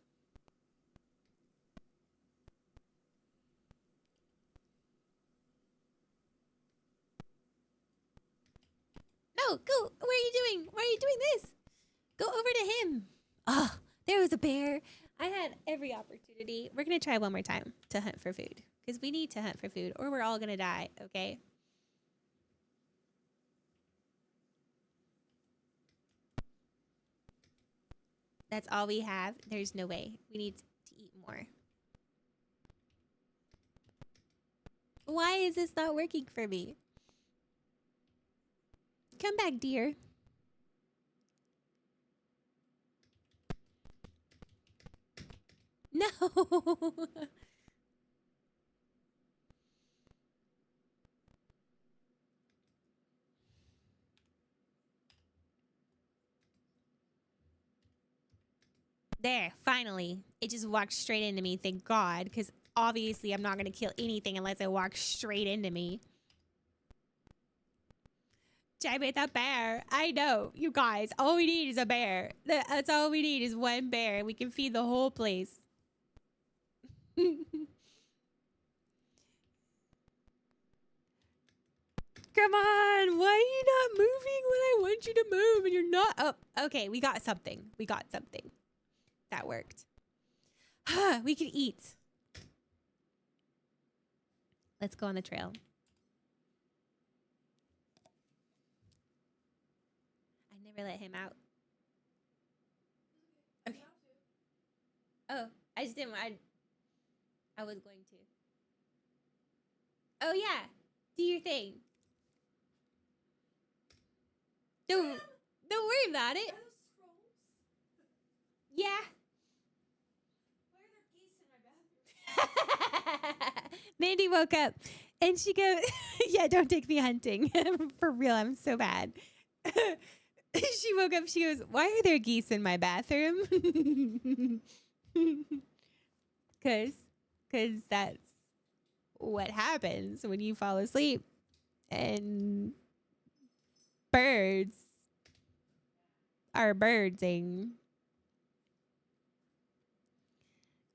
No, go. What are you doing? Why are you doing this? Go over to him. Oh, there was a bear. I had every opportunity. We're going to try one more time to hunt for food. Because we need to hunt for food or we're all going to die, okay? That's all we have. There's no way. We need to eat more. Why is this not working for me? Come back, dear. No. There, finally. It just walked straight into me, thank God. Because obviously I'm not going to kill anything unless it walks straight into me. Jaimie, the bear. I know, you guys. All we need is a bear. That's all we need is one bear. We can feed the whole place. Come on. Why are you not moving when I want you to move and you're not? Oh, okay. We got something. We got something. That worked. We can eat. Let's go on the trail. I never let him out. Okay. Oh, I just didn't. I was going to. Oh yeah, do your thing. Don't worry about it. Yeah. Why are there geese in my bathroom? Mandy woke up and she goes, yeah, don't take me hunting. For real, I'm so bad. She woke up, she goes, why are there geese in my bathroom? Cause that's what happens when you fall asleep and birds are birdsing.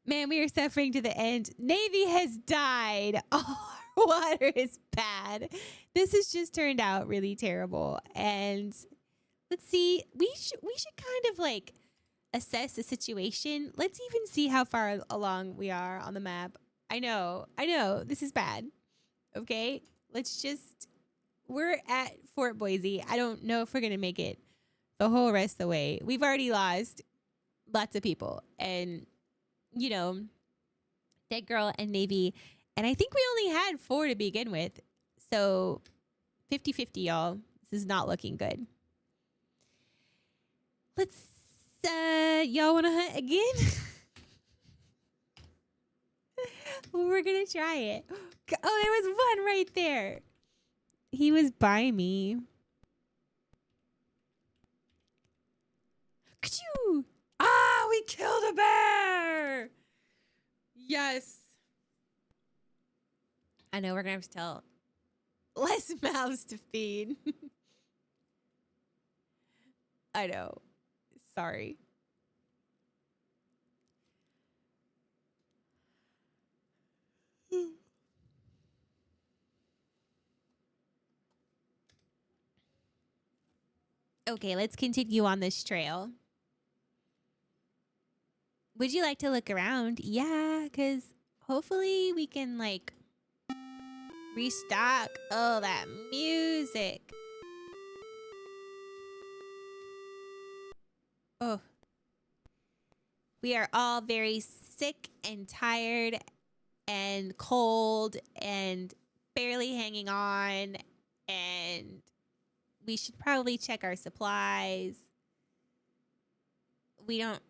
Man, we are suffering to the end. Navy has died. Oh, our water is bad. This has just turned out really terrible. And let's see, we should kind of like assess the situation. Let's even see how far along we are on the map. I know, this is bad. Okay, we're at Fort Boise. I don't know if we're going to make it the whole rest of the way. We've already lost lots of people and, you know, Dead Girl and Navy. And I think we only had 4 to begin with. So 50-50, y'all. This is not looking good. Let's, y'all want to hunt again? We're going to try it. Oh, there was one right there. He was by me. Ka-choo! Ah, we killed a bear! Yes. I know, we're going to have to tell less mouths to feed. I know. Sorry. Okay, let's continue on this trail. Would you like to look around? Yeah, because hopefully we can, like, restock. Oh, that music. Oh. We are all very sick and tired and cold and barely hanging on, and we should probably check our supplies. We have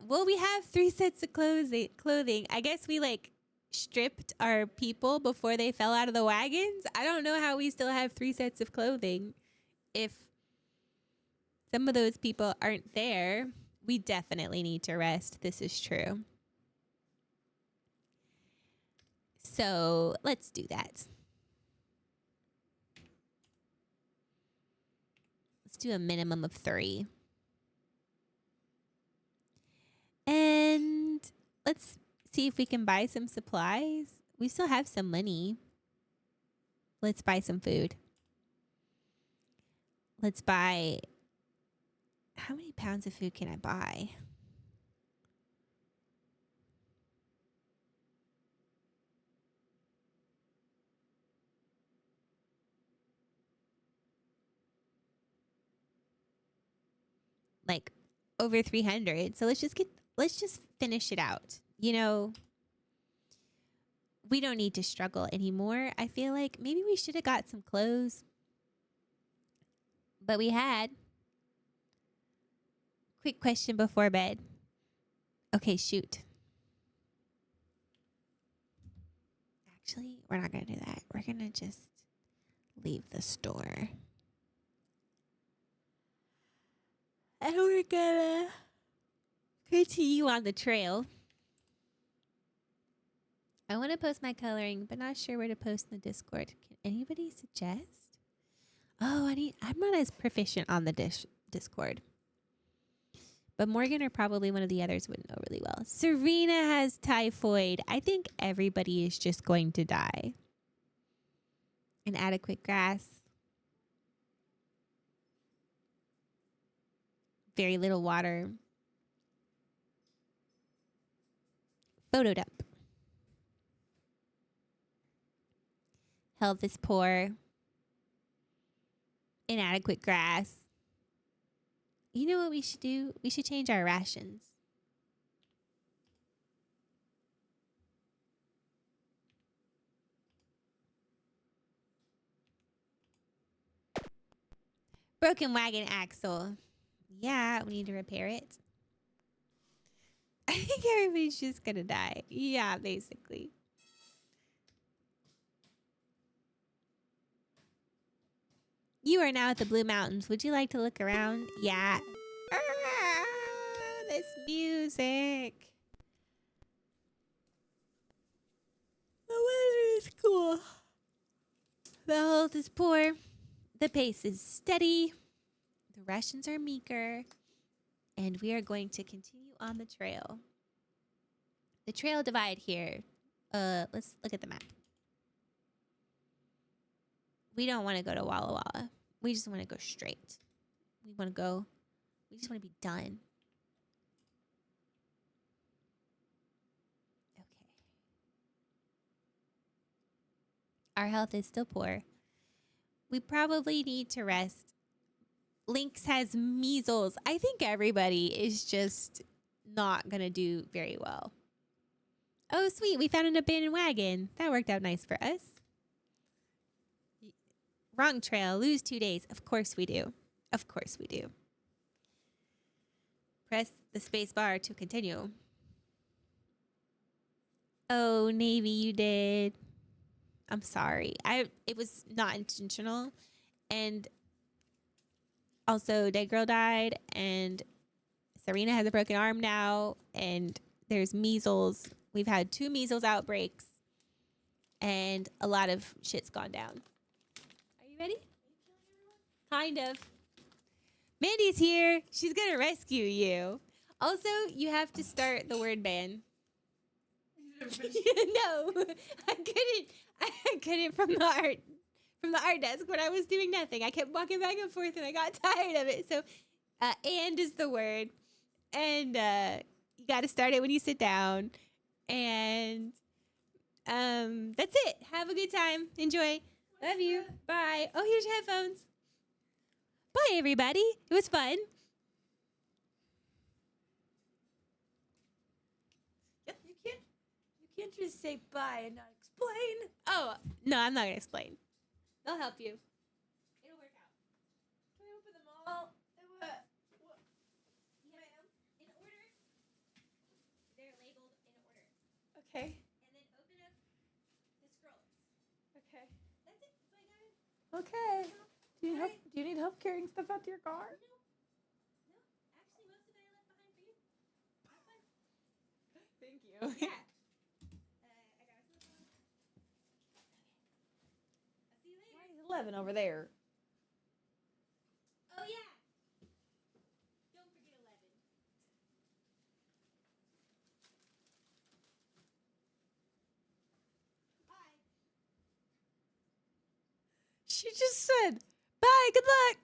3 sets of clothing. I guess we like stripped our people before they fell out of the wagons. I don't know how we still have 3 sets of clothing if some of those people aren't there. We definitely need to rest. This is true. So let's do that. Let's do a minimum of 3. And let's see if we can buy some supplies. We still have some money. Let's buy some food. Let's buy... How many pounds of food can I buy? Like over 300. So let's just finish it out. You know, we don't need to struggle anymore. I feel like maybe we should have got some clothes. But we had. Quick question before bed. Okay, shoot. Actually, we're not going to do that. We're going to just leave the store. And we're going to continue on the trail. I want to post my coloring, but not sure where to post in the Discord. Can anybody suggest? Oh, I'm not as proficient on the Discord. But Morgan or probably one of the others would know really well. Serena has typhoid. I think everybody is just going to die. Inadequate grass. Very little water. Photo dump. Health is poor. Inadequate grass. You know what we should do? We should change our rations. Broken wagon axle. Yeah, we need to repair it. I think everybody's just gonna die. Yeah, basically. You are now at the Blue Mountains. Would you like to look around? Yeah. This music. The weather is cool. The health is poor. The pace is steady. The rations are meager. And we are going to continue on the trail. The trail divide here. Let's look at the map. We don't want to go to Walla Walla. We just want to go straight. We just want to be done. Okay. Our health is still poor. We probably need to rest. Lynx has measles. I think everybody is just not going to do very well. Oh, sweet. We found an abandoned wagon. That worked out nice for us. Wrong trail. Lose 2 days. Of course we do. Of course we do. Press the space bar to continue. Oh, Navy, you did. I'm sorry. It was not intentional. And also, Dead Girl died. And Serena has a broken arm now. And there's measles. We've had 2 measles outbreaks. And a lot of shit's gone down. Are you ready? Kind of. Mandy's here. She's going to rescue you. Also, you have to start the word ban. No, I couldn't from the art desk when I was doing nothing. I kept walking back and forth and I got tired of it. So, and is the word. And you got to start it when you sit down. And that's it. Have a good time. Enjoy. Love you. Bye. Oh, here's your headphones. Bye, everybody. It was fun. Yep, you can't just say bye and not explain. Oh, no, I'm not going to explain. They'll help you. It'll work out. Can we open them all? What? Ma'am? In order. They're labeled in order. Okay. And then open up the scrolls. Okay. That's it. That's all I got. Okay. Do you need help carrying stuff out to your car? No. No. Actually, most of it I left behind for you. Have fun. Thank you. Yeah. I got some fun. I'll see you later. Why is 11 over there? Oh, yeah. Don't forget 11. Bye. She just said, bye, good luck.